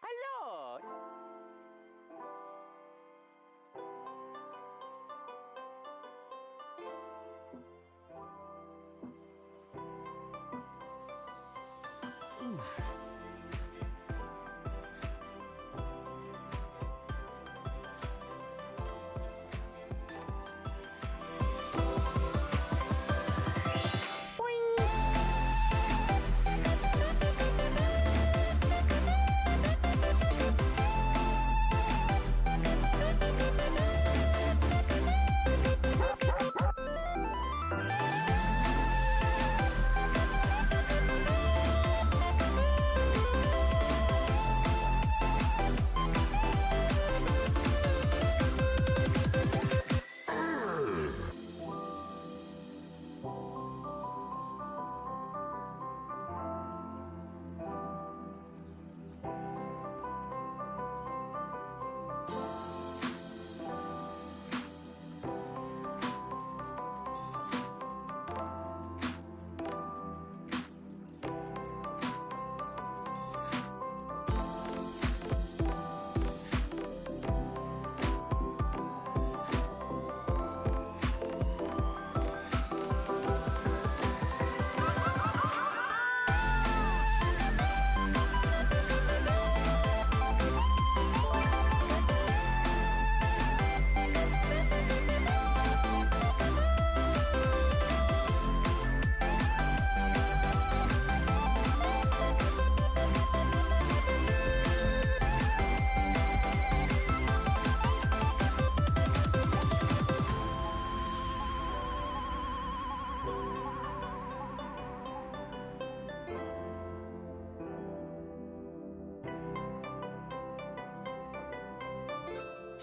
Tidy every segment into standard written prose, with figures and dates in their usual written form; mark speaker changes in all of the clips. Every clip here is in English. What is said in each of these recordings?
Speaker 1: Hello!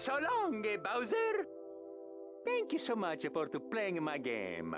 Speaker 1: So long, Bowser. Thank you so much for playing my game.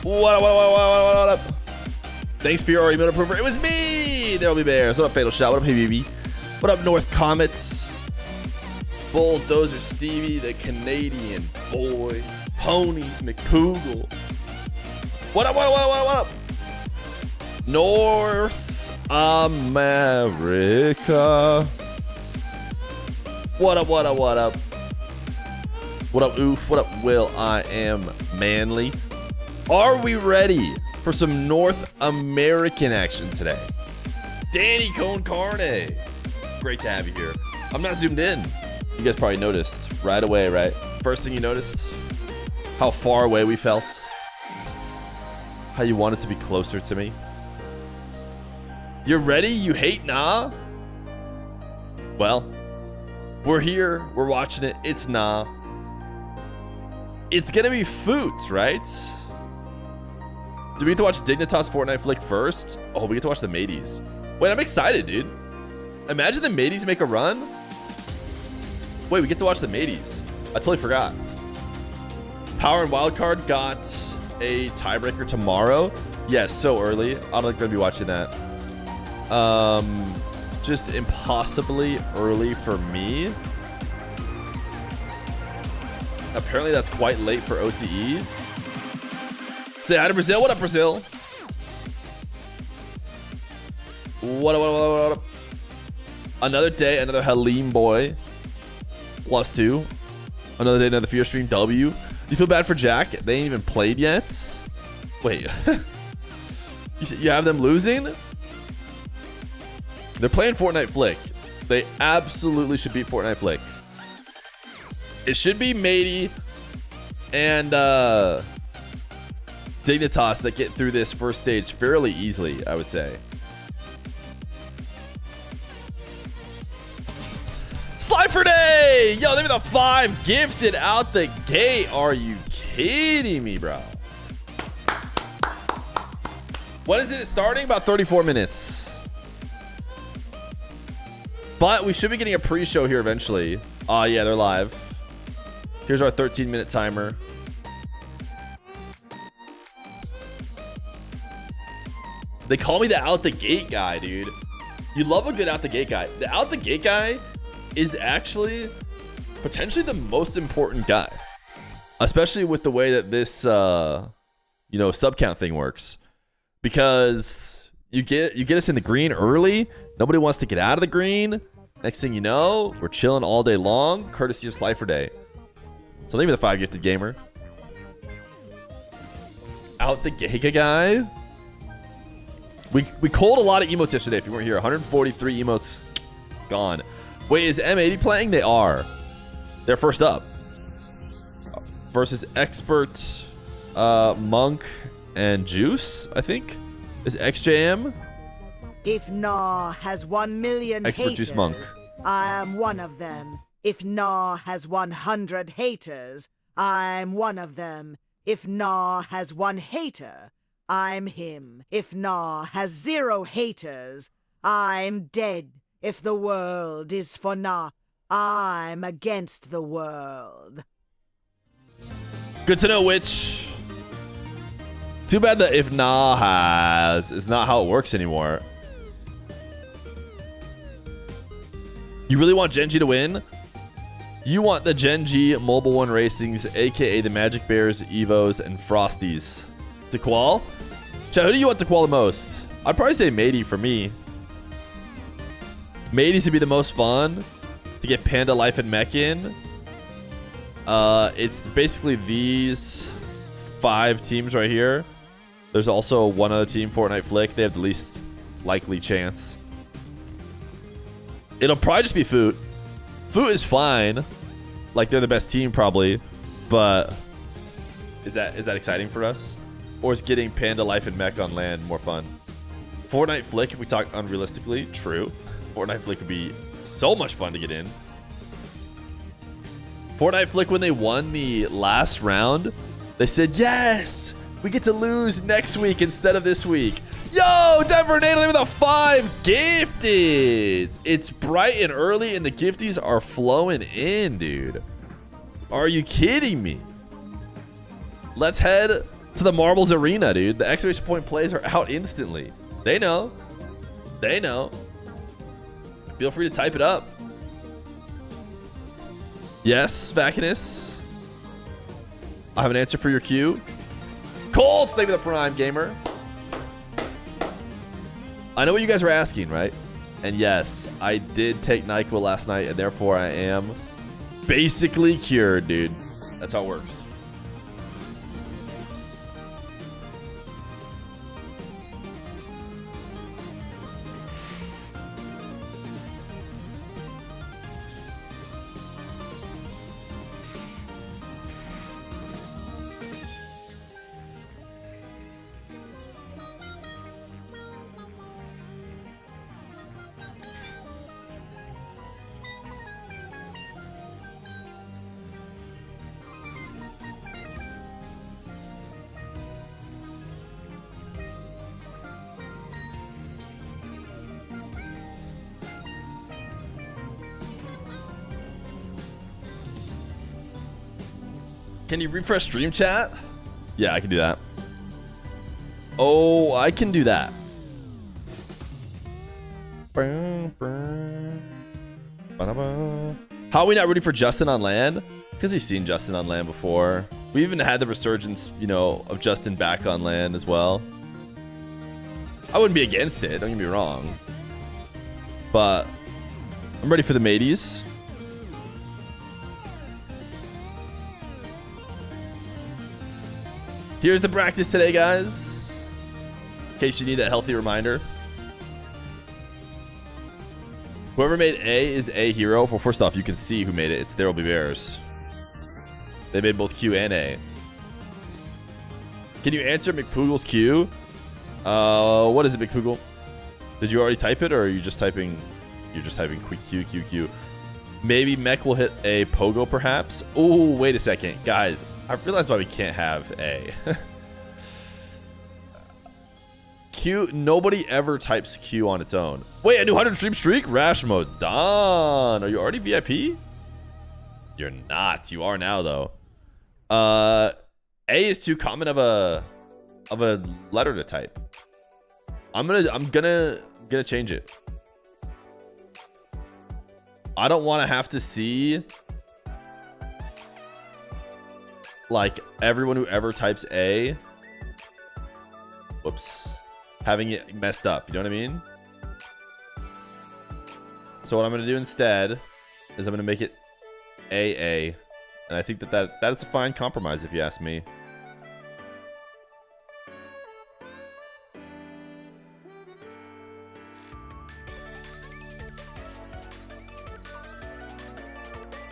Speaker 2: What up? What up? Thanks for your email approver. It was me! There'll be bears. What up, Fatal Shot? What up, Hey BB? What up, North Comet? Bulldozer Stevie, the Canadian boy. Ponies McPoogle. What up, what up? North America. What up? What up, Oof? What up, Will? I am manly. Are we ready for some North American action today? Danny Con Carne. Great to have you here. I'm not zoomed in. You guys probably noticed right away, right? First thing you noticed, how far away we felt. How you wanted to be closer to me. You're ready? You hate nah? Well, we're here. We're watching it. It's nah. It's gonna be Foot, right? Do we get to watch Dignitas Fortnite Flick first? Oh, we get to watch the mateys. Wait, I'm excited, dude. Imagine the mateys make a run. Wait, we get to watch the mateys. I totally forgot. Power and Wildcard got a tiebreaker tomorrow. Yes, so early. I'm not gonna be watching that. Just impossibly early for me. Apparently that's quite late for OCE. Say hi to Brazil. What up, Brazil? What up? Another day, another Halim boy. +2. Another day, another Fear stream. W. You feel bad for Jack? They ain't even played yet. Wait. You have them losing? They're playing Fortnite Flick. They absolutely should beat Fortnite Flick. It should be Matey and Dignitas that get through this first stage fairly easily, I would say. Slifer Day! Yo, leave me the 5 gifted out the gate. Are you kidding me, bro? When is it starting? About 34 minutes. But we should be getting a pre-show here eventually. Yeah, they're live. Here's our 13-minute timer. They call me the out the gate guy, dude. You love a good out the gate guy. The out the gate guy is actually potentially the most important guy, especially with the way that this sub count thing works, because you get us in the green early. Nobody wants to get out of the green. Next thing you know, we're chilling all day long, courtesy of Slifer Day. So leave me the 5 gifted gamer. Out the Giga guy. We called a lot of emotes yesterday. If you weren't here, 143 emotes gone. Wait, is M80 playing? They are. They're first up. Versus Expert, Monk, and Juice, I think. Is XJM?
Speaker 3: If Nah has 1 million
Speaker 2: Expert
Speaker 3: haters,
Speaker 2: Juice Monk.
Speaker 3: I am one of them. If Nah has 100 haters, I'm one of them. If Nah has 1 hater, I'm him. If Nah has 0 haters, I'm dead. If the world is for Nah, I'm against the world.
Speaker 2: Good to know which. Too bad that if Nah has is not how it works anymore. You really want Gen G to win? You want the Gen G Mobile One Racings, aka the Magic Bears, Evos, and Frosties to qual. Chat, who do you want to qual the most? I'd probably say Matey for me. Matey's to be the most fun to get Panda Life and Mech in. It's basically these 5 teams right here. There's also one other team, Fortnite Flick. They have the least likely chance. It'll probably just be Foot. Foot is fine. Like, they're the best team probably. But is that exciting for us? Or is getting Panda Life and Mech on land more fun? Fortnite Flick, if we talk unrealistically, true. Fortnite Flick would be so much fun to get in. Fortnite Flick, when they won the last round, they said, yes, we get to lose next week instead of this week. Yo, Denver Natal with a 5 gifted. It's bright and early, and the gifties are flowing in, dude. Are you kidding me? Let's head to the Marbles Arena, dude. The exclamation point plays are out instantly. They know. They know. Feel free to type it up. Yes, Vacanus. I have an answer for your cue. Colts, thank you for the Prime Gamer. I know what you guys were asking, right? And yes, I did take NyQuil last night, and therefore I am basically cured, dude. That's how it works. Can you refresh stream chat? Yeah, I can do that. Oh, I can do that. How are we not rooting for Justin on land? Because we've seen Justin on land before. We even had the resurgence, you know, of Justin back on land as well. I wouldn't be against it, don't get me wrong. But I'm ready for the mateys. Here's the practice today, guys. In case you need a healthy reminder. Whoever made A is A hero. Well, first off, you can see who made it. It's There Will Be Bears. They made both Q and A. Can you answer McPoogle's Q? What is it, McPoogle? Did you already type it, or are you just typing? You're just typing Q, Q, Q. Maybe Mech will hit a Pogo, perhaps. Oh, wait a second, guys. I realized why we can't have A. Q. Nobody ever types Q on its own. Wait, a new 100 stream streak? Rash mode. Don. Are you already VIP? You're not. You are now, though. A is too common of a letter to type. I'm gonna change it. I don't want to have to see like everyone who ever types A, whoops, having it messed up. You know what I mean? So what I'm gonna do instead is I'm gonna make it AA, and I think that is a fine compromise if you ask me.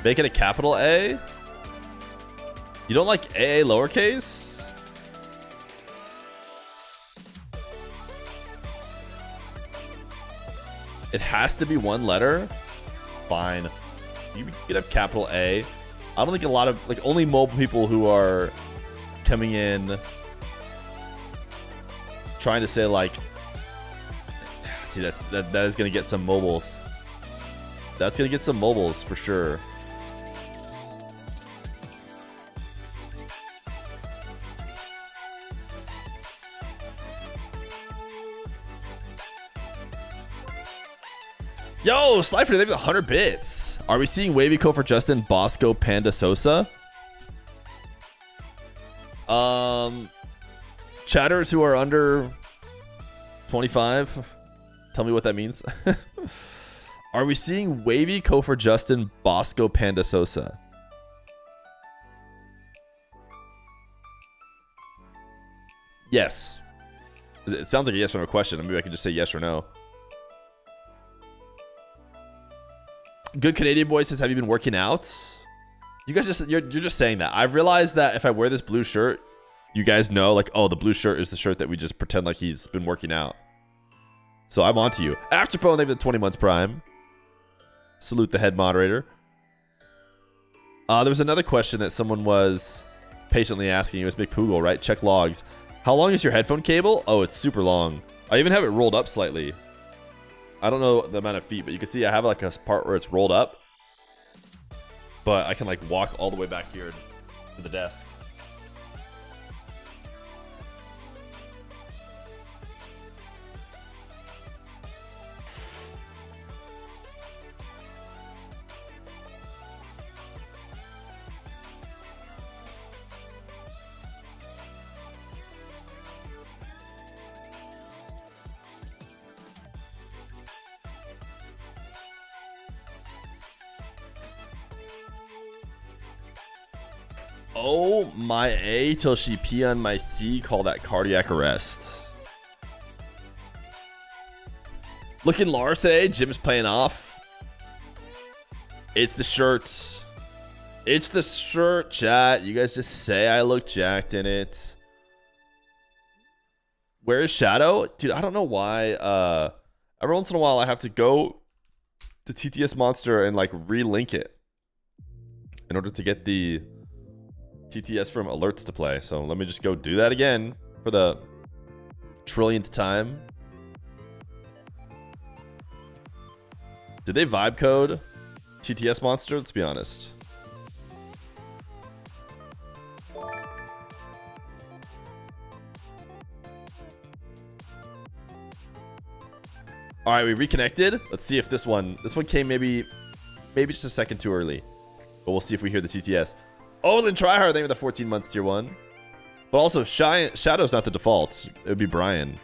Speaker 2: Make it a capital A? You don't like AA lowercase? It has to be one letter? Fine. You can have capital A. I don't think a lot of, like, only mobile people who are coming in trying to say, like, see, that is going to get some mobiles. That's going to get some mobiles for sure. Yo, Slifer, they've 100 bits. Are we seeing Wavy Co for Justin, Bosco, Panda, Sosa? Chatters who are under 25, tell me what that means. Are we seeing Wavy Co for Justin, Bosco, Panda, Sosa? Yes. It sounds like a yes or no question. Maybe I can just say yes or no. Good Canadian Boy says, have you been working out? You guys you're just saying that. I've realized that if I wear this blue shirt, you guys know, like, oh, the blue shirt is the shirt that we just pretend like he's been working out. So I'm on to you. Afterpo, they've been 20 months prime. Salute the head moderator. There was another question that someone was patiently asking. It was McPoogle, right? Check logs. How long is your headphone cable? Oh, it's super long. I even have it rolled up slightly. I don't know the amount of feet, but you can see I have like a part where it's rolled up. But I can like walk all the way back here to the desk. Oh, my A till she pee on my C. Call that cardiac arrest. Looking large today. Jim's playing off. It's the shirts. It's the shirt, chat. You guys just say I look jacked in it. Where is Shadow? Dude, I don't know why. Every once in a while, I have to go to TTS Monster and like relink it in order to get the TTS from alerts to play. So let me just go do that again for the trillionth time. Did they vibe code TTS Monster? Let's be honest. All right, we reconnected. Let's see if this one came maybe just a second too early. But we'll see if we hear the TTS. Oh, then Tryhard, thank you for the 14 months tier 1. But also, Shadow's not the default. It would be Brian.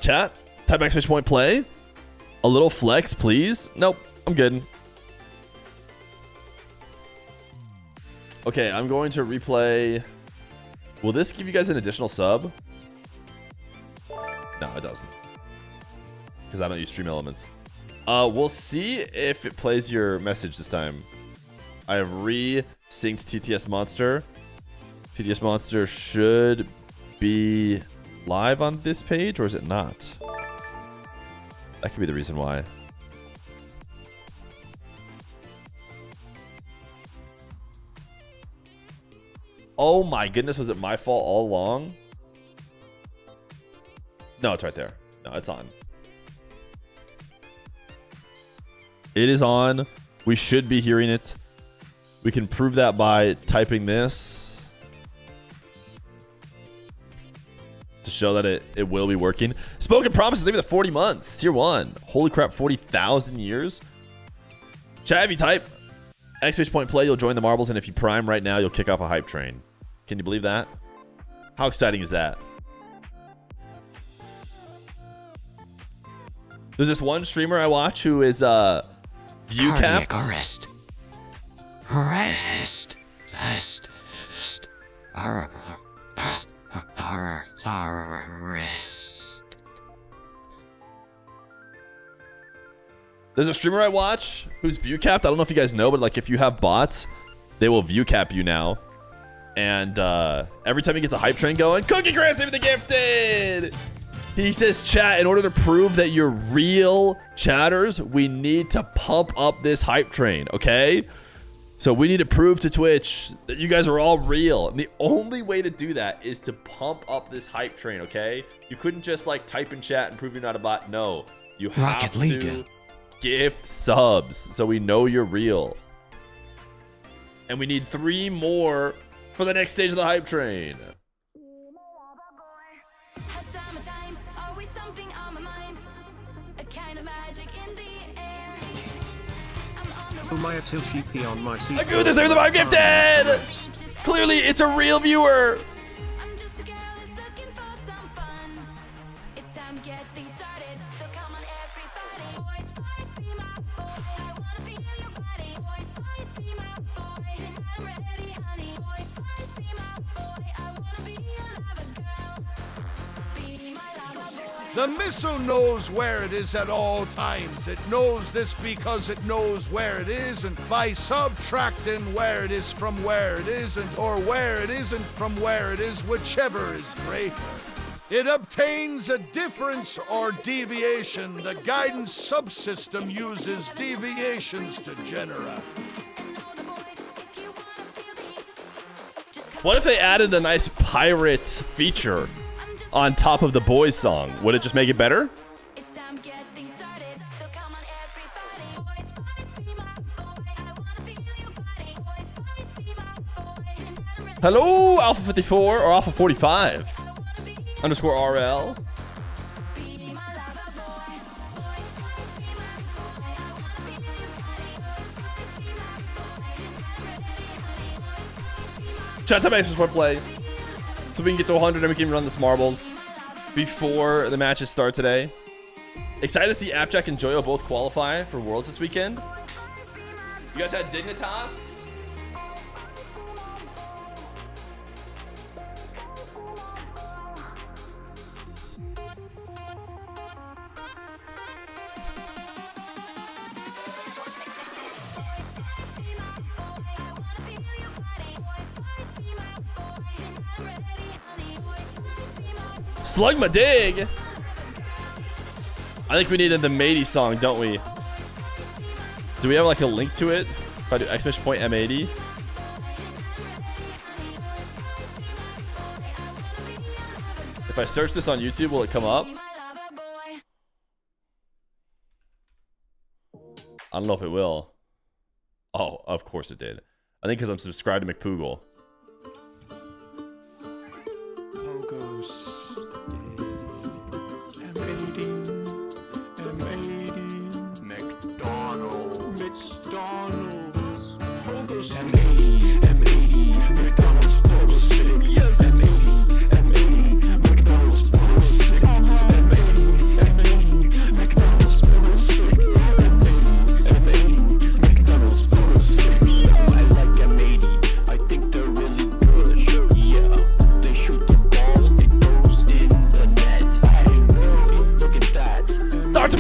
Speaker 2: Chat. Type exclamation point play. A little flex, please. Nope, I'm good. Okay, I'm going to replay. Will this give you guys an additional sub? No, it doesn't. Because I don't use stream elements. We'll see if it plays your message this time. I have re-synced TTS Monster. TTS Monster should be live on this page, or is it not? That could be the reason why. Oh my goodness, was it my fault all along? No, it's right there. No, it's on. It is on. We should be hearing it. We can prove that by typing this to show that it will be working. Spoken Promises, maybe the 40 months. Tier 1. Holy crap, 40,000 years. Chat, if you type exclamation point play, you'll join the marbles, and if you prime right now, you'll kick off a hype train. Can you believe that? How exciting is that? There's this one streamer I watch who is view capped.
Speaker 4: Cardiac arrest. Arrest. Arrest.
Speaker 2: There's a streamer I watch who's view capped. I don't know if you guys know, but like if you have bots, they will view cap you now. And every time he gets a hype train going, Cookie Chris, even the gifted! He says, chat, in order to prove that you're real chatters, we need to pump up this hype train, okay? So we need to prove to Twitch that you guys are all real. And the only way to do that is to pump up this hype train, okay? You couldn't just like type in chat and prove you're not a bot. No, you have to gift subs so we know you're real. And we need 3 more for the next stage of the hype train.
Speaker 5: Maya Tilshiki on my seat.
Speaker 2: Agu, there's the 5 gifted! Clearly, it's a real viewer.
Speaker 4: The missile knows where it is at all times. It knows this because it knows where it is, and by subtracting where it is from where it isn't, or where it isn't from where it is, whichever is greater, it obtains a difference or deviation. The guidance subsystem uses deviations to generate.
Speaker 2: What if they added a nice pirate feature on top of the boys song? Would it just make it better? Hello, Alpha 54 or Alpha 45 _ RL. Chat time extras for play, so we can get to 100 and we can run this marbles before the matches start today. Excited to see Appjack and Joyo both qualify for Worlds this weekend. You guys had Dignitas. Slug my dig. I think we needed the matey song, don't we? Do we have like a link to it? If I do !point M80. If I search this on YouTube, will it come up? I don't know if it will. Oh, of course it did. I think because I'm subscribed to McPoogle.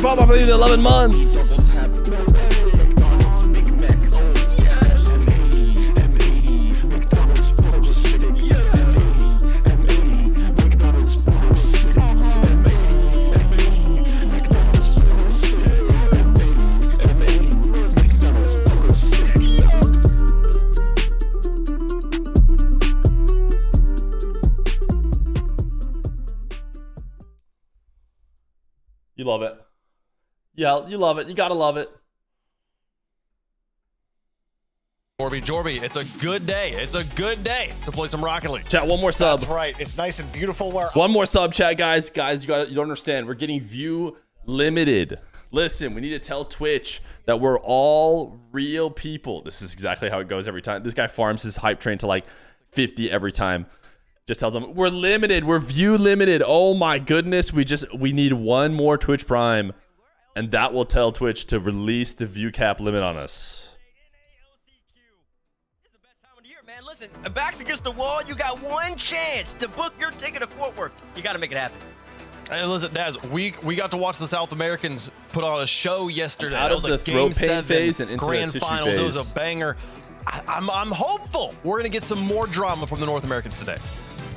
Speaker 2: I believe 11 months. You love it. Yeah, you love it. You gotta love it.
Speaker 6: Jorby, it's a good day. It's a good day to play some Rocket League.
Speaker 2: Chat, one more sub.
Speaker 7: That's right. It's nice and beautiful.
Speaker 2: One more sub, chat, guys. Guys, you don't understand. We're getting view limited. Listen, we need to tell Twitch that we're all real people. This is exactly how it goes every time. This guy farms his hype train to like 50 every time. Just tells them we're limited. We're view limited. Oh my goodness. We need one more Twitch Prime. And that will tell Twitch to release the view cap limit on us.
Speaker 8: It's the best time of the year, man. Listen, backs against the wall, you got one chance to book your ticket to Fort Worth. You got to make it happen.
Speaker 6: And listen, Daz, we got to watch the South Americans put on a show yesterday.
Speaker 2: Out of the throat pain phase and into
Speaker 6: grand
Speaker 2: the tissue
Speaker 6: finals.
Speaker 2: phase.
Speaker 6: It was a banger. I'm hopeful we're going to get some more drama from the North Americans today.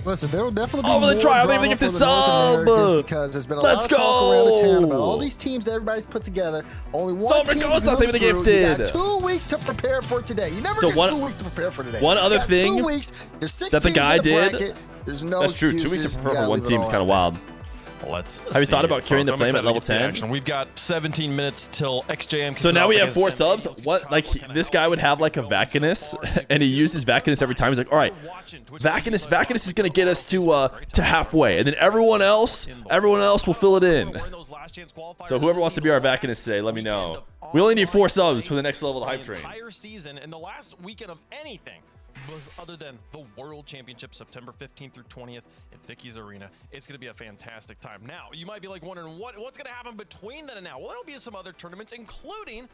Speaker 9: Listen, there will definitely be
Speaker 2: over
Speaker 9: more
Speaker 2: the trial. They
Speaker 9: drama
Speaker 2: gifted
Speaker 9: for the North
Speaker 2: sub
Speaker 9: Americans because there's been a lot of talk around the town about all these teams that everybody's put together. Only one team moves through. You got 2 weeks to prepare for today. You never get 2 weeks to prepare for today.
Speaker 2: One other thing
Speaker 9: 2 weeks. There's 6
Speaker 2: that the
Speaker 9: teams
Speaker 2: guy
Speaker 9: in the
Speaker 2: did.
Speaker 9: bracket. There's no
Speaker 2: That's true. 2
Speaker 9: excuses.
Speaker 2: weeks to prepare for one
Speaker 9: leave it
Speaker 2: team is
Speaker 9: all
Speaker 2: kind of
Speaker 9: out there.
Speaker 2: wild.
Speaker 6: Let's
Speaker 2: Have you thought about carrying the flame at level 10?
Speaker 6: Action. We've got 17 minutes till XJM.
Speaker 2: So now we have 4 subs. What? Like this guy would have like a Vacanus, and he uses Vacanus every time. He's like, all right, Vacanus is gonna get us to halfway, and then everyone else will fill it in. So whoever wants to be our Vacanus today, let me know. We only need 4 subs for the next level of the hype train.
Speaker 6: Entire season and the last weekend of anything was other than the World Championship, September 15th through 20th at Dickies Arena. It's going to be a fantastic time. Now, you might be like wondering what's going to happen between then and now. Well, there'll be some other tournaments, including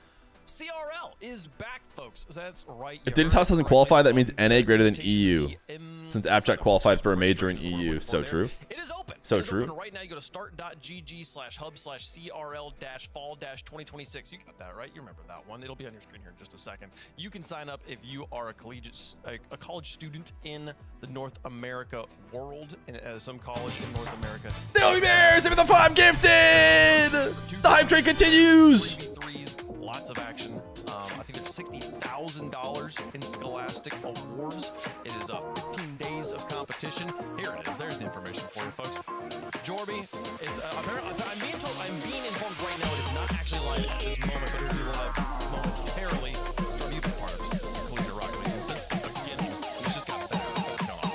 Speaker 6: CRL is back, folks. That's right.
Speaker 2: If Dignitas doesn't qualify, that means NA greater than EU, since Appjack qualified for a major in EU. So true.
Speaker 6: It is open.
Speaker 2: So
Speaker 6: It's
Speaker 2: true.
Speaker 6: open right now, you go to start.gg/hub/CRL-fall-2026. You got that, right? You remember that one. It'll be on your screen here in just a second. You can sign up if you are a college student in the North America world, in some college in North America.
Speaker 2: The Obi Bears, with the 5 gifted! The hype train continues!
Speaker 6: 3v3s, lots of action. I think there's $60,000 in Scholastic awards. It is 15 days of competition. Here it is. There's the information for you, folks. Jorby, it's apparently I'm being informed right now it is not actually live at this moment, but it will be live momentarily. Jorby, you've been part of Collegiate Rocket League since the beginning. It's just got better. What's going on?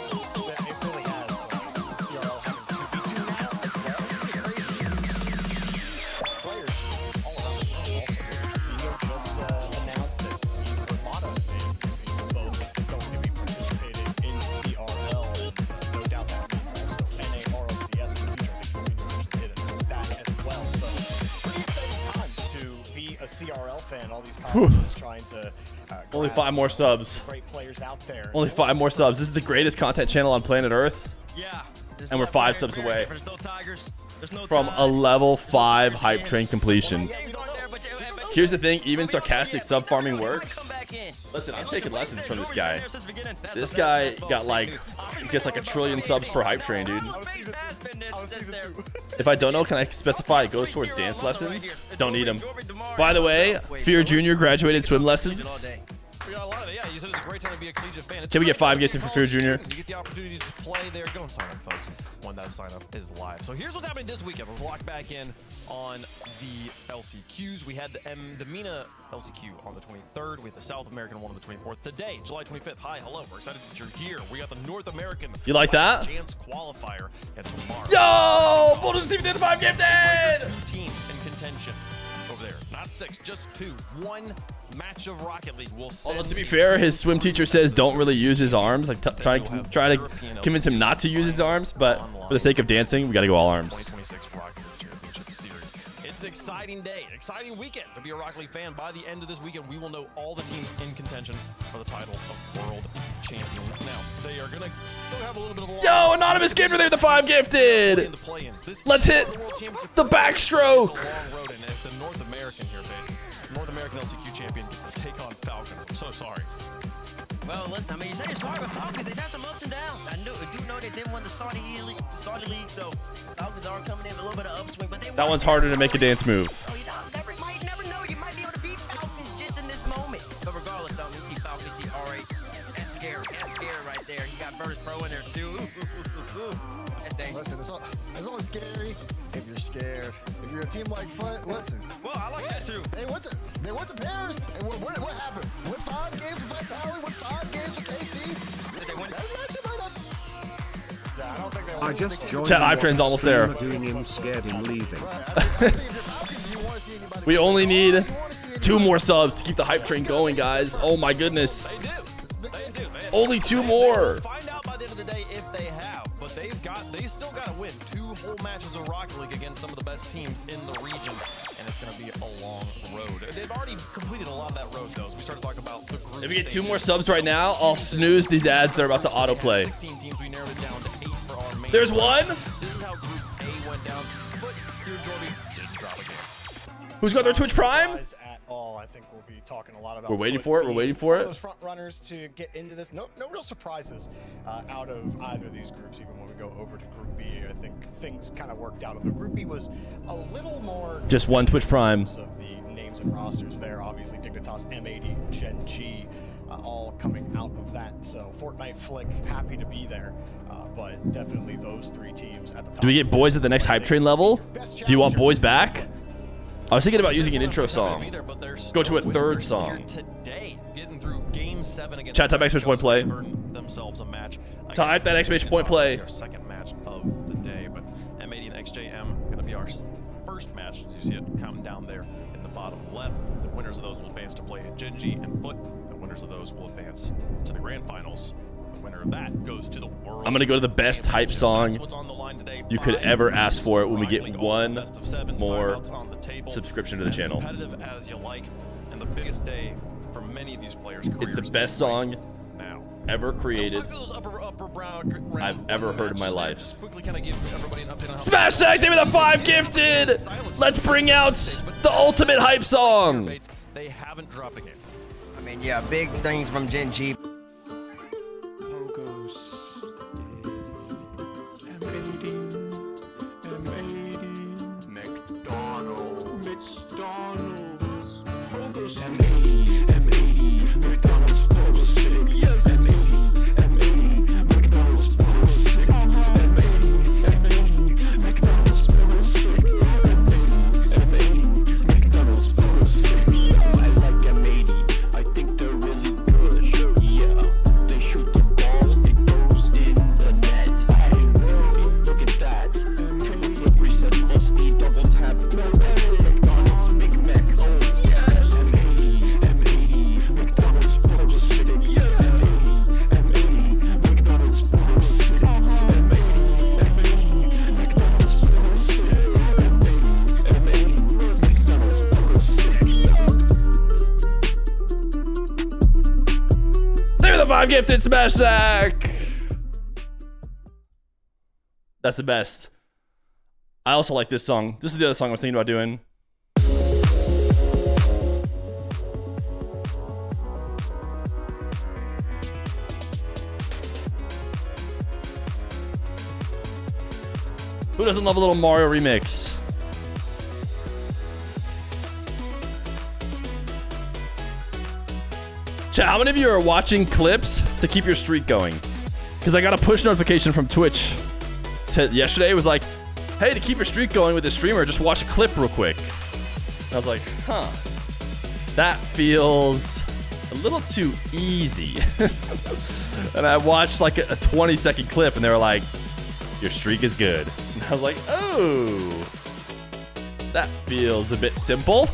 Speaker 7: It really has. CRL having 2v2 now as well. Pretty crazy. Players all around the world also. Feer just announced that Vermata and both going to be participating in CRL, and no doubt that means also NA Rlcs in the future. I think Jorby hit that as well. So pretty exciting time to be a CRL fan. All these colleges trying to
Speaker 2: Only
Speaker 7: grab
Speaker 2: 5 more subs.
Speaker 7: great players out there.
Speaker 2: Only 5 more subs. This is the greatest content channel on planet Earth.
Speaker 8: Yeah. There's
Speaker 2: And we're
Speaker 8: no
Speaker 2: 5
Speaker 8: Feer,
Speaker 2: subs
Speaker 8: Feer,
Speaker 2: away
Speaker 8: There's no Tigers. There's no
Speaker 2: from
Speaker 8: Tide.
Speaker 2: a level 5 hype train completion.
Speaker 8: Games aren't there, but
Speaker 2: Here's the thing, even sarcastic
Speaker 8: Yeah,
Speaker 2: sub farming
Speaker 8: everybody
Speaker 2: works.
Speaker 8: come back in.
Speaker 2: Listen, I'm
Speaker 8: And
Speaker 2: taking
Speaker 8: like
Speaker 2: lessons
Speaker 8: said,
Speaker 2: from this
Speaker 8: Jorby's been
Speaker 2: guy.
Speaker 8: there since the beginning. That's
Speaker 2: This
Speaker 8: a
Speaker 2: guy
Speaker 8: basketball
Speaker 2: got
Speaker 8: thing,
Speaker 2: like,
Speaker 8: dude.
Speaker 2: gets like 1 trillion subs per hype train, dude.
Speaker 8: Base has been there.
Speaker 2: If I don't know, can I specify it goes towards dance lessons? Don't need them. By the way, Fear Jr. graduated swim lessons.
Speaker 6: We got a lot of it. Yeah, you said it's a great time to be a collegiate fan. It's
Speaker 2: Can we
Speaker 6: a
Speaker 2: get
Speaker 6: great
Speaker 2: 5
Speaker 6: time to be
Speaker 2: gifted
Speaker 6: a
Speaker 2: for Fear
Speaker 6: college
Speaker 2: Jr.?
Speaker 6: student. You get the opportunity to play there. Go and sign up, folks. When that sign up is live. So here's what's happening this weekend. We're locked back in on the LCQs. We had the MENA LCQ on the 23rd. We had the South American one on the 24th. Today, July 25th. Hi, hello. We're excited that you're here. We got the North American.
Speaker 2: You like that?
Speaker 6: Chance qualifier at tomorrow.
Speaker 2: Yo! Bulldogs Team did the 5 gifted!
Speaker 6: 2 teams in contention over there. Not 6, just 2. 1 match of Rocket League will send.
Speaker 2: Although to be fair, his swim teacher says don't really use his arms. Like try to convince him not to use his arms, but for the sake of dancing, we gotta go all arms.
Speaker 6: 2026 Rocket League Championship Series. It's an exciting day, exciting weekend to be a Rocket League fan. By the end of this weekend, we will know all the teams in contention for the title of World Champion. Now, they are gonna still have a little bit of a
Speaker 2: Yo, anonymous gifter there, the 5 gifted. Let's hit the backstroke.
Speaker 6: It's a long road, and it's the North American here, Bates. North American LCQ champion gets to take on Falcons. I'm so sorry.
Speaker 8: Well, listen, I mean, you say you're sorry, but Falcons, they've had some ups and downs. I do know they didn't win the Saudi League, so Falcons are coming in with a little bit of upswing. But
Speaker 2: That one's harder to make a dance move.
Speaker 8: So you might never know. You might be able to beat Falcons just in this moment. But regardless, though, we see Falcons, see R8. That's scary right there. You got Virtus Pro in there, too.
Speaker 9: Listen, it's only scary if you're scared. If you're a team like Foot, listen.
Speaker 8: Well, I like that, too.
Speaker 9: They went to Paris, and what happened? Went 5 games to Vitality, went 5 games to KC.
Speaker 8: Did they win?
Speaker 9: That matchup might not.
Speaker 7: Yeah, I don't think they
Speaker 5: I just joined.
Speaker 2: Chat, hype train's almost there.
Speaker 5: Doing him scared him leaving.
Speaker 2: We only need 2 more subs to keep the hype train going, guys. Oh my goodness.
Speaker 6: They do.
Speaker 2: Only 2 more.
Speaker 6: Find out by the end of the day if they have, but they still got to win 2 whole matches of Rocket League against some of the best teams in the region, and it's going to be a long road. They've already completed a lot of that road, though. So we started talking about the group.
Speaker 2: If we get 2
Speaker 6: stages.
Speaker 2: more subs right now, I'll snooze these ads. They're about to autoplay.
Speaker 6: 16 teams, we narrowed it down to 8 for our main.
Speaker 2: There's
Speaker 6: group.
Speaker 2: one.
Speaker 6: This is how Group A went down, but here Jordy didn't drop a game.
Speaker 2: Who's got their Twitch Prime?
Speaker 7: At all, I think we'll be talking a lot about.
Speaker 2: We're waiting
Speaker 7: Foot
Speaker 2: for it. We're
Speaker 7: being
Speaker 2: waiting for
Speaker 7: one of
Speaker 2: it.
Speaker 7: Those front runners to get into this. No real surprises out of either of these groups. Even when we go over to Group B, I think things kind of worked out. The Group B was a little more.
Speaker 2: Just 1 Twitch Prime.
Speaker 7: Of the names and rosters there, obviously Dignitas, M80, Gen G, all coming out of that. So Fortnite Flick, happy to be there, but definitely those 3 teams at the top.
Speaker 2: Do we get boys at the next hype train level? Do you want boys back? I was thinking about using an intro song. Go to a 3rd song.
Speaker 6: Today, getting through Game 7 against
Speaker 2: Chat, type exclamation point play.
Speaker 6: themselves a match.
Speaker 2: Type that exclamation point play.
Speaker 6: Our second match of the day, but M80 and XJM going to be our first match. As you see it counting down there in the bottom left. The winners of those will advance to play at Genji and Foot. The winners of those will advance to the grand finals. The winner of that goes to the world.
Speaker 2: I'm going to go to the best hype song you could ever ask for it when we get 1 more subscription to the channel.
Speaker 6: Competitive as you like, and the biggest day for many of these players.
Speaker 2: It's the best song ever created I've ever heard in my life. Smash Tag, give me the 5 gifted! Let's bring out the ultimate hype song!
Speaker 6: They haven't dropped a game.
Speaker 8: I mean, yeah, big things from Gen G.
Speaker 2: Gifted Smash Sack. That's the best. I also like this song. This is the other song I was thinking about doing. Who doesn't love a little Mario remix? Chat, how many of you are watching clips to keep your streak going? Because I got a push notification from Twitch yesterday. It was like, hey, to keep your streak going with this streamer, just watch a clip real quick. And I was like, huh. That feels a little too easy. And I watched like a 20-second clip and they were like, your streak is good. And I was like, oh, that feels a bit simple.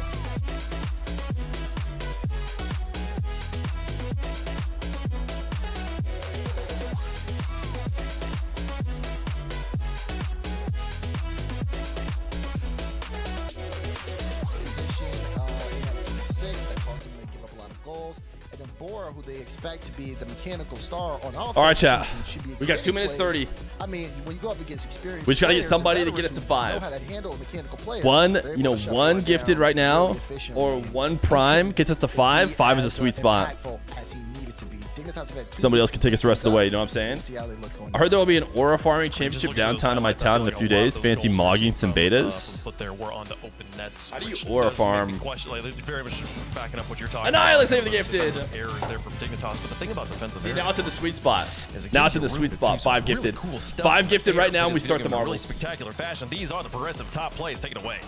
Speaker 9: To be the mechanical star on offense.
Speaker 2: All right, chat. We got 2 minutes 30.
Speaker 9: I mean, when you go up against experienced,
Speaker 2: we just gotta get somebody to get us to 5. One, one gifted right now, or one prime gets us to 5. 5 is a sweet spot. Somebody else can take us the rest of the way. You know what I'm saying? I heard there will be an aura farming championship downtown in my town in a few days. Fancy mogging some betas.
Speaker 6: But there we're on the open nets.
Speaker 2: How do you aura farm?
Speaker 6: Very much backing up what you're talking
Speaker 2: Annihilate save the gifted.
Speaker 6: Errors there from Dignitas, but the thing about defensive
Speaker 2: now it's in the sweet spot. Now it's in the sweet spot. 5 gifted. 5 gifted right now, and we start the marbles.
Speaker 6: Really spectacular fashion. These are the progressive top plays. Take it away.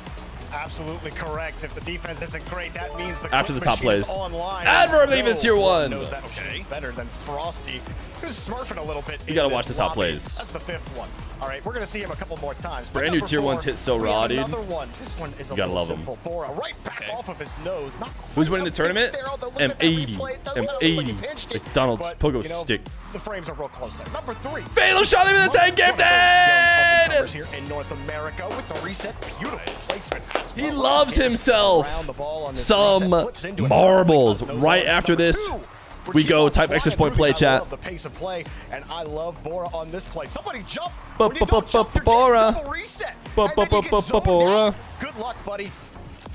Speaker 7: Absolutely correct. If the defense isn't great, that means the
Speaker 2: after the top plays.
Speaker 7: Online.
Speaker 2: Adverb even tier 1.
Speaker 7: Knows that better than Frosty, who's smurfing a little bit.
Speaker 2: You gotta watch the top plays.
Speaker 7: That's the 5th one. All right, we're gonna see him a couple more times.
Speaker 2: Brand new tier 1s hit so raw, dude.
Speaker 7: Another one. This one is a
Speaker 2: you gotta love
Speaker 7: simple. Bora right back off of his nose. Not
Speaker 2: who's winning the tournament? M80. M80. McDonald's pogo stick.
Speaker 7: The frames are real close there. Number 3.
Speaker 2: Fatal shot him in the tank gifted!
Speaker 7: Here in North America with the reset. Beautiful placement.
Speaker 2: He loves himself. Some marbles. Right after this, we go type extra point play, chat.
Speaker 7: I love the pace of play, and I love Bora on this play. Somebody jump.
Speaker 2: Bora. Bora.
Speaker 7: Good luck, buddy.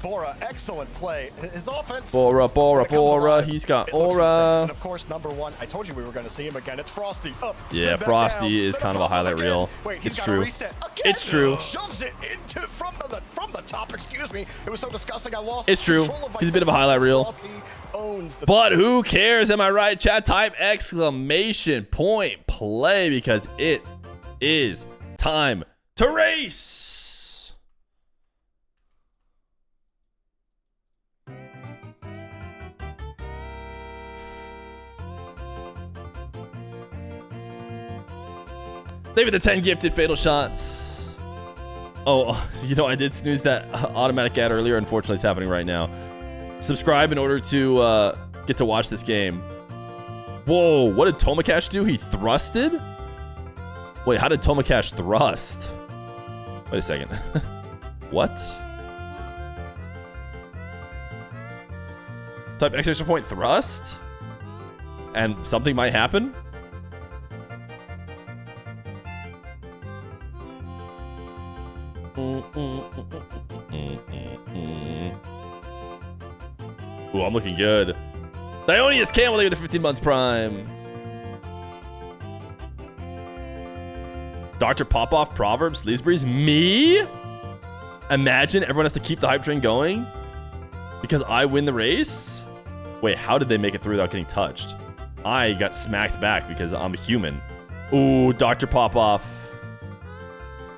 Speaker 7: Bora, excellent play. His offense.
Speaker 2: Bora. He's got aura.
Speaker 7: And of course, number 1. I told you we were going to see him again. It's Frosty. Up.
Speaker 2: Yeah, Frosty is kind of a highlight reel.
Speaker 7: Wait,
Speaker 2: it's true. It's true.
Speaker 7: Shoves it into from the top. Excuse me. It was so disgusting. I lost.
Speaker 2: It's true. He's a bit of a highlight reel. But who cares? Am I right? Chat, type exclamation point play because it is time to race. Maybe the 10 gifted fatal shots. Oh, you know, I did snooze that automatic ad earlier. Unfortunately, it's happening right now. Subscribe in order to get to watch this game. Whoa, what did Tomocash do? He thrusted? Wait, how did Tomocash thrust? Wait a second. What? Type exclamation point thrust? and something might happen. Ooh, I'm looking good. Ionius Campbell with the 15 months prime. Dr. Popoff, Proverbs, Leesbury's, me? Imagine everyone has to keep the hype train going because I win the race? Wait, how did they make it through without getting touched? I got smacked back because I'm a human. Ooh, Dr. Popoff.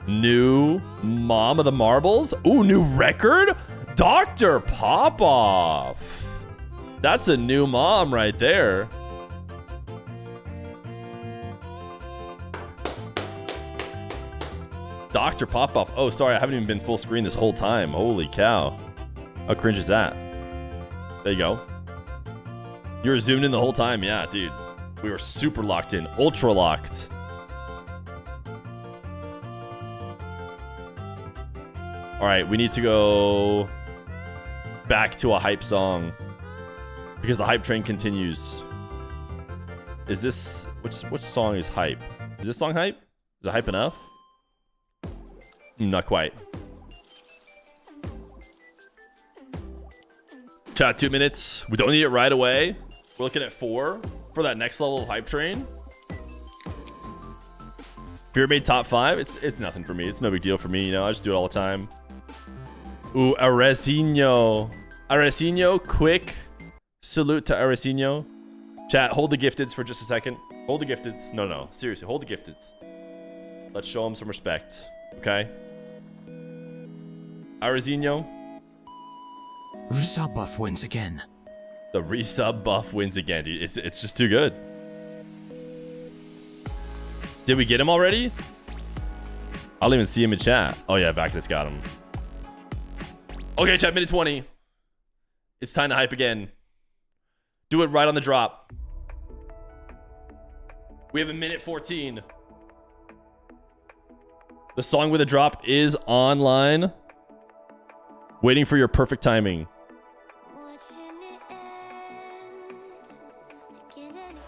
Speaker 2: New Mom of the Marbles? Ooh, new record? Dr. Popoff. That's a new mom right there. Dr. Popoff. Oh, sorry, I haven't even been full screen this whole time. Holy cow. How cringe is that? There you go. You were zoomed in the whole time. Yeah, dude. We were super locked in. Ultra locked. All right, we need to go back to a hype song because the hype train continues. Is this... Which song is hype? Is this song hype? Is it hype enough? Not quite. Chat, 2 minutes. We don't need it right away. We're looking at 4 for that next level of hype train. Fear made top 5. It's nothing for me. It's no big deal for me. You know, I just do it all the time. Ooh, Aresinho. Aresinho, quick salute to Aresinho. Chat, hold the gifteds for just a second. Hold the gifteds. No. Seriously, hold the gifteds. Let's show them some respect. Okay? Aresinho.
Speaker 5: Resub buff wins again.
Speaker 2: The resub buff wins again, dude. It's just too good. Did we get him already? I don't even see him in chat. Oh yeah, Vacus got him. Okay, chat, minute 20. It's time to hype again. Do it right on the drop. We have a minute 14. The song with a drop is online. Waiting for your perfect timing.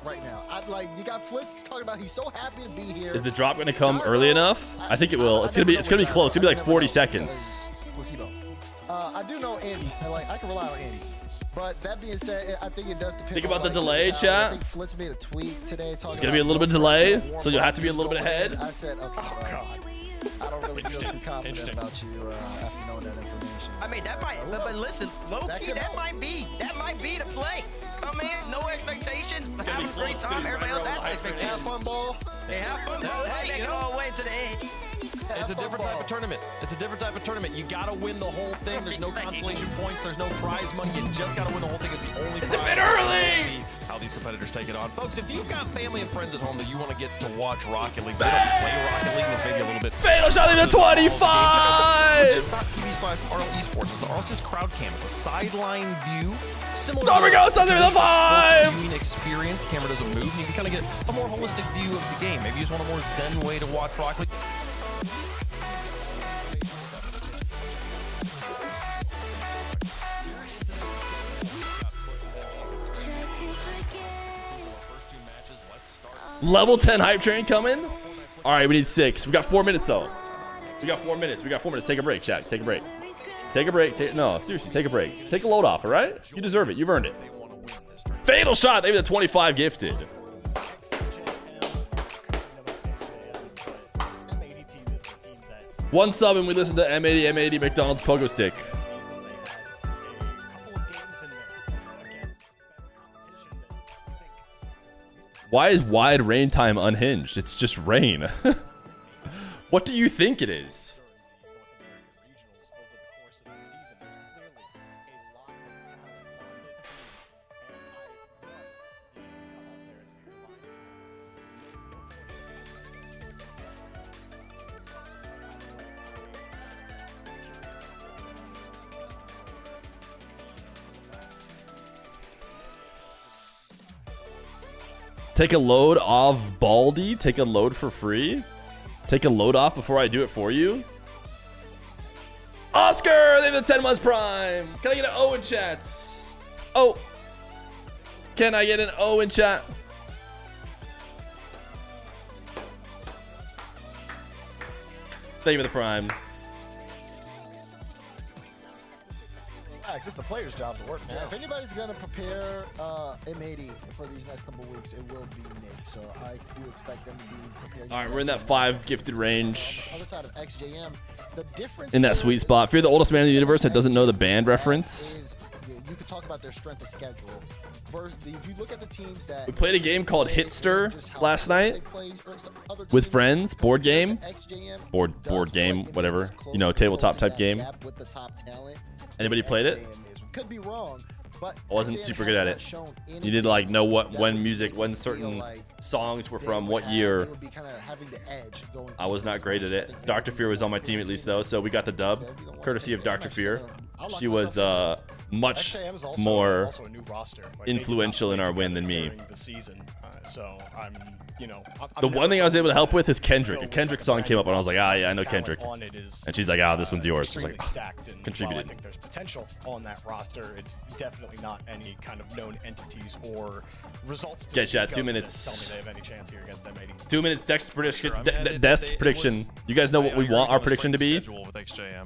Speaker 9: Right now, you got Flitz talking about he's so happy to be here.
Speaker 2: Is the drop going to come early enough? I think it will. It's gonna be close. It's gonna be like 40 seconds.
Speaker 9: Placebo. I do know Andy. I can rely on Andy. But that being said, I think it does depend.
Speaker 2: Think about the delay,
Speaker 9: I
Speaker 2: chat.
Speaker 9: think Flitz made a tweet today talking.
Speaker 2: It's gonna be a little bit of delay, so you'll have to be a little bit ahead.
Speaker 9: I said, okay. Oh God. I don't really feel too confident about you after knowing that information.
Speaker 8: I mean, that might, but listen, low-key, that might be the play. Come in, no expectations, having a great time. Everybody else has expectations.
Speaker 9: Have fun, ball.
Speaker 8: They have fun, ball. Hey, make it all the way to the end.
Speaker 6: It's a different type of tournament. It's a different type of tournament. You gotta win the whole thing. There's no consolation points. There's no prize money. You just gotta win the whole thing. It's the only prize.
Speaker 2: It's a bit early!
Speaker 6: See how these competitors take it on. Folks, if you've got family and friends at home that you want to get to watch Rocket League, they don't play Rocket League, and it's maybe a little bit...
Speaker 2: Fatal shot into 25!
Speaker 6: TV/RL Esports. It's the RLCS crowd cam. It's a sideline view. Similar
Speaker 2: Summer goes under the 5!
Speaker 6: viewing experience. The camera doesn't move, and you can kind of get a more holistic view of the game. Maybe you just want a more zen way to watch Rocket League.
Speaker 2: Level 10 hype train coming. All right, we need 6. We got 4 minutes though. We got 4 minutes. Take a break, chat. Take a break. No, seriously, take a break. Take a load off, all right? You deserve it. You've earned it. Fatal shot. Maybe the 25 gifted. One sub and we listen to M80 McDonald's Pogo Stick. Why is wide rain time unhinged? It's just rain. What do you think it is? Take a load off Baldy. Take a load for free. Take a load off before I do it for you. Oscar, they have the 10 months prime. Can I get an O in chat? Oh. Can I get an O in chat? Thank you for the prime.
Speaker 9: It's just the player's job to work, man. If anybody's gonna prepare M80 for these next couple weeks, it will be Nick. So I do expect them to be prepared.
Speaker 2: All right, we're in that 5 gifted range.
Speaker 9: On the other side of XJM, the difference
Speaker 2: In that sweet spot. Fear the oldest man in the universe that doesn't know the band reference.
Speaker 9: Is, you could talk about their strength of schedule. If you look at the teams that
Speaker 2: We played a game called Hitster last night with friends. Board game. Board game, whatever. You know, tabletop type game. Anybody played it?
Speaker 9: Could be wrong, but
Speaker 2: I wasn't super good at it. You need to like know when certain songs were from what year. I was not great at it. Dr. Feer was on my team at least though, so we got the dub, courtesy of Dr. Feer. She was much more influential in our win than me. The one thing I was able to help with is Kendrick. A Kendrick song came up and I was like, ah, yeah, I know Kendrick. And she's like, ah, this one's yours. I was like, contributed.
Speaker 10: I think there's potential on that roster. It's definitely not any kind of known entities or results.
Speaker 2: Get chat, 2 minutes.
Speaker 10: Tell me they have any chance here against M80.
Speaker 2: 2 minutes desk prediction. You guys know what we want our prediction to be?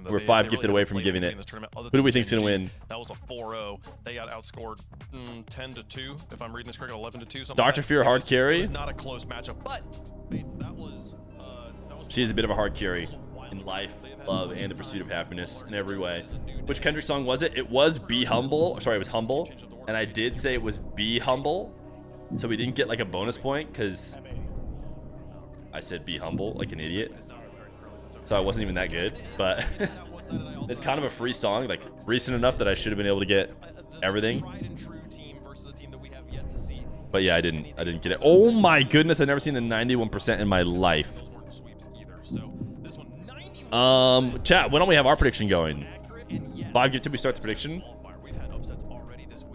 Speaker 2: We're 5 gifted away from giving it. Who do we think's gonna win?
Speaker 6: That was a 4-0. They got outscored 10-2. If I'm reading this correctly, 11-2.
Speaker 2: Dr. Feer hard carry.
Speaker 6: It was not a close matchup, but that was
Speaker 2: She's a bit of a hard carry in life, love, and the pursuit of happiness in every way. Which Kendrick song was it? It was Be Humble. Sorry, it was Humble. And I did say it was Be Humble. So we didn't get like a bonus point because I said Be Humble like an idiot. So I wasn't even that good. But it's kind of a free song, like recent enough that I should have been able to get everything. But yeah, I didn't get it. Oh my goodness, I've never seen a 91% in my life. Chat, why don't we have our prediction going? 5 gifted, we start the prediction.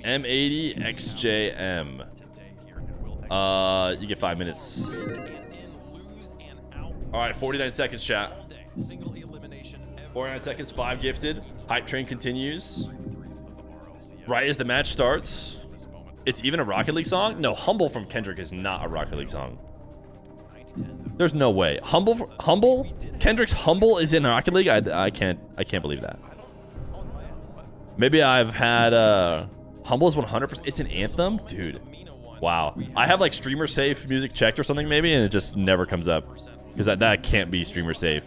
Speaker 2: M80 XJM. You get 5 minutes. All right, 49 seconds, chat. 49 seconds, 5 gifted. Hype train continues. Right as the match starts. It's even a Rocket League song? No, Humble from Kendrick is not a Rocket League song. There's no way. Humble? Kendrick's Humble is in Rocket League? I can't believe that. Maybe I've had Humble is 100%. It's an anthem? Dude. Wow. I have like streamer safe music checked or something maybe, and it just never comes up. Because that can't be streamer safe.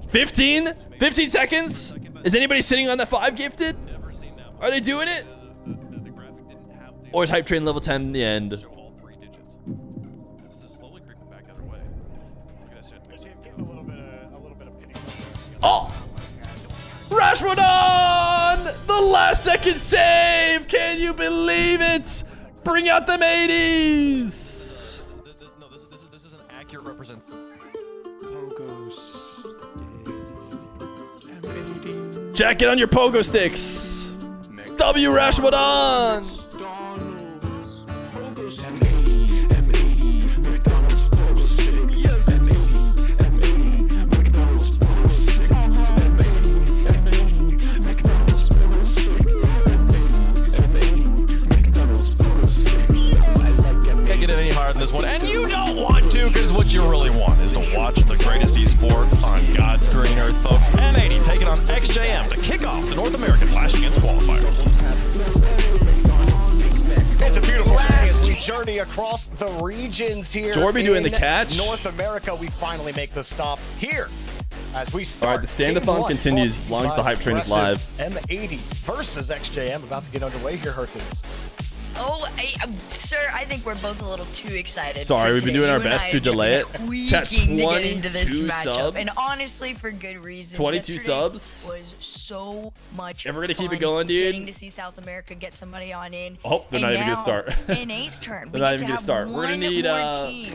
Speaker 2: 15? 15 seconds? Is anybody sitting on that 5 gifted? Are they doing it? Or is Hype Train level 10 in the end? Oh! Rashmodon! The last second save! Can you believe it? Bring out them 80s!
Speaker 6: No, this is an accurate representation.
Speaker 2: Jack it on your pogo sticks! W Rashmodon!
Speaker 6: This one, and you don't want to, because what you really want is to watch the greatest esport on God's green earth, folks. M80 taking on XJM to kick off the North American Clash against Qualifier.
Speaker 10: It's a beautiful last journey across the regions here.
Speaker 2: Jorby doing the catch.
Speaker 10: North America, we finally make the stop here as we start.
Speaker 2: All right, the stand-a-thon continues as long as the hype train is live.
Speaker 10: M80 versus XJM about to get underway here, Hercules.
Speaker 11: Oh, sir, I think we're both a little too excited.
Speaker 2: Sorry, we've been doing our best to delay it.
Speaker 11: Chat, to get into this
Speaker 2: 22
Speaker 11: matchup,
Speaker 2: subs.
Speaker 11: and honestly, for good reason.
Speaker 2: 22 subs.
Speaker 11: Was so much.
Speaker 2: And we're gonna keep it going, dude.
Speaker 11: Getting to see South America get somebody on in.
Speaker 2: Oh, they're not even gonna start.
Speaker 11: In Ace turn,
Speaker 2: They're not even gonna start. We're gonna need
Speaker 11: team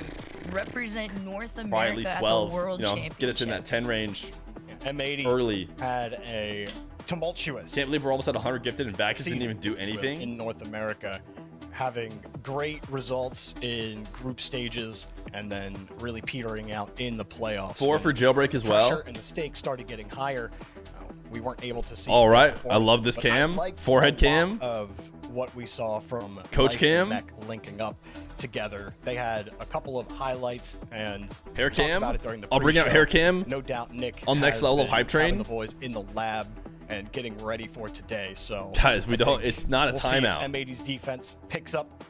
Speaker 11: represent North America
Speaker 2: probably at least 12.
Speaker 11: At the World
Speaker 2: Get us in that 10 range.
Speaker 10: M80
Speaker 2: early.
Speaker 10: Had a tumultuous.
Speaker 2: Can't believe we're almost at 100 gifted and Bacchus didn't even do anything
Speaker 10: in North America. Having great results in group stages and then really petering out in the playoffs.
Speaker 2: 4 for jailbreak as well.
Speaker 10: Pressure and the stakes started getting higher. We weren't able to see.
Speaker 2: All right, I love this cam. Forehead cam
Speaker 10: of what we saw from
Speaker 2: Coach Cam
Speaker 10: Mech linking up. together. They had a couple of highlights and
Speaker 2: Hair
Speaker 10: talked
Speaker 2: cam?
Speaker 10: about it during the
Speaker 2: I'll bring out
Speaker 10: pre-show.
Speaker 2: hair cam.
Speaker 10: No doubt Nick
Speaker 2: on next
Speaker 10: has
Speaker 2: level of
Speaker 10: been
Speaker 2: Hype Train.
Speaker 10: having the boys in the lab and getting ready for today. So
Speaker 2: guys, we
Speaker 10: I
Speaker 2: don't.
Speaker 10: think
Speaker 2: It's not a
Speaker 10: we'll see
Speaker 2: timeout.
Speaker 10: if M80's defense picks up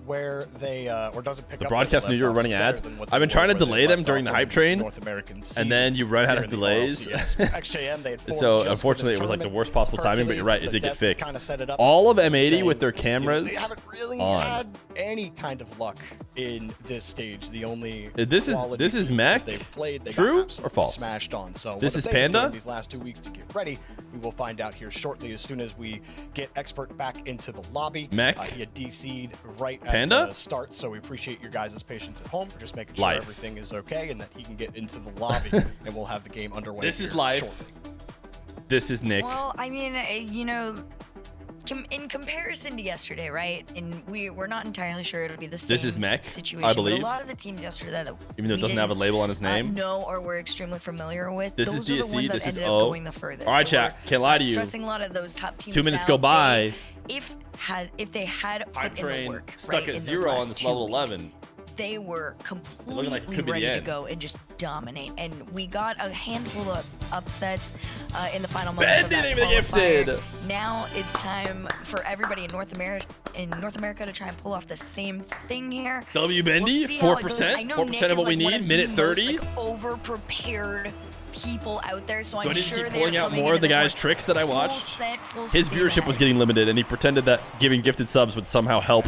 Speaker 10: where they or doesn't pick
Speaker 2: The
Speaker 10: up.
Speaker 2: broadcast
Speaker 10: where
Speaker 2: knew
Speaker 10: they
Speaker 2: you were
Speaker 10: left off
Speaker 2: running
Speaker 10: is better
Speaker 2: ads.
Speaker 10: than what
Speaker 2: I've been
Speaker 10: they
Speaker 2: trying
Speaker 10: were
Speaker 2: to
Speaker 10: when they
Speaker 2: delay them
Speaker 10: left
Speaker 2: during the
Speaker 10: off
Speaker 2: hype
Speaker 10: in
Speaker 2: train,
Speaker 10: North American
Speaker 2: and then
Speaker 10: season
Speaker 2: you run out
Speaker 10: here
Speaker 2: of
Speaker 10: in the
Speaker 2: delays.
Speaker 10: RLCS. XJM, they had formed
Speaker 2: So
Speaker 10: just for
Speaker 2: unfortunately,
Speaker 10: this
Speaker 2: it was like the
Speaker 10: tournament.
Speaker 2: worst possible timing. But you're right, it did get
Speaker 10: Hercules,
Speaker 2: fixed.
Speaker 10: kinda set it up,
Speaker 2: All of M80
Speaker 10: saying,
Speaker 2: with their
Speaker 10: you know,
Speaker 2: cameras
Speaker 10: they haven't really
Speaker 2: on.
Speaker 10: had any kind of luck in this stage. The only
Speaker 2: This
Speaker 10: quality
Speaker 2: is
Speaker 10: teams
Speaker 2: mech.
Speaker 10: that they've played, they
Speaker 2: True
Speaker 10: got
Speaker 2: or
Speaker 10: absolutely
Speaker 2: false?
Speaker 10: Smashed on. So
Speaker 2: This
Speaker 10: what
Speaker 2: is
Speaker 10: they've been
Speaker 2: Panda?
Speaker 10: doing these last 2 weeks to get ready, we will find out here shortly as soon as we get Expert back into the lobby.
Speaker 2: Mech?
Speaker 10: He had DC'd right at
Speaker 2: Panda?
Speaker 10: the start, so we appreciate your guys' patience at home for just making sure
Speaker 2: Life.
Speaker 10: everything is okay and that he can get into the lobby, and we'll have the game underway.
Speaker 2: This is
Speaker 10: here
Speaker 2: life.
Speaker 10: shortly.
Speaker 2: This is Nick.
Speaker 11: Well, I mean, you know, in comparison to yesterday, right? And we're not entirely sure it'll be the same
Speaker 2: This is Mech,
Speaker 11: situation.
Speaker 2: I
Speaker 11: but
Speaker 2: believe.
Speaker 11: a lot of the teams yesterday that
Speaker 2: Even though it
Speaker 11: we
Speaker 2: doesn't have a
Speaker 11: didn't,
Speaker 2: label on his name.
Speaker 11: know or we're extremely familiar with.
Speaker 2: This
Speaker 11: those
Speaker 2: is
Speaker 11: are the
Speaker 2: DSC,
Speaker 11: ones that
Speaker 2: this is
Speaker 11: ended
Speaker 2: O.
Speaker 11: up going the furthest.
Speaker 2: All right,
Speaker 11: They
Speaker 2: chat,
Speaker 11: were,
Speaker 2: can't lie to you.
Speaker 11: Stressing a lot of those top teams
Speaker 2: 2 minutes
Speaker 11: out.
Speaker 2: go by.
Speaker 11: If they had put
Speaker 2: Hype
Speaker 11: in the
Speaker 2: train
Speaker 11: work,
Speaker 2: stuck
Speaker 11: right,
Speaker 2: at
Speaker 11: in those
Speaker 2: 0 on
Speaker 11: last
Speaker 2: this
Speaker 11: 2
Speaker 2: level
Speaker 11: weeks,
Speaker 2: 11.
Speaker 11: they were
Speaker 2: looking like it
Speaker 11: completely
Speaker 2: could be the
Speaker 11: ready to
Speaker 2: end.
Speaker 11: go and just dominate. And we got a handful of upsets in the final moments of that
Speaker 2: Bandit, even
Speaker 11: qualifier.
Speaker 2: gifted.
Speaker 11: Now it's time for everybody in North America to try and pull off the same thing here.
Speaker 2: W Bendy,
Speaker 11: We'll see how it goes.
Speaker 2: 4%,
Speaker 11: I know
Speaker 2: 4%
Speaker 11: Nick
Speaker 2: of
Speaker 11: is,
Speaker 2: what we
Speaker 11: like, one
Speaker 2: need,
Speaker 11: of
Speaker 2: minute
Speaker 11: the
Speaker 2: 30.
Speaker 11: Most, like, over-prepared people out there, so
Speaker 2: Do I
Speaker 11: I'm
Speaker 2: need to
Speaker 11: sure
Speaker 2: keep
Speaker 11: they're
Speaker 2: pulling out
Speaker 11: coming
Speaker 2: more of
Speaker 11: into
Speaker 2: the
Speaker 11: this
Speaker 2: guy's
Speaker 11: one
Speaker 2: tricks that I
Speaker 11: full
Speaker 2: watched?
Speaker 11: set, full
Speaker 2: His
Speaker 11: steam
Speaker 2: viewership was
Speaker 11: ahead.
Speaker 2: getting limited, and he pretended that giving gifted subs would somehow help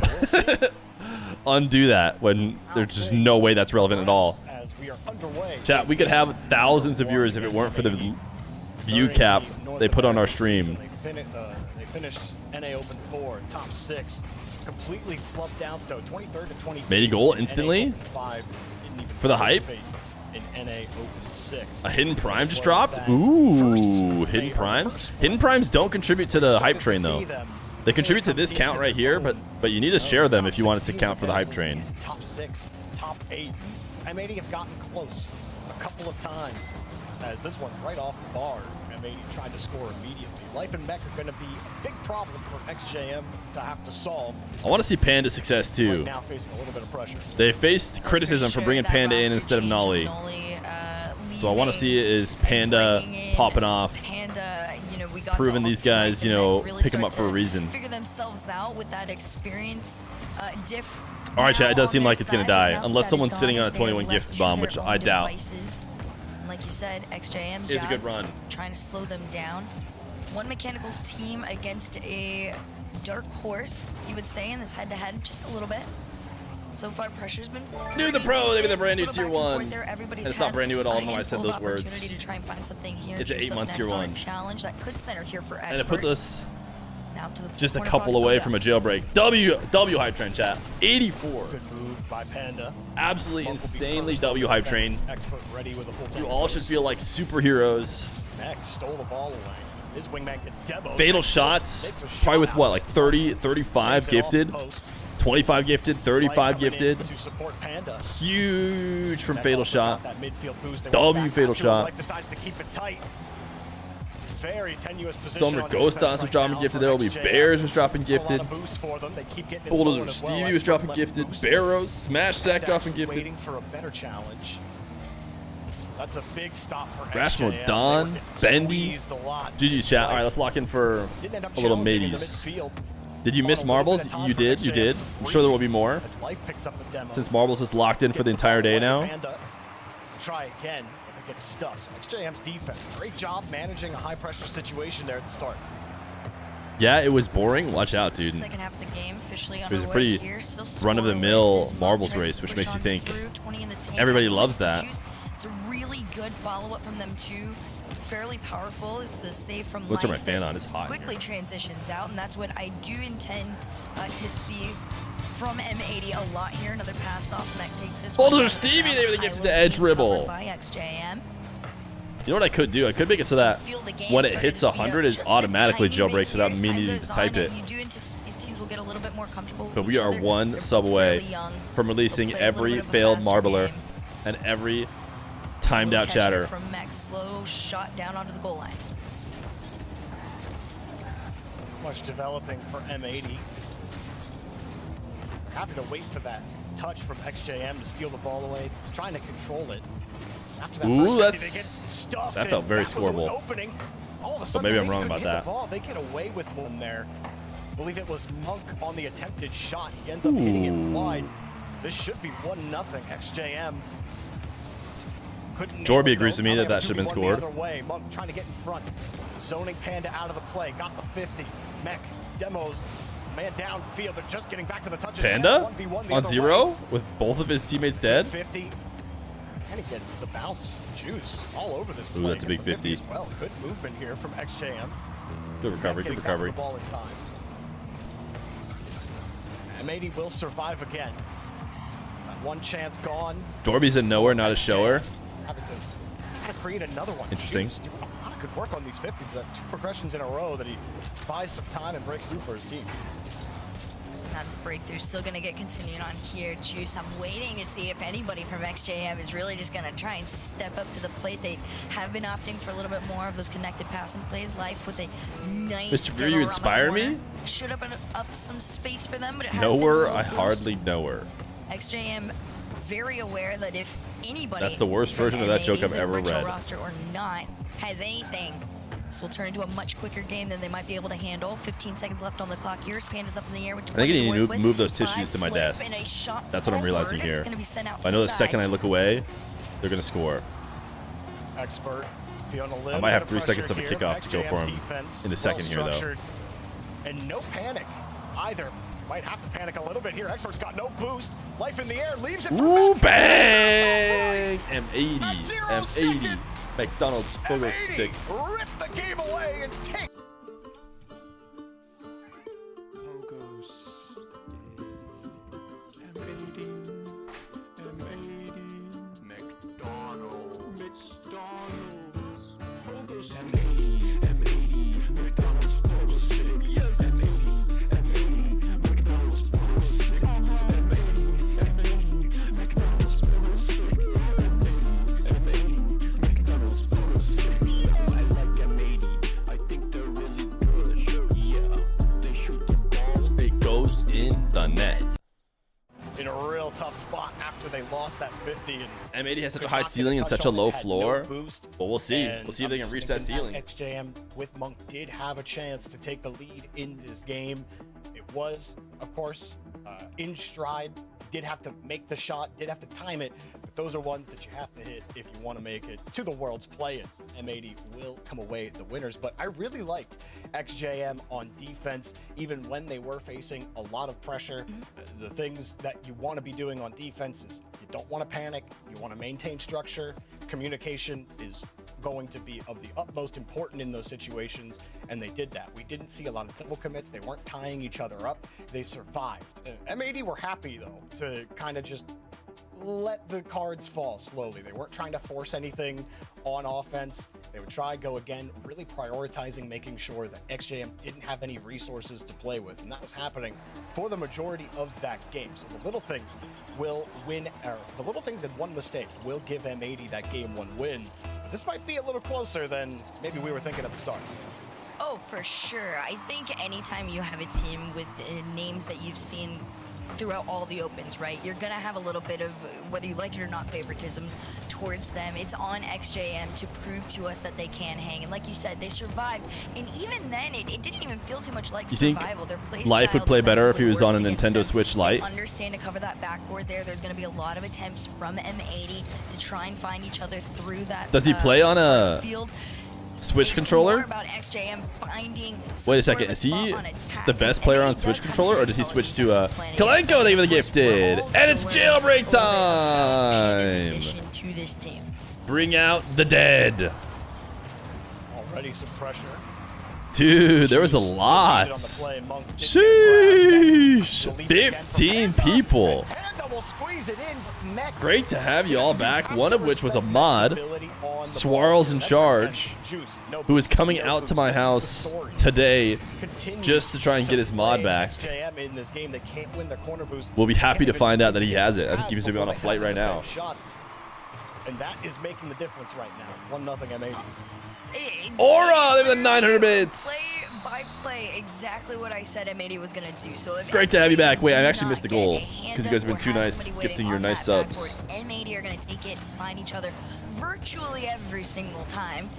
Speaker 2: undo that when there's just no way that's relevant at all.
Speaker 10: As we are underway.
Speaker 2: Chat, we could have thousands of viewers if it weren't for the view cap they put on our stream.
Speaker 10: They finished NA Open 4, top 6, completely flubbed out though, 23rd to 20th.
Speaker 2: Made a goal instantly? For the hype?
Speaker 10: In NA Open 6.
Speaker 2: A hidden prime just dropped? Ooh, hidden primes. Hidden primes don't contribute to the hype train though. They contribute to this count right here, but you need to share them if you want it to count for the hype train.
Speaker 10: Top 6, top 8. M80 have gotten close a couple of times, as this one right off the bar. M80 tried to score immediately. Life and Mech are going to be a big problem for XJM to have to solve.
Speaker 2: I want to see Panda success too.
Speaker 10: Now facing a little bit of pressure.
Speaker 2: They faced criticism for bringing Panda in instead of Nolly. So I want to see is Panda popping off, proving these guys, you know, pick them up for a reason.
Speaker 11: Figure themselves out with that experience.
Speaker 2: All right, chat, it does seem like it's going to die, unless someone's sitting on a 21 gift bomb, which I doubt.
Speaker 11: Like you said, XJM's
Speaker 2: It's a good
Speaker 11: job is
Speaker 2: run.
Speaker 11: trying to slow them down. One mechanical team against a dark horse, you would say, in this head-to-head, just a little bit. So far, pressure's been
Speaker 2: New the
Speaker 11: pretty
Speaker 2: pro, they be the
Speaker 11: decent.
Speaker 2: brand new
Speaker 11: Little
Speaker 2: tier
Speaker 11: back and forth
Speaker 2: 1.
Speaker 11: there. Everybody's
Speaker 2: And it's not
Speaker 11: had
Speaker 2: brand new at all,
Speaker 11: a
Speaker 2: I know I said
Speaker 11: handful
Speaker 2: those
Speaker 11: of
Speaker 2: words.
Speaker 11: opportunity to try and find something here.
Speaker 2: It's an
Speaker 11: Choose
Speaker 2: 8-month
Speaker 11: up
Speaker 2: tier
Speaker 11: next on
Speaker 2: 1.
Speaker 11: a challenge that could center here for
Speaker 2: And it
Speaker 11: Expert.
Speaker 2: puts us
Speaker 11: Now to the
Speaker 2: just a
Speaker 11: corner
Speaker 2: couple
Speaker 11: pocket,
Speaker 2: away
Speaker 11: go
Speaker 2: from a
Speaker 11: down.
Speaker 2: jailbreak. W hype train, chat. 84.
Speaker 10: Good move by Panda.
Speaker 2: Absolutely
Speaker 10: Monk will be
Speaker 2: insanely
Speaker 10: first on
Speaker 2: W hype
Speaker 10: defense.
Speaker 2: train.
Speaker 10: Expert ready with a full
Speaker 2: You
Speaker 10: tank
Speaker 2: all
Speaker 10: of
Speaker 2: should
Speaker 10: boost.
Speaker 2: feel like superheroes.
Speaker 10: Mech stole the ball away. His wingman gets demoed.
Speaker 2: Fatal
Speaker 10: Mech
Speaker 2: shots,
Speaker 10: takes a shot
Speaker 2: probably with
Speaker 10: out.
Speaker 2: what, like 30, 35
Speaker 10: Saves it off the
Speaker 2: gifted,
Speaker 10: post.
Speaker 2: 25 gifted, 35
Speaker 10: Life coming in
Speaker 2: gifted.
Speaker 10: to support Panda.
Speaker 2: Huge from
Speaker 10: Mech
Speaker 2: fatal
Speaker 10: also
Speaker 2: shot.
Speaker 10: got that midfield boost. They
Speaker 2: W
Speaker 10: went back
Speaker 2: fatal
Speaker 10: pass to him.
Speaker 2: shot.
Speaker 10: Life decides to keep it tight. Very tenuous position.
Speaker 2: Sumner
Speaker 10: on
Speaker 2: Ghost
Speaker 10: defense
Speaker 2: Dance was
Speaker 10: right
Speaker 2: dropping
Speaker 10: now
Speaker 2: gifted.
Speaker 10: for
Speaker 2: There will be
Speaker 10: XJM.
Speaker 2: Bears was dropping
Speaker 10: A lot
Speaker 2: gifted.
Speaker 10: of boost for them. They keep getting it
Speaker 2: Bulldozer
Speaker 10: stolen as well.
Speaker 2: Stevie was
Speaker 10: Expert
Speaker 2: dropping
Speaker 10: left
Speaker 2: gifted.
Speaker 10: boostless.
Speaker 2: Barrows, Smash Sack
Speaker 10: Panda
Speaker 2: dropping
Speaker 10: actually
Speaker 2: gifted.
Speaker 10: Waiting for a better challenge. That's a big stop for
Speaker 2: Rashmo
Speaker 10: XJM.
Speaker 2: Don,
Speaker 10: They were getting
Speaker 2: Bendy.
Speaker 10: squeezed a lot.
Speaker 2: GG chat. All right, let's lock in for
Speaker 10: Didn't end up
Speaker 2: a little
Speaker 10: challenging in the
Speaker 2: mateys.
Speaker 10: midfield.
Speaker 2: Did you miss
Speaker 10: On a little
Speaker 2: marbles?
Speaker 10: bit of time
Speaker 2: You
Speaker 10: for
Speaker 2: did. You
Speaker 10: XJM
Speaker 2: did.
Speaker 10: to
Speaker 2: I'm sure there will be
Speaker 10: breathe
Speaker 2: more.
Speaker 10: as Life picks up the demo.
Speaker 2: Since marbles is locked in for the
Speaker 10: Gets
Speaker 2: entire
Speaker 10: ball
Speaker 2: day
Speaker 10: away.
Speaker 2: now.
Speaker 10: Panda try again, but they get stuffed. XJM's defense, great job managing a high-pressure situation there at the start.
Speaker 2: Yeah, it was boring. Watch out, dude.
Speaker 11: Second half of the game officially
Speaker 2: It was a
Speaker 11: underway
Speaker 2: pretty
Speaker 11: here. Still
Speaker 2: run-of-the-mill
Speaker 11: scoreless.
Speaker 2: marbles
Speaker 11: Tries to
Speaker 2: race, which
Speaker 11: push
Speaker 2: makes you
Speaker 11: on
Speaker 2: think
Speaker 11: through, 20 in the tank.
Speaker 2: everybody
Speaker 11: Absolutely
Speaker 2: loves that.
Speaker 11: juiced. It's a really good follow-up from them too. Fairly powerful. It's the save from
Speaker 2: Let's turn my
Speaker 11: Life
Speaker 2: fan
Speaker 11: that
Speaker 2: on. It's hot in
Speaker 11: quickly
Speaker 2: here.
Speaker 11: transitions out, and that's what I do intend to see from M80 a lot here. Another pass off. Mech takes this one.
Speaker 2: Bulldozer Stevie, they really get to the edge ribble.
Speaker 11: By XJM.
Speaker 2: You know what I could do? I could make it so that
Speaker 11: Feel the game
Speaker 2: when it
Speaker 11: starting
Speaker 2: hits
Speaker 11: to speed up
Speaker 2: 100, it
Speaker 11: just a
Speaker 2: automatically
Speaker 11: tiny bit
Speaker 2: jailbreaks
Speaker 11: here
Speaker 2: without
Speaker 11: as
Speaker 2: me
Speaker 11: time
Speaker 2: needing
Speaker 11: goes
Speaker 2: to type
Speaker 11: on,
Speaker 2: it.
Speaker 11: and you do anticipate these teams will get a little bit more comfortable
Speaker 2: But
Speaker 11: with
Speaker 2: we
Speaker 11: each
Speaker 2: are
Speaker 11: other.
Speaker 2: one
Speaker 11: They're
Speaker 2: sub
Speaker 11: both
Speaker 2: away
Speaker 11: fairly young.
Speaker 2: from releasing
Speaker 11: They'll play a little
Speaker 2: every
Speaker 11: bit of a
Speaker 2: failed
Speaker 11: faster
Speaker 2: marbler
Speaker 11: game.
Speaker 2: and every timed out
Speaker 11: Little catch here
Speaker 2: chatter.
Speaker 11: From Max, slow shot down onto the goal line.
Speaker 10: Much developing for M80. happy to wait for that touch from XJM to steal the ball away, trying to control it. After that
Speaker 2: Ooh,
Speaker 10: first 50, they get stuffed.
Speaker 2: that felt very
Speaker 10: That was an
Speaker 2: scoreable.
Speaker 10: opening. All of a
Speaker 2: But
Speaker 10: sudden,
Speaker 2: maybe I'm
Speaker 10: they
Speaker 2: wrong
Speaker 10: couldn't
Speaker 2: about
Speaker 10: hit
Speaker 2: that.
Speaker 10: the ball. They get away with one there. I believe it was Monk on the attempted shot. He ends up hitting it wide. This should be 1-0. XJM couldn't.
Speaker 2: Jorby agrees with me that should have been scored.
Speaker 10: The other way. Monk trying to get in front. Zoning Panda out of the play. Got the 50. Mech demos. Man downfield. They're just getting back to the touches.
Speaker 2: Panda
Speaker 10: 1v1 the
Speaker 2: on
Speaker 10: other
Speaker 2: 0
Speaker 10: way.
Speaker 2: with both of his teammates dead.
Speaker 10: 50. And he gets the bounce. Juice all over this play.
Speaker 2: Ooh, that's a big
Speaker 10: Gets the
Speaker 2: 50.
Speaker 10: as well. Good movement here from XJM.
Speaker 2: Good recovery, good recovery.
Speaker 10: The ball in time. M80 will survive again. One chance gone.
Speaker 2: Jorby's a knower, not a shower.
Speaker 10: Having to create another one.
Speaker 2: Interesting.
Speaker 10: Juice doing a lot of good work on these 50s. That's 2 progressions in a row that he buys some time and breaks through for his team.
Speaker 11: That breakthrough still going to get continued on here. Juice, I'm waiting to see if anybody from XJM is really just going to try and step up to the plate. They have been opting for a little bit more of those connected passing plays. Life with a nice
Speaker 2: Mr. Feer, you inspire me?
Speaker 11: Should open up some space for them, but it has
Speaker 2: Know
Speaker 11: been a
Speaker 2: her?
Speaker 11: little
Speaker 2: I
Speaker 11: boost.
Speaker 2: hardly know her.
Speaker 11: XJM very aware that if anybody
Speaker 2: That's the worst
Speaker 11: from
Speaker 2: version of that joke
Speaker 11: MA,
Speaker 2: I've
Speaker 11: the
Speaker 2: ever
Speaker 11: original
Speaker 2: read.
Speaker 11: roster or not, has anything, this will turn into a much quicker game than they might be able to handle. 15 seconds left on the clock here. Panda's up in the air with 20
Speaker 2: I think I need
Speaker 11: work
Speaker 2: to
Speaker 11: with.
Speaker 2: move those tissues
Speaker 11: 5
Speaker 2: to my
Speaker 11: flip
Speaker 2: desk.
Speaker 11: and a shot
Speaker 2: That's what I'm realizing
Speaker 11: forward. It's
Speaker 2: here.
Speaker 11: gonna be sent out
Speaker 2: I
Speaker 11: to
Speaker 2: know the
Speaker 11: side.
Speaker 2: second I look away, they're going to score.
Speaker 10: Expert. Fiona Lim
Speaker 2: I might have
Speaker 10: under
Speaker 2: 3 seconds of a
Speaker 10: pressure
Speaker 2: kickoff to go
Speaker 10: here.
Speaker 2: for him
Speaker 10: Defense,
Speaker 2: in a second here, though.
Speaker 10: well-structured, and no panic either. Might have to panic a little bit here. Expert's got no boost. Life in the air, leaves it for
Speaker 2: Ooh,
Speaker 10: Mac.
Speaker 2: bang! M80,
Speaker 10: At 0
Speaker 2: M80,
Speaker 10: seconds.
Speaker 2: McDonald's pogo
Speaker 10: M80
Speaker 2: stick.
Speaker 10: rip the game away and take.
Speaker 2: It goes in the net.
Speaker 10: In a real tough spot after they lost that 50. And
Speaker 2: M80 has such a
Speaker 10: could
Speaker 2: high
Speaker 10: not get
Speaker 2: ceiling and
Speaker 10: touch
Speaker 2: such a
Speaker 10: on it,
Speaker 2: low
Speaker 10: had
Speaker 2: floor.
Speaker 10: no boost.
Speaker 2: But we'll see.
Speaker 10: And
Speaker 2: We'll see if they can
Speaker 10: I'm
Speaker 2: reach
Speaker 10: just
Speaker 2: that
Speaker 10: thinking
Speaker 2: ceiling.
Speaker 10: XJM with Monk did have a chance to take the lead in this game. It was, of course, in stride. Did have to make the shot, did have to time it, but those are ones that you have to hit if you want to make it to the World's Play-ins. M80 will come away the winners, but I really liked XJM on defense, even when they were facing a lot of pressure. The things that you want to be doing on defense is you don't want to panic, you want to maintain structure, communication is going to be of the utmost important in those situations, and they did that. We didn't see a lot of double commits. They weren't tying each other up. They survived. M80 were happy, though, to kind of just let the cards fall slowly. They weren't trying to force anything on offense. They would try, go again, really prioritizing making sure that XJM didn't have any resources to play with, and that was happening for the majority of that game. So the little things will win, or the little things and one mistake will give M80 that game 1 win. This might be a little closer than maybe we were thinking at the start.
Speaker 11: Oh, for sure. I think anytime you have a team with names that you've seen throughout all the opens, right? You're gonna have a little bit of, whether you like it or not, favoritism towards them. It's on XJM to prove to us that they can hang. And like you said, they survived. And even then, it didn't even feel too much like
Speaker 2: You think
Speaker 11: survival. Their play
Speaker 2: Life would
Speaker 11: style
Speaker 2: play better if he was on a
Speaker 11: defensively works
Speaker 2: Nintendo
Speaker 11: against them.
Speaker 2: Switch Lite?
Speaker 11: They understand to cover that backboard there. There's gonna be a lot of attempts from M80 to try and find each other through that.
Speaker 2: Does he play on a
Speaker 11: field.
Speaker 2: Switch
Speaker 11: It's
Speaker 2: controller?
Speaker 11: more about XJM finding
Speaker 2: Wait a
Speaker 11: some sort
Speaker 2: second,
Speaker 11: of
Speaker 2: is he
Speaker 11: spot on attack.
Speaker 2: the best player on
Speaker 11: M80
Speaker 2: Switch
Speaker 11: does have
Speaker 2: controller, or does he
Speaker 11: solid
Speaker 2: switch to
Speaker 11: defensive planning.
Speaker 2: Kalenko? They were the gifted,
Speaker 11: We're also
Speaker 2: and it's
Speaker 11: learning
Speaker 2: jailbreak
Speaker 11: a little bit about
Speaker 2: time.
Speaker 11: his addition to this team.
Speaker 2: Bring out the dead.
Speaker 10: Already some pressure.
Speaker 2: Dude, there was a
Speaker 10: Juice
Speaker 2: lot.
Speaker 10: on the play. Monk did get grabbed.
Speaker 2: Sheesh.
Speaker 10: Mech will lead again for
Speaker 2: 15
Speaker 10: Panda.
Speaker 2: people.
Speaker 10: And Panda will squeeze it in, but Mech
Speaker 2: Great to have you all
Speaker 10: You
Speaker 2: back,
Speaker 10: have
Speaker 2: one
Speaker 10: to
Speaker 2: of which was a
Speaker 10: respect
Speaker 2: mod.
Speaker 10: Mech's ability on the
Speaker 2: Swirls
Speaker 10: ball.
Speaker 2: in
Speaker 10: That's
Speaker 2: charge,
Speaker 10: right. Juice, no
Speaker 2: who is
Speaker 10: boost,
Speaker 2: coming
Speaker 10: no
Speaker 2: out
Speaker 10: boost.
Speaker 2: to my
Speaker 10: This is the
Speaker 2: house
Speaker 10: story.
Speaker 2: today
Speaker 10: Continue
Speaker 2: just to try and get his mod
Speaker 10: play
Speaker 2: back.
Speaker 10: XJM in this game. They can't win their corner boosts.
Speaker 2: We'll be
Speaker 10: They
Speaker 2: happy
Speaker 10: can't
Speaker 2: to
Speaker 10: even
Speaker 2: find out
Speaker 10: see
Speaker 2: that he
Speaker 10: the
Speaker 2: has it. I think
Speaker 10: pads
Speaker 2: he's gonna be on a
Speaker 10: before
Speaker 2: flight
Speaker 10: they
Speaker 2: right
Speaker 10: have
Speaker 2: now.
Speaker 10: to defend shots. And that is making the difference right now. 1-0 M80.
Speaker 2: Aura, they have the 900 bits.
Speaker 11: Play by play, exactly what I said M80 was gonna do. So if
Speaker 2: Great to have you back. Wait, I
Speaker 11: do
Speaker 2: actually
Speaker 11: not
Speaker 2: missed the
Speaker 11: get
Speaker 2: goal
Speaker 11: a hand
Speaker 2: because you guys have
Speaker 11: up
Speaker 2: been too
Speaker 11: or have
Speaker 2: nice
Speaker 11: somebody
Speaker 2: gifting
Speaker 11: waiting
Speaker 2: your
Speaker 11: on
Speaker 2: nice
Speaker 11: that
Speaker 2: subs.
Speaker 11: backboard, M80 are gonna take it, find each other virtually every single time.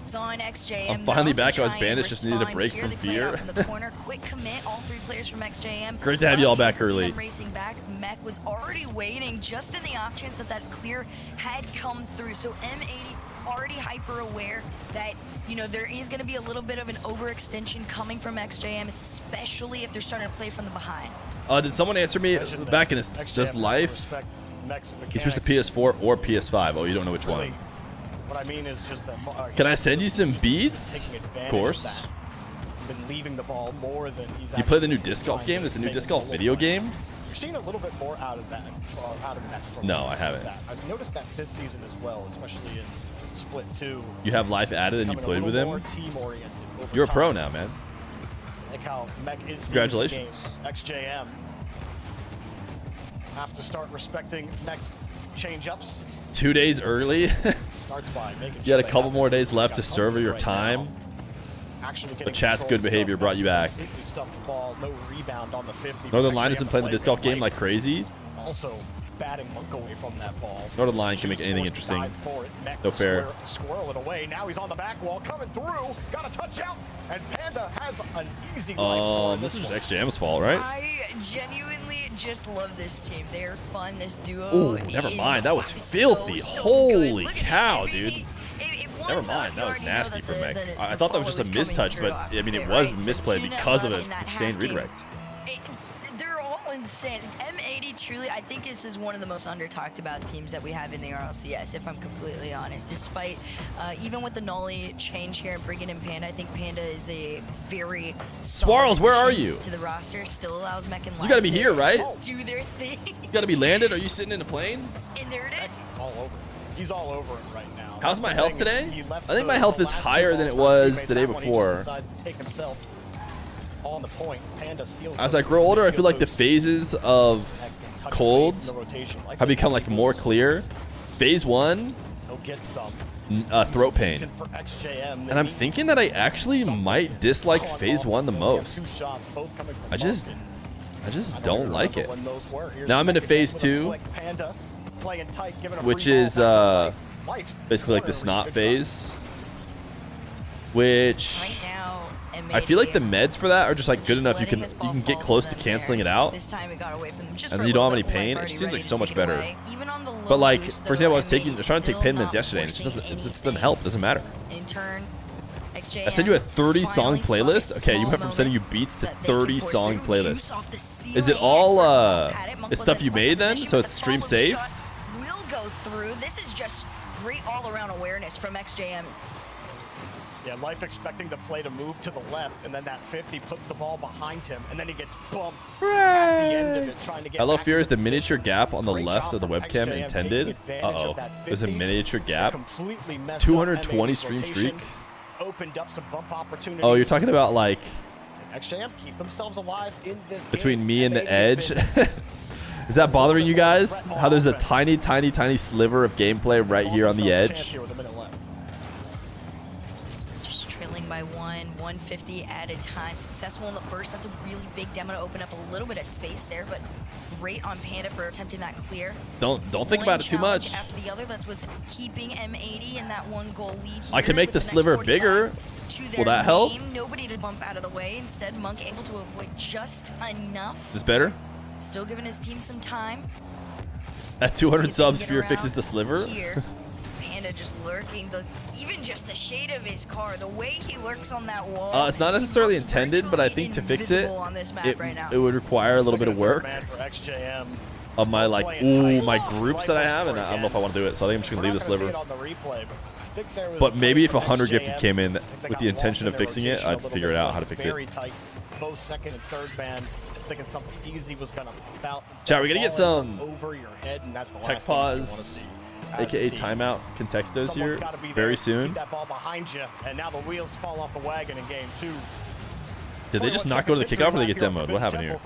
Speaker 11: It's on XJM.
Speaker 2: I'm finally
Speaker 11: though.
Speaker 2: back. I was
Speaker 11: Try and
Speaker 2: banished. Just needed a
Speaker 11: respond.
Speaker 2: break
Speaker 11: Here
Speaker 2: from
Speaker 11: they play out
Speaker 2: Feer.
Speaker 11: from the corner. Quick commit. All 3 players from XJM.
Speaker 2: Great to have you all back
Speaker 11: can see
Speaker 2: early.
Speaker 11: them racing back. Mech was already waiting just in the off chance that that clear had come through. So M80 already hyper aware that, you know, there is going to be a little bit of an overextension coming from XJM, especially if they're starting to play from the behind.
Speaker 2: Did someone answer me back in his just life? He switched to PS4 or PS5. Oh, you don't know which one.
Speaker 10: What I mean is just that.
Speaker 2: Can I send you some beats? Of course.
Speaker 10: Been leaving the ball more than he's.
Speaker 2: You play the new disc golf game? There's a new disc golf video game.
Speaker 10: You're seeing a little bit more out of that.
Speaker 2: No, I haven't.
Speaker 10: I've noticed that this season as well, especially in Split 2.
Speaker 2: You have life added and you played with him? You're a pro now, man.
Speaker 10: Like how Mech is.
Speaker 2: Congratulations.
Speaker 10: XJM have to start respecting Mech's change-ups.
Speaker 2: 2 days early.
Speaker 10: Starts by making
Speaker 2: You had a couple more days left to serve your time. The chat's good behavior brought you back. Northern Line hasn't played the disc golf game like crazy.
Speaker 10: Also batting Monk away from that ball.
Speaker 2: Northern Line can make anything interesting. No fair.
Speaker 10: Squirrel it away. Now he's on the back wall, coming through. Got a touch out, and Panda has an easy life.
Speaker 2: This is just XJM's fault, right?
Speaker 11: I genuinely just love this team. They're fun. This duo.
Speaker 2: Oh, never mind. That was filthy. Holy cow, dude. Never mind. That was nasty for Mech. I thought that was just a mistouch, but I mean, it was misplayed because of an insane redirect.
Speaker 11: They're all insane. M80 truly, I think this is one of the most under-talked about teams that we have in the RLCS, if I'm completely honest. Despite, even with the Nolly change here and bringing in Panda, I think Panda is a very
Speaker 2: Swarls, where are you?
Speaker 11: To the roster, still allows Mech and Life
Speaker 2: You gotta be here, right?
Speaker 11: do their thing.
Speaker 2: You gotta be landed. Are you sitting in a plane?
Speaker 11: And there it is.
Speaker 10: He's all over. He's all over it right now.
Speaker 2: How's my health today? I think my health is higher than it was the day before.
Speaker 10: On the point. Panda steals.
Speaker 2: As I grow older, I feel like the phases of colds have become like more clear. Phase 1, throat pain. And I'm thinking that I actually might dislike phase 1 the most. I just don't like it. Now I'm into phase 2, which is basically like the snot phase, which I feel like the meds for that are just like good enough. You can get close to canceling it out, and then you don't have any pain. It seems like so much better. But like, for example, I was trying to take pain meds yesterday, and it just doesn't help. It doesn't matter. I sent you a 30-song playlist. Okay, you went from sending you beats to 30-song playlist. Is it all it's stuff you made then? So it's stream safe?
Speaker 11: Will go through. This is just great all-around awareness from XJM.
Speaker 10: Yeah, Life expecting the play to move to the left, and then that 50 puts the ball behind him, and then he gets bumped at the end of it, trying to get.
Speaker 2: Hello, Fear, is the miniature gap on the left of the webcam intended? Uh-oh. There's a miniature gap. 220 stream streak.
Speaker 10: Opened up some bump opportunities.
Speaker 2: Oh, you're talking about like
Speaker 10: XJM keep themselves alive in this
Speaker 2: between
Speaker 10: game,
Speaker 2: me and the edge. Is that bothering you guys? How there's a tiny, tiny, tiny sliver of gameplay right here on the edge?
Speaker 11: By 150 at a time. Successful in the first. That's a really big demo to open up a little bit of space there, but great on Panda for attempting that clear.
Speaker 2: Don't think about it too much.
Speaker 11: After the other, that's what's keeping M80 in that 1-goal lead here.
Speaker 2: I can make the sliver bigger. Will that help?
Speaker 11: Nobody to bump out of the way. Instead, Monk able to avoid just enough.
Speaker 2: Is this better?
Speaker 11: Still giving his team some time.
Speaker 2: At 200 subs, Fear fixes the sliver.
Speaker 11: Here. Just lurking, even just the shade of his car, the way he lurks on that wall.
Speaker 2: It's not necessarily intended, but I think to fix it, it would require a little bit of work of my my groups that I have, and I don't know if I want to do it, so I think I'm just gonna leave this sliver. But maybe if 100 gifted came in with the intention of fixing it, I'd figure it out how to fix it.
Speaker 10: Both second and third band thinking something easy was gonna bout.
Speaker 2: Chat, we're gonna get some
Speaker 10: over your head, and that's the
Speaker 2: tech pause, aka timeout contextos here very soon.
Speaker 10: Keep that ball behind you, and now the wheels fall off the wagon in game 2.
Speaker 2: Did they just not go to the kickoff, or they get demoed? What happened here?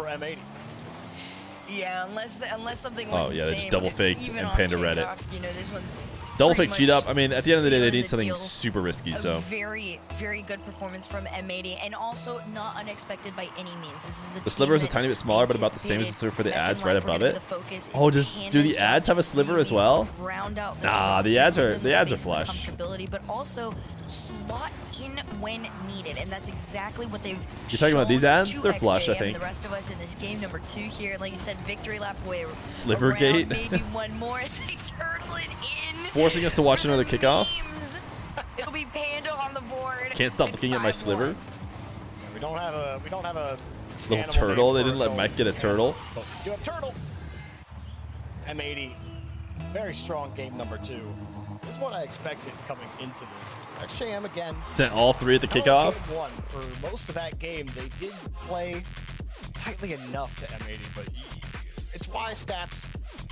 Speaker 11: Yeah, unless something.
Speaker 2: Oh yeah, they just double faked and Panda read it.
Speaker 11: You know, this one's
Speaker 2: Double
Speaker 11: pretty
Speaker 2: fake cheat
Speaker 11: much
Speaker 2: up. I mean, at the end of the day, they
Speaker 11: sealing
Speaker 2: need something
Speaker 11: deal.
Speaker 2: super risky.
Speaker 11: A
Speaker 2: So
Speaker 11: very, very good performance from M80, and also not unexpected by any means. This is a
Speaker 2: the sliver is a
Speaker 11: team
Speaker 2: tiny bit smaller, but about the same as the sliver for the
Speaker 11: anticipated.
Speaker 2: ads right
Speaker 11: Mech and
Speaker 2: above
Speaker 11: Life
Speaker 2: it.
Speaker 11: were gonna be the focus.
Speaker 2: Oh,
Speaker 11: It's
Speaker 2: just do
Speaker 11: Panda's
Speaker 2: the ads
Speaker 11: job
Speaker 2: have a
Speaker 11: to
Speaker 2: sliver as
Speaker 11: really
Speaker 2: well?
Speaker 11: round out this
Speaker 2: Nah, the
Speaker 11: roster,
Speaker 2: ads
Speaker 11: give
Speaker 2: are
Speaker 11: them
Speaker 2: the ads are
Speaker 11: space and the
Speaker 2: flush.
Speaker 11: comfortability, but also slot in when needed, and that's exactly what they've.
Speaker 2: You're talking about these
Speaker 11: shown
Speaker 2: ads?
Speaker 11: to
Speaker 2: They're flush, I
Speaker 11: XJM.
Speaker 2: think.
Speaker 11: The rest of us in this game, number 2 here, like you said, victory lap away.
Speaker 2: Sliver
Speaker 11: around
Speaker 2: gate.
Speaker 11: Maybe one more as they turtle it in.
Speaker 2: Forcing us to watch
Speaker 11: for the
Speaker 2: another kickoff.
Speaker 11: memes. It'll be Panda on the board.
Speaker 2: Can't stop
Speaker 11: with
Speaker 2: looking at my
Speaker 11: 5-1.
Speaker 2: sliver.
Speaker 10: We don't have a
Speaker 2: Little
Speaker 10: animal
Speaker 2: turtle.
Speaker 10: name
Speaker 2: They
Speaker 10: for
Speaker 2: didn't let
Speaker 10: golden
Speaker 2: Mike get a
Speaker 10: panda,
Speaker 2: turtle.
Speaker 10: but we do have turtle. M80, very strong game number 2. This is what I expected coming into this. XJM again.
Speaker 2: Sent all 3 at the
Speaker 10: Game
Speaker 2: kickoff.
Speaker 10: 1. For most of that game, they did play tightly enough to M80, but it's why stats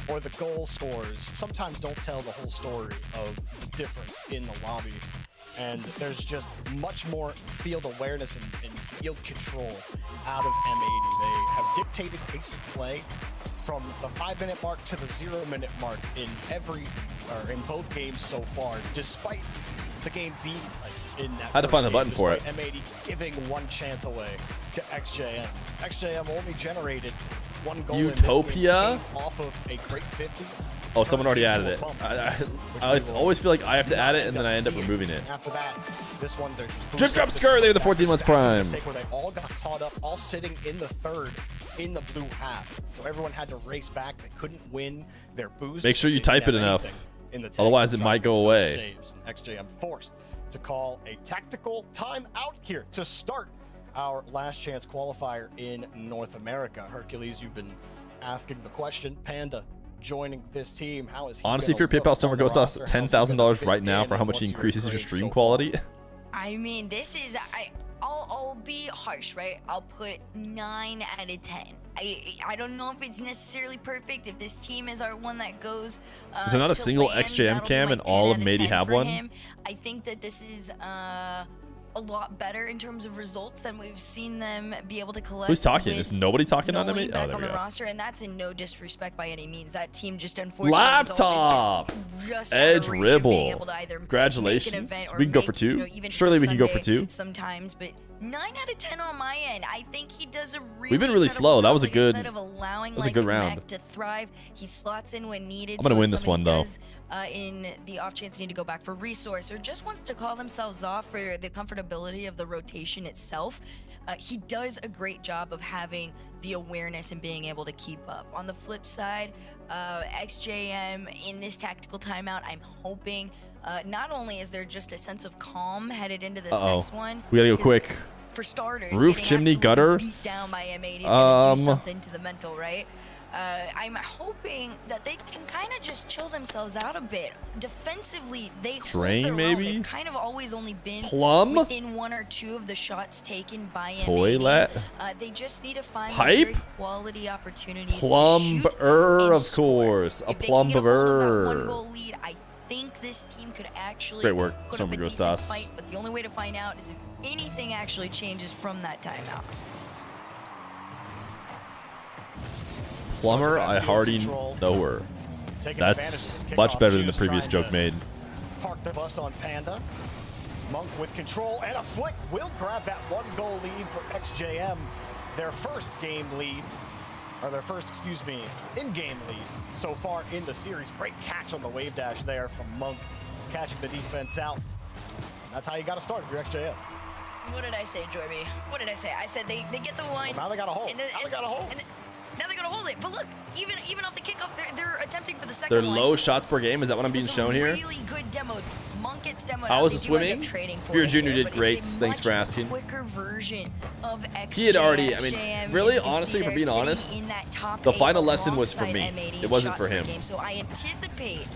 Speaker 10: or the goal scores sometimes don't tell the whole story of the difference in the lobby. And there's just much more field awareness and field control out of M80. They have dictated pace of play from the 5-minute mark to the 0-minute mark in in both games so far, despite the game being tight in that.
Speaker 2: Had to find the button for it.
Speaker 10: M80 giving one chance away to XJM. XJM only generated 1 goal
Speaker 2: Utopia?
Speaker 10: in this game, came off of a great 50.
Speaker 2: Oh, someone already
Speaker 10: turned
Speaker 2: added
Speaker 10: into
Speaker 2: it.
Speaker 10: a bump,
Speaker 2: I always feel like I have to add it,
Speaker 10: not
Speaker 2: and then I end up
Speaker 10: seeing.
Speaker 2: removing it.
Speaker 10: After that, this one, they're just
Speaker 2: Drip drop skirt. They're the 14 months prime.
Speaker 10: Where they all got caught up, all sitting in the third in the blue half. So everyone had to race back. They couldn't win their boost.
Speaker 2: Make sure you
Speaker 10: They didn't
Speaker 2: type it
Speaker 10: have
Speaker 2: enough.
Speaker 10: anything in the tank.
Speaker 2: Otherwise, it might go away.
Speaker 10: Saves. And XJM forced to call a tactical timeout here to start our last chance qualifier in North America. Hercules, you've been asking the question. Panda joining this team. How is he?
Speaker 2: Honestly, if your PayPal Summer Ghost costs $10,000 right now for how much he increases your stream quality.
Speaker 11: I mean, this is I'll be harsh, right? I'll put 9 out of 10. I don't know if it's necessarily perfect. If this team is our one that goes,
Speaker 2: Is there not a
Speaker 11: to
Speaker 2: single
Speaker 11: land,
Speaker 2: XJM
Speaker 11: that'll be
Speaker 2: cam
Speaker 11: my
Speaker 2: and all
Speaker 11: 10
Speaker 2: of
Speaker 11: out
Speaker 2: Matey
Speaker 11: 10
Speaker 2: have
Speaker 11: for
Speaker 2: one?
Speaker 11: him. I think that this is a lot better in terms of results than we've seen them be able to collect.
Speaker 2: Who's talking?
Speaker 11: with
Speaker 2: Is nobody talking on
Speaker 11: no
Speaker 2: me?
Speaker 11: lead
Speaker 2: Oh,
Speaker 11: back
Speaker 2: there
Speaker 11: on
Speaker 2: we
Speaker 11: the
Speaker 2: go.
Speaker 11: roster, and that's in no disrespect by any means. That team just unfortunately
Speaker 2: Laptop!
Speaker 11: just
Speaker 2: Edge
Speaker 11: out of reach of being
Speaker 2: Ribble.
Speaker 11: able to either
Speaker 2: Congratulations.
Speaker 11: make an event or
Speaker 2: We can go
Speaker 11: make,
Speaker 2: for 2.
Speaker 11: you know, even just
Speaker 2: Surely
Speaker 11: a
Speaker 2: we can go for
Speaker 11: Sunday
Speaker 2: 2.
Speaker 11: sometimes, but 9 out of 10 on my end. I think he does a really
Speaker 2: We've been really
Speaker 11: incredible
Speaker 2: slow. That
Speaker 11: job,
Speaker 2: was a
Speaker 11: like I
Speaker 2: good-
Speaker 11: said, of allowing
Speaker 2: that was a good
Speaker 11: Life and
Speaker 2: round.
Speaker 11: Mech to thrive. He slots in when needed.
Speaker 2: I'm gonna
Speaker 11: so if
Speaker 2: win this
Speaker 11: somebody
Speaker 2: one, though.
Speaker 11: does, in the off chance need to go back for resource or just wants to call themselves off for the comfortability of the rotation itself, he does a great job of having the awareness and being able to keep up. On the flip side, XJM in this tactical timeout, I'm hoping not only is there just a sense of calm headed into this next one.
Speaker 2: We gotta go
Speaker 11: 'cause
Speaker 2: quick.
Speaker 11: For starters,
Speaker 2: Roof,
Speaker 11: getting
Speaker 2: chimney,
Speaker 11: absolutely
Speaker 2: gutter.
Speaker 11: beat down by M80 is gonna do
Speaker 2: Um,
Speaker 11: something to the mental, right? I'm hoping that they can kind of just chill themselves out a bit. Defensively, they
Speaker 2: Drain,
Speaker 11: hold their
Speaker 2: maybe?
Speaker 11: own. They've kind of always only been
Speaker 2: Plum?
Speaker 11: within 1 or 2 of the shots taken by M80.
Speaker 2: Toilet?
Speaker 11: They just need to find
Speaker 2: Pipe?
Speaker 11: very quality opportunities to shoot
Speaker 2: Plumber,
Speaker 11: and
Speaker 2: of
Speaker 11: score.
Speaker 2: course. A
Speaker 11: If they can get a hold of that
Speaker 2: plumber.
Speaker 11: 1-goal lead, I think this team could actually
Speaker 2: Great work,
Speaker 11: put
Speaker 2: Summer
Speaker 11: up a
Speaker 2: Ghost
Speaker 11: decent
Speaker 2: Sauce.
Speaker 11: fight, but the only way to find out is if anything actually changes from that timeout.
Speaker 2: Plumber, I already know her.
Speaker 10: Taking
Speaker 2: That's
Speaker 10: advantage of this
Speaker 2: much
Speaker 10: kickoff,
Speaker 2: better than the
Speaker 10: Juice
Speaker 2: previous
Speaker 10: trying
Speaker 2: joke
Speaker 10: to
Speaker 2: made.
Speaker 10: Park the bus on Panda. Monk with control and a flick will grab that 1-goal lead for XJM. Their first game lead, or their first, in-game lead so far in the series. Great catch on the wave dash there from Monk, catching the defense out. That's how you got to start if you're XJM.
Speaker 11: What did I say, Joyby? What did I say? I said they get the one.
Speaker 10: Well, now they got a hold.
Speaker 11: and then-
Speaker 10: Now they got a hold.
Speaker 11: and then- Now they're gonna hold it. But look, even off the kickoff, they're attempting for the second
Speaker 2: They're
Speaker 11: one.
Speaker 2: low shots per game. Is that what I'm being
Speaker 11: It's
Speaker 2: shown
Speaker 11: a
Speaker 2: here?
Speaker 11: Really good demo. Monk gets demoed.
Speaker 2: How
Speaker 11: out.
Speaker 2: was
Speaker 11: They
Speaker 2: the
Speaker 11: do end up
Speaker 2: swimming?
Speaker 11: trading for
Speaker 2: Fear
Speaker 11: it
Speaker 2: Jr.
Speaker 11: there,
Speaker 2: did
Speaker 11: but
Speaker 2: great.
Speaker 11: it's a
Speaker 2: Thanks for
Speaker 11: much
Speaker 2: asking.
Speaker 11: Quicker version of XJM.
Speaker 2: He had already, I mean,
Speaker 11: XJM,
Speaker 2: really,
Speaker 11: you can see
Speaker 2: honestly, for
Speaker 11: they're
Speaker 2: being
Speaker 11: sitting
Speaker 2: honest,
Speaker 11: in that top
Speaker 2: the
Speaker 11: 8
Speaker 2: final lesson was for
Speaker 11: alongside
Speaker 2: me.
Speaker 11: M80
Speaker 2: It wasn't
Speaker 11: shots
Speaker 2: for
Speaker 11: per
Speaker 2: him.
Speaker 11: game. So I anticipate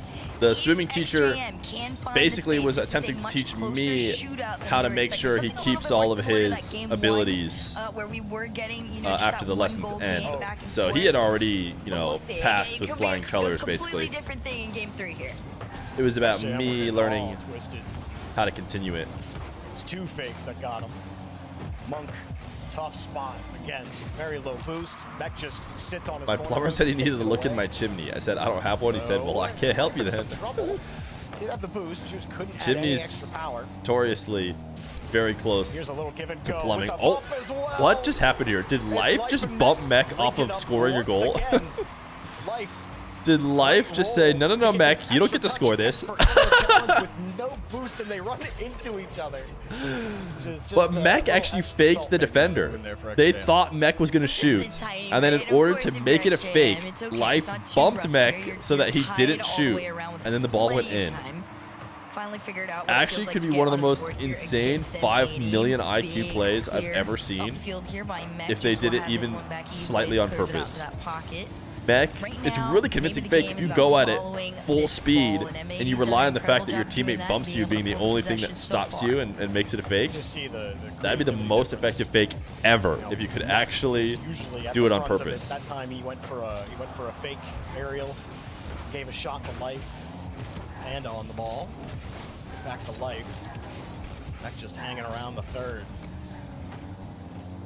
Speaker 2: The
Speaker 11: if
Speaker 2: swimming teacher
Speaker 11: XJM can find
Speaker 2: basically
Speaker 11: the
Speaker 2: was
Speaker 11: space, this is a
Speaker 2: attempting to
Speaker 11: much
Speaker 2: teach
Speaker 11: closer
Speaker 2: me
Speaker 11: shootout than
Speaker 2: how
Speaker 11: we
Speaker 2: to
Speaker 11: were
Speaker 2: make
Speaker 11: expecting.
Speaker 2: sure he
Speaker 11: Something a little
Speaker 2: keeps
Speaker 11: bit more
Speaker 2: all of
Speaker 11: similar to
Speaker 2: his
Speaker 11: that game
Speaker 2: abilities
Speaker 11: one, where we were getting, you know, just
Speaker 2: after
Speaker 11: that
Speaker 2: the lessons
Speaker 11: one-goal
Speaker 2: end.
Speaker 11: game back and
Speaker 2: So he
Speaker 11: forth.
Speaker 2: had already, you
Speaker 11: But
Speaker 2: know,
Speaker 11: we'll see.
Speaker 2: passed
Speaker 11: It
Speaker 2: with
Speaker 11: could be
Speaker 2: flying
Speaker 11: a
Speaker 2: colors,
Speaker 11: completely
Speaker 2: basically.
Speaker 11: different thing in game 3 here.
Speaker 2: It was about
Speaker 10: XJM
Speaker 2: me
Speaker 10: with it
Speaker 2: learning
Speaker 10: all twisted.
Speaker 2: how to continue it.
Speaker 10: It's 2 fakes that got him. Monk, tough spot. Again, very low boost. Mech just sits on his
Speaker 2: My
Speaker 10: corner.
Speaker 2: plumber said he needed to
Speaker 10: Take it
Speaker 2: look in
Speaker 10: away.
Speaker 2: my chimney. I said, I don't have one. He said, well, I can't help you then.
Speaker 10: Some trouble. did have the boost. Juice couldn't add any extra power.
Speaker 2: Notoriously very close
Speaker 10: Here's a little give and
Speaker 2: to
Speaker 10: go
Speaker 2: plumbing.
Speaker 10: with the
Speaker 2: Oh,
Speaker 10: bump as well.
Speaker 2: what just happened here? Did Life just bump Mech off of scoring a goal?
Speaker 10: Life
Speaker 2: Did Life just say, no, no, no, Mech, you don't get to score this?
Speaker 10: with no boost, and they run into each other.
Speaker 2: But Mech actually faked the defender. They thought Mech was going to shoot. And then in order to make it a fake, Life bumped Mech so that he didn't shoot. And then the ball went in.
Speaker 11: Finally figured out
Speaker 2: Actually could be one of the most insane 5 million IQ plays I've ever seen. If they did it even slightly on purpose. Mech, it's really convincing fake if you go at it full speed and you rely on the fact that your teammate bumps you being the only thing that stops you and makes it a fake. That'd be the most effective fake ever if you could actually do it on purpose.
Speaker 10: That time he went for a fake aerial, gave a shot to Life, and on the ball. Back to Life. Mech just hanging around the third.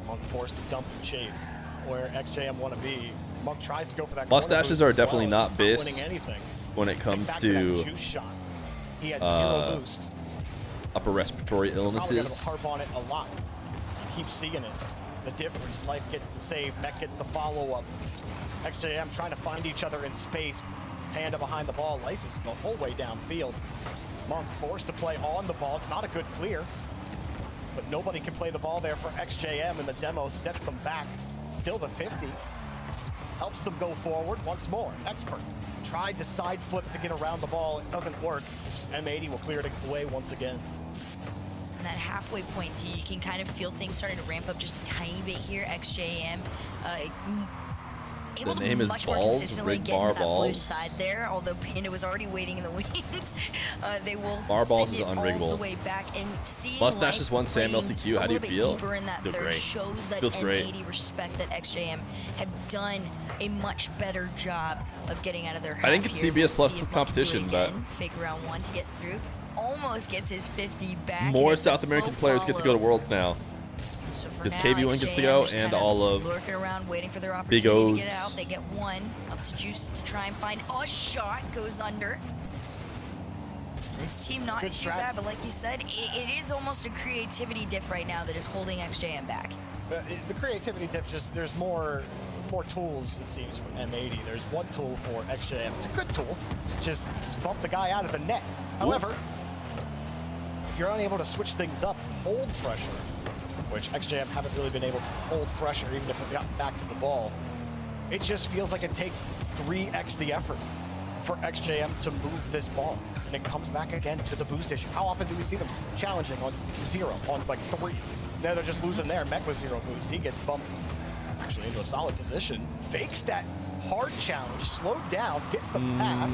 Speaker 10: Monk forced to dump and chase. Where XJM want to be. Monk tries to go for that.
Speaker 2: Mustaches are definitely not
Speaker 10: winning
Speaker 2: bis
Speaker 10: anything.
Speaker 2: when it comes
Speaker 10: Back
Speaker 2: to
Speaker 10: that juice shot. He had zero boost.
Speaker 2: upper respiratory
Speaker 10: Probably gonna
Speaker 2: illnesses.
Speaker 10: harp on it a lot. Keep seeing it. The difference. Life gets the save. Mech gets the follow-up. XJM trying to find each other in space. Panda behind the ball. Life is the whole way downfield. Monk forced to play on the ball. It's not a good clear. But nobody can play the ball there for XJM, and the demo sets them back. Still the 50. Helps them go forward once more. Expert tried to side flip to get around the ball. It doesn't work. M80 will clear it away once again.
Speaker 11: And that halfway point, too, you can kind of feel things starting to ramp up just a tiny bit here. XJM able
Speaker 2: The name
Speaker 11: to
Speaker 2: is
Speaker 11: much more
Speaker 2: Balls,
Speaker 11: consistently
Speaker 2: Rig
Speaker 11: get
Speaker 2: Bar
Speaker 11: into that blue
Speaker 2: Balls.
Speaker 11: side there. Although Panda was already waiting in the wings, they will
Speaker 2: Bar Balls
Speaker 11: send
Speaker 2: is
Speaker 11: it all
Speaker 2: unriggable.
Speaker 11: the way back. And seeing
Speaker 2: Mustache
Speaker 11: Life
Speaker 2: is one Sam
Speaker 11: playing
Speaker 2: LCQ. How
Speaker 11: a
Speaker 2: do you
Speaker 11: little bit
Speaker 2: feel?
Speaker 11: deeper in that
Speaker 2: Feel
Speaker 11: third
Speaker 2: great.
Speaker 11: shows that
Speaker 2: Feels great.
Speaker 11: M80 respect that XJM have done a much better job of getting out of their half
Speaker 2: I didn't get
Speaker 11: here.
Speaker 2: CBS plus
Speaker 11: See if Monk can do it
Speaker 2: competition, but
Speaker 11: again. Fake around one to get through. Almost gets his 50 back.
Speaker 2: more
Speaker 11: and it's a
Speaker 2: South American
Speaker 11: slow
Speaker 2: players get to go to
Speaker 11: follow.
Speaker 2: Worlds now.
Speaker 11: So for
Speaker 2: Because
Speaker 11: now,
Speaker 2: KB1 gets to
Speaker 11: XJM
Speaker 2: go
Speaker 11: just
Speaker 2: and
Speaker 11: kinda
Speaker 2: all of
Speaker 11: lurking around waiting for their
Speaker 2: Big
Speaker 11: opportunity to get
Speaker 2: O's.
Speaker 11: out. They get one up to Juice to try and find a shot. Goes under. This team not
Speaker 10: good
Speaker 11: too
Speaker 10: strat.
Speaker 11: bad, but like you said, it is almost a creativity diff right now that is holding XJM back.
Speaker 10: The creativity diff, just there's more tools, it seems, for M80. There's one tool for XJM. It's a good tool. Just bump the guy out of the net. However, if you're unable to switch things up, hold pressure, which XJM haven't really been able to hold pressure even if they got back to the ball. It just feels like it takes 3x the effort for XJM to move this ball. And it comes back again to the boost issue. How often do we see them challenging on 0, on like 3? Now they're just losing there. Mech with 0 boost. He gets bumped actually into a solid position. Fakes that hard challenge, slowed down, gets the pass.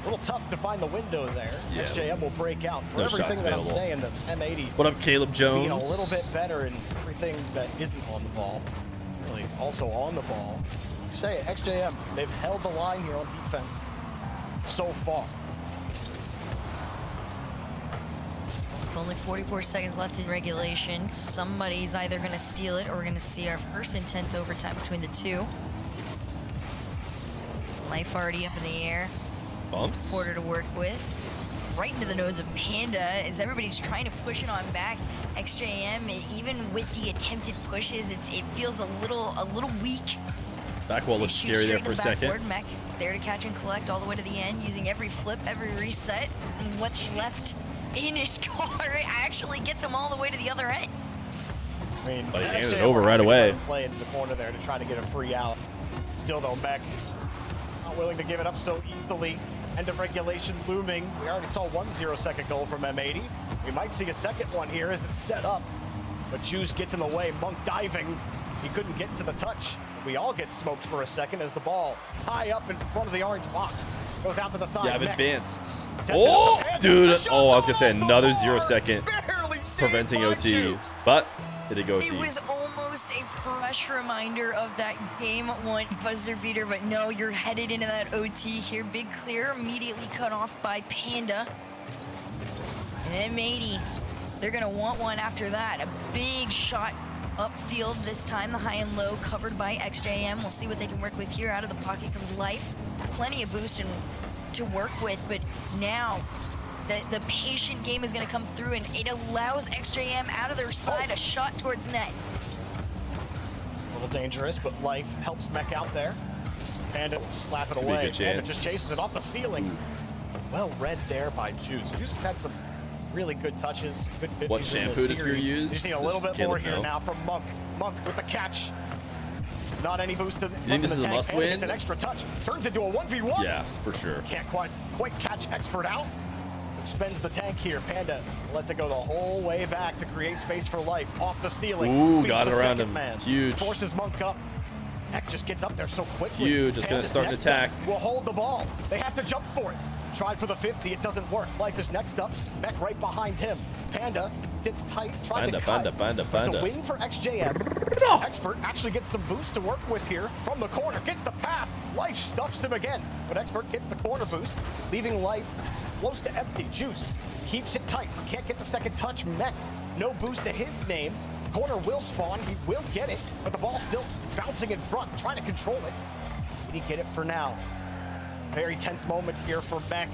Speaker 10: A little tough to find the window there.
Speaker 2: Yeah.
Speaker 10: XJM will break out. For
Speaker 2: No
Speaker 10: everything
Speaker 2: shots
Speaker 10: that
Speaker 2: available.
Speaker 10: I'm saying, the M80
Speaker 2: What up, Caleb Jones?
Speaker 10: being a little bit better in everything that isn't on the ball. Really also on the ball. You say it, XJM, they've held the line here on defense so far.
Speaker 11: With only 44 seconds left in regulation, somebody's either going to steal it or we're going to see our first intense overtime between the two. Life already up in the air.
Speaker 2: Bumps.
Speaker 11: Porter to work with. Right into the nose of Panda as everybody's trying to push it on back. XJM, even with the attempted pushes, it feels a little weak.
Speaker 2: Back wall
Speaker 11: They
Speaker 2: looks
Speaker 11: shoot
Speaker 2: scary there
Speaker 11: straight
Speaker 2: for a
Speaker 11: to the
Speaker 2: second.
Speaker 11: backboard. Mech there to catch and collect all the way to the end, using every flip, every reset. And what's left in his car, it actually gets him all the way to the other end.
Speaker 10: I mean,
Speaker 2: But he handed it
Speaker 10: XJM
Speaker 2: over
Speaker 10: will
Speaker 2: right
Speaker 10: have to
Speaker 2: away.
Speaker 10: let him play into the corner there to try to get a free out. Still though, Mech not willing to give it up so easily. End of regulation looming. We already saw one 0-second goal from M80. We might see a second one here as it's set up. But Juice gets in the way. Monk diving. He couldn't get to the touch. We all get smoked for a second as the ball high up in front of the orange box. Goes out to the side.
Speaker 2: Yeah, I've
Speaker 10: Mech
Speaker 2: advanced.
Speaker 10: sets it
Speaker 2: Oh,
Speaker 10: up ahead.
Speaker 2: dude.
Speaker 10: The shot's
Speaker 2: Oh, I was going to say
Speaker 10: off the
Speaker 2: another
Speaker 10: mark.
Speaker 2: 0 second
Speaker 10: Barely saved
Speaker 2: preventing
Speaker 10: by
Speaker 2: OT.
Speaker 10: Juice.
Speaker 2: But it did go OT.
Speaker 11: It was almost a fresh reminder of that game 1 buzzer beater, but no, you're headed into that OT here. Big clear, immediately cut off by Panda. And M80, they're gonna want one after that. A big shot upfield this time, the high and low covered by XJM. We'll see what they can work with here. Out of the pocket comes Life. Plenty of boost and to work with, but now the patient game is going to come through, and it allows XJM out of their side, a shot towards net.
Speaker 10: It's a little dangerous, but life helps Mech out there. Panda will slap it away. Panda just chases it off the ceiling. Well read there by Juice. Juice has had some really good touches, good 50s.
Speaker 2: What shampoo does Feer use?
Speaker 10: Just need a little bit more here now from Monk. Monk with the catch. Not any boost to the. You
Speaker 2: think this is a must win?
Speaker 10: It's an extra touch. Turns into a 1v1.
Speaker 2: Yeah, for sure.
Speaker 10: Can't quite catch Expert out. Spends the tank here. Panda lets it go the whole way back to create space for life. Off the ceiling.
Speaker 2: Ooh, got it around him.
Speaker 10: Man.
Speaker 2: Huge.
Speaker 10: Forces Monk up. Heck just gets up there so quickly.
Speaker 2: Huge. Just going to start an attack.
Speaker 10: Will hold the ball. They have to jump for it. Tried for the 50. It doesn't work. Life is next up. Mech right behind him. Panda sits tight, trying to cut. It's a win for XJM. Expert actually gets some boost to work with here from the corner. Gets the pass. Life stuffs him again. But Expert gets the corner boost, leaving Life close to empty. Juice keeps it tight. Can't get the second touch. Mech, no boost to his name. Corner will spawn. He will get it, but the ball's still bouncing in front, trying to control it. Did he get it for now? Very tense moment here for Mech.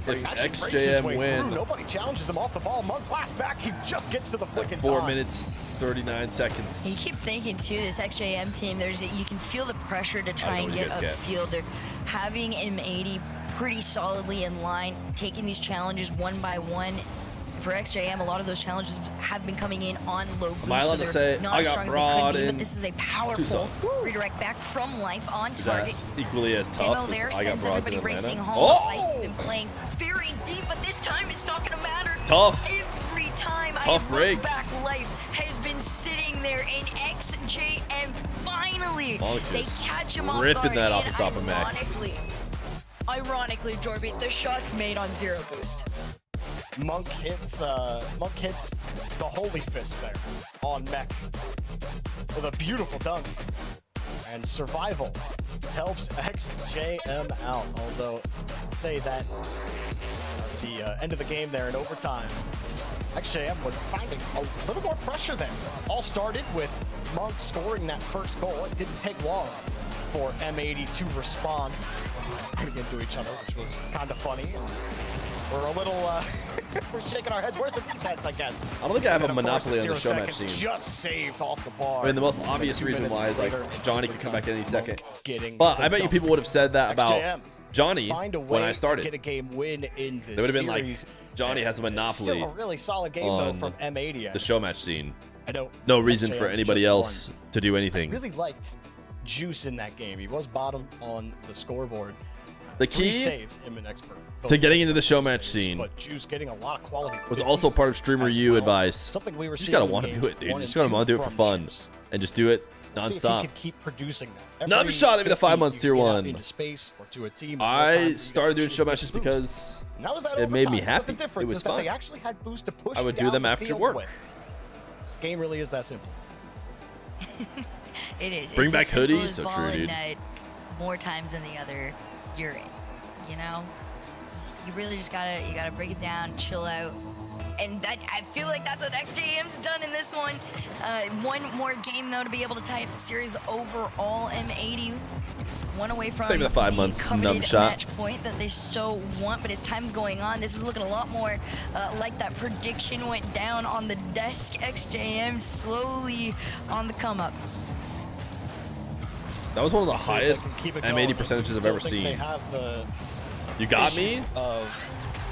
Speaker 2: If XJM win,
Speaker 10: nobody challenges him off the ball. Monk blast back. He just gets to the flicking
Speaker 2: 4 minutes, 39 seconds.
Speaker 11: You keep thinking too, this XJM team, you can feel the pressure to try and get upfield. They're having M80 pretty solidly in line, taking these challenges one by one. For XJM, a lot of those challenges have been coming in on low boost,
Speaker 2: Am I allowed to say
Speaker 11: not as strong as they could be, but this is a powerful redirect back from Life on target.
Speaker 2: Equally as tough
Speaker 11: Demo there sends everybody racing home. Life has been playing very deep, but this time it's not going to matter.
Speaker 2: Tough.
Speaker 11: Every time
Speaker 2: Tough
Speaker 11: I
Speaker 2: break.
Speaker 11: look back, Life has been sitting there, and XJM finally, they catch him off
Speaker 2: ripping
Speaker 11: guard,
Speaker 2: that off the
Speaker 11: and
Speaker 2: top of Mech.
Speaker 11: Ironically, Jorby, the shot's made on 0 boost.
Speaker 10: Monk hits the Holy Fist there on Mech with a beautiful dunk. And survival helps XJM out. Although, say that at the end of the game there in overtime, XJM was finding a little more pressure there. All started with Monk scoring that first goal. It didn't take long for M80 to respond, running into each other, which was kind of funny. We're a little, we're shaking our heads. Where's the defense, I guess?
Speaker 2: I don't think I have a monopoly on the show match scene.
Speaker 10: Just saved off the bar.
Speaker 2: I mean, the most obvious reason why is like Johnny could come back any second. But I bet you people would have said that about Johnny when I started.
Speaker 10: Get a game win in this
Speaker 2: they would have been like, Johnny has a monopoly.
Speaker 10: Still a really solid game though from M80.
Speaker 2: The show match scene.
Speaker 10: I don't.
Speaker 2: No reason for anybody else to do anything.
Speaker 10: I really liked Juice in that game. He was bottom on the scoreboard.
Speaker 2: The key
Speaker 10: saves him an expert.
Speaker 2: to getting into the show match scene
Speaker 10: But Juice getting a lot of quality
Speaker 2: was also part of Streamer U advice.
Speaker 10: Something we were
Speaker 2: you just gotta want to do it, dude. You just gotta want to do it for fun and just do it nonstop.
Speaker 10: See if keep producing that.
Speaker 2: Nub shot me the 5 months tier 1.
Speaker 10: Into space or to a team.
Speaker 2: I started doing show matches because it made me happy. It was fun.
Speaker 10: They actually had boost to push
Speaker 2: I would do them after work.
Speaker 10: Game really is that simple.
Speaker 11: It is.
Speaker 2: Bring
Speaker 11: it's
Speaker 2: back
Speaker 11: simple
Speaker 2: hoodies,
Speaker 11: as
Speaker 2: so
Speaker 11: ball
Speaker 2: true,
Speaker 11: and
Speaker 2: dude.
Speaker 11: net more times than the other, you're in. You know, you really just gotta break it down, chill out, and that I feel like that's what XJM's done in this one. One more game though to be able to tie up the series overall. M80 one away from
Speaker 2: Take the 5 months
Speaker 11: coveted
Speaker 2: numb shot.
Speaker 11: match point that they so want, but as time's going on, this is looking a lot more like that prediction went down on the desk. XJM slowly on the come up.
Speaker 2: That was one of the highest M80 percentages I've ever seen. You got me?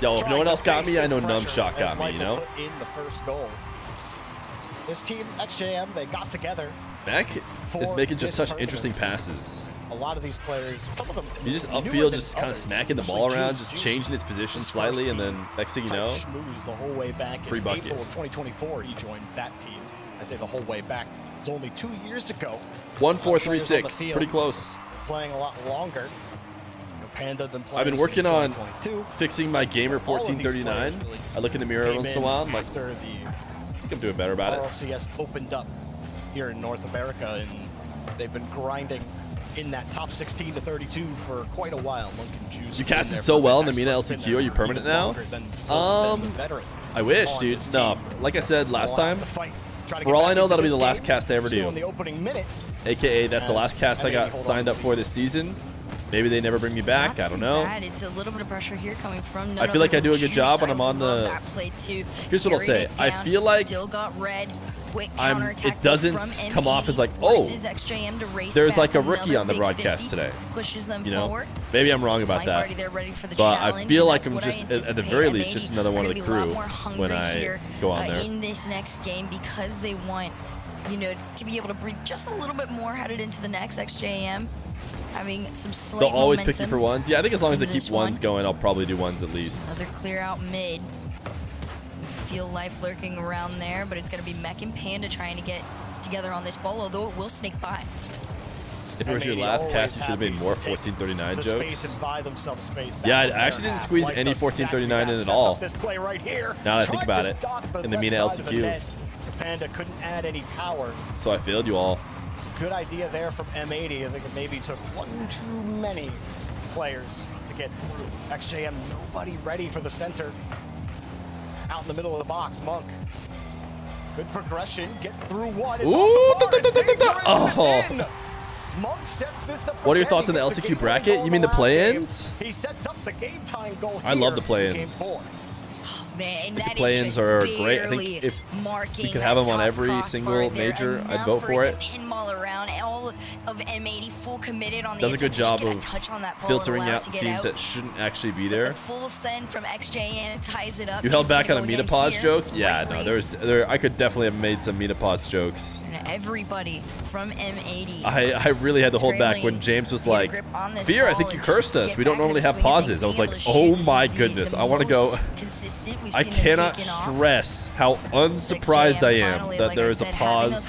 Speaker 2: Yo, if no one else got me, I know Numb Shot got me, you know?
Speaker 10: In the first goal. This team, XJM, they got together.
Speaker 2: Mech is making just such interesting passes.
Speaker 10: A lot of these players, some of them.
Speaker 2: You just upfield, just kind of smacking the ball around, just changing its position slightly, and then next thing you know,
Speaker 10: schmooze the whole way back.
Speaker 2: Free
Speaker 10: in
Speaker 2: bucket.
Speaker 10: April of 2024, he joined that team. I say the whole way back. It's only 2 years ago.
Speaker 2: 1-4-3-6, pretty close.
Speaker 10: Playing a lot longer. Panda been playing.
Speaker 2: I've been working on
Speaker 10: 2022.
Speaker 2: fixing my gamer 1439. I look in the mirror once in a while. I'm like, I think I'm doing better about it.
Speaker 10: Rlcs opened up here in North America, and they've been grinding in that top 16 to 32 for quite a while. Monk and Juice.
Speaker 2: You casted so well in the Mina LCQ. Are you permanent now? I wish, dude. No, like I said last time. For all I know, that'll be the last cast I ever do.
Speaker 10: In the opening minute,
Speaker 2: AKA, that's the last cast I got signed up for this season. Maybe they never bring me back. I don't know.
Speaker 11: Bad. It's a little bit of pressure here coming from.
Speaker 2: I feel like I do a good job when I'm on the. Here's what I'll say. I feel like
Speaker 11: still got red.
Speaker 2: It doesn't come off as like, oh, there's like a rookie on the broadcast today.
Speaker 11: Pushes them
Speaker 2: you know,
Speaker 11: forward.
Speaker 2: maybe I'm wrong about that. But I feel like I'm just, at the very least, just another one of the crew when I go on there.
Speaker 11: In this next game, because they want, you know, to be able to breathe just a little bit more headed into the next XJM. Having some slight
Speaker 2: They'll always pick you for ones. Yeah, I think as long as they keep ones going, I'll probably do ones at least.
Speaker 11: Another clear out mid. Feel life lurking around there, but it's going to be Mech and Panda trying to get together on this ball, although it will sneak by.
Speaker 2: If it was your last cast, you should have made more 1439 jokes.
Speaker 10: And buy themselves space
Speaker 2: Yeah, I actually didn't squeeze any 1439 in at all.
Speaker 10: This play right here.
Speaker 2: Now that I think about it, in the Mina LCQ.
Speaker 10: Panda couldn't add any power.
Speaker 2: So I failed you all.
Speaker 10: It's a good idea there from M80. I think it maybe took one too many players to get through. XJM, nobody ready for the center. Out in the middle of the box, Monk. Good progression, gets through one.
Speaker 2: Ooh, oh.
Speaker 10: Monk sets this up.
Speaker 2: What are your thoughts on the LCQ bracket? You mean the play-ins?
Speaker 10: He sets up the game time goal.
Speaker 2: I love the play-ins.
Speaker 11: Man,
Speaker 2: the play-ins are great. I think if we could have them on every single major, I'd vote for it.
Speaker 11: Pinball around, all of M80 full committed on the
Speaker 2: does a good job of filtering out
Speaker 11: the
Speaker 2: teams that shouldn't actually be there.
Speaker 11: The full send from XJM ties it up.
Speaker 2: You held back on a Metapause joke? Yeah, no, I could definitely have made some Metapause jokes.
Speaker 11: Everybody from M80.
Speaker 2: I really had to hold back when James was like, Feer, I think you cursed us. We don't normally have pauses. I was like, oh my goodness. I want to go. I cannot stress how unsurprised I am that there is a pause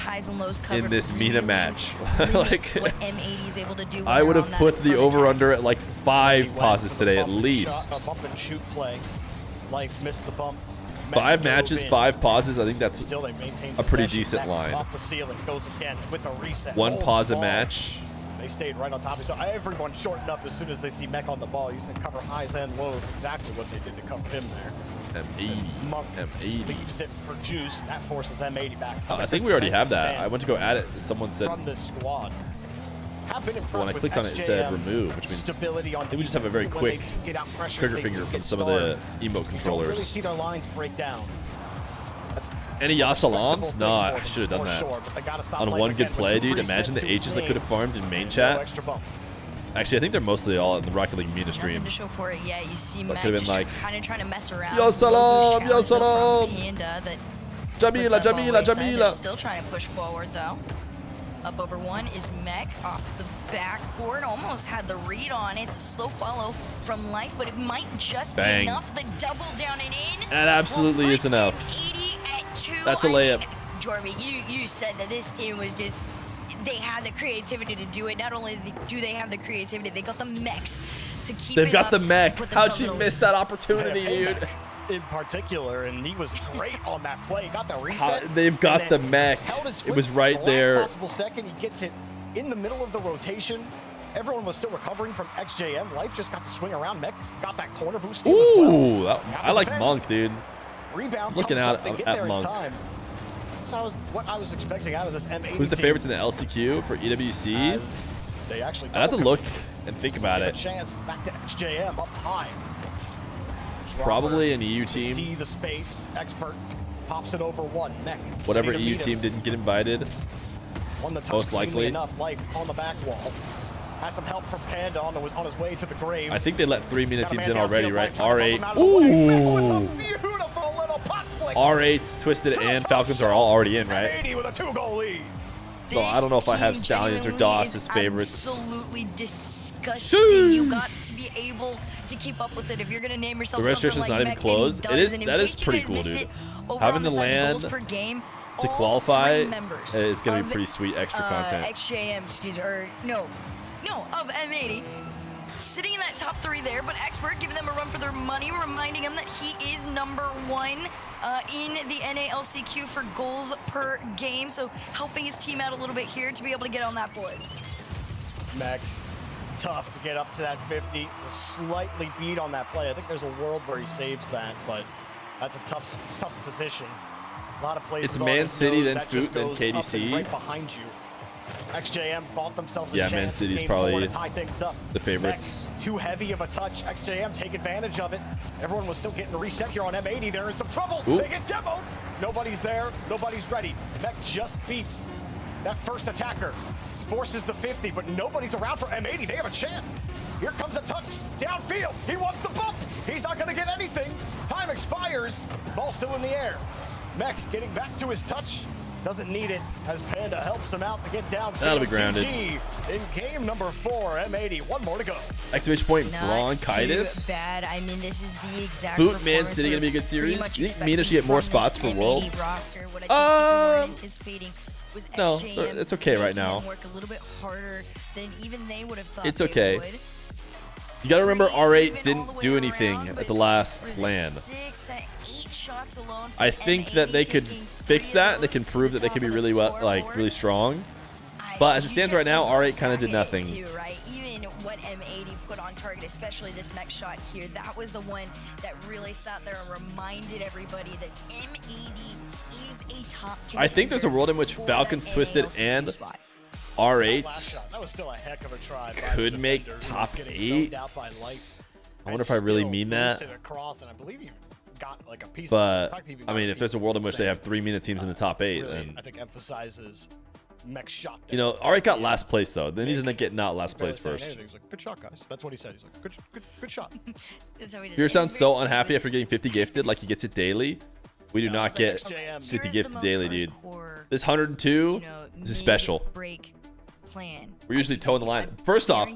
Speaker 2: in this Mina match. Like, I would have put the over-under at like 5 pauses today at least.
Speaker 10: A bump and shoot play. Life missed the bump.
Speaker 2: 5 matches, 5 pauses. I think that's a pretty decent line.
Speaker 10: Off the ceiling, goes again with the reset.
Speaker 2: 1 pause a match.
Speaker 10: They stayed right on top of it. So everyone shortened up as soon as they see Mech on the ball. You said cover highs and lows. Exactly what they did to cover him there.
Speaker 2: M80.
Speaker 10: Monk
Speaker 2: M80.
Speaker 10: leaves it for juice. That forces M80 back.
Speaker 2: Oh, I think we already have that. I went to go add it. Someone said.
Speaker 10: From this squad.
Speaker 2: When I clicked on it, it said remove, which means I think we just have a very quick trigger finger from some of the emote controllers.
Speaker 10: Really see their lines break down.
Speaker 2: Any Ya Salams? No, I should have done that. On one good play, dude. Imagine the H's I could have farmed in main chat. Actually, I think they're mostly all in the Rocket League Mina stream.
Speaker 11: To show for it. Yeah, you see
Speaker 2: Mac could have been like,
Speaker 11: kind of trying to mess around.
Speaker 2: Ya Salam, Ya Salam. Jamila, Jamila, Jamila.
Speaker 11: They're still trying to push forward though. Up over 1 is Mech off the backboard. Almost had the read on it. It's a slow follow from Life, but it might just be enough. The double down and in.
Speaker 2: That absolutely is enough. That's a layup.
Speaker 11: Jormy, you said that this team was just, they had the creativity to do it. Not only do they have the creativity, they got the mechs to keep
Speaker 2: They've got the mech. How'd she miss that opportunity, dude?
Speaker 10: In particular, and he was great on that play. Got the reset.
Speaker 2: They've got the mech. It was right there.
Speaker 10: Possible second, he gets it in the middle of the rotation. Everyone was still recovering from XJM. Life just got to swing around. Mech got that corner boost.
Speaker 2: Ooh, well. I like Monk, dude.
Speaker 10: Rebound.
Speaker 2: Looking out at Monk.
Speaker 10: So what I was expecting out of this M80
Speaker 2: Who's the favorites in the LCQ for EWC?
Speaker 10: They actually
Speaker 2: I'd have to look and think about it.
Speaker 10: Chance back to XJM up high.
Speaker 2: Probably an EU team.
Speaker 10: See the space. Expert pops it over 1. Mech.
Speaker 2: Whatever EU team didn't get invited. Most likely.
Speaker 10: Enough. Life on the back wall. Has some help from Panda on his way to the grave.
Speaker 2: I think they let 3 Mina teams in already, right? R8. Ooh. R8's Twisted and Falcons are all already in, right?
Speaker 10: With a 2-goal lead.
Speaker 2: So I don't know if I have Stallions or DOS as favorites.
Speaker 11: Absolutely disgusting. You got to be able to keep up with it. If you're gonna name yourself
Speaker 2: the registration's not even closed. That is pretty cool, dude. Having the land to qualify is gonna be pretty sweet extra content.
Speaker 11: XJM, excuse me, or no, of M80. Sitting in that top 3 there, but Expert giving them a run for their money, reminding him that he is #1 in the NALCQ for goals per game, so helping his team out a little bit here to be able to get on that board.
Speaker 10: Mech, tough to get up to that 50, slightly beat on that play. I think there's a world where he saves that, but that's a tough position. A lot of places.
Speaker 2: It's Man City, then Foot, then KDC.
Speaker 10: Right behind you. XJM bought themselves a
Speaker 2: Yeah,
Speaker 10: chance.
Speaker 2: Man City's
Speaker 10: Game
Speaker 2: probably
Speaker 10: 4 to tie things up.
Speaker 2: the favorites.
Speaker 10: Mech, too heavy of a touch. XJM take advantage of it. Everyone was still getting a reset here on M80. There is some trouble.
Speaker 2: Ooh.
Speaker 10: They get demoed. Nobody's there. Nobody's ready. Mech just beats that first attacker. Forces the 50, but nobody's around for M80. They have a chance. Here comes a touch downfield. He wants the bump. He's not going to get anything. Time expires. Ball still in the air. Mech getting back to his touch. Doesn't need it as Panda helps him out to get downfield.
Speaker 2: That'll be grounded.
Speaker 10: GG in game number 4, M80. One more to go.
Speaker 2: Exclamation point
Speaker 11: Not
Speaker 2: bronchitis.
Speaker 11: too bad. I mean, this is the exact
Speaker 2: Boot Man
Speaker 11: performance
Speaker 2: City
Speaker 11: we're
Speaker 2: gonna be a good
Speaker 11: pretty
Speaker 2: series.
Speaker 11: much
Speaker 2: You think Mina should get
Speaker 11: expecting
Speaker 2: more
Speaker 11: from
Speaker 2: spots
Speaker 11: this
Speaker 2: for
Speaker 11: M80
Speaker 2: Worlds?
Speaker 11: roster. What I think people weren't anticipating was
Speaker 2: No,
Speaker 11: XJM
Speaker 2: it's okay right
Speaker 11: making them
Speaker 2: now.
Speaker 11: work a little bit harder than even they would have thought
Speaker 2: It's
Speaker 11: they
Speaker 2: okay.
Speaker 11: would.
Speaker 2: You gotta remember R8
Speaker 11: Even all
Speaker 2: didn't
Speaker 11: the way
Speaker 2: do anything
Speaker 11: around,
Speaker 2: at
Speaker 11: but
Speaker 2: the last
Speaker 11: was it
Speaker 2: LAN.
Speaker 11: 6, 8 shots alone
Speaker 2: I
Speaker 11: from
Speaker 2: think that
Speaker 11: M80
Speaker 2: they could
Speaker 11: taking
Speaker 2: fix
Speaker 11: 3 of
Speaker 2: that and they
Speaker 11: those
Speaker 2: can
Speaker 11: to
Speaker 2: prove
Speaker 11: the
Speaker 2: that they can
Speaker 11: top
Speaker 2: be
Speaker 11: of the
Speaker 2: really well, like
Speaker 11: scoreboard.
Speaker 2: really strong. But as it stands right now, R8 kind of did nothing.
Speaker 11: Too, right? Even what M80 put on target, especially this next shot here, that was the one that really sat there and reminded everybody that M80 is a top contender.
Speaker 2: I think there's a world in which
Speaker 11: for
Speaker 2: Falcons
Speaker 11: that
Speaker 2: Twisted
Speaker 11: NALC2
Speaker 2: and
Speaker 11: spot.
Speaker 10: That
Speaker 2: R8
Speaker 10: last shot, that was still a heck of a try by
Speaker 2: could
Speaker 10: the
Speaker 2: make
Speaker 10: defender who
Speaker 2: top
Speaker 10: was getting
Speaker 2: 8.
Speaker 10: zoned out by Life.
Speaker 2: I wonder
Speaker 10: And
Speaker 2: if I really
Speaker 10: still
Speaker 2: mean that.
Speaker 10: boosted across, and I believe he got like a piece of it. In
Speaker 2: But
Speaker 10: fact, he even
Speaker 2: I
Speaker 10: got
Speaker 2: mean,
Speaker 10: a
Speaker 2: if there's a
Speaker 10: piece.
Speaker 2: world in
Speaker 10: It's
Speaker 2: which they
Speaker 10: insane.
Speaker 2: have 3 Mina teams in the top 8,
Speaker 10: Really,
Speaker 2: then
Speaker 10: I think emphasizes Mech's shot.
Speaker 2: you know, R8 got last place though. They need to get not last place first.
Speaker 10: He's like, good shot, guys. That's what he said. He's like, good shot.
Speaker 11: That's how he did
Speaker 2: Fear
Speaker 11: it.
Speaker 2: sounds
Speaker 11: He's
Speaker 2: so
Speaker 11: very
Speaker 2: unhappy
Speaker 11: smooth.
Speaker 2: after getting 50 gifted, like he gets it daily. We do not get
Speaker 10: XJM.
Speaker 2: 50
Speaker 11: Here's the
Speaker 2: gifted
Speaker 11: most
Speaker 2: daily, dude.
Speaker 11: hardcore,
Speaker 2: This 102
Speaker 11: you know,
Speaker 2: is a special.
Speaker 11: mid-break plan.
Speaker 2: We're usually towing the line. First off,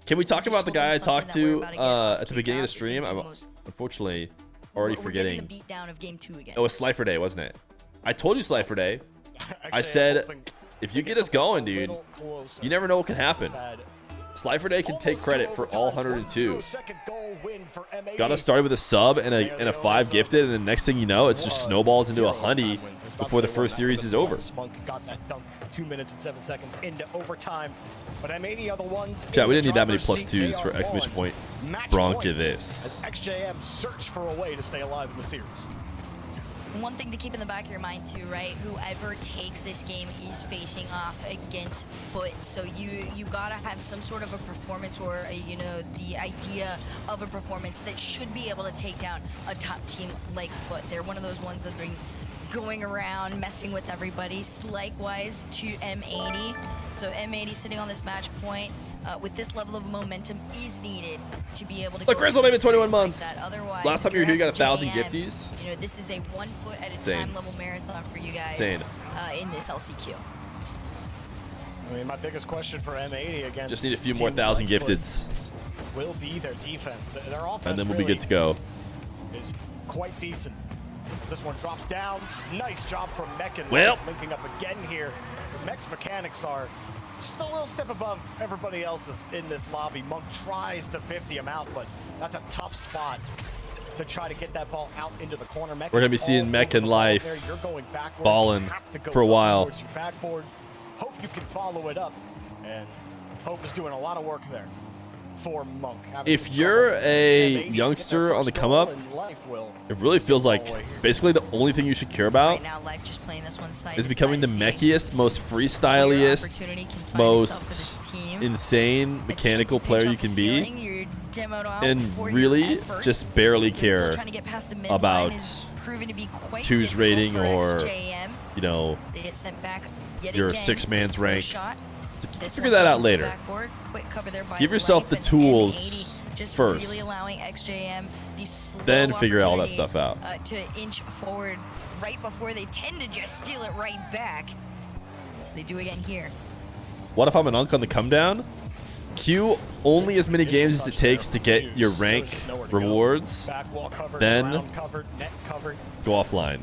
Speaker 2: can we talk about the guy I talked to at the beginning of the stream? I'm unfortunately already
Speaker 11: We're getting
Speaker 2: forgetting.
Speaker 11: the beatdown of game 2 again.
Speaker 2: It was Slifer Day, wasn't it? I told you Slifer Day. I
Speaker 10: XJM
Speaker 2: said,
Speaker 10: hoping
Speaker 2: if you
Speaker 10: it
Speaker 2: get
Speaker 10: gets
Speaker 2: us going,
Speaker 10: a
Speaker 2: dude,
Speaker 10: little closer.
Speaker 2: you never know what can happen.
Speaker 10: Had
Speaker 2: Slifer Day can take
Speaker 10: almost
Speaker 2: credit
Speaker 10: two
Speaker 2: for all
Speaker 10: overtimes,
Speaker 2: 102.
Speaker 10: 1-0 goal win for M80.
Speaker 2: Got us started with a sub and a 5 gifted, and the next thing you know, it's just snowballs into a 100 before the first series is over.
Speaker 10: Monk got that dunk 2 minutes and 7 seconds into overtime. But M80 are the ones.
Speaker 2: Yeah, we
Speaker 10: in
Speaker 2: didn't need that many
Speaker 10: the
Speaker 2: plus
Speaker 10: driver's seat.
Speaker 2: 2s for
Speaker 10: They are
Speaker 2: exclamation
Speaker 10: on
Speaker 2: point
Speaker 10: match
Speaker 2: bronchitis.
Speaker 10: point As XJM search for a way to stay alive in the series.
Speaker 11: One thing to keep in the back of your mind too, right? Whoever takes this game is facing off against Foot, so you gotta have some sort of a performance or you know, the idea of a performance that should be able to take down a top team like Foot. They're one of those ones that bring going around messing with everybody. Likewise to M80. So M80 sitting on this match point with this level of momentum is needed to be able to.
Speaker 2: Look,
Speaker 11: go
Speaker 2: Grizzle,
Speaker 11: into
Speaker 2: they've been 21
Speaker 11: series like
Speaker 2: months.
Speaker 11: that. Otherwise,
Speaker 2: Last time
Speaker 11: if
Speaker 2: you were here, you got
Speaker 11: you're
Speaker 2: 1,000
Speaker 11: XJM,
Speaker 2: gifties.
Speaker 11: You know, this is a 1 foot at a
Speaker 2: Insane.
Speaker 11: time level marathon for you guys
Speaker 2: Insane.
Speaker 11: in this LCQ.
Speaker 10: I mean, my biggest question for M80 against
Speaker 2: Just need a few more
Speaker 10: teams
Speaker 2: 1,000
Speaker 10: like Foot
Speaker 2: gifteds,
Speaker 10: will be their defense. Their offense
Speaker 2: and then we'll be
Speaker 10: really
Speaker 2: good to go.
Speaker 10: is quite decent. This one drops down. Nice job from Mech and
Speaker 2: Well.
Speaker 10: Life linking up again here. The Mech's mechanics are just a little step above everybody else's in this lobby. Monk tries to 50 him out, but that's a tough spot to try to get that ball out into the corner. Mech
Speaker 2: We're gonna be
Speaker 10: is
Speaker 2: seeing
Speaker 10: all
Speaker 2: Mech
Speaker 10: over
Speaker 2: and
Speaker 10: the ball
Speaker 2: Life
Speaker 10: there. You're going backwards.
Speaker 2: ballin'
Speaker 10: You have to go
Speaker 2: for a
Speaker 10: up
Speaker 2: while.
Speaker 10: towards your backboard. Hope you can follow it up, and Hope is doing a lot of work there for Monk. Having
Speaker 2: If
Speaker 10: some
Speaker 2: you're
Speaker 10: trouble.
Speaker 2: a
Speaker 10: M80
Speaker 2: youngster
Speaker 10: get their
Speaker 2: on the
Speaker 10: first
Speaker 2: come
Speaker 10: goal,
Speaker 2: up,
Speaker 10: and Life will
Speaker 2: it really feels like
Speaker 10: all the way here.
Speaker 2: basically the only thing you should care about
Speaker 11: Right now, Life just playing this one side
Speaker 2: is
Speaker 11: to
Speaker 2: becoming the
Speaker 11: side, seeing
Speaker 2: mechiest, most
Speaker 11: where
Speaker 2: freestyliest,
Speaker 11: opportunity can find itself for this
Speaker 2: most
Speaker 11: team.
Speaker 2: insane
Speaker 11: A team
Speaker 2: mechanical
Speaker 11: to pitch
Speaker 2: player
Speaker 11: off
Speaker 2: you
Speaker 11: the
Speaker 2: can
Speaker 11: ceiling,
Speaker 2: be,
Speaker 11: you're demoed out
Speaker 2: and
Speaker 11: for your
Speaker 2: really
Speaker 11: efforts.
Speaker 2: just barely
Speaker 11: And still
Speaker 2: care
Speaker 11: trying to get past the midline
Speaker 2: about
Speaker 11: is proving to be quite
Speaker 2: 2's
Speaker 11: difficult
Speaker 2: rating
Speaker 11: for
Speaker 2: or,
Speaker 11: XJM.
Speaker 2: you know,
Speaker 11: They get sent back yet
Speaker 2: your
Speaker 11: again.
Speaker 2: 6-man's
Speaker 11: Slow
Speaker 2: rank.
Speaker 11: shot. This
Speaker 2: Figure
Speaker 11: one
Speaker 2: that out
Speaker 11: taken to the
Speaker 2: later.
Speaker 11: backboard. Quick cover there by
Speaker 2: Give yourself
Speaker 11: Life,
Speaker 2: the
Speaker 11: and
Speaker 2: tools
Speaker 11: M80 just
Speaker 2: first.
Speaker 11: really allowing XJM the slow
Speaker 2: Then figure all that
Speaker 11: opportunity,
Speaker 2: stuff out.
Speaker 11: To inch forward right before they tend to just steal it right back. They do again here.
Speaker 2: What if I'm an Unk on the come down? Queue only as many games as it takes to get your rank rewards,
Speaker 10: Back wall covered,
Speaker 2: then
Speaker 10: ground covered, net covered.
Speaker 2: go offline.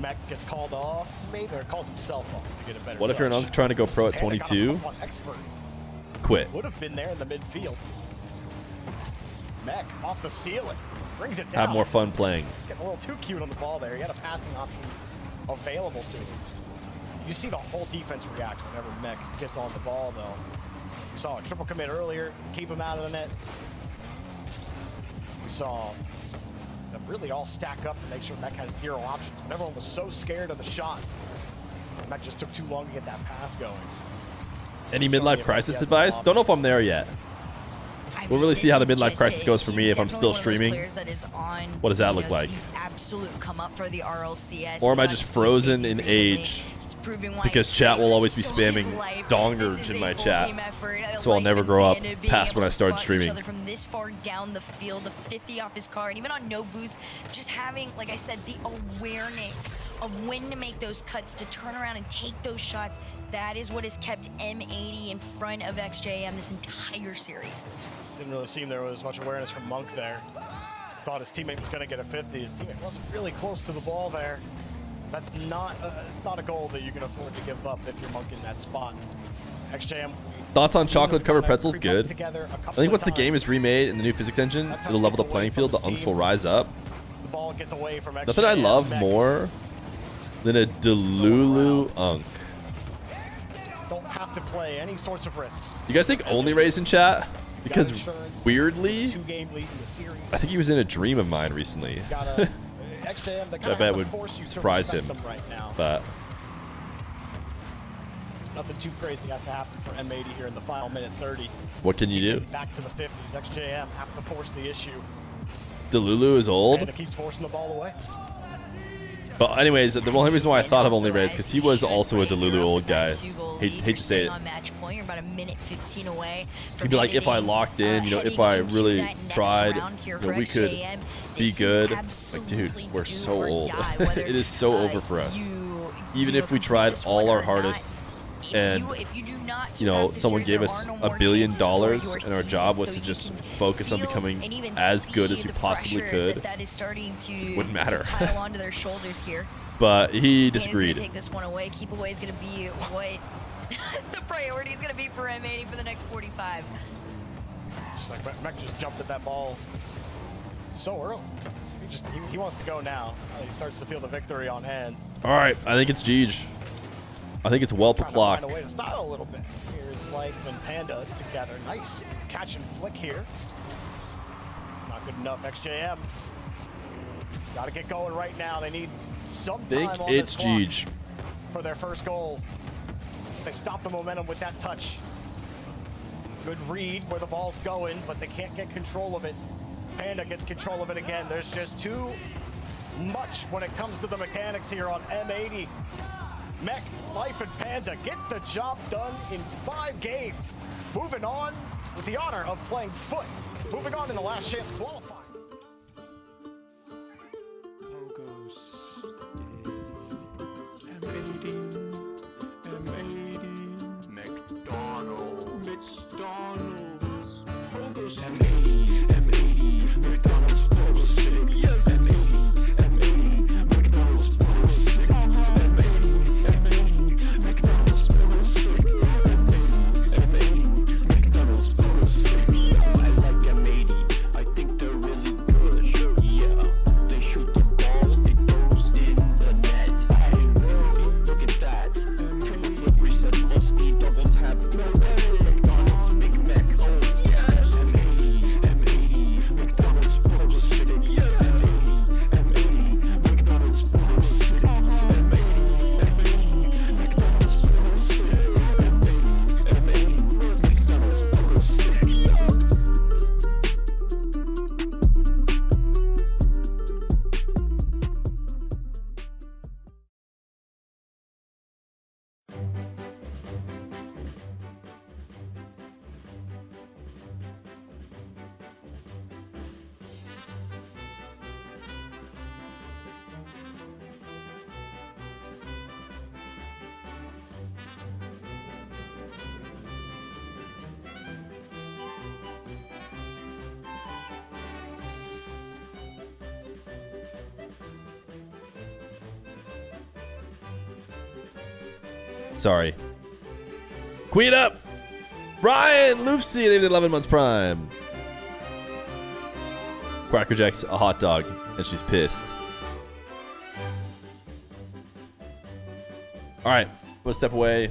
Speaker 10: Mech gets called off, maybe, or calls himself off to get a better
Speaker 2: What if you're an
Speaker 10: judge.
Speaker 2: Unk trying to go pro at
Speaker 10: Panda got a
Speaker 2: 22?
Speaker 10: pump on Expert.
Speaker 2: Quit.
Speaker 10: Would have been there in the midfield. Mech off the ceiling, brings it down.
Speaker 2: Have more fun playing.
Speaker 10: Getting a little too cute on the ball there. He had a passing option available to him. You see the whole defense react whenever Mech gets on the ball, though. We saw a triple commit earlier, keep him out of the net. We saw them really all stack up to make sure Mech has zero options. But everyone was so scared of the shot. That just took too long to get that pass going.
Speaker 2: Any midlife crisis advice? Don't know if I'm there yet. We'll really see how the midlife crisis goes for me if I'm still streaming. What does that look like?
Speaker 11: Absolute come up for the RLCS.
Speaker 2: Or am I just frozen in age? Because chat will always be spamming dongers in my chat. So I'll never grow up past when I started streaming.
Speaker 11: From this far down the field, the 50 off his car, and even on no boost, just having, like I said, the awareness of when to make those cuts, to turn around and take those shots. That is what has kept M80 in front of XJM this entire series.
Speaker 10: Didn't really seem there was much awareness from Monk there. Thought his teammate was going to get a 50. His teammate wasn't really close to the ball there. That's not it's not a goal that you can afford to give up if you're Monk in that spot. XJM.
Speaker 2: Thoughts on chocolate covered pretzels? Good. I think once the game is remade in the new physics engine, it'll level the playing field. The unks will rise up.
Speaker 10: The ball gets away from XJM.
Speaker 2: Nothing I love more than a Delulu unk.
Speaker 10: Don't have to play any sorts of risks.
Speaker 2: You guys think only Ray's in chat? Because weirdly, I think he was in a dream of mine recently. Which I bet would surprise him. But
Speaker 10: nothing too crazy has to happen for M80 here in the final minute 30.
Speaker 2: What can you do?
Speaker 10: Back to the 50s. XJM have to force the issue.
Speaker 2: Delulu is old.
Speaker 10: And it keeps forcing the ball away.
Speaker 2: But anyways, the only reason why I thought of only Ray is because he was also a Delulu old guy. Hate to say it. He'd be like, if I locked in, you know, if I really tried, you know, we could be good. Like, dude, we're so old. It is so over for us. Even if we tried all our hardest and, you know, someone gave us $1 billion and our job was to just focus on becoming as good as we possibly could, wouldn't matter. But he disagreed.
Speaker 11: Take this one away. Keep away is going to be what the priority is going to be for M80 for the next 45.
Speaker 10: Just like Mech just jumped at that ball so early. He wants to go now. He starts to feel the victory on hand.
Speaker 2: All right, I think it's Jeej. I think it's well per clock.
Speaker 10: Find a way to style a little bit. Here's Life and Panda together. Nice catch and flick here. It's not good enough. XJM. Got to get going right now. They need some time
Speaker 2: I think
Speaker 10: on
Speaker 2: it's
Speaker 10: this clock
Speaker 2: Jeej
Speaker 10: for their first goal. They stop the momentum with that touch. Good read where the ball's going, but they can't get control of it. Panda gets control of it again. There's just too much when it comes to the mechanics here on M80. Mech, Life, and Panda get the job done in 5 games. Moving on with the honor of playing foot. Moving on in the last chance qualifier.
Speaker 2: Sorry. Queen up! Ryan Loofsy, they did 11 months prime. Quacker Jack's a hot dog, and she's pissed. Alright, let's step away.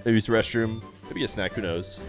Speaker 2: Maybe use the restroom. Maybe get a snack, who knows.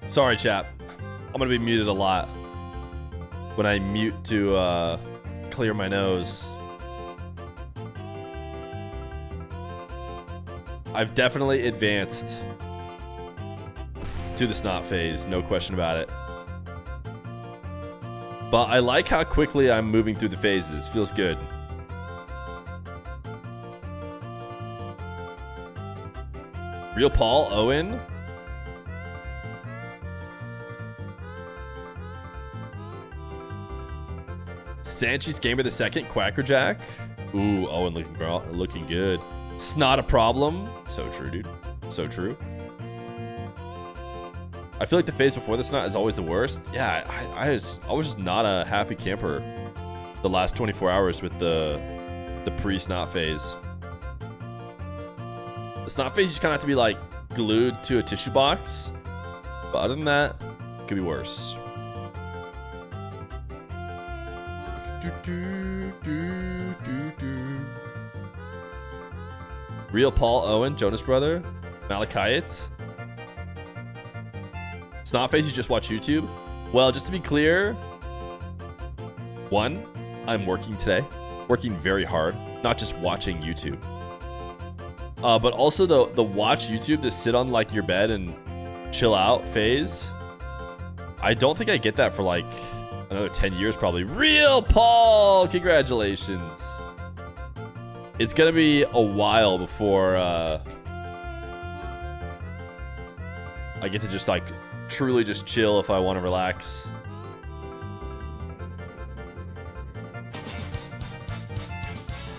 Speaker 2: Sorry, chap. I'm gonna be muted a lot when I mute to clear my nose. I've definitely advanced to the snot phase, no question about it. But I like how quickly I'm moving through the phases. Feels good. Real Paul Owen? Sanchez Gamer the second, Quackerjack. Ooh, Owen looking good. It's not a problem. So true, dude. So true. I feel like the phase before the snot is always the worst. Yeah, I was just not a happy camper the last 24 hours with the pre-snot phase. The snot phase, you just kind of have to be like glued to a tissue box. But other than that, it could be worse. Real Paul Owen, Jonas Brother, Malachite. Snot phase, you just watch YouTube. Well, just to be clear, one, I'm working today, working very hard, not just watching YouTube. But also the watch YouTube to sit on like your bed and chill out phase. I don't think I get that for like another 10 years probably. Real Paul, congratulations. It's gonna be a while before I get to just like truly just chill if I want to relax.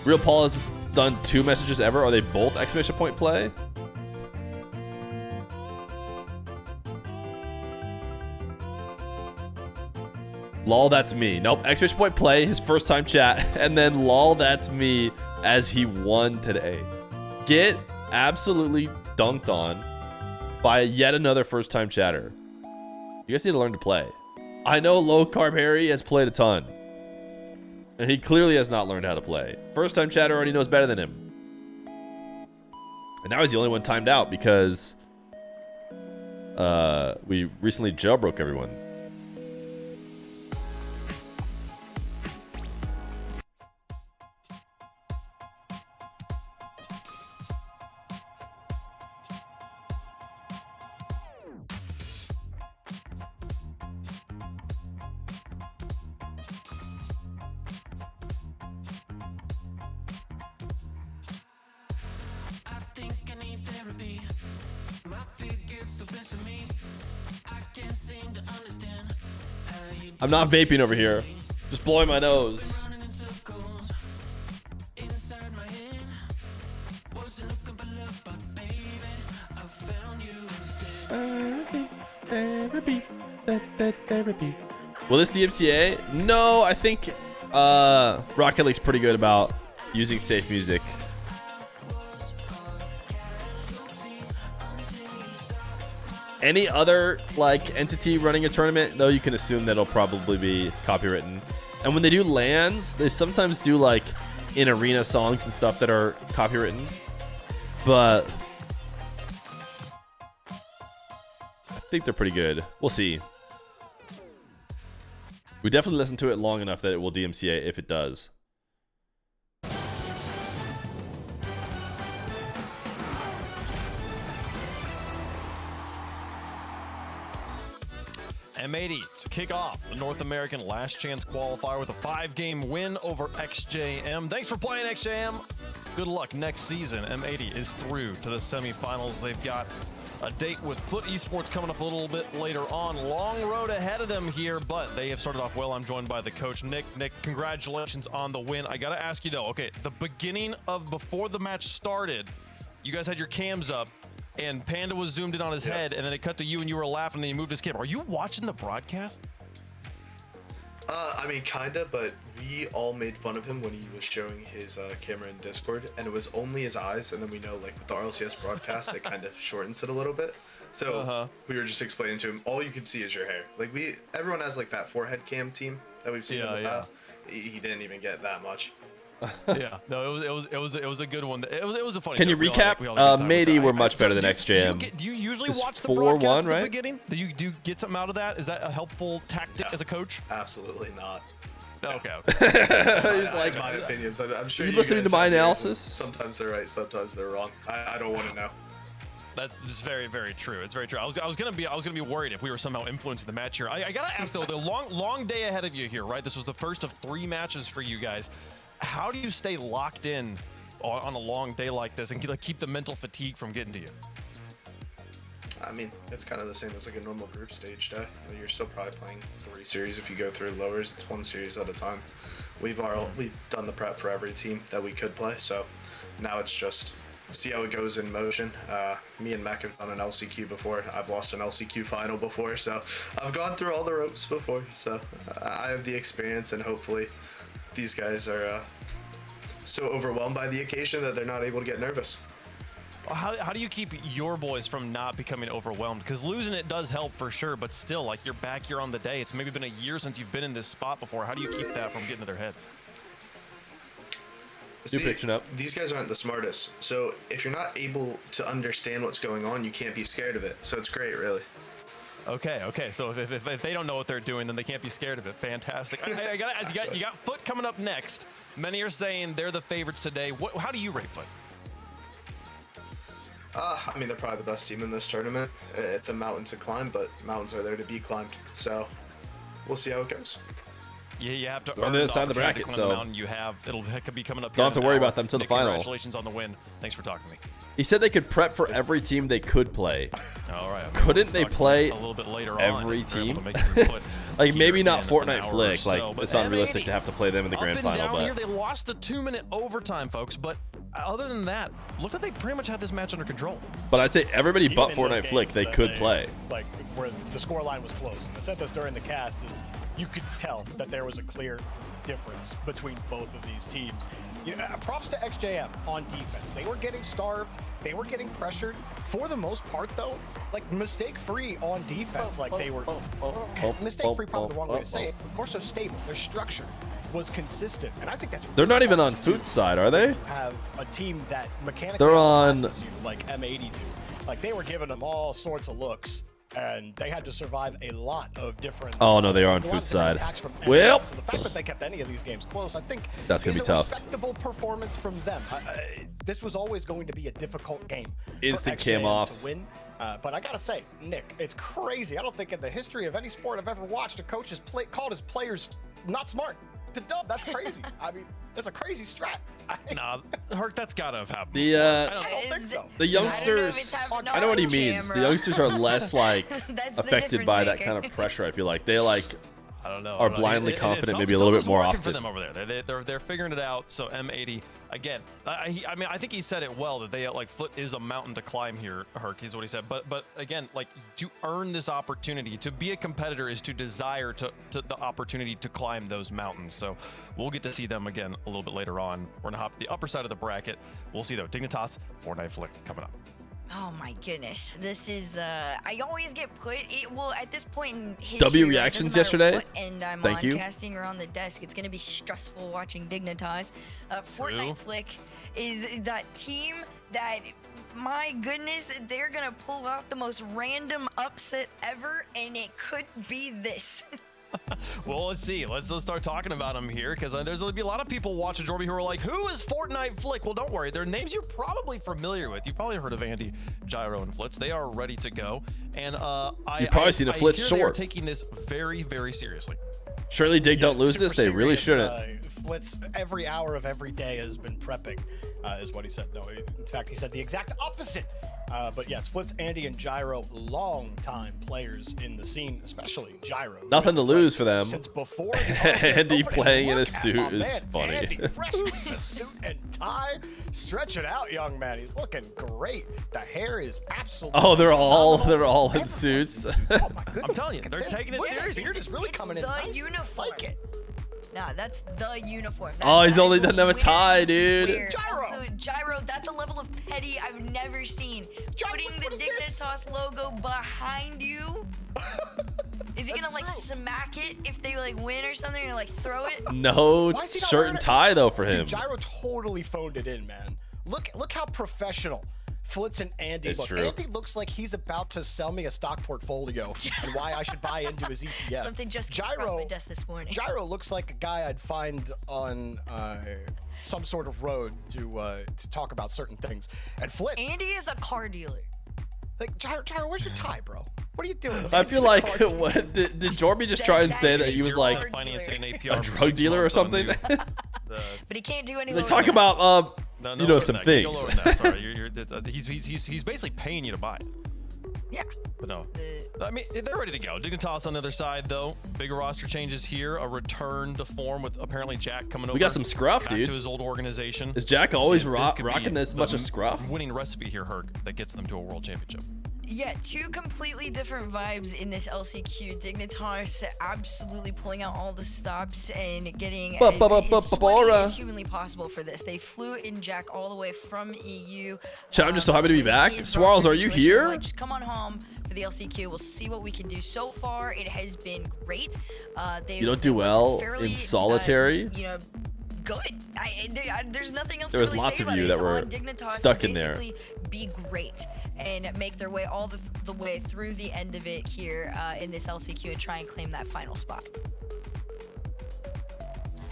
Speaker 2: Real Paul has done 2 messages ever. Are they both exclamation point play? Lol, that's me. Nope, exclamation point play, his first time chat, and then lol, that's me as he won today. Get absolutely dunked on by yet another first time chatter. You guys need to learn to play. I know Low Carb Harry has played a ton, and he clearly has not learned how to play. First time chatter already knows better than him. And now he's the only one timed out because we recently jailbroke everyone. I'm not vaping over here. Just blowing my nose. Will this DMCA? No, I think Rocket League's pretty good about using safe music. Any other like entity running a tournament, though, you can assume that it'll probably be copywritten. And when they do LANs, they sometimes do like in arena songs and stuff that are copywritten. But I think they're pretty good. We'll see. We definitely listen to it long enough that it will DMCA if it does.
Speaker 6: M80 to kick off the North American Last Chance Qualifier with a 5-game win over XJM. Thanks for playing, XJM. Good luck next season. M80 is through to the semifinals. They've got a date with Foot Esports coming up a little bit later on. Long road ahead of them here, but they have started off well. I'm joined by the coach, Nick. Nick, congratulations on the win. I got to ask you, though, okay, the beginning of before the match started, you guys had your cams up, and Panda was zoomed in on his head, and then it cut to you, and you were laughing, and he moved his camera. Are you watching the broadcast?
Speaker 12: I mean, kinda, but we all made fun of him when he was showing his camera in Discord, and it was only his eyes, and then we know, like, with the RLCS broadcast, it kind of shortens it a little bit. So we were just explaining to him, all you can see is your hair. Like, everyone has, like, that forehead cam team that we've seen in the past. He didn't even get that much.
Speaker 6: Yeah, no, it was a good one. It was a funny.
Speaker 2: Can you
Speaker 6: joke. We all had
Speaker 2: recap?
Speaker 6: a good time with
Speaker 2: Matey,
Speaker 6: that.
Speaker 2: we're much better than
Speaker 6: Do
Speaker 2: XJM.
Speaker 6: you usually
Speaker 2: It's
Speaker 6: watch the
Speaker 2: 4-1,
Speaker 6: broadcast at
Speaker 2: right?
Speaker 6: the beginning? Do you get something out of that? Is that a helpful tactic as a coach?
Speaker 12: Absolutely not.
Speaker 6: Okay.
Speaker 2: He's like,
Speaker 12: my opinions. I'm sure
Speaker 2: you
Speaker 12: you
Speaker 2: listening
Speaker 12: guys
Speaker 2: to my
Speaker 12: have yours, and
Speaker 2: analysis?
Speaker 12: Sometimes they're right, sometimes they're wrong. I don't want to know.
Speaker 6: That's just very, very true. It's very true. I was gonna be worried if we were somehow influencing the match here. I gotta ask though, the long day ahead of you here, right? This was the first of 3 matches for you guys. How do you stay locked in on a long day like this and keep the mental fatigue from getting to you?
Speaker 12: I mean, it's kind of the same as like a normal group stage day. You're still probably playing 3 series if you go through lowers. It's 1 series at a time. We've done the prep for every team that we could play, so now it's just see how it goes in motion. Me and Mac have done an LCQ before. I've lost an LCQ final before, so I've gone through all the ropes before. So I have the experience, and hopefully these guys are so overwhelmed by the occasion that they're not able to get nervous.
Speaker 6: How do you keep your boys from not becoming overwhelmed? Because losing it does help for sure, but still, like, you're back here on the day. It's maybe been a year since you've been in this spot before. How do you keep that from getting to their heads?
Speaker 2: New prediction up.
Speaker 12: These guys aren't the smartest, so if you're not able to understand what's going on, you can't be scared of it. So it's great, really.
Speaker 6: Okay. So if they don't know what they're doing, then they can't be scared of it. Fantastic. I gotta ask, you got Foot coming up next. Many are saying they're the favorites today. How do you rate Foot?
Speaker 12: I mean, they're probably the best team in this tournament. It's a mountain to climb, but mountains are there to be climbed. So we'll see how it goes.
Speaker 6: Yeah, you have to
Speaker 2: On the other side of the
Speaker 6: opportunity
Speaker 2: bracket,
Speaker 6: to climb
Speaker 2: so
Speaker 6: the mountain you have. It could be coming up.
Speaker 2: Don't
Speaker 6: here
Speaker 2: have to
Speaker 6: in an
Speaker 2: worry
Speaker 6: hour.
Speaker 2: about them till the
Speaker 6: Nick,
Speaker 2: final.
Speaker 6: Congratulations on the win. Thanks for talking to me.
Speaker 2: He said they could prep for every team they could play.
Speaker 6: All right.
Speaker 2: Couldn't they play
Speaker 6: a little bit later
Speaker 2: every
Speaker 6: on
Speaker 2: team?
Speaker 6: like
Speaker 2: Like maybe not
Speaker 6: an
Speaker 2: Fortnite
Speaker 6: hour
Speaker 2: Flick.
Speaker 6: or so,
Speaker 2: Like
Speaker 6: but
Speaker 2: it's unrealistic
Speaker 6: M80
Speaker 2: to have to play them in the grand
Speaker 6: up and
Speaker 2: final.
Speaker 6: down here,
Speaker 2: But
Speaker 6: they lost the 2-minute overtime, folks. But other than that, looked like they pretty much had this match under control.
Speaker 2: I'd say everybody
Speaker 10: Even
Speaker 2: but
Speaker 10: in those
Speaker 2: Fortnite Flick
Speaker 10: games
Speaker 2: they
Speaker 10: that
Speaker 2: could play.
Speaker 10: Like where the score line was close. I said this during the cast is you could tell that there was a clear difference between both of these teams. You know, props to XJM on defense. They were getting starved. They were getting pressured. For the most part, though, like mistake-free on defense. Like they were mistake-free, probably the wrong way to say it. More so stable. Their structure was consistent, and I think that's.
Speaker 2: They're not
Speaker 10: really
Speaker 2: even
Speaker 10: hard
Speaker 2: on
Speaker 10: to do
Speaker 2: Food's side, are they?
Speaker 10: when you have a team that mechanically
Speaker 2: They're on-
Speaker 10: outclasses you like M80 do. Like they were giving them all sorts of looks, and they had to survive a lot of different.
Speaker 2: Oh, no, they are on
Speaker 10: a lot of
Speaker 2: Food's
Speaker 10: different
Speaker 2: side.
Speaker 10: attacks from
Speaker 2: Well.
Speaker 10: M80. So the fact that they kept any of these games close, I think,
Speaker 2: That's gonna
Speaker 10: is
Speaker 2: be
Speaker 10: a
Speaker 2: tough.
Speaker 10: respectable performance from them. This was always going to be a difficult game.
Speaker 2: Instant
Speaker 10: for
Speaker 2: cam
Speaker 10: XJM
Speaker 2: off.
Speaker 10: to win. But I gotta say, Nick, it's crazy. I don't think in the history of any sport I've ever watched a coach has called his players not smart to dub. That's crazy. I mean, that's a crazy strat.
Speaker 6: Nah, Herc, that's gotta have happened.
Speaker 2: The
Speaker 10: I don't think so.
Speaker 2: the youngsters, I know what he means. The youngsters are less like
Speaker 11: That's the
Speaker 2: affected by that
Speaker 11: difference
Speaker 2: kind of
Speaker 11: maker.
Speaker 2: pressure. I feel like they like
Speaker 6: I don't know.
Speaker 2: are blindly confident maybe a little bit more
Speaker 6: For
Speaker 2: often.
Speaker 6: them over there, they're figuring it out. So M80 again. I mean, I think he said it well that they like Foot is a mountain to climb here. Herc is what he said. But again, like to earn this opportunity to be a competitor is to desire to the opportunity to climb those mountains. So we'll get to see them again a little bit later on. We're gonna hop to the upper side of the bracket. We'll see though. Dignitas, Fortnite Flick coming up.
Speaker 11: Oh my goodness, this is I always get put well at this point in history.
Speaker 2: W
Speaker 11: right, it
Speaker 2: reactions
Speaker 11: doesn't matter
Speaker 2: yesterday?
Speaker 11: what end I'm
Speaker 2: Thank
Speaker 11: on,
Speaker 2: you.
Speaker 11: casting or on the desk. It's gonna be stressful watching Dignitas. Fortnite Flick is that team that, my goodness, they're gonna pull off the most random upset ever, and it could be this.
Speaker 6: Well, let's see. Let's start talking about them here, because there's gonna be a lot of people watching Jorby who are like, "Who is Fortnite Flick?" Well, don't worry. They're names you're probably familiar with. You've probably heard of Andy, Gyro, and Flitz. They are ready to go, and
Speaker 2: You've probably seen a Flitz
Speaker 6: hear they are
Speaker 2: short.
Speaker 6: taking this very, very seriously.
Speaker 2: Surely Dig don't lose this.
Speaker 10: super
Speaker 2: They really
Speaker 10: serious.
Speaker 2: shouldn't.
Speaker 10: Flitz, every hour of every day has been prepping, is what he said. No, in fact, he said the exact opposite. But yes, Flitz, Andy, and Gyro, long-time players in the scene, especially Gyro.
Speaker 2: Nothing to lose for them.
Speaker 10: Since before the RLCS
Speaker 2: Andy
Speaker 10: opening.
Speaker 2: playing in a
Speaker 10: Look at
Speaker 2: suit
Speaker 10: my
Speaker 2: is
Speaker 10: man,
Speaker 2: funny.
Speaker 10: Andy, fresh in a suit and tie. Stretch it out, young man. He's looking great. The hair is absolutely
Speaker 2: Oh, they're all
Speaker 10: phenomenal.
Speaker 2: in suits.
Speaker 10: Oh my goodness.
Speaker 6: I'm telling you, they're
Speaker 10: Look at
Speaker 6: taking it
Speaker 10: this.
Speaker 6: seriously.
Speaker 10: Beard is really
Speaker 11: It's
Speaker 10: coming in
Speaker 11: the
Speaker 10: nice.
Speaker 11: uniform.
Speaker 10: Like it.
Speaker 11: Nah, that's the uniform.
Speaker 2: Oh, he's
Speaker 11: that
Speaker 2: only
Speaker 11: is
Speaker 2: doesn't have a
Speaker 11: weird.
Speaker 2: tie, dude.
Speaker 11: Weird.
Speaker 10: Gyro.
Speaker 11: Absolute Gyro, that's a level of petty I've never seen.
Speaker 10: Gyro,
Speaker 11: Putting the
Speaker 10: what is this?
Speaker 11: Dignitas logo behind you Is he gonna like smack it if they like win or something, or like throw it?
Speaker 2: No shirt and tie though for him.
Speaker 10: Dude, Gyro totally phoned it in, man. Look how professional Flitz and Andy look.
Speaker 2: True.
Speaker 10: Andy looks like he's about to sell me a stock portfolio and why I should buy into his ETF.
Speaker 11: Something just came across my desk this morning.
Speaker 10: Gyro looks like a guy I'd find on some sort of road to talk about certain things. And Flitz,
Speaker 11: Andy is a car dealer.
Speaker 10: Like Gyro, where's your tie, bro? What are you doing?
Speaker 2: I feel like what did Jorby just try and say that he was like a drug dealer or something?
Speaker 11: But he can't do anything.
Speaker 2: Like talk about you know, some things.
Speaker 6: He's basically paying you to buy it.
Speaker 11: Yeah.
Speaker 6: But no, I mean, they're ready to go. Dignitas on the other side, though. Big roster changes here. A return to form with apparently Jack coming over.
Speaker 2: We got some scruff,
Speaker 6: back
Speaker 2: dude.
Speaker 6: to his old organization.
Speaker 2: Is Jack always
Speaker 6: This could be
Speaker 2: rocking this much of scruff?
Speaker 6: Winning recipe here, Herc, that gets them to a world championship.
Speaker 11: Yeah, two completely different vibes in this LCQ. Dignitas absolutely pulling out all the stops and getting as sweaty as humanly possible for this. They flew in Jack all the way from EU.
Speaker 2: Chat, I'm just so happy to be back. Swirls, are you here?
Speaker 11: Like, just come on home for the LCQ. We'll see what we can do. So far, it has been great.
Speaker 2: You don't do well in solitary?
Speaker 11: You know, good. There's nothing else
Speaker 2: there
Speaker 11: to
Speaker 2: was
Speaker 11: really
Speaker 2: lots
Speaker 11: say
Speaker 2: of
Speaker 11: about
Speaker 2: you
Speaker 11: it.
Speaker 2: that
Speaker 11: It's
Speaker 2: were
Speaker 11: on Dignitas
Speaker 2: stuck
Speaker 11: to
Speaker 2: in there.
Speaker 11: Be great and make their way all the way through the end of it here in this LCQ and try and claim that final spot.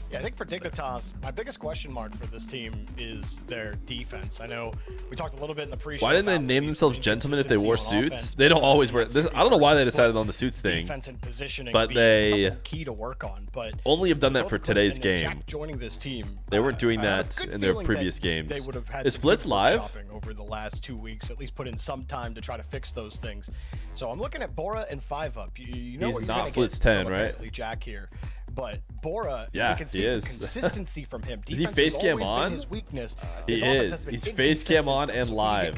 Speaker 10: Yeah, I think for Dignitas, my biggest question mark for this team is their defense. I know we talked a little bit in the pre-show.
Speaker 2: Why didn't they name themselves gentlemen if they wore suits? They don't always wear this. I don't know why they decided on the suits thing,
Speaker 10: defense and positioning
Speaker 2: but they
Speaker 10: key to work on. But
Speaker 2: only have done that for today's game.
Speaker 10: Jack joining this team,
Speaker 2: They weren't doing that in their previous games.
Speaker 10: They would have had
Speaker 2: Is Flitz live?
Speaker 10: Shopping over the last 2 weeks, at least put in some time to try to fix those things. So I'm looking at Bora and 5UP. You know
Speaker 2: He's
Speaker 10: what you're
Speaker 2: not
Speaker 10: gonna
Speaker 2: Flitz
Speaker 10: get
Speaker 2: 10,
Speaker 10: from
Speaker 2: right?
Speaker 10: apparently Jack here. But Bora,
Speaker 2: yeah,
Speaker 10: you can see some consistency from him.
Speaker 2: Is he face cam on?
Speaker 10: His weakness.
Speaker 2: He
Speaker 10: His
Speaker 2: is. He's face cam on and live.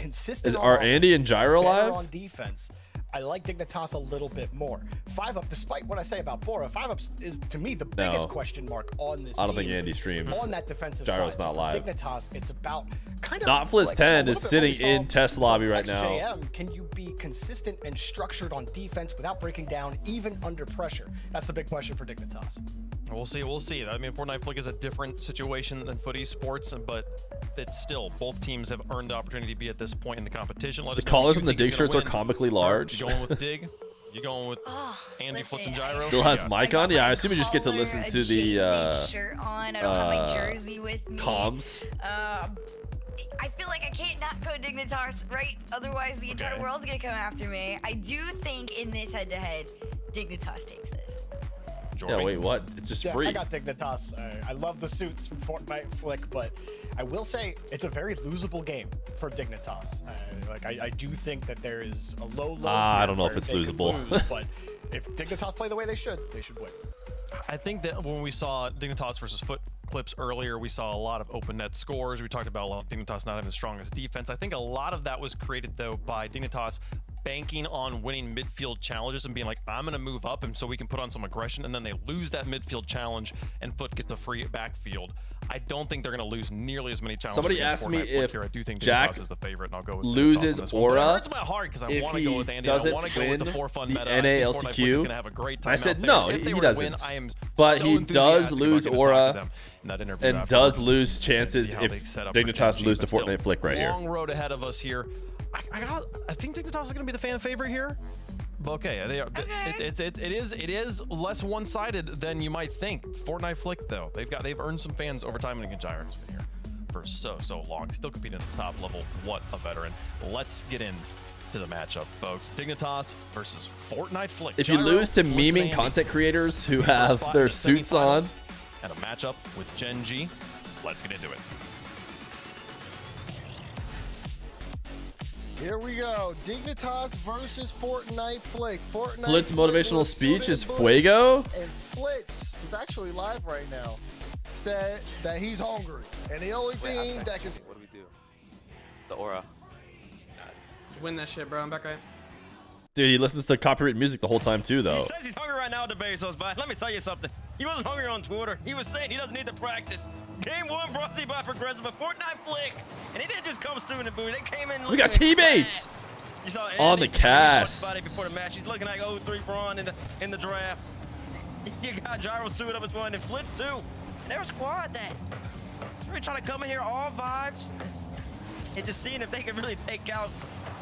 Speaker 10: Are
Speaker 2: Andy and Gyro live?
Speaker 10: On defense, I like Dignitas a little bit more. 5UP, despite what I say about Bora, 5UP is to me the biggest question mark on this team.
Speaker 2: I don't think Andy streams.
Speaker 10: On that defensive
Speaker 2: Gyro's
Speaker 10: side.
Speaker 2: not live.
Speaker 10: Dignitas, it's about kind of
Speaker 2: not Flitz 10 is sitting in test lobby right now.
Speaker 10: XJM, can you be consistent and structured on defense without breaking down even under pressure? That's the big question for Dignitas.
Speaker 6: We'll see. We'll see. I mean, Fortnite Flick is a different situation than Footy Sports, but it's still both teams have earned the opportunity to be at this point in the competition.
Speaker 2: The collars on the Dig shirts are comically large.
Speaker 6: You going with Dig? You going with Andy, Flitz, and Gyro?
Speaker 2: Still has mic on? Yeah, I assume you just get to listen to the
Speaker 11: shirt on. I don't have my jersey with me.
Speaker 2: Comms.
Speaker 11: I feel like I can't not go Dignitas, right? Otherwise, the entire world's gonna come after me. I do think in this head-to-head, Dignitas takes this.
Speaker 2: Yeah, wait, what? It's just free.
Speaker 10: I got Dignitas. I love the suits from Fortnite Flick, but I will say it's a very losable game for Dignitas. I do think that there is a low.
Speaker 2: I don't know if it's losable.
Speaker 10: Lose, but if Dignitas play the way they should win.
Speaker 6: I think that when we saw Dignitas versus Foot clips earlier, we saw a lot of open net scores. We talked about a lot of Dignitas not having the strongest defense. I think a lot of that was created, though, by Dignitas banking on winning midfield challenges and being like, I'm going to move up and so we can put on some aggression, and then they lose that midfield challenge and Foot gets a free backfield. I don't think they're going to lose nearly as many challenges.
Speaker 2: Somebody asked me if
Speaker 6: I do think
Speaker 2: Jack
Speaker 6: Dignitas is the favorite, and I'll go with
Speaker 2: loses Aura.
Speaker 6: It hurts my heart because I want to go with Andy. I want to go with the 4Fun meta.
Speaker 2: NALCQ. I said no, he doesn't. But he does lose Aura and does lose chances if Dignitas lose to Fortnite Flick right here.
Speaker 6: Long road ahead of us here. I think Dignitas is going to be the fan favorite here. But okay, they are. It is less one-sided than you might think. Fortnite Flick, though, they've earned some fans over time, and Gyro has been here for so long. Still competing at the top level. What a veteran! Let's get in to the matchup, folks. Dignitas versus Fortnite Flick.
Speaker 2: If you lose to memeing content creators who have their suits on,
Speaker 6: and a matchup with Gen G, let's get into it.
Speaker 9: Here we go. Dignitas versus Fortnite Flick.
Speaker 2: Flitz motivational speech is Fuego.
Speaker 9: And Flitz, who's actually live right now, said that he's hungry. And the only thing that can...
Speaker 13: What do we do? The aura.
Speaker 14: Win that shit, bro. I'm back right.
Speaker 2: Dude, he listens to copyright music the whole time too, though.
Speaker 8: He says he's hungry right now at the Bezos, but let me tell you something. He wasn't hungry on Twitter. He was saying he doesn't need to practice. Game 1 brought to you by Progressive, a Fortnite Flick. And he didn't just come student and booty. They came in.
Speaker 2: We got teammates.
Speaker 8: You saw
Speaker 2: On the
Speaker 8: Andy
Speaker 2: cast.
Speaker 8: about it before the match. He's looking like 0-3 Braun in the draft. You got Gyro suited up as one and Flitz too. And they're a squad that really trying to come in here all vibes and just seeing if they can really take out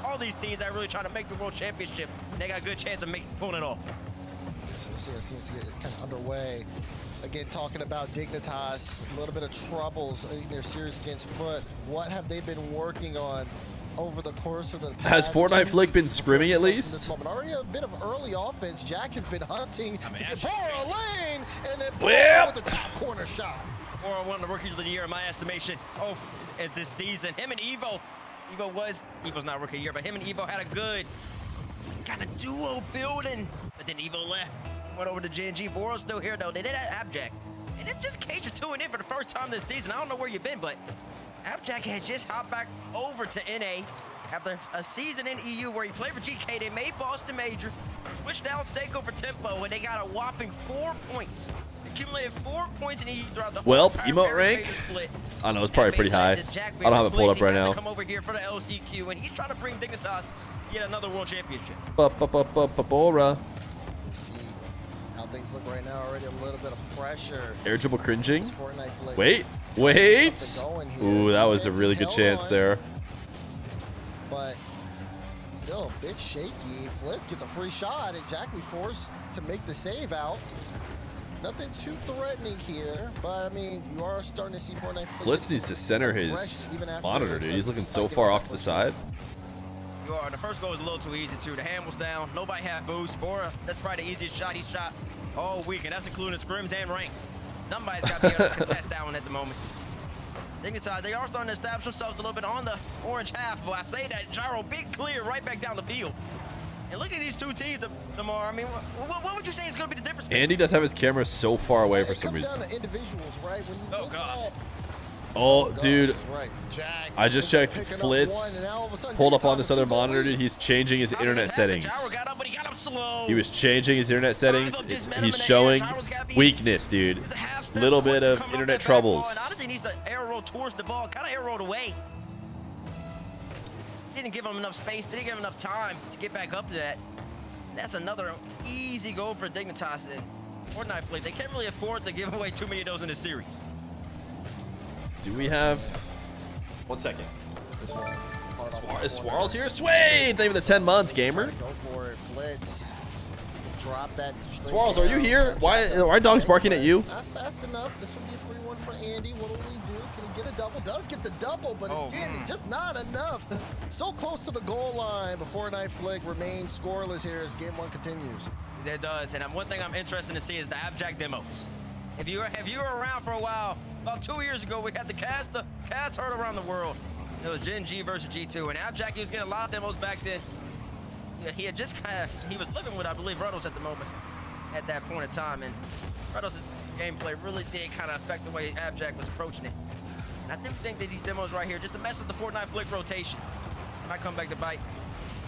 Speaker 8: all these teams that are really trying to make the World Championship. And they got a good chance of pulling it off.
Speaker 9: So we'll see this needs to get kind of underway. Again, talking about Dignitas, a little bit of troubles in their series against Foot. What have they been working on over the course of the past
Speaker 2: Has Fortnite Flick been scrimming at least?
Speaker 9: This moment. Already a bit of early offense. Jack has been hunting to get Bora a lane, and then Bora with the top corner shot.
Speaker 8: Bora, one of the rookies of the year in my estimation. At this season, him and Evo's not rookie of the year, but him and Evo had a good kind of duo building. But then Evo left, went over to G&G. Bora's still here though. They did have Abjack. And it's just Cage tuning in for the first time this season. I don't know where you've been, but Abjack had just hopped back over to NA after a season in EU where he played for GK. They made Boston Major, switched out Seiko for Tempo, and they got a whopping 4 points. Accumulated 4 points in EU throughout the whole entire
Speaker 2: emote rank?
Speaker 8: split.
Speaker 2: I don't know, it's probably pretty high. I don't have it pulled up right now.
Speaker 8: Come over here for the LCQ, and he's trying to bring Dignitas yet another world championship.
Speaker 2: Bora.
Speaker 9: See how things look right now. Already a little bit of pressure.
Speaker 2: Air dribble cringing.
Speaker 9: Wait.
Speaker 2: Ooh, that was a really good chance there.
Speaker 9: But still a bit shaky. Flitz gets a free shot, and Jack be forced to make the save out. Nothing too threatening here, but I mean, you are starting to see Fortnite.
Speaker 2: Flitz needs to center his monitor, dude. He's looking so far off to the side.
Speaker 8: You are. The first goal was a little too easy, too. The hand was down. Nobody had boost. Bora, that's probably the easiest shot he's shot all week, and that's including scrims and rank. Somebody's got to be able to contest that one at the moment. Dignitas, they are starting to establish themselves a little bit on the orange half, but I say that Gyro big clear right back down the field. And look at these two teams, Damar. I mean, what would you say is going to be the difference?
Speaker 2: Andy does have his camera so far away for some reason.
Speaker 9: It comes down to individuals, right? When you look at
Speaker 2: Oh, dude. I just checked Flitz. Pulled up on this other monitor, dude. He's changing his internet settings. He was changing his internet settings. He's showing weakness, dude. Little bit of internet troubles.
Speaker 8: Honestly, he needs to air roll towards the ball. Kind of air rolled away. Didn't give him enough space. Didn't give him enough time to get back up to that. That's another easy goal for Dignitas and Fortnite Flick. They can't really afford to give away too many of those in this series.
Speaker 2: Do we have 1 second?
Speaker 9: This one.
Speaker 2: Is Swirls here? Sweet! Thank you for the 10 months, gamer.
Speaker 9: Go for it, Blitz. Drop that.
Speaker 2: Swirls, are you here? Why are dogs barking at you?
Speaker 9: Not fast enough. This would be a free one for Andy. What will he do? Can he get a double? Does get the double, but again, just not enough. So close to the goal line before Fortnite Flick remains scoreless here as game one continues.
Speaker 8: It does, and one thing I'm interested to see is the Abjack demos. If you were around for a while, about 2 years ago, we had the cast heard around the world. It was Gen G versus G2, and Abjack, he was getting a lot of demos back then. Yeah, he had just he was living with, I believe, Rlcs at the moment, at that point in time, and Rlcs' gameplay really did kind of affect the way Abjack was approaching it. And I do think that these demos right here, just to mess with the Fortnite Flick rotation, might come back to bite.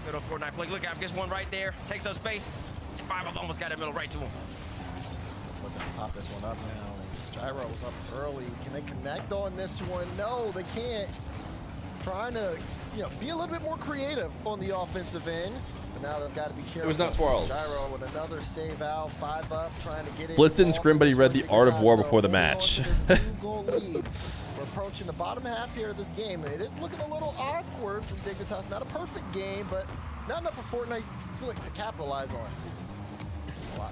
Speaker 8: Good old Fortnite Flick. Look out, gets one right there, takes up space, and 5 of them almost got that middle right to him.
Speaker 9: Let's pop this one up now. Gyro was up early. Can they connect on this one? No, they can't. Trying to, be a little bit more creative on the offensive end. But now they've got to be careful.
Speaker 2: It was not Swirls.
Speaker 9: Gyro with another save out, 5 up, trying to get in.
Speaker 2: Blitz didn't scrim, but he read the Art of War before the match.
Speaker 9: Two-goal lead. We're approaching the bottom half here of this game. It is looking a little awkward from Dignitas. Not a perfect game, but not enough for Fortnite Flick to capitalize on.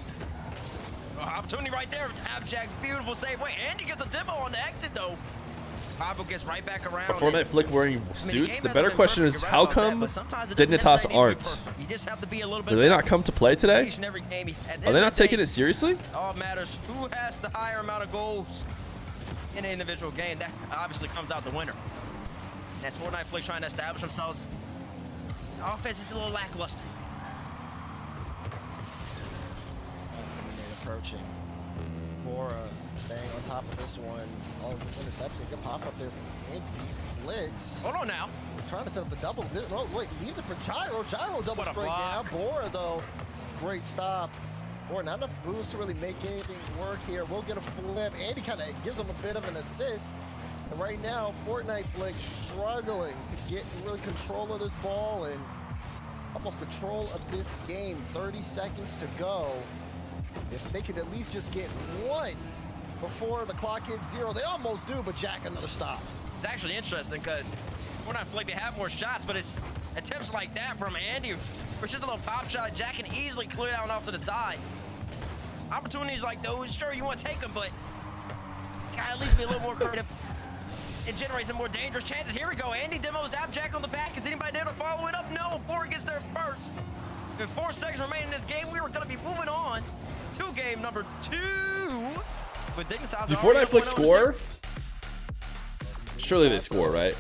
Speaker 8: Opportunity right there. Abjack, beautiful save. Wait, Andy gets a demo on the exit, though. Pablo gets right back around.
Speaker 2: Are Fortnite Flick wearing suits? The better question is, how come Dignitas aren't?
Speaker 8: You just have to be a little bit.
Speaker 2: Do they not come to play today? Are they not taking it seriously?
Speaker 8: All matters who has the higher amount of goals in an individual game. That obviously comes out the winner. And that's Fortnite Flick trying to establish themselves. The offense is a little lackluster.
Speaker 9: Approaching. Bora staying on top of this one. Oh, it's intercepted. Good pop up there from Andy. Blitz.
Speaker 8: Hold on now.
Speaker 9: Trying to set up the double. Oh, wait, leaves it for Gyro. Gyro double straight down. Bora, though, great stop. Bora, not enough boost to really make anything work here. We'll get a flip. Andy kind of gives him a bit of an assist. And right now, Fortnite Flick struggling to get really control of this ball. And almost control of this game. 30 seconds to go. If they could at least just get one before the clock hits 0, they almost do, but Jack, another stop.
Speaker 8: It's actually interesting because we're not like they have more shots, but it's attempts like that from Andy, which is a little pop shot. Jack can easily clear down off to the side. Opportunities like those, sure, you want to take them, but gotta at least be a little more creative. It generates some more dangerous chances. Here we go. Andy demos Abjack on the back. Is anybody there to follow it up? No. Boar gets there first. With 4 seconds remaining in this game, we were going to be moving on to game number 2. With Dignitas.
Speaker 2: Did Fortnite Flick score? Surely they score, right?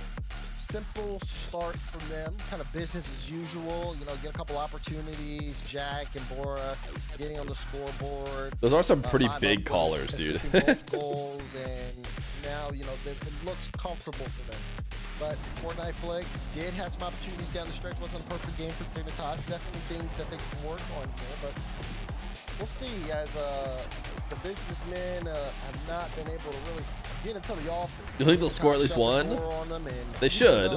Speaker 9: Simple start from them, kind of business as usual. You know, get a couple opportunities. Jack and Bora getting on the scoreboard.
Speaker 2: Those are some pretty big callers, dude.
Speaker 9: Both goals, and now you know it looks comfortable for them. But Fortnite Flick did have some opportunities down the stretch. Wasn't a perfect game for Dignitas. Definitely things that they can work on here, but we'll see. As the businessmen have not been able to really get into the office.
Speaker 2: You think they'll score at least one? They should.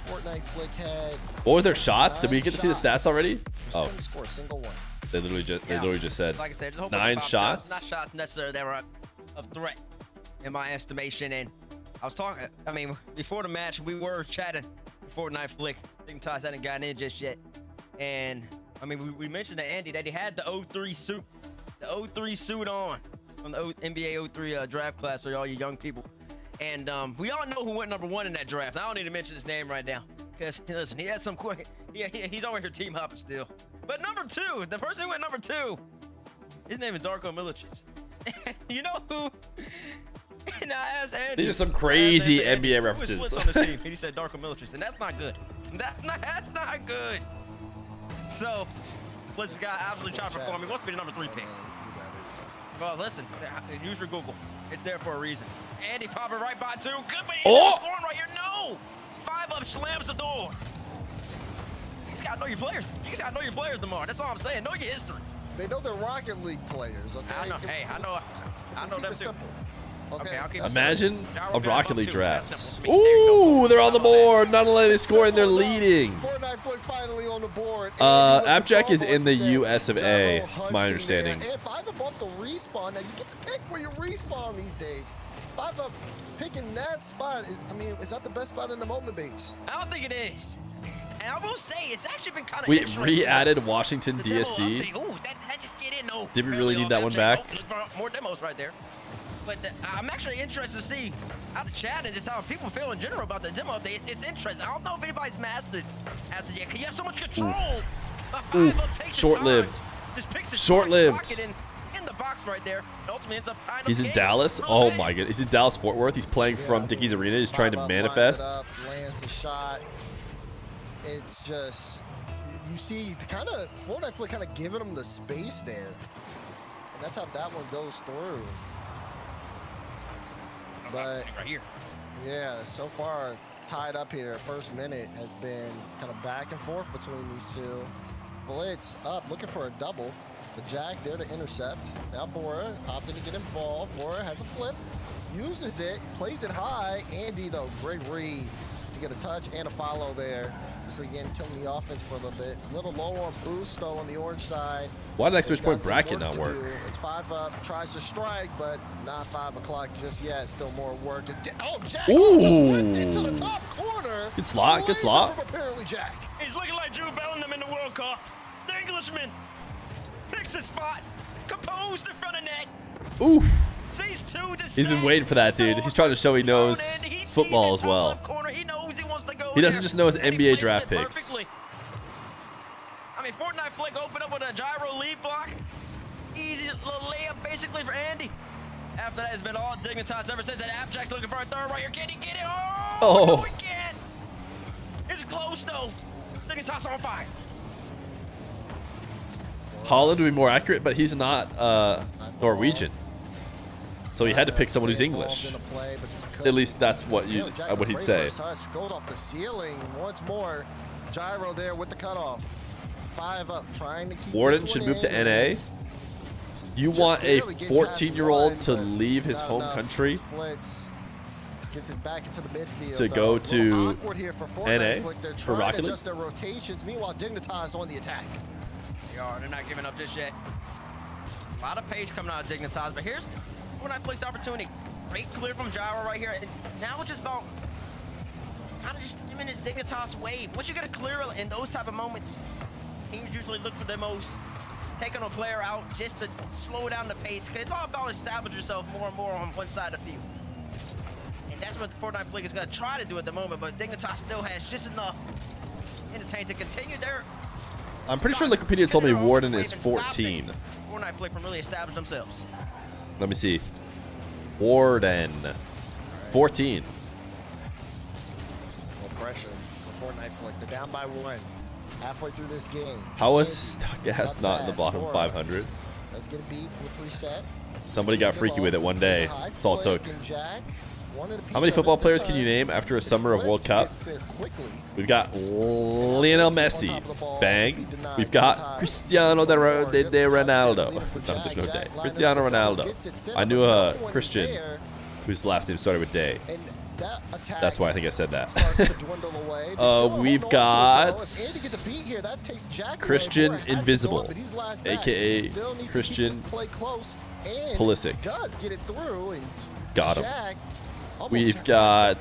Speaker 9: Fortnite Flick had.
Speaker 2: What were their shots? Did we get to see the stats already? Oh,
Speaker 9: score a single one.
Speaker 2: They literally just said
Speaker 8: Like I said, just
Speaker 2: 9 shots.
Speaker 8: Not shots necessarily that were a threat in my estimation. And I was talking. I mean, before the match, we were chatting. Fortnite Flick. Dignitas hadn't gotten in just yet. And I mean, we mentioned to Andy that he had the 03 suit. The 03 suit on from the NBA 03 draft class for all you young people. And we all know who went number 1 in that draft. I don't need to mention his name right now because, listen, he had some quick. He's over here team hopping still. But number 2, the person who went number 2, his name is Darko Milicic. You know who? And I asked Andy.
Speaker 2: These are some crazy NBA references.
Speaker 8: Who on this team? And he said Darko Milicic, and that's not good. That's not good. So, this guy absolutely trying to perform. He wants to be the number 3 pick. Well, listen, use your Google. It's there for a reason. Andy popping right by 2. Good, but he's scoring right here. No! 5 up slams the door. You just gotta know your players. You just gotta know your players tomorrow. That's all I'm saying. Know your history.
Speaker 9: They know they're Rocket League players. Okay?
Speaker 8: I know. Hey, I know them too.
Speaker 9: Simple. Okay, I'll keep
Speaker 2: Imagine a Rocket League draft. Ooh, they're on the board. Not only are they scoring, they're leading.
Speaker 9: Fortnite Flick finally on the board.
Speaker 2: Abjack is in the US of A. It's my understanding.
Speaker 9: And 5 up off the respawn. Now you get to pick where you respawn these days. 5 up picking that spot. I mean, is that the best spot in the moment base?
Speaker 8: I don't think it is. And I will say, it's actually been kind of
Speaker 2: We
Speaker 8: interesting.
Speaker 2: re-added Washington DSC.
Speaker 8: Ooh, that just get in. No.
Speaker 2: Did we really need that one back?
Speaker 8: More demos right there. But I'm actually interested to see how the chat and just how people feel in general about the demo update. It's interesting. I don't know if anybody's mastered as of yet. Cause you have so much control.
Speaker 2: Short-lived.
Speaker 8: Just picks it
Speaker 2: Short-lived.
Speaker 8: in the box right there. And ultimately ends up tying
Speaker 2: He's
Speaker 8: up
Speaker 2: in
Speaker 8: the game.
Speaker 2: Dallas. Oh my god. He's in Dallas Fort Worth. He's playing from Dickies Arena. He's trying to manifest.
Speaker 9: Lands the shot. It's just, you see, kind of Fortnite Flick kind of giving him the space there. And that's how that one goes through. But
Speaker 8: right here.
Speaker 9: Yeah, so far tied up here. First minute has been kind of back and forth between these two. Blitz up, looking for a double. The Jack there to intercept. Now Bora opting to get involved. Bora has a flip, uses it, plays it high. Andy, though, great read to get a touch and a follow there. So again, killing the offense for a little bit. A little low on boost, though, on the orange side.
Speaker 2: Why did exclamation point bracket not work?
Speaker 9: It's 5 up, tries to strike, but not 5 o'clock just yet. Still more work. Oh, Jack just whipped into the top corner.
Speaker 2: Good slot, good slot.
Speaker 9: From apparently Jack.
Speaker 8: He's looking like Jude Bellingham in the World Cup. The Englishman picks his spot, composed in front of net.
Speaker 2: Oof.
Speaker 8: Sees 2 to
Speaker 2: He's been waiting for that, dude. He's trying to show he knows football as well. He doesn't just know his NBA draft picks.
Speaker 8: I mean, Fortnite Flick opened up with a gyro lead block. Easy little layup basically for Andy. After that, it's been all Dignitas ever since. That Abjack looking for a third right here. Can he get it? Oh, no, he can't. It's close, though. Dignitas on fire.
Speaker 2: Holland would be more accurate, but he's not Norwegian. So he had to pick someone who's English. At least that's what he'd say.
Speaker 9: Goes off the ceiling once more. Gyro there with the cutoff. 5 up, trying to keep
Speaker 2: Warden should move to NA. You want a 14-year-old to leave his home country?
Speaker 9: Gets it back into the midfield.
Speaker 2: to go to
Speaker 9: awkward here for
Speaker 2: NA
Speaker 9: Flick. They're
Speaker 2: for
Speaker 9: trying
Speaker 2: Rocket
Speaker 9: to
Speaker 2: League.
Speaker 9: adjust their rotations. Meanwhile, Dignitas on the attack.
Speaker 8: They're not giving up just yet. A lot of pace coming out of Dignitas, but here's Fortnite Flick's opportunity. Great clear from Gyro right here. And now it's just about kind of just giving his Dignitas wave. Once you get a clear in those type of moments, teams usually look for the most, taking a player out just to slow down the pace. Cause it's all about establishing yourself more and more on one side of the field. And that's what the Fortnite Flick is gonna try to do at the moment, but Dignitas still has just enough entertain to continue their.
Speaker 2: I'm pretty sure Wikipedia told me Warden is 14.
Speaker 8: Fortnite Flick from really establish themselves.
Speaker 2: Let me see. Warden, 14.
Speaker 9: No pressure for Fortnite Flick. They're down by 1. Halfway through this game.
Speaker 2: How was Stuckgas not in the bottom 500?
Speaker 9: Let's get a beat for the preset.
Speaker 2: Somebody got freaky with it one day. That's all it took. How many football players can you name after a summer of World Cup? We've got Lionel Messi. Bang. We've got Cristiano de Ronaldo. No, there's no day. Cristiano Ronaldo. I knew a Christian whose last name started with Day. That's why I think I said that. We've got Christian Invisible, aka Christian Pulisic. Got him. We've got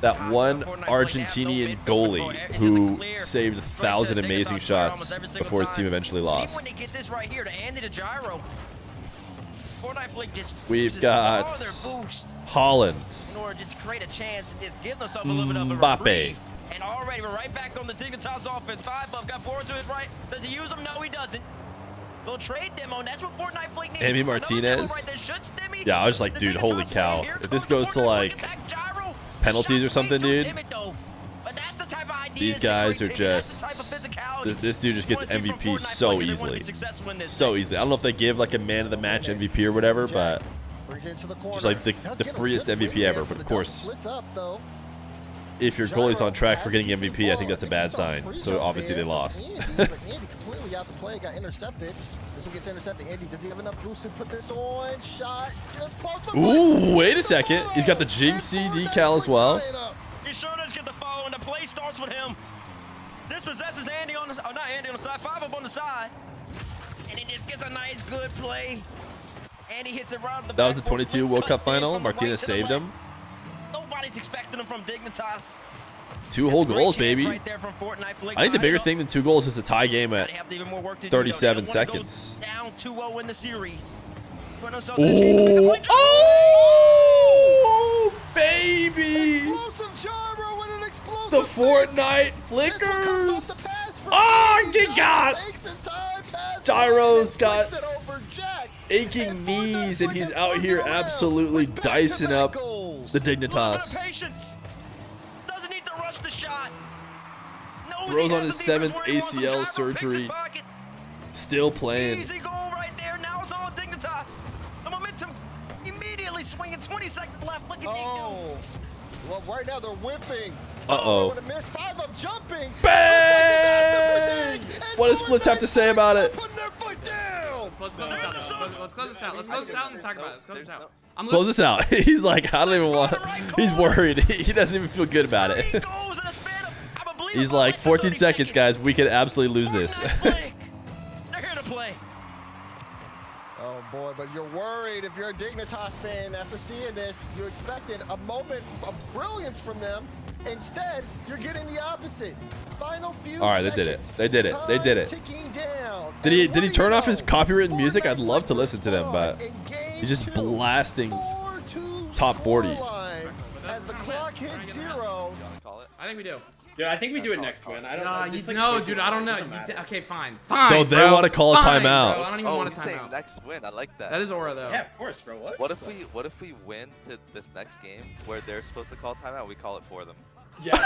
Speaker 2: that one Argentinian goalie who saved 1,000 amazing shots before his team eventually lost. We've got Holland. Mbappe.
Speaker 8: And already we're right back on the Dignitas offense. 5 up, got 4 to his right. Does he use them? No, he doesn't. Little trade demo, and that's what Fortnite Flick needs.
Speaker 2: Amy Martinez. Yeah, I was like, dude, holy cow. If this goes to like penalties or something, dude, these guys are just, this dude just gets MVP so easily. So easily. I don't know if they give like a man of the match MVP or whatever, but just like the freest MVP ever. But of course, if your goalie's on track for getting MVP, I think that's a bad sign. So obviously they lost.
Speaker 9: Out the play, got intercepted. This one gets intercepted. Andy, does he have enough boost to put this on? Shot just close.
Speaker 2: Ooh, wait a second. He's got the Jinxie decal as well.
Speaker 8: He sure does get the follow, and the play starts with him. This possesses Andy on the, not Andy on the side, 5 up on the side, and he just gets a nice, good play. Andy hits it right on the back.
Speaker 2: That was the 22 World Cup final. Martinez saved him.
Speaker 8: Nobody's expecting him from Dignitas.
Speaker 2: 2 whole goals, baby. I think the bigger thing than 2 goals is a tie game at 37 seconds.
Speaker 8: Down 2-0 in the series.
Speaker 2: Oh, baby! The Fortnite flickers. Oh, good God! Gyro's got aching knees, and he's out here absolutely dicing up the Dignitas. Bro's on his 7th ACL surgery. Still playing.
Speaker 8: Easy goal right there. Now it's all Dignitas. The momentum immediately swinging. 20 seconds left. Look at
Speaker 9: well, right now they're whiffing.
Speaker 2: Uh-oh.
Speaker 9: 5 up jumping.
Speaker 2: Bang! What does Splits have to say about it?
Speaker 14: Let's close this out. Let's close this out. Let's close this out and talk about it. Let's close this out.
Speaker 2: Close this out. He's like, I don't even want. He's worried. He doesn't even feel good about it. He's like, 14 seconds, guys. We could absolutely lose this.
Speaker 8: They're here to play.
Speaker 9: Oh boy, but you're worried if you're a Dignitas fan after seeing this. You expected a moment of brilliance from them. Instead, you're getting the opposite. Final few
Speaker 2: All right, they did it. They did it. They did it.
Speaker 9: Down.
Speaker 2: Did he turn off his copywritten music? I'd love to listen to them, but he's just blasting top 40.
Speaker 9: As the clock hits 0.
Speaker 14: I think we do.
Speaker 15: Dude, I think we do it next win. I don't know.
Speaker 14: No, dude, I don't know. Okay, fine. Fine.
Speaker 2: No, they want to call a timeout.
Speaker 14: Bro, I don't even want a timeout.
Speaker 13: Next win. I like that.
Speaker 14: That is Aura, though.
Speaker 15: Yeah, of course, bro.
Speaker 13: What if we win to this next game where they're supposed to call timeout? We call it for them.
Speaker 15: Yes.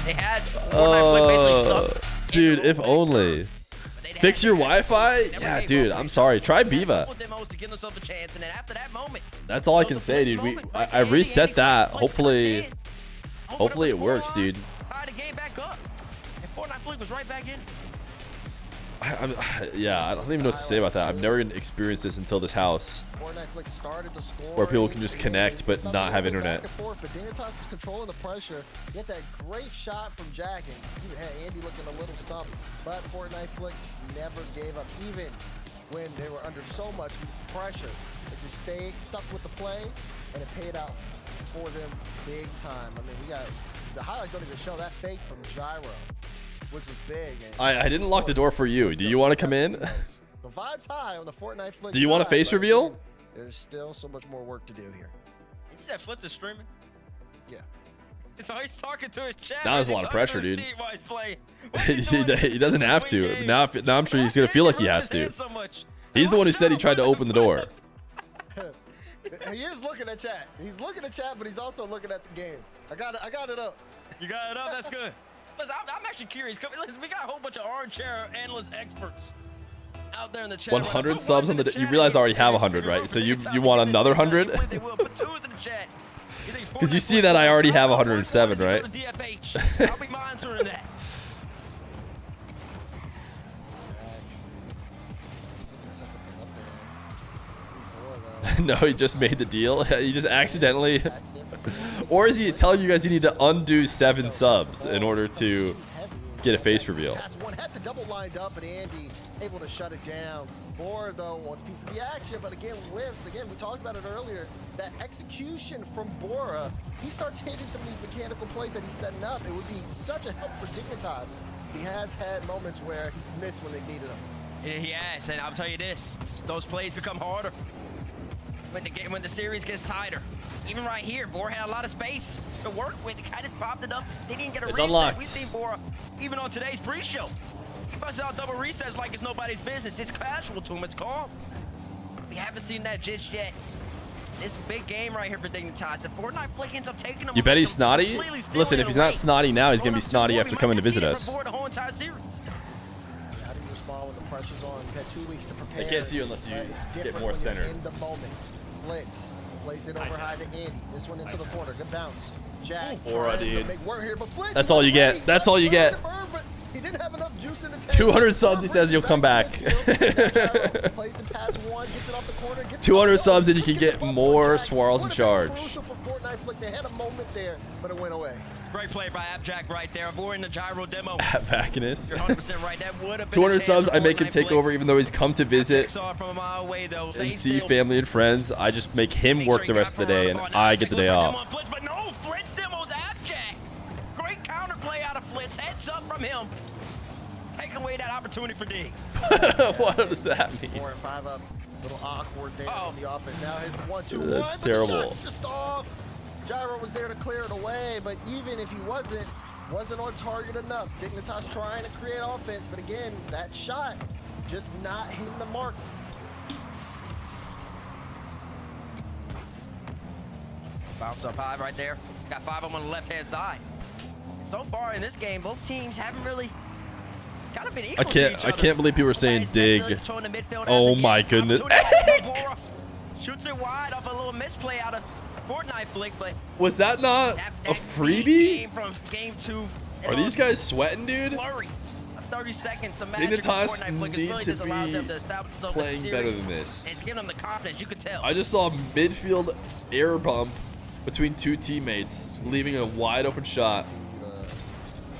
Speaker 8: They had Fortnite basically stuck.
Speaker 2: Dude, if only. Fix your Wi-Fi? Yeah, dude, I'm sorry. Try Viva. That's all I can say, dude. I reset that. Hopefully it works, dude.
Speaker 8: Tied the game back up. And Fortnite Flick was right back in.
Speaker 2: Yeah, I don't even know what to say about that. I've never experienced this until this house, where people can just connect but not have internet.
Speaker 9: But Dignitas was controlling the pressure. He had that great shot from Jack, and even had Andy looking a little stumped. But Fortnite Flick never gave up, even when they were under so much pressure. They just stayed stuck with the play, and it paid out for them big time. I mean, we got the highlights don't even show that fake from Gyro, which was big. And
Speaker 2: I didn't lock the door for you. Do you want to come in?
Speaker 9: So vibes high on the Fortnite Flick.
Speaker 2: Do you want a face reveal?
Speaker 9: Again, there's still so much more work to do here.
Speaker 8: You said Flitz is streaming?
Speaker 9: Yeah.
Speaker 8: So he's talking to his chat.
Speaker 2: That was a lot of pressure, dude.
Speaker 8: He
Speaker 2: He doesn't have to. Now I'm sure he's gonna feel like he has to. He's the one who said he tried to open the door.
Speaker 9: He is looking at chat. He's looking at chat, but he's also looking at the game. I got it up.
Speaker 8: You got it up? That's good. Listen, I'm actually curious. Listen, we got a whole bunch of armchair analyst experts out there in the chat.
Speaker 2: 100 subs on the. You realize I already have 100, right? So you want another 100?
Speaker 8: They will put 2s in the chat.
Speaker 2: Because you see that I already have 107, right?
Speaker 8: I'll be monitoring that.
Speaker 2: No, he just made the deal. He just accidentally. Or is he telling you guys you need to undo 7 subs in order to get a face reveal?
Speaker 9: One had the double lined up, and Andy able to shut it down. Bora, though, wants a piece of the action, but again, whiffs. Again, we talked about it earlier. That execution from Bora, he starts hitting some of these mechanical plays that he's setting up. It would be such a help for Dignitas. He has had moments where he's missed when they needed him.
Speaker 8: Yeah, he has, and I'll tell you this: those plays become harder when the series gets tighter. Even right here, Bora had a lot of space to work with. He kind of popped it up. They didn't get a reset.
Speaker 2: Unlocked.
Speaker 8: We've seen Bora even on today's pre-show. He busts out double resets like it's nobody's business. It's casual to him. It's calm. We haven't seen that just yet. This big game right here for Dignitas. If Fortnite Flick ends up taking him,
Speaker 2: You bet he's snotty? Listen, if he's not snotty now, he's going to be snotty after coming to visit us.
Speaker 8: The whole entire series.
Speaker 9: How do you respond when the pressure's on? You've had 2 weeks to prepare.
Speaker 2: I can't see you unless you get more centered.
Speaker 9: In the moment. Blitz plays it over high to Andy. This one into the corner. Good bounce. Jack.
Speaker 2: Bora, dude.
Speaker 9: Make work here, but Flint,
Speaker 2: That's all you get. That's all you get.
Speaker 9: He didn't have enough juice in the tank.
Speaker 2: 200 subs, he says he'll come back. 200 subs and you can get more swirls in charge.
Speaker 9: Crucial for Fortnite Flick. They had a moment there, but it went away.
Speaker 8: Great play by Abjack right there, avoiding the gyro demo.
Speaker 2: Backiness.
Speaker 8: You're 100% right. That would have been
Speaker 2: 200 subs, I make him take over even though he's come to visit and see family and friends. I just make him work the rest of the day and I get the day off.
Speaker 8: But no, Flitz demos Abjack. Great counterplay out of Flitz. Heads up from him. Take away that opportunity for D.
Speaker 2: What does that mean?
Speaker 9: 4 and 5 up. A little awkward there on the offense. Now his 1-2-1.
Speaker 2: That's terrible.
Speaker 9: Just off. Gyro was there to clear it away, but even if he wasn't on target enough. Dignitas trying to create offense, but again, that shot just not hitting the mark.
Speaker 8: Bounce up high right there. Got 5 of them on the left-hand side. So far in this game, both teams haven't really kind of been equal to each other.
Speaker 2: I can't believe people are saying dig. Oh my goodness.
Speaker 8: Shoots it wide off a little misplay out of Fortnite Flick, but
Speaker 2: was that not a freebie?
Speaker 8: From game 2.
Speaker 2: Are these guys sweating, dude?
Speaker 8: Blurry. 30 seconds.
Speaker 2: Dignitas need to be playing better than this.
Speaker 8: It's giving them the confidence, you could tell.
Speaker 2: I just saw a midfield air bump between 2 teammates, leaving a wide open shot.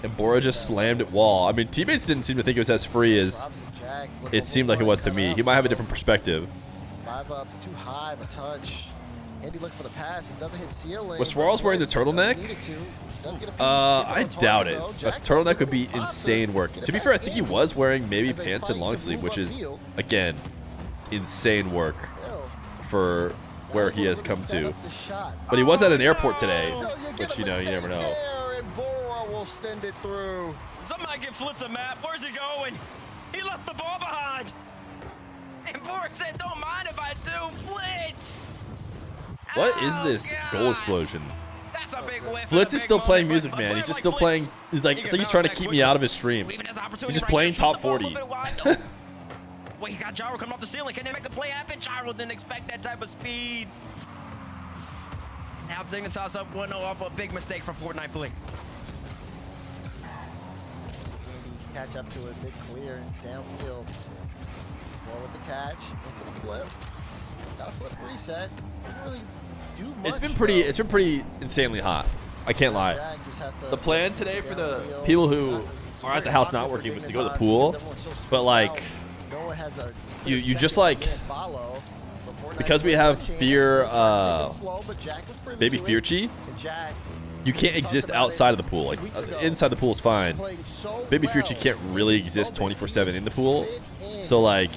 Speaker 2: And Bora just slammed it wall. I mean, teammates didn't seem to think it was as free as it seemed like it was to me. He might have a different perspective.
Speaker 9: 5 up, too high of a touch. Andy looked for the passes, doesn't hit ceiling.
Speaker 2: Was Swirls wearing the turtleneck? I doubt it. A turtleneck would be insane work. To be fair, I think he was wearing maybe pants and long sleeve, which is, again, insane work for where he has come to. But he was at an airport today, which, you know, you never know.
Speaker 9: Will send it through.
Speaker 8: Somebody get Flitz a map. Where's he going? He left the ball behind. And Boris said, don't mind if I do. Flitz.
Speaker 2: What is this goal explosion?
Speaker 8: That's a big whiff.
Speaker 2: Flitz is still playing music, man. He's just still playing. He's like, it's like he's trying to keep me out of his stream. He's just playing top 40.
Speaker 8: Wait, he got Gyro coming off the ceiling. Can they make the play happen? Gyro didn't expect that type of speed. Now Dignitas up 1-0 off a big mistake from Fortnite Flick.
Speaker 9: catch up to it. Big clear. It's downfield. More with the catch. Into the flip. Got a flip reset. Didn't really do much.
Speaker 2: It's been pretty insanely hot. I can't lie. The plan today for the people who are at the house not working was to go to the pool, but like you just like, because we have Feer, baby Feerchi, you can't exist outside of the pool. Like inside the pool is fine. Baby Feerchi can't really exist 24/7 in the pool, so like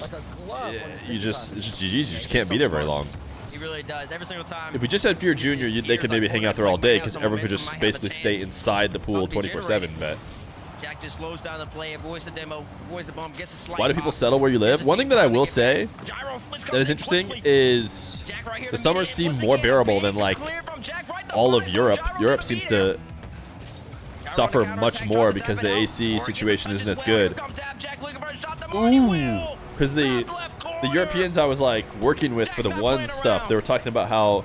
Speaker 2: it's just GG's. You just can't be there very long.
Speaker 8: He really does. Every single time.
Speaker 2: If we just had Feer Jr., they could maybe hang out there all day because everyone could just basically stay inside the pool 24/7. But
Speaker 8: Jack just slows down the play, avoids the demo, avoids the bump, gets a slight
Speaker 2: why do people settle where you live? One thing that I will say that is interesting is the summers seem more bearable than like all of Europe. Europe seems to suffer much more because the AC situation isn't as good. Ooh, because the Europeans I was like working with for the one stuff, they were talking about how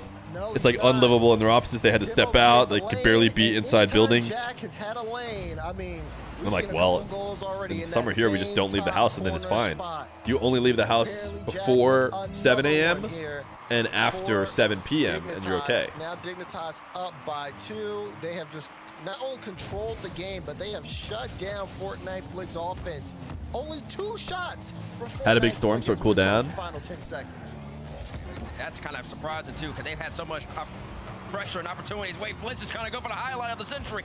Speaker 2: it's like unlivable in their offices. They had to step out. They could barely be inside buildings. I'm like, well, in summer here, we just don't leave the house and then it's fine. You only leave the house before 7 a.m. and after 7 p.m. and you're okay.
Speaker 9: Now Dignitas up by 2. They have just not only controlled the game, but they have shut down Fortnite Flick's offense. Only 2 shots.
Speaker 2: Had a big storm, so it cooled down.
Speaker 9: Final 10 seconds.
Speaker 8: That's kind of surprising too, because they've had so much pressure and opportunities. Wait, Flint's just kind of go for the highlight of the century.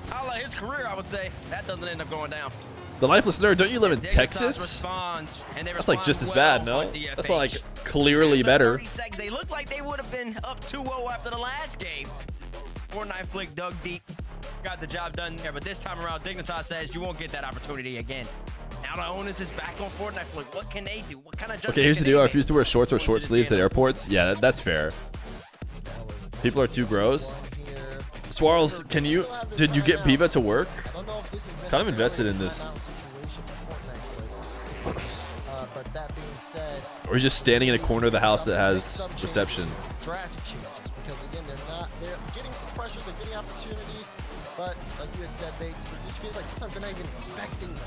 Speaker 8: Highlight his career, I would say. That doesn't end up going down.
Speaker 2: The Lifeless Nerd, don't you live in Texas? That's like just as bad, no? That's like clearly better.
Speaker 8: 30 seconds. They look like they would have been up 2-0 after the last game. Fortnite Flick dug deep, got the job done there, but this time around, Dignitas says you won't get that opportunity again. Now the onus is back on Fortnite Flick. What can they do? What kind of
Speaker 2: Okay, here's the deal. I refuse to wear shorts or short sleeves at airports. Yeah, that's fair. People are too gross. Swarls, did you get Biva to work? Kind of invested in this.
Speaker 9: But that being said,
Speaker 2: or just standing in a corner of the house that has reception.
Speaker 9: Drastic changes because again they're getting some pressure, they're getting opportunities, but like you had said, Bates, it just feels like sometimes they're not even expecting them,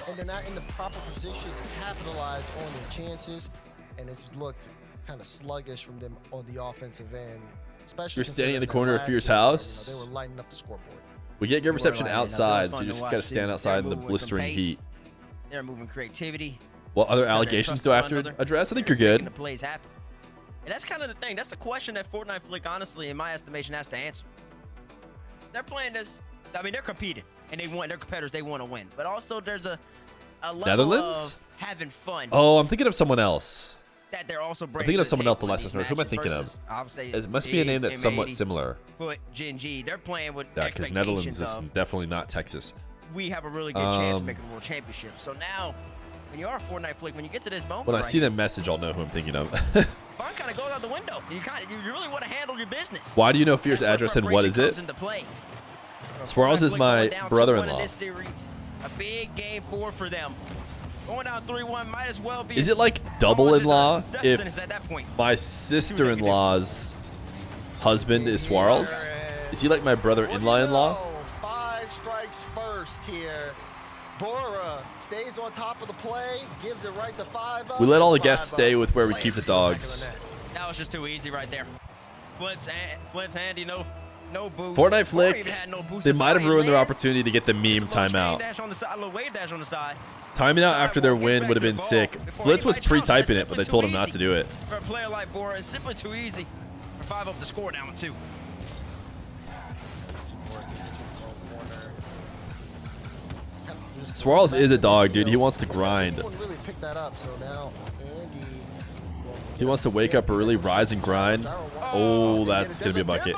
Speaker 9: and they're not in the proper position to capitalize on their chances, and it's looked kind of sluggish from them on the offensive end. Especially
Speaker 2: you're standing in the corner of Feer's house.
Speaker 9: They were lighting up the scoreboard.
Speaker 2: We get good reception outside, so you just got to stand outside in the blistering heat.
Speaker 8: They're moving creativity.
Speaker 2: What other allegations do I have to address? I think you're good.
Speaker 8: The plays happen. And that's kind of the thing. That's the question that Fortnite Flick, honestly, in my estimation, has to answer. They're playing this. I mean, they're competing, and they want their competitors. They want to win, but also there's a level
Speaker 2: Netherlands?
Speaker 8: of having fun.
Speaker 2: Oh, I'm thinking of someone else.
Speaker 8: That they're also
Speaker 2: I'm thinking of someone else. The license. Who am I thinking of? It must be a name that's somewhat similar.
Speaker 8: But Gen G, they're playing with
Speaker 2: yeah, because Netherlands is definitely not Texas.
Speaker 8: We have a really good chance of making a world championship. So now, when you are a Fortnite Flick, when you get to this moment,
Speaker 2: when I see the message, I'll know who I'm thinking of.
Speaker 8: Fun kind of goes out the window. You really want to handle your business.
Speaker 2: Why do you know Feer's address and what is it? Swarls is my brother-in-law.
Speaker 8: A big game 4 for them. Going down 3-1 might as well be.
Speaker 2: Is it like double-in-law if my sister-in-law's husband is Swarls? Is he like my brother-in-law-in-law?
Speaker 9: 5 strikes first here. Bora stays on top of the play, gives it right to 5-0.
Speaker 2: We let all the guests stay with where we keep the dogs.
Speaker 8: That was just too easy right there. Flint's handy, no boost.
Speaker 2: Fortnite Flick, they might have ruined their opportunity to get the meme timeout. Timing out after their win would have been sick. Flitz was pre-typing it, but they told him not to do it.
Speaker 8: For a player like Bora, it's simply too easy. For 5 up the score down with 2.
Speaker 2: Swarls is a dog, dude. He wants to grind. He wants to wake up early, rise and grind. Oh, that's going to be a bucket.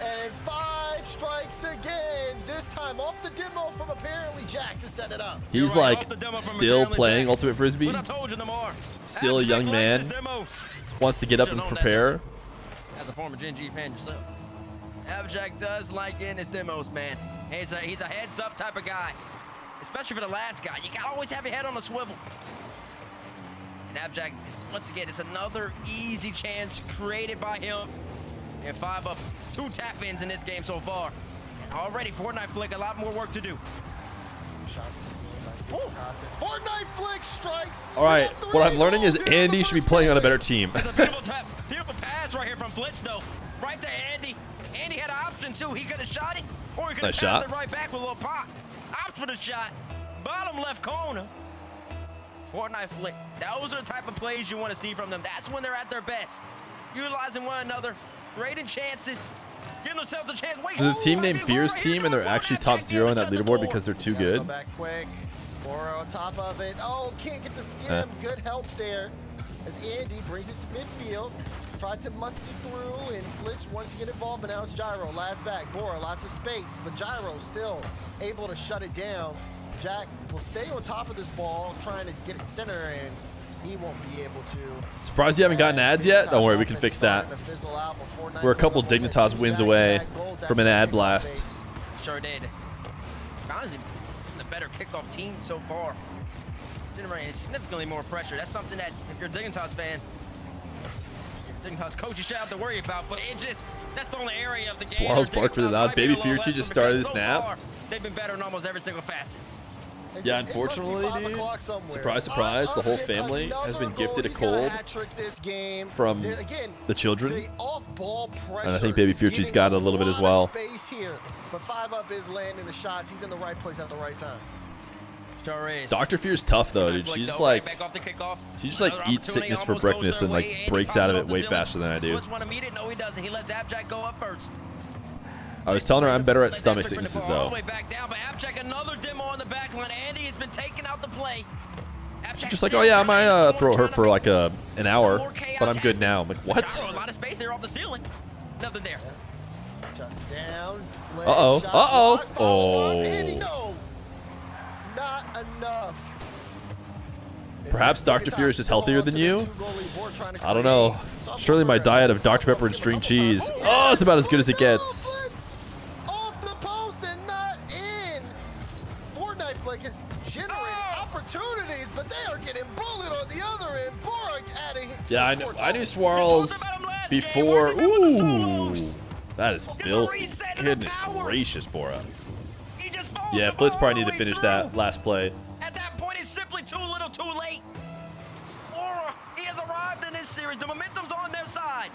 Speaker 9: And 5 strikes again. This time off the demo from apparently Jack to set it up.
Speaker 2: He's like still playing Ultimate Frisbee. Still a young man. Wants to get up and prepare.
Speaker 8: As a former Gen G fan yourself, Abjack does like in his demos, man. He's a heads up type of guy. Especially for the last guy. You gotta always have your head on a swivel. And Abjack, once again, it's another easy chance created by him. And 5 up, 2 tap-ins in this game so far. And already, Fortnite Flick, a lot more work to do.
Speaker 9: Fortnite flick strikes.
Speaker 2: All right, what I'm learning is Andy should be playing on a better team.
Speaker 8: Beautiful pass right here from Blitz, though. Right to Andy. Andy had an option, too. He could have shot it, or he could have passed it right back with a little pop. Opt for the shot. Bottom left corner. Fortnite flick. Those are the type of plays you want to see from them. That's when they're at their best. Utilizing one another. Creating chances. Giving themselves a chance. Wait,
Speaker 2: there's a team named Feer's team, and they're actually top 0 in that leaderboard because they're too good.
Speaker 9: Go back quick. Bora on top of it. Oh, can't get the skim. Good help there. As Andy brings it to midfield. Tried to muster through, and Flitz wanted to get involved, but now it's Gyro. Last back. Bora, lots of space, but Gyro still able to shut it down. Jack will stay on top of this ball, trying to get it center, and he won't be able to.
Speaker 2: Surprised you haven't gotten ads yet? Don't worry, we can fix that. We're a couple Dignitas wins away from an ad blast.
Speaker 8: Sure did. Honestly, the better kickoff team so far. Generating significantly more pressure. That's something that, if you're a Dignitas fan, Dignitas coach, you should have to worry about, but it just, that's the only area of the game.
Speaker 2: Swirls barked really loud. Baby Fearchi just started the snap.
Speaker 8: They've been better in almost every single facet.
Speaker 2: Yeah, unfortunately, dude, surprise, surprise, the whole family has been gifted a cold from the children. And I think Baby Fearchi's got a little bit as well.
Speaker 9: But 5-up is landing the shots. He's in the right place at the right time.
Speaker 2: Dr. Fear's tough though, dude. She just like eats sickness for breakfast and like breaks out of it way faster than I do. I was telling her I'm better at stomach sicknesses though. She's just like, oh yeah, I might throw her for like an hour, but I'm good now. I'm like, what? Uh-oh. Uh-oh. Oh.
Speaker 9: Not enough.
Speaker 2: Perhaps Dr. Fear is just healthier than you? I don't know. Surely my diet of Dr. Pepper and string cheese. Oh, it's about as good as it gets.
Speaker 9: Off the post and not in. Fortnite flick is generating opportunities, but they are getting bullied on the other end. Bora adding.
Speaker 2: Yeah, I knew Swirls before. Ooh. That is filthy. Goodness gracious, Bora. Yeah, Flitz probably need to finish that last play.
Speaker 8: At that point, it's simply too little, too late. Bora, he has arrived in this series. The momentum's on their side.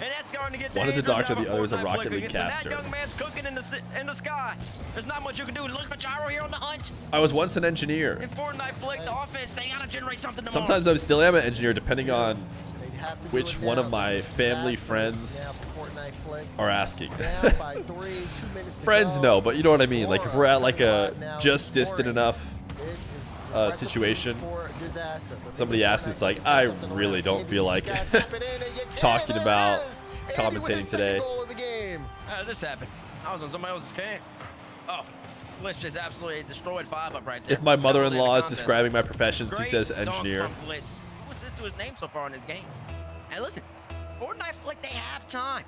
Speaker 8: And that's going to get
Speaker 2: one is a doctor, the other is a Rocket League caster.
Speaker 8: That young man's cooking in the sky. There's not much you can do. Look for Gyro here on the hunt.
Speaker 2: I was once an engineer.
Speaker 8: In Fortnite flick, the offense, they got to generate something tomorrow.
Speaker 2: Sometimes I still am an engineer, depending on which one of my family friends are asking. Friends, no, but you know what I mean. Like if we're at like a just distant enough situation, somebody asks, it's like I really don't feel like talking about commentating today.
Speaker 8: This happened. I was on somebody else's camp. Oh, Blitz just absolutely destroyed 5-up right there.
Speaker 2: If my mother-in-law is describing my profession, she says engineer.
Speaker 8: What's this to his name so far in this game? And listen, Fortnite flick, they have time.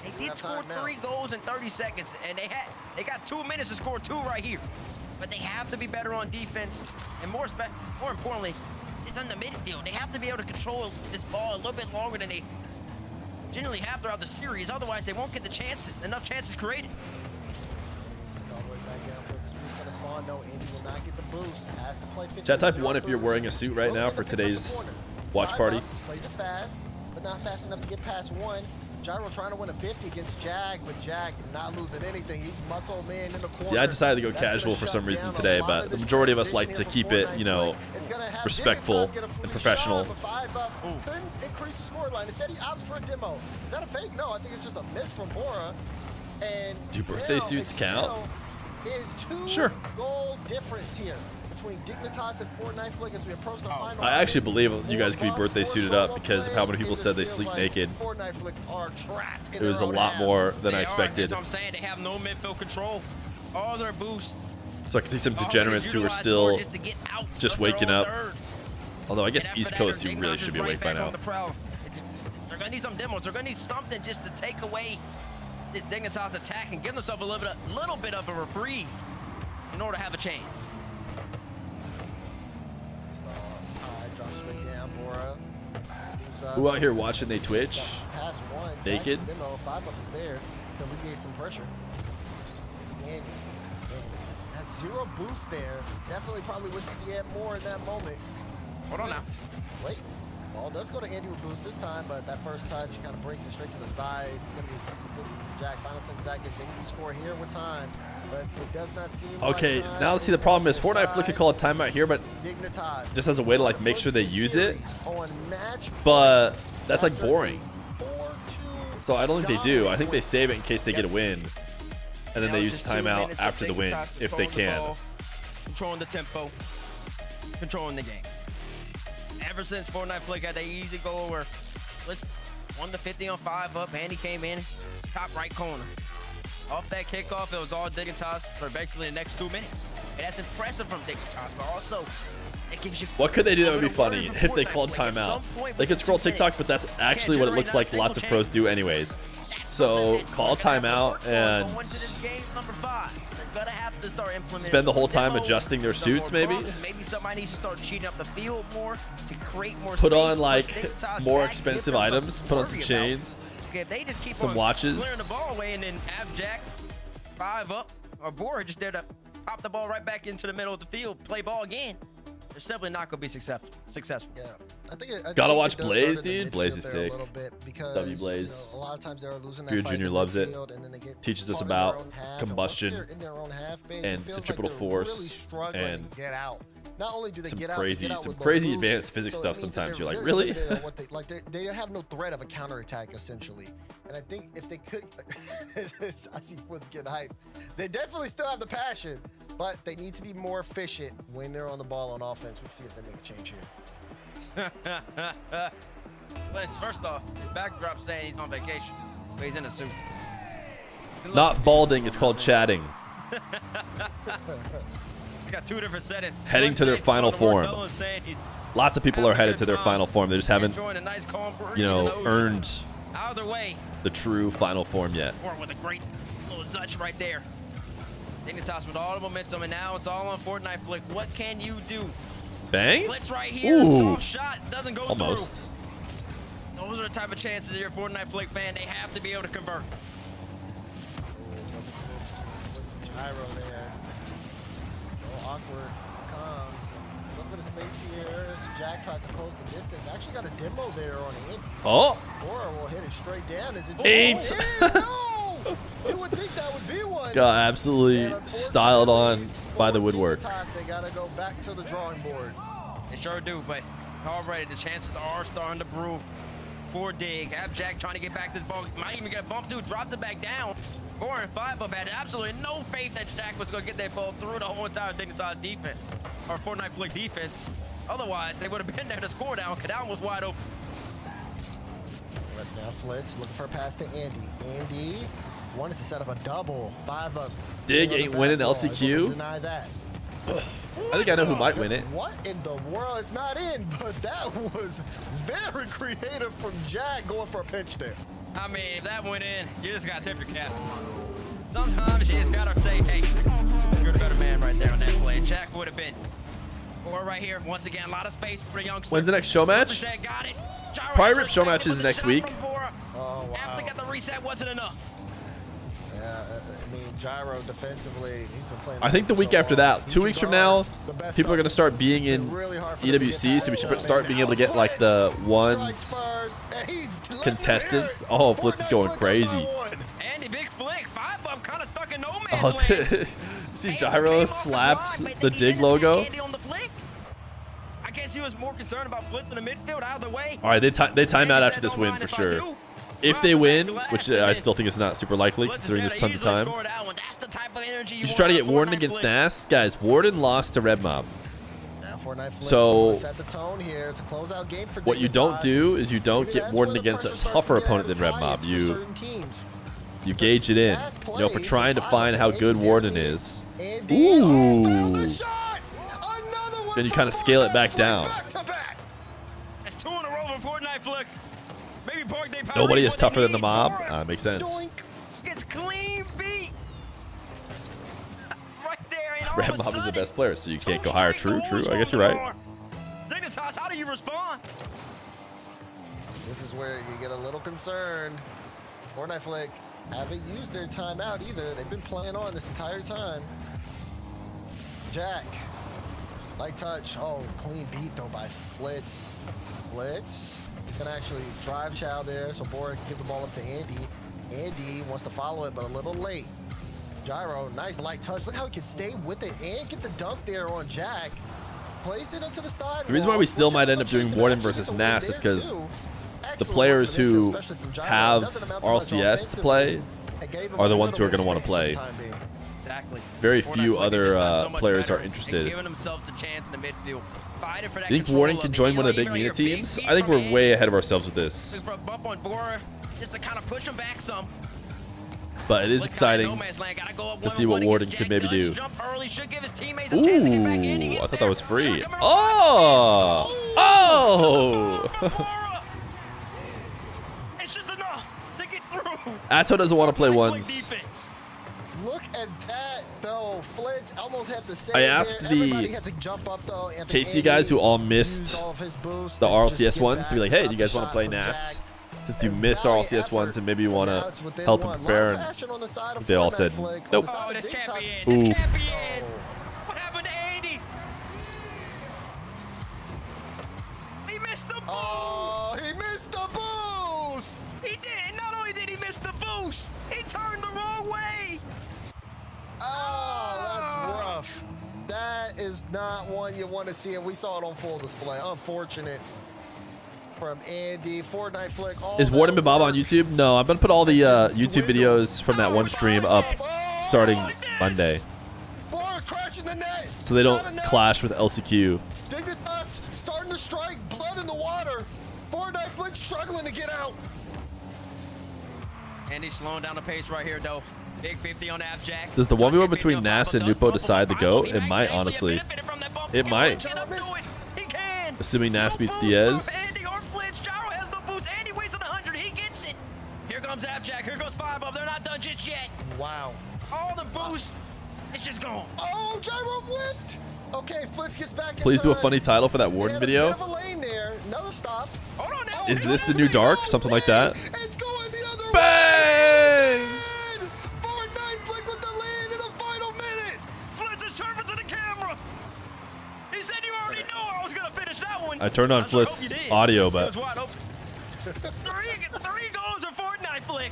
Speaker 8: They did score 3 goals in 30 seconds, and they got 2 minutes to score 2 right here. But they have to be better on defense, and more importantly, just on the midfield. They have to be able to control this ball a little bit longer than they generally have throughout the series. Otherwise, they won't get the chances, enough chances created.
Speaker 2: Chat type 1 if you're wearing a suit right now for today's watch party.
Speaker 9: Plays it fast, but not fast enough to get past 1. Gyro trying to win a 50 against Jag, but Jag not losing anything. He's muscle man in the corner.
Speaker 2: See, I decided to go casual for some reason today, but the majority of us like to keep it, you know, respectful and professional.
Speaker 9: Couldn't increase the score line. Instead, he opts for a demo. Is that a fake? No, I think it's just a miss from Bora. And
Speaker 2: do birthday suits count?
Speaker 9: Is 2 goal difference here between Dignitas and Fortnite flick as we approach the final.
Speaker 2: I actually believe you guys can be birthday suited up because of how many people said they sleep naked. It was a lot more than I expected.
Speaker 8: That's what I'm saying. They have no midfield control. All their boost.
Speaker 2: So I can see some degenerates who are still just waking up. Although I guess East Coast, you really should be awake by now.
Speaker 8: They're gonna need some demos. They're gonna need something just to take away this Dignitas attack and give themselves a little bit of a reprieve in order to have a chance.
Speaker 2: Who out here watching they Twitch? Naked?
Speaker 9: Demo, 5-up is there to alleviate some pressure. Andy has 0 boost there. Definitely probably wishes he had more in that moment.
Speaker 8: Hold on now.
Speaker 9: Wait. Ball does go to Andy with boost this time, but that first touch kind of breaks it straight to the side. It's going to be 50-50 from Jack. Final 10 seconds. They need to score here with time, but it does not seem
Speaker 2: Okay,
Speaker 9: like
Speaker 2: now see the problem is Fortnite Flick could call a timeout here, but just as a way to like make sure they use it. But that's like boring. So I don't think they do. I think they save it in case they get a win, and then they use timeout after the win if they can.
Speaker 8: Controlling the tempo, controlling the game. Ever since Fortnite Flick had that easy goal where let's 1-50 on 5 up, Andy came in, top right corner. Off that kickoff, it was all Dignitas for basically the next 2 minutes. And that's impressive from Dignitas, but also it gives you.
Speaker 2: What could they do that would be funny if they called timeout? They could scroll TikTok, but that's actually what it looks like lots of pros do anyways. So call timeout and spend the whole time adjusting their suits, maybe.
Speaker 8: Maybe somebody needs to start cheating up the field more to create more.
Speaker 2: Put on like more expensive items. Put on some chains,
Speaker 8: they just keep
Speaker 2: some watches.
Speaker 8: Clearing the ball away, and then Abjack 5 up, or Boar just there to pop the ball right back into the middle of the field, play ball again. They're simply not going to be successful.
Speaker 9: Yeah, I think
Speaker 2: gotta watch Blaze, dude. Blaze is sick.
Speaker 9: Because,
Speaker 2: W Blaze.
Speaker 9: A lot of times they are losing that
Speaker 2: Fear
Speaker 9: fight
Speaker 2: Jr. loves it. Teaches us about combustion and centripetal force and
Speaker 9: not only do they
Speaker 2: some
Speaker 9: get out,
Speaker 2: some crazy advanced physics stuff. Sometimes you're like, really?
Speaker 9: They have no threat of a counterattack essentially. And I think if they could, I see Flitt's getting hyped. They definitely still have the passion, but they need to be more efficient when they're on the ball on offense. We'll see if they make a change here.
Speaker 8: First off, his backdrop saying he's on vacation, but he's in a suit.
Speaker 2: Not balding, it's called chatting.
Speaker 8: He's got 2 different settings.
Speaker 2: Heading to their final form. Lots of people are headed to their final form. They just haven't, you know, earned the true final form yet.
Speaker 8: With a great little Zutch right there. Dignitas with all the momentum, and now it's all on Fortnite Flick. What can you do?
Speaker 2: Bang?
Speaker 8: Blitz right here.
Speaker 2: Ooh.
Speaker 8: Soft shot doesn't go
Speaker 2: Almost.
Speaker 8: through. Those are the type of chances that you're a Fortnite Flick fan. They have to be able to convert.
Speaker 9: Gyro there. No awkward comms. A little bit of space here. As Jack tries to close the distance. Actually got a demo there on Andy.
Speaker 2: Oh.
Speaker 9: Bora will hit it straight down. Is it
Speaker 2: 8?
Speaker 9: No! You would think that would be one.
Speaker 2: Got absolutely styled on by the woodwork.
Speaker 9: They gotta go back to the drawing board.
Speaker 8: They sure do, but already the chances are starting to brew for Dig. Abjack trying to get back this ball. Might even get bumped too. Dropped it back down. 4 and 5 up had absolutely no faith that Jack was going to get that ball through the whole entire Dignitas defense, or Fortnite Flick defense. Otherwise, they would have been there to score down. Kadal was wide open.
Speaker 9: But now Flitz looking for a pass to Andy. Andy wanted to set up a double. 5 up.
Speaker 2: Dig ain't winning LCQ.
Speaker 9: Deny that.
Speaker 2: I think I know who might win it.
Speaker 9: What in the world? It's not in, but that was very creative from Jack going for a pinch there.
Speaker 8: I mean, if that went in, you just got to tip your cap. Sometimes you just got to say, hey, you're the better man right there on that play. Jack would have been. Or right here, once again, a lot of space for youngsters.
Speaker 2: When's the next show match?
Speaker 8: Got it.
Speaker 2: Probably Rip show matches next week.
Speaker 9: Oh, wow.
Speaker 8: After got the reset wasn't enough.
Speaker 9: Yeah, I mean, Gyro defensively, he's been playing.
Speaker 2: I think the week after that, 2 weeks from now, people are going to start being in EWC, so we should start being able to get like the ones contestants. Oh, Flitz is going crazy.
Speaker 8: Andy, big flick, 5 up, kind of stuck in no man's
Speaker 2: Oh,
Speaker 8: land.
Speaker 2: see Gyro slaps the Dig logo.
Speaker 8: I guess he was more concerned about flipping the midfield out of the way.
Speaker 2: All right, they time out after this win for sure. If they win, which I still think is not super likely considering there's tons of time, you should try to get Warden against Nas. Guys, Warden lost to Red Mob. So what you don't do is you don't get Warden against a tougher opponent than Red Mob. You gauge it in, you know, for trying to find how good Warden is. Ooh. Then you kind of scale it back down.
Speaker 8: That's 2 in a row for Fortnite Flick. Maybe Park Day Power
Speaker 2: Nobody is tougher than the mob. Makes sense.
Speaker 8: It's clean feet. Right there. And
Speaker 2: Red Mob is the best player, so you can't go higher. True. I guess you're right.
Speaker 8: Dignitas, how do you respond?
Speaker 9: This is where you get a little concerned. Fortnite Flick haven't used their timeout either. They've been playing on this entire time. Jack. Light touch. Oh, clean beat though by Flitz. Flitz can actually drive Chow there, so Bora can give the ball up to Andy. Andy wants to follow it, but a little late. Gyro, nice light touch. Look how he can stay with it and get the dunk there on Jack. Plays it into the side.
Speaker 2: The reason why we still might end up doing Warden versus Nas is because the players who have RLCS to play are the ones who are going to want to play.
Speaker 8: Exactly.
Speaker 2: Very few other players are interested.
Speaker 8: Giving themselves a chance in the midfield. Fighting for that
Speaker 2: You think
Speaker 8: control
Speaker 2: Warden
Speaker 8: of
Speaker 2: can
Speaker 8: it.
Speaker 2: join one of the
Speaker 8: You
Speaker 2: big
Speaker 8: know,
Speaker 2: MENA
Speaker 8: you're big
Speaker 2: teams?
Speaker 8: feet
Speaker 2: I think
Speaker 8: from
Speaker 2: we're
Speaker 8: Andy.
Speaker 2: way ahead of ourselves with this.
Speaker 8: Looking for a bump on Bora, just to kind of push him back some.
Speaker 2: But it is exciting to see what Warden could maybe do. Ooh, I thought that was free. Oh! Oh!
Speaker 8: It's just enough to get through.
Speaker 2: Atto doesn't want to play ones.
Speaker 9: Look at that, though. Flitz almost had to save
Speaker 2: I asked
Speaker 9: there.
Speaker 2: the
Speaker 9: Everybody had to jump up, though.
Speaker 2: KC guys who all missed the RLCS ones to be like, hey, do you guys want to play NAS? Since you missed RLCS ones and maybe you want to help and prepare. And they all said, nope.
Speaker 8: Oh, this can't be it.
Speaker 2: Ooh.
Speaker 8: This can't be it. What happened to Andy? He missed the boost.
Speaker 9: Oh, he missed the boost.
Speaker 8: He did. Not only did he miss the boost, he turned the wrong way.
Speaker 9: Oh, that's rough. That is not one you want to see, and we saw it on full display. Unfortunate from Andy. Fortnite flick.
Speaker 2: Is Warden Bibaba on YouTube? No, I'm going to put all the YouTube videos from that one stream up starting Monday.
Speaker 9: Bora's crashing the net.
Speaker 2: So they don't clash with LCQ.
Speaker 9: Dignitas starting to strike. Blood in the water. Fortnite flick struggling to get out.
Speaker 8: Andy's slowing down the pace right here, though. Big 50 on Abjack.
Speaker 2: Does the 1v1 between Nas and Nupo decide the GOAT? It might, honestly. It might.
Speaker 8: He can.
Speaker 2: Assuming Nas beats Diaz.
Speaker 8: Andy or Flitz. Gyro has no boost. Andy wasting 100. He gets it. Here comes Abjack. Here goes 5 up. They're not done just yet.
Speaker 9: Wow.
Speaker 8: All the boost. It's just gone.
Speaker 9: Oh, Gyro lift. Okay, Flitz gets back.
Speaker 2: Please do a funny title for that Warden video.
Speaker 9: A lane there. Another stop.
Speaker 8: Hold on now.
Speaker 2: Is this the new Dark? Something like that.
Speaker 9: It's going the other
Speaker 2: Bang!
Speaker 9: way. Fortnite flick with the lead in the final minute.
Speaker 8: Flitz is chirping to the camera. He said you already knew I was going to finish that one.
Speaker 2: I turned on Flitz audio, but
Speaker 8: It was wide open. three goals for Fortnite flick.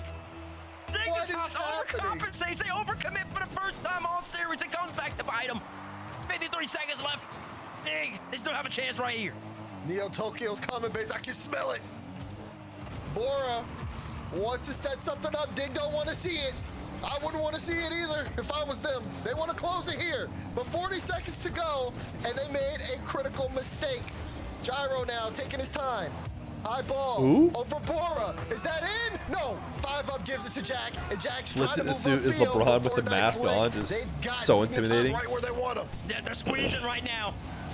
Speaker 8: Dignitas overcompensates. They overcommit for the first time all series. It comes back to bite them. 53 seconds left. Dig, they still have a chance right here.
Speaker 9: Neo Tokyo's coming, base. I can smell it. Bora wants to set something up. Dig don't want to see it. I wouldn't want to see it either if I was them. They want to close it here. But 40 seconds to go, and they made a critical mistake. Gyro now taking his time. High ball.
Speaker 2: Ooh.
Speaker 9: Over Bora. Is that in? No. 5 up gives it to Jack. And Jack's
Speaker 2: Flitz
Speaker 9: trying
Speaker 2: in
Speaker 9: to
Speaker 2: the
Speaker 9: move
Speaker 2: suit is
Speaker 9: upfield,
Speaker 2: LeBron
Speaker 9: but
Speaker 2: with the
Speaker 9: Fortnite
Speaker 2: mask
Speaker 9: flick.
Speaker 2: on. Just
Speaker 9: They've got
Speaker 2: so
Speaker 9: Dignitas
Speaker 2: intimidating.
Speaker 9: right where they want him.
Speaker 8: They're squeezing right now.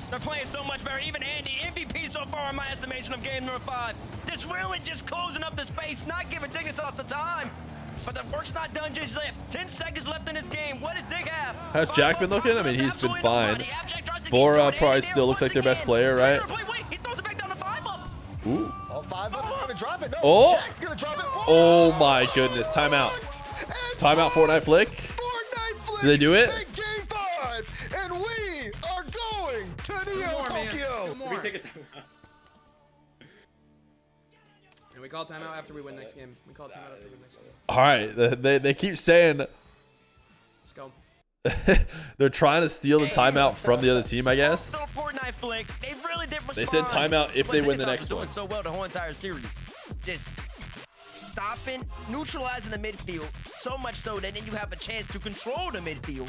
Speaker 8: They're playing so much better. Even Andy, MVP so far in my estimation of game number 5. Just really just closing up the space, not giving Dignitas the time. But the work's not done just yet. 10 seconds left in this game. What does Dig have?
Speaker 2: How's Jack been looking? I mean, he's been fine. Bora probably still looks like their best player, right?
Speaker 8: Wait, he throws it back down to 5 up.
Speaker 2: Ooh.
Speaker 9: Oh, 5 up is going to drop it. No,
Speaker 2: Oh.
Speaker 9: Jack's going to drop it.
Speaker 2: Oh my goodness. Timeout. Timeout Fortnite flick.
Speaker 9: Fortnite flick.
Speaker 2: Did they do it?
Speaker 9: Take game 5, and we are going to Neo Tokyo.
Speaker 15: We take a timeout. And we call timeout after we win next game. We call timeout after we win next game.
Speaker 2: All right. They keep saying
Speaker 15: Let's go.
Speaker 2: they're trying to steal the timeout from the other team, I guess.
Speaker 8: Fortnite flick. They really did respond.
Speaker 2: They said timeout if they win the next
Speaker 8: doing
Speaker 2: one.
Speaker 8: so well the whole entire series. Just stopping, neutralizing the midfield, so much so that then you have a chance to control the midfield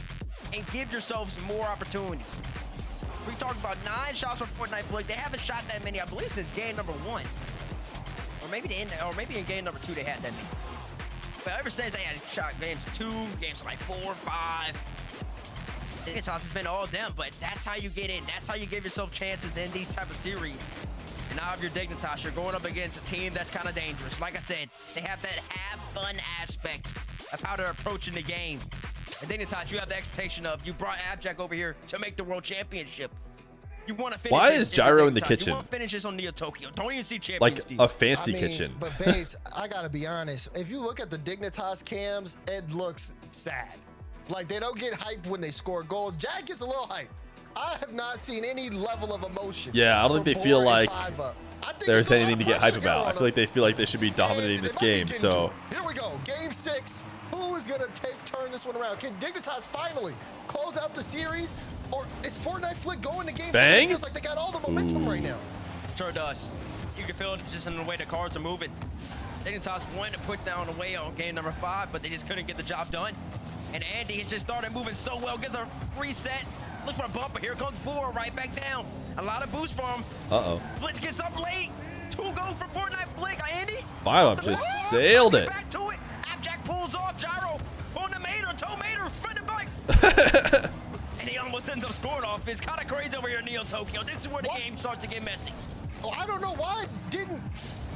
Speaker 8: and give yourselves more opportunities. We talked about 9 shots for Fortnite flick. They haven't shot that many, I believe, since game number 1. Or maybe in game number 2 they had that many. But ever since they had shot games 2, games like 4, 5, Dignitas has been all them, but that's how you get in. That's how you give yourself chances in these type of series. And now if you're Dignitas, you're going up against a team that's kind of dangerous. Like I said, they have that have fun aspect of how they're approaching the game. And Dignitas, you have the expectation of you brought Abjack over here to make the world championship. You want to finish.
Speaker 2: Why is Gyro in the kitchen?
Speaker 8: You want to finish this on Neo Tokyo. Don't even see Champions
Speaker 2: Like
Speaker 8: View.
Speaker 2: a fancy kitchen.
Speaker 9: But Base, I gotta be honest. If you look at the Dignitas cams, it looks sad. Like, they don't get hype when they score goals. Jack gets a little hype. I have not seen any level of emotion.
Speaker 2: Yeah, I don't think they feel like there's anything to get hype about. I
Speaker 9: them.
Speaker 2: feel like they feel like they should be dominating this game. So
Speaker 9: Here we go. Game 6. Who is going to turn this one around? Can Dignitas finally close out the series? Or is Fortnite Flick going to game 7? It feels like they got all the momentum right now.
Speaker 8: Sure does. You can feel it just in the way the cards are moving. Dignitas wanted to put down away on game number 5, but they just couldn't get the job done. And Andy has just started moving so well, gets a reset. Look for a bumper. Here comes Boar right back down. A lot of boost from him.
Speaker 2: Uh-oh.
Speaker 8: Blitz gets up late. 2 goals for Fortnite Flick. Andy.
Speaker 2: 5-up just sailed it.
Speaker 8: Back to it. Abjack pulls off. Gyro on the mater. Toe mater. Front and bike. And he almost ends up scoring off. It's kind of crazy over here in Neo Tokyo. This is where the game starts to get messy.
Speaker 9: Oh, I don't know why didn't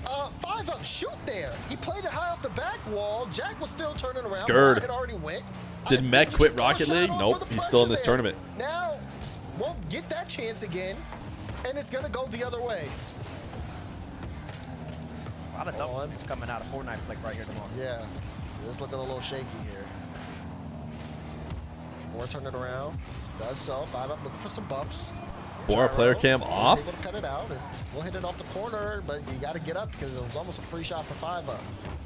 Speaker 9: 5-up shoot there. He played it high off the back wall. Jack was still turning around.
Speaker 2: Scared.
Speaker 9: It already went.
Speaker 2: Did Mech quit Rocket League? Nope, he's still in this tournament.
Speaker 9: Now, won't get that chance again, and it's going to go the other way.
Speaker 10: A lot of double points coming out of Fortnite Flick right here tomorrow.
Speaker 9: Yeah, it's looking a little shaky here. More turning around. Does so. 5-up looking for some bumps.
Speaker 2: Bora player cam off.
Speaker 9: Able to cut it out, and we'll hit it off the corner, but you got to get up because it was almost a free shot for 5-up.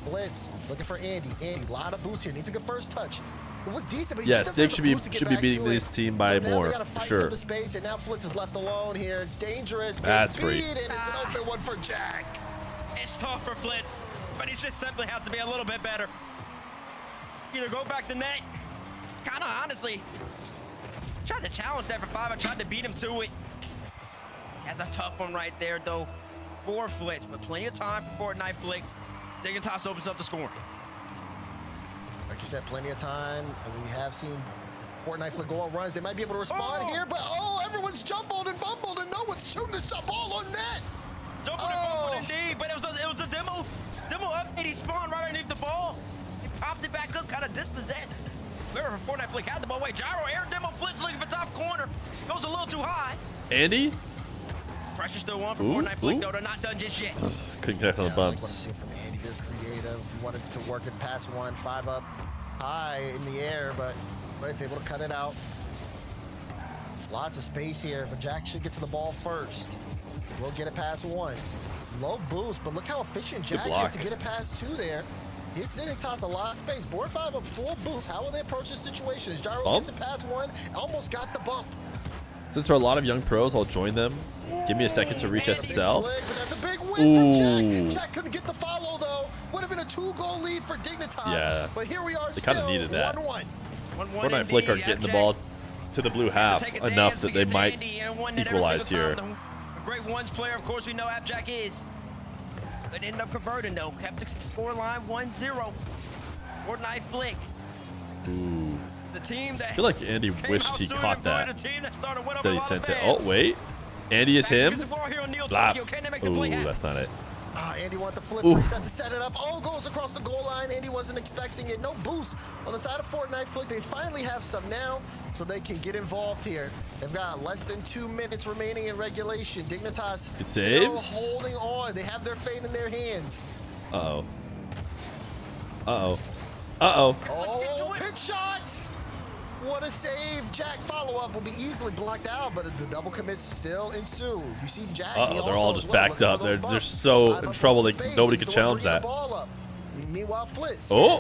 Speaker 9: Blitz looking for Andy. Andy, a lot of boost here. Needs a good first touch. It was decent, but
Speaker 2: yeah, Stig should be beating this team by more for sure.
Speaker 9: For the space, and now Flitz is left alone here. It's dangerous.
Speaker 2: That's
Speaker 9: free,
Speaker 2: free.
Speaker 9: and it's an open one for Jack.
Speaker 8: It's tough for Flitz, but he just simply have to be a little bit better. Either go back to net, kind of honestly, tried to challenge that for 5. I tried to beat him to it. That's a tough one right there, though, for Flitz, but plenty of time for Fortnite Flick. Dignitas opens up the score.
Speaker 9: Like you said, plenty of time, and we have seen Fortnite Flick go on runs. They might be able to respond here, but everyone's jumbled and bumbled, and no one's shooting the ball on net.
Speaker 8: Jumbled and bumbled indeed, but it was a demo update. He spawned right underneath the ball. He popped it back up, kind of dispossessed. Whoever from Fortnite Flick had the ball. Wait, Gyro air demo Flitz looking for top corner. Goes a little too high.
Speaker 2: Andy?
Speaker 8: Pressure still on for Fortnite Flick, though. They're not done just yet.
Speaker 2: Couldn't connect on the bumps.
Speaker 9: I like what I'm seeing from Andy. Very creative. He wanted to work it past 1, 5-up high in the air, but Blitz able to cut it out. Lots of space here, but Jack should get to the ball first. We'll get it past 1. Low boost, but look how efficient Jack is to get it past 2 there. It's Dignitas a lot of space. Board 5 up full boost. How will they approach this situation? As Gyro gets it past 1, almost got the bump.
Speaker 2: Since there are a lot of young pros, I'll join them. Give me a second to reach SSL.
Speaker 9: That's a big win for Jack. Jack couldn't get the follow, though. Would have been a 2-goal lead for Dignitas.
Speaker 2: Yeah.
Speaker 9: But here we are
Speaker 2: They
Speaker 9: still
Speaker 2: kind of needed that.
Speaker 9: 1-1.
Speaker 2: Fortnite Flick are getting the ball to the blue half enough that they might equalize here.
Speaker 8: A great ones player, of course, we know Abjack is. But ended up converting, though. Kept the scoreline 1-0. Fortnite Flick.
Speaker 2: Ooh.
Speaker 8: The team that
Speaker 2: I feel like Andy wished he caught that. Instead he sent it. Oh, wait. Andy is him? Blap. Ooh, that's not it.
Speaker 9: Andy wanted the flip reset to set it up. Goes across the goal line. Andy wasn't expecting it. No boost on the side of Fortnite Flick. They finally have some now, so they can get involved here. They've got less than 2 minutes remaining in regulation. Dignitas still holding on. They have their fate in their hands.
Speaker 2: Uh-oh. Uh-oh. Uh-oh.
Speaker 9: Oh, pitch shot! What a save. Jack follow-up will be easily blocked out, but the double commits still ensue. You see Jack.
Speaker 2: Uh-oh, they're all just backed up. They're so in trouble, nobody could challenge that.
Speaker 9: Meanwhile, Flitz.
Speaker 2: Oh,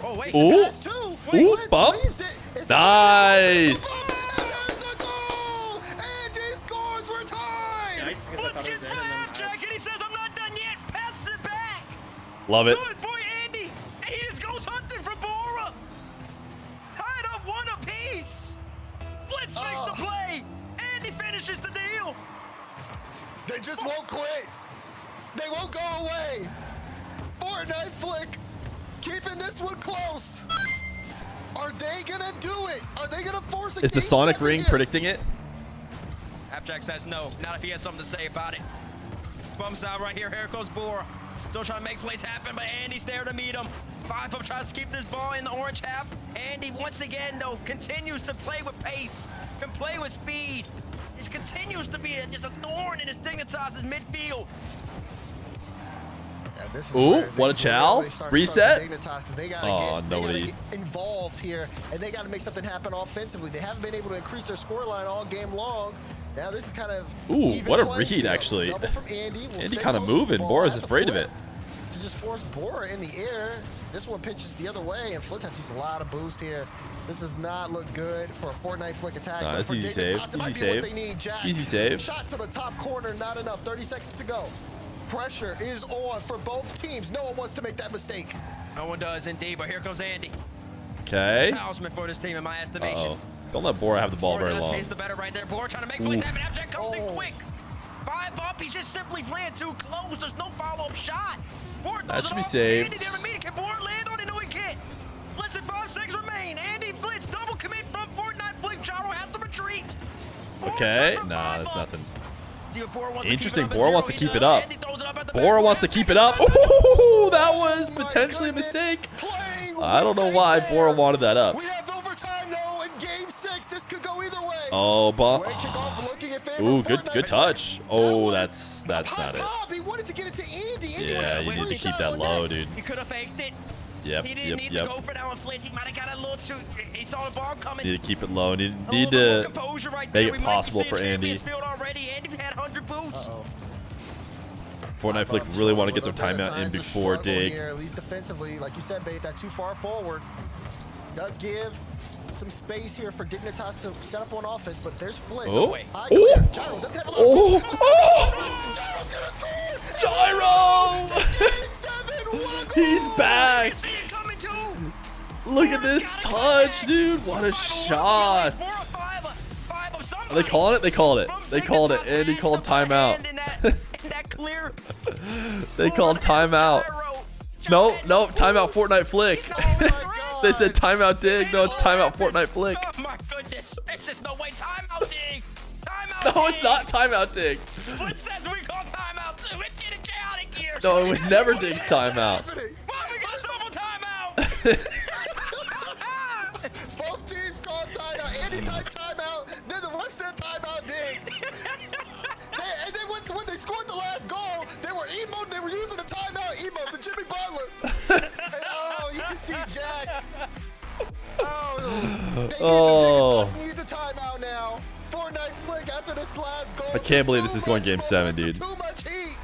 Speaker 2: ooh, bump. Nice.
Speaker 9: There's the goal! And he scores for time!
Speaker 8: Flitz gets by Abjack, and he says, I'm not done yet. Passes it back.
Speaker 2: Love it.
Speaker 8: To his boy Andy, and he just goes hunting for Bora. Tied up 1 apiece. Flitz makes the play. Andy finishes the deal.
Speaker 9: They just won't quit. They won't go away. Fortnite Flick keeping this one close. Are they gonna do it? Are they gonna force it?
Speaker 2: Is the Sonic ring predicting it?
Speaker 8: Abjack says no. Not if he has something to say about it. Bumps out right here. Here goes Bora. Still trying to make plays happen, but Andy's there to meet him. 5-up tries to keep this ball in the orange half. Andy, once again, though, continues to play with pace, can play with speed. This continues to be just a thorn in his Dignitas' midfield.
Speaker 9: Yeah, this is
Speaker 2: Ooh,
Speaker 9: where
Speaker 2: what a
Speaker 9: things
Speaker 2: chow.
Speaker 9: really start
Speaker 2: Reset.
Speaker 9: Dignitas, 'cause they gotta
Speaker 2: Oh,
Speaker 9: they
Speaker 2: nobody.
Speaker 9: gotta get involved here, and they got to make something happen offensively. They haven't been able to increase their scoreline all game long. Now this is kind of
Speaker 2: Ooh,
Speaker 9: even
Speaker 2: what a
Speaker 9: playing
Speaker 2: read,
Speaker 9: field.
Speaker 2: actually.
Speaker 9: Double from Andy. Will
Speaker 2: Andy
Speaker 9: stay
Speaker 2: kind of
Speaker 9: close to the
Speaker 2: moving.
Speaker 9: ball,
Speaker 2: Bora's
Speaker 9: has a
Speaker 2: afraid of
Speaker 9: flip
Speaker 2: it.
Speaker 9: to just force Bora in the air. This one pitches the other way, and Flitz has to use a lot of boost here. This does not look good for a Fortnite flick attack.
Speaker 2: Nah,
Speaker 9: but
Speaker 2: that's
Speaker 9: for
Speaker 2: easy
Speaker 9: Dignitas,
Speaker 2: save.
Speaker 9: it might
Speaker 2: Easy
Speaker 9: be what
Speaker 2: save.
Speaker 9: they need. Jack,
Speaker 2: Easy save.
Speaker 9: shot to the top corner, not enough. 30 seconds to go. Pressure is on for both teams. No one wants to make that mistake.
Speaker 8: No one does, indeed, but here comes Andy.
Speaker 2: Okay.
Speaker 8: Talisman for this team, in my estimation.
Speaker 2: Uh-oh. Don't let Bora have the ball very long.
Speaker 8: He's the better right there. Bora trying to make
Speaker 2: Ooh.
Speaker 8: plays happen. Abject comes in quick. 5 up. He's just simply playing too close. There's no follow-up shot. Bora
Speaker 2: That
Speaker 8: throws
Speaker 2: should
Speaker 8: it
Speaker 2: be
Speaker 8: off.
Speaker 2: saved.
Speaker 8: Andy didn't mean it. Can Bora land on it? No, he can't. Less than 5 seconds remain. Andy Flitz double commit from Fortnite flick. Gyro has to retreat.
Speaker 2: Okay. Nah, that's nothing.
Speaker 8: See what Bora wants
Speaker 2: Interesting.
Speaker 8: to keep it up at
Speaker 2: Bora wants to
Speaker 8: 0.
Speaker 2: keep
Speaker 8: He's
Speaker 2: it up.
Speaker 8: Andy throws it up at the
Speaker 2: Bora
Speaker 8: back.
Speaker 2: wants to keep it up. Ooh, that was potentially a mistake. I don't know why Bora wanted that up.
Speaker 9: We have overtime though in game 6. This could go either way.
Speaker 2: Oh, but
Speaker 9: Way kickoff looking in favor
Speaker 2: ooh,
Speaker 9: of
Speaker 2: good
Speaker 9: Fortnite.
Speaker 2: touch. Oh, that's not it.
Speaker 9: Pop, he wanted to get it to Andy. Andy
Speaker 2: Yeah,
Speaker 9: went
Speaker 2: you need to
Speaker 9: free
Speaker 2: keep that
Speaker 9: shot.
Speaker 2: low, dude.
Speaker 8: He could have faked it.
Speaker 2: Yep,
Speaker 8: He didn't need to go for that one, Flitz. He might have got a little too. He saw the ball coming.
Speaker 2: Need to keep it low. Need
Speaker 8: A little bit more
Speaker 2: to
Speaker 8: composure right
Speaker 2: make
Speaker 8: there.
Speaker 2: it
Speaker 8: We might be
Speaker 2: possible
Speaker 8: seeing
Speaker 2: for Andy.
Speaker 8: Champions Field already. Andy had 100 boosts.
Speaker 2: Fortnite Flick really want to get their timeout in before Dig.
Speaker 9: Here, at least defensively, like you said, Base, that too far forward does give some space here for Dignitas to set up on offense, but there's Flick.
Speaker 2: Oh.
Speaker 9: High
Speaker 2: Oh.
Speaker 9: clear. Gyro doesn't have a lot
Speaker 2: Oh.
Speaker 9: of
Speaker 2: Oh.
Speaker 9: Gyro's gonna score!
Speaker 2: Gyro! He's back. Look at this touch, dude. What a shot. Are they calling it? They called it. They called it. Andy called timeout. They called timeout. No, timeout Fortnite Flick. They said timeout Dig. No, it's timeout Fortnite Flick.
Speaker 8: Oh my goodness. There's just no way. Timeout Dig. Timeout
Speaker 2: No, it's not timeout Dig.
Speaker 8: What says we call timeout too? It's getting chaotic here.
Speaker 2: No, it was never Dig's timeout.
Speaker 8: Why we got double timeout?
Speaker 9: Both teams called timeout. Andy typed timeout. Then the ref said timeout Dig. And then when they scored the last goal, they were emoting. They were using the timeout emote, the Jimmy Butler. And, oh, you can see Jack. Oh, they need the timeout now. Fortnite Flick after this last goal.
Speaker 2: I can't believe this is going game 7, dude.
Speaker 9: Too much heat.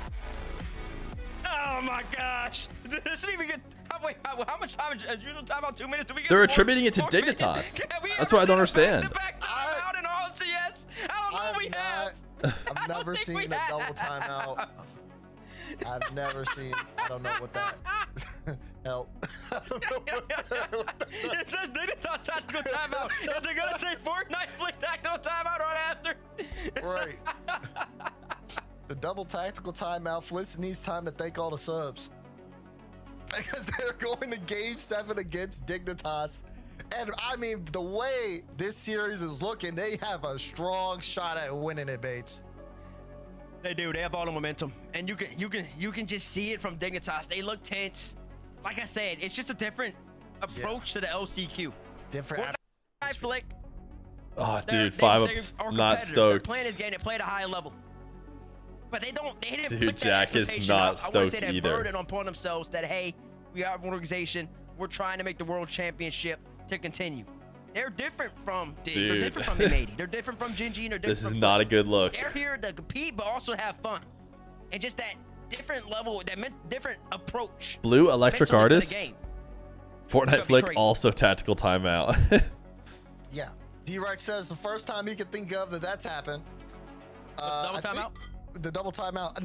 Speaker 8: Oh my gosh. This even get. Wait, how much time is usual timeout? 2 minutes? Do we get
Speaker 2: They're attributing it to Dignitas. That's what I don't understand.
Speaker 8: Timeout in RLCS? I don't know we have.
Speaker 9: I've never seen a double timeout. I've never seen. I don't know what that. Help.
Speaker 8: It says Dignitas tactical timeout. If they're gonna say Fortnite Flick tactical timeout right after.
Speaker 9: Right. The double tactical timeout. Flitz needs time to thank all the subs. Because they're going to game 7 against Dignitas. And I mean, the way this series is looking, they have a strong shot at winning it, Bates.
Speaker 8: They do. They have all the momentum, and you can just see it from Dignitas. They look tense. Like I said, it's just a different approach to the LCQ.
Speaker 9: Different.
Speaker 8: Flick.
Speaker 2: Oh, dude, 5-up's not
Speaker 8: They're
Speaker 2: stoked.
Speaker 8: playing this game. They play at a high level, but they didn't.
Speaker 2: Dude,
Speaker 8: put that
Speaker 2: Jack is
Speaker 8: expectation
Speaker 2: not
Speaker 8: up. I want to
Speaker 2: stoked
Speaker 8: say that
Speaker 2: either.
Speaker 8: burden upon themselves that hey, we have an organization. We're trying to make the world championship to continue. They're different from Dig. They're
Speaker 2: Dude.
Speaker 8: different from M80. They're different from Gingy. They're different
Speaker 2: This is
Speaker 8: from
Speaker 2: not a good look.
Speaker 8: They're here to compete, but also have fun. And just that different level, that different approach.
Speaker 2: Blue Electric
Speaker 8: mentally to the
Speaker 2: Artist.
Speaker 8: game.
Speaker 2: Fortnite Flick also tactical timeout.
Speaker 9: Yeah. D-Rex says the first time he could think of that's happened.
Speaker 8: Double timeout?
Speaker 9: The double timeout.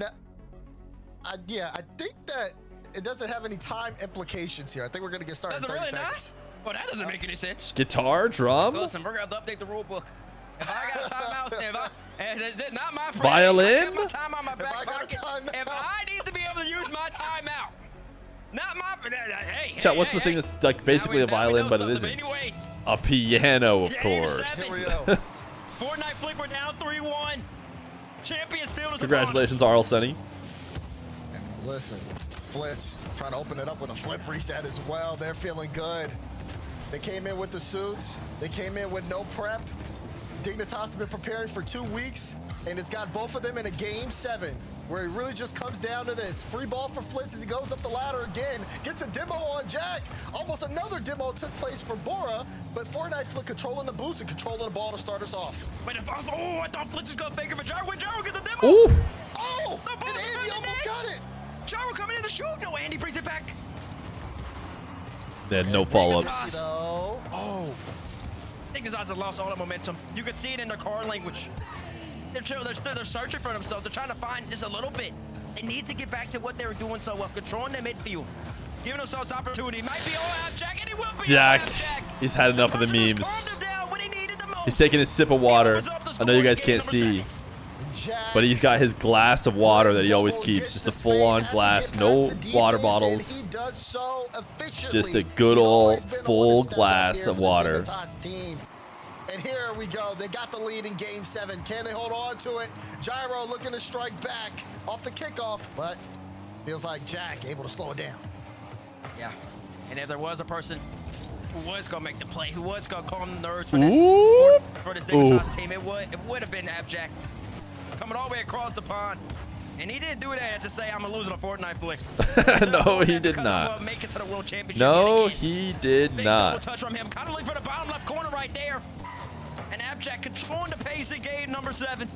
Speaker 9: Yeah, I think that it doesn't have any time implications here. I think we're going to get started in 30
Speaker 8: Really
Speaker 9: seconds.
Speaker 8: not? Well, that doesn't make any sense.
Speaker 2: Guitar, drum,
Speaker 8: Listen, we're going to update the rule book. If I got a timeout, not my friend.
Speaker 2: Violin?
Speaker 8: I kept my time on my back pocket. If I need to be able to use my timeout, not my. Hey,
Speaker 2: Chat, what's the thing that's like basically a violin, but it isn't? A piano, of course.
Speaker 8: Fortnite Flick, we're down 3-1. Champions Field is
Speaker 2: Congratulations, RL
Speaker 9: Listen, Flitz trying to open it up with a flip reset as well. They're feeling good. They came in with the suits. They came in with no prep. Dignitas has been preparing for 2 weeks, and it's got both of them in a game 7. where he really just comes down to this. Free ball for Fliss as he goes up the ladder again. Gets a demo on Jack. Almost another demo took place for Bora, but Fortnite Flick controlling the boost and controlling the ball to start us off.
Speaker 8: Wait, I thought Fliss was going to fake it for Gyro. Wait, Gyro get the demo.
Speaker 2: Ooh.
Speaker 9: Oh, and Andy almost got it.
Speaker 8: Gyro coming in the shoot. No, Andy brings it back.
Speaker 2: They had no follow-ups.
Speaker 9: Oh.
Speaker 8: Dignitas have lost all the momentum. You can see it in their car language. They're searching for themselves. They're trying to find just a little bit. They need to get back to what they were doing so well, controlling the midfield, giving themselves opportunity. Might be all Jack, and he will be
Speaker 2: Jack,
Speaker 8: all Jack.
Speaker 2: he's had enough of the memes. He's taking a sip of water. I know you guys can't see, but he's got his glass of water that he always keeps. Just a full-on glass, no water bottles. Just a good old full glass of water.
Speaker 9: And here we go. They got the lead in Game 7. Can they hold on to it? Gyro looking to strike back off the kickoff, but feels like Jack able to slow it down.
Speaker 8: Yeah, and if there was a person who was going to make the play, who was going to calm the nerves for this Dignitas team, it would have been Abjack. Coming all the way across the pond. And he didn't do that to say, I'm a loser on Fortnite Flick.
Speaker 2: No, he did not.
Speaker 8: Make it to the World Championship.
Speaker 2: No, he did
Speaker 8: Big
Speaker 2: not.
Speaker 8: double touch from him. Kind of looking for the bottom left corner right there. And Abjack controlling the pace in game number 7.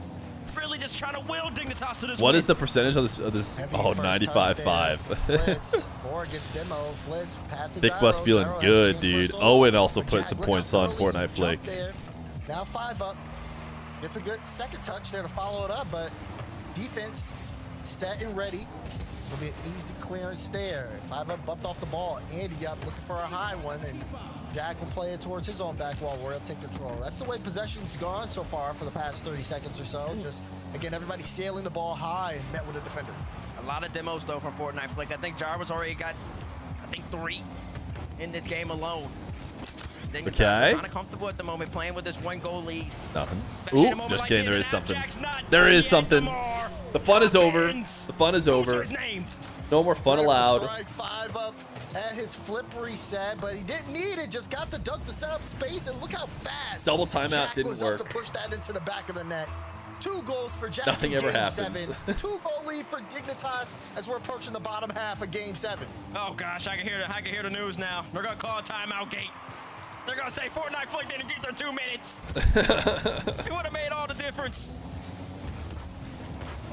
Speaker 8: Really just trying to will Dignitas to this
Speaker 2: What
Speaker 8: win.
Speaker 2: is the percentage of this? Oh, 95.5. Thick Bus feeling good, dude. Owen also put some points on Fortnite Flick.
Speaker 9: Now 5 up. Gets a good second touch there to follow it up, but defense set and ready. Will be an easy clearance there. 5 up bumped off the ball. Andy up looking for a high one, and Jack will play it towards his own back wall where he'll take control. That's the way possession's gone so far for the past 30 seconds or so. Just, again, everybody sailing the ball high and met with a defender.
Speaker 8: A lot of demos, though, from Fortnite Flick. I think Jarvis already got, 3 in this game alone.
Speaker 2: Okay.
Speaker 8: Kind of comfortable at the moment, playing with this 1-goal lead.
Speaker 2: Nothing. Ooh, just kidding. There is something. There is something. The fun is over. The fun is over. No more fun allowed.
Speaker 9: 5 up at his flip reset, but he didn't need it. Just got the dunk to set up space, and look how fast.
Speaker 2: Double timeout
Speaker 9: Jack
Speaker 2: didn't
Speaker 9: was
Speaker 2: work.
Speaker 9: Up to push that into the back of the net. 2 goals for Jack.
Speaker 2: Nothing
Speaker 9: in
Speaker 2: ever
Speaker 9: game
Speaker 2: happens.
Speaker 9: 7. 2-goal lead for Dignitas as we're approaching the bottom half of Game 7.
Speaker 8: Oh gosh, I can hear the news now. They're gonna call a timeout gate. They're gonna say Fortnite Flick didn't get their 2 minutes. It would have made all the difference.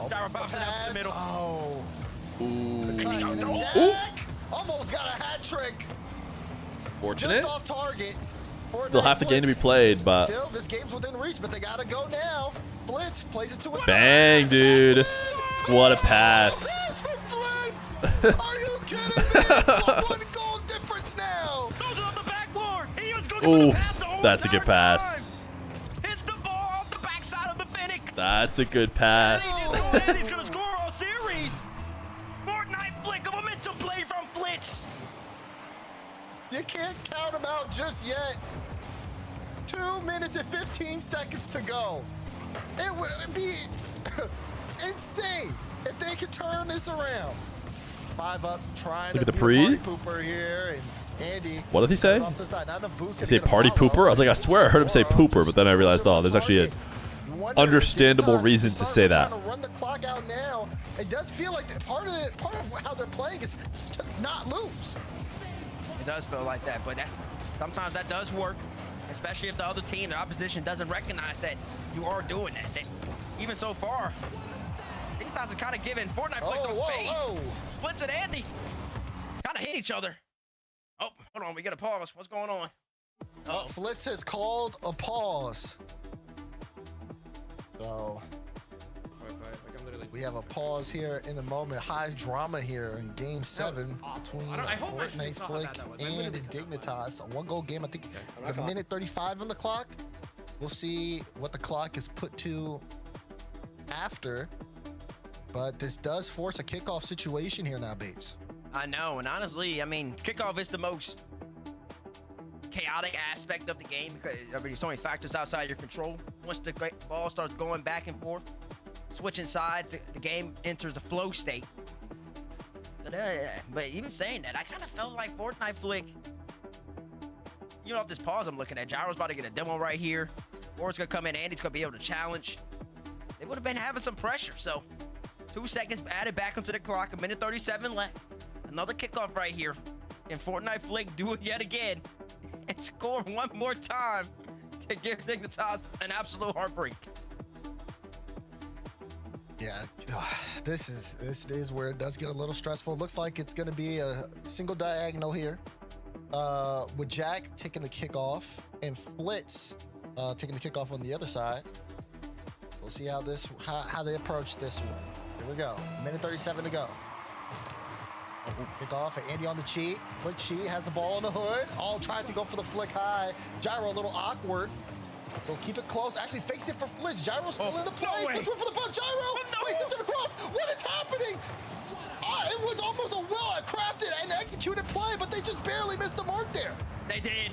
Speaker 8: Gyro pops it out to the middle.
Speaker 9: Oh.
Speaker 2: Ooh.
Speaker 9: Jack almost got a hat trick.
Speaker 2: Fortunate.
Speaker 9: Just off target.
Speaker 2: Still half the game to be played, but
Speaker 9: Still, this game's within reach, but they gotta go now. Blitz plays it to a
Speaker 2: bang, dude. What a pass.
Speaker 9: Are you kidding me? It's a 1-goal difference now.
Speaker 8: Those are on the backboard. He was going
Speaker 2: Ooh,
Speaker 8: to pass the whole
Speaker 2: that's a good
Speaker 8: entire
Speaker 2: pass.
Speaker 8: time. Hits the ball off the backside of the Finnick.
Speaker 2: That's a good pass.
Speaker 8: He's going to score all series. Fortnite Flick, a momentum play from Flitz.
Speaker 9: You can't count him out just yet. 2 minutes and 15 seconds to go. It would be insane if they could turn this around. 5 up, trying
Speaker 2: Look
Speaker 9: to
Speaker 2: at the
Speaker 9: be a
Speaker 2: pre.
Speaker 9: party pooper here, and Andy.
Speaker 2: What did he say?
Speaker 9: Off to the side. Not enough boost
Speaker 2: He
Speaker 9: to
Speaker 2: say
Speaker 9: get a
Speaker 2: party
Speaker 9: follow.
Speaker 2: pooper? I was like, I swear I heard him say pooper, but then I realized, oh, there's actually an understandable reason to say that.
Speaker 9: Trying to run the clock out now. It does feel like part of how they're playing is to not lose.
Speaker 8: It does feel like that, but sometimes that does work, especially if the other team, the opposition, doesn't recognize that you are doing that. Even so far, Dignitas are kind of giving Fortnite Flick some space. Blitz and Andy kind of hit each other. Oh, hold on, we got a pause. What's going on?
Speaker 9: Flitz has called a pause. So we have a pause here in a moment. High drama here in Game 7 between Fortnite Flick and Dignitas. A 1-goal game. I think it's a minute 35 on the clock. We'll see what the clock is put to after. But this does force a kickoff situation here now, Bates.
Speaker 8: I know, and honestly, I mean, kickoff is the most chaotic aspect of the game because there's so many factors outside your control. Once the ball starts going back and forth, switching sides, the game enters a flow state. But even saying that, I kind of felt like Fortnite Flick, you know, off this pause I'm looking at, Gyro's about to get a demo right here. Or it's going to come in, Andy's going to be able to challenge. They would have been having some pressure, so 2 seconds added back onto the clock. 1:37 left. Another kickoff right here. Can Fortnite Flick do it yet again and score one more time to give Dignitas an absolute heartbreak?
Speaker 9: Yeah, this is where it does get a little stressful. Looks like it's going to be a single diagonal here, with Jack taking the kickoff and Flitz taking the kickoff on the other side. We'll see how they approach this one. Here we go. 1:37 to go. Kickoff and Andy on the cheat. Flick cheat has the ball on the hood. All trying to go for the flick high. Gyro a little awkward. We'll keep it close. Actually fakes it for Flitz. Gyro's still in the play. Flitz went for the ball. Gyro plays it to the cross. What is happening? It was almost a well-crafted and executed play, but they just barely missed the mark there.
Speaker 8: They did.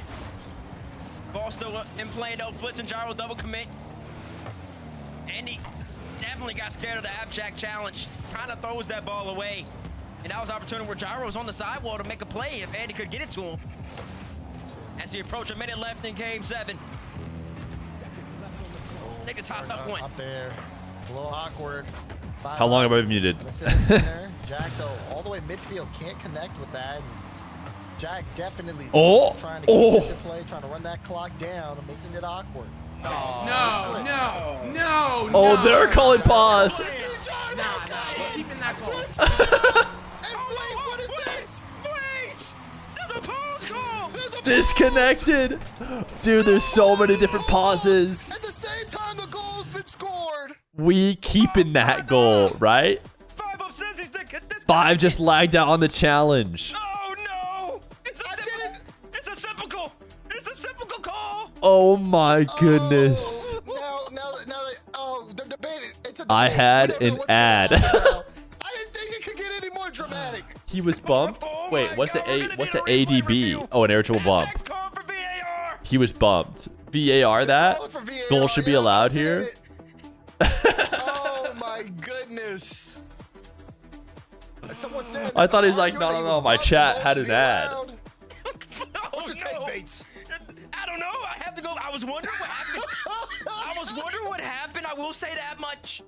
Speaker 8: Ball still in play though. Flitz and Gyro double commit. Andy definitely got scared of the abstract challenge. Kind of throws that ball away. And that was an opportunity where Gyro was on the sidewall to make a play if Andy could get it to him. As he approached a minute left in game 7. Take the toss up one.
Speaker 9: Up there. A little awkward.
Speaker 2: How long have I been muted?
Speaker 9: Jack, though, all the way midfield, can't connect with that. Jack definitely trying to get this in play, trying to run that clock down and making it awkward.
Speaker 15: No.
Speaker 2: Oh, they're calling pause.
Speaker 15: Nah, we're keeping that call.
Speaker 9: Wait, what is this?
Speaker 8: Wait! There's a pause call!
Speaker 2: Disconnected. Dude, there's so many different pauses.
Speaker 9: At the same time, the goal's been scored.
Speaker 2: We keeping that goal, right?
Speaker 8: 5 up says he's
Speaker 2: 5 just lagged out on the challenge.
Speaker 8: Oh no! It's a simple call. It's a simple call.
Speaker 2: Oh my goodness.
Speaker 9: The debate. It's a debate.
Speaker 2: I had an ad.
Speaker 9: I didn't think it could get any more dramatic.
Speaker 2: He was bumped. Wait, what's the ADB? Oh, an air dribble bump. He was bumped. VAR that? Goal should be allowed here.
Speaker 9: Oh my goodness. Someone said
Speaker 2: I thought he's like, no, my chat had an ad.
Speaker 9: What's your take, Bates?
Speaker 8: I don't know. I have to go. I was wondering what happened. I will say that much.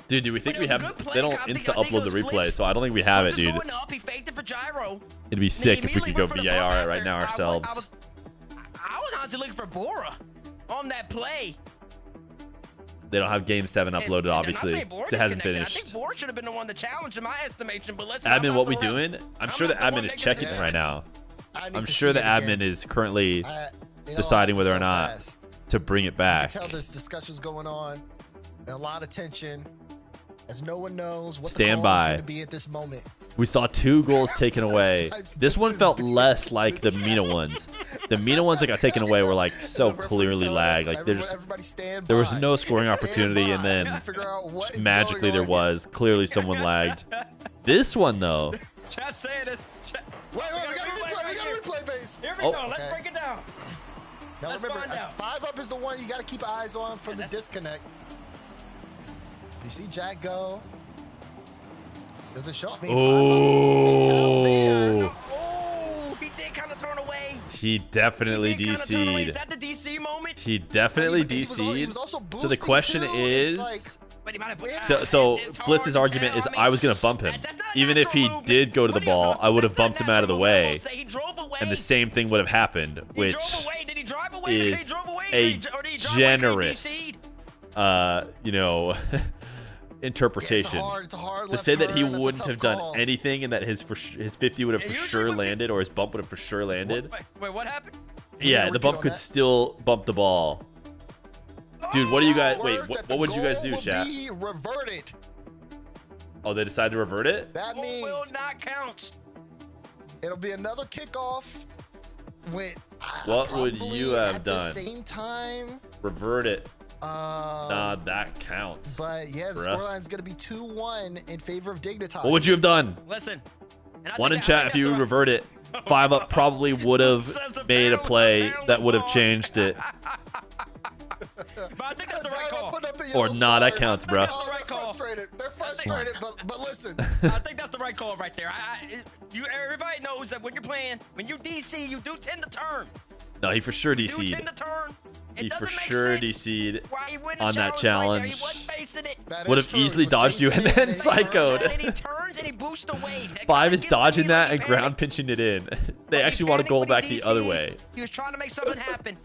Speaker 2: Dude, do we think we have? They don't insta upload the replay, so I don't think we have it, dude.
Speaker 8: He faked it for Gyro.
Speaker 2: It'd be sick if we could go VAR it right now ourselves.
Speaker 8: I was honestly looking for Bora on that play.
Speaker 2: They don't have Game 7 uploaded, obviously. It hasn't finished.
Speaker 8: I think Bora should have been the one to challenge in my estimation, but let's
Speaker 2: admin, what we doing? I'm sure the admin is checking it right now. I'm sure the admin is currently deciding whether or not to bring it back.
Speaker 9: I can tell there's discussions going on and a lot of tension as no one knows what the call is going to be at this moment.
Speaker 2: We saw 2 goals taken away. This one felt less like the Mina ones. The Mina ones that got taken away were like so clearly lagged. Like there was no scoring opportunity, and then just magically there was. Clearly someone lagged. This one though.
Speaker 8: Chat saying it.
Speaker 9: Wait, we got a replay base.
Speaker 8: Here we go. Let's break it down.
Speaker 9: Now remember, 5 up is the one you got to keep eyes on for the disconnect. You see Jack go. Does it show me?
Speaker 2: Oh,
Speaker 8: he did kind of turn away.
Speaker 2: He definitely DC'd.
Speaker 8: Is that the DC moment?
Speaker 2: He definitely DC'd. So the question is, so Blitz's argument is I was gonna bump him. Even if he did go to the ball, I would have bumped him out of the way, and the same thing would have happened, which is a generous, interpretation. To say that he wouldn't have done anything and that his 50 would have for sure landed, or his bump would have for sure landed.
Speaker 8: Wait, what happened?
Speaker 2: Yeah, the bump could still bump the ball. Dude, what do you guys? Wait, what would you guys do, chat?
Speaker 9: Reverted.
Speaker 2: Oh, they decided to revert it?
Speaker 9: That means
Speaker 8: will not count.
Speaker 9: It'll be another kickoff. With
Speaker 2: what would you have
Speaker 9: at
Speaker 2: done?
Speaker 9: The same time.
Speaker 2: Revert it. Nah, that counts.
Speaker 9: But yeah, the scoreline's gonna be 2-1 in favor of Dignitas.
Speaker 2: What would you have done?
Speaker 8: Listen.
Speaker 2: One in chat if you would revert it. 5 up probably would have made a play that would have changed it.
Speaker 8: But I think that's the right call.
Speaker 2: Or not, that counts, bro.
Speaker 9: They're frustrated, but listen.
Speaker 8: I think that's the right call right there. Everybody knows that when you're playing, when you DC, you do tend to turn.
Speaker 2: No, he for sure DC'd. He for sure DC'd on that challenge. Would have easily dodged you and then psychoed. 5 is dodging that and ground pinching it in. They actually want to go back the other way.
Speaker 8: He was trying to make something happen.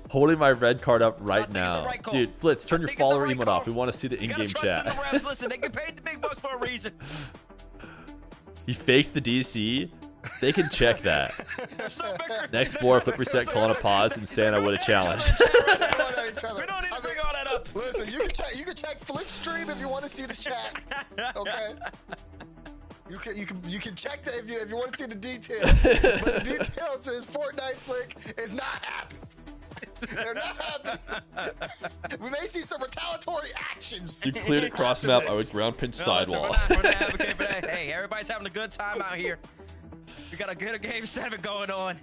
Speaker 2: Holding my red card up right now. Dude, Flitz, turn your follower emote off. We want to see the in-game chat.
Speaker 8: Listen, they get paid the big bucks for a reason.
Speaker 2: He faked the DC. They can check that. Next board, flip reset, calling a pause, and saying I would have challenged.
Speaker 8: We don't need to bring all that up.
Speaker 9: Listen, you can check Flick's stream if you want to see the chat. Okay. You can check that if you want to see the details. But the details is Fortnite Flick is not happy. They're not happy. We may see some retaliatory actions.
Speaker 2: You cleared it cross map. I would ground pinch sidewall.
Speaker 8: Hey, everybody's having a good time out here. We got a good game 7 going on.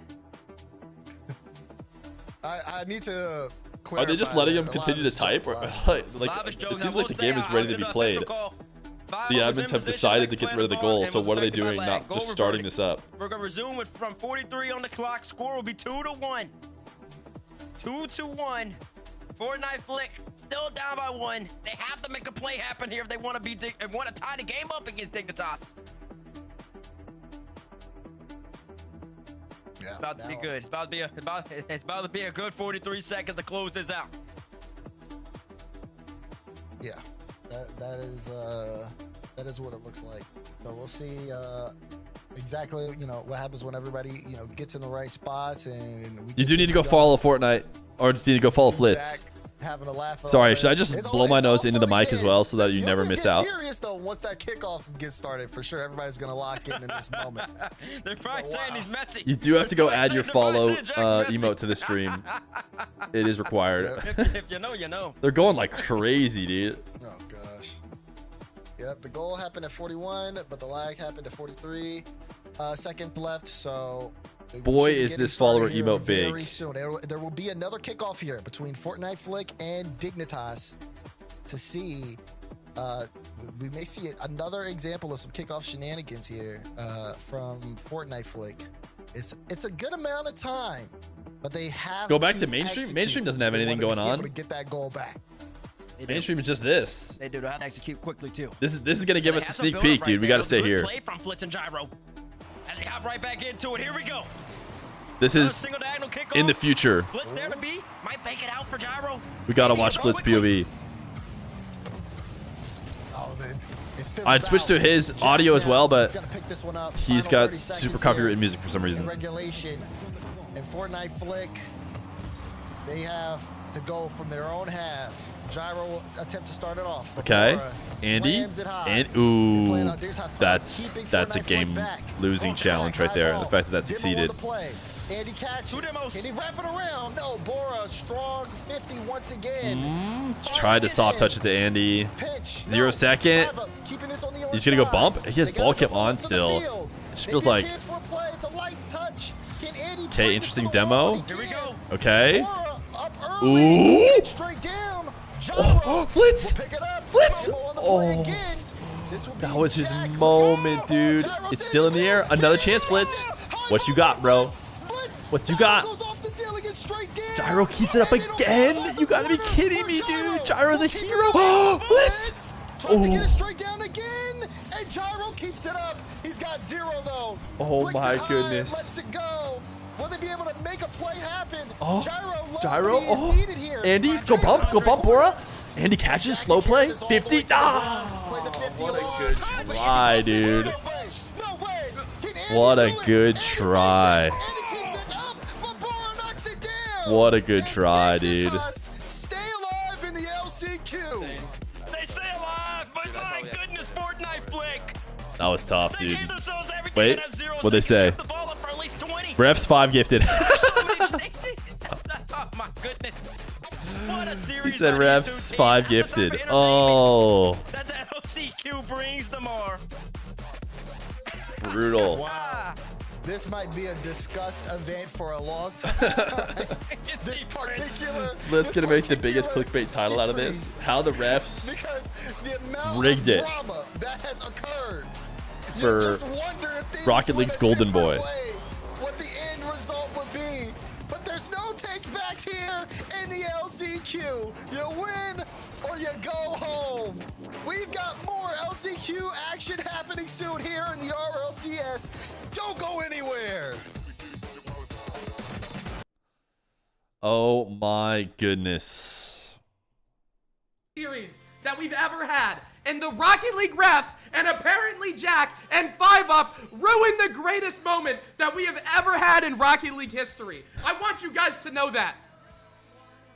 Speaker 9: I need to
Speaker 2: clarify. Are they just letting him continue to type? Or, like, it seems like the game is ready to be played. The admins have decided to get rid of the goal, so what are they doing? Not just starting this up.
Speaker 8: We're going to resume with from 43 on the clock. Score will be 2-1. 2-1. Fortnite Flick still down by 1. They have to make a play happen here if they want to tie the game up against Dignitas.
Speaker 9: Yeah,
Speaker 8: it's about to be good. It's about to be a good 43 seconds to close this out.
Speaker 9: Yeah, that is what it looks like. So we'll see exactly what happens when everybody gets in the right spots, and
Speaker 2: you do need to go follow Fortnite, or do you need to go follow Flitz?
Speaker 9: Having a laugh.
Speaker 2: Sorry, should I just blow my nose into the mic as well so that you never miss out?
Speaker 9: Serious though, once that kickoff gets started, for sure everybody's gonna lock in this moment.
Speaker 8: They're probably saying he's messy.
Speaker 2: You do have to go add your follow emote to the stream. It is required.
Speaker 8: If you know, you know.
Speaker 2: They're going like crazy, dude.
Speaker 9: Oh gosh. Yep, the goal happened at 41, but the lag happened at 43 seconds left. So.
Speaker 2: Boy, is this follower emote big.
Speaker 9: Very soon. There will be another kickoff here between Fortnite Flick and Dignitas to see. We may see another example of some kickoff shenanigans here from Fortnite Flick. It's a good amount of time, but they have
Speaker 2: go back to mainstream. Mainstream doesn't have anything going on.
Speaker 9: To get that goal back.
Speaker 2: Mainstream is just this.
Speaker 8: They do have to execute quickly too.
Speaker 2: This is gonna give us a sneak peek, dude. We got to stay here.
Speaker 8: Play from Flitz and Gyro. And they hop right back into it. Here we go.
Speaker 2: This is in the future.
Speaker 8: Flitz there to be. Might fake it out for Gyro.
Speaker 2: We gotta watch Flitz POV. I switched to his audio as well, but he's got super copyrighted music for some reason.
Speaker 9: Regulation and Fortnite Flick, they have to go from their own half. Gyro will attempt to start it off.
Speaker 2: Okay, Andy, and ooh, that's a game losing challenge right there. The fact that succeeded.
Speaker 9: Andy catches. Can he wrap it around? No, Bora, strong 50 once again.
Speaker 2: Tried to soft touch it to Andy. 0 second. He's gonna go bump. He has ball cap on still. It just feels like. Okay, interesting demo. Okay. Ooh. Oh, Flitz! Flitz! Oh, that was his moment, dude. It's still in the air. Another chance, Flitz. What you got, bro? What you got? Gyro keeps it up again. You gotta be kidding me, dude. Gyro's a hero. Flitz!
Speaker 9: Tries to get it straight down again, and Gyro keeps it up. He's got 0 though.
Speaker 2: Oh my goodness.
Speaker 9: Lets it go. Will they be able to make a play happen?
Speaker 2: Oh,
Speaker 9: Gyro.
Speaker 2: Oh, Andy, go bump, Bora. Andy catches, slow play, 50. Ah, what a good try, dude. What a good try. What a good try, dude.
Speaker 9: Stay alive in the LCQ.
Speaker 8: They stay alive, but my goodness, Fortnite Flick.
Speaker 2: That was tough, dude. Wait, what'd they say? Refs 5 gifted.
Speaker 8: Oh my goodness. What a series.
Speaker 2: He said refs 5 gifted. Oh.
Speaker 8: That the LCQ brings them more.
Speaker 2: Brutal.
Speaker 9: Wow. This might be a discussed event for a long time. This particular.
Speaker 2: Let's gonna make the biggest clickbait title out of this. How the refs rigged it
Speaker 9: that has occurred
Speaker 2: for Rocket League's Golden Boy.
Speaker 9: What the end result would be, but there's in the LCQ. You win or you go home. We've got more LCQ action happening soon here in the RLCS. Don't go anywhere.
Speaker 2: Oh my goodness.
Speaker 15: Series that we've ever had. And the Rocket League refs and apparently Jack and 5UP ruined the greatest moment that we have ever had in Rocket League history. I want you guys to know that.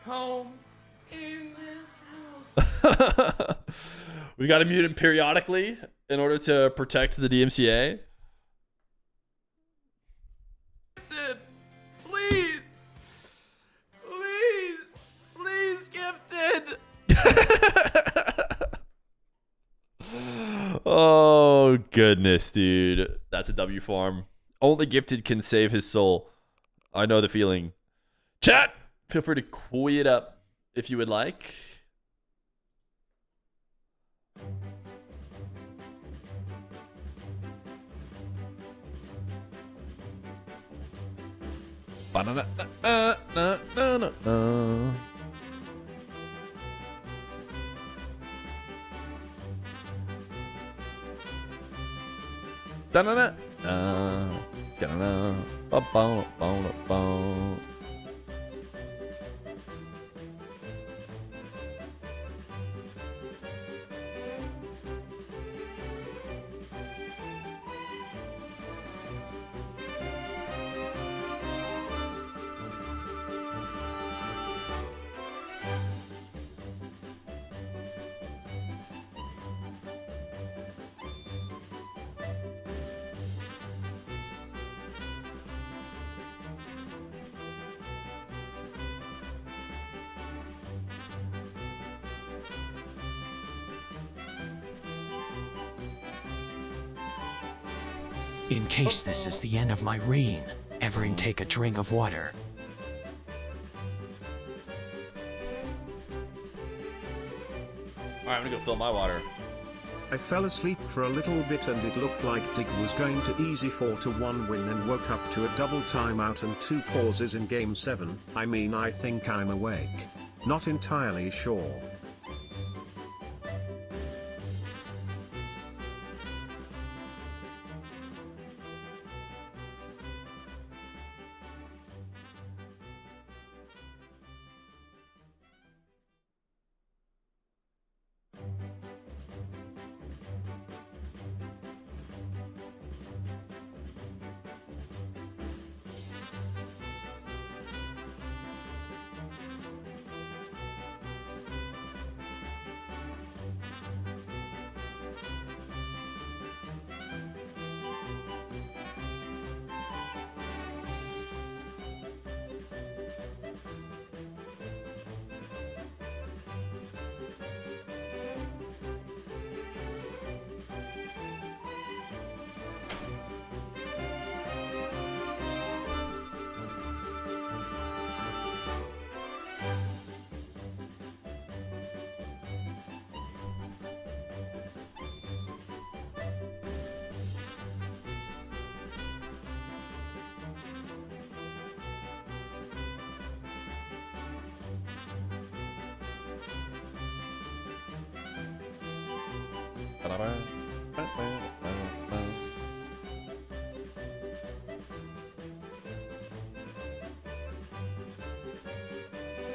Speaker 15: Home in this house.
Speaker 2: We got to mute him periodically in order to protect the DMCA.
Speaker 15: Please. Please. Please, Gifted.
Speaker 2: Oh goodness, dude. That's a W farm. Only Gifted can save his soul. I know the feeling. Chat, feel free to queue it up if you would like. Ba-na-na-na-na-na-na. Da-na-na. Ska-na-na. Ba-ba-ba-ba-ba.
Speaker 16: In case this is the end of my reign, everyone take a drink of water.
Speaker 2: Alright, I'm gonna go fill my water.
Speaker 5: I fell asleep for a little bit and it looked like Dig was going to easy 4-1 win and woke up to a double timeout and 2 pauses in game 7. I mean, I think I'm awake. Not entirely sure.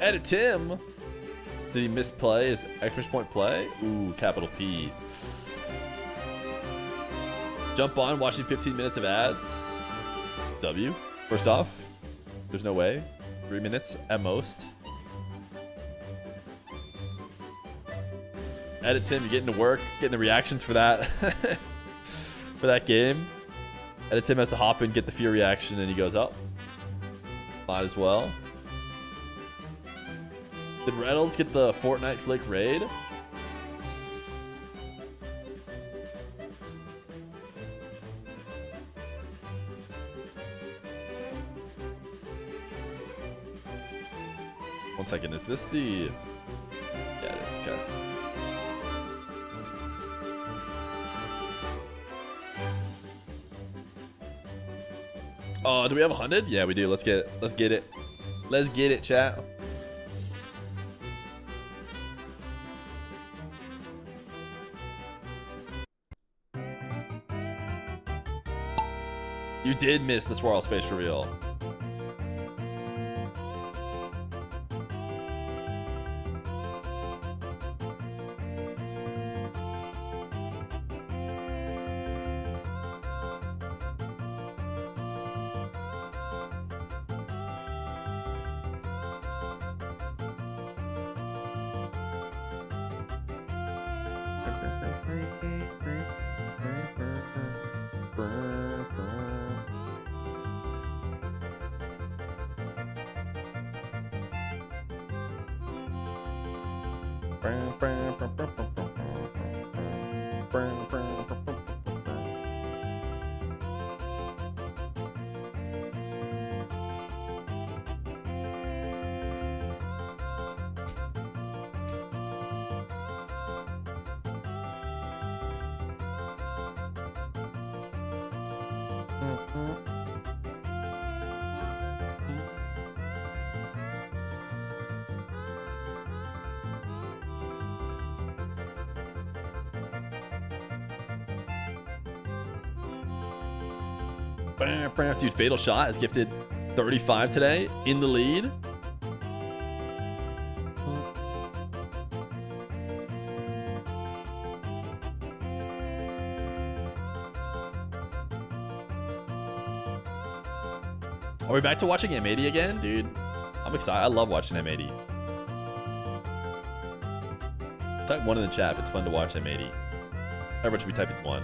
Speaker 2: Edit Tim. Did he misplay his exclamation point play? Ooh, capital P. Jump on watching 15 minutes of ads. W. First off, there's no way. 3 minutes at most. Edit Tim, you're getting to work, getting the reactions for that for that game. Edit Tim has to hop in, get the Feer reaction, and he goes up. Might as well. Did Rlcs get the Fortnite Flick raid? One second, is this the... Yeah, it is, okay. Oh, do we have 100? Yeah, we do. Let's get it. Let's get it. Let's get it, chat. You did miss the Swirl's face reveal. Dude, Fatal Shot has gifted 35 today in the lead. Are we back to watching M80 again, dude? I'm excited. I love watching M80. Type 1 in the chat if it's fun to watch M80. Everyone should be typing 1.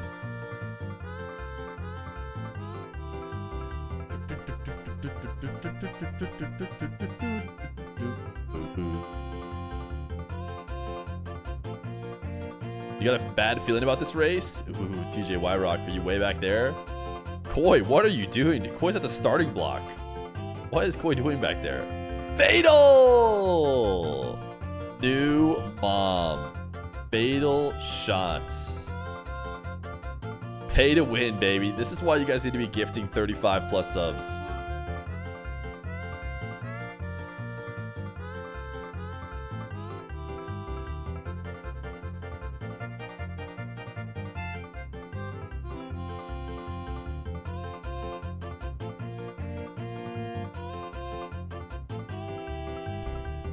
Speaker 2: You got a bad feeling about this race? Ooh, TJ Rock, are you way back there? Koi, what are you doing? Koi's at the starting block. What is Koi doing back there? Fatal! New bomb. Fatal shots. Pay to win, baby. This is why you guys need to be gifting 35 plus subs.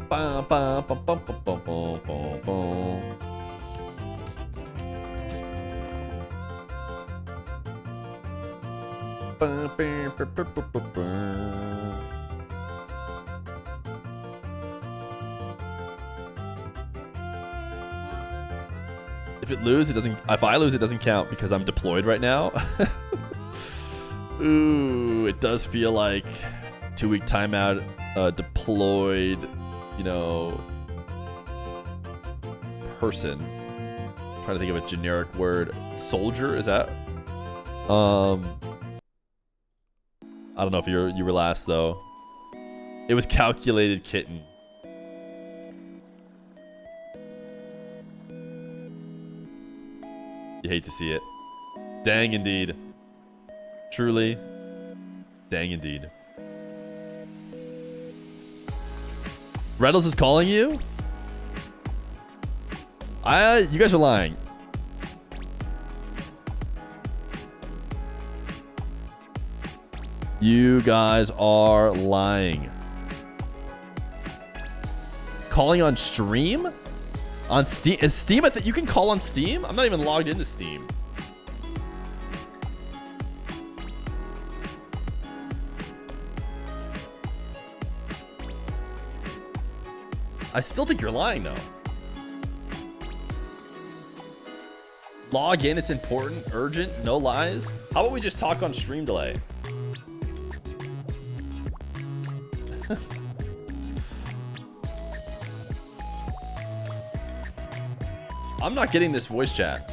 Speaker 2: Bum, bum, bum, bum, bum, bum, bum, bum, bum. Bum, bum, bum, bum, bum, bum, bum. If it lose, it doesn't. If I lose, it doesn't count because I'm deployed right now. Ooh, it does feel like 2-week timeout, deployed. You know, person. I'm trying to think of a generic word. Soldier, is that? I don't know if you were last though. It was calculated kitten. You hate to see it. Dang indeed. Truly. Dang indeed. Reynolds is calling you? You guys are lying. You guys are lying. Calling on stream? On Steam? Is Steam at you can call on Steam? I'm not even logged into Steam. I still think you're lying, though. Log in, it's important, urgent, no lies. How about we just talk on stream delay? I'm not getting this voice chat.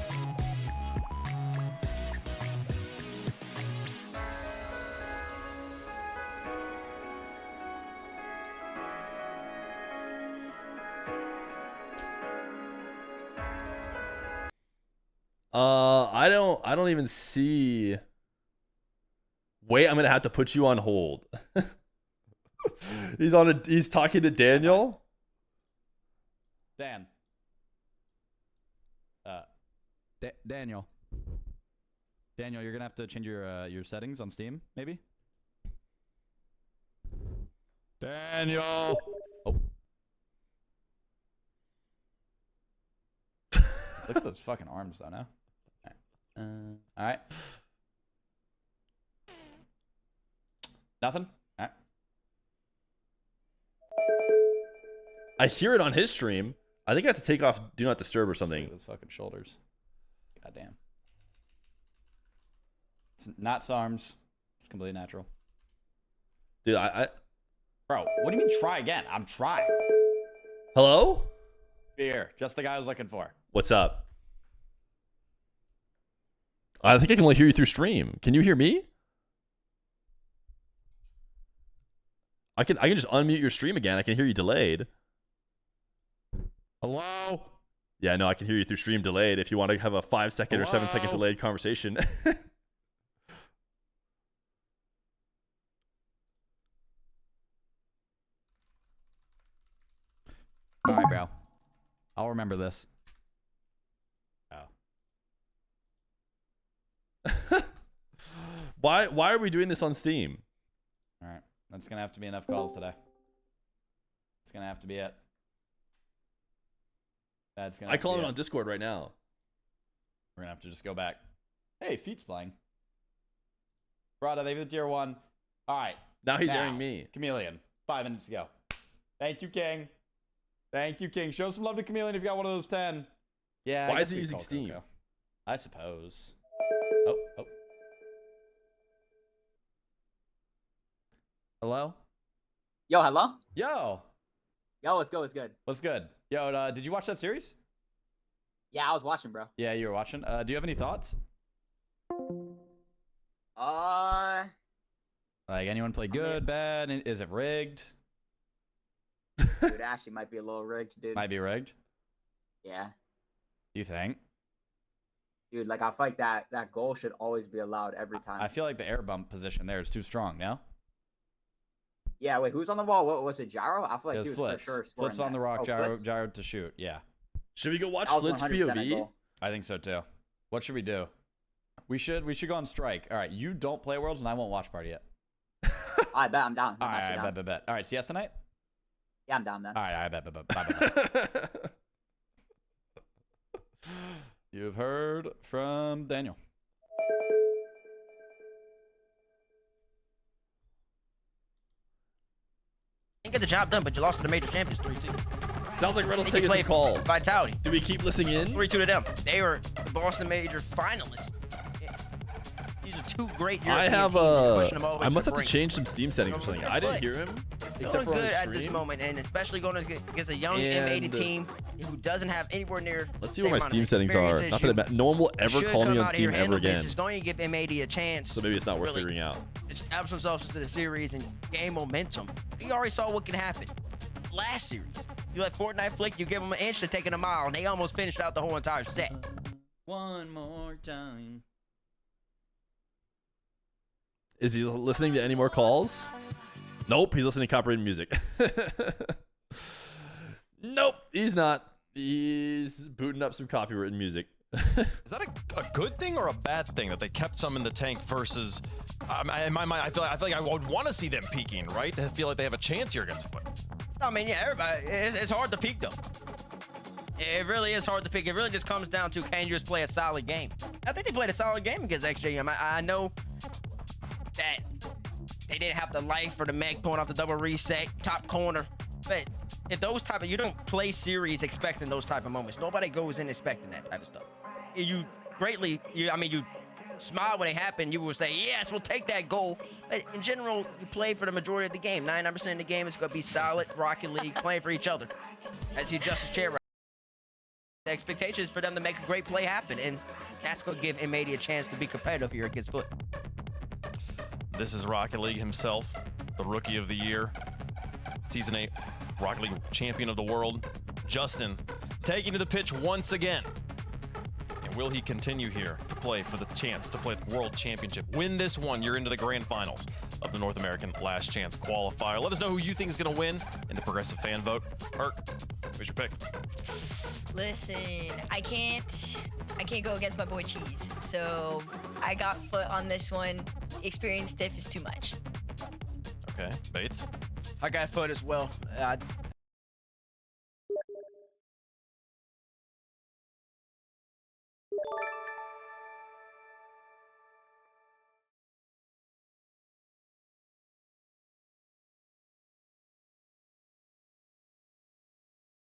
Speaker 2: I don't even see. Wait, I'm gonna have to put you on hold. He's talking to Daniel.
Speaker 17: Dan. Daniel. Daniel, you're gonna have to change your settings on Steam, maybe. Daniel. Oh. Look at those fucking arms, though. Now. All right. Nothing. All right.
Speaker 2: I hear it on his stream. I think I have to take off Do Not Disturb or something.
Speaker 17: Those fucking shoulders. Goddamn. It's not SARMs. It's completely natural.
Speaker 2: Dude,
Speaker 17: Bro, what do you mean try again? I'm trying.
Speaker 2: Hello?
Speaker 17: Fear. Just the guy I was looking for.
Speaker 2: What's up? I think I can only hear you through stream. Can you hear me? I can just unmute your stream again. I can hear you delayed.
Speaker 17: Hello?
Speaker 2: Yeah, no, I can hear you through stream delayed if you want to have a 5-second or 7-second delayed conversation.
Speaker 17: All right, bro. I'll remember this.
Speaker 2: Oh. Why are we doing this on Steam?
Speaker 17: All right. That's going to have to be enough calls today. It's going to have to be it. That's gonna
Speaker 2: I call him on Discord right now.
Speaker 17: We're going to have to just go back. Hey, Feet's playing. Brada, they've hit tier 1. All right.
Speaker 2: Now he's airing me.
Speaker 17: Chameleon. 5 minutes ago. Thank you, King. Thank you, King. Show some love to Chameleon if you got one of those 10. Yeah.
Speaker 2: Why is he using Steam?
Speaker 17: Coco. I suppose. Oh. Hello?
Speaker 18: Yo, hello?
Speaker 17: Yo,
Speaker 18: what's good? What's good?
Speaker 17: What's good? Yo, did you watch that series?
Speaker 18: Yeah, I was watching, bro.
Speaker 17: Yeah, you were watching. Do you have any thoughts?
Speaker 18: Like,
Speaker 17: anyone play good, bad? Is it rigged?
Speaker 18: Dude, actually might be a little rigged, dude.
Speaker 17: Might be rigged?
Speaker 18: Yeah.
Speaker 17: You think?
Speaker 18: Dude, like, I feel like that goal should always be allowed every time.
Speaker 17: I feel like the air bump position there is too strong, no?
Speaker 18: Yeah, wait, who's on the wall? What was it, Gyro? I feel like
Speaker 17: It
Speaker 18: he was
Speaker 17: Flitz.
Speaker 18: for sure
Speaker 17: Flitz on the rock,
Speaker 18: Flitz?
Speaker 17: gyro to shoot, yeah.
Speaker 2: Should we go watch
Speaker 18: That was
Speaker 2: Flitz
Speaker 18: 100% a
Speaker 2: POV?
Speaker 18: goal.
Speaker 17: I think so too. What should we do? We should go on strike. All right, you don't play Worlds and I won't watch party yet.
Speaker 18: I bet I'm down.
Speaker 17: All right, I bet. All right, CS tonight?
Speaker 18: Yeah, I'm down then.
Speaker 17: All right, I bet. Bye. You've heard from Daniel.
Speaker 8: You get the job done, but you lost to the major champions 3-2.
Speaker 2: Sounds like Reynolds taking some calls.
Speaker 8: Vitality.
Speaker 2: Do we keep listening in?
Speaker 8: 3-2 to them. They were the Boston Major finalists. Yeah. These are two great European teams.
Speaker 2: I must have to change some Steam settings or something. I didn't hear him. Except for on
Speaker 8: good
Speaker 2: his
Speaker 8: at this
Speaker 2: stream.
Speaker 8: moment, and especially going against a young M80 team who doesn't have anywhere near.
Speaker 2: Let's see where my Steam settings are. Not that no one will ever call me on Steam ever again.
Speaker 8: Don't even give M80 a chance.
Speaker 2: So maybe it's not worth figuring out.
Speaker 8: Establish themselves into the series and gain momentum. We already saw what can happen last series. You let Fortnite flick, you give them an inch, they're taking a mile, and they almost finished out the whole entire set.
Speaker 17: One more time.
Speaker 2: Is he listening to any more calls? Nope, he's listening to copyrighted music. Nope, he's not. He's booting up some copyrighted music.
Speaker 6: Is that a good thing or a bad thing that they kept some in the tank versus, in my mind, I feel like I would want to see them peaking, right? I feel like they have a chance here against Foot.
Speaker 8: I mean, yeah, everybody, it's hard to peak though. It really is hard to pick. It really just comes down to, can you just play a solid game? I think they played a solid game against XJM. I know that they didn't have the life or the Meg pulling off the double reset, top corner. But if those type of, you don't play series expecting those type of moments. Nobody goes in expecting that type of stuff. You smile when it happened. You will say, yes, we'll take that goal. But in general, you play for the majority of the game. 99% of the game is going to be solid Rocket League playing for each other. As you adjust the chair right. The expectation is for them to make a great play happen, and that's going to give M80 a chance to be competitive here against Foot.
Speaker 6: This is Rocket League himself, the Rookie of the Year, Season 8 Rocket League Champion of the World, Justin, taking to the pitch once again. And will he continue here to play for the chance to play the World Championship? Win this one, you're into the grand finals of the North American Last Chance Qualifier. Let us know who you think is going to win in the Progressive Fan Vote. Herc, where's your pick?
Speaker 11: Listen, I can't go against my boy Cheese. So I got foot on this one. Experience diff is too much.
Speaker 6: Okay, Bates.
Speaker 8: I got foot as well.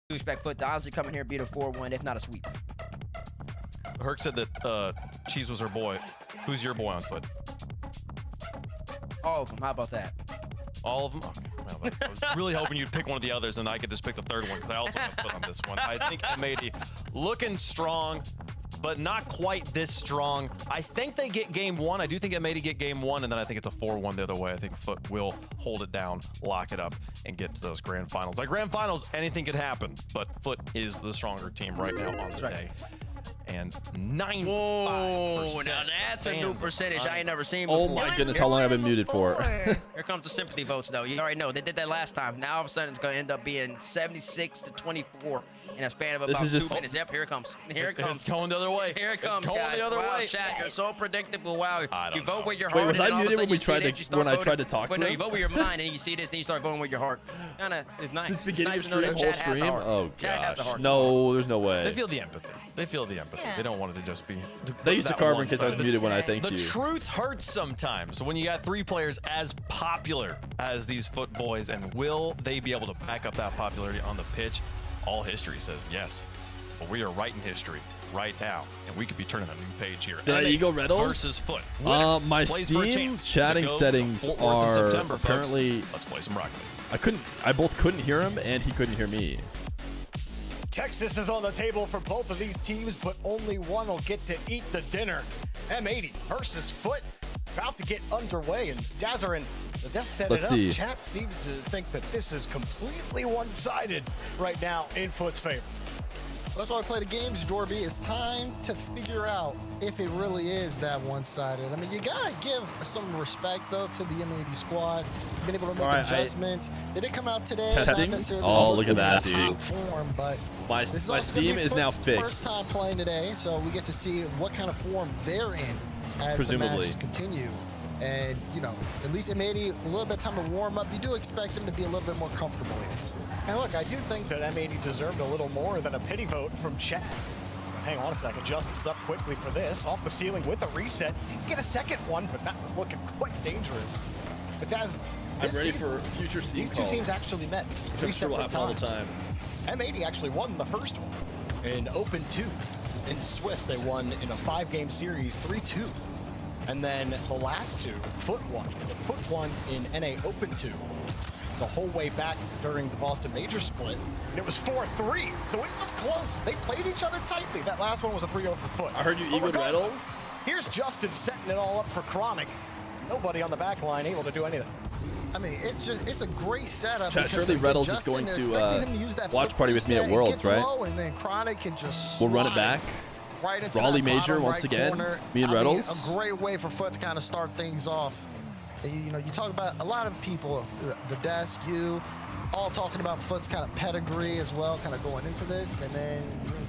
Speaker 8: You expect foot to honestly come in here and beat a 4-1, if not a sweep.
Speaker 6: Herc said that Cheese was her boy. Who's your boy on foot?
Speaker 8: All of them. How about that?
Speaker 6: All of them? Okay. Well, I was really hoping you'd pick one of the others and I could just pick the third one because I also have foot on this one. I think M80 looking strong, but not quite this strong. I think they get game one. I do think M80 get game one, and then I think it's a 4-1 the other way. I think Foot will hold it down, lock it up, and get to those grand finals. Like grand finals, anything could happen, but Foot is the stronger team right now on the day. And 95%.
Speaker 8: Whoa, now that's a new percentage I ain't never seen before.
Speaker 2: Oh my goodness, how long have I been muted for?
Speaker 8: Here comes the sympathy votes, though. You already know they did that last time. Now all of a sudden it's going to end up being 76-24 in a span of about 2 minutes. Yep, here it comes. Here it comes.
Speaker 6: It's going the other way.
Speaker 8: Here it comes,
Speaker 6: it's going
Speaker 8: guys.
Speaker 6: the other
Speaker 8: wow,
Speaker 6: way.
Speaker 8: chat, you're so predictable. Wow, you vote with your
Speaker 2: Wait,
Speaker 8: heart.
Speaker 2: was
Speaker 8: and
Speaker 2: I
Speaker 8: then all of a
Speaker 2: muted
Speaker 8: sudden
Speaker 2: when we
Speaker 8: you see
Speaker 2: tried
Speaker 8: that,
Speaker 2: to
Speaker 8: you start
Speaker 2: when I
Speaker 8: voting.
Speaker 2: tried to talk
Speaker 8: Wait,
Speaker 2: to
Speaker 8: no,
Speaker 2: him?
Speaker 8: you vote with your mind, and you see this, and you start voting with your heart. Kinda, it's nice.
Speaker 2: Since the beginning
Speaker 8: Nice
Speaker 2: of
Speaker 8: to know
Speaker 2: stream,
Speaker 8: that
Speaker 2: whole
Speaker 8: chat has a
Speaker 2: stream?
Speaker 8: heart.
Speaker 2: Oh
Speaker 8: Chat has a
Speaker 2: gosh,
Speaker 8: heart.
Speaker 2: no, there's no way.
Speaker 6: They feel the empathy. They feel the empathy.
Speaker 11: Yeah.
Speaker 6: They don't want it to just be.
Speaker 2: They used to
Speaker 6: that
Speaker 2: carve in
Speaker 6: one
Speaker 2: case I was
Speaker 6: side.
Speaker 2: muted when I thanked
Speaker 6: The
Speaker 2: you.
Speaker 6: truth hurts sometimes when you got 3 players as popular as these Foot boys, and will they be able to back up that popularity on the pitch? All history says yes. But we are writing history right now, and we could be turning a new page here.
Speaker 2: Did I ego Reddles?
Speaker 6: Versus Foot. Winner
Speaker 2: My
Speaker 6: plays for a
Speaker 2: Steam
Speaker 6: chance to
Speaker 2: chatting
Speaker 6: go to
Speaker 2: settings
Speaker 6: Fort Worth in
Speaker 2: are
Speaker 6: September, folks.
Speaker 2: apparently.
Speaker 6: Let's play some Rocket League.
Speaker 2: I both couldn't hear him and he couldn't hear me.
Speaker 10: Texas is on the table for both of these teams, but only one will get to eat the dinner. M80 versus Foot about to get underway, and Dazarin, the desk set
Speaker 2: Let's
Speaker 10: it up.
Speaker 2: see.
Speaker 10: Chat seems to think that this is completely one-sided right now in Foot's favor.
Speaker 9: That's why we play the games, Jorby. It's time to figure out if it really is that one-sided. I mean, you gotta give some respect, though, to the M80 squad. Been able to make adjustments. They did come out today.
Speaker 2: Testing?
Speaker 9: Not necessarily
Speaker 2: Oh, look at
Speaker 9: in
Speaker 2: that,
Speaker 9: top
Speaker 2: dude.
Speaker 9: form, but
Speaker 2: My
Speaker 9: this is also gonna
Speaker 2: Steam
Speaker 9: be
Speaker 2: is now
Speaker 9: Foot's
Speaker 2: fixed.
Speaker 9: first time playing today, so we get to see what kind of form they're in as
Speaker 2: Presumably.
Speaker 9: the matches continue. And, you know, at least M80, a little bit of time to warm up. You do expect them to be a little bit more comfortable here.
Speaker 10: And look, I do think that M80 deserved a little more than a pity vote from chat. Hang on a second, Justin's up quickly for this. Off the ceiling with a reset. Get a second one, but that was looking quite dangerous. But Daz,
Speaker 2: I'm
Speaker 10: this
Speaker 2: ready
Speaker 10: season,
Speaker 2: for future Steam
Speaker 10: these two
Speaker 2: calls.
Speaker 10: teams actually met
Speaker 2: Which I'm
Speaker 10: 3
Speaker 2: sure will
Speaker 10: separate
Speaker 2: happen all the
Speaker 10: times.
Speaker 2: time.
Speaker 10: M80 actually won the first one in Open 2. In Swiss, they won in a 5-game series 3-2. And then the last two, Foot won. Foot won in NA Open 2 the whole way back during the Boston Major split, and it was 4-3, so it was close. They played each other tightly. That last one was a 3-0 for Foot.
Speaker 2: I heard you egoed
Speaker 10: regardless,
Speaker 2: Reddles.
Speaker 10: Here's Justin setting it all up for Chronic. Nobody on the back line able to do anything.
Speaker 9: I mean, it's a great setup.
Speaker 2: Chat,
Speaker 9: because,
Speaker 2: surely
Speaker 9: again,
Speaker 2: Reddles is
Speaker 9: Justin,
Speaker 2: going
Speaker 9: they're
Speaker 2: to
Speaker 9: expecting him to use that
Speaker 2: watch
Speaker 9: foot
Speaker 2: party with me at
Speaker 9: reset. It
Speaker 2: Worlds,
Speaker 9: gets
Speaker 2: right?
Speaker 9: low, and then Chronic can just
Speaker 2: We'll run it
Speaker 9: slide
Speaker 2: back.
Speaker 9: right into
Speaker 2: Raleigh
Speaker 9: that
Speaker 2: Major
Speaker 9: bottom
Speaker 2: once
Speaker 9: right
Speaker 2: again.
Speaker 9: corner.
Speaker 2: Me and
Speaker 9: I mean,
Speaker 2: Reddles.
Speaker 9: a great way for Foot to kind of start things off. You know, you talk about a lot of people, the desk, you, all talking about Foot's kind of pedigree as well, kind of going into this, and then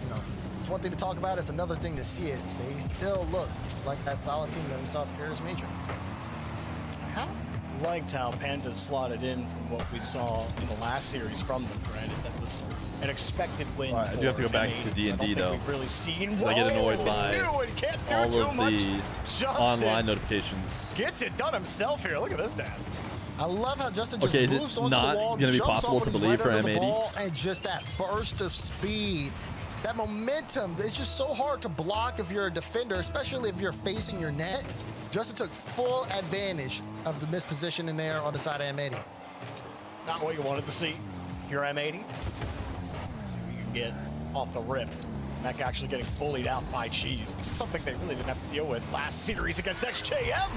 Speaker 9: you know, it's one thing to talk about, it's another thing to see it. They still look like that solid team that we saw at the Paris Major.
Speaker 10: How liked how Pandas slotted in from what we saw in the last series from them. Granted, that was an expected win.
Speaker 2: I do have to go back to D&D though.
Speaker 10: We've really seen.
Speaker 2: I get annoyed by all of the
Speaker 10: Justin
Speaker 2: online notifications.
Speaker 10: gets it done himself here. Look at this, Daz.
Speaker 9: I love how Justin just
Speaker 2: Okay, is it
Speaker 9: moves onto
Speaker 2: not
Speaker 9: the wall,
Speaker 2: gonna be
Speaker 9: jumps
Speaker 2: possible
Speaker 9: off,
Speaker 2: to
Speaker 9: and he's
Speaker 2: believe
Speaker 9: right
Speaker 2: for
Speaker 9: under the
Speaker 2: M80?
Speaker 9: ball, and just that burst of speed, that momentum, it's just so hard to block if you're a defender, especially if you're facing your net. Justin took full advantage of the misposition in there on the side of M80.
Speaker 10: Not what you wanted to see if you're M80. See what you can get off the rip. Mech actually getting bullied out by Cheese. This is something they really didn't have to deal with last series against XJM.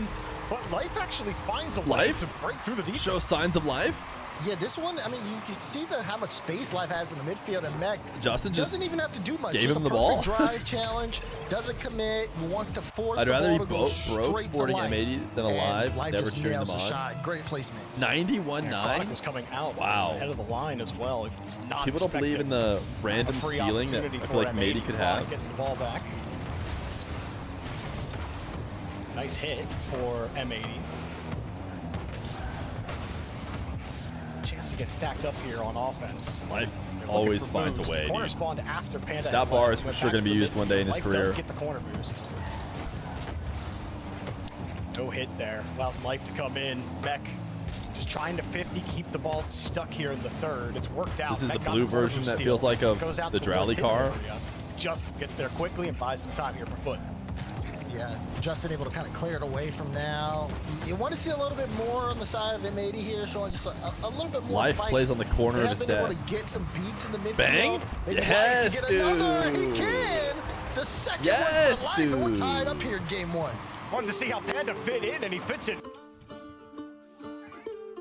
Speaker 10: But Life actually finds a way to break through the defense.
Speaker 2: Show signs of life?
Speaker 9: Yeah, this one, I mean, you can see how much space Life has in the midfield, and Mech
Speaker 2: Justin just
Speaker 9: doesn't even have to do much.
Speaker 2: gave
Speaker 9: Just
Speaker 2: him
Speaker 9: a
Speaker 2: the ball.
Speaker 9: perfect drive challenge, doesn't commit, wants to force
Speaker 2: I'd
Speaker 9: the
Speaker 2: rather
Speaker 9: ball
Speaker 2: be
Speaker 9: to go
Speaker 2: broke
Speaker 9: straight to
Speaker 2: sporting
Speaker 9: Life.
Speaker 2: M80 than
Speaker 9: And
Speaker 2: alive,
Speaker 9: Life
Speaker 2: never
Speaker 9: just
Speaker 2: cheering them
Speaker 9: nails the
Speaker 2: on.
Speaker 9: shot. Great placement.
Speaker 2: 91-9.
Speaker 10: Chronic was coming out.
Speaker 2: Wow.
Speaker 10: Ahead of the line as well. Not
Speaker 2: People don't believe in the random
Speaker 10: a free
Speaker 2: ceiling that I
Speaker 10: opportunity
Speaker 2: feel like
Speaker 10: for
Speaker 2: Mady could
Speaker 10: Chronic
Speaker 2: have.
Speaker 10: Gets the ball back. Nice hit for M80. Chance to get stacked up here on offense.
Speaker 2: Life
Speaker 10: They're
Speaker 2: always
Speaker 10: looking for
Speaker 2: finds a
Speaker 10: boost.
Speaker 2: way,
Speaker 10: Corner
Speaker 2: dude.
Speaker 10: spawned after Panda.
Speaker 2: That
Speaker 10: had
Speaker 2: bar
Speaker 10: left.
Speaker 2: is for
Speaker 10: Went
Speaker 2: sure
Speaker 10: back
Speaker 2: going to be
Speaker 10: the
Speaker 2: used one day in his
Speaker 10: Life
Speaker 2: career.
Speaker 10: does get the corner boost. No hit there. Allows Life to come in. Mech just trying to 50, keep the ball stuck here in the third. It's worked out.
Speaker 2: This is
Speaker 10: Mech
Speaker 2: the
Speaker 10: got
Speaker 2: blue
Speaker 10: corner
Speaker 2: version
Speaker 10: boost
Speaker 2: that
Speaker 10: steal.
Speaker 2: feels like of
Speaker 10: Goes out
Speaker 2: the
Speaker 10: towards
Speaker 2: Drowley
Speaker 10: his
Speaker 2: car.
Speaker 10: area. Just gets there quickly and buys some time here for Foot.
Speaker 9: Yeah, Justin able to kind of clear it away from now. You want to see a little bit more on the side of M80 here, showing just a little bit more
Speaker 2: Life
Speaker 9: fight.
Speaker 2: plays on the corner
Speaker 9: They
Speaker 2: of
Speaker 9: have
Speaker 2: his
Speaker 9: been able
Speaker 2: desk.
Speaker 9: to get some beats in the midfield.
Speaker 2: Bang!
Speaker 9: Maybe
Speaker 2: Yes,
Speaker 9: Life can get another. He
Speaker 2: dude.
Speaker 9: can. The second
Speaker 2: Yes,
Speaker 9: one for Life, and we're
Speaker 2: dude.
Speaker 9: tied up here in game one.
Speaker 10: Wanted to see how Panda fit in, and he fits it.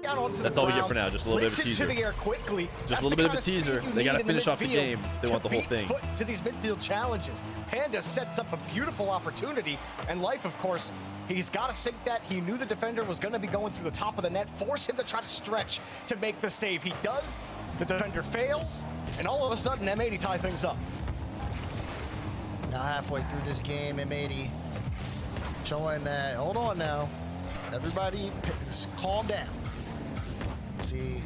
Speaker 10: Down onto
Speaker 2: That's
Speaker 10: the
Speaker 2: all we get
Speaker 10: ground,
Speaker 2: for now, just a little bit of a
Speaker 10: lifts it
Speaker 2: teaser.
Speaker 10: to the air quickly.
Speaker 2: Just
Speaker 10: That's
Speaker 2: a little
Speaker 10: the
Speaker 2: bit of
Speaker 10: kind
Speaker 2: a teaser.
Speaker 10: speed you
Speaker 2: They got to
Speaker 10: need in the
Speaker 2: finish off the
Speaker 10: midfield
Speaker 2: game. They
Speaker 10: to
Speaker 2: want the whole
Speaker 10: beat
Speaker 2: thing.
Speaker 10: Foot to these midfield challenges. Panda sets up a beautiful opportunity, and Life, of course, he's got to sink that. He knew the defender was going to be going through the top of the net, force him to try to stretch to make the save. He does. The defender fails, and all of a sudden, M80 tie things up.
Speaker 9: Now halfway through this game, M80 showing that, hold on now, everybody calm down. See,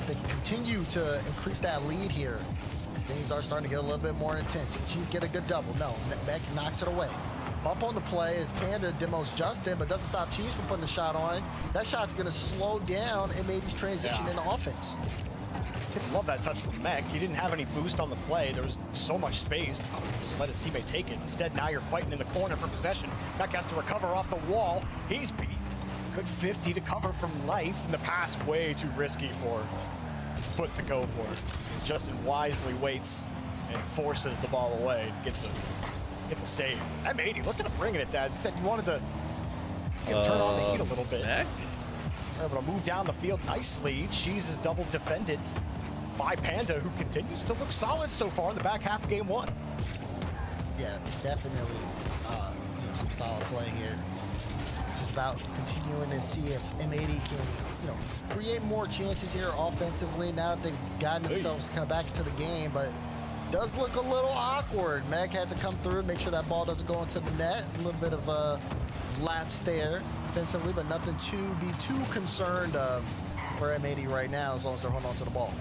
Speaker 9: they can continue to increase that lead here as things are starting to get a little bit more intense. And Cheese get a good double. No, Beck knocks it away. Bump on the play as Panda demos Justin, but doesn't stop Cheese from putting the shot on. That shot's going to slow down M80's transition into offense.
Speaker 10: Love that touch from Mech. He didn't have any boost on the play. There was so much space. Just let his teammate take it. Instead, now you're fighting in the corner for possession. Mech has to recover off the wall. He's beat. Good 50 to cover from Life. And the pass way too risky for Foot to go for it. As Justin wisely waits and forces the ball away to get the save. M80 looking at bringing it, Daz. He said you wanted to turn on the heat a little bit.
Speaker 2: Mech?
Speaker 10: They're able to move down the field nicely. Cheese is double defended by Panda, who continues to look solid so far in the back half of game one.
Speaker 9: Yeah, definitely some solid play here. It's just about continuing to see if M80 can, create more chances here offensively now that they've gotten themselves kind of back into the game, but does look a little awkward. Meg had to come through, make sure that ball doesn't go into the net. A little bit of a lapse there defensively, but nothing to be too concerned of for M80 right now as long as they're holding on to the ball.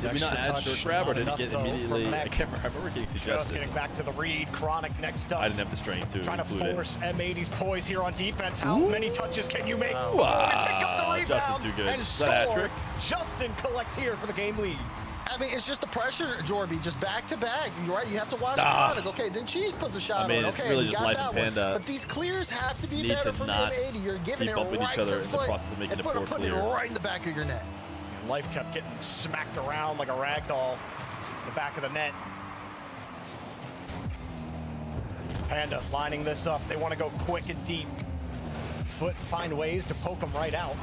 Speaker 2: Did we not add short grab or did it get immediately? I can't remember. I remember getting
Speaker 10: Just
Speaker 2: suggested.
Speaker 10: getting back to the read. Chronic next up.
Speaker 2: I didn't have the strength to
Speaker 10: Trying to
Speaker 2: include
Speaker 10: force
Speaker 2: it.
Speaker 10: M80's poise here on defense. How many touches can you make?
Speaker 2: Wow.
Speaker 10: To pick up the rebound
Speaker 2: Justin too good.
Speaker 10: and
Speaker 2: Is that a hat
Speaker 10: score.
Speaker 2: trick?
Speaker 10: Justin collects here for the game lead.
Speaker 9: I mean, it's just the pressure, Jorby, just back to back. You're right. You have to watch
Speaker 2: Ah.
Speaker 9: Chronic. Okay, then Cheese puts a shot
Speaker 2: I mean,
Speaker 9: on.
Speaker 2: it's
Speaker 9: Okay,
Speaker 2: really
Speaker 9: you
Speaker 2: just
Speaker 9: got
Speaker 2: Life
Speaker 9: that
Speaker 2: and Panda
Speaker 9: one. But these clears have to be
Speaker 2: need
Speaker 9: better
Speaker 2: to
Speaker 9: from
Speaker 2: not
Speaker 9: M80. You're giving
Speaker 2: keep
Speaker 9: it
Speaker 2: bumping
Speaker 9: right
Speaker 2: each other
Speaker 9: to
Speaker 2: in the
Speaker 9: Foot,
Speaker 2: process of making
Speaker 9: and
Speaker 2: a
Speaker 9: Foot
Speaker 2: poor
Speaker 9: are putting it
Speaker 2: clear.
Speaker 9: right in the back of your net.
Speaker 10: And Life kept getting smacked around like a rag doll in the back of the net. Panda lining this up. They want to go quick and deep. Foot find ways to poke them right out.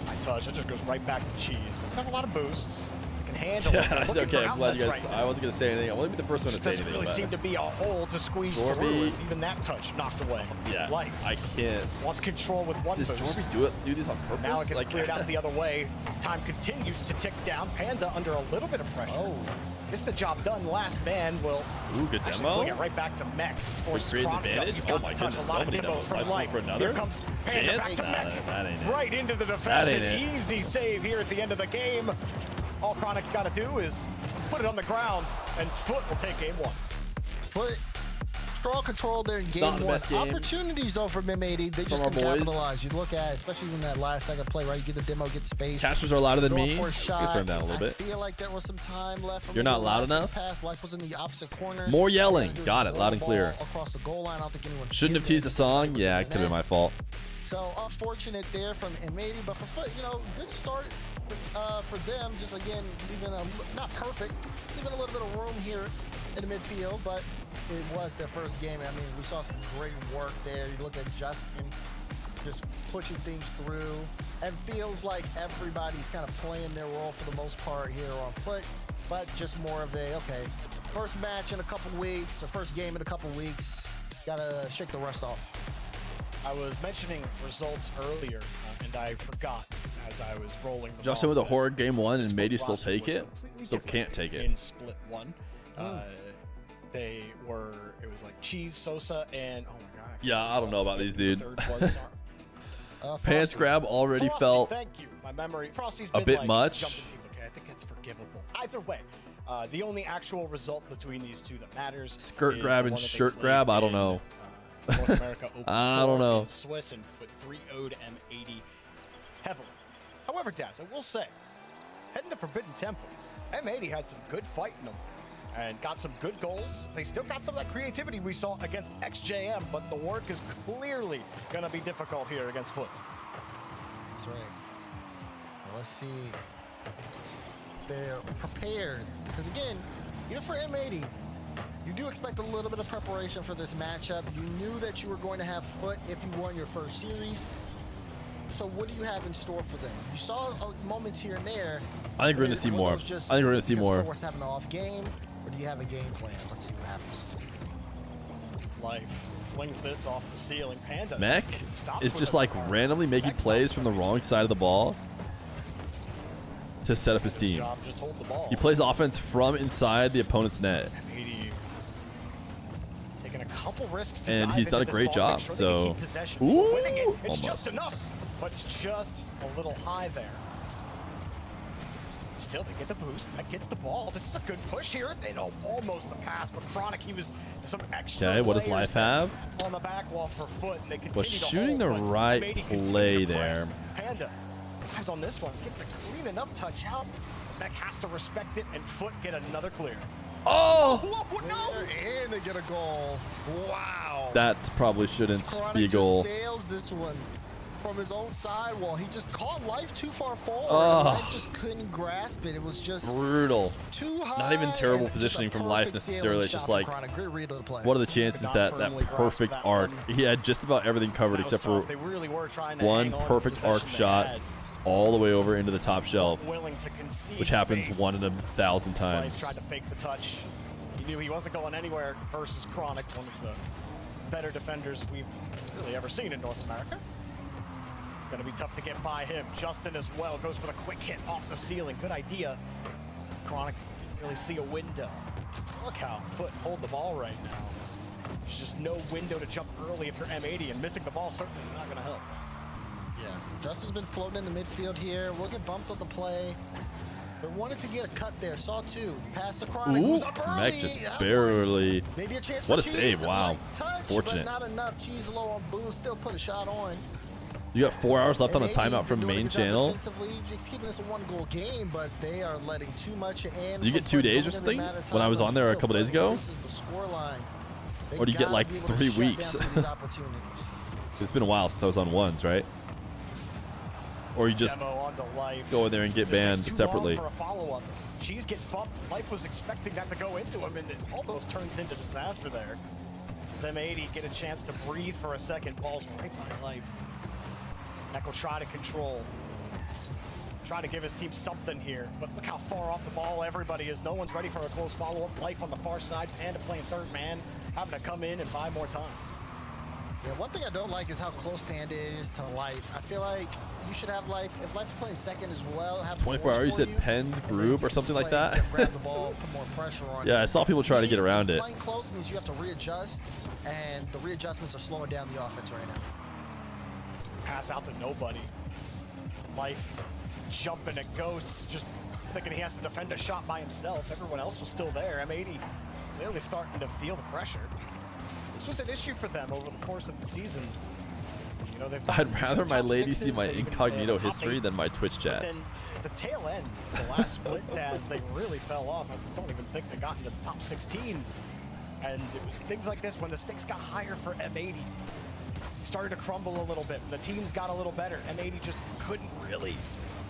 Speaker 10: High touch. It just goes right back to Cheese. They have a lot of boosts. They can handle it. They're looking
Speaker 2: Okay,
Speaker 10: for
Speaker 2: I'm glad you
Speaker 10: outlets
Speaker 2: guys.
Speaker 10: right now.
Speaker 2: I wasn't gonna say anything. I want to be the first one to
Speaker 10: Just
Speaker 2: say
Speaker 10: doesn't
Speaker 2: anything.
Speaker 10: really
Speaker 2: about
Speaker 10: seem
Speaker 2: it.
Speaker 10: to be a hole to squeeze
Speaker 2: Jorby.
Speaker 10: through. As even that touch knocked away.
Speaker 2: Yeah,
Speaker 10: Life
Speaker 2: I can't.
Speaker 10: wants control with one
Speaker 2: Does
Speaker 10: boost.
Speaker 2: Jorby do this on purpose?
Speaker 10: Now it gets
Speaker 2: Like-
Speaker 10: cleared out the other way. As time continues to tick down, Panda under a little bit of pressure.
Speaker 9: Oh.
Speaker 10: Gets the job done. Last man will
Speaker 2: Ooh, good
Speaker 10: actually
Speaker 2: demo.
Speaker 10: fling it right back to Mech. Forces
Speaker 2: creating
Speaker 10: Chronic up.
Speaker 2: advantage?
Speaker 10: He's
Speaker 2: Oh
Speaker 10: got
Speaker 2: my
Speaker 10: the touch.
Speaker 2: goodness,
Speaker 10: A lot
Speaker 2: so
Speaker 10: of
Speaker 2: many
Speaker 10: demo
Speaker 2: demos.
Speaker 10: from
Speaker 2: Nice one
Speaker 10: Life.
Speaker 2: for another.
Speaker 10: Here comes Panda
Speaker 2: Chance?
Speaker 10: back to
Speaker 2: Nah,
Speaker 10: Mech.
Speaker 2: that ain't it.
Speaker 10: Right into the
Speaker 2: That
Speaker 10: defense.
Speaker 2: ain't
Speaker 10: An
Speaker 2: it.
Speaker 10: easy save here at the end of the game. All Chronic's got to do is put it on the ground, and Foot will take game one.
Speaker 9: Foot, strong control there in
Speaker 2: Not
Speaker 9: game
Speaker 2: the
Speaker 9: one.
Speaker 2: best game.
Speaker 9: Opportunities, though, for M80. They just
Speaker 2: our
Speaker 9: couldn't
Speaker 2: boys.
Speaker 9: capitalize. You look at, especially in that last second play, right? You get the demo, get space.
Speaker 2: Casters are louder than
Speaker 9: Going
Speaker 2: me.
Speaker 9: for a
Speaker 2: You
Speaker 9: shot.
Speaker 2: can turn down a little bit.
Speaker 9: I feel like there was some time left. For
Speaker 2: You're
Speaker 9: maybe
Speaker 2: not
Speaker 9: the
Speaker 2: loud
Speaker 9: last second
Speaker 2: enough?
Speaker 9: Pass. Life was in the opposite corner.
Speaker 2: More yelling.
Speaker 9: There's
Speaker 2: Got
Speaker 9: just
Speaker 2: it. Loud and
Speaker 9: one
Speaker 2: clear.
Speaker 9: ball across the goal line. I don't think anyone's
Speaker 2: Shouldn't have
Speaker 9: given
Speaker 2: teased the song. Yeah, it could have been my fault.
Speaker 9: So unfortunate there from M80, but for Foot, good start for them. Just again, leaving not perfect, leaving a little bit of room here in the midfield, but it was their first game. I mean, we saw some great work there. You look at Justin just pushing things through, and feels like everybody's kind of playing their role for the most part here on foot, but just more of a, okay, first match in a couple weeks, or first game in a couple weeks, gotta shake the rust off.
Speaker 10: I was mentioning results earlier, and I forgot as I was rolling the
Speaker 2: Justin with a horror game 1 and made you still take it? Still can't take it.
Speaker 10: In split 1. They were, it was like Cheese, Sosa, and, oh my god.
Speaker 2: Yeah, I don't know about these, dude.
Speaker 10: Third was
Speaker 2: Pants grab already
Speaker 10: Frosty,
Speaker 2: felt
Speaker 10: thank you. My memory, Frosty's
Speaker 2: a
Speaker 10: been
Speaker 2: bit
Speaker 10: like
Speaker 2: much.
Speaker 10: jumping team. Okay, I think it's forgivable. Either way, the only actual result between these two that matters
Speaker 2: Skirt
Speaker 10: is
Speaker 2: grab
Speaker 10: the
Speaker 2: and
Speaker 10: one that they
Speaker 2: shirt
Speaker 10: played
Speaker 2: grab. I don't
Speaker 10: in,
Speaker 2: know.
Speaker 10: North America Open
Speaker 2: I don't
Speaker 10: 4
Speaker 2: know.
Speaker 10: in Swiss and foot 3-0'd M80 heavily. However, Daz, I will say, heading to Forbidden Temple, M80 had some good fight in them and got some good goals. They still got some of that creativity we saw against XJM, but the work is clearly going to be difficult here against Foot.
Speaker 9: That's right. Well, let's see if they're prepared. Because again, even for M80, you do expect a little bit of preparation for this matchup. You knew that you were going to have Foot if you won your first series. So what do you have in store for them? You saw moments here and there.
Speaker 2: I think we're going to see more. I think we're going to see more.
Speaker 9: Force having an off game, or do you have a game plan? Let's see what happens.
Speaker 10: Life flings this off the ceiling. Panda
Speaker 2: Mech is just like randomly making plays from the wrong side of the ball to set up his team.
Speaker 10: Just hold the ball.
Speaker 2: He plays offense from inside the opponent's net.
Speaker 10: Taking a couple risks to
Speaker 2: And
Speaker 10: dive
Speaker 2: he's done a
Speaker 10: into this
Speaker 2: great
Speaker 10: ball,
Speaker 2: job.
Speaker 10: make sure they
Speaker 2: So,
Speaker 10: keep possession. Winning it. It's
Speaker 2: almost.
Speaker 10: just enough, but it's just a little high there. Still, they get the boost. That gets the ball. This is a good push here. They know almost the pass, but Chronic, he was some extra.
Speaker 2: Okay, what does
Speaker 10: layers
Speaker 2: Life have?
Speaker 10: on the back wall for Foot, and they continue
Speaker 2: Was
Speaker 10: to
Speaker 2: shooting
Speaker 10: hold,
Speaker 2: the
Speaker 10: but
Speaker 2: right
Speaker 10: Mady continue
Speaker 2: play
Speaker 10: to press.
Speaker 2: there.
Speaker 10: Panda dives on this one, gets a clean enough touch out. Mech has to respect it, and Foot get another clear.
Speaker 2: Oh!
Speaker 9: And they get a goal. Wow.
Speaker 2: That probably shouldn't
Speaker 9: Chronic
Speaker 2: be a goal.
Speaker 9: just sails this one from his own sidewall. He just caught Life too far forward.
Speaker 2: Oh.
Speaker 9: And Life just couldn't grasp it. It was just
Speaker 2: Brutal.
Speaker 9: too high.
Speaker 2: Not even terrible
Speaker 9: and
Speaker 2: positioning
Speaker 9: just a
Speaker 2: from Life
Speaker 9: perfect
Speaker 2: necessarily.
Speaker 9: sailing
Speaker 2: It's just
Speaker 9: shot
Speaker 2: like,
Speaker 9: from Chronic. Great read of the play.
Speaker 2: what are the chances
Speaker 10: Could not
Speaker 2: that
Speaker 10: firmly grasp
Speaker 2: perfect
Speaker 10: that
Speaker 2: arc?
Speaker 10: one.
Speaker 2: He had just about everything covered
Speaker 10: That was
Speaker 2: except for
Speaker 10: tough. They really were trying to
Speaker 2: one
Speaker 10: hang on to the
Speaker 2: perfect arc
Speaker 10: possession they
Speaker 2: shot
Speaker 10: had.
Speaker 2: all the way over into the top shelf,
Speaker 10: Willing to concede
Speaker 2: which happens
Speaker 10: space.
Speaker 2: 1 in 1,000
Speaker 10: Life
Speaker 2: times.
Speaker 10: tried to fake the touch. He knew he wasn't going anywhere versus Chronic, one of the better defenders we've really ever seen in North America. It's going to be tough to get by him. Justin as well goes for the quick hit off the ceiling. Good idea. Chronic didn't really see a window. Look how Foot hold the ball right now. There's just no window to jump early if you're M80, and missing the ball certainly not going to help.
Speaker 9: Yeah, Justin's been floating in the midfield here. We'll get bumped on the play. But wanted to get a cut there. Saw two. Passed to Chronic.
Speaker 2: Ooh,
Speaker 9: Who's up early.
Speaker 2: Mech just
Speaker 9: Yeah,
Speaker 2: barely.
Speaker 9: maybe a chance
Speaker 2: What
Speaker 9: for
Speaker 2: a
Speaker 9: Cheese.
Speaker 2: save! Wow,
Speaker 9: Light touch,
Speaker 2: fortunate.
Speaker 9: But not enough. Cheese low on boost. Still put a shot on.
Speaker 2: You got 4 hours left on a
Speaker 9: And
Speaker 2: timeout
Speaker 9: AD's
Speaker 2: from
Speaker 9: been doing a
Speaker 2: main
Speaker 9: good job
Speaker 2: channel.
Speaker 9: defensively, just keeping this a 1-goal game, but they are letting too much in.
Speaker 2: You get 2 days or something? When I was on there a couple days ago? Or do you get like 3 weeks? It's been a while since I was on ones, right? Or you just
Speaker 10: Demo onto Life.
Speaker 2: go in there and get
Speaker 10: Just
Speaker 2: banned
Speaker 10: takes too long
Speaker 2: separately.
Speaker 10: for a follow-up. Cheese gets bumped. Life was expecting that to go into him, and it almost turns into disaster there. As M80 get a chance to breathe for a second. Ball's right by Life. Echo try to control. Try to give his team something here, but look how far off the ball everybody is. No one's ready for a close follow-up. Life on the far side. Panda playing third man, having to come in and buy more time.
Speaker 9: Yeah, one thing I don't like is how close Panda is to Life. I feel like you should have Life, if Life is playing second as well, have
Speaker 2: 24 hours, you said Penn's group or something like that?
Speaker 9: Grab the ball, put more pressure on
Speaker 2: Yeah,
Speaker 9: it.
Speaker 2: I saw people try to get around it.
Speaker 9: Playing close means you have to readjust, and the readjustments are slowing down the offense right now.
Speaker 10: Pass out to nobody. Life jumping at Ghosts, just thinking he has to defend a shot by himself. Everyone else was still there. M80 clearly starting to feel the pressure. This was an issue for them over the course of the season. You know, they've
Speaker 2: I'd rather my
Speaker 10: top
Speaker 2: lady
Speaker 10: sixes,
Speaker 2: see my
Speaker 10: they even
Speaker 2: incognito
Speaker 10: have a top
Speaker 2: history
Speaker 10: 8.
Speaker 2: than my Twitch
Speaker 10: But
Speaker 2: chats.
Speaker 10: then the tail end, the last split, as they really fell off. I don't even think they got into the top 16. And it was things like this when the stakes got higher for M80. Started to crumble a little bit. The teams got a little better. M80 just couldn't really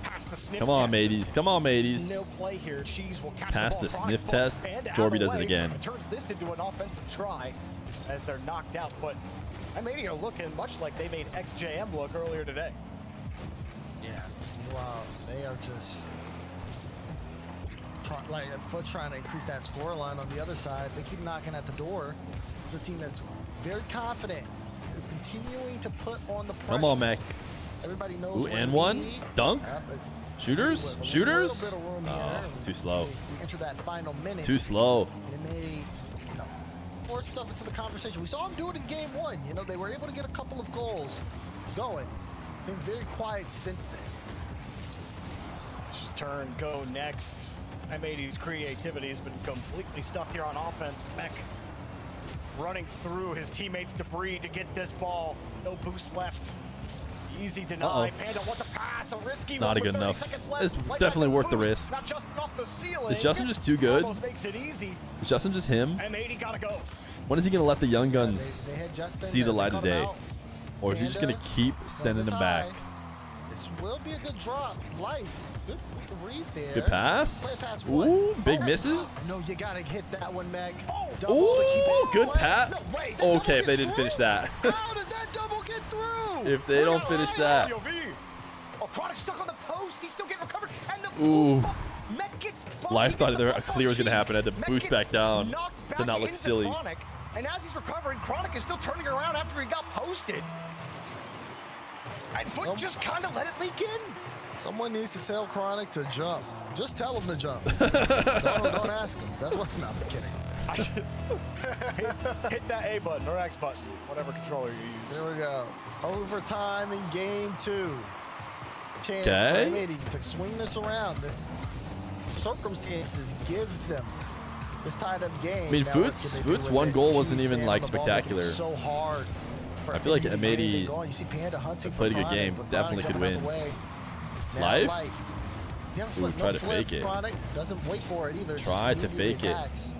Speaker 10: pass past the sniff
Speaker 2: Come on,
Speaker 10: test.
Speaker 2: mateys. Come on, mateys.
Speaker 10: No play here. Cheese will catch
Speaker 2: Pass
Speaker 10: the
Speaker 2: the
Speaker 10: ball.
Speaker 2: sniff
Speaker 10: Chronic
Speaker 2: test.
Speaker 10: Panda out
Speaker 2: Jorby
Speaker 10: of the
Speaker 2: does it
Speaker 10: way.
Speaker 2: again.
Speaker 10: It turns this into an offensive try as they're knocked out. But I-80 are looking much like they made XJM look earlier today.
Speaker 9: Yeah. Wow. They are just trying to increase that score line on the other side. They keep knocking at the door. The team that's very confident is continuing to put on the pressure.
Speaker 2: Come on, Mac.
Speaker 9: Everybody knows.
Speaker 2: Ooh, and one. Dunk. Shooters? Shooters?
Speaker 9: Oh,
Speaker 2: too slow.
Speaker 9: We enter that final minute.
Speaker 2: Too slow.
Speaker 9: And it may, force himself into the conversation. We saw him do it in game 1. They were able to get a couple of goals going. Been very quiet since then.
Speaker 10: Just turn, go next. M80's creativity has been completely stuffed here on offense. Mech running through his teammates' debris to get this ball. No boost left. Easy deny. Panda wants a pass, a risky
Speaker 2: Not
Speaker 10: one
Speaker 2: good
Speaker 10: with 30
Speaker 2: enough.
Speaker 10: seconds left.
Speaker 2: It's
Speaker 10: Life
Speaker 2: definitely
Speaker 10: has
Speaker 2: worth the
Speaker 10: boost.
Speaker 2: risk.
Speaker 10: Not just off the ceiling.
Speaker 2: Is Justin just too good?
Speaker 10: Almost makes it easy.
Speaker 2: Is Justin just him?
Speaker 10: M80 gotta go.
Speaker 2: When is he going to let the young guns
Speaker 9: They had Justin
Speaker 2: see the
Speaker 9: there.
Speaker 2: light
Speaker 9: They
Speaker 2: of
Speaker 9: caught him
Speaker 2: day?
Speaker 9: out.
Speaker 2: Or is he just going to keep sending them back?
Speaker 9: This will be a good drop. Life. Good read there.
Speaker 2: Good pass.
Speaker 9: Play pass one.
Speaker 2: Ooh, big misses.
Speaker 9: No, you gotta hit that one, Meg.
Speaker 2: Ooh, good pat.
Speaker 9: No, wait,
Speaker 2: Okay, if they didn't finish that.
Speaker 9: How does that double get through?
Speaker 2: If they don't finish that.
Speaker 10: Oh, Chronic stuck on the post. He's still getting recovered. And the
Speaker 2: Ooh.
Speaker 10: Mech gets
Speaker 2: Life thought a clear was going to happen. I had to boost back down
Speaker 10: knocked
Speaker 2: to not look
Speaker 10: into
Speaker 2: silly.
Speaker 10: Chronic, and as he's recovering, Chronic is still turning around after he got posted. And Foot just kind of let it leak in.
Speaker 9: Someone needs to tell Chronic to jump. Just tell him to jump. don't ask him. That's what. No, I'm kidding.
Speaker 10: Hit that A button or X button, whatever controller you use.
Speaker 9: There we go. Overtime in game 2. Chance
Speaker 2: Okay.
Speaker 9: for M80 to swing this around. The circumstances give them this tied-up game.
Speaker 2: I mean,
Speaker 9: Now, what can
Speaker 2: Foots'
Speaker 9: they do with
Speaker 2: one
Speaker 9: it?
Speaker 2: goal wasn't
Speaker 9: Jeez,
Speaker 2: even
Speaker 9: man,
Speaker 2: like
Speaker 9: the ball making it
Speaker 2: spectacular.
Speaker 9: So hard.
Speaker 2: I feel like
Speaker 9: for
Speaker 2: M80
Speaker 9: anything going. You see Panda hunting
Speaker 2: played a
Speaker 9: for
Speaker 2: good
Speaker 9: Chronic,
Speaker 2: game.
Speaker 9: but
Speaker 2: Definitely
Speaker 9: Chronic
Speaker 2: could
Speaker 9: jumping out
Speaker 2: win.
Speaker 9: the way. Now
Speaker 2: Life?
Speaker 9: You have a
Speaker 2: Ooh,
Speaker 9: flip,
Speaker 2: try
Speaker 9: no
Speaker 2: to
Speaker 9: flip,
Speaker 2: fake it.
Speaker 9: Chronic doesn't wait for it either.
Speaker 2: Try
Speaker 9: Just
Speaker 2: to
Speaker 9: immediately
Speaker 2: fake it.
Speaker 9: attacks.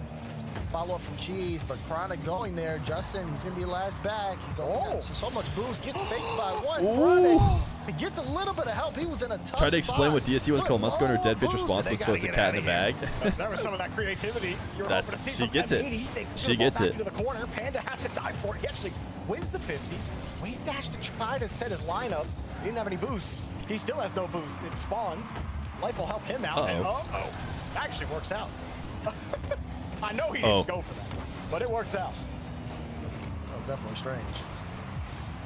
Speaker 9: Follow up from Cheese, but Chronic going there. Justin, he's going to be last back. He's so much boost. Gets faked by one.
Speaker 2: Ooh.
Speaker 9: Chronic. He gets a little bit of help. He was in a tough
Speaker 2: Tried to explain
Speaker 9: spot.
Speaker 2: what DSC was called months ago, and her dead bitch
Speaker 9: Boost,
Speaker 2: response
Speaker 9: they
Speaker 2: was, so
Speaker 9: gotta
Speaker 2: it's a
Speaker 9: get
Speaker 2: cat
Speaker 9: outta
Speaker 2: in a bag.
Speaker 10: There was some of that creativity you were
Speaker 2: That's-
Speaker 10: hoping to see
Speaker 2: she
Speaker 10: from
Speaker 2: gets it.
Speaker 10: M80. They
Speaker 2: She
Speaker 10: threw the
Speaker 2: gets
Speaker 10: ball
Speaker 2: it.
Speaker 10: back into the corner. Panda has to dive for it. He actually wins the 50. Wave dash to try to set his lineup. He didn't have any boost. He still has no boost. It spawns. Life will help him out. And that actually works out. I know he didn't go for that, but it works out.
Speaker 9: That was definitely strange.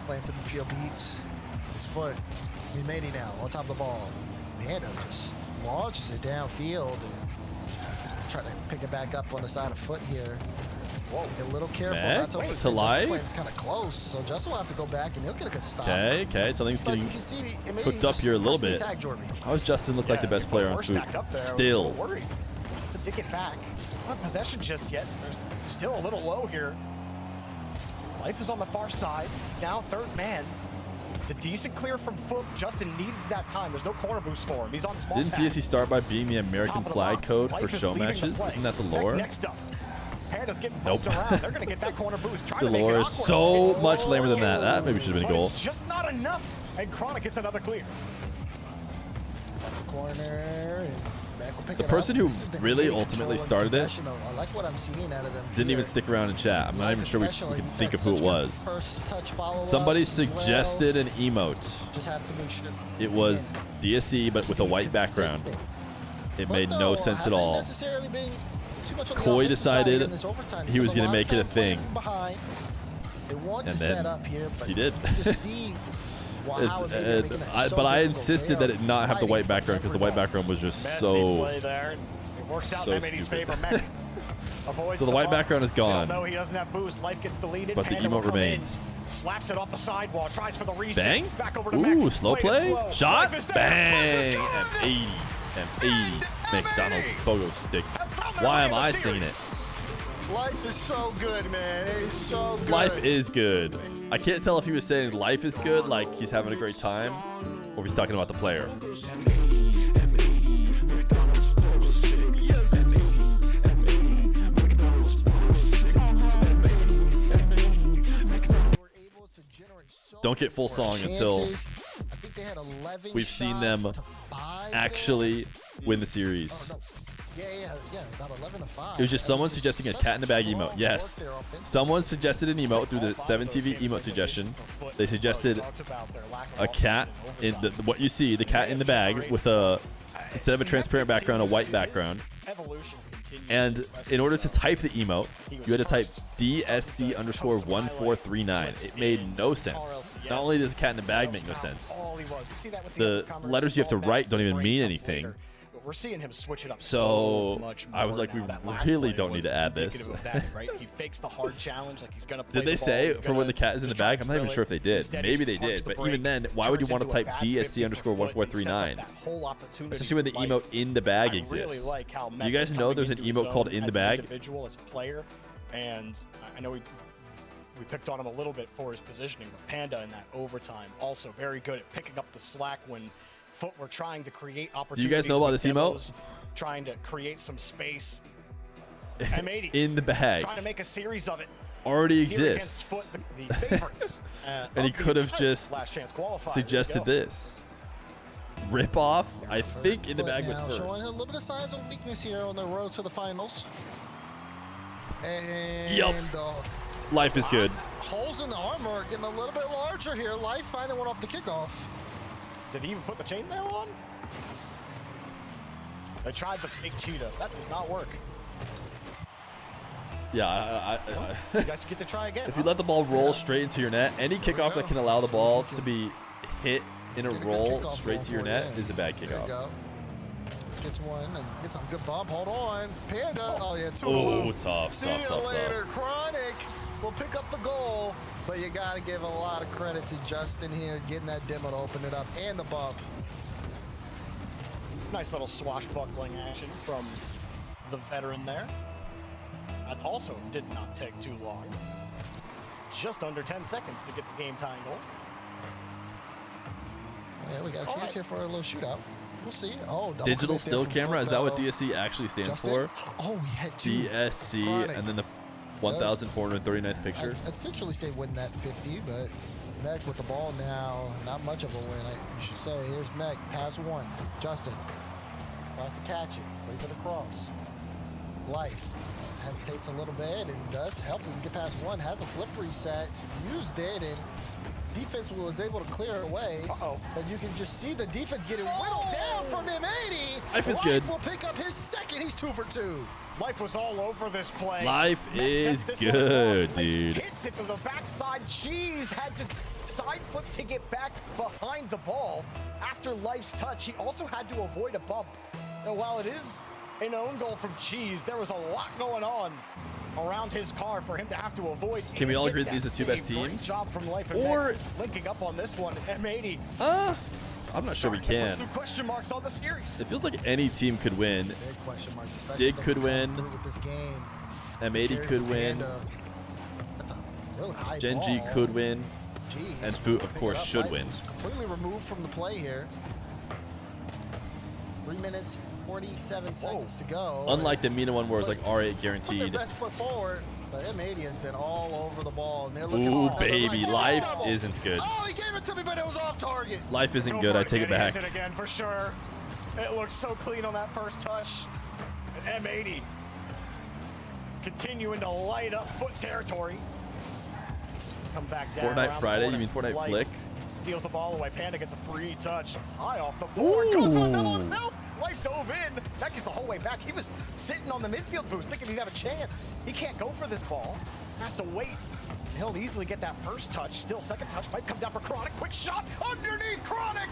Speaker 9: Playing some field beats. His foot. He's made it now on top of the ball. Panda just launches it downfield and try to pick it back up on the side of Foot here. Whoa, be a little careful.
Speaker 2: Mac
Speaker 9: Not to
Speaker 2: to
Speaker 9: overextend.
Speaker 2: Life?
Speaker 9: It's kind of close, so Justin will have to go back and he'll get a good stop.
Speaker 2: Okay, something's
Speaker 9: But
Speaker 2: getting
Speaker 9: you can see the- maybe
Speaker 2: cooked up
Speaker 9: just
Speaker 2: here a little
Speaker 9: press the
Speaker 2: bit.
Speaker 9: attack, Jorby.
Speaker 2: How does Justin look like the best player on
Speaker 10: We're
Speaker 2: Foot?
Speaker 10: stacked up there. I was a
Speaker 2: Still.
Speaker 10: little worried. Has to dig it back. Not possession just yet. There's still a little low here. Life is on the far side. He's now third man. It's a decent clear from Foot. Justin needs that time. There's no corner boost for him. He's on small
Speaker 2: Didn't
Speaker 10: pad.
Speaker 2: DSC start by being the American
Speaker 10: Top of the
Speaker 2: flag
Speaker 10: box.
Speaker 2: code
Speaker 10: Life
Speaker 2: for
Speaker 10: is
Speaker 2: show
Speaker 10: leading the
Speaker 2: matches?
Speaker 10: play.
Speaker 2: Isn't that the
Speaker 10: Neck
Speaker 2: lore?
Speaker 10: Next up. Panda's getting
Speaker 2: Nope.
Speaker 10: bumped around. They're going to get that corner boost. Try
Speaker 2: The
Speaker 10: to make it
Speaker 2: lore is
Speaker 10: awkward.
Speaker 2: so much lamer than that. That maybe should have been a
Speaker 10: But
Speaker 2: goal.
Speaker 10: it's just not enough. And Chronic gets another clear.
Speaker 9: That's the corner. And Mac will pick
Speaker 2: The
Speaker 9: it
Speaker 2: person
Speaker 9: up.
Speaker 2: who
Speaker 9: This has been
Speaker 2: really
Speaker 9: great
Speaker 2: ultimately
Speaker 9: control and
Speaker 2: started it
Speaker 9: possession, though. I like what I'm seeing out of them.
Speaker 2: Didn't even
Speaker 9: here.
Speaker 2: stick around in chat. I'm not even sure we
Speaker 9: Especially,
Speaker 2: can
Speaker 9: he's
Speaker 2: think
Speaker 9: had
Speaker 2: of who it
Speaker 9: such
Speaker 2: was.
Speaker 9: good first touch follow-ups
Speaker 2: Somebody
Speaker 9: as well.
Speaker 2: suggested an emote.
Speaker 9: Just have to make sure.
Speaker 2: It was DSC, but with a white background. It made no sense at all.
Speaker 9: Necessarily been too much on the
Speaker 2: Coy
Speaker 9: offensive side
Speaker 2: decided
Speaker 9: in this overtime.
Speaker 2: he was
Speaker 9: Spent
Speaker 2: going to
Speaker 9: lot of
Speaker 2: make it a
Speaker 9: time playing
Speaker 2: thing.
Speaker 9: from behind. They want
Speaker 2: And
Speaker 9: to
Speaker 2: then
Speaker 9: set up here, but
Speaker 2: he did.
Speaker 9: you just see how they're making that so
Speaker 2: But I
Speaker 9: difficult.
Speaker 2: insisted
Speaker 9: They
Speaker 2: that
Speaker 9: are
Speaker 2: it not have the
Speaker 9: fighting
Speaker 2: white
Speaker 9: for
Speaker 2: background because the white background was just
Speaker 10: Messy
Speaker 2: so.
Speaker 10: play there. It works out
Speaker 2: so
Speaker 10: in M80's
Speaker 2: stupid.
Speaker 10: favor. Mech avoids
Speaker 2: So the white
Speaker 10: ball.
Speaker 2: background is gone.
Speaker 10: No, he doesn't have boost. Life gets deleted.
Speaker 2: But the
Speaker 10: Panda will
Speaker 2: emote
Speaker 10: come in,
Speaker 2: remained.
Speaker 10: slaps it off the sidewall. Tries for the reset.
Speaker 2: Bang!
Speaker 10: Back over to
Speaker 2: Ooh,
Speaker 10: Mech.
Speaker 2: slow
Speaker 10: Played it
Speaker 2: play.
Speaker 10: slow.
Speaker 2: Shot.
Speaker 10: Life is there.
Speaker 2: Bang!
Speaker 10: Life is
Speaker 2: M80. M80. McDonald's photo stick. Why am I singing it?
Speaker 9: Life is so good, man. It is so good.
Speaker 2: Life is good. I can't tell if he was saying life is good, like he's having a great time, or if he's talking about the player. Don't get full song until
Speaker 9: had 11
Speaker 2: we've seen them
Speaker 9: shots to 5
Speaker 2: actually win the series.
Speaker 9: Oh, no. Yeah, about 11 to 5.
Speaker 2: It was just someone suggesting a cat in the bag emote. Yes. Someone suggested an emote through the 7TV emote suggestion. They suggested a cat in what you see, the cat in the bag with a, instead of a transparent background, a white background. And in order to type the emote, you had to type DSC_1439. It made no sense. Not only does cat in the bag make no sense, the letters you have to write don't even mean anything.
Speaker 10: We're seeing him switch it up
Speaker 2: So
Speaker 10: much more.
Speaker 2: I was like, we really don't need to add this.
Speaker 10: Right? He fakes the hard challenge like he's gonna play
Speaker 2: Did they
Speaker 10: the ball,
Speaker 2: say
Speaker 10: he's
Speaker 2: for
Speaker 10: gonna
Speaker 2: when the cat is in the bag? I'm not even sure if they did.
Speaker 10: Instead, he
Speaker 2: Maybe they
Speaker 10: just parks
Speaker 2: did.
Speaker 10: the
Speaker 2: But even
Speaker 10: brake,
Speaker 2: then, why would you
Speaker 10: turns
Speaker 2: want to
Speaker 10: into a
Speaker 2: type
Speaker 10: bad 50 for foot, and he sets up
Speaker 2: DSC_1439?
Speaker 10: that whole opportunity
Speaker 2: Especially when the
Speaker 10: for life.
Speaker 2: emote in the bag
Speaker 10: I really
Speaker 2: exists.
Speaker 10: like how
Speaker 2: Do you
Speaker 10: Mech
Speaker 2: guys
Speaker 10: is
Speaker 2: know
Speaker 10: coming
Speaker 2: there's an
Speaker 10: into his
Speaker 2: emote called
Speaker 10: own
Speaker 2: in the
Speaker 10: as an
Speaker 2: bag?
Speaker 10: individual, as a player, and I know we picked on him a little bit for his positioning, but Panda in that overtime also very good at picking up the slack when Foot were trying to create opportunities.
Speaker 2: Do you guys know about
Speaker 10: with
Speaker 2: this emote?
Speaker 10: demos, trying to create some space. M80
Speaker 2: in the bag.
Speaker 10: trying to make a series of it.
Speaker 2: Already
Speaker 10: Here against
Speaker 2: exists.
Speaker 10: Foot, the favorites.
Speaker 2: And he
Speaker 10: of the
Speaker 2: could have
Speaker 10: entire
Speaker 2: just
Speaker 10: last chance qualifier.
Speaker 2: suggested
Speaker 10: There you go.
Speaker 2: this. Rip off. I think in the bag was
Speaker 9: Now showing a
Speaker 2: first.
Speaker 9: little bit of signs of weakness here on the road to the finals. And
Speaker 2: Yup. Life is good.
Speaker 9: Holes in the armor are getting a little bit larger here. Life finding one off the kickoff.
Speaker 10: Did he even put the chainmail on? They tried the fake cheetah. That did not work.
Speaker 2: Yeah,
Speaker 10: You guys get to try again.
Speaker 2: if you let the ball roll straight into your net, any kickoff that can allow the ball to be hit in a roll straight to your net is a bad
Speaker 9: There you
Speaker 2: kickoff.
Speaker 9: go. Gets one and gets a good bump. Hold on. Panda. Oh, yeah, two
Speaker 2: Oh, tough,
Speaker 9: See
Speaker 2: tough,
Speaker 9: you
Speaker 2: tough,
Speaker 9: later. Chronic will pick up the goal, but you got to give a lot of credit to Justin here, getting that demo to open it up and the bump.
Speaker 10: Nice little swashbuckling action from the veteran there. That also did not take too long. Just under 10 seconds to get the game tying goal.
Speaker 9: Yeah, we got a chance here for a little shootout. We'll see. Oh, double
Speaker 2: Digital
Speaker 9: commit there
Speaker 2: still
Speaker 9: from
Speaker 2: camera, is that what
Speaker 9: Foot, though.
Speaker 2: DSC actually stands
Speaker 9: Justin?
Speaker 2: for?
Speaker 9: Oh, we had two.
Speaker 2: DSC
Speaker 9: Chronic.
Speaker 2: and then the 1,439th picture.
Speaker 9: I essentially say win that 50, but Mech with the ball now, not much of a win, you should say. Here's Mech, pass one. Justin tries to catch it, plays it across. Life hesitates a little bit and does help him get past one, has a flip reset, used it, and defense was able to clear away. But you can just see the defense getting whittled down from M80.
Speaker 2: Life is good.
Speaker 9: Will pick up his second. He's 2 for 2.
Speaker 10: Life was all over this play.
Speaker 2: Life
Speaker 10: Mech
Speaker 2: is
Speaker 10: sets this one
Speaker 2: good,
Speaker 10: across.
Speaker 2: dude.
Speaker 10: Hits it to the backside. Cheese had to side flip to get back behind the ball. After Life's touch, he also had to avoid a bump. And while it is an own goal from Cheese, there was a lot going on around his car for him to have to avoid.
Speaker 2: Can we all
Speaker 10: and
Speaker 2: agree
Speaker 10: get
Speaker 2: that these are
Speaker 10: that
Speaker 2: the two best
Speaker 10: save. Great
Speaker 2: teams?
Speaker 10: job from Life and
Speaker 2: Or-
Speaker 10: Mech linking up on this one. M80.
Speaker 2: I'm not sure we
Speaker 10: Starting to
Speaker 2: can.
Speaker 10: put some question marks on the series.
Speaker 2: It feels like any team could win.
Speaker 9: Big question marks, especially
Speaker 2: Dig
Speaker 9: if they
Speaker 2: could
Speaker 9: come
Speaker 2: win.
Speaker 9: through with this game.
Speaker 2: M80
Speaker 9: Carry
Speaker 2: could
Speaker 9: for
Speaker 2: win.
Speaker 9: Panda. That's a really high
Speaker 2: Genji
Speaker 9: ball.
Speaker 2: could win.
Speaker 9: Jeez,
Speaker 2: And Foot, of
Speaker 9: pick it
Speaker 2: course,
Speaker 9: up.
Speaker 2: should
Speaker 9: Life
Speaker 2: win.
Speaker 9: was completely removed from the play here. 3 minutes, 47 seconds to go.
Speaker 2: Unlike the Mina one where it's like R8
Speaker 9: Put
Speaker 2: guaranteed.
Speaker 9: their best foot forward, but M80 has been all over the ball, and they're looking.
Speaker 2: Ooh,
Speaker 9: and they're
Speaker 2: baby,
Speaker 9: like,
Speaker 2: life
Speaker 9: double.
Speaker 2: isn't good.
Speaker 9: Oh, he gave it to me, but it was off target.
Speaker 2: Life isn't good, I take it back.
Speaker 10: It again for sure. It looked so clean on that first touch. And M80 continuing to light up Foot territory. Come back down.
Speaker 2: Fortnite
Speaker 10: around
Speaker 2: Friday,
Speaker 10: the
Speaker 2: you mean
Speaker 10: corner.
Speaker 2: Fortnite
Speaker 10: Life
Speaker 2: Flick?
Speaker 10: steals the ball away. Panda gets a free touch. High off the board. Goes for the double himself. Life dove in. That gets the whole way back. He was sitting on the midfield boost thinking he'd have a chance. He can't go for this ball. Has to wait. He'll easily get that first touch. Still second touch. Might come down for Chronic. Quick shot underneath Chronic.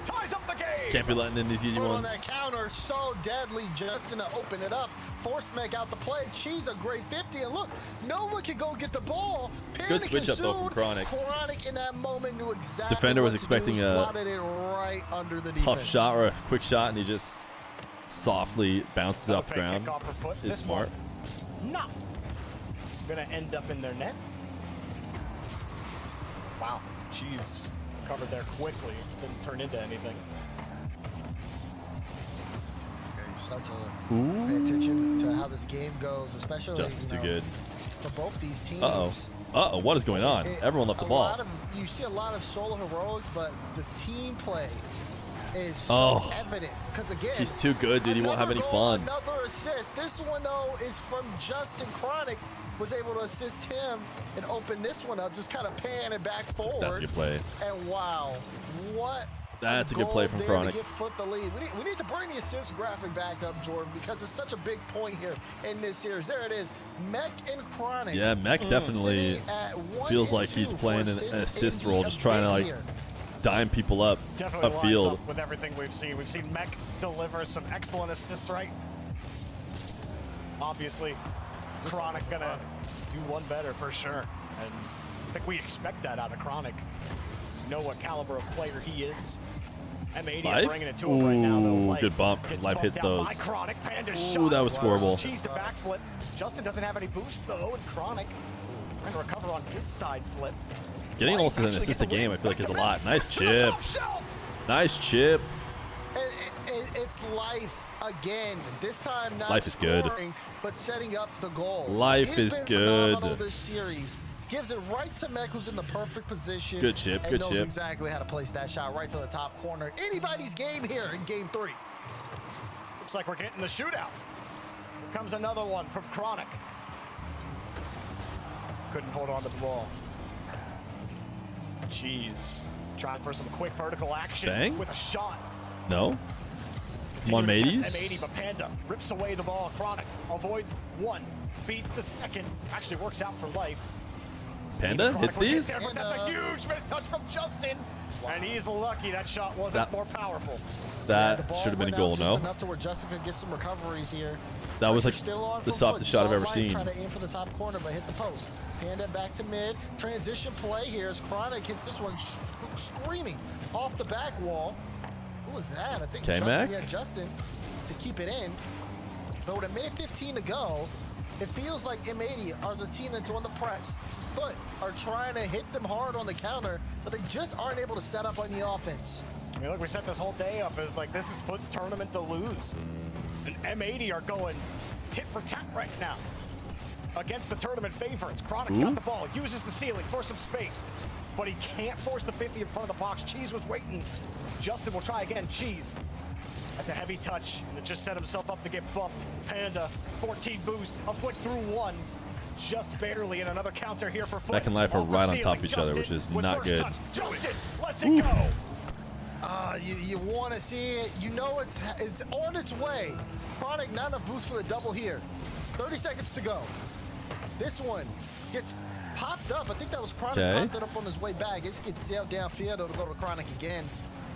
Speaker 10: Ties up the game.
Speaker 2: Can't be letting in these easy
Speaker 9: Foot on
Speaker 2: ones.
Speaker 9: that counter, so deadly. Justin to open it up. Force Mech out the play. Cheese a great 50. And look, no one can go get the ball.
Speaker 2: Good switch up though from Chronic.
Speaker 9: Chronic in that moment knew exactly
Speaker 2: Defender was
Speaker 9: what to do,
Speaker 2: expecting a
Speaker 9: slotted it right under the defense.
Speaker 2: Tough shot or a quick shot, and he just softly bounces off the
Speaker 10: fake
Speaker 2: ground.
Speaker 10: kickoff for Foot.
Speaker 2: Is
Speaker 10: This
Speaker 2: smart.
Speaker 10: Not gonna end up in their net. Wow, Cheese covered there quickly. Didn't turn into anything.
Speaker 9: Okay, you start to pay attention to how this game goes, especially
Speaker 2: Justin's too good.
Speaker 9: for both these teams.
Speaker 2: Uh-oh, what is going on? Everyone left the ball.
Speaker 9: You see a lot of solo heroics, but the team play is so evident. Because again,
Speaker 2: he's too good, dude. He won't have any fun.
Speaker 9: Another assist. This one, though, is from Justin. Chronic was able to assist him and open this one up, just kind of pan it back forward.
Speaker 2: That's a good play.
Speaker 9: And wow, what
Speaker 2: That's a good play from Chronic.
Speaker 9: To get foot the lead. We need to bring the assist graphic back up, Jordan, because it's such a big point here in this series. There it is. Mech and Chronic.
Speaker 2: Yeah, Mech definitely feels like he's playing an assist role, just trying to like dime people up upfield.
Speaker 10: Up with everything we've seen. We've seen Mech deliver some excellent assists, right? Obviously, Chronic gonna do one better for sure. And I think we expect that out of Chronic. You know what caliber of player he is. M80 bringing it to him right now, though.
Speaker 2: Good bump, because Life hits those.
Speaker 10: Ooh,
Speaker 2: that was scoreable.
Speaker 10: Cheese to backflip. Justin doesn't have any boost, though, and Chronic trying to recover on his side flip.
Speaker 2: Getting also an assist a game, I feel like, is a lot. Nice chip. Nice chip.
Speaker 9: It's Life again. This time not
Speaker 2: Life is good,
Speaker 9: but setting up the goal.
Speaker 2: Life is good.
Speaker 9: This series gives it right to Mech, who's in the perfect position.
Speaker 2: Good chip,
Speaker 9: and
Speaker 2: good
Speaker 9: knows
Speaker 2: chip.
Speaker 9: exactly how to place that shot right to the top corner. Anybody's game here in game 3.
Speaker 10: Looks like we're getting the shootout. Here comes another one from Chronic. Couldn't hold on to the ball. Jeez. Trying for some quick vertical action with a shot.
Speaker 2: No. Come on, mateys.
Speaker 10: M80, but Panda rips away the ball. Chronic avoids one, beats the second. Actually works out for Life.
Speaker 2: Panda hits these?
Speaker 10: But that's a huge mistouch from Justin. And he's lucky that shot wasn't more powerful.
Speaker 2: That should have been a goal, no?
Speaker 9: Enough to where Justin could get some recoveries here.
Speaker 2: That was like the softest shot I've ever seen.
Speaker 9: Try to aim for the top corner, but hit the post. Panda back to mid. Transition play here as Chronic hits this one screaming off the back wall. Who was that? I think Justin to keep it in. But with a minute 15 to go, it feels like M80 are the team that's on the press. Foot are trying to hit them hard on the counter, but they just aren't able to set up on the offense.
Speaker 10: I mean, look, we set this whole day up as like this is Foot's tournament to lose. And M80 are going tit for tat right now against the tournament favorites. Chronic's got the ball, uses the ceiling for some space, but he can't force the 50 in front of the box. Cheese was waiting. Justin will try again. Cheese at the heavy touch, and it just set himself up to get bumped. Panda, 14 boost, a flick through one. Just barely, and another counter here for Foot.
Speaker 2: Mech and Life are right on top of each other, which is not good.
Speaker 10: Justin lets it go.
Speaker 9: You want to see it. You know it's on its way. Chronic, not enough boost for the double here. 30 seconds to go. This one gets popped up. I think that was Chronic popped it up on his way back. It gets sailed downfield. It'll go to Chronic again.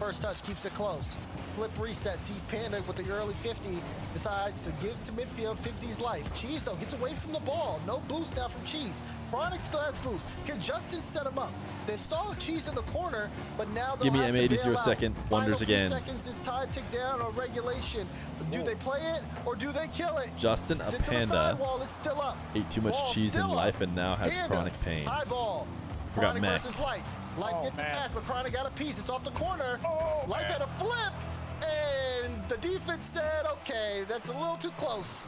Speaker 9: First touch keeps it close. Flip resets. He's Panda with the early 50. Decides to give to midfield. 50's Life. Cheese, though, gets away from the ball. No boost now from Cheese. Chronic still has boost. Can Justin set him up? They saw Cheese in the corner, but now they'll have to
Speaker 2: M80
Speaker 9: bail
Speaker 2: 0
Speaker 9: out.
Speaker 2: second. Wonders again.
Speaker 9: Seconds. This time ticks down on regulation. Do they play it or do they kill it?
Speaker 2: Justin, a
Speaker 9: Sit to the
Speaker 2: Panda,
Speaker 9: sidewall. It's still up.
Speaker 2: ate too much
Speaker 9: Ball
Speaker 2: cheese in
Speaker 9: still up.
Speaker 2: Life and now has
Speaker 9: Panda,
Speaker 2: chronic pain.
Speaker 9: High ball.
Speaker 2: Forgot
Speaker 9: Chronic
Speaker 2: Mech.
Speaker 9: versus Life. Life gets a pass, but Chronic got a piece. It's off the corner. Life had a flip, and the defense said, okay, that's a little too close.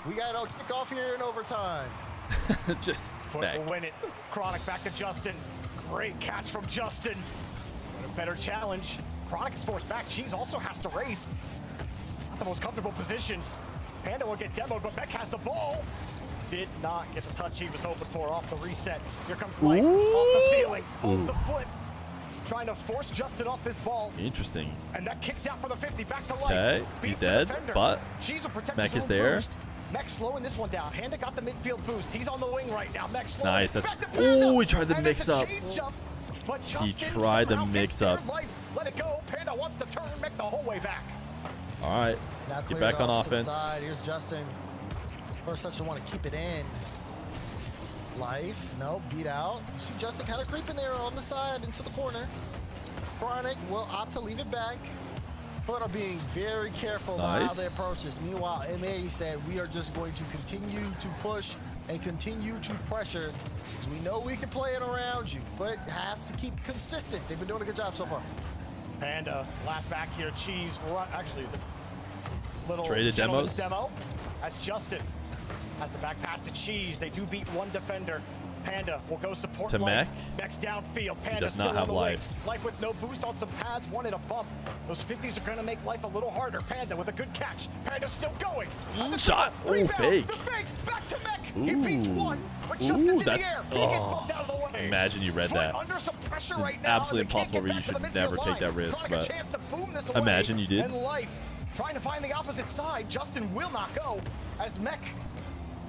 Speaker 9: We got to kick off here in overtime.
Speaker 2: Just
Speaker 10: Foot will win it. Chronic back to Justin. Great catch from Justin. But a better challenge. Chronic is forced back. Cheese also has to race. Not the most comfortable position. Panda will get demoed, but Mech has the ball. Did not get the touch he was hoping for off the reset. Here comes Life off the ceiling, off the flip. Trying to force Justin off this ball.
Speaker 2: Interesting.
Speaker 10: And that kicks out for the 50, back to Life.
Speaker 2: Okay, he's dead, but Mech is there.
Speaker 10: Mech slowing this one down. Panda got the midfield boost. He's on the wing right now. Mech slowing.
Speaker 2: Nice. That's. Oh, he tried the mix up.
Speaker 10: He
Speaker 2: tried the mix up.
Speaker 10: Let it go. Panda wants to turn Mech the whole way back.
Speaker 2: All right.
Speaker 9: Now
Speaker 2: Get back on
Speaker 9: off to the
Speaker 2: offense.
Speaker 9: side. Here's Justin. First touch, want to keep it in. Life, no, beat out. You see Justin kind of creeping there on the side into the corner. Chronic will opt to leave it back. But are being very careful about how they approach this. Meanwhile, MA said we are just going to continue to push and continue to pressure. Because we know we can play it around you, but has to keep consistent. They've been doing a good job so far.
Speaker 10: Panda, last back here, Cheese, actually the little
Speaker 2: traded demos.
Speaker 10: Demo. That's Justin. Has the back pass to Cheese. They do beat one defender. Panda will go support
Speaker 2: To
Speaker 10: Life.
Speaker 2: Mech?
Speaker 10: Mech's downfield. Panda
Speaker 2: does
Speaker 10: still
Speaker 2: not have
Speaker 10: on the way.
Speaker 2: Life.
Speaker 10: Life with no boost on some pads, wanted a bump. Those 50s are going to make life a little harder. Panda with a good catch. Panda's still going.
Speaker 2: Shot. Oh,
Speaker 10: Rebound.
Speaker 2: fake.
Speaker 10: The fake. Back to Mech.
Speaker 2: Ooh.
Speaker 10: He beats one, but Justin's
Speaker 2: Ooh,
Speaker 10: in the
Speaker 2: that's.
Speaker 10: air. He gets bumped out of the way.
Speaker 2: Imagine you read
Speaker 10: Foot
Speaker 2: that.
Speaker 10: under some pressure
Speaker 2: It's
Speaker 10: right now,
Speaker 2: absolutely
Speaker 10: and they can't
Speaker 2: impossible
Speaker 10: get
Speaker 2: where you
Speaker 10: back to
Speaker 2: should
Speaker 10: the
Speaker 2: never
Speaker 10: midfield
Speaker 2: take that
Speaker 10: line.
Speaker 2: risk,
Speaker 10: Chronic a
Speaker 2: but
Speaker 10: chance to boom this away.
Speaker 2: imagine you did.
Speaker 10: And Life trying to find the opposite side. Justin will not go as Mech.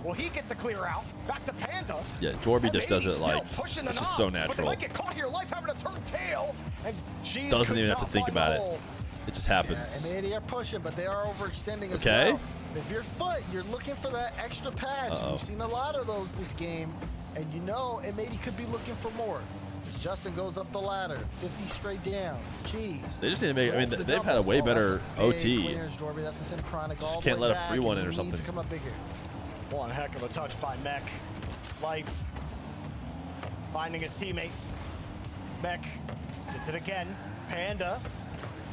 Speaker 10: Will he get the clear out? Back to Panda.
Speaker 2: Yeah, Jorby just does it like,
Speaker 10: pushing the
Speaker 2: it's just
Speaker 10: knob,
Speaker 2: so
Speaker 10: But they
Speaker 2: natural.
Speaker 10: might get caught here. Life having to turn tail. And Cheese
Speaker 2: Doesn't
Speaker 10: could
Speaker 2: even have
Speaker 10: not
Speaker 2: to think
Speaker 10: find
Speaker 2: about
Speaker 10: the
Speaker 2: it.
Speaker 10: hole.
Speaker 2: It just happens.
Speaker 9: Yeah, and they are pushing, but they are overextending as
Speaker 2: Okay.
Speaker 9: well. If you're Foot, you're looking for that extra pass.
Speaker 2: Uh-oh.
Speaker 9: You've seen a lot of those this game, and you know Amady could be looking for more. As Justin goes up the ladder, 50 straight down. Cheese.
Speaker 2: They just need to make. I mean,
Speaker 9: Holds the
Speaker 2: they've had a
Speaker 9: double.
Speaker 2: way
Speaker 9: Oh,
Speaker 2: better
Speaker 9: that's a big
Speaker 2: OT.
Speaker 9: clearance, Jorby. That's gonna send Chronic all
Speaker 2: Just
Speaker 9: the
Speaker 2: can't
Speaker 9: way
Speaker 2: let a
Speaker 9: back,
Speaker 2: free one
Speaker 9: and
Speaker 2: in or
Speaker 9: he needs
Speaker 2: something.
Speaker 9: to come up bigger.
Speaker 10: One heck of a touch by Mech. Life finding his teammate. Mech gets it again. Panda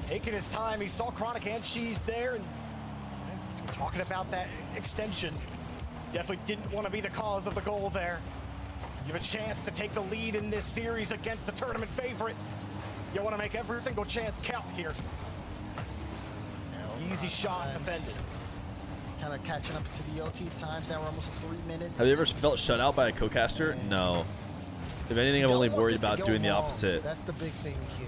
Speaker 10: taking his time. He saw Chronic and Cheese there, and we're talking about that extension. Definitely didn't want to be the cause of the goal there. You have a chance to take the lead in this series against the tournament favorite. You want to make every single chance count here. Easy shot defended.
Speaker 9: Kind of catching up to the OT times. Now we're almost 3 minutes.
Speaker 2: Have you ever felt shut out by a co-caster? No. If anything, I'm only worried about doing the opposite.
Speaker 9: That's the big thing here.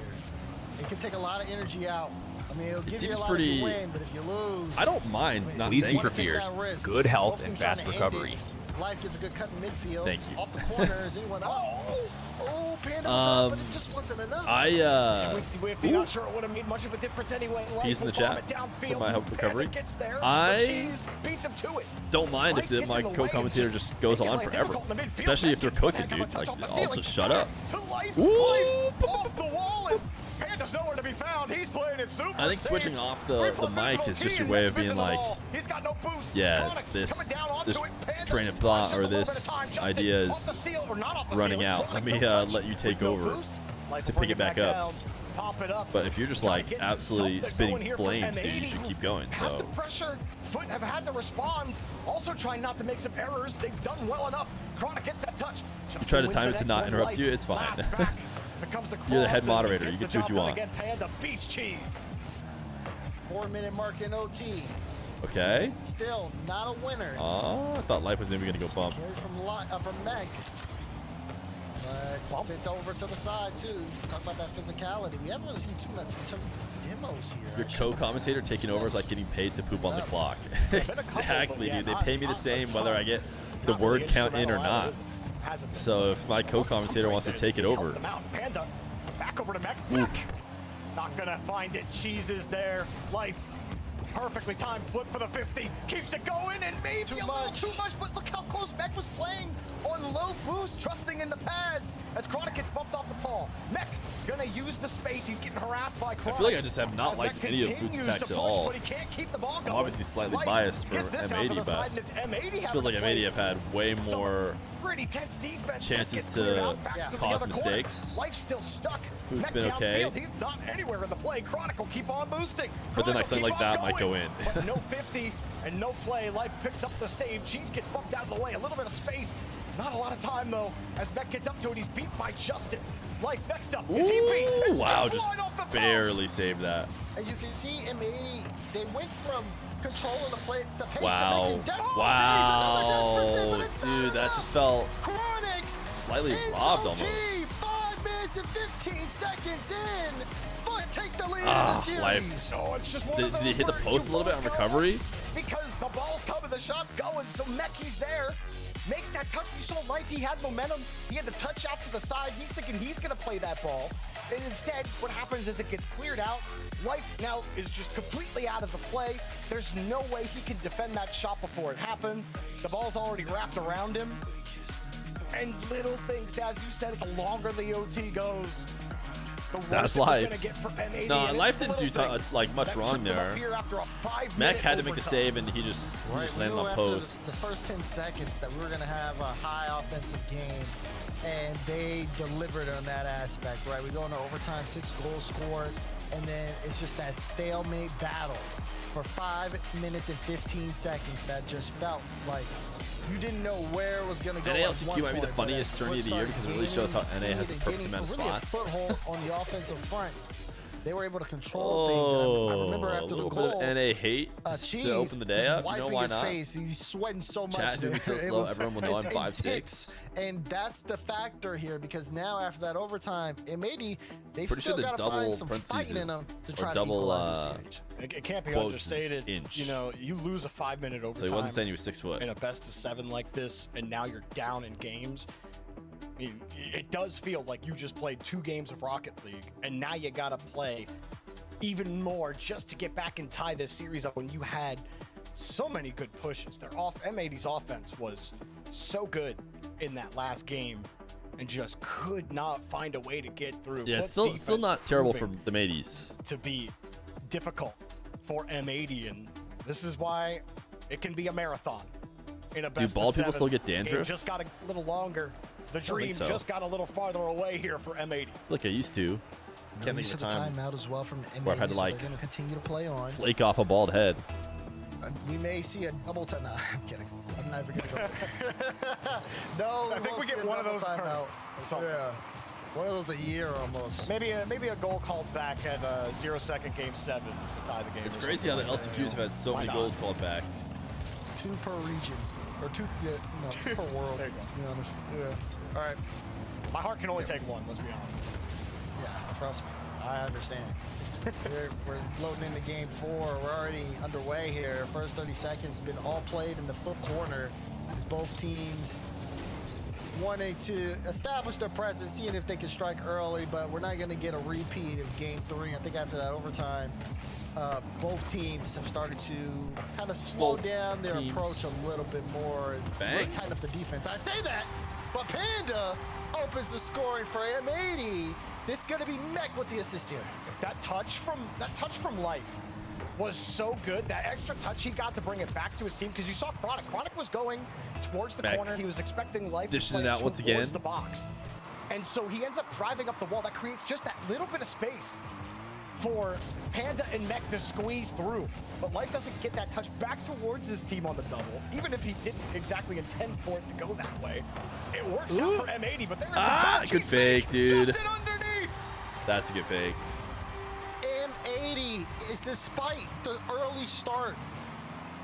Speaker 9: It can take a lot of energy out. I mean, it'll give you a
Speaker 2: seems
Speaker 9: lot
Speaker 2: pretty-
Speaker 9: if you win, but if you lose,
Speaker 2: I don't mind not
Speaker 19: Please
Speaker 2: saying
Speaker 19: be for
Speaker 2: that.
Speaker 19: Fears.
Speaker 9: risk.
Speaker 19: Good health
Speaker 9: Both
Speaker 19: and
Speaker 9: teams trying
Speaker 19: fast
Speaker 9: to end
Speaker 19: recovery.
Speaker 9: it. Life gets a good cut in midfield.
Speaker 2: Thank you.
Speaker 9: Off the corners, anyone? Oh, Panda was up, but it just wasn't enough.
Speaker 10: Wifty, not sure it would have made much of a difference anyway.
Speaker 2: Peas in the
Speaker 10: Life will bomb
Speaker 2: chat
Speaker 10: it downfield.
Speaker 2: for my help recovery.
Speaker 10: Panda gets there,
Speaker 2: I
Speaker 10: but Cheese beats him to it.
Speaker 2: don't mind if
Speaker 10: Life gets
Speaker 2: my
Speaker 10: in the way
Speaker 2: co-commentator
Speaker 10: and
Speaker 2: just goes
Speaker 10: making
Speaker 2: on
Speaker 10: life
Speaker 2: forever.
Speaker 10: difficult in the midfield.
Speaker 2: Especially if they're
Speaker 10: Mech gets
Speaker 2: cooking,
Speaker 10: one heck of a
Speaker 2: dude.
Speaker 10: touch
Speaker 2: Like,
Speaker 10: off the
Speaker 2: I'll
Speaker 10: ceiling.
Speaker 2: just shut up.
Speaker 10: To Life.
Speaker 2: Ooh.
Speaker 10: Life off the wall, and Panda's nowhere to be found. He's playing it super
Speaker 2: I think
Speaker 10: safe.
Speaker 2: switching off the
Speaker 10: 3+
Speaker 2: mic
Speaker 10: minutes
Speaker 2: is
Speaker 10: of
Speaker 2: just
Speaker 10: OT,
Speaker 2: your
Speaker 10: and
Speaker 2: way
Speaker 10: Mech's
Speaker 2: of being
Speaker 10: missing the
Speaker 2: like,
Speaker 10: ball. He's got no boost.
Speaker 2: yeah,
Speaker 10: Chronic
Speaker 2: this
Speaker 10: coming down onto
Speaker 2: this
Speaker 10: it. Panda
Speaker 2: train of thought
Speaker 10: just
Speaker 2: or
Speaker 10: a little bit
Speaker 2: this
Speaker 10: of time. Justin
Speaker 2: idea
Speaker 10: off
Speaker 2: is
Speaker 10: the seal, or not off the
Speaker 2: running
Speaker 10: ceiling.
Speaker 2: out.
Speaker 10: Chronic,
Speaker 2: Let me
Speaker 10: no touch
Speaker 2: let you take
Speaker 10: with no
Speaker 2: over
Speaker 10: boost. Life
Speaker 2: to
Speaker 10: will bring
Speaker 2: pick it back
Speaker 10: back
Speaker 2: up.
Speaker 10: down, pop it up.
Speaker 2: But if you're just
Speaker 10: Trying to
Speaker 2: like
Speaker 10: get
Speaker 2: absolutely
Speaker 10: something
Speaker 2: spitting
Speaker 10: going here for
Speaker 2: flames, dude, you
Speaker 10: M80,
Speaker 2: should
Speaker 10: who
Speaker 2: keep going.
Speaker 10: has the
Speaker 2: So
Speaker 10: pressure. Foot have had to respond. Also trying not to make some errors. They've done well enough. Chronic gets that touch.
Speaker 2: you try to
Speaker 10: Justin
Speaker 2: time
Speaker 10: wins
Speaker 2: it to
Speaker 10: the
Speaker 2: not
Speaker 10: next
Speaker 2: interrupt
Speaker 10: one.
Speaker 2: you, it's fine.
Speaker 10: Last back. As it comes
Speaker 2: You're the
Speaker 10: across,
Speaker 2: head
Speaker 10: and he
Speaker 2: moderator.
Speaker 10: gets
Speaker 2: You
Speaker 10: the
Speaker 2: can do what you
Speaker 10: job done
Speaker 2: want.
Speaker 10: Again, Panda beats Cheese.
Speaker 9: 4-minute mark in OT.
Speaker 2: Okay.
Speaker 9: Still not a winner.
Speaker 2: Oh, I thought life was even gonna go bump.
Speaker 9: Carry from Mech. But it's over to the side too. Talk about that physicality. We haven't really seen too much in terms of demos here.
Speaker 2: Your co-commentator taking over is like getting paid to poop on the clock. Exactly, dude. They pay me the same whether I get the word count in or not. So if my co-commentator wants to take it over,
Speaker 10: Panda back over to Mech.
Speaker 2: Oof.
Speaker 10: Not gonna find it. Cheese is there. Life. Perfectly timed flip for the 50. Keeps it going and maybe a little too much, but look how close Mech was playing on low boost, trusting in the pads as Chronic gets bumped off the ball. Mech gonna use the space. He's getting harassed by
Speaker 2: I
Speaker 10: Chronic.
Speaker 2: feel like I just have not
Speaker 10: As
Speaker 2: liked
Speaker 10: Mech
Speaker 2: any of Food's
Speaker 10: continues
Speaker 2: attacks
Speaker 10: to
Speaker 2: at
Speaker 10: push,
Speaker 2: all.
Speaker 10: But he can't keep the ball
Speaker 2: I'm
Speaker 10: going.
Speaker 2: obviously slightly
Speaker 10: Life
Speaker 2: biased for
Speaker 10: gets this out to
Speaker 2: M80,
Speaker 10: the side,
Speaker 2: but
Speaker 10: and it's M80
Speaker 2: it
Speaker 10: having
Speaker 2: feels like
Speaker 10: to play
Speaker 2: M80 have had way more
Speaker 10: pretty tense defense.
Speaker 2: chances
Speaker 10: This gets cleared
Speaker 2: to
Speaker 10: out back to the
Speaker 2: cause
Speaker 10: other corner.
Speaker 2: mistakes.
Speaker 10: Life's still stuck.
Speaker 2: Food's
Speaker 10: Mech
Speaker 2: been okay.
Speaker 10: downfield. He's not anywhere in the play. Chronic will keep on boosting.
Speaker 2: But then
Speaker 10: Chronic
Speaker 2: like something
Speaker 10: will
Speaker 2: like
Speaker 10: keep on
Speaker 2: that might go
Speaker 10: going.
Speaker 2: in.
Speaker 10: But no 50 and no play. Life picks up the save. Cheese gets bumped out of the way. A little bit of space. Not a lot of time though. As Mech gets up to it, he's beat by Justin. Life next up. Is he beat?
Speaker 2: Ooh,
Speaker 10: It's
Speaker 2: wow,
Speaker 10: just
Speaker 2: just
Speaker 10: wide off the post.
Speaker 2: barely saved that.
Speaker 9: And you can see M80, they went from controlling the play, the pace
Speaker 2: Wow.
Speaker 9: to making desperate saves.
Speaker 2: Wow.
Speaker 9: Another desperate save, but it's not
Speaker 2: Dude, that
Speaker 9: enough.
Speaker 2: just felt
Speaker 9: Chronic
Speaker 2: slightly
Speaker 9: in
Speaker 2: robbed
Speaker 9: OT,
Speaker 2: almost.
Speaker 9: 5 minutes and 15 seconds in. Foot take the lead in the
Speaker 2: Ah,
Speaker 9: series.
Speaker 2: life.
Speaker 10: Oh, it's just one
Speaker 2: Did
Speaker 10: of those
Speaker 2: he hit the
Speaker 10: where
Speaker 2: post a
Speaker 10: you
Speaker 2: little bit on
Speaker 10: won't go
Speaker 2: recovery?
Speaker 10: because the ball's coming, the shot's going, so Mecky's there. Makes that touch. You saw Life, he had momentum. He had the touch out to the side. He's thinking he's going to play that ball. And instead, what happens is it gets cleared out. Life now is just completely out of the play. There's no way he can defend that shot before it happens. The ball's already wrapped around him. And little things, as you said, the longer the OT goes, the worse
Speaker 2: That's
Speaker 10: it was
Speaker 2: life.
Speaker 10: gonna get for M80,
Speaker 2: No,
Speaker 10: and
Speaker 2: life
Speaker 10: it's the
Speaker 2: didn't do
Speaker 10: little things.
Speaker 2: like much
Speaker 10: That
Speaker 2: wrong
Speaker 10: tripped him up
Speaker 2: there.
Speaker 10: here after a 5-minute
Speaker 2: Mac had to make the
Speaker 10: overtime.
Speaker 2: save, and he just
Speaker 9: We
Speaker 2: landed
Speaker 9: knew
Speaker 2: on
Speaker 9: after
Speaker 2: post.
Speaker 9: the first 10 seconds that we were going to have a high offensive game, and they delivered on that aspect, right? We go into overtime, 6 goals scored, and then it's just that stalemate battle for 5 minutes and 15 seconds that just felt like you didn't know where it was going to go.
Speaker 2: NALCQ might be the funniest tourney of the year because it really shows how NA has the perfect amount of
Speaker 9: really
Speaker 2: spots.
Speaker 9: a foothold on the offensive front. They were able to control things. And I remember after the goal,
Speaker 2: NA hate to open the day up. You know why not?
Speaker 9: Face. He's sweating so much.
Speaker 2: Chat's moving so slow. Everyone will know I'm 5'6".
Speaker 9: And that's the factor here because now after that overtime, M80, they've
Speaker 2: Pretty
Speaker 9: still
Speaker 2: sure
Speaker 9: got to find some
Speaker 2: parentheses
Speaker 9: fighting in them to try to
Speaker 2: double,
Speaker 9: equalize the series.
Speaker 10: It can't be
Speaker 2: quotes
Speaker 10: understated.
Speaker 2: inch.
Speaker 10: You know, you lose a 5-minute overtime.
Speaker 2: So he wasn't saying he was 6 foot.
Speaker 10: In a best of 7 like this, and now you're down in games. I mean, it does feel like you just played 2 games of Rocket League, and now you got to play even more just to get back and tie this series up when you had so many good pushes. Their M80's offense was so good in that last game and just could not find a way to get through.
Speaker 2: Yeah,
Speaker 10: Foot's
Speaker 2: still not terrible for
Speaker 10: proving
Speaker 2: the mateys.
Speaker 10: to be difficult for M80, and this is why it can be a marathon in a best
Speaker 2: Do bald
Speaker 10: of 7.
Speaker 2: people still get
Speaker 10: Game
Speaker 2: dandruff?
Speaker 10: just got a little longer. The
Speaker 2: don't think
Speaker 10: dream
Speaker 2: so.
Speaker 10: just got a little farther away here for M80.
Speaker 2: Look, I used to. Can't think
Speaker 9: Use
Speaker 2: of
Speaker 9: of
Speaker 2: a
Speaker 9: the
Speaker 2: time
Speaker 9: timeout as well from M80,
Speaker 2: where I've had to
Speaker 9: so
Speaker 2: like
Speaker 9: they're going to continue to play on.
Speaker 2: flake off a bald head.
Speaker 9: We may see a double time. Nah, I'm kidding. I'm never going to go there. No,
Speaker 10: I think we get one of those a turn or something.
Speaker 9: Yeah. One of those a year almost.
Speaker 10: Maybe a goal called back at 0-second game 7 to tie the game.
Speaker 2: It's
Speaker 10: or
Speaker 2: crazy how the
Speaker 10: something like that.
Speaker 2: LCQs have had so
Speaker 10: Why
Speaker 2: many
Speaker 10: not?
Speaker 2: goals called back.
Speaker 9: 2 per region. Or 2 per world.
Speaker 10: There you go.
Speaker 9: To be honest. Yeah. All right.
Speaker 10: My heart can only take one, let's be honest.
Speaker 9: Yeah, trust me. I understand. we're loading into game 4. We're already underway here. First 30 seconds have been all played in the foot corner as both teams wanting to establish their presence, seeing if they can strike early, but we're not going to get a repeat of game 3. I think after that overtime, both teams have started to kind of slow down their approach a little bit more and really tighten up the defense. I say that, but Panda opens the scoring for M80. This is going to be Mech with the assist here.
Speaker 10: That touch from Life was so good. That extra touch he got to bring it back to his team, because you saw Chronic. Chronic was going towards the
Speaker 2: Back.
Speaker 10: corner. He was expecting Life
Speaker 2: Dishing
Speaker 10: to
Speaker 2: it
Speaker 10: play
Speaker 2: out once
Speaker 10: towards
Speaker 2: again.
Speaker 10: the box. And so he ends up driving up the wall. That creates just that little bit of space for Panda and Mech to squeeze through. But Life doesn't get that touch back towards his team on the double, even if he didn't exactly intend for it to go that way. It works out for M80, but there's
Speaker 2: Good fake, dude.
Speaker 10: Justin underneath.
Speaker 2: That's a good fake.
Speaker 9: M80 is despite the early start.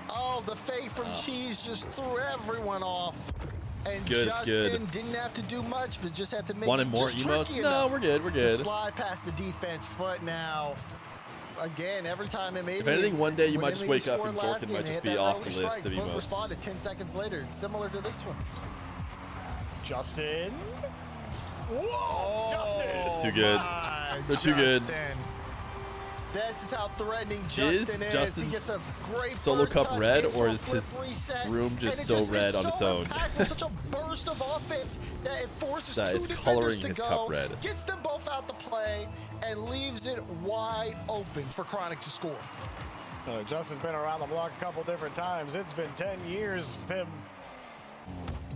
Speaker 9: Oh, the fake from Cheese just threw everyone off. And
Speaker 2: Good, it's good.
Speaker 9: Justin didn't have to do much, but just had to make
Speaker 2: Wanted
Speaker 9: it
Speaker 2: more
Speaker 9: just
Speaker 2: emotes?
Speaker 9: tricky
Speaker 2: No,
Speaker 9: enough
Speaker 2: we're good, we're
Speaker 9: to
Speaker 2: good.
Speaker 9: slide past the defense foot now. Again, every time M80.
Speaker 2: If anything, one day you
Speaker 9: when
Speaker 2: might just
Speaker 9: M80
Speaker 2: wake up
Speaker 9: scored
Speaker 2: and
Speaker 9: last
Speaker 2: Jordan
Speaker 9: game,
Speaker 2: might
Speaker 9: they
Speaker 2: just
Speaker 9: hit
Speaker 2: be
Speaker 9: that
Speaker 2: off
Speaker 9: early
Speaker 2: the
Speaker 9: strike.
Speaker 2: list of
Speaker 9: Foot
Speaker 2: emotes.
Speaker 9: responded 10 seconds later, similar to this one.
Speaker 10: Justin. Whoa!
Speaker 9: Oh,
Speaker 10: Justin!
Speaker 2: It's too good. They're too good.
Speaker 9: This is how threatening Justin is.
Speaker 2: Justin's
Speaker 9: He gets a great
Speaker 2: solo
Speaker 9: first
Speaker 2: cup
Speaker 9: touch
Speaker 2: red,
Speaker 9: into
Speaker 2: or
Speaker 9: a
Speaker 2: is
Speaker 9: flip
Speaker 2: his
Speaker 9: reset,
Speaker 2: room
Speaker 9: and
Speaker 2: just
Speaker 9: it
Speaker 2: so
Speaker 9: is
Speaker 2: red on its
Speaker 9: so
Speaker 2: own?
Speaker 9: impactful, such a burst of offense that it forces
Speaker 2: That
Speaker 9: two
Speaker 2: it's
Speaker 9: defenders
Speaker 2: coloring
Speaker 9: to
Speaker 2: his
Speaker 9: go,
Speaker 2: cup red.
Speaker 9: gets them both out the play, and leaves it wide open for Chronic to score.
Speaker 10: Justin's been around the block a couple different times. It's been 10 years of him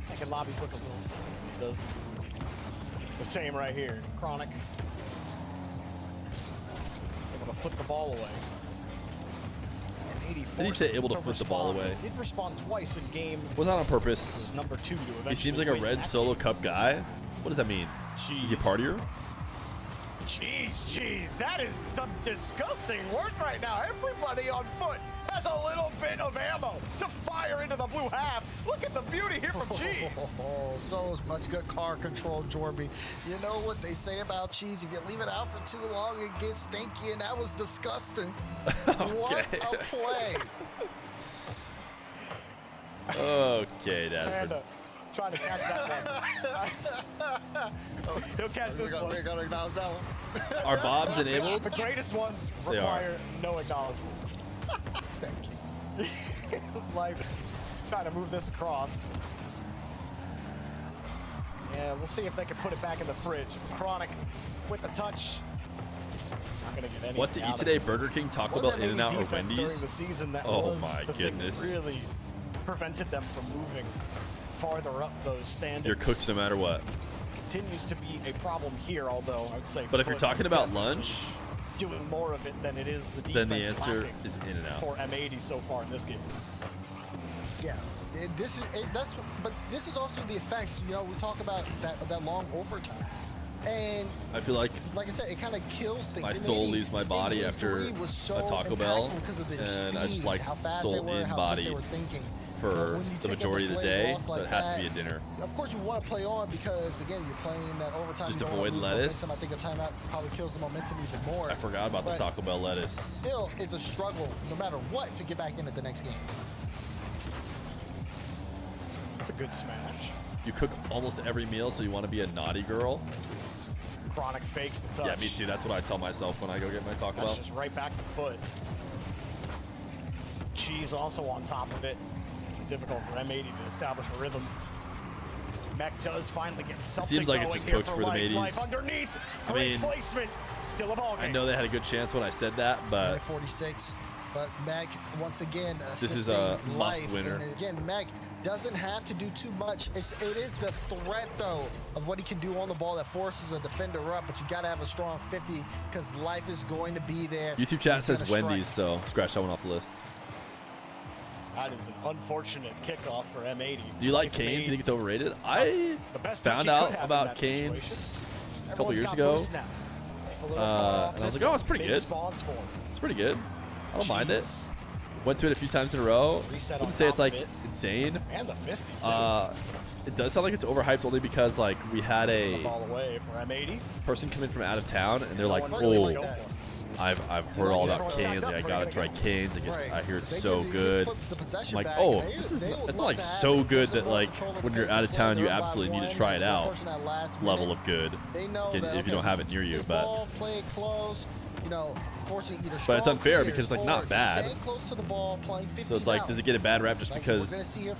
Speaker 10: making lobbies look a little silly. He does the same right here. Chronic able to flip the ball away. And 80
Speaker 2: Did he say able to flip the ball
Speaker 10: respond.
Speaker 2: away?
Speaker 10: He did respond twice in game.
Speaker 2: Was not on purpose.
Speaker 10: It was number 2 to eventually
Speaker 2: He seems like a
Speaker 10: win
Speaker 2: red
Speaker 10: that
Speaker 2: solo cup guy. What does that mean? Is he a partier?
Speaker 10: Jeez, that is some disgusting work right now. Everybody on foot has a little bit of ammo to fire into the blue half. Look at the beauty here from Cheese.
Speaker 9: Oh, so much good car control, Jorby. You know what they say about Cheese? If you leave it out for too long, it gets stinky, and that was disgusting. What a play.
Speaker 2: Okay, Dad.
Speaker 10: Panda trying to catch that one. He'll catch this one.
Speaker 9: We gotta acknowledge that one.
Speaker 2: Are Bobs enabled?
Speaker 10: The greatest ones
Speaker 2: They are.
Speaker 10: require no acknowledgement.
Speaker 9: Thank you.
Speaker 10: Like, trying to move this across. Yeah, we'll see if they can put it back in the fridge. Chronic with the touch. Not gonna get anything
Speaker 2: What to
Speaker 10: out
Speaker 2: eat
Speaker 10: of
Speaker 2: today?
Speaker 10: it.
Speaker 2: Burger King, Taco
Speaker 10: Was
Speaker 2: Bell,
Speaker 10: that
Speaker 2: In-N-Out, or
Speaker 10: Navy's defense during the
Speaker 2: Wendy's?
Speaker 10: season that
Speaker 2: Oh
Speaker 10: was
Speaker 2: my
Speaker 10: the thing that
Speaker 2: goodness.
Speaker 10: really prevented them from moving farther up those standings.
Speaker 2: You're cooked no matter what.
Speaker 10: Continues to be a problem here, although I would say.
Speaker 2: But if you're
Speaker 10: Foot
Speaker 2: talking about lunch,
Speaker 10: doing more of it than it is the defense.
Speaker 2: then the answer
Speaker 10: lacking
Speaker 2: is In-N-Out.
Speaker 10: for M80 so far in this game.
Speaker 9: Yeah, But this is also the effects. You know, we talk about that long overtime, and
Speaker 2: I feel like
Speaker 9: I said, it kind of kills things.
Speaker 2: my soul leaves my body after a Taco Bell, and I just like soul in body for the majority of the day, so it has to be a dinner.
Speaker 9: Of course, you want to play on because again, you're playing that overtime.
Speaker 2: Just
Speaker 9: you don't
Speaker 2: avoid
Speaker 9: lose
Speaker 2: lettuce.
Speaker 9: Momentum. I think a timeout probably kills the momentum even more.
Speaker 2: I forgot about the Taco Bell lettuce.
Speaker 9: Still, it's a struggle no matter what to get back into the next game.
Speaker 10: It's a good smash.
Speaker 2: You cook almost every meal, so you want to be a naughty girl.
Speaker 10: Chronic fakes the touch.
Speaker 2: Yeah, me too. That's what I tell myself when I go get my Taco Bell.
Speaker 10: That's just right back to foot. Cheese also on top of it. Difficult for M80 to establish a rhythm. Mech does finally get something.
Speaker 2: It seems like it's just cooked for the mateys.
Speaker 10: Life underneath.
Speaker 2: I mean,
Speaker 10: placement. Still a ball game.
Speaker 2: I know they had a good chance when I said that, but
Speaker 9: 46. But Mech, once again,
Speaker 2: this is a must winner.
Speaker 9: And again, Mech doesn't have to do too much. It is the threat, though, of what he can do on the ball that forces a defender up. But you got to have a strong 50 because life is going to be there.
Speaker 2: YouTube chat says Wendy's, so scratch that one off the list.
Speaker 10: That is an unfortunate kickoff for M80.
Speaker 2: Do you like Canes? You think it's overrated? I found out about Canes a couple years ago, and I was like, oh, it's pretty good. It's pretty good. I don't mind it. Went to it a few times in a row. Wouldn't say it's like insane.
Speaker 10: And the 50.
Speaker 2: It does sound like it's overhyped only because like we had a
Speaker 10: ball away for M80.
Speaker 2: person come in from out of town and they're like, oh, I've heard all about Canes. Like, I gotta try Canes. Like, I hear it's so good. I'm like, oh, it's not like so good that like when you're out of town you absolutely need to try it out. Level of good. If you don't have it near you, but. But it's unfair because it's like not bad. So it's like, does it get a bad rap just because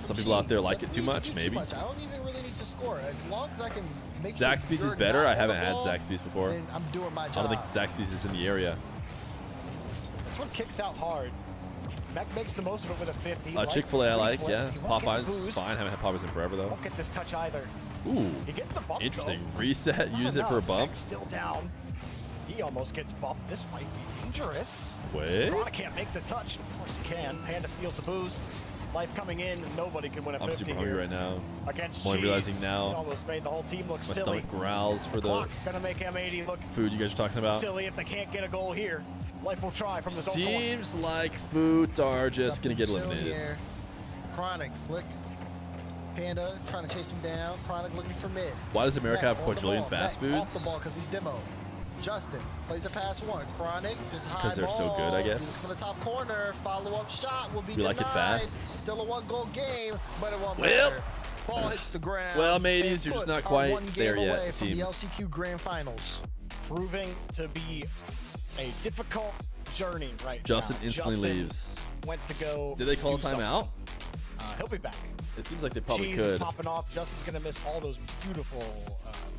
Speaker 2: some people out there like it too much? Maybe.
Speaker 9: I don't even really need to score as long as I can make
Speaker 2: Zaxby's is better. I haven't had Zaxby's before.
Speaker 9: I'm doing my
Speaker 2: I
Speaker 9: job.
Speaker 2: don't think Zaxby's is in the area.
Speaker 10: This one kicks out hard. Mech makes the most of it with a 50.
Speaker 2: Chick-fil-A I like, yeah. Popeyes is fine. Haven't had Popeyes in forever though.
Speaker 10: Won't get this touch either.
Speaker 2: Ooh,
Speaker 10: he gets the bump,
Speaker 2: interesting.
Speaker 10: Though.
Speaker 2: Reset, use it for a bump.
Speaker 10: Mech's still down. He almost gets bumped. This might be dangerous.
Speaker 2: Wait.
Speaker 10: Corona can't make the touch. Of course he can. Panda steals the boost. Life coming in. Nobody can win a 50
Speaker 2: I'm super hungry right now.
Speaker 10: Against
Speaker 2: I'm realizing now.
Speaker 10: He almost made the whole team look
Speaker 2: my
Speaker 10: silly.
Speaker 2: stomach growls for the
Speaker 10: gonna make M80 look
Speaker 2: food you guys are talking about.
Speaker 10: silly if they can't get a goal here. Life will try from the
Speaker 2: Seems like foods are just gonna get eliminated.
Speaker 9: Here. Chronic flicked. Panda trying to chase him down. Chronic looking for mid.
Speaker 2: Why does America have quadrillion fast foods?
Speaker 9: Off the ball because he's demo. Justin plays a pass one. Chronic just high
Speaker 2: because they're
Speaker 9: ball.
Speaker 2: so good, I guess.
Speaker 9: For the top corner, follow-up shot will be
Speaker 2: we
Speaker 9: denied.
Speaker 2: like it fast.
Speaker 9: Still a one-goal game, but it won't
Speaker 2: Well,
Speaker 9: matter. Ball hits the ground.
Speaker 2: Well, mateys, you're just not quite there yet, it
Speaker 9: from
Speaker 2: seems.
Speaker 9: the LCQ Grand Finals.
Speaker 10: Proving to be a difficult journey right
Speaker 2: Justin
Speaker 10: now.
Speaker 2: instantly
Speaker 10: Justin
Speaker 2: leaves.
Speaker 10: Went to go.
Speaker 2: Did they call a timeout?
Speaker 10: He'll be back.
Speaker 2: It seems like they probably
Speaker 10: Cheese
Speaker 2: could.
Speaker 10: is popping off. Justin's gonna miss all those beautiful,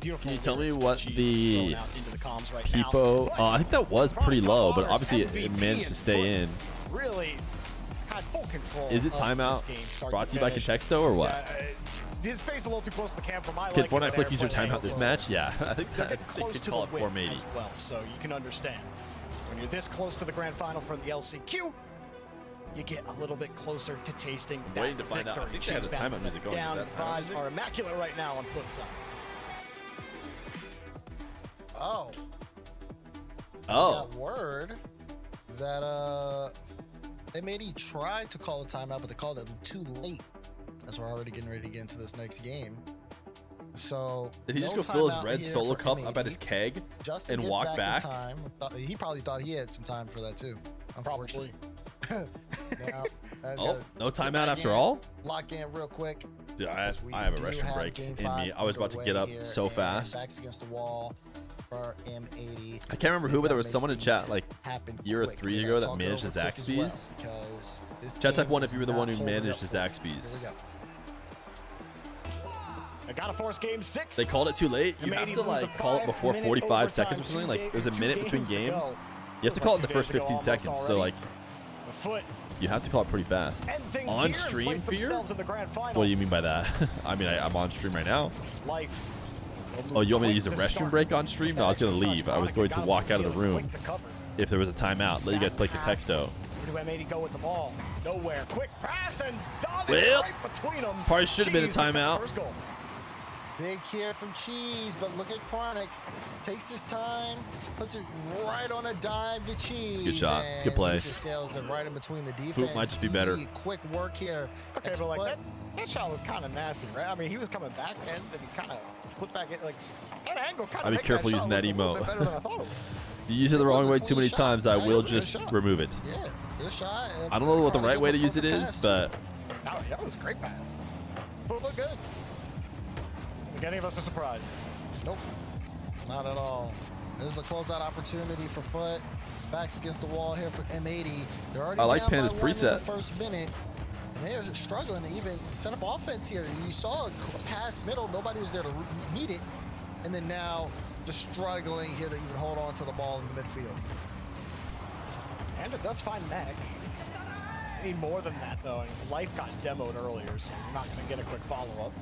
Speaker 10: beautiful.
Speaker 2: Can you tell me
Speaker 10: lyrics
Speaker 2: what
Speaker 10: that Cheese
Speaker 2: the
Speaker 10: is throwing out into the comms right
Speaker 2: Peepo?
Speaker 10: now.
Speaker 2: I think that was pretty low, but obviously it managed to stay in.
Speaker 10: Really had full control.
Speaker 2: Is it
Speaker 10: of
Speaker 2: timeout
Speaker 10: this game, start
Speaker 2: brought to you by
Speaker 10: finish.
Speaker 2: Contexto or what?
Speaker 10: His face a little too close to the cam for my
Speaker 2: Kid
Speaker 10: liking,
Speaker 2: Fortnite
Speaker 10: but
Speaker 2: Flick user
Speaker 10: airplane
Speaker 2: timeout this
Speaker 10: angle
Speaker 2: match? Yeah, I think
Speaker 10: they're
Speaker 2: that
Speaker 10: getting
Speaker 2: they
Speaker 10: close
Speaker 2: could
Speaker 10: to
Speaker 2: call
Speaker 10: the
Speaker 2: it
Speaker 10: win
Speaker 2: 480.
Speaker 10: as well, so you can understand. When you're this close to the grand final for the LCQ, you get a little bit closer to tasting that
Speaker 2: waiting to find out.
Speaker 10: victory.
Speaker 2: I think they have the
Speaker 10: Cheese
Speaker 2: timeout
Speaker 10: bounce
Speaker 2: music going.
Speaker 10: down.
Speaker 2: Is
Speaker 10: The
Speaker 2: that timeout
Speaker 10: vibes
Speaker 2: music?
Speaker 10: are immaculate right now on futsal.
Speaker 9: Oh.
Speaker 2: Oh.
Speaker 9: Got word that M80 tried to call a timeout, but they called it too late. As we're already getting ready to get into this next game. So
Speaker 2: Did he
Speaker 9: no
Speaker 2: just go fill his
Speaker 9: timeout
Speaker 2: red
Speaker 9: here
Speaker 2: solo
Speaker 9: for
Speaker 2: cup
Speaker 9: M80.
Speaker 2: up at his keg
Speaker 9: Justin
Speaker 2: and
Speaker 9: gets
Speaker 2: walk back?
Speaker 9: in time. He probably thought he had some time for that too.
Speaker 10: Probably.
Speaker 9: Now,
Speaker 2: Oh, no timeout after all?
Speaker 9: Lock in real quick.
Speaker 2: Dude, I have a restroom break in me. I was about to get up so fast.
Speaker 9: Backs against the wall for M80.
Speaker 2: I can't remember who, but there was someone in chat like a year or 3 ago that managed his Zaxby's. Chat type 1 if you were the one who managed his Zaxby's.
Speaker 10: I got to force game 6.
Speaker 2: They called it too late. You have to like call it before 45 seconds or something. Like there's a minute between games. You have to call it in the first 15 seconds. So like you have to call it pretty fast. On stream, Feer? What do you mean by that? I mean, I'm on stream right now. Oh, you want me to use a restroom break on stream? No, I was going to leave. I was going to walk out of the room if there was a timeout. Let you guys play Contexto.
Speaker 10: Where do M80 go with the ball? Nowhere. Quick pass and done
Speaker 2: Well,
Speaker 9: right between them.
Speaker 2: probably should have been a
Speaker 9: Cheese gets the
Speaker 2: timeout.
Speaker 9: first goal. Big here from Cheese, but look at Chronic. Takes his time, puts it right on a dive to Cheese.
Speaker 2: Good shot. It's a good play.
Speaker 9: He just sails it right in between the defense.
Speaker 2: Foot might just be better.
Speaker 9: Easy, quick work here.
Speaker 10: Okay, but like that shot was kind of nasty, right? I mean, he was coming back and he kind of flipped back in. Like that angle kind of.
Speaker 2: I'd be careful using that emote.
Speaker 10: Better than I thought it was.
Speaker 2: If you use it the wrong way too many times, I will just remove it.
Speaker 9: Yeah, good shot.
Speaker 2: I don't know what the right way to use it is, but
Speaker 10: That was a great pass. Foot looked good. Think any of us are surprised?
Speaker 9: Nope, not at all. This is a closeout opportunity for Foot. Backs against the wall here for M80. They're already
Speaker 2: I like
Speaker 9: down
Speaker 2: Panda's
Speaker 9: by 1 in
Speaker 2: preset.
Speaker 9: the first minute, and they're struggling to even set up offense here. You saw a pass middle, nobody was there to meet it, and then now just struggling here to even hold on to the ball in the midfield.
Speaker 10: And it does find Mech. They need more than that, though. And Life got demoed earlier, so you're not going to get a quick follow-up.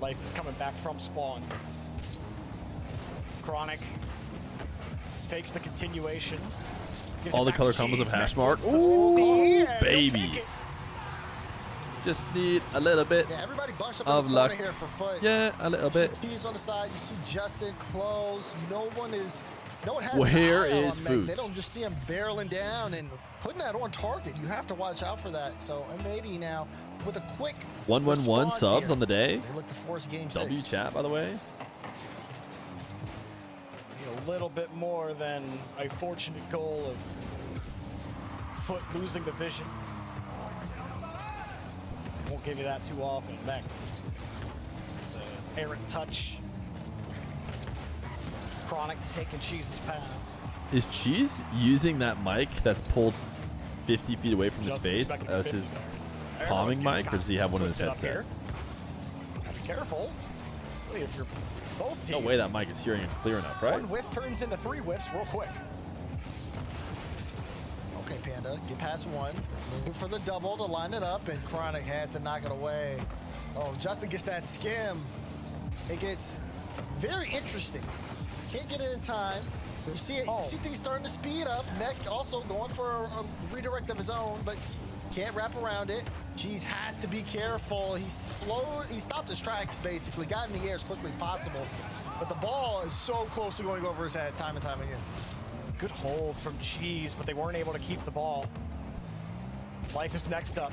Speaker 10: Life is coming back from spawn. Chronic fakes the continuation. Gives
Speaker 2: all
Speaker 10: it
Speaker 2: the
Speaker 10: back
Speaker 2: color
Speaker 10: to
Speaker 2: combos
Speaker 10: Cheese.
Speaker 2: of hash mark.
Speaker 10: Ooh,
Speaker 2: Ooh,
Speaker 10: yeah,
Speaker 2: baby. Just need a little bit
Speaker 9: Yeah, everybody bunch up
Speaker 2: of
Speaker 9: in the corner
Speaker 2: luck.
Speaker 9: here for Foot.
Speaker 2: Yeah, a little bit.
Speaker 9: You see Cheese on the side. You see Justin close. No one has
Speaker 2: Where
Speaker 9: an eye
Speaker 2: is
Speaker 9: on Meg.
Speaker 2: Foots?
Speaker 9: They don't just see him barreling down and putting that on target. You have to watch out for that. So M80 now with a quick
Speaker 2: 111
Speaker 9: response
Speaker 2: subs
Speaker 9: here.
Speaker 2: on the day.
Speaker 9: They look to force game
Speaker 2: W
Speaker 9: 6.
Speaker 2: chat, by the way.
Speaker 10: Need a little bit more than a fortunate goal of Foot losing the vision. Won't give you that too often. Mech. It's an errant touch. Chronic taking Cheese's pass.
Speaker 2: Is Cheese using that mic that's pulled 50 feet away from his
Speaker 10: Just
Speaker 2: face
Speaker 10: expecting
Speaker 2: as
Speaker 10: 50
Speaker 2: his
Speaker 10: though.
Speaker 2: calming
Speaker 10: Everyone's
Speaker 2: mic, or does he have one in his
Speaker 10: twisted up
Speaker 2: headset?
Speaker 10: here. Be careful. Really, if you're both teams.
Speaker 2: No way that mic is hearing it clear enough, right?
Speaker 10: One whiff turns into 3 whiffs real quick.
Speaker 9: Okay, Panda, get past one. Looking for the double to line it up, and Chronic had to knock it away. Oh, Justin gets that skim. It gets very interesting. Can't get it in time. You see it, you see things starting to speed up. Mech also going for a redirect of his own, but can't wrap around it. Cheese has to be careful. He stopped his tracks basically, got in the air as quickly as possible. But the ball is so close to going over his head time and time again.
Speaker 10: Good hold from Cheese, but they weren't able to keep the ball. Life is next up.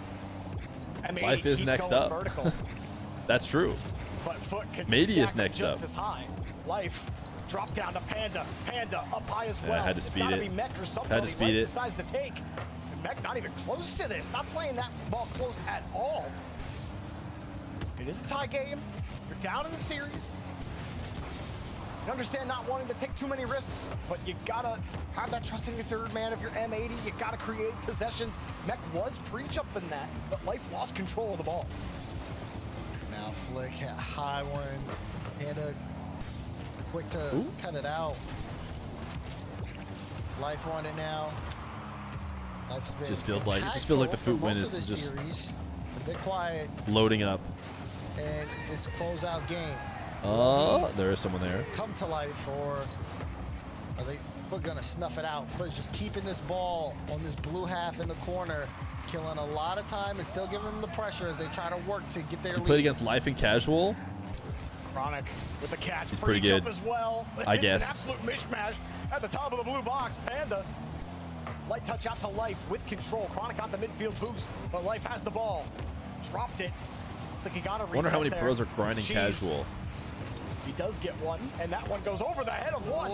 Speaker 10: M80
Speaker 2: Life is
Speaker 10: keep
Speaker 2: next
Speaker 10: going
Speaker 2: up.
Speaker 10: Vertical,
Speaker 2: That's true.
Speaker 10: but Foot can
Speaker 2: Maybe
Speaker 10: stack
Speaker 2: is next
Speaker 10: just
Speaker 2: up.
Speaker 10: as high. Life drop down to Panda. Panda up high as
Speaker 2: Yeah,
Speaker 10: well.
Speaker 2: had to
Speaker 10: It's
Speaker 2: speed
Speaker 10: gotta
Speaker 2: it.
Speaker 10: Be Mech or somebody.
Speaker 2: Had to speed
Speaker 10: Life
Speaker 2: it.
Speaker 10: decides to take. And Mech not even close to this. Not playing that ball close at all. It is a tie game. You're down in the series. You understand not wanting to take too many risks, but you gotta have that trust in your third man. If you're M80, you gotta create possessions. Mech was pre-jump in that, but Life lost control of the ball.
Speaker 9: Now flick, high one. Panda quick to cut it out. Life on it now. Life's been
Speaker 2: Just feels like the Foot win is just
Speaker 9: series. A bit quiet,
Speaker 2: loading up.
Speaker 9: and this closeout game.
Speaker 2: Oh, there is someone there.
Speaker 9: Come to life, or are they Foot gonna snuff it out? Foot just keeping this ball on this blue half in the corner, killing a lot of time and still giving them the pressure as they try to work to get their
Speaker 2: He
Speaker 9: lead.
Speaker 2: played against Life and Casual.
Speaker 10: Chronic with the catch.
Speaker 2: He's pretty
Speaker 10: Pre-jump
Speaker 2: good,
Speaker 10: as well.
Speaker 2: I
Speaker 10: It's
Speaker 2: guess.
Speaker 10: an absolute mishmash at the top of the blue box. Panda. Light touch out to Life with control. Chronic got the midfield boost, but Life has the ball. Dropped it. I think he got a reset.
Speaker 2: Wonder how many
Speaker 10: there.
Speaker 2: pros are grinding
Speaker 10: Cheese.
Speaker 2: Casual.
Speaker 10: He does get one, and that one goes over the head of one.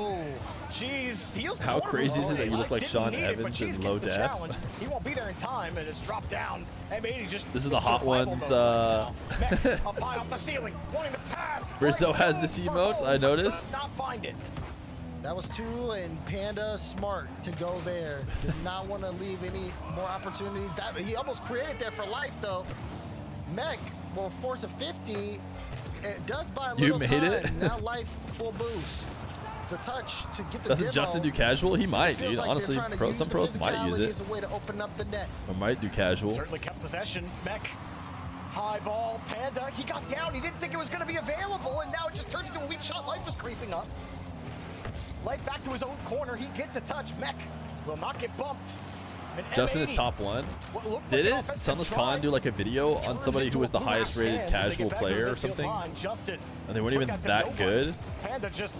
Speaker 10: Cheese steals the
Speaker 2: How
Speaker 10: corner
Speaker 2: crazy
Speaker 10: ball.
Speaker 2: is it that you look
Speaker 10: Life
Speaker 2: like
Speaker 10: didn't
Speaker 2: Sean
Speaker 10: need it, but
Speaker 2: Evans
Speaker 10: Cheese
Speaker 2: in
Speaker 10: gets
Speaker 2: low
Speaker 10: the
Speaker 2: def?
Speaker 10: challenge. He won't be there in time, and it's dropped down. M80 just
Speaker 2: This is the Hot
Speaker 10: survival
Speaker 2: Ones.
Speaker 10: mode right now. Mech up high off the ceiling, wanting to pass.
Speaker 2: Rizzo
Speaker 10: Life
Speaker 2: has
Speaker 10: goes
Speaker 2: this
Speaker 10: for
Speaker 2: emote,
Speaker 10: goal,
Speaker 2: I
Speaker 10: but
Speaker 2: noticed.
Speaker 10: does not find it.
Speaker 9: That was 2, and Panda smart to go there. Did not want to leave any more opportunities. He almost created there for Life, though. Mech will force a 50. It does buy a
Speaker 2: You
Speaker 9: little
Speaker 2: made
Speaker 9: time.
Speaker 2: it?
Speaker 9: Now Life full boost. The touch to get the
Speaker 2: Doesn't
Speaker 9: demo.
Speaker 2: Justin do casual? He might,
Speaker 9: It feels
Speaker 2: dude.
Speaker 9: like
Speaker 2: Honestly,
Speaker 9: they're trying to use
Speaker 2: some
Speaker 9: the
Speaker 2: pros might use
Speaker 9: physicality
Speaker 2: it.
Speaker 9: as a way to open up the net.
Speaker 2: Or might do casual.
Speaker 10: Certainly kept possession. Mech, high ball, Panda. He got down. He didn't think it was going to be available, and now it just turns into a weak shot. Life is creeping up. Life back to his own corner. He gets a touch. Mech will not get bumped.
Speaker 2: Justin is top 1. Didn't Sunless Khan do like a video on somebody who was the highest rated casual player or something? And they weren't even that good? Does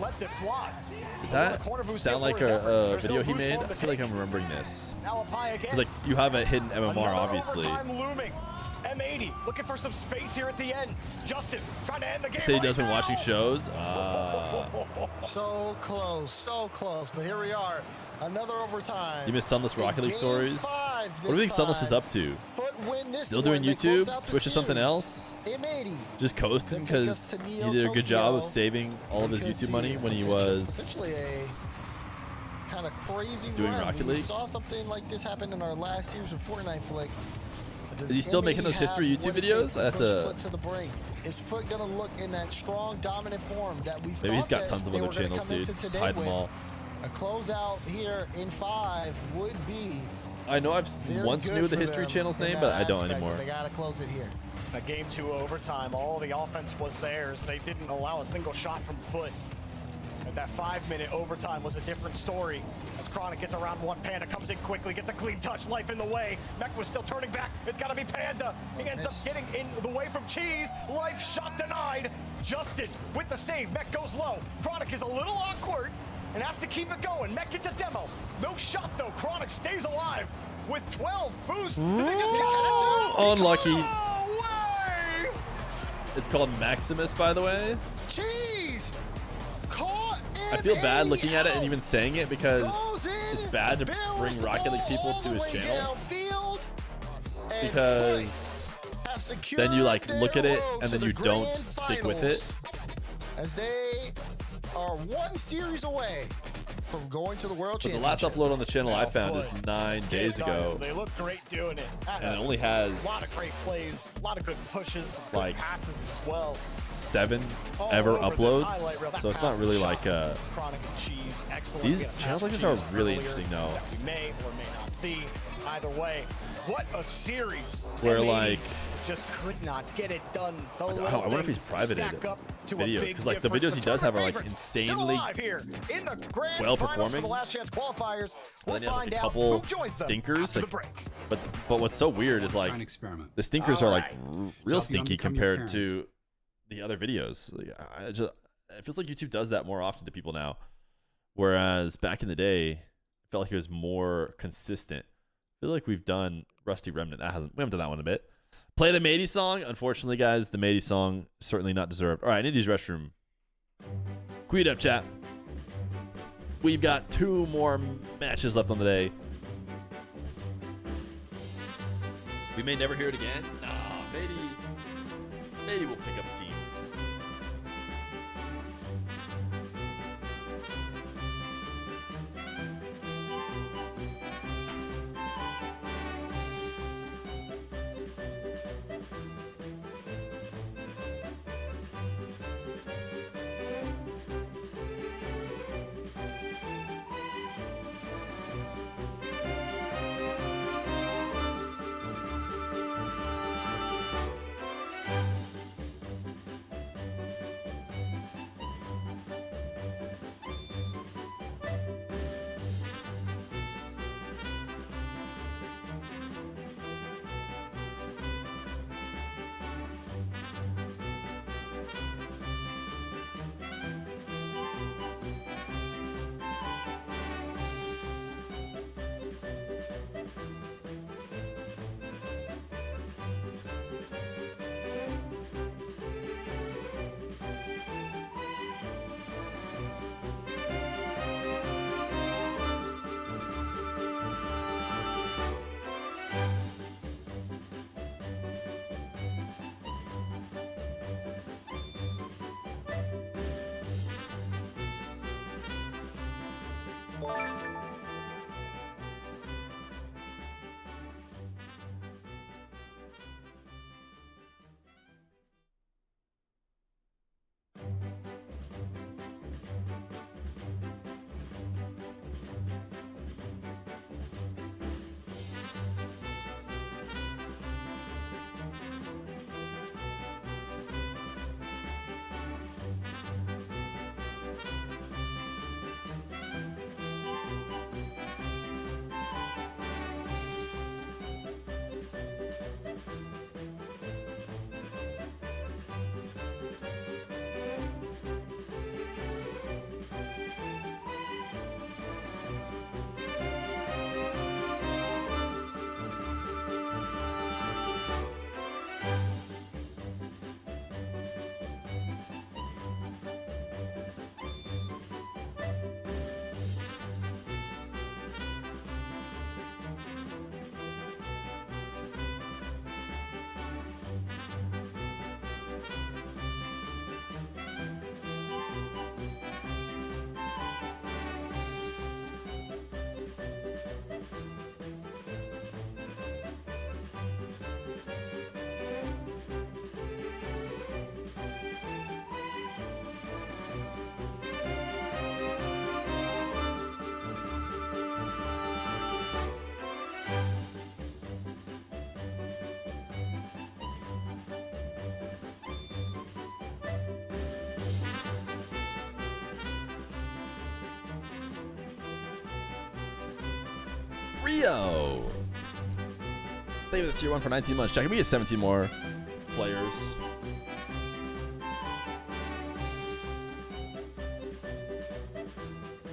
Speaker 2: that sound like a video he made? I feel like I'm remembering this. Because like you have a hidden MMR, obviously.
Speaker 10: M80 looking for some space here at the end. Justin trying to end the game.
Speaker 2: Say he does when watching shows.
Speaker 9: So close. But here we are. Another overtime.
Speaker 2: You missed Sunless Rocket League stories? What do you think Sunless is up to? Still doing
Speaker 9: one.
Speaker 2: YouTube? Switch to something else?
Speaker 9: M80.
Speaker 2: Just coasting because he did a good job of saving all of his YouTube money when he was
Speaker 9: essentially a kind of crazy
Speaker 2: doing
Speaker 9: run.
Speaker 2: Rocket
Speaker 9: We
Speaker 2: League.
Speaker 9: saw something like this happen in our last series of Fortnite Flick.
Speaker 2: Is he still making those history YouTube videos? I have to.
Speaker 9: Foot to the break. Is Foot gonna look in that strong, dominant form that we?
Speaker 2: Maybe he's got tons of other channels, dude. Just hide them all.
Speaker 9: A closeout here in 5 would be.
Speaker 2: I know I've once knew the history channel's name, but I don't anymore.
Speaker 9: They gotta close it here.
Speaker 10: A game 2 overtime. All the offense was theirs. They didn't allow a single shot from Foot. And that 5-minute overtime was a different story. As Chronic gets around one, Panda comes in quickly, gets a clean touch, Life in the way. Mech was still turning back. It's got to be Panda. He ends up getting in the way from Cheese. Life shot denied. Justin with the save. Mech goes low. Chronic is a little awkward and has to keep it going. Mech gets a demo. No shot though. Chronic stays alive with 12 boost.
Speaker 2: Unlucky. It's called Maximus, by the way.
Speaker 9: Cheese caught.
Speaker 2: I feel bad looking at it and even saying it because it's bad to bring Rocket League people to his channel. Because then you like look at it and then you don't stick with it.
Speaker 9: As they are 1 series away from going to the World
Speaker 2: But the
Speaker 9: Championship.
Speaker 2: last upload on the channel I found is 9 days ago.
Speaker 10: They look great doing it.
Speaker 2: And it only has
Speaker 10: a lot of great plays, a lot of good pushes, good
Speaker 2: like
Speaker 10: passes as well.
Speaker 2: 7 ever uploads, so it's not really like
Speaker 10: Chronic and Cheese, excellent.
Speaker 2: these channels like this are really interesting though.
Speaker 10: That we may or may not see. Either way, what a series!
Speaker 2: Where
Speaker 10: M80
Speaker 2: like
Speaker 10: just could not get it done.
Speaker 2: I wonder if he's privated videos because like the videos he does have are like insanely well performing.
Speaker 10: Qualifiers.
Speaker 2: But then he has like a couple stinkers. Like, but what's so weird is like the stinkers are like real stinky compared to the other videos. Like, it feels like YouTube does that more often to people now, whereas back in the day, I felt like it was more consistent. I feel like we've done Rusty Remnant. We haven't done that one in a bit. Play the Matey song. Unfortunately, guys, the Matey song certainly not deserved. All right, I need to use restroom. Queued up, chat. We've got 2 more matches left on the day. We may never hear it again. Nah, maybe we'll pick up a team. Rio. Thank you for the tier 1 for 19 months. Check. We get 17 more players.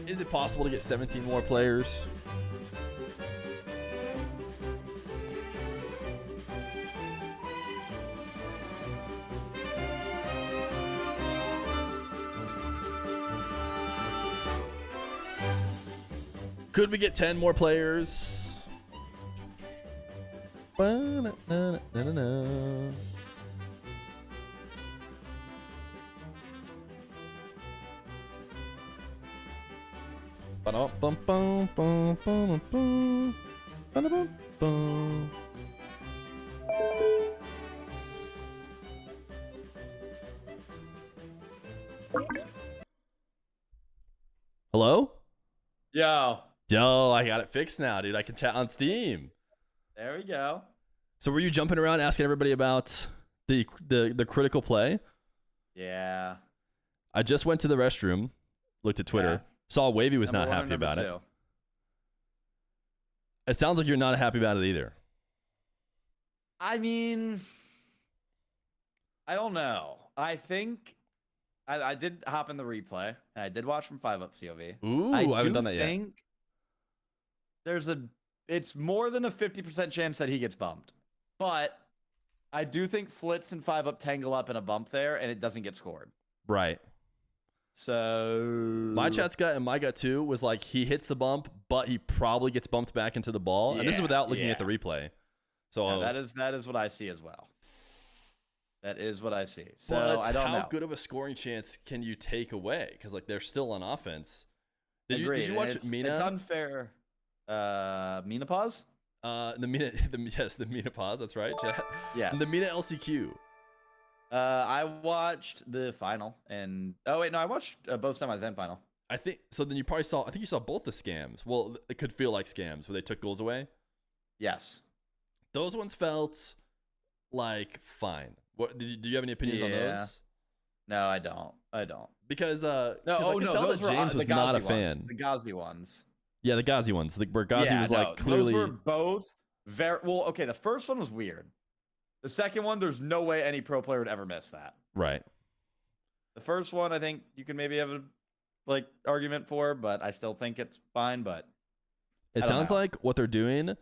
Speaker 2: Is it possible to get 17 more players? Could we get 10 more players? Ba-na-na-na-na-na. Ba-da-bum-bum-bum-bum-bum. Ba-da-bum-bum. Hello?
Speaker 17: Yo.
Speaker 2: Yo, I got it fixed now, dude. I can chat on Steam.
Speaker 17: There we go.
Speaker 2: So were you jumping around asking everybody about the critical play?
Speaker 17: Yeah.
Speaker 2: I just went to the restroom, looked at Twitter, saw Wavy was not happy about it. It sounds like you're not happy about it either.
Speaker 17: I mean, I don't know. I think I did hop in the replay, and I did watch from 5-up COV.
Speaker 2: Ooh, I haven't done that yet.
Speaker 17: I think it's more than a 50% chance that he gets bumped. But I do think Flitz and 5-up tangle up in a bump there, and it doesn't get scored.
Speaker 2: Right.
Speaker 17: So
Speaker 2: my chat's gut and my gut too was like he hits the bump, but he probably gets bumped back into the ball. And this is without looking at the replay. So
Speaker 17: that is what I see as well. That is what I see. So
Speaker 2: but
Speaker 17: I don't know.
Speaker 2: How good of a scoring chance can you take away? Because like they're still on offense. Did
Speaker 17: Agreed.
Speaker 2: you watch Mina?
Speaker 17: It's unfair. Mina pause?
Speaker 2: The Mina pause. That's right, chat.
Speaker 17: Yes.
Speaker 2: And the Mina LCQ.
Speaker 17: I watched the final, and I watched both semis and final.
Speaker 2: I think so. Then you probably saw. I think you saw both the scams. Well, it could feel like scams where they took goals away.
Speaker 17: Yes,
Speaker 2: those ones felt like fine. What do you have any opinions on those?
Speaker 17: No, I don't.
Speaker 2: Because I could
Speaker 17: no,
Speaker 2: tell
Speaker 17: those
Speaker 2: that James
Speaker 17: were
Speaker 2: was not a fan.
Speaker 17: The Ghazi ones.
Speaker 2: Yeah, the Ghazi ones. Where Ghazi was like clearly.
Speaker 17: Those were both very well. Okay, the first one was weird. The second one, there's no way any pro player would ever miss that.
Speaker 2: Right.
Speaker 17: The first one, I think you can maybe have a argument for, but I still think it's fine. But
Speaker 2: it sounds like what they're doing.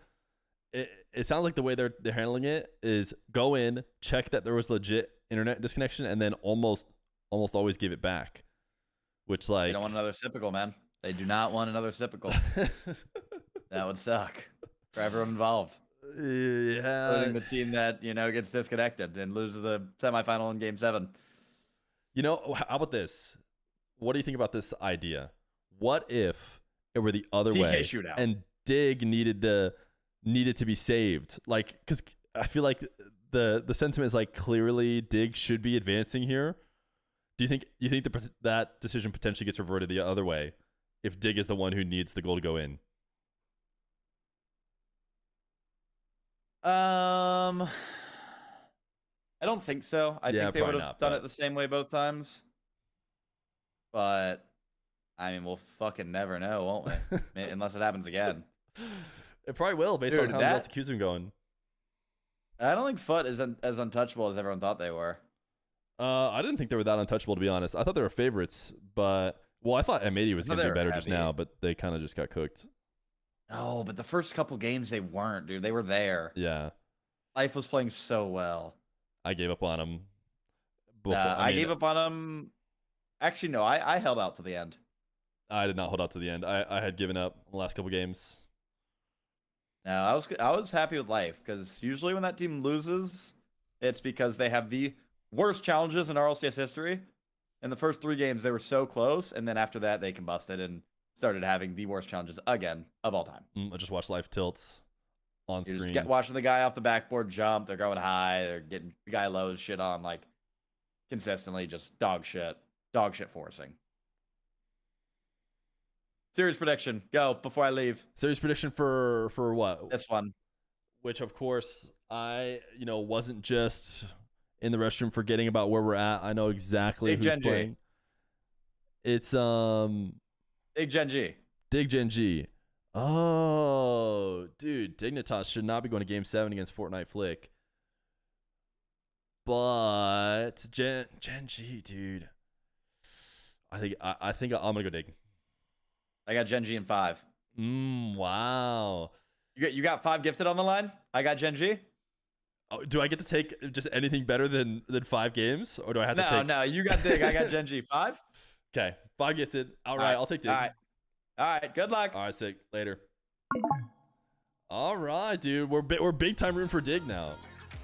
Speaker 2: It sounds like the way they're handling it is go in, check that there was legit internet disconnection, and then almost always give it back. Which like
Speaker 17: they don't want another Sipical, man. They do not want another Sipical. That would suck for everyone involved.
Speaker 2: Yeah,
Speaker 17: including the team that gets disconnected and loses the semifinal in Game 7.
Speaker 2: How about this? What do you think about this idea? What if it were the other
Speaker 17: PK
Speaker 2: way
Speaker 17: shootout.
Speaker 2: and Dig needed to be saved? Like, because I feel like the sentiment is like clearly Dig should be advancing here. Do you think that decision potentially gets reverted the other way if Dig is the one who needs the goal to go in?
Speaker 17: I don't think so. I think they would have done it the same way both times. But I mean, we'll fucking never know, won't we? Unless it happens again.
Speaker 2: It probably will, based on how the LCQ's been going.
Speaker 17: I don't think Foot is as untouchable as everyone thought they were.
Speaker 2: I didn't think they were that untouchable, to be honest. I thought they were favorites, but I thought M80 was going to be better just now, but they kind of just got cooked.
Speaker 17: Oh, but the first couple games they weren't, dude. They were there.
Speaker 2: Yeah.
Speaker 17: Life was playing so well.
Speaker 2: I gave up on him.
Speaker 17: I gave up on him. Actually, no, I held out to the end.
Speaker 2: I did not hold out to the end. I had given up the last couple games.
Speaker 17: No, I was happy with Life because usually when that team loses, it's because they have the worst challenges in RLCS history. In the first 3 games, they were so close, and then after that, they combusted and started having the worst challenges again of all time.
Speaker 2: I just watched Life tilt on screen.
Speaker 17: Just watching the guy off the backboard jump. They're going high. They're getting the guy low shit on like consistently. Just dog shit forcing. Series prediction. Go before I leave.
Speaker 2: Series prediction for what?
Speaker 17: This one.
Speaker 2: Which of course I wasn't just in the restroom forgetting about where we're at. I know exactly who's playing. It's
Speaker 17: Dig Gen G.
Speaker 2: Dig Gen G. Oh, dude, Dignitas should not be going to Game 7 against Fortnite Flick. But Gen G, dude. I think I'm gonna go Dig.
Speaker 17: I got Gen G in 5.
Speaker 2: Wow.
Speaker 17: You got 5 gifted on the line? I got Gen G.
Speaker 2: Oh, do I get to take just anything better than 5 games, or do I have to take?
Speaker 17: No, you got Dig. I got Gen G. 5.
Speaker 2: Okay, 5 gifted. All right, I'll take Dig.
Speaker 17: All right. Good luck.
Speaker 2: All right, sick. Later. All right, dude. We're big time rooting for Dig now.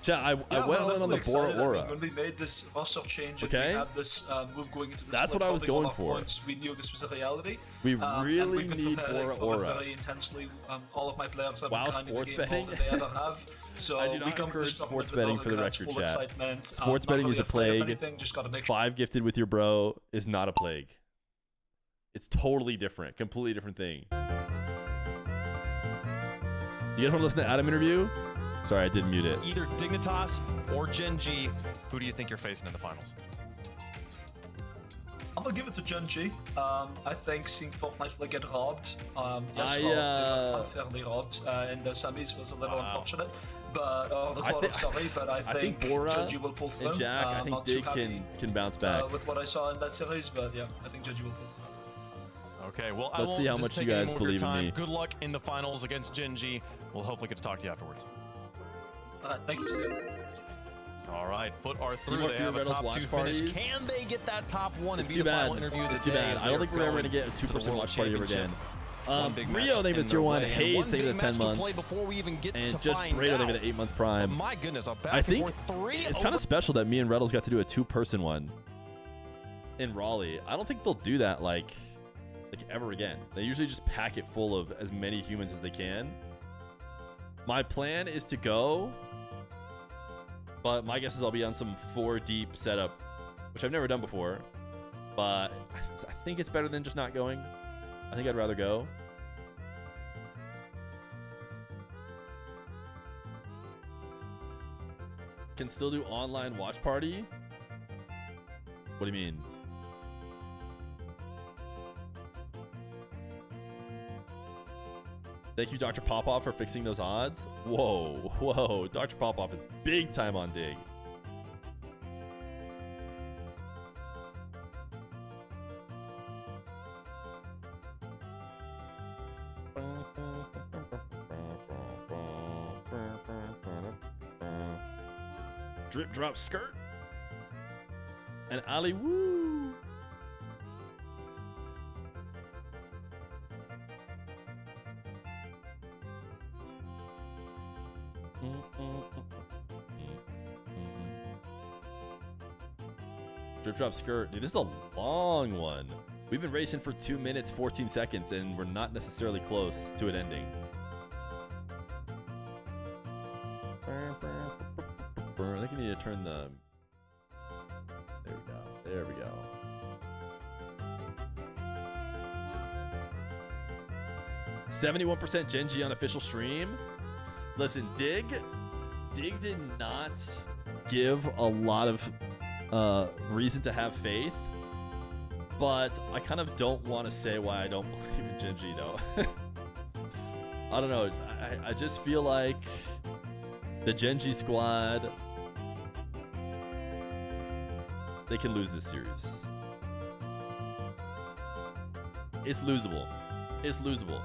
Speaker 2: Chat, I went all in on the Bora Aura.
Speaker 19: When we made this roster change,
Speaker 2: okay.
Speaker 19: we had this move going into the
Speaker 2: That's what I was going for.
Speaker 19: Points, we knew this was a reality.
Speaker 2: We really need Bora Aura.
Speaker 19: Very intensely. All of my players have
Speaker 2: wow,
Speaker 19: been
Speaker 2: sports
Speaker 19: the
Speaker 2: betting.
Speaker 19: They ever have. So
Speaker 2: I do not encourage sports betting for the record, chat.
Speaker 19: Excitement.
Speaker 2: Sports betting is a plague.
Speaker 19: Anything, just gotta make
Speaker 2: 5 gifted with your bro is not a plague. It's totally different, completely different thing. You guys want to listen to Adam interview? Sorry, I did mute it.
Speaker 6: Either Dignitas or Gen G. Who do you think you're facing in the finals?
Speaker 19: I'm gonna give it to Gen G. I think seeing Fortnite Flick get robbed, unfairly robbed in the semis was a little unfortunate. But I think
Speaker 2: Bora
Speaker 19: Gen G will pull through.
Speaker 2: and Jack, I think Dig can bounce back.
Speaker 19: With what I saw in that series, but yeah, I think Gen G will pull through.
Speaker 6: Okay, well,
Speaker 2: let's see how much you guys believe in me.
Speaker 6: Good luck in the finals against Gen G. We'll hopefully get to talk to you afterwards.
Speaker 19: Thank you, Sam.
Speaker 6: All right, Foot are through.
Speaker 2: More
Speaker 6: They
Speaker 2: Fear
Speaker 6: have a
Speaker 2: Reynolds
Speaker 6: top
Speaker 2: watch
Speaker 6: 2
Speaker 2: parties.
Speaker 6: finish. Can they get that top 1 and
Speaker 2: It's
Speaker 6: be
Speaker 2: too
Speaker 6: the
Speaker 2: bad.
Speaker 6: final interview of the
Speaker 2: It's too
Speaker 6: day
Speaker 2: bad.
Speaker 6: as
Speaker 2: I don't
Speaker 6: they
Speaker 2: think
Speaker 6: are
Speaker 2: we're ever
Speaker 6: going
Speaker 2: gonna get a
Speaker 6: to the
Speaker 2: 2-person
Speaker 6: World
Speaker 2: watch party ever again.
Speaker 6: Championship?
Speaker 2: Rio, thank you for tier 1.
Speaker 6: And
Speaker 2: Hayes,
Speaker 6: one
Speaker 2: thank you for
Speaker 6: big
Speaker 2: the 10
Speaker 6: match to play
Speaker 2: months.
Speaker 6: before we even get
Speaker 2: And
Speaker 6: to
Speaker 2: just
Speaker 6: find
Speaker 2: Brado,
Speaker 6: out.
Speaker 2: thank you for the 8 months prime.
Speaker 6: Oh my goodness, a back
Speaker 2: I
Speaker 6: and
Speaker 2: think
Speaker 6: forth 3
Speaker 2: it's kind of special that me and Reynolds got to do a 2-person one in Raleigh. I don't think they'll do that like ever again. They usually just pack it full of as many humans as they can. My plan is to go, but my guess is I'll be on some 4 deep setup, which I've never done before. But I think it's better than just not going. I think I'd rather go. Can still do online watch party? What do you mean? Thank you, Dr. Popoff, for fixing those odds. Whoa. Dr. Popoff is big time on Dig. Drip drop skirt. And Ali woo. Drip drop skirt. Dude, this is a long one. We've been racing for 2 minutes, 14 seconds, and we're not necessarily close to it ending. I think I need to turn the... There we go. 71% Gen G on official stream. Listen, Dig did not give a lot of reason to have faith, but I kind of don't want to say why I don't believe in Gen G though. I don't know. I just feel like the Gen G squad, they can lose this series. It's losable. It's losable.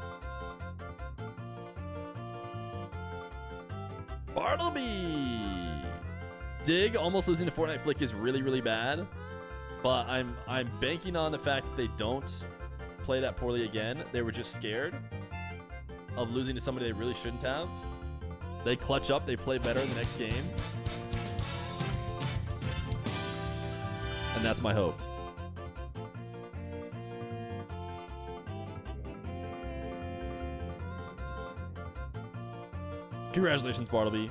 Speaker 2: Bartleby! Dig almost losing to Fortnite Flick is really, really bad, but I'm banking on the fact that they don't play that poorly again. They were just scared of losing to somebody they really shouldn't have. They clutch up, they play better in the next game. And that's my hope. Congratulations, Bartleby.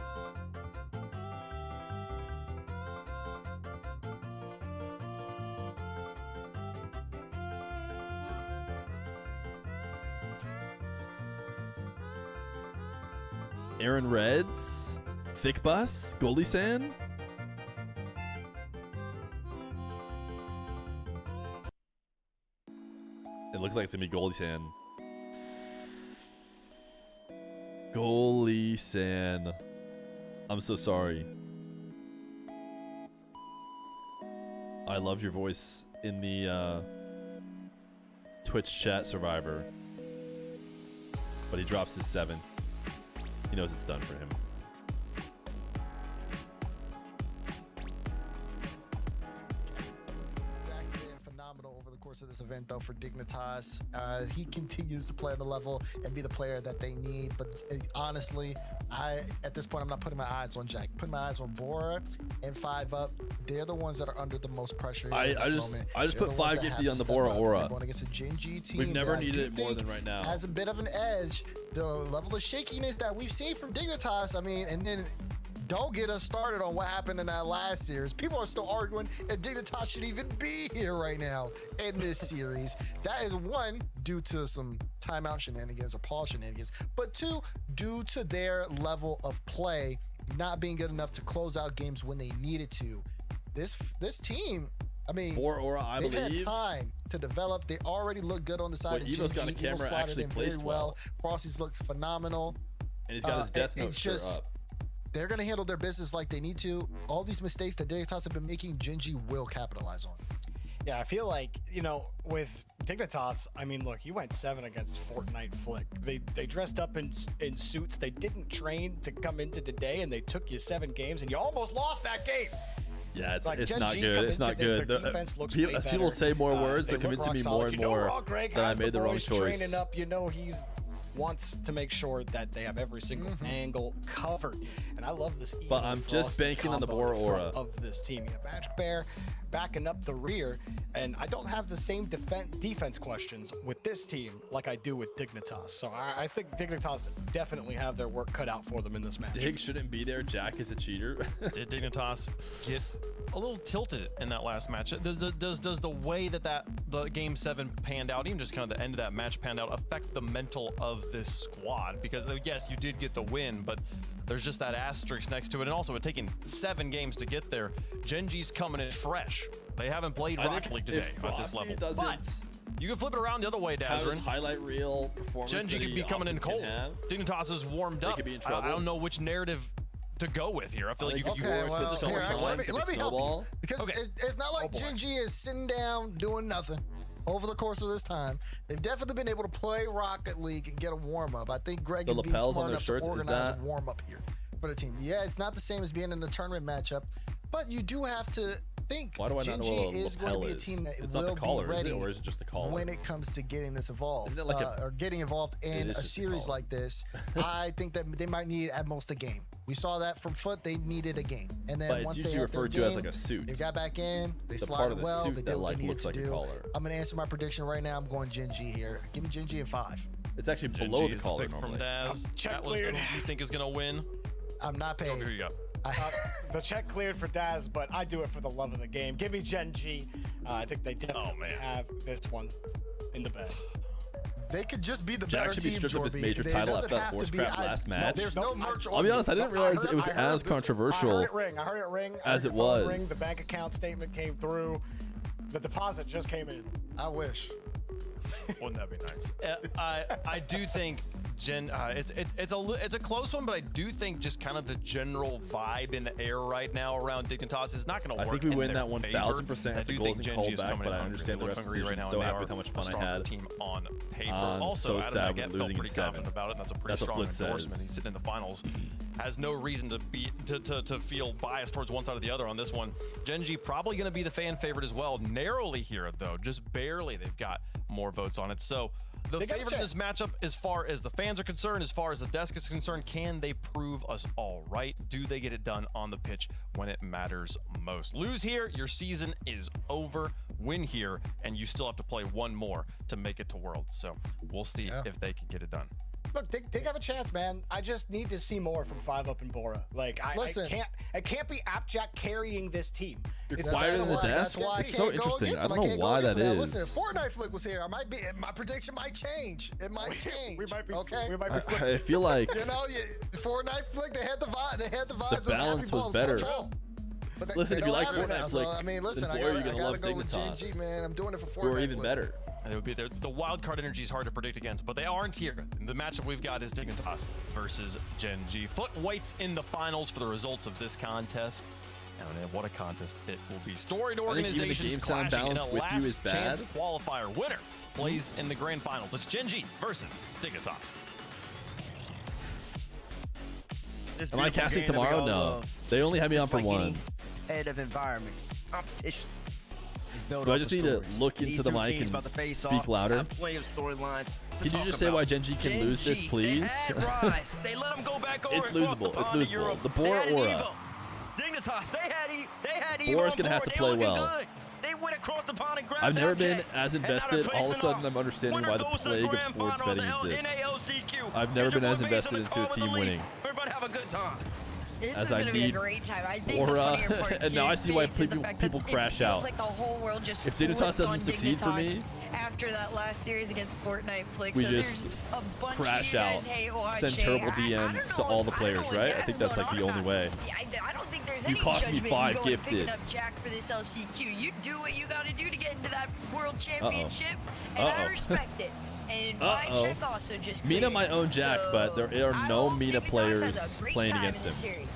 Speaker 2: Aaron Reds, Thick Bus, Goldie San. It looks like it's gonna be Goldie San. Goalie San. I'm so sorry. I love your voice in the Twitch chat, Survivor. But he drops his 7. He knows it's done for him.
Speaker 9: Of this event though for Dignitas. He continues to play on the level and be the player that they need, but honestly, at this point I'm not putting my eyes on Jack. Putting my eyes on Bora and 5UP. They're the ones that are under the most pressure
Speaker 2: I just put 550 on the Bora Aura.
Speaker 9: Going against a Gen G team.
Speaker 2: We've never needed it more than right now.
Speaker 9: Has a bit of an edge. The level of shakiness that we've seen from Dignitas, I mean, and then don't get us started on what happened in that last series. People are still arguing if Dignitas should even be here right now in this series. That is one, due to some timeout shenanigans or pause shenanigans, but two, due to their level of play not being good enough to close out games when they needed to. This team, I mean, they've had time to develop. They already look good on the side of Gen G.
Speaker 2: Evo's got a camera actually placed well.
Speaker 9: Frosty's looked phenomenal.
Speaker 2: And he's got his death note shirt up.
Speaker 9: They're going to handle their business like they need to. All these mistakes that Dignitas have been making, Gen G will capitalize on.
Speaker 10: Yeah, I feel like, you know, with Dignitas, I mean, look, you went 7 against Fortnite Flick. They dressed up in suits. They didn't train to come into today, and they took you 7 games, and you almost lost that game.
Speaker 2: Yeah, it's
Speaker 10: Like,
Speaker 2: it's
Speaker 10: Gen
Speaker 2: not
Speaker 10: G
Speaker 2: good.
Speaker 10: come
Speaker 2: It's not
Speaker 10: into this,
Speaker 2: good.
Speaker 10: their defense looks
Speaker 2: People,
Speaker 10: way
Speaker 2: as people
Speaker 10: better.
Speaker 2: say more words,
Speaker 10: They
Speaker 2: they're
Speaker 10: look
Speaker 2: convincing me
Speaker 10: rock
Speaker 2: more
Speaker 10: solid.
Speaker 2: and
Speaker 10: You know
Speaker 2: more
Speaker 10: Raw Greg
Speaker 2: that I
Speaker 10: has
Speaker 2: made the wrong
Speaker 10: boys
Speaker 2: choice.
Speaker 10: Training up, you know he's wants to make sure that they have every single angle covered. And I love this.
Speaker 2: But I'm just banking on the Bora Aura
Speaker 10: of this team. You have Magic Bear backing up the rear, and I don't have the same defense questions with this team like I do with Dignitas. So I think Dignitas definitely have their work cut out for them in this match.
Speaker 2: Dig shouldn't be there. Jack is a cheater.
Speaker 6: Did Dignitas get a little tilted in that last match? Does the way that the game 7 panned out, even just kind of the end of that match panned out, affect the mental of this squad? Because yes, you did get the win, but there's just that asterisk next to it. And also, it taking 7 games to get there. Gen G's coming in fresh. They haven't played Rocket League today at this level. But you can flip it around the other way, Dazrin.
Speaker 2: Highlight reel performance.
Speaker 6: Gen G could be coming in cold. Dignitas is warmed up.
Speaker 2: Could be in trouble.
Speaker 6: I don't know which narrative to go with here. I feel like you could
Speaker 9: let me help you, because it's not like Gen G is sitting down doing nothing over the course of this time. They've definitely been able to play Rocket League and get a warm-up. I think Greg can be smart enough to organize a warm-up here for the team. Yeah, it's not the same as being in a tournament matchup, but you do have to think Gen G is going to be a team that will be ready
Speaker 2: or is it just the caller?
Speaker 9: when it comes to getting this involved,
Speaker 2: Isn't it like
Speaker 9: or getting involved in a series like this. I think that they might need at most a game. We saw that from Foot. They needed a game, and then
Speaker 2: But
Speaker 9: once
Speaker 2: it's
Speaker 9: they
Speaker 2: usually
Speaker 9: had their
Speaker 2: referred to
Speaker 9: game,
Speaker 2: as like a suit.
Speaker 9: they got back in. They
Speaker 2: The part of
Speaker 9: slotted
Speaker 2: the
Speaker 9: well.
Speaker 2: suit
Speaker 9: They
Speaker 2: that,
Speaker 9: did what
Speaker 2: like,
Speaker 9: they needed
Speaker 2: looks
Speaker 9: to
Speaker 2: like a
Speaker 9: do.
Speaker 2: collar.
Speaker 9: I'm going to answer my prediction right now. I'm going Gen G here. Give me Gen G in 5.
Speaker 2: It's actually
Speaker 6: Gen
Speaker 2: below
Speaker 6: G
Speaker 2: the
Speaker 6: is
Speaker 2: collar
Speaker 6: pick from
Speaker 2: normally.
Speaker 6: Daz.
Speaker 10: Check
Speaker 6: That was
Speaker 10: cleared.
Speaker 6: you think is gonna win?
Speaker 9: I'm not paid.
Speaker 6: Here you go.
Speaker 10: The check cleared for Daz, but I do it for the love of the game. Give me Gen G. I think they definitely have this one in the bag.
Speaker 9: They could just be the
Speaker 2: Jack
Speaker 9: better
Speaker 2: should be
Speaker 9: team,
Speaker 2: stripped of his
Speaker 9: Jorby.
Speaker 2: major
Speaker 9: It
Speaker 2: title
Speaker 9: doesn't
Speaker 2: after that
Speaker 9: have to
Speaker 2: Force
Speaker 9: be.
Speaker 2: Craft last match.
Speaker 9: There's no merch
Speaker 2: I'll be honest, I didn't realize it was
Speaker 10: I heard
Speaker 2: as
Speaker 10: this-
Speaker 2: controversial
Speaker 10: I heard it ring. I heard it ring.
Speaker 2: as
Speaker 10: I
Speaker 2: it
Speaker 10: heard the phone
Speaker 2: was.
Speaker 10: Ring. The bank account statement came through. The deposit just came in.
Speaker 9: I wish.
Speaker 6: Wouldn't that be nice? I do think it's a close one, but I do think just kind of the general vibe in the air right now around Dignitas is not going to work.
Speaker 2: I think we
Speaker 6: in
Speaker 2: win
Speaker 6: their
Speaker 2: that 1000%
Speaker 6: favor.
Speaker 2: if the goals and called back, but I understand the rest of the season. So happy with how much fun I had.
Speaker 6: Team on paper.
Speaker 2: I'm
Speaker 6: Also,
Speaker 2: so
Speaker 6: Adam
Speaker 2: sad
Speaker 6: Baguette
Speaker 2: with
Speaker 6: felt
Speaker 2: losing
Speaker 6: pretty
Speaker 2: 7.
Speaker 6: confident about it, and that's a pretty
Speaker 2: That's what
Speaker 6: strong
Speaker 2: Flitz
Speaker 6: endorsement.
Speaker 2: says.
Speaker 6: He's sitting in the finals. Has no reason to feel biased towards one side or the other on this one. Gen G probably going to be the fan favorite as well. Narrowly here, though, just barely. They've got more votes on it. So the favorite in this matchup, as far as the fans are concerned, as far as the desk is concerned, can they prove us all right? Do they get it done on the pitch when it matters most? Lose here, your season is over. Win here, and you still have to play one more to make it to Worlds. So we'll see if they can get it done.
Speaker 10: Look, they have a chance, man. I just need to see more from 5UP and Bora. Like, I can't be Appjack carrying this team.
Speaker 2: You're quieter than the desk? It's so interesting. I don't know why that is.
Speaker 9: Listen, if Fortnite Flick was here, my prediction might change. It might change.
Speaker 10: We might be
Speaker 9: okay.
Speaker 2: I feel like
Speaker 9: Fortnite Flick. They had the vibe. They had the vibes.
Speaker 2: The balance was better.
Speaker 9: But
Speaker 2: listen, if you like
Speaker 9: Fortnite
Speaker 2: Flick,
Speaker 9: I mean, listen,
Speaker 2: then
Speaker 9: I
Speaker 2: boy, you're
Speaker 9: gotta
Speaker 2: gonna love
Speaker 9: go with Gen G,
Speaker 2: Dignitas.
Speaker 9: man. I'm doing it for Fortnite.
Speaker 2: Who are even
Speaker 9: Flick.
Speaker 2: better.
Speaker 6: It would be the wild card energy is hard to predict against, but they aren't here. The matchup we've got is Dignitas versus Gen G. Foot waits in the finals for the results of this contest. And what a contest it will be. Storied organizations clashing in a last chance qualifier. Winner plays in the grand finals. It's Gen G versus Dignitas.
Speaker 2: Am I casting tomorrow? No. They only had me on for one.
Speaker 8: Competitive environment, competition.
Speaker 2: Do I just need to look into the mic and speak louder?
Speaker 8: Plenty of storylines.
Speaker 2: Can you just say why Gen G can lose this, please?
Speaker 8: They let them go back over.
Speaker 2: It's losable. It's losable. The Boar Aura.
Speaker 8: Dignitas, they had Evo.
Speaker 2: Boar's gonna have to play well.
Speaker 8: They went across the pond and grabbed
Speaker 2: I've never
Speaker 8: that
Speaker 2: been
Speaker 8: jet.
Speaker 2: as invested. All of a sudden, I'm understanding why the plague of sports betting exists. I've never been as invested into a team winning.
Speaker 8: Everybody have a good time.
Speaker 11: This
Speaker 2: as
Speaker 11: is
Speaker 2: I
Speaker 11: going to be a
Speaker 2: need
Speaker 11: great time. I think
Speaker 2: Aura,
Speaker 11: the funnier part
Speaker 2: and now I see why people
Speaker 11: it
Speaker 2: crash
Speaker 11: feels
Speaker 2: out.
Speaker 11: like the whole world just
Speaker 2: If Dignitas
Speaker 11: flipped
Speaker 2: doesn't
Speaker 11: on
Speaker 2: succeed for me,
Speaker 11: Dignitas after that last series against Fortnite Flick,
Speaker 2: we
Speaker 11: so
Speaker 2: just
Speaker 11: there's a bunch
Speaker 2: crash
Speaker 11: of you
Speaker 2: out,
Speaker 11: guys hate watching.
Speaker 2: send terrible DMs to all the players, right? I think that's like the only way.
Speaker 11: I don't think there's
Speaker 2: You
Speaker 11: any
Speaker 2: cost me
Speaker 11: judgment
Speaker 2: 5
Speaker 11: in going and
Speaker 2: gifted.
Speaker 11: picking up Jack for this LCQ. You do what you got to do to get into that world championship, and I respect it. And my check also just
Speaker 2: Mina might own Jack, but there are no Mina players
Speaker 11: great
Speaker 2: playing
Speaker 11: time
Speaker 2: against
Speaker 11: in
Speaker 2: him.
Speaker 11: this series.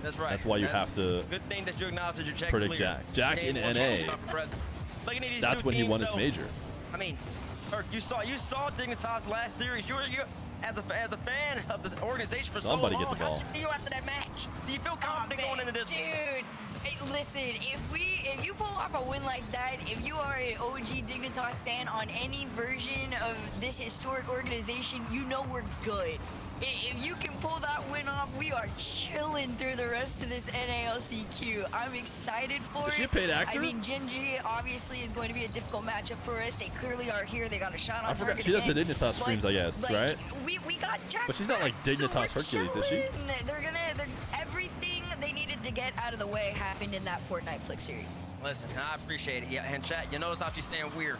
Speaker 8: That's right.
Speaker 2: That's why you have to
Speaker 8: Good thing that you acknowledge that your check
Speaker 2: predict
Speaker 8: cleared.
Speaker 2: Jack. Jack in NA. That's when he won his major.
Speaker 8: I mean, Kirk, you saw Dignitas last series. You as a fan of the organization for
Speaker 2: Somebody
Speaker 8: so long.
Speaker 2: get the ball.
Speaker 8: How do you feel after that match? Do you feel confident going into this?
Speaker 11: Dude, hey, listen, if you pull off a win like that, if you are an OG Dignitas fan on any version of this historic organization, you know we're good. If you can pull that win off, we are chilling through the rest of this NALCQ. I'm excited for it.
Speaker 2: Is she a paid actor?
Speaker 11: I mean, Gen G obviously is going to be a difficult matchup for us. They clearly are here. They got a shot on
Speaker 2: I forgot.
Speaker 11: target.
Speaker 2: She does the
Speaker 11: again.
Speaker 2: Dignitas streams, I guess,
Speaker 11: Like,
Speaker 2: right?
Speaker 11: We got Jack.
Speaker 2: But she's not like Dignitas Hercules, is she?
Speaker 11: Everything they needed to get out of the way happened in that Fortnite Flick series.
Speaker 8: Listen, I appreciate it. Yeah, and chat, you notice how she's saying weird.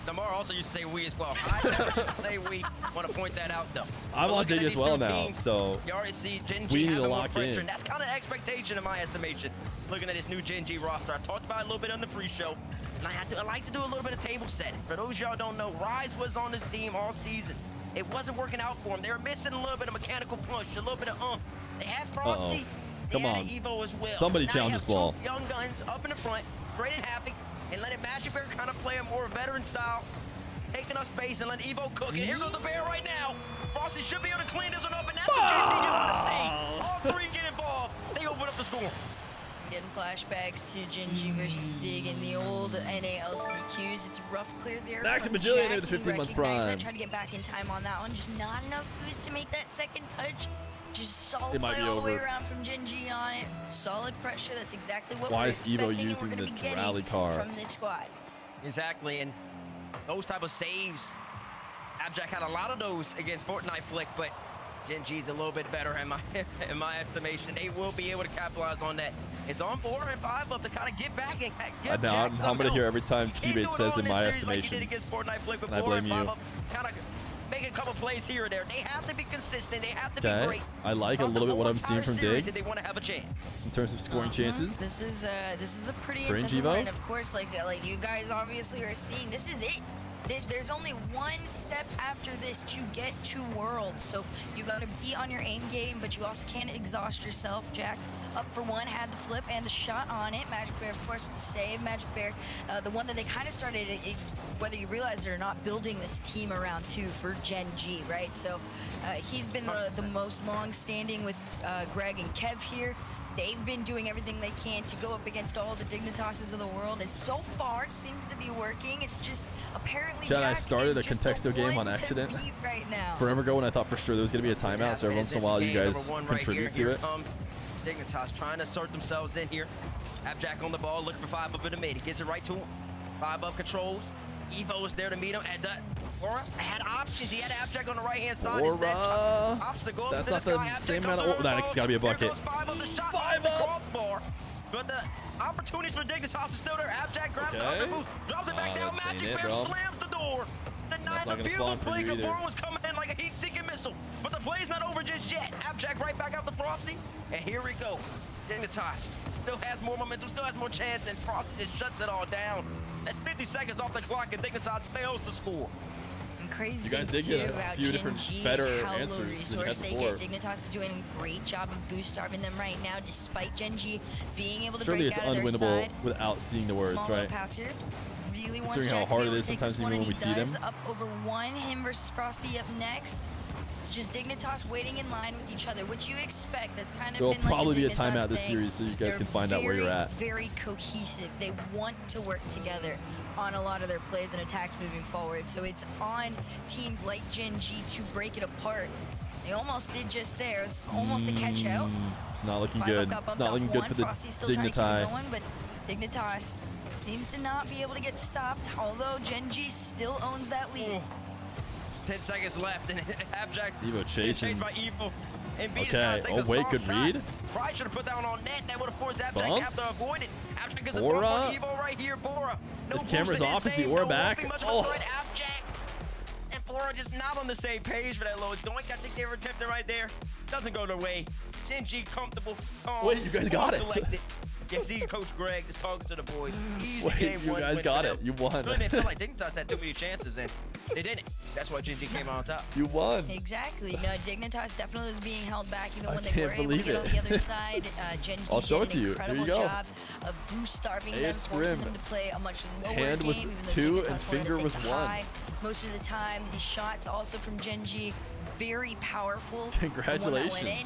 Speaker 8: Tamara also used to say we as well. I never used to say we. Want to point that out, though.
Speaker 2: I'm on Dig as well now, so
Speaker 8: you already see Gen G
Speaker 2: we need to
Speaker 8: having more
Speaker 2: lock
Speaker 8: pressure,
Speaker 2: in.
Speaker 8: and that's kind of expectation in my estimation. Looking at this new Gen G roster, I talked about it a little bit on the pre-show, and I like to do a little bit of table setting. For those y'all don't know, Rise was on this team all season. It wasn't working out for them. They were missing a little bit of mechanical punch, a little bit of They had Frosty.
Speaker 2: Come
Speaker 8: they had
Speaker 2: on.
Speaker 8: Evo as well.
Speaker 2: Somebody
Speaker 8: now
Speaker 2: challenge this ball.
Speaker 8: Young guns up in the front, great and happy, and let it Magic Bear kind of play a more veteran style, taking up space and let Evo cook. And here goes the Bear right now. Frosty should be able to clean this one up, and that's what JP want to see. All three get involved. They open up the score.
Speaker 11: Getting flashbacks to Gen G versus Dig in the old NALCQs. It's rough clear there.
Speaker 2: Max
Speaker 11: from
Speaker 2: and Bajillion
Speaker 11: Jack.
Speaker 2: with the 15
Speaker 11: He
Speaker 2: months
Speaker 11: recognized
Speaker 2: prime.
Speaker 11: that, tried to get back in time on that one. Just not enough boost to make that second touch. Just solid
Speaker 2: It might
Speaker 11: play
Speaker 2: be
Speaker 11: all the way
Speaker 2: over.
Speaker 11: around from Gen G on it. Solid pressure. That's exactly what
Speaker 2: Why
Speaker 11: we're
Speaker 2: is Evo
Speaker 11: expecting and
Speaker 2: using
Speaker 11: we're
Speaker 2: the
Speaker 11: going to be
Speaker 2: rally
Speaker 11: getting
Speaker 2: car?
Speaker 11: from this squad.
Speaker 8: Exactly, and those type of saves, Abjack had a lot of those against Fortnite Flick, but Gen G's a little bit better in my estimation. They will be able to capitalize on that. It's on 4 and 5 up to kind of get back and
Speaker 2: I
Speaker 8: get
Speaker 2: know.
Speaker 8: Jack
Speaker 2: I'm going to hear every time
Speaker 8: Can't do
Speaker 2: teammate
Speaker 8: it
Speaker 2: says
Speaker 8: all
Speaker 2: in
Speaker 8: this
Speaker 2: my
Speaker 8: series like he
Speaker 2: estimation.
Speaker 8: did against Fortnite Flick with
Speaker 2: And I
Speaker 8: 4 and
Speaker 2: blame
Speaker 8: 5
Speaker 2: you.
Speaker 8: up, kind of making a couple plays here or there. They have to be consistent. They have to be
Speaker 2: Okay.
Speaker 8: great.
Speaker 2: I like a little bit what I'm seeing from
Speaker 8: Series
Speaker 2: Dig
Speaker 8: if they want to have a chance.
Speaker 2: in terms of scoring chances.
Speaker 11: This is a pretty
Speaker 2: Cringe
Speaker 11: intensive
Speaker 2: Evo?
Speaker 11: one, and of course, like you guys obviously are seeing, this is it. There's only one step after this to get to Worlds, so you got to be on your aim game, but you also can't exhaust yourself. Jack up for one, had the flip and the shot on it. Magic Bear, of course, with the save. Magic Bear, the one that they kind of started, whether you realize it or not, building this team around too for Gen G, right? So he's been the most long-standing with Greg and Kev here. They've been doing everything they can to go up against all the Dignitases of the world, and so far seems to be working. It's just apparently
Speaker 2: Chad, I
Speaker 11: Jack
Speaker 2: started
Speaker 11: is
Speaker 2: a
Speaker 11: just
Speaker 2: Contexto
Speaker 11: the
Speaker 2: game
Speaker 11: one
Speaker 2: on
Speaker 11: to
Speaker 2: accident.
Speaker 11: beat right now.
Speaker 2: Forever ago when I thought for sure there was going to be a timeout, so every once in a while you guys contribute to it.
Speaker 8: Comes Dignitas trying to assert themselves in here. Abjack on the ball, looking for 5 up in the mid. He gets it right to him. 5 up controls. Evo is there to meet him. And Aura had options. He had Abjack on the right-hand side. Instead, options to go
Speaker 2: That's
Speaker 8: up
Speaker 2: not
Speaker 8: to this
Speaker 2: the same amount of. That's got to be a bucket.
Speaker 8: 5 up the shot. 5 up. But the opportunities for Dignitas is still there. Abjack grabs the upper boost, drops it back down. Magic Bear slams the door. Denies the beautiful play. Kabor was coming in like a heat-seeking missile. But the play's not over just yet. Abjack right back out to Frosty. And here we go. Dignitas still has more momentum, still has more chance, and Frosty just shuts it all down. That's 50 seconds off the clock, and Dignitas fails to score.
Speaker 11: And crazy
Speaker 2: You guys
Speaker 11: thing
Speaker 2: did
Speaker 11: too
Speaker 2: get a
Speaker 11: about
Speaker 2: few different
Speaker 11: Gen G
Speaker 2: better
Speaker 11: is how low
Speaker 2: answers than you
Speaker 11: resource
Speaker 2: had
Speaker 11: they
Speaker 2: before.
Speaker 11: get. Dignitas is doing a great job of boost starving them right now, despite Gen G being able to
Speaker 2: Surely
Speaker 11: break
Speaker 2: it's
Speaker 11: out of their
Speaker 2: unwinnable
Speaker 11: side.
Speaker 2: without seeing the words,
Speaker 11: Small little
Speaker 2: right?
Speaker 11: pass here. Really wants
Speaker 2: Considering how
Speaker 11: Jack to
Speaker 2: hard
Speaker 11: be
Speaker 2: it
Speaker 11: able
Speaker 2: is
Speaker 11: to take
Speaker 2: sometimes
Speaker 11: this
Speaker 2: even
Speaker 11: one,
Speaker 2: when
Speaker 11: and
Speaker 2: we
Speaker 11: he
Speaker 2: see
Speaker 11: does.
Speaker 2: them.
Speaker 11: Up over one, him versus Frosty up next. It's just Dignitas waiting in line with each other, which you expect. That's kind of
Speaker 2: There will
Speaker 11: been like
Speaker 2: probably
Speaker 11: the
Speaker 2: be a
Speaker 11: Dignitas
Speaker 2: timeout this
Speaker 11: thing.
Speaker 2: series so you guys
Speaker 11: They're
Speaker 2: can find out where you're at.
Speaker 11: Very cohesive. They want to work together on a lot of their plays and attacks moving forward. So it's on teams like Gen G to break it apart. They almost did just there. It's almost a catch out.
Speaker 2: It's not looking
Speaker 11: 5
Speaker 2: good.
Speaker 11: up,
Speaker 2: It's
Speaker 11: up,
Speaker 2: not
Speaker 11: up
Speaker 2: looking good
Speaker 11: one.
Speaker 2: for the
Speaker 11: Frosty's still trying to keep it
Speaker 2: Dignitas.
Speaker 11: going, but Dignitas seems to not be able to get stopped, although Gen G still owns that lead.
Speaker 8: 10 seconds left, and Abjack
Speaker 2: Evo chasing.
Speaker 8: chased by Evo. And beat
Speaker 2: Okay.
Speaker 8: his
Speaker 2: Oh, wait, good read.
Speaker 8: Probably should have put that one on net. That would have forced Abjack to have to
Speaker 2: Bumps.
Speaker 8: avoid it. Abjack gets a
Speaker 2: Bora.
Speaker 8: bump on Evo right here. Bora. No
Speaker 2: His
Speaker 8: boost
Speaker 2: camera's
Speaker 8: in his
Speaker 2: off. Is the
Speaker 8: name.
Speaker 2: aura
Speaker 8: No
Speaker 2: back?
Speaker 8: won't be much of a
Speaker 2: Oh.
Speaker 8: good Abjack. And Bora just not on the same page for that low doink. I think they were attempting right there. Doesn't go their way. Gen G comfortable.
Speaker 2: Wait, you guys got it.
Speaker 8: Collected. Yeah, see Coach Greg just talking to the boys. Easy
Speaker 2: Wait,
Speaker 8: game.
Speaker 2: you
Speaker 8: one
Speaker 2: guys
Speaker 8: win
Speaker 2: got
Speaker 8: for
Speaker 2: it.
Speaker 8: them.
Speaker 2: You won.
Speaker 8: Really, they felt like Dignitas had too many chances, and they didn't. That's why Gen G came out on top.
Speaker 2: You won.
Speaker 11: Exactly. No, Dignitas definitely was being held back even
Speaker 2: I
Speaker 11: when they were
Speaker 2: can't
Speaker 11: able to
Speaker 2: believe
Speaker 11: get on
Speaker 2: it.
Speaker 11: the other side. Gen G
Speaker 2: I'll show
Speaker 11: did
Speaker 2: it to you.
Speaker 11: an
Speaker 2: Here you
Speaker 11: incredible
Speaker 2: go.
Speaker 11: job of boost starving
Speaker 2: Ace
Speaker 11: them, forcing
Speaker 2: scrim.
Speaker 11: them to play a much lower
Speaker 2: Hand
Speaker 11: game.
Speaker 2: was
Speaker 11: even though
Speaker 2: 2
Speaker 11: Dignitas
Speaker 2: and
Speaker 11: wanted
Speaker 2: finger
Speaker 11: to take
Speaker 2: was
Speaker 11: the
Speaker 2: 1.
Speaker 11: high. Most of the time, the shots also from Gen G, very powerful.
Speaker 2: Congratulations.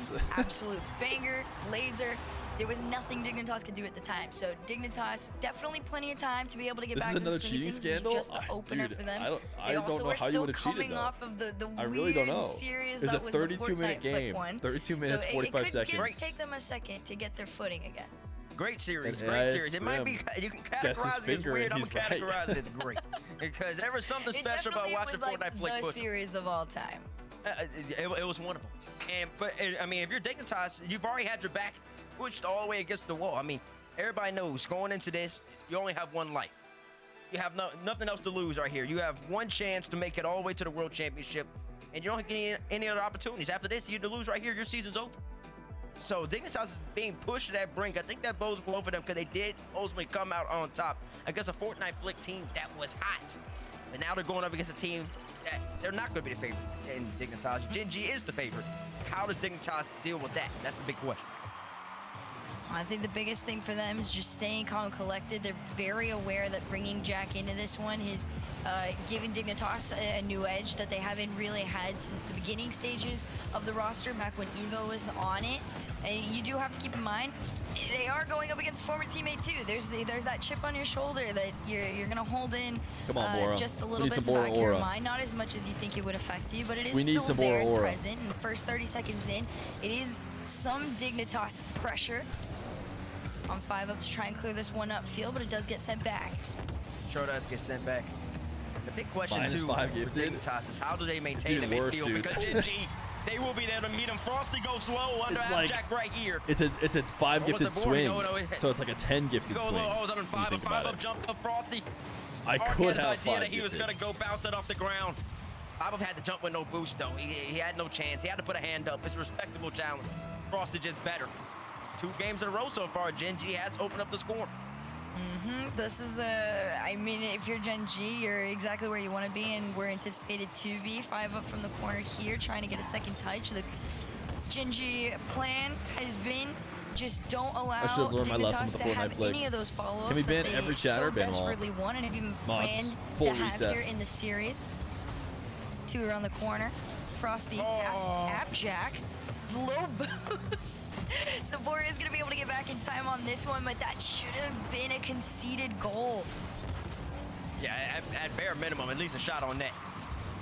Speaker 11: The one that went in, absolute banger, laser. There was nothing Dignitas could do at the time. So Dignitas, definitely plenty of time to be able to get
Speaker 2: This
Speaker 11: back
Speaker 2: is
Speaker 11: in the
Speaker 2: another
Speaker 11: swing of
Speaker 2: cheating
Speaker 11: things. This is
Speaker 2: scandal?
Speaker 11: just the opener
Speaker 2: Dude,
Speaker 11: for them.
Speaker 2: I don't
Speaker 11: They
Speaker 2: know
Speaker 11: also
Speaker 2: how
Speaker 11: are
Speaker 2: you
Speaker 11: still
Speaker 2: would've cheated,
Speaker 11: coming
Speaker 2: though.
Speaker 11: off of the
Speaker 2: I
Speaker 11: weird
Speaker 2: really don't know.
Speaker 11: series
Speaker 2: It was
Speaker 11: that
Speaker 2: a
Speaker 11: was
Speaker 2: 32-minute
Speaker 11: the Fortnite
Speaker 2: game.
Speaker 11: Flick one.
Speaker 2: 32 minutes,
Speaker 11: so
Speaker 2: 45
Speaker 11: it
Speaker 2: seconds.
Speaker 11: could take them a second to get their footing again.
Speaker 8: Great series,
Speaker 2: And
Speaker 8: great
Speaker 2: Ace
Speaker 8: series. It might be,
Speaker 2: scrim.
Speaker 8: you can
Speaker 2: Guess his
Speaker 8: categorize it as
Speaker 2: finger
Speaker 8: weird.
Speaker 2: and
Speaker 8: I'm gonna
Speaker 2: he's right.
Speaker 8: categorize it as great. Because there was something
Speaker 11: It
Speaker 8: special about
Speaker 11: definitely
Speaker 8: watching
Speaker 11: was like
Speaker 8: Fortnite Flick
Speaker 11: the
Speaker 8: push.
Speaker 11: series of all time.
Speaker 8: It was wonderful. But I mean, if you're Dignitas, you've already had your back pushed all the way against the wall. I mean, everybody knows going into this, you only have one life. You have nothing else to lose right here. You have one chance to make it all the way to the World Championship, and you don't get any other opportunities. After this, you to lose right here, your season's over. So Dignitas is being pushed to that brink. I think that bodes well for them because they did ultimately come out on top against a Fortnite Flick team that was hot. And now they're going up against a team that they're not going to be the favorite in Dignitas. Gen G is the favorite. How does Dignitas deal with that? That's the big question.
Speaker 11: I think the biggest thing for them is just staying calm and collected. They're very aware that bringing Jack into this one is giving Dignitas a new edge that they haven't really had since the beginning stages of the roster, back when Evo was on it. And you do have to keep in mind, they are going up against former teammate too. There's that chip on your shoulder that you're gonna hold in.
Speaker 2: Come on, Bora.
Speaker 11: Just a
Speaker 2: We
Speaker 11: little
Speaker 2: need
Speaker 11: bit
Speaker 2: some
Speaker 11: in the back
Speaker 2: Bora
Speaker 11: of your
Speaker 2: aura.
Speaker 11: mind. Not as much as you think it would affect you, but it is
Speaker 2: We need
Speaker 11: still
Speaker 2: some
Speaker 11: there
Speaker 2: Bora
Speaker 11: and
Speaker 2: aura.
Speaker 11: present. And the first 30 seconds in, it is some Dignitas pressure on 5 up to try and clear this one up field, but it does get sent back.
Speaker 8: Sure does get sent back. The big question
Speaker 2: -5
Speaker 8: too for
Speaker 2: gifted.
Speaker 8: Dignitas is how do they maintain the
Speaker 2: even worse,
Speaker 8: midfield?
Speaker 2: dude.
Speaker 8: Because Gen G, they will be there to meet him. Frosty goes slow under
Speaker 2: It's like-
Speaker 8: Abjack right here.
Speaker 2: It's a 5
Speaker 8: Almost
Speaker 2: gifted
Speaker 8: a board,
Speaker 2: swing,
Speaker 8: no,
Speaker 2: so it's like a 10 gifted
Speaker 8: Go
Speaker 2: swing.
Speaker 8: low. Oh, it was under
Speaker 2: when you
Speaker 8: 5
Speaker 2: think
Speaker 8: up,
Speaker 2: about
Speaker 8: 5 up
Speaker 2: it.
Speaker 8: jump up Frosty.
Speaker 2: I
Speaker 8: Ark
Speaker 2: could
Speaker 8: had his
Speaker 2: have
Speaker 8: idea
Speaker 2: 5
Speaker 8: that he was
Speaker 2: gifted.
Speaker 8: gonna go bounce that off the ground. 5 up had to jump with no boost though. He had no chance. He had to put a hand up. It's a respectable challenge. Frosty just better. 2 games in a row so far. Gen G has opened up the score.
Speaker 11: This is I mean, if you're Gen G, you're exactly where you want to be, and we're anticipated to be. 5 up from the corner here, trying to get a second touch. The Gen G plan has been just don't allow
Speaker 2: I should have learned my lesson
Speaker 11: Dignitas
Speaker 2: with the
Speaker 11: to
Speaker 2: Fortnite
Speaker 11: have
Speaker 2: Flick.
Speaker 11: any of those follow-ups
Speaker 2: Can we ban
Speaker 11: that they
Speaker 2: every chat or
Speaker 11: so
Speaker 2: ban them all?
Speaker 11: desperately want and have even
Speaker 2: Mods,
Speaker 11: planned
Speaker 2: full
Speaker 11: to have
Speaker 2: reset.
Speaker 11: here in the series. 2 around the corner. Frosty past Abjack. Low boost. So Bora is going to be able to get back in time on this one, but that should have been a conceded goal.
Speaker 8: Yeah, at bare minimum, at least a shot on net.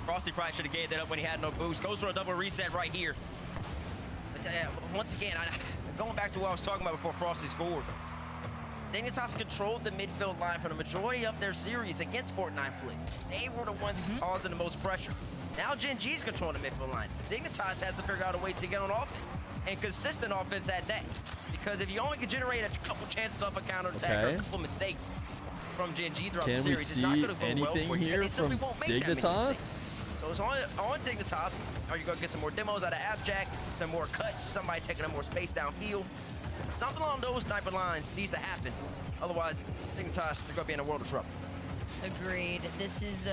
Speaker 8: Frosty probably should have gave that up when he had no boost. Goes for a double reset right here. But once again, going back to what I was talking about before Frosty scored. Dignitas controlled the midfield line for the majority of their series against Fortnite Flick. They were the ones causing the most pressure. Now Gen G's controlling the midfield line. Dignitas has to figure out a way to get on offense. And consistent offense at that. Because if you only can generate a couple chances off a counterattack or a
Speaker 2: Okay.
Speaker 8: couple mistakes from Gen G throughout
Speaker 2: Can
Speaker 8: the
Speaker 2: we
Speaker 8: series, it's not
Speaker 2: see
Speaker 8: going to go well
Speaker 2: anything
Speaker 8: for you.
Speaker 2: here
Speaker 8: And they simply
Speaker 2: from
Speaker 8: won't make that many mistakes.
Speaker 2: Dignitas?
Speaker 8: So it's on Dignitas. Are you going to get some more demos out of Abjack, some more cuts, somebody taking up more space downfield? Something along those type of lines needs to happen. Otherwise, Dignitas, they're going to be in a world of trouble.
Speaker 11: Agreed. This is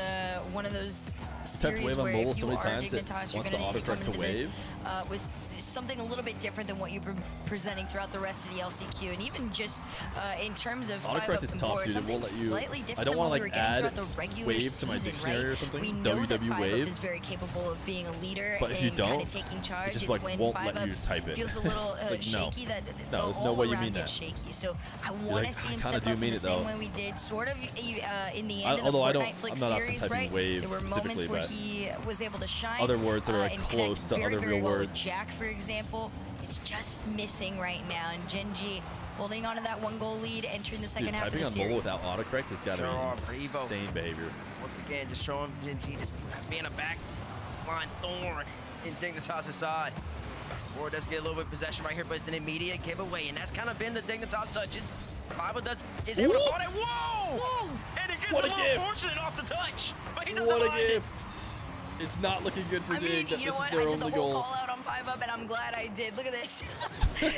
Speaker 11: one of those
Speaker 2: Tapped
Speaker 11: series
Speaker 2: wave on
Speaker 11: where
Speaker 2: mobile
Speaker 11: if
Speaker 2: so
Speaker 11: you
Speaker 2: many
Speaker 11: are
Speaker 2: times it
Speaker 11: Dignitas, you're
Speaker 2: wants the
Speaker 11: going to need to come
Speaker 2: autocorrect to
Speaker 11: into this
Speaker 2: wave.
Speaker 11: with something a little bit different than what you've been presenting throughout the rest of the LCQ, and even just in terms of
Speaker 2: Autocorrect
Speaker 11: 5-up
Speaker 2: is
Speaker 11: and
Speaker 2: tough,
Speaker 11: Boar,
Speaker 2: dude. It
Speaker 11: something
Speaker 2: won't let you.
Speaker 11: slightly different
Speaker 2: I don't
Speaker 11: than
Speaker 2: want
Speaker 11: what
Speaker 2: to
Speaker 11: we
Speaker 2: like
Speaker 11: were getting
Speaker 2: add
Speaker 11: throughout the regular
Speaker 2: wave to
Speaker 11: season,
Speaker 2: my dictionary
Speaker 11: right?
Speaker 2: or something.
Speaker 11: We know that
Speaker 2: WW
Speaker 11: 5-up
Speaker 2: wave.
Speaker 11: is very capable of being a leader
Speaker 2: But if you
Speaker 11: and
Speaker 2: don't,
Speaker 11: kind of taking charge.
Speaker 2: it just
Speaker 11: It's
Speaker 2: like
Speaker 11: when
Speaker 2: won't
Speaker 11: 5-up
Speaker 2: let you type it.
Speaker 11: feels a little
Speaker 2: It's like, no.
Speaker 11: shaky. That
Speaker 2: No, there's no
Speaker 11: all
Speaker 2: way you
Speaker 11: around
Speaker 2: mean
Speaker 11: gets
Speaker 2: that.
Speaker 11: shaky. So I
Speaker 2: You're
Speaker 11: want
Speaker 2: like,
Speaker 11: to see
Speaker 2: I
Speaker 11: him
Speaker 2: kinda
Speaker 11: step
Speaker 2: do
Speaker 11: up in
Speaker 2: mean
Speaker 11: the
Speaker 2: it,
Speaker 11: same
Speaker 2: though.
Speaker 11: way we did sort of in the end of the
Speaker 2: Although I don't-
Speaker 11: Fortnite Flick
Speaker 2: I'm not often
Speaker 11: series,
Speaker 2: typing
Speaker 11: right?
Speaker 2: wave
Speaker 11: There were moments
Speaker 2: specifically,
Speaker 11: where
Speaker 2: but
Speaker 11: he was able to shine.
Speaker 2: other words that are, like,
Speaker 11: and
Speaker 2: close
Speaker 11: connect
Speaker 2: to
Speaker 11: very,
Speaker 2: other
Speaker 11: very
Speaker 2: real
Speaker 11: well with
Speaker 2: words.
Speaker 11: Jack, for example. It's just missing right now, and Gen G holding on to that 1-goal lead, entering the second
Speaker 2: Dude,
Speaker 11: half of
Speaker 2: typing
Speaker 11: the
Speaker 2: on
Speaker 11: series.
Speaker 2: mobile without autocorrect has got to
Speaker 8: Sure,
Speaker 2: be
Speaker 8: Evo.
Speaker 2: insane behavior.
Speaker 8: Once again, just showing Gen G just being a back line thorn in Dignitas' side. Or does get a little bit of possession right here, but it's an immediate giveaway, and that's kind of been the Dignitas touches. Fiva is able to
Speaker 2: Ooh.
Speaker 8: caught it. Whoa! And he gets
Speaker 2: What
Speaker 8: a
Speaker 2: a
Speaker 8: little
Speaker 2: gift.
Speaker 8: fortunate off the touch, but he doesn't
Speaker 2: What a
Speaker 8: mind it.
Speaker 2: gift! It's not looking good for
Speaker 11: I mean,
Speaker 2: Dig that
Speaker 11: you know
Speaker 2: this is
Speaker 11: what?
Speaker 2: their
Speaker 11: I did the
Speaker 2: only
Speaker 11: whole
Speaker 2: goal.
Speaker 11: call out on 5-up, and I'm glad I did. Look at this.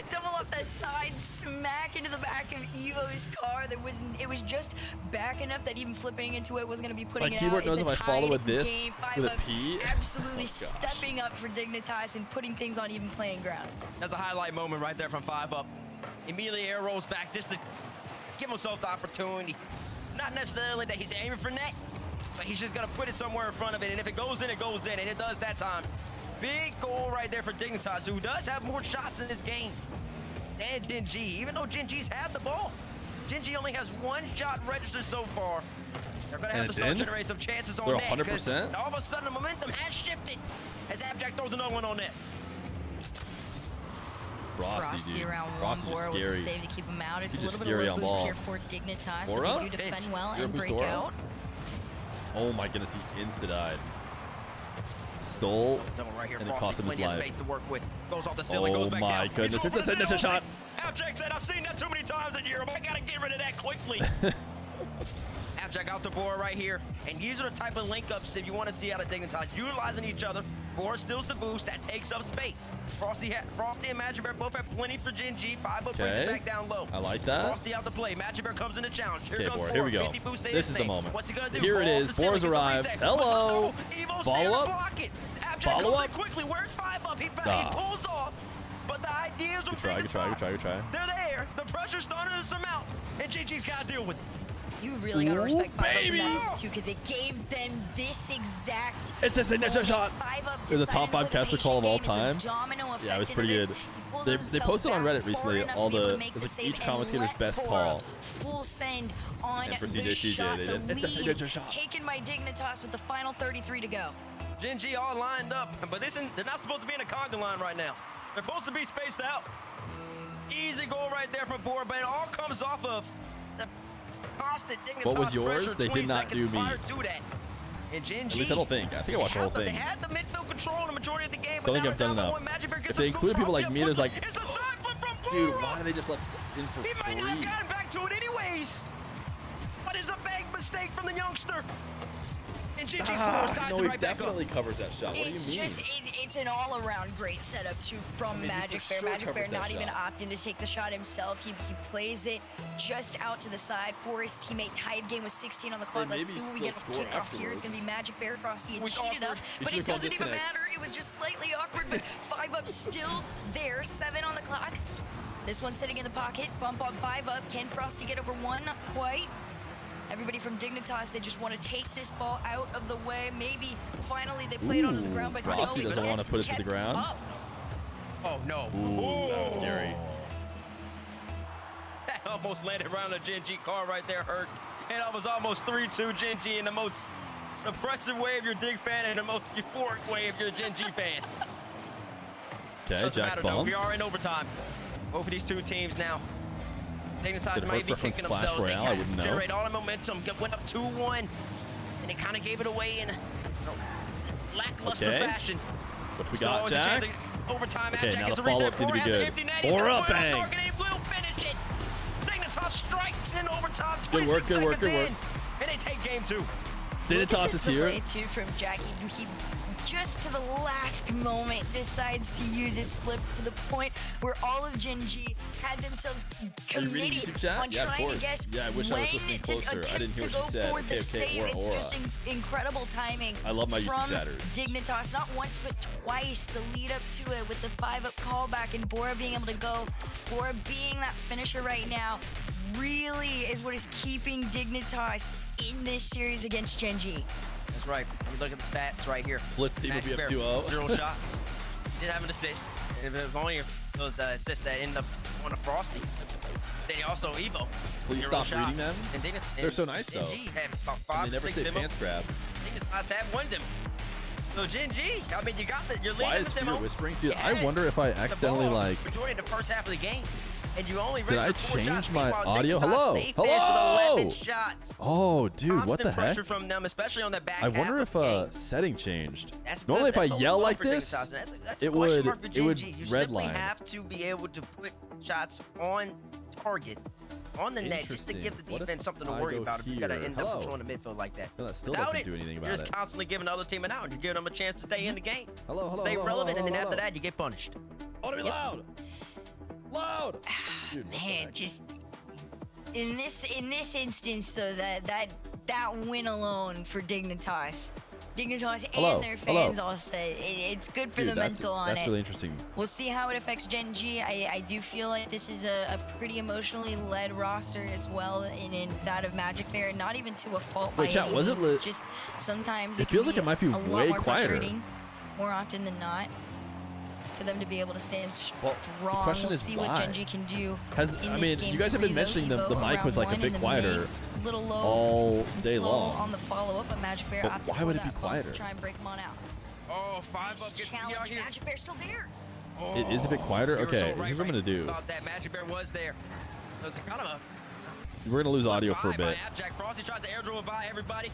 Speaker 11: Double up the side, smack into the back of Evo's car. It was just back enough that even flipping into it was going to be putting
Speaker 2: My
Speaker 11: it
Speaker 2: keyboard
Speaker 11: out
Speaker 2: knows
Speaker 11: in the
Speaker 2: if I follow
Speaker 11: tied
Speaker 2: with this
Speaker 11: game.
Speaker 2: with a
Speaker 11: 5-up
Speaker 2: P.
Speaker 11: absolutely
Speaker 2: Oh, gosh.
Speaker 11: stepping up for Dignitas and putting things on even playing ground.
Speaker 8: That's a highlight moment right there from 5-up. Immediately air rolls back just to give himself the opportunity. Not necessarily that he's aiming for net, but he's just gonna put it somewhere in front of it, and if it goes in, it goes in, and it does that time. Big goal right there for Dignitas, who does have more shots in this game than Gen G. Even though Gen G's had the ball, Gen G only has 1 shot registered so far. They're gonna have
Speaker 2: And
Speaker 8: to start
Speaker 2: it's in?
Speaker 8: generating some chances on
Speaker 2: They're
Speaker 8: net.
Speaker 2: 100%?
Speaker 8: All of a sudden, the momentum has shifted as Abjack throws another one on net.
Speaker 11: Frosty
Speaker 2: dude.
Speaker 11: around one
Speaker 2: Frosty is
Speaker 11: Boar with the
Speaker 2: scary.
Speaker 11: save to keep him out. It's
Speaker 2: He's
Speaker 11: a little
Speaker 2: just
Speaker 11: bit of
Speaker 2: scary
Speaker 11: a
Speaker 2: on
Speaker 11: boost
Speaker 2: ball.
Speaker 11: here for Dignitas,
Speaker 2: Aura?
Speaker 11: but they do defend well
Speaker 2: Zero
Speaker 11: and
Speaker 2: boost
Speaker 11: break
Speaker 2: aura?
Speaker 11: out.
Speaker 2: Oh my goodness, he insta-died. Stole,
Speaker 8: Right here,
Speaker 2: and it
Speaker 8: Frosty,
Speaker 2: cost him his
Speaker 8: plenty of
Speaker 2: life.
Speaker 8: space to work with. Goes off the ceiling,
Speaker 2: Oh
Speaker 8: goes back
Speaker 2: my
Speaker 8: down.
Speaker 2: goodness,
Speaker 8: He's
Speaker 2: it's
Speaker 8: going
Speaker 2: a
Speaker 8: for the
Speaker 2: signature
Speaker 8: single.
Speaker 2: shot.
Speaker 8: Abjack said, I've seen that too many times in Europe. I gotta get rid of that quickly. Abjack out to Boar right here. And these are the type of link-ups if you want to see out of Dignitas. Utilizing each other. Boar steals the boost. That takes up space. Frosty and Magic Bear both have plenty for Gen G. 5-up brings it
Speaker 2: Okay.
Speaker 8: back down low.
Speaker 2: I like that.
Speaker 8: Frosty out to play. Magic Bear comes in the challenge. Here
Speaker 2: Okay,
Speaker 8: comes
Speaker 2: Boar,
Speaker 8: Boar.
Speaker 2: here we go.
Speaker 8: 50 boost to
Speaker 2: This is the
Speaker 8: instinct.
Speaker 2: moment.
Speaker 8: What's he gonna do?
Speaker 2: Here it
Speaker 8: Ball off
Speaker 2: is.
Speaker 8: the ceiling,
Speaker 2: Boar's
Speaker 8: gets a
Speaker 2: arrived.
Speaker 8: reset.
Speaker 2: Hello.
Speaker 8: Evo's
Speaker 2: Follow
Speaker 8: there to
Speaker 2: up.
Speaker 8: block it. Abjack
Speaker 2: Follow
Speaker 8: comes
Speaker 2: up.
Speaker 8: in quickly. Where's 5-up? He
Speaker 2: Ah.
Speaker 8: pulls off. But the ideas
Speaker 2: Good
Speaker 8: are
Speaker 2: try, good try, good try, good try.
Speaker 8: They're there. The pressure's starting to surmount. And GG's got to deal with it.
Speaker 11: You really gotta respect 5-up
Speaker 2: baby.
Speaker 11: in that too, because it gave them this exact.
Speaker 2: It's a signature
Speaker 11: moment.
Speaker 2: shot.
Speaker 11: 5-up
Speaker 2: It's a top
Speaker 11: decided to
Speaker 2: 5
Speaker 11: play the
Speaker 2: caster call of all
Speaker 11: patient game.
Speaker 2: time.
Speaker 11: It's a domino effect
Speaker 2: Yeah, it was
Speaker 11: into
Speaker 2: pretty
Speaker 11: this.
Speaker 2: good.
Speaker 11: He pulls
Speaker 2: They
Speaker 11: himself
Speaker 2: posted on
Speaker 11: back
Speaker 2: Reddit recently
Speaker 11: far enough
Speaker 2: all
Speaker 11: to be able to
Speaker 2: the
Speaker 11: make
Speaker 2: it's like
Speaker 11: save
Speaker 2: each
Speaker 11: and
Speaker 2: commentator's
Speaker 11: let
Speaker 2: best
Speaker 11: Bora
Speaker 2: call.
Speaker 11: Full send on
Speaker 2: And for
Speaker 11: the
Speaker 2: CJ,
Speaker 11: shot.
Speaker 2: they
Speaker 11: The
Speaker 2: did. It's a
Speaker 11: lead
Speaker 2: signature shot.
Speaker 11: taken by Dignitas with the final 33 to go.
Speaker 8: Gen G all lined up, but they're not supposed to be in a conga line right now. They're supposed to be spaced out. Easy goal right there from Boar, but it all comes off of the constant Dignitas
Speaker 2: What was yours?
Speaker 8: pressure
Speaker 2: They
Speaker 8: 20
Speaker 2: did not
Speaker 8: seconds
Speaker 2: do me.
Speaker 8: prior to that. And Gen
Speaker 2: At
Speaker 8: G,
Speaker 2: least I don't think. I think I watched the whole
Speaker 8: They
Speaker 2: thing.
Speaker 8: had the midfield control in the majority of the game, but
Speaker 2: Don't think
Speaker 8: now
Speaker 2: I've
Speaker 8: they're
Speaker 2: done
Speaker 8: down by
Speaker 2: enough.
Speaker 8: one. Magic Bear gets
Speaker 2: If
Speaker 8: a
Speaker 2: they
Speaker 8: scoop.
Speaker 2: include people
Speaker 8: Frosty
Speaker 2: like
Speaker 8: up
Speaker 2: me, there's like,
Speaker 8: it's a side flip from
Speaker 2: dude,
Speaker 8: Bora.
Speaker 2: why did they just let this in for
Speaker 8: He might not have
Speaker 2: free?
Speaker 8: gotten back to it anyways. But it's a big mistake from the youngster. And GG scores, ties
Speaker 2: No,
Speaker 8: it
Speaker 2: he
Speaker 8: right back up.
Speaker 2: definitely covers that shot. What do you
Speaker 11: It's
Speaker 2: mean?
Speaker 11: just, it's an all-around great setup, too, from
Speaker 2: I mean, he
Speaker 11: Magic
Speaker 2: for
Speaker 11: Bear.
Speaker 2: sure
Speaker 11: Magic Bear
Speaker 2: covers that
Speaker 11: not even
Speaker 2: shot.
Speaker 11: opting to take the shot himself. He plays it just out to the side for his teammate. Tied game with 16 on the clock.
Speaker 2: They
Speaker 11: Let's
Speaker 2: maybe
Speaker 11: see what we get
Speaker 2: still
Speaker 11: with
Speaker 2: score
Speaker 11: kickoff here. It's going to be
Speaker 2: afterwards.
Speaker 11: Magic Bear. Frosty had
Speaker 8: Was
Speaker 11: cheated up,
Speaker 8: awkward.
Speaker 11: but
Speaker 2: You
Speaker 11: it
Speaker 2: should've called
Speaker 11: doesn't even
Speaker 2: disconnects.
Speaker 11: matter. It was just slightly awkward, but 5-up still there. 7 on the clock. This one's sitting in the pocket. Bump on 5-up. Can Frosty get over 1? Not quite. Everybody from Dignitas, they just want to take this ball out of the way. Maybe finally they play it onto the ground, but
Speaker 2: Frosty
Speaker 11: no,
Speaker 2: doesn't want to
Speaker 11: it's
Speaker 2: put it to the
Speaker 11: kept
Speaker 2: ground.
Speaker 11: up.
Speaker 8: Oh, no.
Speaker 2: Ooh, that was scary.
Speaker 8: That almost landed around the Gen G car right there, hurt. And it was almost 3-2 Gen G in the most impressive way of your Dig fan and the most euphoric way of your Gen G fan.
Speaker 2: Okay,
Speaker 8: Doesn't
Speaker 2: Jack
Speaker 8: matter, though.
Speaker 2: bumps.
Speaker 8: We are in overtime. Both of these two teams now. Dignitas
Speaker 2: Did
Speaker 8: might
Speaker 2: Earth
Speaker 8: be
Speaker 2: reference
Speaker 8: kicking
Speaker 2: Clash
Speaker 8: themselves. They
Speaker 2: Royale? I
Speaker 8: kind
Speaker 2: wouldn't
Speaker 8: of
Speaker 2: know.
Speaker 8: generate all the momentum. Went up 2-1. And they kind of gave it away in lackluster
Speaker 2: Okay.
Speaker 8: fashion.
Speaker 2: What we
Speaker 8: Still
Speaker 2: got,
Speaker 8: always a chance
Speaker 2: Jack?
Speaker 8: to overtime.
Speaker 2: Okay,
Speaker 8: Jack
Speaker 2: now
Speaker 8: gets
Speaker 2: the
Speaker 8: a reset.
Speaker 2: follow-up seemed to be
Speaker 8: Bora has an
Speaker 2: good.
Speaker 8: empty net. He's
Speaker 2: Bora
Speaker 8: gonna
Speaker 2: up,
Speaker 8: put it on
Speaker 2: bang.
Speaker 8: target, and he will finish it. Dignitas strikes in overtime.
Speaker 2: Good work,
Speaker 8: 26
Speaker 2: good work,
Speaker 8: seconds
Speaker 2: good work.
Speaker 8: in, and they take game 2.
Speaker 2: Dignitas is here.
Speaker 11: Play too from Jackie. He just to the last moment decides to use his flip to the point where all of Gen G had themselves
Speaker 2: Are you reading
Speaker 11: committed
Speaker 2: YouTube chat?
Speaker 11: on
Speaker 2: Yeah, of
Speaker 11: trying
Speaker 2: course.
Speaker 11: to guess
Speaker 2: Yeah, I wish I was listening
Speaker 11: when
Speaker 2: closer.
Speaker 11: to
Speaker 2: I didn't hear
Speaker 11: attempt to
Speaker 2: what she
Speaker 11: go
Speaker 2: said.
Speaker 11: for the
Speaker 2: Okay,
Speaker 11: save.
Speaker 2: or
Speaker 11: It's
Speaker 2: aura.
Speaker 11: just incredible timing.
Speaker 2: I love my YouTube
Speaker 11: from
Speaker 2: chatters.
Speaker 11: Dignitas, not once but twice. The lead up to it with the 5-up callback and Bora being able to go. Bora being that finisher right now really is what is keeping Dignitas in this series against Gen G.
Speaker 8: That's right. You look at the stats right here.
Speaker 2: Blitz team will be up 2-0.
Speaker 8: 0 shots. Did have an assist. If it was only those the assists that end up on a Frosty. Then also Evo.
Speaker 2: Please
Speaker 8: 0
Speaker 2: stop
Speaker 8: shots.
Speaker 2: reading them.
Speaker 8: And
Speaker 2: They're so nice, though.
Speaker 8: Gen G had about
Speaker 2: And
Speaker 8: 5
Speaker 2: they never
Speaker 8: or 6
Speaker 2: say
Speaker 8: demo.
Speaker 2: pants grab.
Speaker 8: Dignitas had one demo. So Gen G, I mean, you got you're leading
Speaker 2: Why is
Speaker 8: the
Speaker 2: Feer
Speaker 8: demo.
Speaker 2: whispering? Dude,
Speaker 8: You
Speaker 2: I
Speaker 8: had
Speaker 2: wonder if I
Speaker 8: the
Speaker 2: accidentally,
Speaker 8: ball
Speaker 2: like...
Speaker 8: majority of the first half of the game. And you only
Speaker 2: Did I
Speaker 8: registered 4
Speaker 2: change
Speaker 8: shots.
Speaker 2: my
Speaker 8: Meanwhile,
Speaker 2: audio?
Speaker 8: Dignitas
Speaker 2: Hello?
Speaker 8: stayed fast
Speaker 2: Hello?
Speaker 8: with 11 shots.
Speaker 2: Oh, dude, what
Speaker 8: Constant
Speaker 2: the heck?
Speaker 8: pressure from them, especially on the back
Speaker 2: I
Speaker 8: half
Speaker 2: wonder
Speaker 8: of
Speaker 2: if
Speaker 8: the game.
Speaker 2: setting changed.
Speaker 8: That's
Speaker 2: Normally, if I
Speaker 8: that's
Speaker 2: yell
Speaker 8: low
Speaker 2: like
Speaker 8: for
Speaker 2: this,
Speaker 8: Dignitas. That's a
Speaker 2: it
Speaker 8: question
Speaker 2: would
Speaker 8: mark for Gen G. You simply
Speaker 2: redline.
Speaker 8: have to be able to put shots on target, on the net, just to give the
Speaker 2: What if
Speaker 8: defense something to
Speaker 2: I
Speaker 8: worry
Speaker 2: go
Speaker 8: about if you gotta
Speaker 2: here?
Speaker 8: end
Speaker 2: Hello?
Speaker 8: up controlling the midfield like that.
Speaker 2: No, that still
Speaker 8: Without
Speaker 2: doesn't
Speaker 8: it,
Speaker 2: do anything
Speaker 8: you're
Speaker 2: about
Speaker 8: just
Speaker 2: it.
Speaker 8: constantly giving the other team an out. You're giving them a chance to stay in the game.
Speaker 2: Hello, hello,
Speaker 8: Stay
Speaker 2: hello,
Speaker 8: relevant,
Speaker 2: hello,
Speaker 8: and then
Speaker 2: hello,
Speaker 8: after
Speaker 2: hello.
Speaker 8: that, you get punished.
Speaker 2: I want to be loud. Loud. Dude, what the
Speaker 11: Man,
Speaker 2: heck?
Speaker 11: just in this instance though, that win alone for Dignitas
Speaker 2: Hello,
Speaker 11: and their
Speaker 2: hello.
Speaker 11: fans all say it's good for
Speaker 2: Dude,
Speaker 11: the
Speaker 2: that's
Speaker 11: mental on
Speaker 2: that's
Speaker 11: it.
Speaker 2: really interesting.
Speaker 11: We'll see how it affects Gen G. I do feel like this is a pretty emotionally led roster as well in that of Magic Fair, and not even to a fault
Speaker 2: Wait,
Speaker 11: by
Speaker 2: chat,
Speaker 11: any
Speaker 2: was it
Speaker 11: means.
Speaker 2: lit?
Speaker 11: It's just sometimes
Speaker 2: It
Speaker 11: can
Speaker 2: feels like it might be
Speaker 11: a lot
Speaker 2: way
Speaker 11: more
Speaker 2: quieter.
Speaker 11: frustrating, more often than not, for them to be able to stand
Speaker 2: Well,
Speaker 11: strong.
Speaker 2: the question
Speaker 11: We'll
Speaker 2: is
Speaker 11: see
Speaker 2: why?
Speaker 11: what Gen G can do.
Speaker 2: Has
Speaker 11: in
Speaker 2: I
Speaker 11: this
Speaker 2: mean,
Speaker 11: game
Speaker 2: you guys have been
Speaker 11: 3, though.
Speaker 2: mentioning the
Speaker 11: Evo
Speaker 2: mic was like a
Speaker 11: around
Speaker 2: bit
Speaker 11: 1 in the
Speaker 2: quieter
Speaker 11: main, little low
Speaker 2: all
Speaker 11: and
Speaker 2: day
Speaker 11: slow
Speaker 2: long.
Speaker 11: on the follow-up, but Magic Bear
Speaker 2: But
Speaker 11: opted
Speaker 2: why
Speaker 11: for
Speaker 2: would it be
Speaker 11: that funk to
Speaker 2: quieter?
Speaker 11: try and break them on out.
Speaker 8: Oh, 5
Speaker 11: Nice
Speaker 8: up gets
Speaker 11: challenge.
Speaker 8: out here.
Speaker 11: Magic Bear's still there.
Speaker 2: It is a bit quieter.
Speaker 8: You were so
Speaker 2: Okay,
Speaker 8: right,
Speaker 2: here's what I'm gonna do.
Speaker 8: About that Magic Bear was there. So it's kind of a
Speaker 2: We're gonna lose audio for a
Speaker 8: by
Speaker 2: bit.
Speaker 8: Abjack. Frosty tries to air dribble by everybody.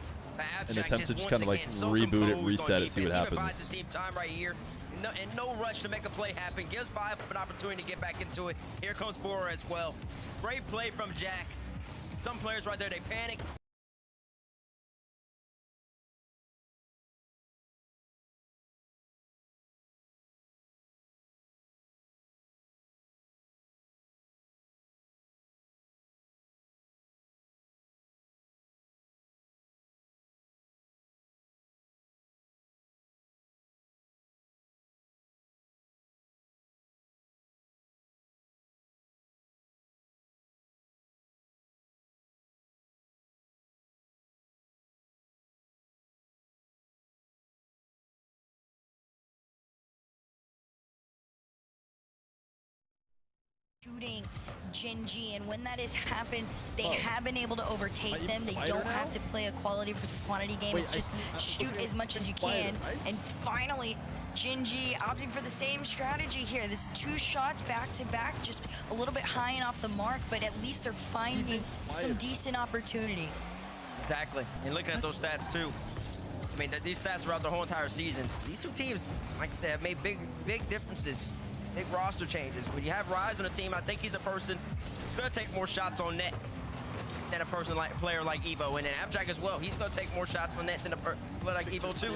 Speaker 2: An attempt to just kind of like reboot it, reset it, see what
Speaker 8: Even buys
Speaker 2: happens.
Speaker 8: the team time right here. And no rush to make a play happen. Gives 5 an opportunity to get back into it. Here comes Bora as well. Great play from Jack. Some players right there, they panic.
Speaker 11: Shooting Gen G, and when that has happened, they have been able to overtake them. They don't have to play a quality versus quantity game. It's just shoot as much as you can. And finally, Gen G opting for the same strategy here. This 2 shots back to back, just a little bit high and off the mark, but at least they're finding some decent opportunity.
Speaker 8: Exactly. And looking at those stats too. I mean, these stats throughout the whole entire season. These two teams, like I said, have made big differences. Big roster changes. When you have Rise on a team, I think he's a person who's going to take more shots on net than a player like Evo. And then Abjack as well. He's going to take more shots on net than a player like Evo too.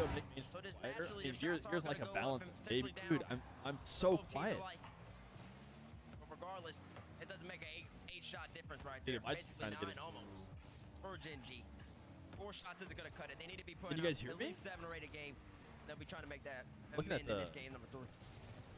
Speaker 8: So just naturally,
Speaker 2: Here's like a balance, baby. Dude, I'm so quiet.
Speaker 8: But regardless, it doesn't make an 8-shot difference right
Speaker 2: Dude,
Speaker 8: there.
Speaker 2: I just
Speaker 8: Basically
Speaker 2: kinda get
Speaker 8: 9 almost for Gen G. 4 shots isn't going to cut it. They need to be
Speaker 2: Can
Speaker 8: putting
Speaker 2: you guys hear
Speaker 8: at
Speaker 2: me?
Speaker 8: least 7 or 8 a game. They'll be trying to make that
Speaker 2: Looking at
Speaker 8: amend in
Speaker 2: the-
Speaker 8: this game number 3.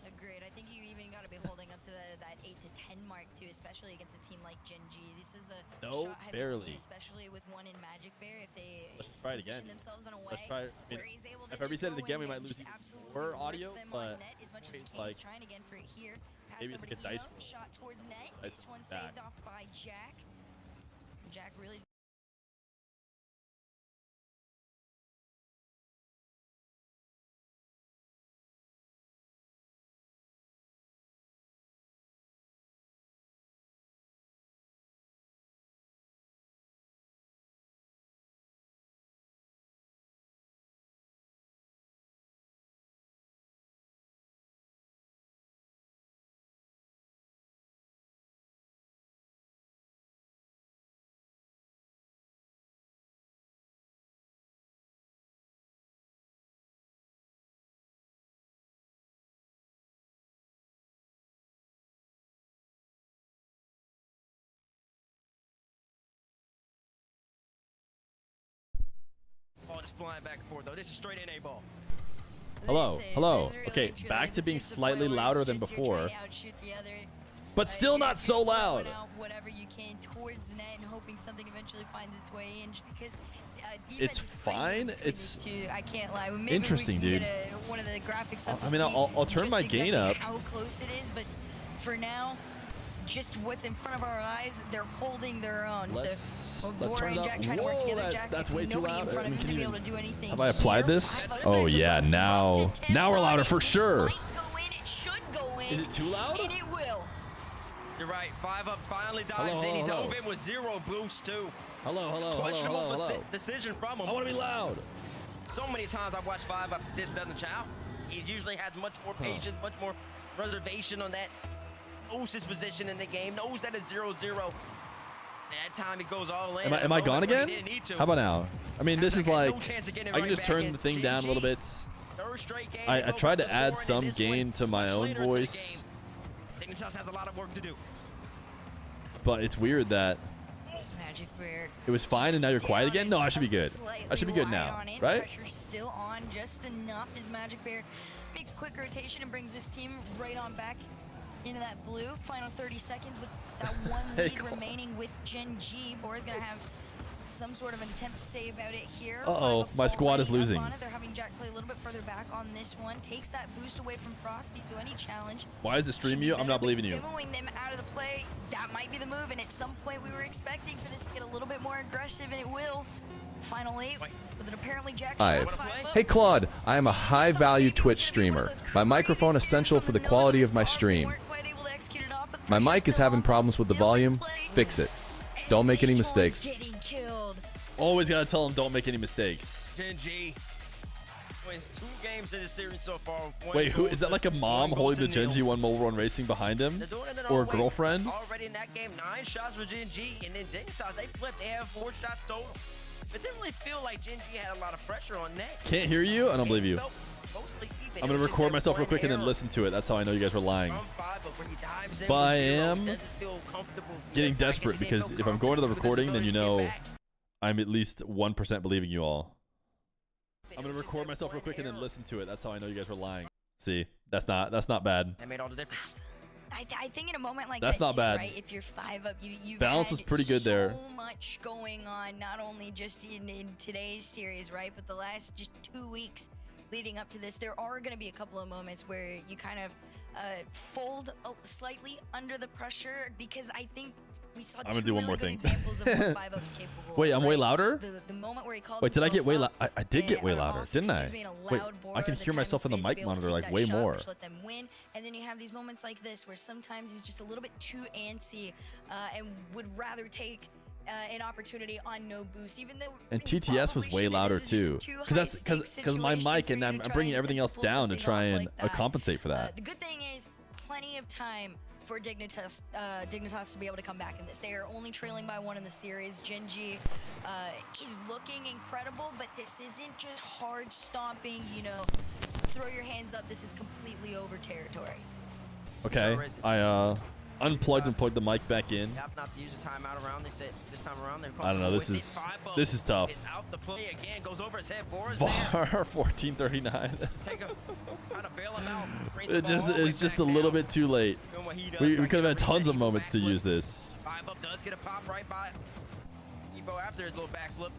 Speaker 11: Agreed. I think you even got to be holding up to that 8 to 10 mark too, especially against a team like Gen G. This is a
Speaker 2: No,
Speaker 11: shot-heavy
Speaker 2: barely.
Speaker 11: team, especially with one in Magic Bear. If they
Speaker 2: Let's try it
Speaker 11: position
Speaker 2: again.
Speaker 11: themselves in a way
Speaker 2: Let's try it. I mean,
Speaker 11: where he's able to
Speaker 2: if I reset it
Speaker 11: go
Speaker 2: again, we
Speaker 11: in
Speaker 2: might
Speaker 11: and
Speaker 2: lose
Speaker 11: just
Speaker 2: even
Speaker 11: absolutely
Speaker 2: more
Speaker 11: rip
Speaker 2: audio,
Speaker 11: them on
Speaker 2: but
Speaker 11: net as much as he
Speaker 2: it's
Speaker 11: can.
Speaker 2: like
Speaker 11: He's trying again for it here. Pass
Speaker 2: maybe it's
Speaker 11: over
Speaker 2: like a
Speaker 11: to
Speaker 2: dice
Speaker 11: Evo,
Speaker 2: roll.
Speaker 11: shot towards net.
Speaker 2: Dice
Speaker 11: This one
Speaker 2: back.
Speaker 11: saved off by Jack. Jack really
Speaker 8: just flying back and forth though. This is straight NA ball.
Speaker 2: Hello, hello. Okay, back to being slightly louder than before. But still not so loud.
Speaker 11: Whatever you can towards the net and hoping something eventually finds its way in, just because
Speaker 2: It's fine. It's
Speaker 11: I can't lie. Maybe
Speaker 2: interesting,
Speaker 11: we can
Speaker 2: dude.
Speaker 11: get one of the graphics up
Speaker 2: I mean, I'll turn my gain up.
Speaker 11: How close it is, but for now, just what's in front of our eyes, they're holding their own. So Bora and Jack trying to work together. Jack,
Speaker 2: that's way too loud.
Speaker 11: In front of him to be able to do anything.
Speaker 2: Have I applied this? Oh yeah, now we're louder for sure.
Speaker 11: It should go in.
Speaker 2: Is it too loud?
Speaker 11: And it will.
Speaker 8: You're right. 5 up finally dives in. He dove in with 0 boost too. Questionable decision from him.
Speaker 2: I want to be loud.
Speaker 8: So many times I've watched 5 up. This doesn't chow. He usually has much more patience, much more reservation on that. Knows his position in the game. Knows that it's 0-0. That time he goes all in.
Speaker 2: Am I gone again? How about now? I mean, this is like I can just turn the thing down a little bit. I tried to add some gain to my own voice,
Speaker 8: has a lot of work to do.
Speaker 2: but it's weird that it was fine and now you're quiet again. No, I should be good. I should be good now, right?
Speaker 11: Pressure's still on just enough. His Magic Bear makes a quick rotation and brings this team right on back into that blue. Final 30 seconds with that one lead remaining with Gen G. Bora's gonna have some sort of an attempt to save out it here.
Speaker 2: Uh-oh, my squad is losing.
Speaker 11: They're having Jack play a little bit further back on this one. Takes that boost away from Frosty, so any challenge.
Speaker 2: Why is the stream mute? I'm not believing you.
Speaker 11: Demoing them out of the play, that might be the move, and at some point we were expecting for this to get a little bit more aggressive, and it will. Final 8 with an apparently Jack
Speaker 20: Hi.
Speaker 11: shot.
Speaker 20: Hey Claude, I am a high-value Twitch streamer. My microphone essential for the quality of my stream. My mic is having problems with the volume. Fix it. Don't make any mistakes.
Speaker 2: Always gotta tell him don't make any mistakes.
Speaker 8: Gen G wins 2 games in the series so far.
Speaker 2: Wait, who is that? Like a mom holding the Gen G 1 Mobile Run Racing behind him, or a girlfriend?
Speaker 8: Already in that game, 9 shots for Gen G, and then Dignitas, they flipped. They have 4 shots total. It didn't really feel like Gen G had a lot of pressure on net.
Speaker 2: Can't hear you? I don't believe you. I'm gonna record myself real quick and then listen to it. That's how I know you guys were lying. But I am getting desperate because if I'm going to the recording, then you know I'm at least 1% believing you all. I'm gonna record myself real quick and then listen to it. That's how I know you guys were lying. See, that's not bad.
Speaker 8: That made all the difference.
Speaker 11: I think in a moment like
Speaker 2: that's
Speaker 11: that
Speaker 2: not
Speaker 11: too,
Speaker 2: bad.
Speaker 11: Right? If you're 5 up, you
Speaker 2: balance is pretty good there.
Speaker 11: So much going on, not only just in today's series, right, but the last just 2 weeks leading up to this. There are going to be a couple of moments where you kind of fold slightly under the pressure, because I think we saw
Speaker 2: I'm gonna do one more thing.
Speaker 11: Examples of what 5 up's capable.
Speaker 2: Wait, I'm way
Speaker 11: right?
Speaker 2: louder?
Speaker 11: The moment where he called
Speaker 2: Wait, did I get way
Speaker 11: himself
Speaker 2: loud? I did get way louder, didn't I? Wait, I can hear myself in the mic monitor like way more.
Speaker 11: Let them win, and then you have these moments like this where sometimes he's just a little bit too antsy and would rather take an opportunity on no boost, even though.
Speaker 2: And TTS was way louder too, because my mic and I'm bringing everything else down to try and compensate for that.
Speaker 11: The good thing is plenty of time for Dignitas to be able to come back in this. They are only trailing by 1 in the series. Gen G is looking incredible, but this isn't just hard stomping, you know, throw your hands up. This is completely over territory.
Speaker 2: Okay, I unplugged and plugged the mic back in.
Speaker 8: Not to use a timeout around. They said this time around they're
Speaker 2: I don't know. This is tough.
Speaker 8: It's out the play again. Goes over his head.
Speaker 2: VAR 1439.
Speaker 8: Take a kind of bail him out.
Speaker 2: It's just a little bit too late. We could have had tons of moments to use this.
Speaker 8: 5 up does get a pop right by Evo after his little backflip.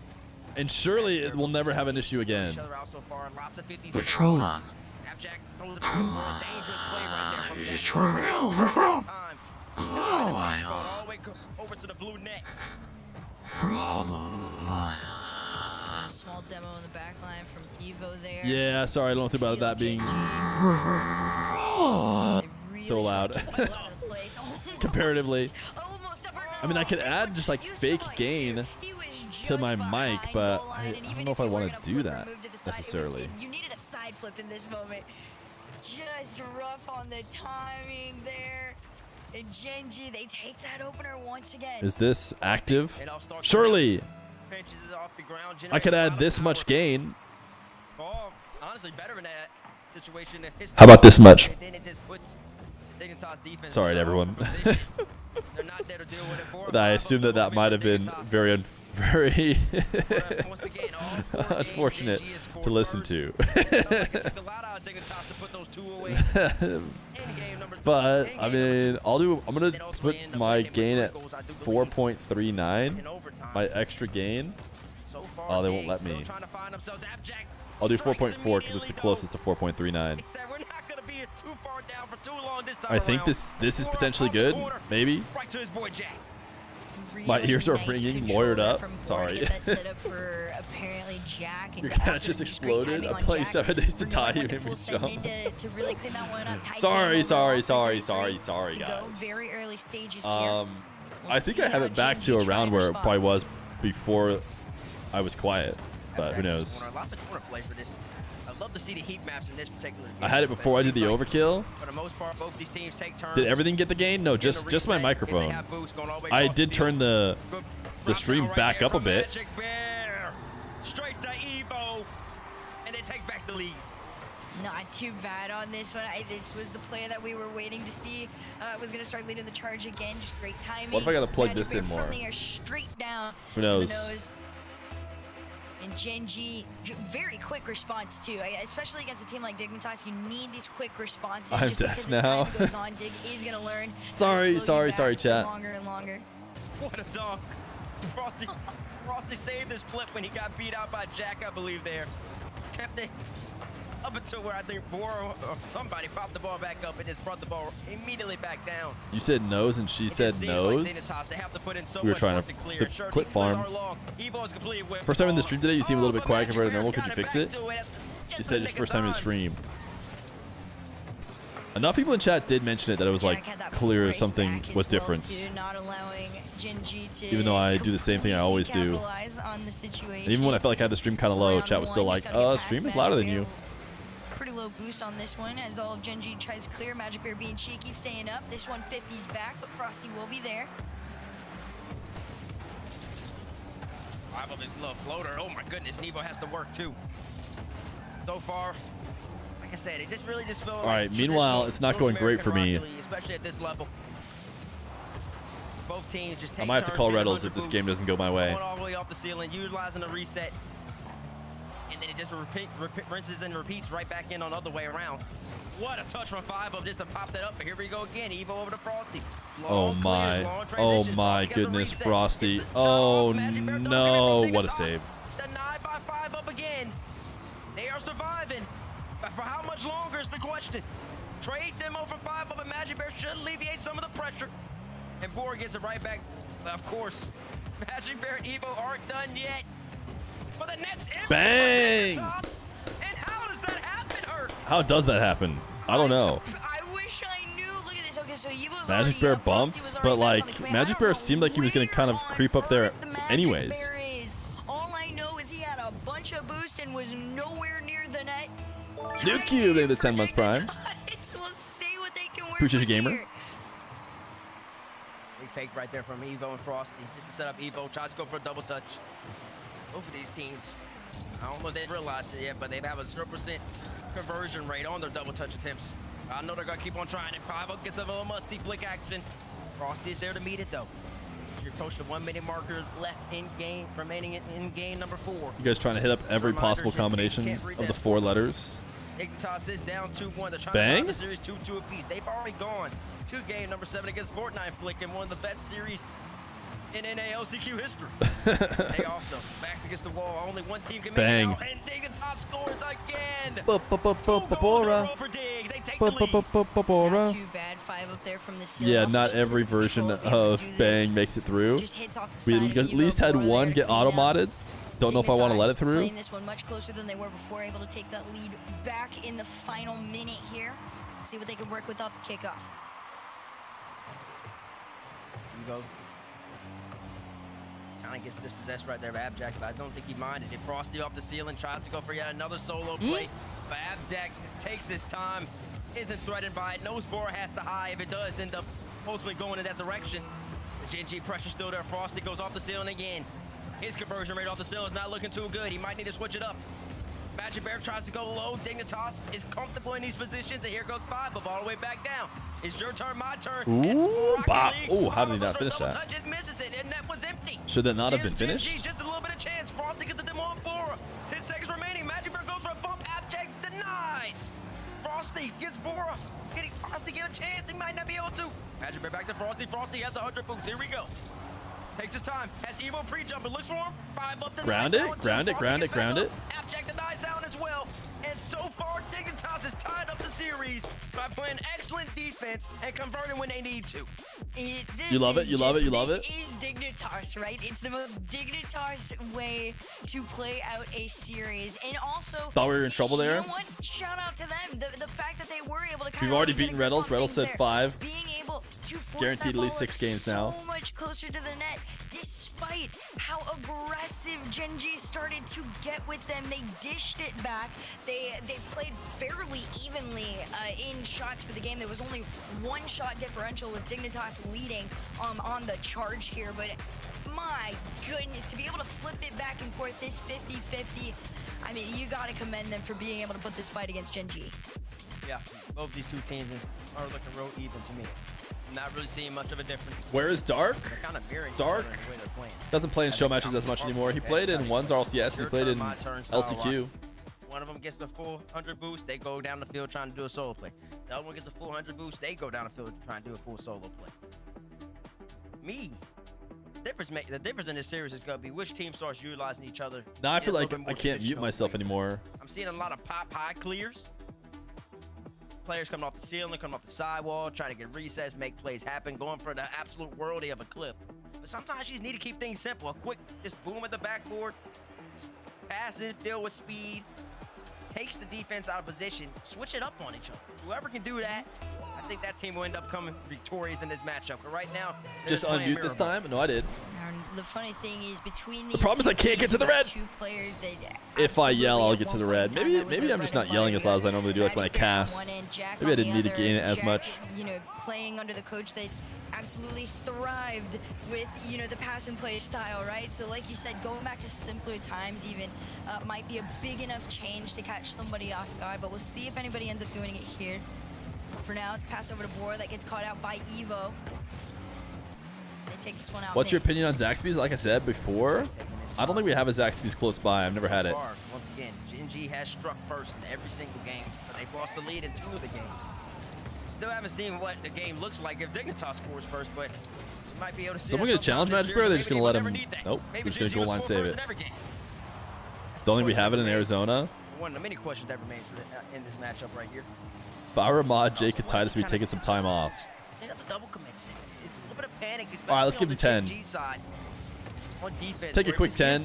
Speaker 2: And surely it will never have an issue again.
Speaker 16: Patroller.
Speaker 8: Jack throws a more dangerous play right there. All the way over to the blue net.
Speaker 11: A small demo in the back line from Evo there.
Speaker 2: Yeah, sorry, I don't know about that being so loud. Comparatively. I mean, I could add just like fake gain to my mic, but I don't know if I want to do that necessarily.
Speaker 11: You needed a side flip in this moment. Just rough on the timing there. And Gen G, they take that opener once again.
Speaker 2: Is this active? Surely. I could add this much gain.
Speaker 8: Honestly, better in that situation.
Speaker 2: How about this much? Sorry to everyone. I assume that might have been very
Speaker 20: very unfortunate to listen to. But I mean, I'm gonna put my gain at 4.39, my extra gain. Oh, they won't let me. I'll do 4.4 because it's the closest to 4.39. I think this is potentially good, maybe. My ears are ringing, lawyered up. Sorry. Your cat just exploded. I'm playing 7 Days to Die. You made me jump. Sorry, guys. I think I have it back to around where it probably was before I was quiet, but who knows?
Speaker 8: I'd love to see the heat maps in this particular game.
Speaker 20: I had it before I did the overkill.
Speaker 8: For the most part, both these teams take turns.
Speaker 20: Did everything get the gain? No, just my microphone. I did turn the stream back up a bit.
Speaker 8: Straight to Evo, and they take back the lead.
Speaker 11: Not too bad on this one. This was the player that we were waiting to see. Was going to start leading the charge again. Just great timing.
Speaker 20: What if I got to plug this in more?
Speaker 11: From the air straight down
Speaker 20: Who knows?
Speaker 11: to the nose. And Gen G, very quick response too, especially against a team like Dignitas. You need these quick responses.
Speaker 20: I'm
Speaker 11: just
Speaker 20: deaf
Speaker 11: because
Speaker 20: now.
Speaker 11: As time goes on, Dig is gonna learn.
Speaker 20: Sorry, chat.
Speaker 11: Longer and longer.
Speaker 8: What a dunk! Frosty saved this flip when he got beat out by Jack, I believe. There, kept it up until where I think Boro or somebody popped the ball back up and just brought the ball immediately back down.
Speaker 20: You said nose and she said nose. We were trying to clip farm. First time in the stream today, you seem a little bit quiet compared to normal. Could you fix it? You said it's first time in the stream. Enough people in chat did mention it that it was like clear something was different. Even though I do the same thing I always do. And even when I felt like I had the stream kind of low, chat was still like, stream is louder than you.
Speaker 11: Pretty low boost on this one as all of Gen G tries to clear. Magic Bear being cheeky, staying up. This 150's back, but Frosty will be there.
Speaker 8: Rival this little floater. Oh my goodness, Nevo has to work too. So far, like I said, it just really just feels.
Speaker 20: All right. Meanwhile, it's not going great for me.
Speaker 8: Especially at this level. Both teams just take
Speaker 20: I might have to call Rlcs if this game doesn't go my way.
Speaker 8: Going all the way off the ceiling, utilizing the reset. And then it just rinses and repeats right back in on the other way around. What a touch from 5 of just to pop that up. But here we go again. Evo over to Frosty.
Speaker 20: Oh my goodness, Frosty. Oh no, what a save.
Speaker 8: Denied by 5 up again. They are surviving. But for how much longer is the question? Trade demo for 5 up and Magic Bear should alleviate some of the pressure. And Bor gets it right back. Of course, Magic Bear and Evo aren't done yet. But the net's empty.
Speaker 20: Bang!
Speaker 8: And how does that happen, Hurt?
Speaker 20: How does that happen? I don't know.
Speaker 11: I wish I knew. Look at this. Okay, so Evo's
Speaker 20: Magic Bear bumps, but like Magic Bear seemed like he was gonna kind of creep up there anyways.
Speaker 11: All I know is he had a bunch of boost and was nowhere near the net.
Speaker 20: New Q, they the 10 months prime.
Speaker 11: We'll see what they can work
Speaker 20: Appreciate you,
Speaker 11: with
Speaker 20: gamer.
Speaker 11: here.
Speaker 8: Big fake right there from Evo and Frosty. Just to set up Evo. Tries to go for a double touch. Both of these teams, I don't know if they've realized it yet, but they have a 0% conversion rate on their double touch attempts. I know they're going to keep on trying it. 5 up gets a little musty flick action. Frosty is there to meet it, though. You're close to 1 minute marker left in game, remaining in game number 4.
Speaker 20: You guys trying to hit up every possible combination of the 4 letters.
Speaker 8: Ignitas is down 2-1. They're trying
Speaker 20: Bang.
Speaker 8: to tie the series 2-2 apiece. They've already gone to game number 7 against Fortnite Flick in one of the best series in NALCQ history. They also backs against the wall. Only one team can make
Speaker 20: Bang.
Speaker 8: it out, and Dignitas scores again.
Speaker 11: Not too bad. 5 up there from the ceiling.
Speaker 20: Yeah,
Speaker 11: Also
Speaker 20: not
Speaker 11: just
Speaker 20: every
Speaker 11: looking for
Speaker 20: version
Speaker 11: control,
Speaker 20: of
Speaker 11: able to do
Speaker 20: Bang
Speaker 11: this.
Speaker 20: makes it through.
Speaker 11: Just hits off the
Speaker 20: We
Speaker 11: side.
Speaker 20: at least had one get auto-modded. Don't know if I want to let it through.
Speaker 11: Playing this one much closer than they were before, able to take that lead back in the final minute here. See what they can work with off the kickoff.
Speaker 8: Evo kind of gets dispossessed right there by Abjack, but I don't think he minded it. Frosty off the ceiling, tries to go for yet another solo play, but Abjack takes his time, isn't threatened by it. Knows Bora has to high if it does end up ultimately going in that direction. The Gen G pressure still there. Frosty goes off the ceiling again. His conversion rate off the ceiling is not looking too good. He might need to switch it up. Magic Bear tries to go low. Dignitas is comfortable in these positions, and here goes 5 up all the way back down. It's your turn, my turn.
Speaker 20: Ooh, bop. Oh, how did he not finish that?
Speaker 8: Touch it, misses it, and that was empty.
Speaker 20: Should that not have been finished?
Speaker 8: Just a little bit of chance. Frosty gets the demo on Bora. 10 seconds remaining. Magic Bear goes for a bump. Abject denies. Frosty gets Bora. Getting Frosty get a chance. He might not be able to. Magic Bear back to Frosty. Frosty has 100 boosts. Here we go. Takes his time. Has Evo pre-jump. It looks for him. 5 up.
Speaker 20: Ground it. Ground it. Ground it. Ground it.
Speaker 8: Abject denies down as well. And so far, Dignitas has tied up the series by playing excellent defense and converting when they need to.
Speaker 20: You love it. You love it. You love it.
Speaker 11: This is Dignitas, right? It's the most Dignitas way to play out a series. And also,
Speaker 20: thought we were in trouble there.
Speaker 11: You know what? Shout out to them. The fact that they were able to.
Speaker 20: We've already beaten Rlcs. Rlcs said 5.
Speaker 11: Being able to force
Speaker 20: guaranteed at least 6 games now.
Speaker 11: So much closer to the net, despite how aggressive Gen G started to get with them. They dished it back. They played fairly evenly in shots for the game. There was only 1 shot differential with Dignitas leading on the charge here, but my goodness, to be able to flip it back and forth this 50-50, I mean, you got to commend them for being able to put this fight against Gen G.
Speaker 8: Yeah, both these two teams are looking real even to me. Not really seeing much of a difference.
Speaker 20: Where is Dark?
Speaker 8: Kind of
Speaker 20: Dark doesn't play in show matches as much anymore. He played in one's RLCS and he played in LCQ.
Speaker 8: One of them gets the full 100 boost, they go down the field trying to do a solo play. The other one gets a full 100 boost, they go down the field trying to do a full solo play. The difference in this series is going to be which team starts utilizing each other.
Speaker 20: Now I feel like I can't mute myself anymore.
Speaker 8: I'm seeing a lot of pop high clears. Players coming off the ceiling, coming off the sidewall, trying to get recess, make plays happen, going for the absolute worldie of a clip. But sometimes you just need to keep things simple. A quick just boom at the backboard, pass in, field with speed, takes the defense out of position, switch it up on each other. Whoever can do that, I think that team will end up coming victorious in this matchup. But right now,
Speaker 20: just unmute this time? No, I did.
Speaker 11: And the funny thing is, between
Speaker 20: the problem is I can't get to the red.
Speaker 11: Two players that
Speaker 20: if I yell, I'll get to the red. Maybe I'm just not yelling as loud as I normally do, like when I cast. Maybe I didn't need to gain it as much.
Speaker 11: You know, playing under the coach that absolutely thrived with, you know, the pass and play style, right? So like you said, going back to simpler times even might be a big enough change to catch somebody off guard, but we'll see if anybody ends up doing it here. For now, it's pass over to Bora that gets caught out by Evo. They take this one out.
Speaker 20: What's your opinion on Zaxby's? Like I said before, I don't think we have a Zaxby's close by. I've never had it.
Speaker 8: Once again, Gen G has struck first in every single game, but they've lost the lead in 2 of the games. Still haven't seen what the game looks like if Dignitas scores first, but you might be able to see.
Speaker 20: Someone gonna challenge Magic Bear? They're just gonna let him. Nope. They're just gonna goal line save it. Don't think we have it in Arizona.
Speaker 8: One of the many questions that remains in this matchup right here.
Speaker 20: If I were Mod, Jake could Titus be taking some time off.
Speaker 8: Double commits. It's a little bit of panic.
Speaker 20: All right, let's give him 10. Take a quick 10.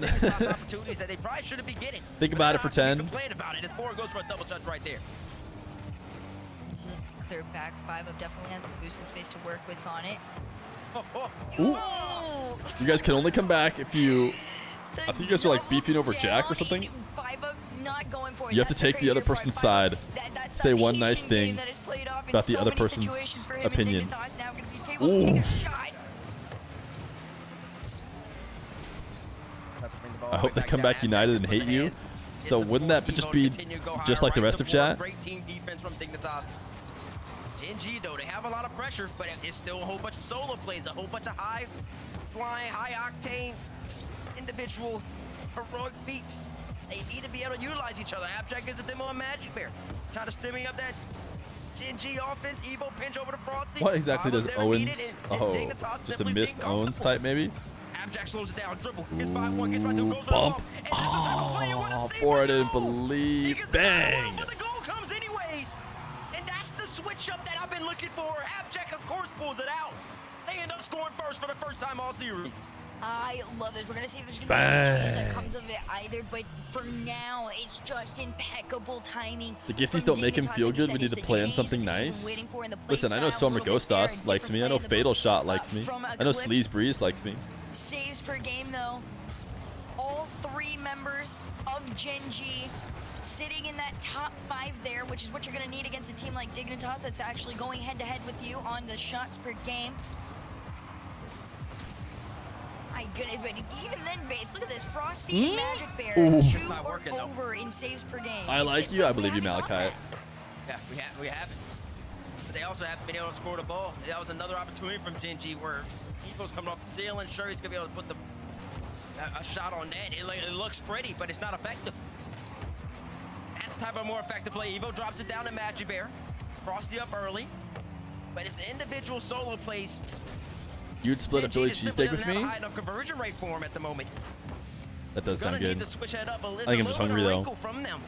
Speaker 20: Think about it for 10.
Speaker 8: Complain about it. As Bora goes for a double touch right there.
Speaker 11: This is a clear back 5 up. Definitely has the boosted space to work with on it.
Speaker 20: Ooh. You guys can only come back if you. I think you guys are like beefing over Jack or something.
Speaker 11: 5 up, not going for it.
Speaker 20: You have to take the other person's side. Say one nice thing about the other person's opinion. Ooh. I hope they come back united and hate you. So wouldn't that just be just like the rest of chat?
Speaker 8: Great team defense from Dignitas. Gen G though, they have a lot of pressure, but it's still a whole bunch of solo plays, a whole bunch of high flying, high octane, individual heroic feats. They need to be able to utilize each other. Abject is a demo on Magic Bear. Trying to stemming up that Gen G offense. Evo pinch over to Frosty.
Speaker 20: What exactly does Owens? Oh, just a missed Owens type maybe?
Speaker 8: Abject slows it down. Dribble. Gets by 1, gets by 2, goes
Speaker 20: bump. Oh, boy, I didn't believe. Bang.
Speaker 8: But the goal comes anyways. And that's the switch up that I've been looking for. Abject, of course, pulls it out. They end up scoring first for the first time all series.
Speaker 11: I love this. We're going to see if there's going to be any change that comes of it either, but for now, it's just impeccable timing.
Speaker 20: The gifties don't make him feel good. We need to plan something nice. Listen, I know Summer Ghostas likes me. I know Fatal Shot likes me. I know Sleaze Breeze likes me.
Speaker 11: Saves per game, though. All 3 members of Gen G sitting in that top 5 there, which is what you're going to need against a team like Dignitas that's actually going head-to-head with you on the shots per game. I my goodness, but even then, Bates, look at this. Frosty and Magic Bear,
Speaker 20: Ooh.
Speaker 11: 2 or over in saves per game.
Speaker 20: I like you. I believe you, Malachi.
Speaker 8: Yeah, we haven't. But they also haven't been able to score the ball. That was another opportunity from Gen G where Evo's coming off the ceiling. Sure, he's going to be able to put a shot on net. It looks pretty, but it's not effective. That's the type of more effective play. Evo drops it down to Magic Bear. Frosty up early. But it's the individual solo plays.
Speaker 20: You'd split a Philly cheesesteak with me?
Speaker 8: High enough conversion rate for him at the moment.
Speaker 20: That does sound good.
Speaker 8: To switch that up,
Speaker 20: I think I'm just hungry though.
Speaker 8: From them.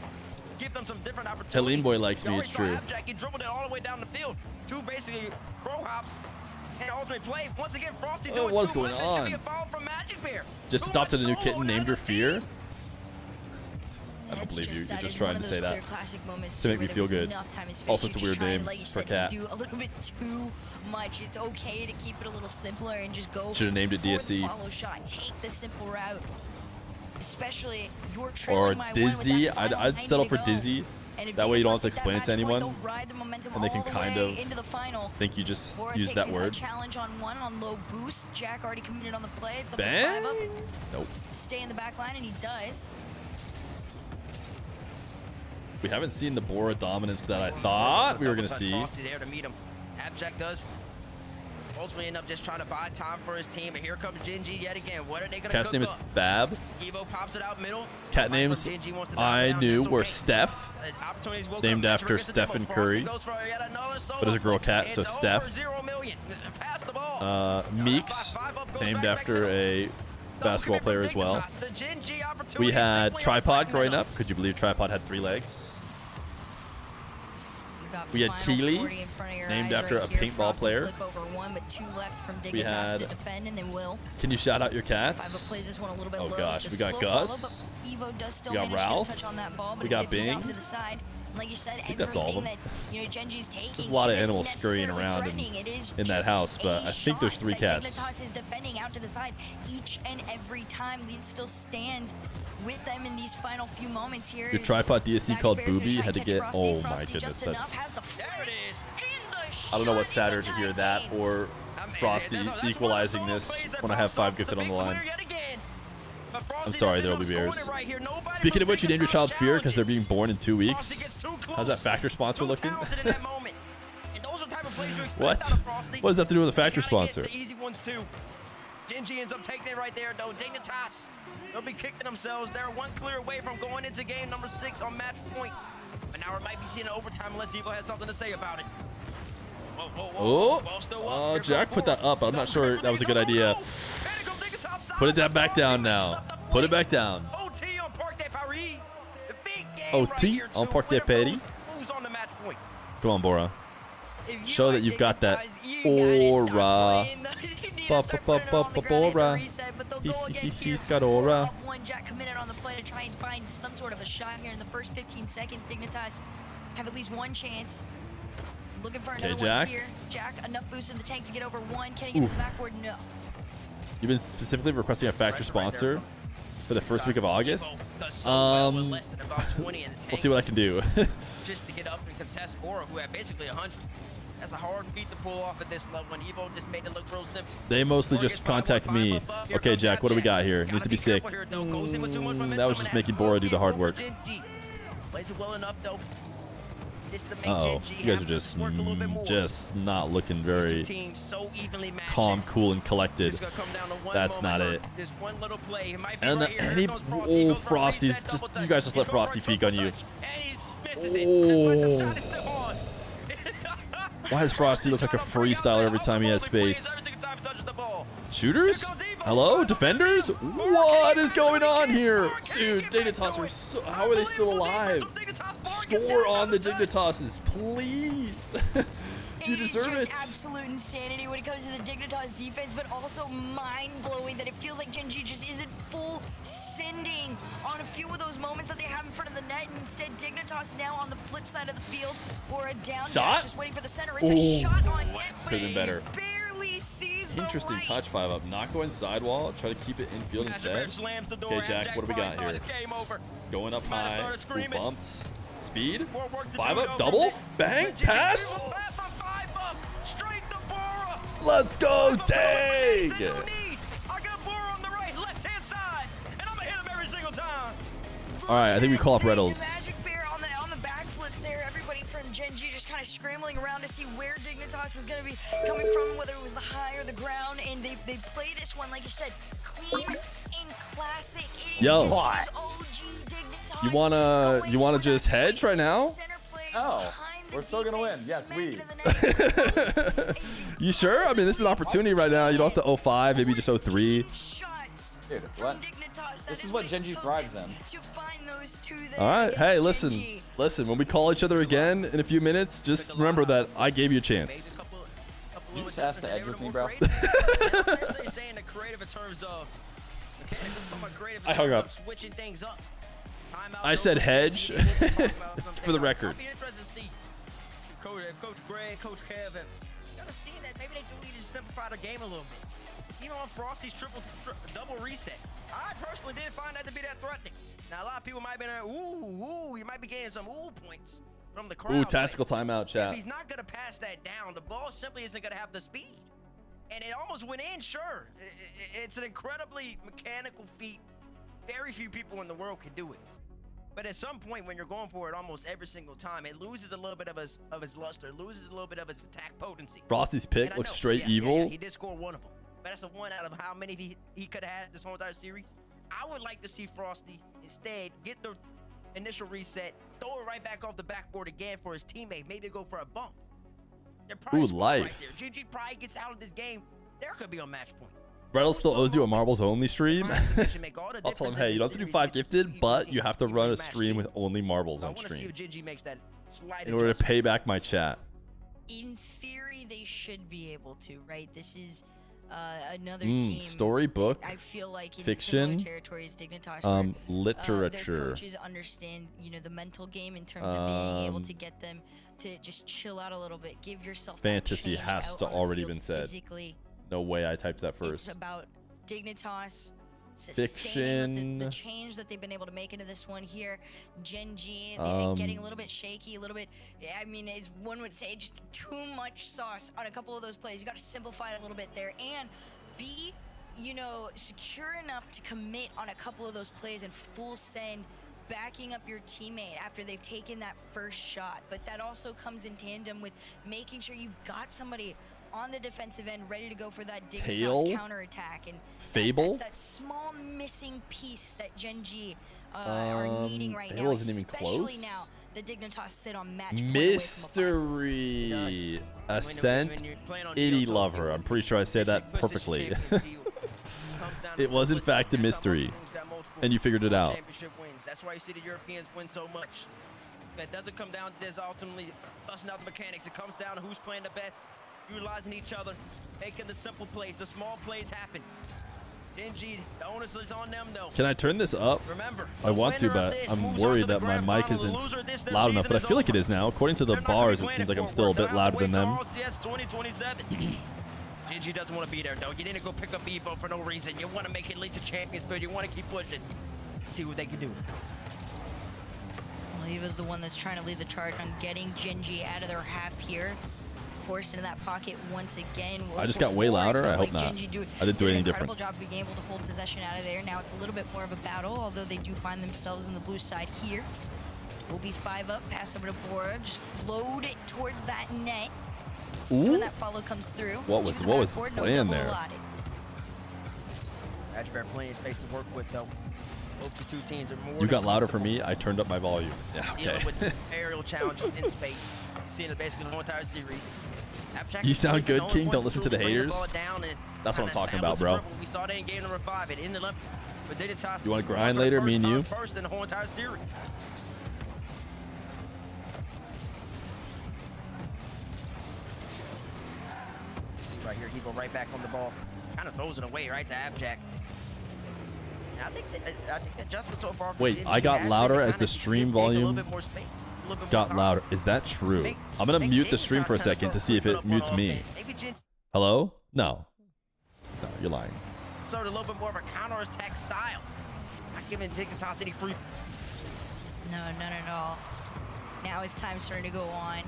Speaker 8: Give them some different opportunities.
Speaker 20: Helene Boy likes me, it's true.
Speaker 8: He dribbled it all the way down the field. 2 basically crow hops and ultimate play. Once again, Frosty doing
Speaker 20: what's
Speaker 8: too
Speaker 20: going
Speaker 8: much.
Speaker 20: on?
Speaker 8: It should be a foul from Magic Bear.
Speaker 20: Just adopted a new kitten named her Feer. I don't believe you. You're just trying to say that to make me feel good. Also, it's a weird name for a cat.
Speaker 11: Do a little bit too much. It's okay to keep it a little simpler and just go.
Speaker 20: Should have named it DSC.
Speaker 11: Follow shot. Take the simple route. Especially you're
Speaker 20: Or
Speaker 11: trailing by 1 with
Speaker 20: Dizzy.
Speaker 11: that final
Speaker 20: I'd
Speaker 11: 90
Speaker 20: settle
Speaker 11: to
Speaker 20: for
Speaker 11: go.
Speaker 20: Dizzy.
Speaker 11: And if
Speaker 20: That way you don't have to
Speaker 11: Dignitas takes
Speaker 20: explain it to
Speaker 11: that match point,
Speaker 20: anyone.
Speaker 11: they'll ride the momentum
Speaker 20: And they can
Speaker 11: all the
Speaker 20: kind
Speaker 11: way
Speaker 20: of
Speaker 11: into the final.
Speaker 20: think you just
Speaker 11: Bora
Speaker 20: use
Speaker 11: takes
Speaker 20: that
Speaker 11: in
Speaker 20: word.
Speaker 11: Challenge on 1 on low boost. Jack already committed on the play. It's up
Speaker 20: Bang?
Speaker 11: to 5 up.
Speaker 20: Nope.
Speaker 11: Stay in the back line, and he does.
Speaker 20: We haven't seen the Bora dominance that I thought we were going to see.
Speaker 8: Frosty there to meet him. Abjack does ultimately end up just trying to buy time for his team. And here comes Gen G yet again. What are they going to
Speaker 20: Cat's
Speaker 8: cook
Speaker 20: name is
Speaker 8: up?
Speaker 20: Bab.
Speaker 8: Evo pops it out middle.
Speaker 20: Cat names I knew were Steph, named after Stephen Curry, but is a girl cat, so Steph. Meeks, named after a basketball player as well. We had Tripod growing up. Could you believe Tripod had 3 legs? We had Keely, named after a paintball player. We had... Can you shout out your cats? Oh gosh, we got Gus. We got Ralph. We got Bing.
Speaker 11: Like you said,
Speaker 20: I think that's all of them.
Speaker 11: Gen G's taking
Speaker 20: There's a lot of
Speaker 11: isn't
Speaker 20: animals scurrying around in that house, but I think there's 3 cats.
Speaker 11: Dignitas is defending out to the side each and every time. Lead still stands with them in these final few moments here.
Speaker 20: Your Tripod DSC called Booby had to get... Oh my
Speaker 11: Frosty
Speaker 20: goodness, that's...
Speaker 11: there it is.
Speaker 20: I don't know what's sadder to hear that or Frosty equalizing this when I have 5 gifted on the line. I'm sorry, there will be bears. Speaking of which, you named your child Fear because they're being born in 2 weeks. How's that factor sponsor looking? What? What does that have to do with the factor sponsor?
Speaker 8: Gen G ends up taking it right there, though. Dignitas, they'll be kicking themselves. They're 1 clear away from going into game number 6 on match point. But now we might be seeing an overtime unless Evo has something to say about it.
Speaker 20: Oh, Jack put that up. I'm not sure that was a good idea. Put it back down now. Put it back down.
Speaker 8: OT on Parc de Paris. The big game
Speaker 20: OT on Parc de Paris.
Speaker 8: Who's on the match point?
Speaker 20: Come on, Bora. Show that you've got that aura. Bora. He's got aura.
Speaker 11: One Jack committed on the play to try and find some sort of a shot here in the first 15 seconds. Dignitas have at least 1 chance. Looking for another one here. Jack, enough boost in the tank to get over 1. Can he get to the backboard? No.
Speaker 20: You've been specifically requesting a factor sponsor for the first week of August. We'll see what I can do.
Speaker 8: Just to get up and contest Bora, who had basically 100. That's a hard feat to pull off at this level, and Evo just made it look real simple.
Speaker 20: They mostly just contact me. Okay, Jack, what do we got here? Needs to be sick. That was just making Bora do the hard work.
Speaker 8: Plays it well enough, though.
Speaker 20: Uh-oh, you guys are just not looking very calm, cool, and collected. That's not it. And any old Frosty's just you guys just let Frosty peek on you. Oh. Why does Frosty look like a freestyler every time he has space? Shooters? Hello, defenders? What is going on here? Dude, Dignitas are so... How are they still alive? Score on the Dignitases, please. You deserve it.
Speaker 11: Absolute insanity when it comes to the Dignitas defense, but also mind-blowing that it feels like Gen G just isn't full sending on a few of those moments that they have in front of the net, and instead Dignitas now on the flip side of the field or a down dash, just waiting for the center. It's a shot on net.
Speaker 20: Could have been better.
Speaker 11: Barely sees
Speaker 20: Interesting touch 5-up. Not going sidewall. Try to keep it infield instead. Okay, Jack, what do we got here? Going up high. Ooh, bumps. Speed. 5-up. Double. Bang. Pass. Let's go, Dag! All right, I think we call up Rlcs.
Speaker 11: Magic Bear on the backflip there. Everybody from Gen G just kind of scrambling around to see where Dignitas was going to be coming from, whether it was the high or the ground. And they play this one, like you said, clean and classic.
Speaker 20: Yo, you wanna just hedge right now?
Speaker 17: Oh, we're still gonna win. Yes, we.
Speaker 20: You sure? I mean, this is an opportunity right now. You don't have to 05, maybe just 03.
Speaker 17: Dude, what? This is what Gen G thrives in.
Speaker 20: All right. Hey, listen. When we call each other again in a few minutes, just remember that I gave you a chance.
Speaker 17: You just asked to edge with me, bro.
Speaker 20: I hung up. I said hedge for the record.
Speaker 8: Coach Greg, Coach Kevin, gotta see that maybe they do need to simplify the game a little bit. Even on Frosty's double reset, I personally didn't find that to be that threatening. Now a lot of people might be like, ooh, you might be gaining some points from the crowd.
Speaker 20: Ooh, tactical timeout, chat.
Speaker 8: If he's not gonna pass that down, the ball simply isn't gonna have the speed. And it almost went in, sure. It's an incredibly mechanical feat. Very few people in the world can do it. But at some point, when you're going for it almost every single time, it loses a little bit of his luster, loses a little bit of its attack potency.
Speaker 20: Frosty's pick looks straight evil.
Speaker 8: Yeah, he did score one of them. But that's a one out of how many he could have had this whole entire series. I would like to see Frosty instead get the initial reset, throw it right back off the backboard again for his teammate, maybe go for a bump.
Speaker 20: Ooh, life.
Speaker 8: Right there. GG probably gets out of this game. There could be a match point.
Speaker 20: Rlcs still owes you a marbles only stream. I'll tell him, hey, you don't have to do 5 gifted, but you have to run a stream with only marbles on stream in order to pay back my chat.
Speaker 11: In theory, they should be able to, right? This is another team.
Speaker 20: Storybook,
Speaker 11: I feel like in
Speaker 20: fiction,
Speaker 11: territories, Dignitas,
Speaker 20: literature.
Speaker 11: Their coaches understand, the mental game in terms of being able to get them to just chill out a little bit, give yourself.
Speaker 20: Fantasy has to already been said.
Speaker 11: Physically.
Speaker 20: No way I typed that first.
Speaker 11: It's about Dignitas
Speaker 20: fiction,
Speaker 11: the change that they've been able to make into this one here. Gen G, they're getting a little bit shaky, a little bit, I mean, as one would say, just too much sauce on a couple of those plays. You got to simplify it a little bit there and be, secure enough to commit on a couple of those plays and full send, backing up your teammate after they've taken that first shot. But that also comes in tandem with making sure you've got somebody on the defensive end ready to go for that Dignitas counterattack. And
Speaker 20: Fable?
Speaker 11: That's that small missing piece that Gen G are needing right now.
Speaker 20: Isn't even close.
Speaker 11: Now the Dignitas sit on match point.
Speaker 20: Mystery Ascent Itty Lover. I'm pretty sure I said that perfectly. It was in fact a mystery, and you figured it out.
Speaker 8: That's why you see the Europeans win so much. It doesn't come down to this ultimately busting out the mechanics. It comes down to who's playing the best, utilizing each other, making the simple plays, the small plays happen. Gen G, the onus is on them though.
Speaker 20: Can I turn this up?
Speaker 8: Remember,
Speaker 20: I want to, but I'm worried that my mic isn't loud enough, but I feel like it is now. According to the bars, it seems like I'm still a bit louder than them.
Speaker 8: Gen G doesn't want to be there though. You didn't go pick up Evo for no reason. You want to make it at least a Champions Field. You want to keep pushing. See what they can do.
Speaker 11: Well, Evo's the one that's trying to lead the charge on getting Gen G out of their half here. Forced into that pocket once again.
Speaker 20: I just got way louder. I hope not. I didn't do anything different.
Speaker 11: Incredible job being able to hold possession out of there. Now it's a little bit more of a battle, although they do find themselves in the blue side here. Will be 5 up, pass over to Bora, just float it towards that net. See when that follow comes through.
Speaker 20: What was the plan there?
Speaker 8: Magic Bear plenty of space to work with though. Both these two teams are more.
Speaker 20: You got louder for me. I turned up my volume. Yeah, okay.
Speaker 8: Dealing with aerial challenges in space. You've seen it basically the whole entire series.
Speaker 20: You sound good, King. Don't listen to the haters. That's what I'm talking about, bro.
Speaker 8: We saw that in game number 5. It ended up with Dignitas.
Speaker 20: You want to grind later, me and you?
Speaker 8: First in the whole entire series. Right here, he go right back on the ball. Kind of throws it away right to Abjack. I think the adjustment so far.
Speaker 20: Wait, I got louder as the stream volume got louder. Is that true? I'm gonna mute the stream for a second to see if it mutes me. Hello? No. No, you're lying.
Speaker 8: Sort of a little bit more of a counter-attack style. Not giving Dignitas any freebies.
Speaker 11: No, none at all. Now his time's starting to go on.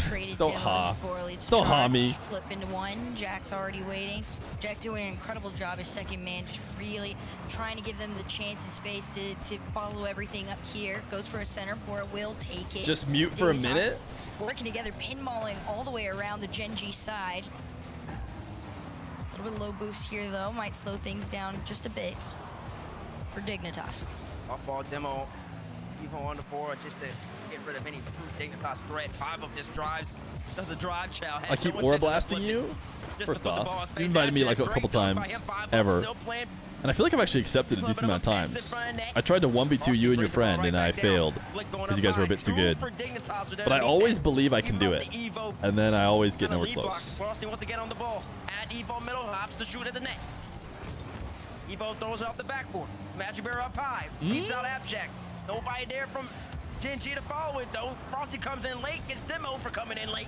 Speaker 11: Traded
Speaker 20: Don't
Speaker 11: demos
Speaker 20: ha.
Speaker 11: for leads
Speaker 20: Don't ha
Speaker 11: charge,
Speaker 20: me.
Speaker 11: Flip into one. Jack's already waiting. Jack doing an incredible job as second man, just really trying to give them the chance and space to follow everything up here. Goes for a center. Bora will take it.
Speaker 20: Just mute for a
Speaker 11: Dignitas
Speaker 20: minute?
Speaker 11: Working together, pinballing all the way around the Gen G side. A little bit low boost here, though. Might slow things down just a bit for Dignitas.
Speaker 8: Off-ball demo. Evo on the board just to get rid of any true Dignitas threat. 5 of just drives. Does the drive chow.
Speaker 20: I keep aura blasting you. First off, you invited me like a couple times ever, and I feel like I've actually accepted a decent amount of times. I tried to 1v2 you and your friend, and I failed because you guys were a bit too good. But I always believe I can do it, and then I always get nowhere close.
Speaker 8: Frosty wants to get on the ball. At Evo middle, hops to shoot at the net. Evo throws it off the backboard. Magic Bear up high. Beats out Abject. Nobody there from Gen G to follow it, though. Frosty comes in late, gets demo for coming in late.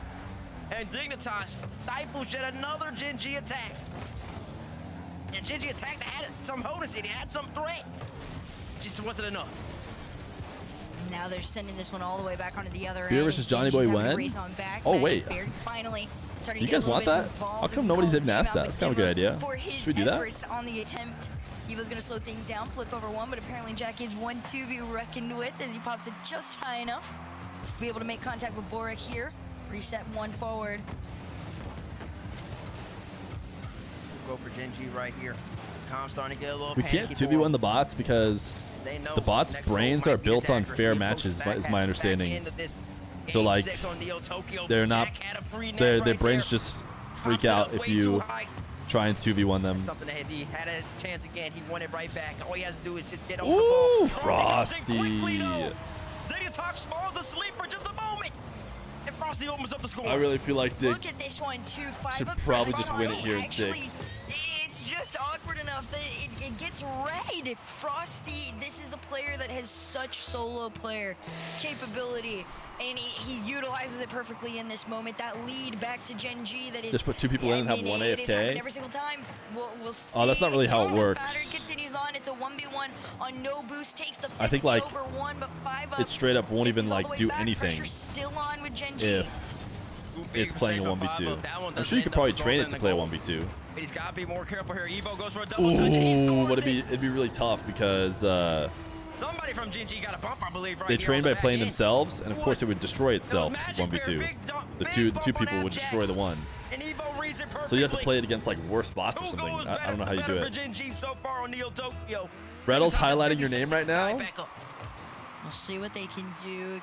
Speaker 8: And Dignitas stifles yet another Gen G attack. And Gen G attack that had some potency, it had some threat. Just wasn't enough.
Speaker 11: Now they're sending this one all the way back onto the other
Speaker 20: Feer
Speaker 11: end.
Speaker 20: versus Johnny Boy when? Oh, wait.
Speaker 11: Finally
Speaker 20: You guys want that? How come nobody's even asked that? It's kind of a good idea. Should we do that?
Speaker 11: On the attempt. Evo's going to slow things down, flip over one, but apparently Jack is one to be reckoned with as he pops it just high enough to be able to make contact with Boric here. Reset one forward.
Speaker 8: Go for Gen G right here. Com's starting to get a little
Speaker 20: We can't 2v1 the bots because the bots' brains are built on fair matches, is my understanding. So like, they're not, their brains just freak out if you try and 2v1 them.
Speaker 8: Something that he had a chance again. He won it right back. All he has to do is just get on
Speaker 20: Ooh,
Speaker 8: the ball.
Speaker 20: Frosty.
Speaker 8: Dignitas falls asleep for just a moment. And Frosty opens up the score.
Speaker 20: I really feel like Dig
Speaker 11: Look at this one, 2-5
Speaker 20: should
Speaker 11: up
Speaker 20: probably
Speaker 11: 7
Speaker 20: just win it
Speaker 11: already.
Speaker 20: here in
Speaker 11: Actually,
Speaker 20: 6.
Speaker 11: It's just awkward enough that it gets read. Frosty, this is a player that has such solo player capability, and he utilizes it perfectly in this moment. That lead back to Gen G that is...
Speaker 20: Just put 2 people in and have 1
Speaker 11: It is happening
Speaker 20: AFK.
Speaker 11: every single time. We'll see.
Speaker 20: Oh, that's not really how it
Speaker 11: The
Speaker 20: works.
Speaker 11: pattern continues on. It's a 1v1 on no boost. Takes the
Speaker 20: I think like
Speaker 11: 50 over 1, but 5 up.
Speaker 20: it straight up won't even
Speaker 11: All the
Speaker 20: like
Speaker 11: way
Speaker 20: do
Speaker 11: back.
Speaker 20: anything
Speaker 11: Pressure's still on with Gen G.
Speaker 20: if it's playing a 1v2. I'm sure you could probably train it to play a 1v2.
Speaker 8: But he's got to be more careful here. Evo goes for a double touch. He
Speaker 20: Ooh,
Speaker 8: scores
Speaker 20: but
Speaker 8: it.
Speaker 20: it'd be really tough because
Speaker 8: Somebody from Gen G got a bump, I believe, right
Speaker 20: they
Speaker 8: here
Speaker 20: train
Speaker 8: on the
Speaker 20: by
Speaker 8: back
Speaker 20: playing
Speaker 8: end.
Speaker 20: themselves, and of course it would destroy itself 1v2. The two people would destroy the one.
Speaker 8: And Evo reads it
Speaker 20: So you have to
Speaker 8: perfectly.
Speaker 20: play it against like worse bots or something. I don't know how you do
Speaker 8: Better for
Speaker 20: it.
Speaker 8: Gen G so far on Neo Tokyo.
Speaker 20: Reddle's highlighting your name right now.
Speaker 11: We'll see what they can do.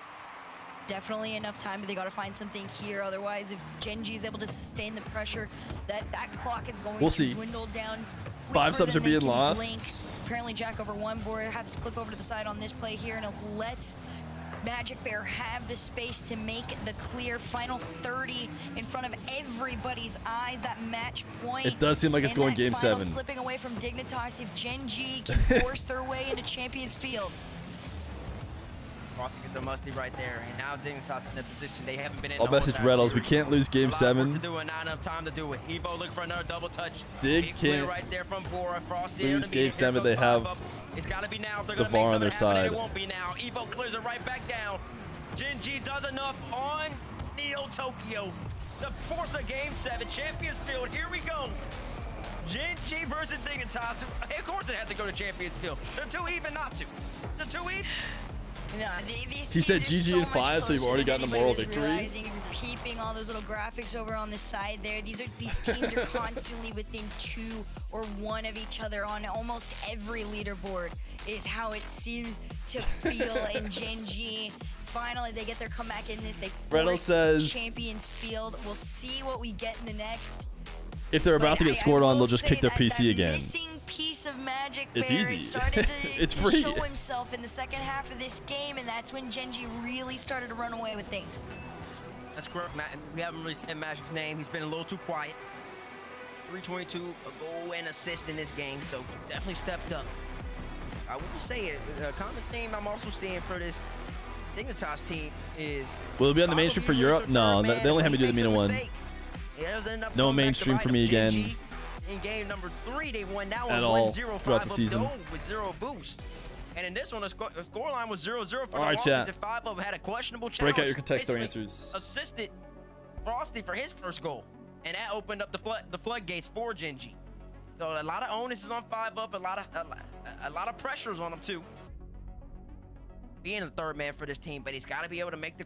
Speaker 11: Definitely enough time, but they got to find something here. Otherwise, if Gen G is able to sustain the pressure, that clock is going
Speaker 20: We'll
Speaker 11: to
Speaker 20: see.
Speaker 11: dwindle down.
Speaker 20: 5 subs are being lost.
Speaker 11: Blink. Apparently, Jack over 1. Bora has to flip over to the side on this play here, and it lets Magic Bear have the space to make the clear final 30 in front of everybody's eyes. That match point.
Speaker 20: It does seem like it's
Speaker 11: and
Speaker 20: going
Speaker 11: that
Speaker 20: game
Speaker 11: final
Speaker 20: 7.
Speaker 11: Slipping away from Dignitas if Gen G can force their way into Champions Field.
Speaker 8: Frosty gets a musty right there, and now Dignitas in a position they haven't been in.
Speaker 20: I'll
Speaker 8: the whole
Speaker 20: message
Speaker 8: time
Speaker 20: Reddles. We
Speaker 8: series.
Speaker 20: can't lose game
Speaker 8: To
Speaker 20: 7.
Speaker 8: do it, not enough time to do it. Evo looking for another double touch.
Speaker 20: Dig
Speaker 8: Big clear
Speaker 20: can't
Speaker 8: right there from Bora. Frosty
Speaker 20: lose
Speaker 8: there to meet
Speaker 20: game
Speaker 8: him.
Speaker 20: 7.
Speaker 8: Here
Speaker 20: They
Speaker 8: goes
Speaker 20: have
Speaker 8: 5 up. It's got to be now. If they're
Speaker 20: the
Speaker 8: gonna make
Speaker 20: VAR on their
Speaker 8: something happen,
Speaker 20: side.
Speaker 8: It won't be now. Evo clears it right back down. Gen G does enough on Neo Tokyo to force a game 7. Champions Field. Here we go. Gen G versus Dignitas. Of course it had to go to Champions Field. They're too even not to. They're too even.
Speaker 11: No, these
Speaker 20: He said
Speaker 11: teams are
Speaker 20: GG in
Speaker 11: much
Speaker 20: 5, so you've
Speaker 11: closer
Speaker 20: already
Speaker 11: than
Speaker 20: gotten a
Speaker 11: anybody
Speaker 20: moral
Speaker 11: was
Speaker 20: victory.
Speaker 11: realizing. If you're keeping all those little graphics over on the side there, these teams are constantly within 2 or 1 of each other on almost every leaderboard. Is how it seems to feel in Gen G. Finally, they get their comeback in this. They
Speaker 20: Reddle
Speaker 11: force
Speaker 20: says
Speaker 11: Champions Field. We'll see what we get in the next.
Speaker 20: If they're about to get scored on, they'll just kick their
Speaker 11: that
Speaker 20: PC again.
Speaker 11: Missing piece of Magic
Speaker 20: It's
Speaker 11: Bear
Speaker 20: easy.
Speaker 11: started to,
Speaker 20: It's
Speaker 11: to
Speaker 20: free.
Speaker 11: show himself in the second half of this game, and that's when Gen G really started to run away with things.
Speaker 8: That's correct, Matt. We haven't really said Magic's name. He's been a little too quiet. 322, a goal and assist in this game, so definitely stepped up. I will say it. A common theme I'm also seeing for this Dignitas team is...
Speaker 20: Will it be on the mainstream for Europe? No, they only have me do the MENA one. No mainstream for me again.
Speaker 8: In game number 3, they won that
Speaker 20: At
Speaker 8: one
Speaker 20: all
Speaker 8: 1-0
Speaker 20: throughout the
Speaker 8: 5
Speaker 20: season.
Speaker 8: up with 0 boost. And in this one, the scoreline was 0-0 for
Speaker 20: All
Speaker 8: the
Speaker 20: right,
Speaker 8: Rockies.
Speaker 20: chat.
Speaker 8: And 5 of had a questionable challenge.
Speaker 20: Break out your contexto
Speaker 8: Basically
Speaker 20: answers.
Speaker 8: Assisted Frosty for his first goal. And that opened up the floodgates for Gen G. So a lot of onus is on 5 up, a lot of pressures on him too. Being the third man for this team, but he's got to be able to make the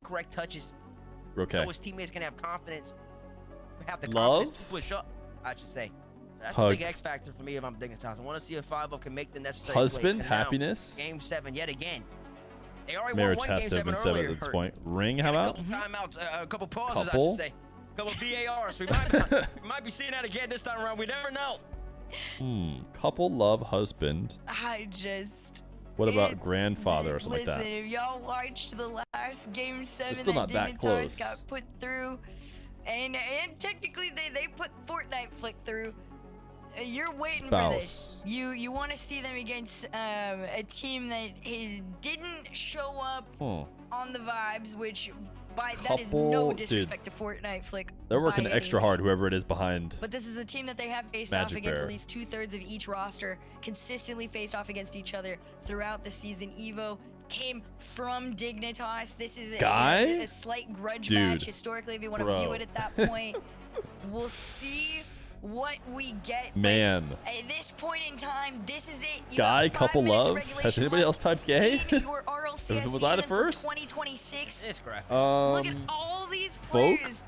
Speaker 8: correct touches.
Speaker 20: Okay.
Speaker 8: So his teammates can have confidence, have the
Speaker 20: Love?
Speaker 8: confidence to push up, I should say. That's
Speaker 20: Hug.
Speaker 8: the big X factor for me if I'm Dignitaz. I want to see if 5 up can make the necessary
Speaker 20: Husband,
Speaker 8: plays. 'Cause now,
Speaker 20: happiness.
Speaker 8: Game 7 yet again. They already
Speaker 20: Marriage
Speaker 8: won
Speaker 20: has
Speaker 8: game
Speaker 20: to have
Speaker 8: 7
Speaker 20: been said
Speaker 8: earlier.
Speaker 20: at this
Speaker 8: Hurt.
Speaker 20: point. Ring, how about?
Speaker 8: A couple timeouts, a couple pauses, I
Speaker 20: Couple?
Speaker 8: should say. A couple VARs. We might be seeing that again this time around. We never know.
Speaker 20: Couple, love, husband.
Speaker 11: I just.
Speaker 20: What about grandfather or something
Speaker 11: Listen,
Speaker 20: like that?
Speaker 11: if y'all watched the last game 7
Speaker 20: still not that
Speaker 11: Dignitars
Speaker 20: close.
Speaker 11: got put through, and technically they put Fortnite Flick through. You're waiting for this. You want to see them against a team that didn't show up on the vibes, which that is no
Speaker 20: Couple-
Speaker 11: disrespect to Fortnite Flick.
Speaker 20: They're working
Speaker 11: by
Speaker 20: extra
Speaker 11: any
Speaker 20: hard,
Speaker 11: means.
Speaker 20: whoever it is behind.
Speaker 11: But this is a team that they have faced off
Speaker 20: Magic
Speaker 11: against
Speaker 20: Bear.
Speaker 11: at least 2/3 of each roster, consistently faced off against each other throughout the season. Evo came from Dignitas. This is a slight grudge match historically, if you want to view it at that point. We'll see what we get.
Speaker 20: Man.
Speaker 11: But at this point in time, this is it. You
Speaker 20: Guy,
Speaker 11: got 5
Speaker 20: couple,
Speaker 11: minutes of
Speaker 20: love. Has
Speaker 11: regulation
Speaker 20: anybody else typed gay?
Speaker 11: in your RLCS
Speaker 20: Was I the
Speaker 11: season for
Speaker 20: first?
Speaker 11: 2026.
Speaker 8: It's graphic.
Speaker 11: Look at all these
Speaker 20: Folk?
Speaker 11: players.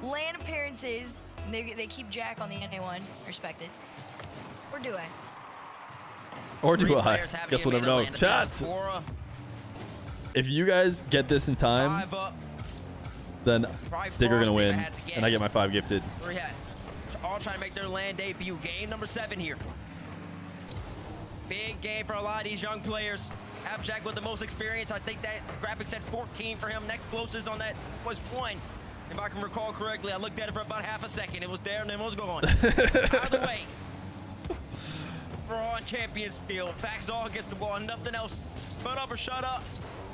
Speaker 11: Land appearances. They keep Jack on the NA1. Respected. Or do I?
Speaker 20: Or do
Speaker 8: Three
Speaker 20: I?
Speaker 8: players haven't
Speaker 20: Guess we'll
Speaker 8: even
Speaker 20: never
Speaker 8: made
Speaker 20: know.
Speaker 8: a
Speaker 20: Chat.
Speaker 8: Bora,
Speaker 20: If you guys get this in time,
Speaker 8: 5 up,
Speaker 20: then Digger gonna
Speaker 8: Frosty
Speaker 20: win,
Speaker 8: had to
Speaker 20: and I
Speaker 8: guess.
Speaker 20: get my 5 gifted.
Speaker 8: 3 hat. All trying to make their land debut. Game number 7 here. Big game for a lot of these young players. Abjack with the most experience. I think that graphic said 14 for him. Next closest on that was 1. If I can recall correctly, I looked at it for about half a second. It was there and then it was gone. Either way, we're on Champions Field. Backs all against the wall. Nothing else. Shut up or shut up.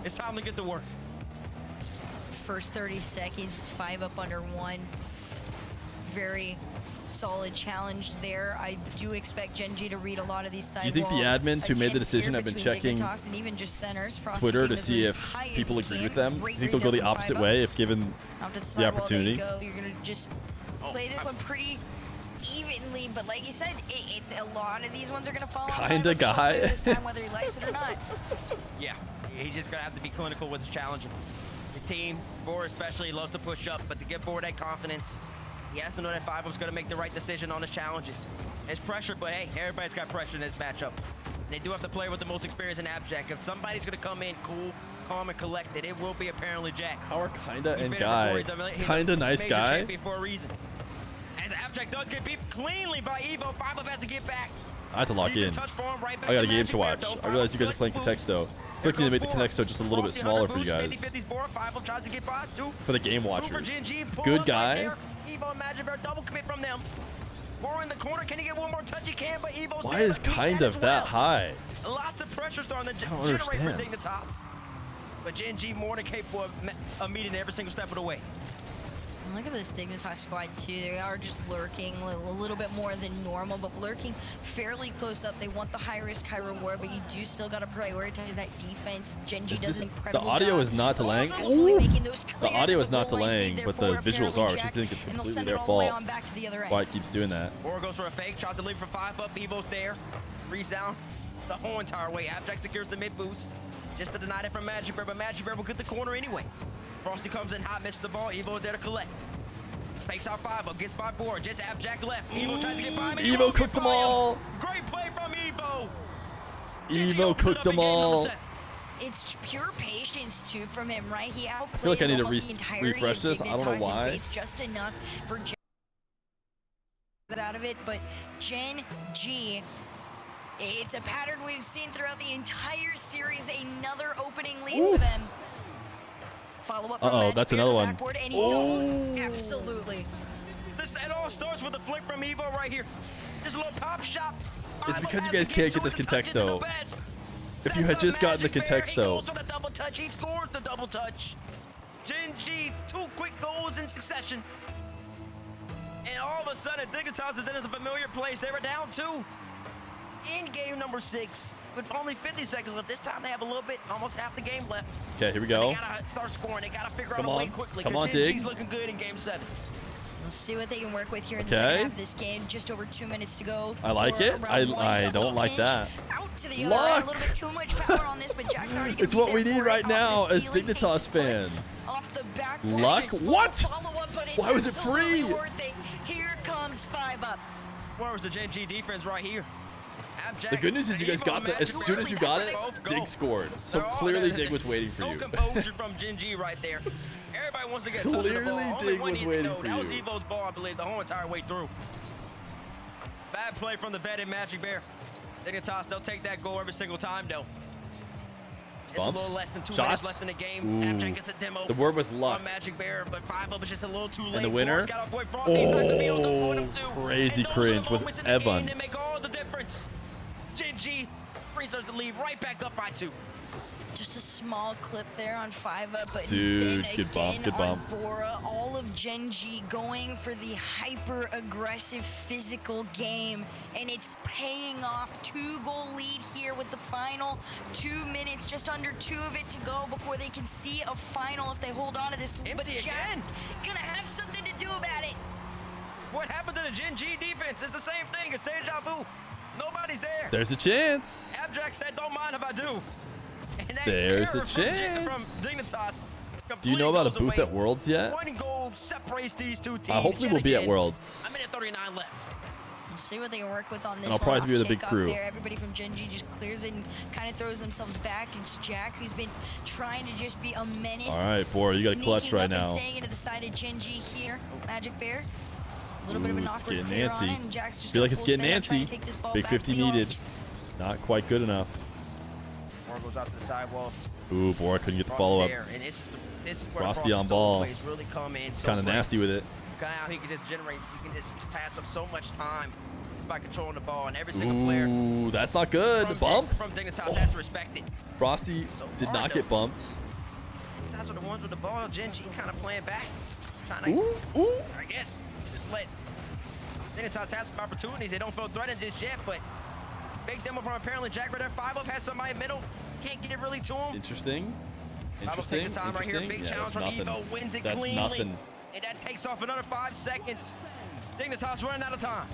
Speaker 8: It's time to get to work.
Speaker 11: First 30 seconds, it's 5 up under 1. Very solid challenge there. I do expect Gen G to read a lot of these sidewall.
Speaker 20: Do you think the admins who made the
Speaker 11: attempts here
Speaker 20: decision have been
Speaker 11: between
Speaker 20: checking
Speaker 11: Dignitas and even just centers. Frosty
Speaker 20: Twitter
Speaker 11: taking
Speaker 20: to
Speaker 11: this
Speaker 20: see
Speaker 11: as
Speaker 20: if
Speaker 11: high as
Speaker 20: people
Speaker 11: he
Speaker 20: agree
Speaker 11: can.
Speaker 20: with them?
Speaker 11: Great
Speaker 20: You think they'll go
Speaker 11: read
Speaker 20: the
Speaker 11: there from
Speaker 20: opposite
Speaker 11: 5 up.
Speaker 20: way if given
Speaker 11: After
Speaker 20: the
Speaker 11: sidewall they
Speaker 20: opportunity?
Speaker 11: go. You're gonna just play this one pretty evenly, but like you said, a lot of these ones are gonna fall on
Speaker 20: Kinda
Speaker 11: 5 up
Speaker 20: guy.
Speaker 11: shoulder this time, whether he likes it or not.
Speaker 8: Yeah, he's just gonna have to be clinical with his challenge. His team, Bor especially, loves to push up, but to get Bor that confidence, he has to know that 5 up's gonna make the right decision on his challenges. It's pressure, but hey, everybody's got pressure in this matchup. And they do have to play with the most experience in Abjack. If somebody's gonna come in cool, calm, and collected, it will be apparently Jack.
Speaker 20: Our kinda
Speaker 8: He's
Speaker 20: and
Speaker 8: been
Speaker 20: guy.
Speaker 8: victorious. He's a
Speaker 20: Kinda nice
Speaker 8: major
Speaker 20: guy.
Speaker 8: champion for a reason. As Abjack does get beat cleanly by Evo, 5 up has to get back.
Speaker 20: I have to lock
Speaker 8: Needs
Speaker 20: in.
Speaker 8: a touch form right back
Speaker 20: I got a
Speaker 8: to
Speaker 20: game
Speaker 8: Magic
Speaker 20: to
Speaker 8: Bear,
Speaker 20: watch.
Speaker 8: though.
Speaker 20: I realize you guys are playing Contexto. I think we need to make the Contexto just a little bit smaller for you guys.
Speaker 8: 50-50 Bora, 5 up tries to get by, 2.
Speaker 20: For the game
Speaker 8: Two for
Speaker 20: watchers.
Speaker 8: Gen G, pull
Speaker 20: Good
Speaker 8: up right
Speaker 20: guy.
Speaker 8: there. Evo and Magic Bear double commit from them. Bora in the corner. Can he get one more touch? He can, but Evo's
Speaker 20: Why
Speaker 8: there
Speaker 20: is
Speaker 8: to meet
Speaker 20: kind
Speaker 8: that
Speaker 20: of
Speaker 8: as
Speaker 20: that
Speaker 8: well.
Speaker 20: high?
Speaker 8: Lots of pressure starting to
Speaker 20: don't
Speaker 8: generate for
Speaker 20: understand.
Speaker 8: Dignitas. But Gen G more than capable of meeting every single step of the way.
Speaker 11: Look at this Dignitas squad too. They are just lurking a little bit more than normal, but lurking fairly close up. They want the high risk, high reward, but you do still got to prioritize that defense. Gen G does an incredible
Speaker 20: The audio
Speaker 11: job
Speaker 20: is not
Speaker 11: of
Speaker 20: delaying.
Speaker 11: successfully
Speaker 20: Ooh.
Speaker 11: making those
Speaker 20: The
Speaker 11: clears
Speaker 20: audio
Speaker 11: to
Speaker 20: is not
Speaker 11: goal line, save
Speaker 20: delaying,
Speaker 11: their
Speaker 20: but the
Speaker 11: poor
Speaker 20: visuals
Speaker 11: apparently
Speaker 20: are, which I
Speaker 11: Jack,
Speaker 20: think it's
Speaker 11: and they'll
Speaker 20: completely
Speaker 11: send
Speaker 20: their
Speaker 11: it all the way
Speaker 20: fault.
Speaker 11: on back to the other end.
Speaker 20: Why it keeps doing that.
Speaker 8: Bora goes for a fake, tries to leave for 5 up. Evo's there. Freeze down the whole entire way. Abjack secures the mid boost. Just to deny it from Magic Bear, but Magic Bear will get the corner anyways. Frosty comes in hot, misses the ball. Evo there to collect. Fakes out 5 up, gets by board. Just Abjack left. Evo tries to get by him.
Speaker 20: Evo cooked them all.
Speaker 8: Great play from Evo.
Speaker 20: Evo cooked them all.
Speaker 11: It's pure patience too from him, right? He outplays
Speaker 20: feel like I need to
Speaker 11: almost the entirety
Speaker 20: refresh
Speaker 11: of
Speaker 20: this. I don't know
Speaker 11: Dignitas
Speaker 20: why.
Speaker 11: and creates just enough for Gen get out of it, but Gen G, it's a pattern we've seen throughout the entire series. Another opening lead for them. Follow up from Magic
Speaker 20: that's
Speaker 11: Bear
Speaker 20: another
Speaker 11: to the
Speaker 20: one.
Speaker 11: backboard, and he doubled. Absolutely.
Speaker 8: It all starts with a flick from Evo right here. Just a little pop shot.
Speaker 20: It's because you guys can't get this Contexto. If you had just gotten the
Speaker 8: He
Speaker 20: Contexto.
Speaker 8: goes for the double touch. He scores the double touch. Gen G, 2 quick goals in succession. And all of a sudden, Dignitas is in a familiar place. They were down 2. in game number 6 with only 50 seconds left. This time they have a little bit, almost half the game left.
Speaker 20: Okay, here we go.
Speaker 8: They gotta start scoring. They gotta figure out
Speaker 20: Come
Speaker 8: a way
Speaker 20: on.
Speaker 8: quickly.
Speaker 20: Come on,
Speaker 8: Gen
Speaker 20: Dig.
Speaker 8: G's looking good in game 7.
Speaker 11: We'll see what they can work with here in the second half of this game. Just over 2 minutes to go.
Speaker 20: I like it. I don't like that.
Speaker 11: Out to the other end, a
Speaker 20: Luck.
Speaker 11: little bit too much power on this, but Jack's already gonna
Speaker 20: It's
Speaker 11: be
Speaker 20: what we
Speaker 11: there
Speaker 20: need
Speaker 11: for it.
Speaker 20: right
Speaker 11: Off
Speaker 20: now
Speaker 11: the
Speaker 20: as
Speaker 11: ceiling,
Speaker 20: Dignitas
Speaker 11: takes split
Speaker 20: fans.
Speaker 11: Off the back.
Speaker 20: Luck? What?
Speaker 11: Follow-up, but it's
Speaker 20: Why was it
Speaker 11: absolutely
Speaker 20: free?
Speaker 11: worth it. Here comes 5 up.
Speaker 8: Where was the Gen G defense right here?
Speaker 20: The good news is you guys got that as soon as you got it, Dig scored. So clearly Dig was waiting for
Speaker 8: No
Speaker 20: you.
Speaker 8: composure from Gen G right there. Everybody wants to get a touch of the ball.
Speaker 20: Clearly
Speaker 8: Only
Speaker 20: Dig
Speaker 8: one
Speaker 20: was
Speaker 8: needs to
Speaker 20: waiting
Speaker 8: go.
Speaker 20: for
Speaker 8: That was
Speaker 20: you.
Speaker 8: Evo's ball, I believe, the whole entire way through. Bad play from the vetted Magic Bear. Dignitas, they'll take that goal every single time, though. It's
Speaker 20: Bumps.
Speaker 8: a little less than 2
Speaker 20: Shots.
Speaker 8: minutes left in the game.
Speaker 20: Ooh.
Speaker 8: Abjack gets a demo.
Speaker 20: The word was luck.
Speaker 8: On Magic Bear, but 5 up is just a little too late.
Speaker 20: And the winner? Oh, crazy cringe was Evan.
Speaker 8: They make all the difference. Gen G brings us the lead right back up by 2.
Speaker 11: Just a small clip there on 5 up, but
Speaker 20: Dude,
Speaker 11: then
Speaker 20: good bump,
Speaker 11: again
Speaker 20: good
Speaker 11: on
Speaker 20: bump.
Speaker 11: Bora, all of Gen G going for the hyper-aggressive physical game, and it's paying off. 2-goal lead here with the final 2 minutes, just under 2 of it to go before they can see a final if they hold on to this. But Jack's gonna have something to do about it.
Speaker 8: What happened to the Gen G defense? It's the same thing. It's deja vu. Nobody's there.
Speaker 20: There's a chance.
Speaker 8: Abjack said, "Don't mind if I do." And that
Speaker 20: There's a
Speaker 8: error from
Speaker 20: chance.
Speaker 8: Dignitas
Speaker 20: Do you know about a
Speaker 8: goes
Speaker 20: booth
Speaker 8: away.
Speaker 20: at Worlds yet?
Speaker 8: 1 goal separates these two teams.
Speaker 20: Hopefully we'll be at Worlds.
Speaker 8: A minute 39 left.
Speaker 11: We'll see what they can work with on this
Speaker 20: And I'll
Speaker 11: one.
Speaker 20: probably
Speaker 11: Off
Speaker 20: be with a big
Speaker 11: kickoff
Speaker 20: crew.
Speaker 11: There. Everybody from Gen G just clears it and kind of throws themselves back. It's Jack who's been trying to just be a menace.
Speaker 20: All right, Bora, you got a clutch
Speaker 11: Sneaking
Speaker 20: right
Speaker 11: up and
Speaker 20: now.
Speaker 11: staying into the side of Gen G here. Magic Bear. A little bit of an
Speaker 20: Ooh, it's
Speaker 11: awkward
Speaker 20: getting
Speaker 11: clear on
Speaker 20: Nancy.
Speaker 11: it, and Jack's just
Speaker 20: Feel like
Speaker 11: gonna
Speaker 20: it's
Speaker 11: full
Speaker 20: getting
Speaker 11: send up, try
Speaker 20: Nancy.
Speaker 11: and take this ball
Speaker 20: Big
Speaker 11: back
Speaker 20: 50
Speaker 11: to the
Speaker 20: needed.
Speaker 11: orange.
Speaker 20: Not quite good enough.
Speaker 8: Bora goes out to the sidewall.
Speaker 20: Ooh, Bora couldn't get the
Speaker 8: Frosty
Speaker 20: follow up.
Speaker 8: there, and this is where
Speaker 20: Frosty on
Speaker 8: Frosty's
Speaker 20: ball.
Speaker 8: plays really come in. So
Speaker 20: Kind of
Speaker 8: great.
Speaker 20: nasty with it.
Speaker 8: How he can just generate, he can just pass up so much time just by controlling the ball, and every single player
Speaker 20: Ooh, that's not good. Bump.
Speaker 8: from Dignitas has to respect it.
Speaker 20: Frosty did not get bumped.
Speaker 8: Dignitas are the ones with the ball. Gen G kind of playing back, trying to, I guess, just let Dignitas have some opportunities. They don't feel threatened just yet, but big demo from apparently Jack right there. 5 up has somebody in middle, can't get it really to him.
Speaker 20: Interesting.
Speaker 8: 5 up
Speaker 20: Interesting.
Speaker 8: takes his time right here.
Speaker 20: Interesting.
Speaker 8: Big
Speaker 20: Yeah,
Speaker 8: challenge
Speaker 20: that's
Speaker 8: from
Speaker 20: nothing.
Speaker 8: Evo, wins it
Speaker 20: That's
Speaker 8: cleanly.
Speaker 20: nothing.
Speaker 8: And that takes off another 5 seconds. Dignitas running out of time.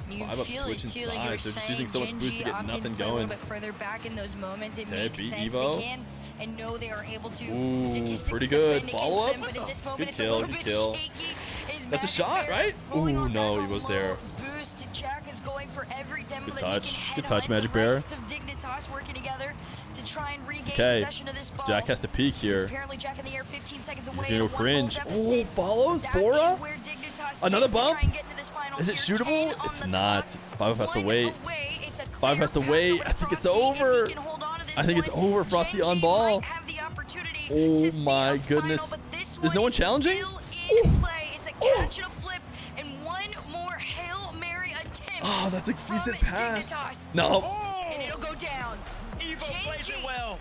Speaker 11: You
Speaker 20: 5 up
Speaker 11: feel it
Speaker 20: switching
Speaker 11: too, like you were
Speaker 20: sides. They're just
Speaker 11: saying,
Speaker 20: using so much
Speaker 11: Gen
Speaker 20: boost to
Speaker 11: G
Speaker 20: get
Speaker 11: opted
Speaker 20: nothing
Speaker 11: play a little
Speaker 20: going.
Speaker 11: bit further back in those moments. It
Speaker 20: Okay,
Speaker 11: makes
Speaker 20: beat
Speaker 11: sense.
Speaker 20: Evo.
Speaker 11: They can and know they are able to
Speaker 20: Ooh,
Speaker 11: statistically
Speaker 20: pretty good.
Speaker 11: defend against
Speaker 20: Follow-ups?
Speaker 11: them, but at this moment
Speaker 20: Good
Speaker 11: it's
Speaker 20: kill,
Speaker 11: a little
Speaker 20: good
Speaker 11: bit
Speaker 20: kill.
Speaker 11: shaky. Is
Speaker 20: That's a
Speaker 11: Magic
Speaker 20: shot,
Speaker 11: Bear
Speaker 20: right?
Speaker 11: rolling
Speaker 20: Ooh,
Speaker 11: on
Speaker 20: no,
Speaker 11: back
Speaker 20: he
Speaker 11: on
Speaker 20: was
Speaker 11: low
Speaker 20: there.
Speaker 11: Boost. Jack is going for every demo
Speaker 20: Good
Speaker 11: that
Speaker 20: touch.
Speaker 11: he can
Speaker 20: Good
Speaker 11: head
Speaker 20: touch,
Speaker 11: on.
Speaker 20: Magic
Speaker 11: The
Speaker 20: Bear.
Speaker 11: rest of Dignitas working together to try and regain
Speaker 20: Okay.
Speaker 11: possession of this ball.
Speaker 20: Jack has to peek here.
Speaker 11: Apparently Jack in the air, 15 seconds away.
Speaker 20: He's gonna go
Speaker 11: and a 1-goal
Speaker 20: cringe.
Speaker 11: deficit.
Speaker 20: Oh, follows
Speaker 11: That
Speaker 20: Bora.
Speaker 11: is where Dignitas
Speaker 20: Another
Speaker 11: sits to
Speaker 20: bump?
Speaker 11: try and get into this final
Speaker 20: Is it
Speaker 11: tier. 10
Speaker 20: shootable?
Speaker 11: on
Speaker 20: It's
Speaker 11: the
Speaker 20: not. 5 has to wait.
Speaker 11: away. It's a
Speaker 20: 5 has to wait. I think it's over. I think it's over. Frosty on ball. Oh my goodness. Is no one challenging?
Speaker 11: It's a catch and a flip and one more Hail Mary attempt.
Speaker 20: Oh, that's a decent pass.
Speaker 11: Dignitas.
Speaker 20: No.
Speaker 11: And it'll go down.
Speaker 8: Evo plays it well.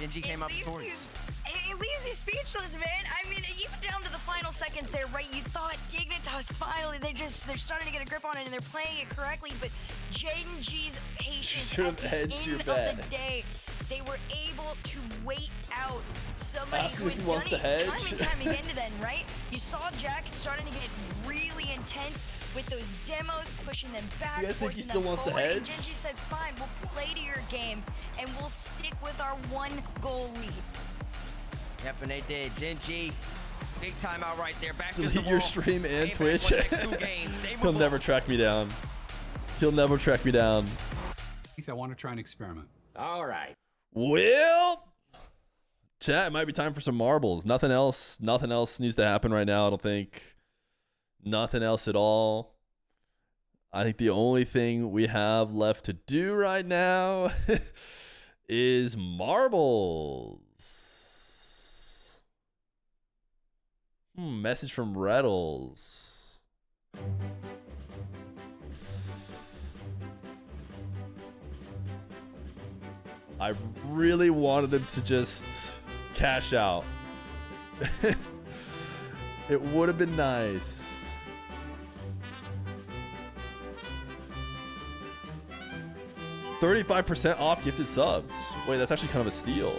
Speaker 8: Gen G came out victorious.
Speaker 11: It leaves you speechless, man. I mean, even down to the final seconds there, right? You thought Dignitas finally, they're starting to get a grip on it and they're playing it correctly, but Gen G's patience
Speaker 20: Should
Speaker 11: at
Speaker 20: have
Speaker 11: the
Speaker 20: hedged
Speaker 11: end
Speaker 20: your
Speaker 11: of
Speaker 20: bet.
Speaker 11: the day, they were able to wait out somebody
Speaker 20: Ask
Speaker 11: who
Speaker 20: him if
Speaker 11: had
Speaker 20: he
Speaker 11: done
Speaker 20: wants
Speaker 11: it
Speaker 20: to hedge.
Speaker 11: time and time again to then, right? You saw Jack starting to get really intense with those demos, pushing them back,
Speaker 20: You guys think he
Speaker 11: forcing
Speaker 20: still
Speaker 11: them
Speaker 20: wants to
Speaker 11: forward, and
Speaker 20: hedge?
Speaker 11: Gen G said, fine, we'll play to your game and we'll stick with our 1-goal lead.
Speaker 8: Yep, and they did. Gen G, big timeout right there. Back to
Speaker 20: Delete
Speaker 8: the
Speaker 20: your
Speaker 8: wall.
Speaker 20: stream and
Speaker 8: Came back
Speaker 20: Twitch.
Speaker 8: for the next 2 games. They
Speaker 20: He'll
Speaker 8: move
Speaker 20: never
Speaker 8: on.
Speaker 20: track me down. He'll never track me down.
Speaker 21: I want to try an experiment.
Speaker 18: All right.
Speaker 20: Well, chat, it might be time for some marbles. Nothing else needs to happen right now, I don't think. Nothing else at all. I think the only thing we have left to do right now is marbles. Message from Rlcs. I really wanted him to just cash out. It would have been nice. 35% off gifted subs. Wait, that's actually kind of a steal.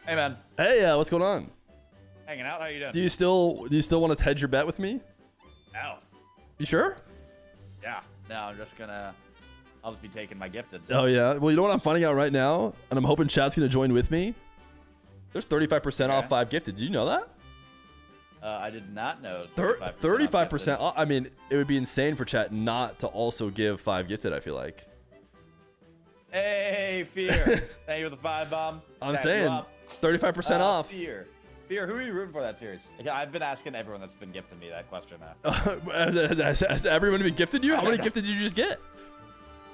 Speaker 17: Hey man.
Speaker 20: Hey, what's going on?
Speaker 17: Hanging out. How you doing?
Speaker 20: Do you still want to hedge your bet with me?
Speaker 17: No.
Speaker 20: You sure?
Speaker 17: Yeah. No, I'll just be taking my gifted.
Speaker 20: Oh yeah. Well, you know what I'm finding out right now, and I'm hoping chat's gonna join with me. There's 35% off 5 gifted. Did you know that?
Speaker 17: I did not know.
Speaker 20: 35% off. I mean, it would be insane for chat not to also give 5 gifted. I feel like.
Speaker 17: Hey, Feer. Thank you for the 5 bomb.
Speaker 20: I'm saying 35% off.
Speaker 17: Feer, who are you rooting for that series? I've been asking everyone that's been gifting me that question now.
Speaker 20: Has everyone been gifted you? How many gifted did you just get?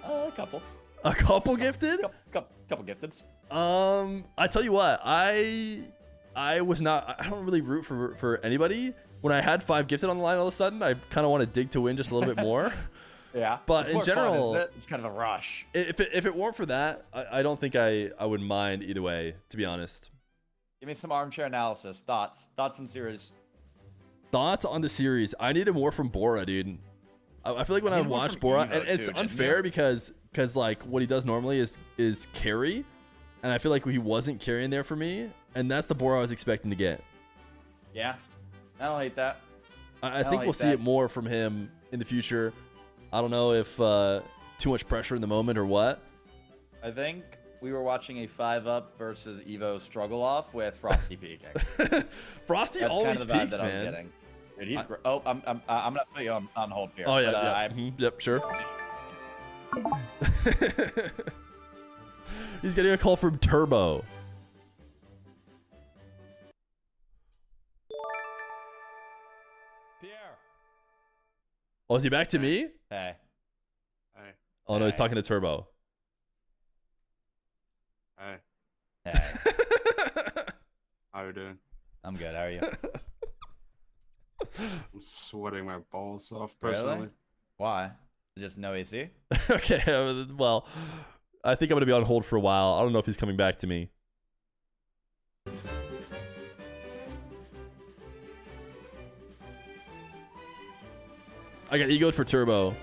Speaker 17: A couple.
Speaker 20: A couple gifted?
Speaker 17: Couple gifteds.
Speaker 20: I tell you what, I don't really root for anybody. When I had 5 gifted on the line all of a sudden, I kind of want to dig to win just a little bit more.
Speaker 17: Yeah.
Speaker 20: But
Speaker 17: it's
Speaker 20: in general,
Speaker 17: fun, isn't it? It's kind of a rush.
Speaker 20: If it weren't for that, I don't think I would mind either way, to be honest.
Speaker 17: Give me some armchair analysis. Thoughts on series.
Speaker 20: Thoughts on the series. I needed more from Bora, dude. I feel like when I watch Bora, and it's unfair because like what he does normally is carry, and I feel like he wasn't carrying there for me, and that's the Bora I was expecting to get.
Speaker 17: Yeah, I don't hate that.
Speaker 20: I think we'll see it more from him in the future. I don't know if too much pressure in the moment or what.
Speaker 17: I think we were watching a 5-up versus Evo struggle off with Frosty peeking.
Speaker 20: Frosty
Speaker 17: That's
Speaker 20: always
Speaker 17: kind of the vibe
Speaker 20: peeks,
Speaker 17: that I'm
Speaker 20: man.
Speaker 17: getting. Dude, he's oh, I'm gonna put you on hold here.
Speaker 20: Oh yeah,
Speaker 17: but,
Speaker 20: yeah. Yep, sure. He's getting a call from Turbo.
Speaker 17: Pierre.
Speaker 20: Oh, is he back to me?
Speaker 17: Hey.
Speaker 14: Hey.
Speaker 20: Oh no, he's talking to Turbo.
Speaker 14: Hey.
Speaker 17: Hey.
Speaker 14: How you doing?
Speaker 17: I'm good. How are you?
Speaker 14: I'm sweating my balls off personally.
Speaker 17: Really? Why? Just no AC?
Speaker 20: Okay, well, I think I'm gonna be on hold for a while. I don't know if he's coming back to me. I got egoed for Turbo.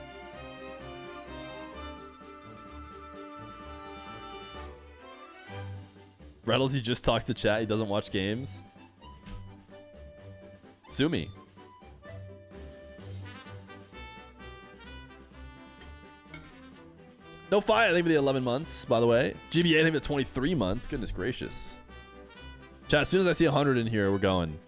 Speaker 20: Rattles, he just talks to chat. He doesn't watch games. Sue me. No fight, I think, for the 11 months, by the way. GBA, I think, for 23 months. Goodness gracious. Chat, as soon as I see 100 in here, we're going.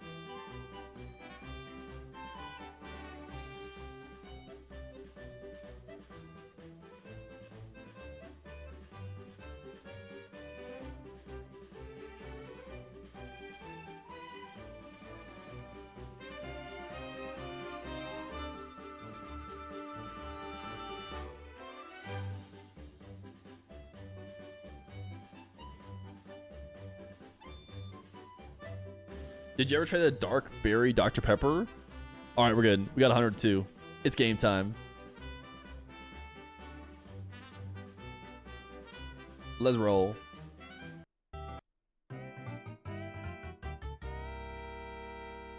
Speaker 20: Did you ever try the dark berry Dr. Pepper? All right, we're good. We got 102. It's game time. Let's roll.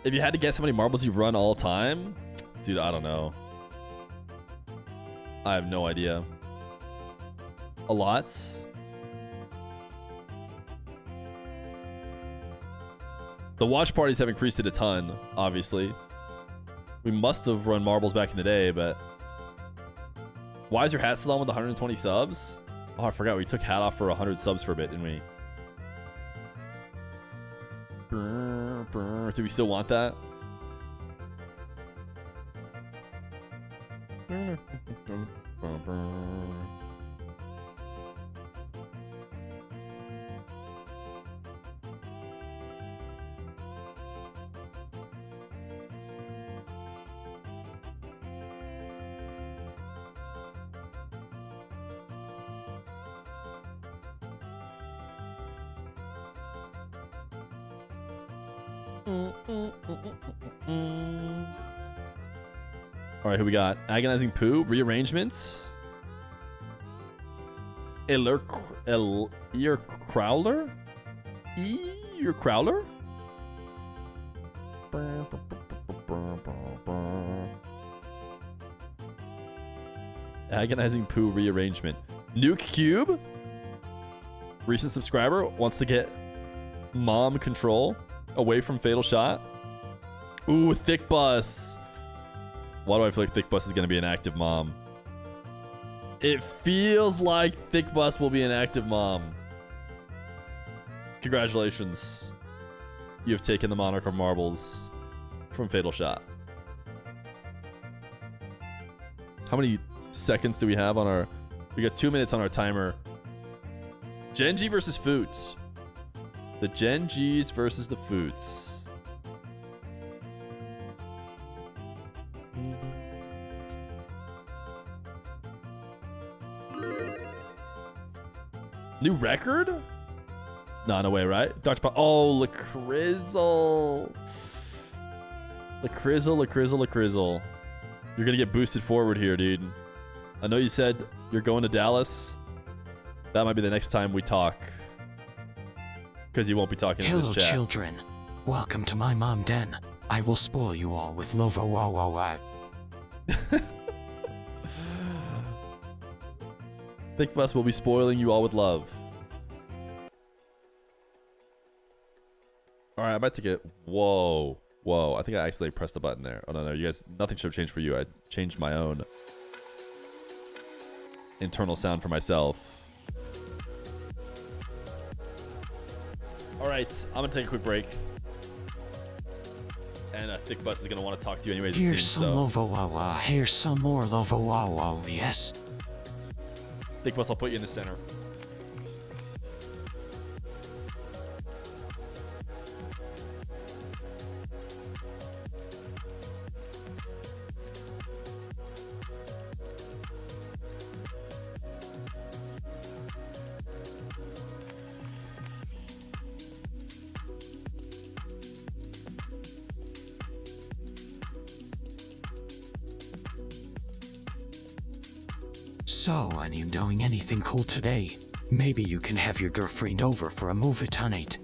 Speaker 20: If you had to guess how many marbles you've run all time, dude, I don't know. I have no idea. A lot. The watch parties have increased it a ton, obviously. We must have run marbles back in the day, but... Why is your hat still on with 120 subs? Oh, I forgot. We took hat off for 100 subs for a bit, didn't we? Do we still want that? All right, who we got? Agonizing Poo, Rearrangements. Ear Crowler? Ear Crowler? Agonizing Poo Rearrangement. Nuke Cube? Recent subscriber wants to get mom control away from Fatal Shot. Ooh, Thick Bus. Why do I feel like Thick Bus is going to be an active mom? It feels like Thick Bus will be an active mom. Congratulations. You have taken the Monarch of Marbles from Fatal Shot. How many seconds do we have on our... We got 2 minutes on our timer. Gen G versus Foods. The Gen Gs versus the Foods. New record? No way, right? Dr. Pa oh, LaCrizzle. LaCrizzle. You're gonna get boosted forward here, dude. I know you said you're going to Dallas. That might be the next time we talk. Because you won't be talking in
Speaker 16: Hello,
Speaker 20: this chat.
Speaker 16: children. Welcome to my mom den. I will spoil you all with Lovo Wa Wa Wa.
Speaker 20: Thick Bus will be spoiling you all with love. All right, I'm about to get... Whoa. I think I accidentally pressed the button there. Oh, no. You guys, nothing should have changed for you. I changed my own internal sound for myself. All right, I'm going to take a quick break. And Thick Bus is going to want to talk to you anyways.
Speaker 16: Here's some Lovo Wa Wa. Here's some more Lovo Wa Wa. Yes.
Speaker 20: Thick Bus, I'll put you in the center.
Speaker 16: So, are you doing anything cool today? Maybe you can have your girlfriend over for a movie tonight.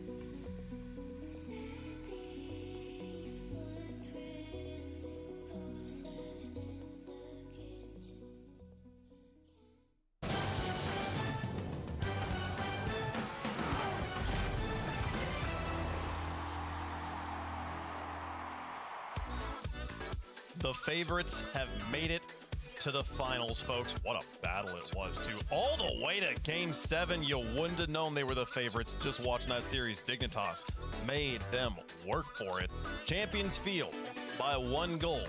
Speaker 6: The favorites have made it to the finals, folks. What a battle it was, too. All the way to Game 7. You wouldn't have known they were the favorites just watching that series. Dignitas made them work for it. Champions Field by 1 goal.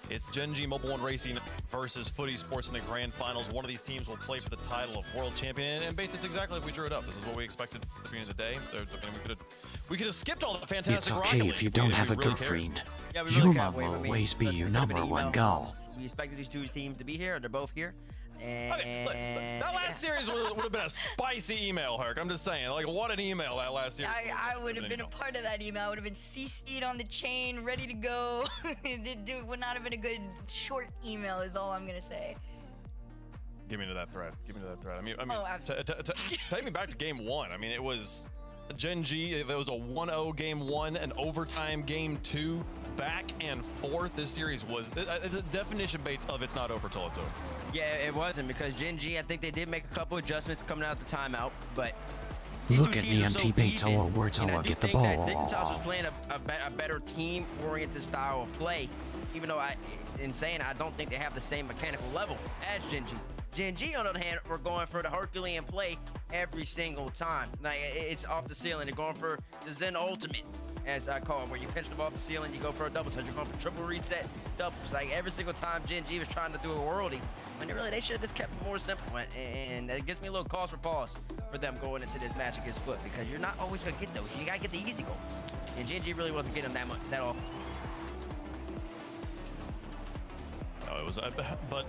Speaker 6: It's Gen G Mobile One Racing versus Footy Sports in the grand finals. One of these teams will play for the title of world champion. And based, it's exactly like we drew it up. This is what we expected at the beginning of the day. We could have skipped all the fantastic
Speaker 16: It's okay
Speaker 6: Rocket League
Speaker 16: if you don't have a
Speaker 6: really
Speaker 16: girlfriend.
Speaker 8: Yeah, we
Speaker 16: Your
Speaker 8: really
Speaker 16: mom
Speaker 8: can't wait.
Speaker 16: will
Speaker 8: I mean,
Speaker 16: always be
Speaker 8: listen,
Speaker 16: your
Speaker 8: it could've been
Speaker 16: number one
Speaker 8: email.
Speaker 16: goal.
Speaker 8: We expected these two teams to be here. They're both here. And
Speaker 6: Look, that last series would have been a spicy email, Herc. I'm just saying. Like, what an email that last series.
Speaker 11: I would have been a part of that email. I would have been CC'd on the chain, ready to go. It would not have been a good short email is all I'm going to say.
Speaker 6: Give me to that thread. I mean,
Speaker 11: Oh, absolutely.
Speaker 6: take me back to Game 1. I mean, it was Gen G. There was a 1-0 Game 1, an overtime Game 2, back and forth. This series was the definition baits of it's not over till it's over.
Speaker 8: yeah, it wasn't because Gen G, I think they did make a couple adjustments coming out the timeout, but
Speaker 16: Look at me, MT Bates, or words, or get the
Speaker 8: I think that
Speaker 16: ball.
Speaker 8: Dignitas was playing a better team-oriented style of play, even though I don't think they have the same mechanical level as Gen G. Gen G, on the other hand, we're going for the Herculean play every single time. Like, it's off the ceiling. They're going for the Zen Ultimate, as I call it, where you pinch the ball off the ceiling, you go for a double touch. You're going for triple reset doubles. Like, every single time Gen G was trying to do a worldie, when they should have just kept it more simple. And it gives me a little cause for pause for them going into this match against Foot, because you're not always going to get those. You got to get the easy goals. And Gen G really wasn't getting them that often.
Speaker 6: No, it was, but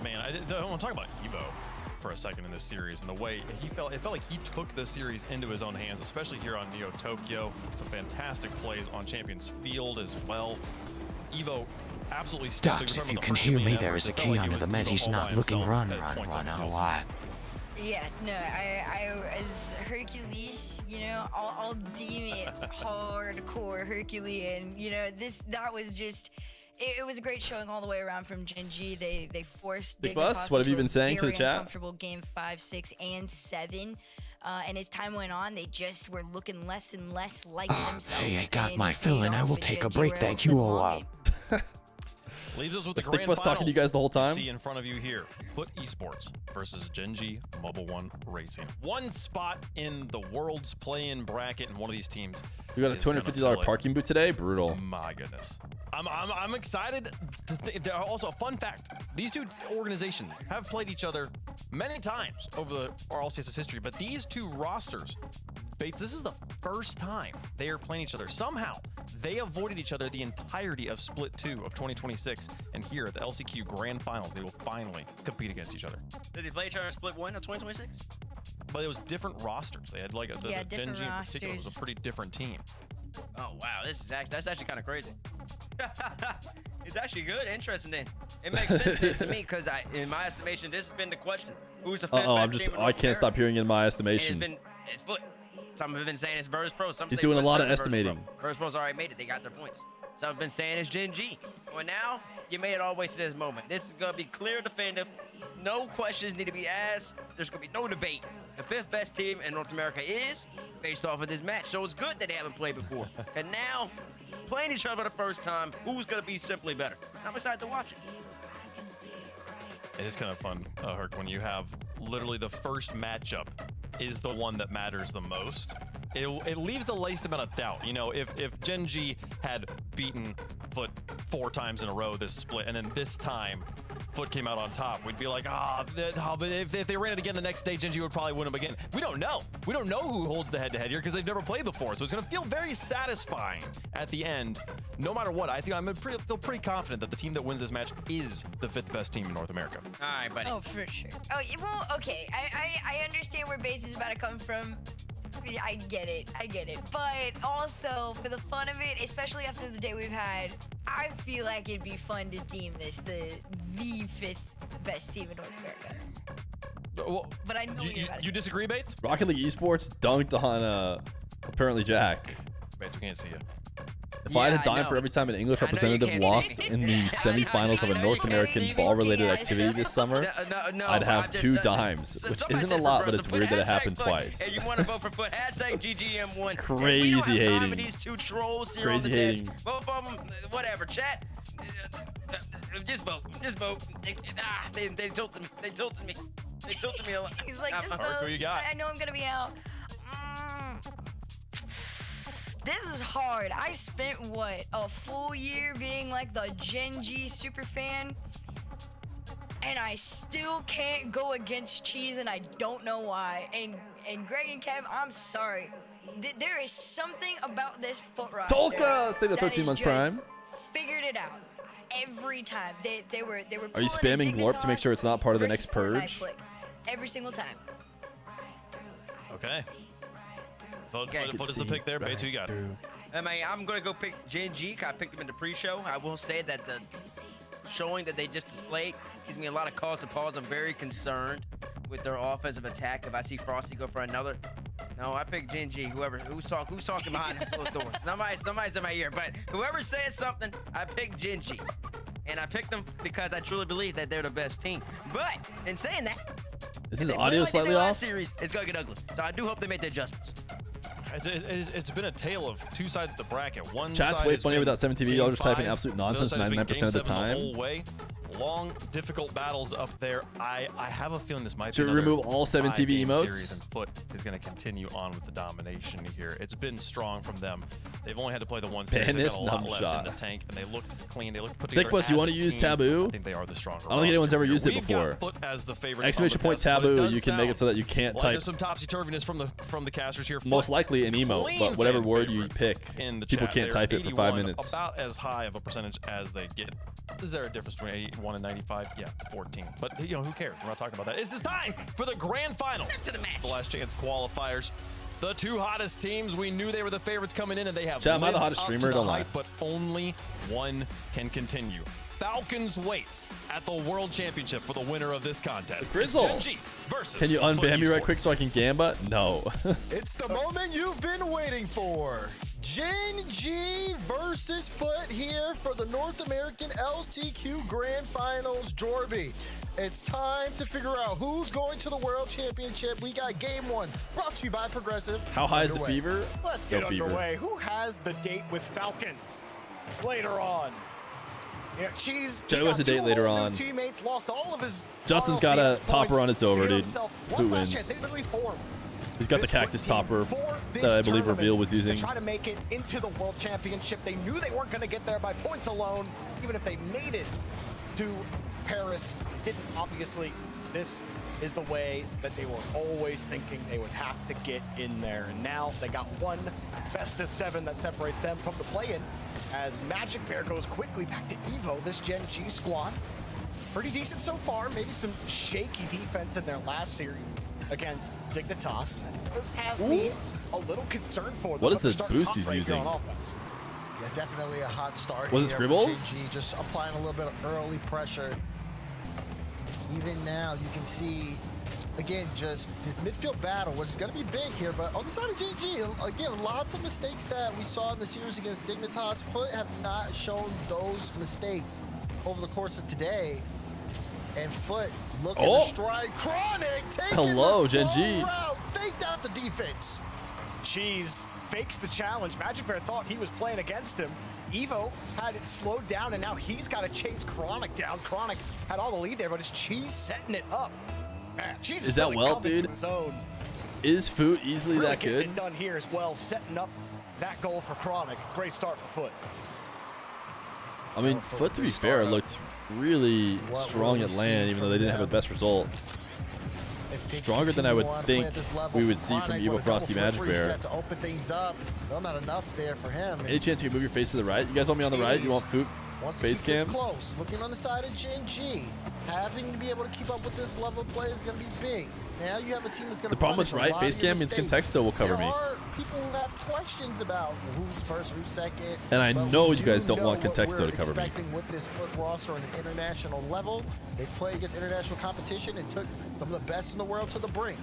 Speaker 6: man, I want to talk about Evo for a second in this series and the way it felt like he took the series into his own hands, especially here on Neo Tokyo. Some fantastic plays on Champions Field as well. Evo absolutely
Speaker 16: Docs, if you can hear me, there is a key under the med. He's not looking run a lot.
Speaker 11: Yeah, no, I as Hercules, you know, I'll deem it hardcore Herculean. You know, that was just. It was a great showing all the way around from Gen G. They forced
Speaker 20: Big Bus, what have you been saying to the chat?
Speaker 11: Uncomfortable game 5, 6, and 7. And as time went on, they just were looking less and less like themselves.
Speaker 16: Hey, I got my fill and I will take a break. Thank you all.
Speaker 6: Leaves us with the
Speaker 20: Was
Speaker 6: grand
Speaker 20: Thick Bus talking to you guys the whole time?
Speaker 6: See in front of you here, Foot Esports versus Gen G Mobile One Racing. One spot in the world's play-in bracket, and one of these teams.
Speaker 20: We got a $250 parking boot today. Brutal.
Speaker 6: My goodness. I'm excited. Also, a fun fact: these two organizations have played each other many times over the RLCS history, but these two rosters, Bates, this is the first time they are playing each other. Somehow, they avoided each other the entirety of Split 2 of 2026, and here at the LCQ Grand Finals, they will finally compete against each other.
Speaker 8: Did they play each other in Split 1 of 2026?
Speaker 6: But it was different rosters. They had like the Gen G in particular was a pretty different team.
Speaker 8: Oh wow, that's actually kind of crazy. It's actually good, interesting. Then it makes sense then to me because in my estimation, this has been the question: who's the fifth best team in
Speaker 20: I can't stop hearing it in my estimation.
Speaker 8: It's split. Some have been saying it's Virtus Pro. Some
Speaker 20: He's
Speaker 8: say
Speaker 20: doing a lot of
Speaker 8: Virtus
Speaker 20: estimating.
Speaker 8: Pro. Virtus Pro's already made it. They got their points. Some have been saying it's Gen G. Well, now you made it all the way to this moment. This is gonna be clear, definitive. No questions need to be asked. There's gonna be no debate. The fifth best team in North America is based off of this match. So it's good that they haven't played before. And now, playing each other for the first time, who's gonna be simply better? I'm excited to watch it.
Speaker 6: It is kind of fun, Herc, when you have literally the first matchup is the one that matters the most. It leaves the least amount of doubt. You know, if Gen G had beaten Foot 4 times in a row this split, and then this time Foot came out on top, we'd be like, but if they ran it again the next day, Gen G would probably win them again. We don't know. We don't know who holds the head-to-head here because they've never played before. So it's going to feel very satisfying at the end. No matter what, I think feel pretty confident that the team that wins this match is the 5th best team in North America.
Speaker 8: All right, buddy.
Speaker 11: Oh, for sure. Oh, well, okay. I understand where Bates is about to come from. I get it. But also, for the fun of it, especially after the day we've had, I feel like it'd be fun to deem this the 5th best team in North America.
Speaker 6: Well,
Speaker 11: but I know
Speaker 6: you disagree, Bates?
Speaker 20: Rocket League Esports dunked on apparently Jack.
Speaker 6: Bates, we can't see you.
Speaker 20: If I had a dime for every time an English representative lost in the semifinals of a North American ball-related activity this summer, I'd have 2 dimes, which isn't a lot, but it's weird that it happened twice.
Speaker 8: Hey, you want to vote for Foot? Hashtag GGM1.
Speaker 20: Crazy
Speaker 8: hating.
Speaker 20: hating.
Speaker 8: These 2 trolls here
Speaker 20: Crazy
Speaker 8: on the
Speaker 20: hating.
Speaker 8: desk. Both of them, whatever. Chat. Just vote. They tilted me. They tilted me a lot.
Speaker 11: He's like, just vote.
Speaker 6: Who you got?
Speaker 11: I know I'm gonna be out. This is hard. I spent, a full year being like the Gen G super fan, and I still can't go against Cheese, and I don't know why. And Greg and Kev, I'm sorry. There is something about this Foot roster.
Speaker 20: Tolka! Stay the 13 months prime.
Speaker 11: Figured it out. Every time. They were
Speaker 20: Are you spamming Glorp to make sure it's not part of the next purge?
Speaker 11: Every single time.
Speaker 6: Okay. What is the pick there, Bates? Who you got?
Speaker 8: I mean, I'm going to go pick Gen G. I picked them in the pre-show. I will say that the showing that they just displayed gives me a lot of cause to pause. I'm very concerned with their offensive attack. If I see Frosty go for another, no, I picked Gen G. Who's talking behind closed doors? Somebody's in my ear. But whoever said something, I picked Gen G, and I picked them because I truly believe that they're the best team. But in saying that,
Speaker 20: is his audio slightly off?
Speaker 8: Series, it's gonna get ugly. So I do hope they make the adjustments.
Speaker 6: It's been a tale of 2 sides of the bracket. One
Speaker 20: Chat's
Speaker 6: side
Speaker 20: way
Speaker 6: has
Speaker 20: funnier
Speaker 6: been
Speaker 20: without 7TV. Y'all just typing
Speaker 6: Game
Speaker 20: absolute
Speaker 6: 5.
Speaker 20: nonsense
Speaker 6: The other side has
Speaker 20: 99%
Speaker 6: been
Speaker 20: of the
Speaker 6: Game 7
Speaker 20: time.
Speaker 6: The whole way. Long, difficult battles up there. I have a feeling this might
Speaker 20: Should
Speaker 6: be
Speaker 20: we
Speaker 6: another
Speaker 20: remove all 7TV
Speaker 6: 5-game
Speaker 20: emotes?
Speaker 6: series, and Foot is going to continue on with the domination here. It's been strong from them. They've only had to play the one series. They've got a lot left in the tank, and they look clean. They look put together.
Speaker 20: Thick Bus, you want to use Taboo?
Speaker 6: I think they are the stronger.
Speaker 20: I don't think anyone's ever used it
Speaker 6: We've
Speaker 20: before.
Speaker 6: got Foot as the favorite.
Speaker 20: Exclamation point Taboo. You can make it so that you can't type.
Speaker 6: There's some topsy-turviness from the casters here.
Speaker 20: Most likely an emo, but whatever word you pick,
Speaker 6: in the
Speaker 20: people
Speaker 6: chat.
Speaker 20: can't type it for 5 minutes.
Speaker 6: About as high of a percentage as they get. Is there a difference between 81 and 95? Yeah, 14. But who cares? We're not talking about that. It's this time for the grand final.
Speaker 8: To the match.
Speaker 6: The last chance qualifiers. The two hottest teams, we knew they were the favorites coming in, and they have
Speaker 20: Chat, am I the
Speaker 6: lived
Speaker 20: hottest
Speaker 6: up
Speaker 20: streamer?
Speaker 6: to the
Speaker 20: Don't lie.
Speaker 6: hype, but only one can continue. Falcons waits at the World Championship for the winner of this contest.
Speaker 20: Grizzle.
Speaker 6: Gen G versus
Speaker 20: Can you
Speaker 6: Foot
Speaker 20: unban me right
Speaker 6: Esports.
Speaker 20: quick so I can gamba? No.
Speaker 9: It's the moment you've been waiting for. Gen G versus Foot here for the North American LCQ Grand Finals, Jorby. It's time to figure out who's going to the World Championship. We got game one, brought to you by Progressive.
Speaker 20: How high is the
Speaker 9: Underway.
Speaker 20: fever?
Speaker 10: Let's
Speaker 20: Go
Speaker 10: get
Speaker 20: Fever.
Speaker 10: underway. Who has the date with Falcons later on? Yeah, Cheese.
Speaker 20: Joe has a date later on.
Speaker 10: Teammates lost all of his.
Speaker 20: Justin's got a
Speaker 10: RLCS
Speaker 20: topper
Speaker 10: points
Speaker 20: on. It's
Speaker 10: to
Speaker 20: over,
Speaker 10: give
Speaker 20: dude.
Speaker 10: himself
Speaker 20: Who
Speaker 10: one last
Speaker 20: wins?
Speaker 10: chance. They literally formed
Speaker 20: He's got the
Speaker 10: this
Speaker 20: cactus
Speaker 10: team
Speaker 20: topper
Speaker 10: for this
Speaker 20: that I believe
Speaker 10: tournament
Speaker 20: Reveal was using.
Speaker 10: to try to make it into the World Championship. They knew they weren't going to get there by points alone, even if they made it to Paris. Didn't, obviously. This is the way that they were always thinking they would have to get in there. And now they got one best of 7 that separates them from the play-in as Magic Bear goes quickly back to Evo, this Gen G squad. Pretty decent so far, maybe some shaky defense in their last series against Dignitas. That does have me a little concerned for them.
Speaker 20: What is
Speaker 10: but they're
Speaker 20: this
Speaker 10: starting
Speaker 20: boost
Speaker 10: hot
Speaker 20: he's
Speaker 10: right here
Speaker 20: using?
Speaker 10: on offense.
Speaker 9: Yeah, definitely a hot start.
Speaker 20: Was it
Speaker 9: here for
Speaker 20: Scribbles?
Speaker 9: Gen G, just applying a little bit of early pressure. Even now, you can see, again, just this midfield battle, which is going to be big here. But on the side of Gen G, again, lots of mistakes that we saw in the series against Dignitas. Foot have not shown those mistakes over the course of today. And Foot looking to strike. Chronic taking
Speaker 20: Hello,
Speaker 9: the
Speaker 20: Gen
Speaker 9: slow
Speaker 20: G.
Speaker 9: route, faked out the defense.
Speaker 10: Cheese fakes the challenge. Magic Bear thought he was playing against him. Evo had it slowed down, and now he's got to chase Chronic down. Chronic had all the lead there, but it's Cheese setting it up. Man, Cheese
Speaker 20: Is that
Speaker 10: really
Speaker 20: well,
Speaker 10: coming to
Speaker 20: dude?
Speaker 10: his own.
Speaker 20: Is Food easily
Speaker 10: Really
Speaker 20: that
Speaker 10: getting
Speaker 20: good?
Speaker 10: it done here as well, setting up that goal for Chronic. Great start for Foot.
Speaker 20: I mean, Foot, to be fair, looked really strong at land, even though they didn't have the best result. Stronger than I would think we would see from Evo Frosty Magic Bear.
Speaker 9: To open things up, still not enough there for him.
Speaker 20: Any chance you can move your face to the right? You guys want me on the right? You want Food
Speaker 9: Wants to
Speaker 20: face
Speaker 9: keep this
Speaker 20: cams?
Speaker 9: close. Looking on the side of Gen G, having to be able to keep up with this level of play is going to be big. Now you have a team that's going to
Speaker 20: The problem with
Speaker 9: punish a
Speaker 20: right
Speaker 9: lot
Speaker 20: face
Speaker 9: of your
Speaker 20: cam means
Speaker 9: mistakes.
Speaker 20: Contexto will cover
Speaker 9: There
Speaker 20: me.
Speaker 9: are people who have questions about who's first, who's second.
Speaker 20: And I
Speaker 9: but
Speaker 20: know
Speaker 9: we
Speaker 20: you guys
Speaker 9: do
Speaker 20: don't want
Speaker 9: know what
Speaker 20: Contexto
Speaker 9: we're
Speaker 20: to cover me.
Speaker 9: expecting with this Foot roster on an international level. They've played against international competition and took some of the best in the world to the brink.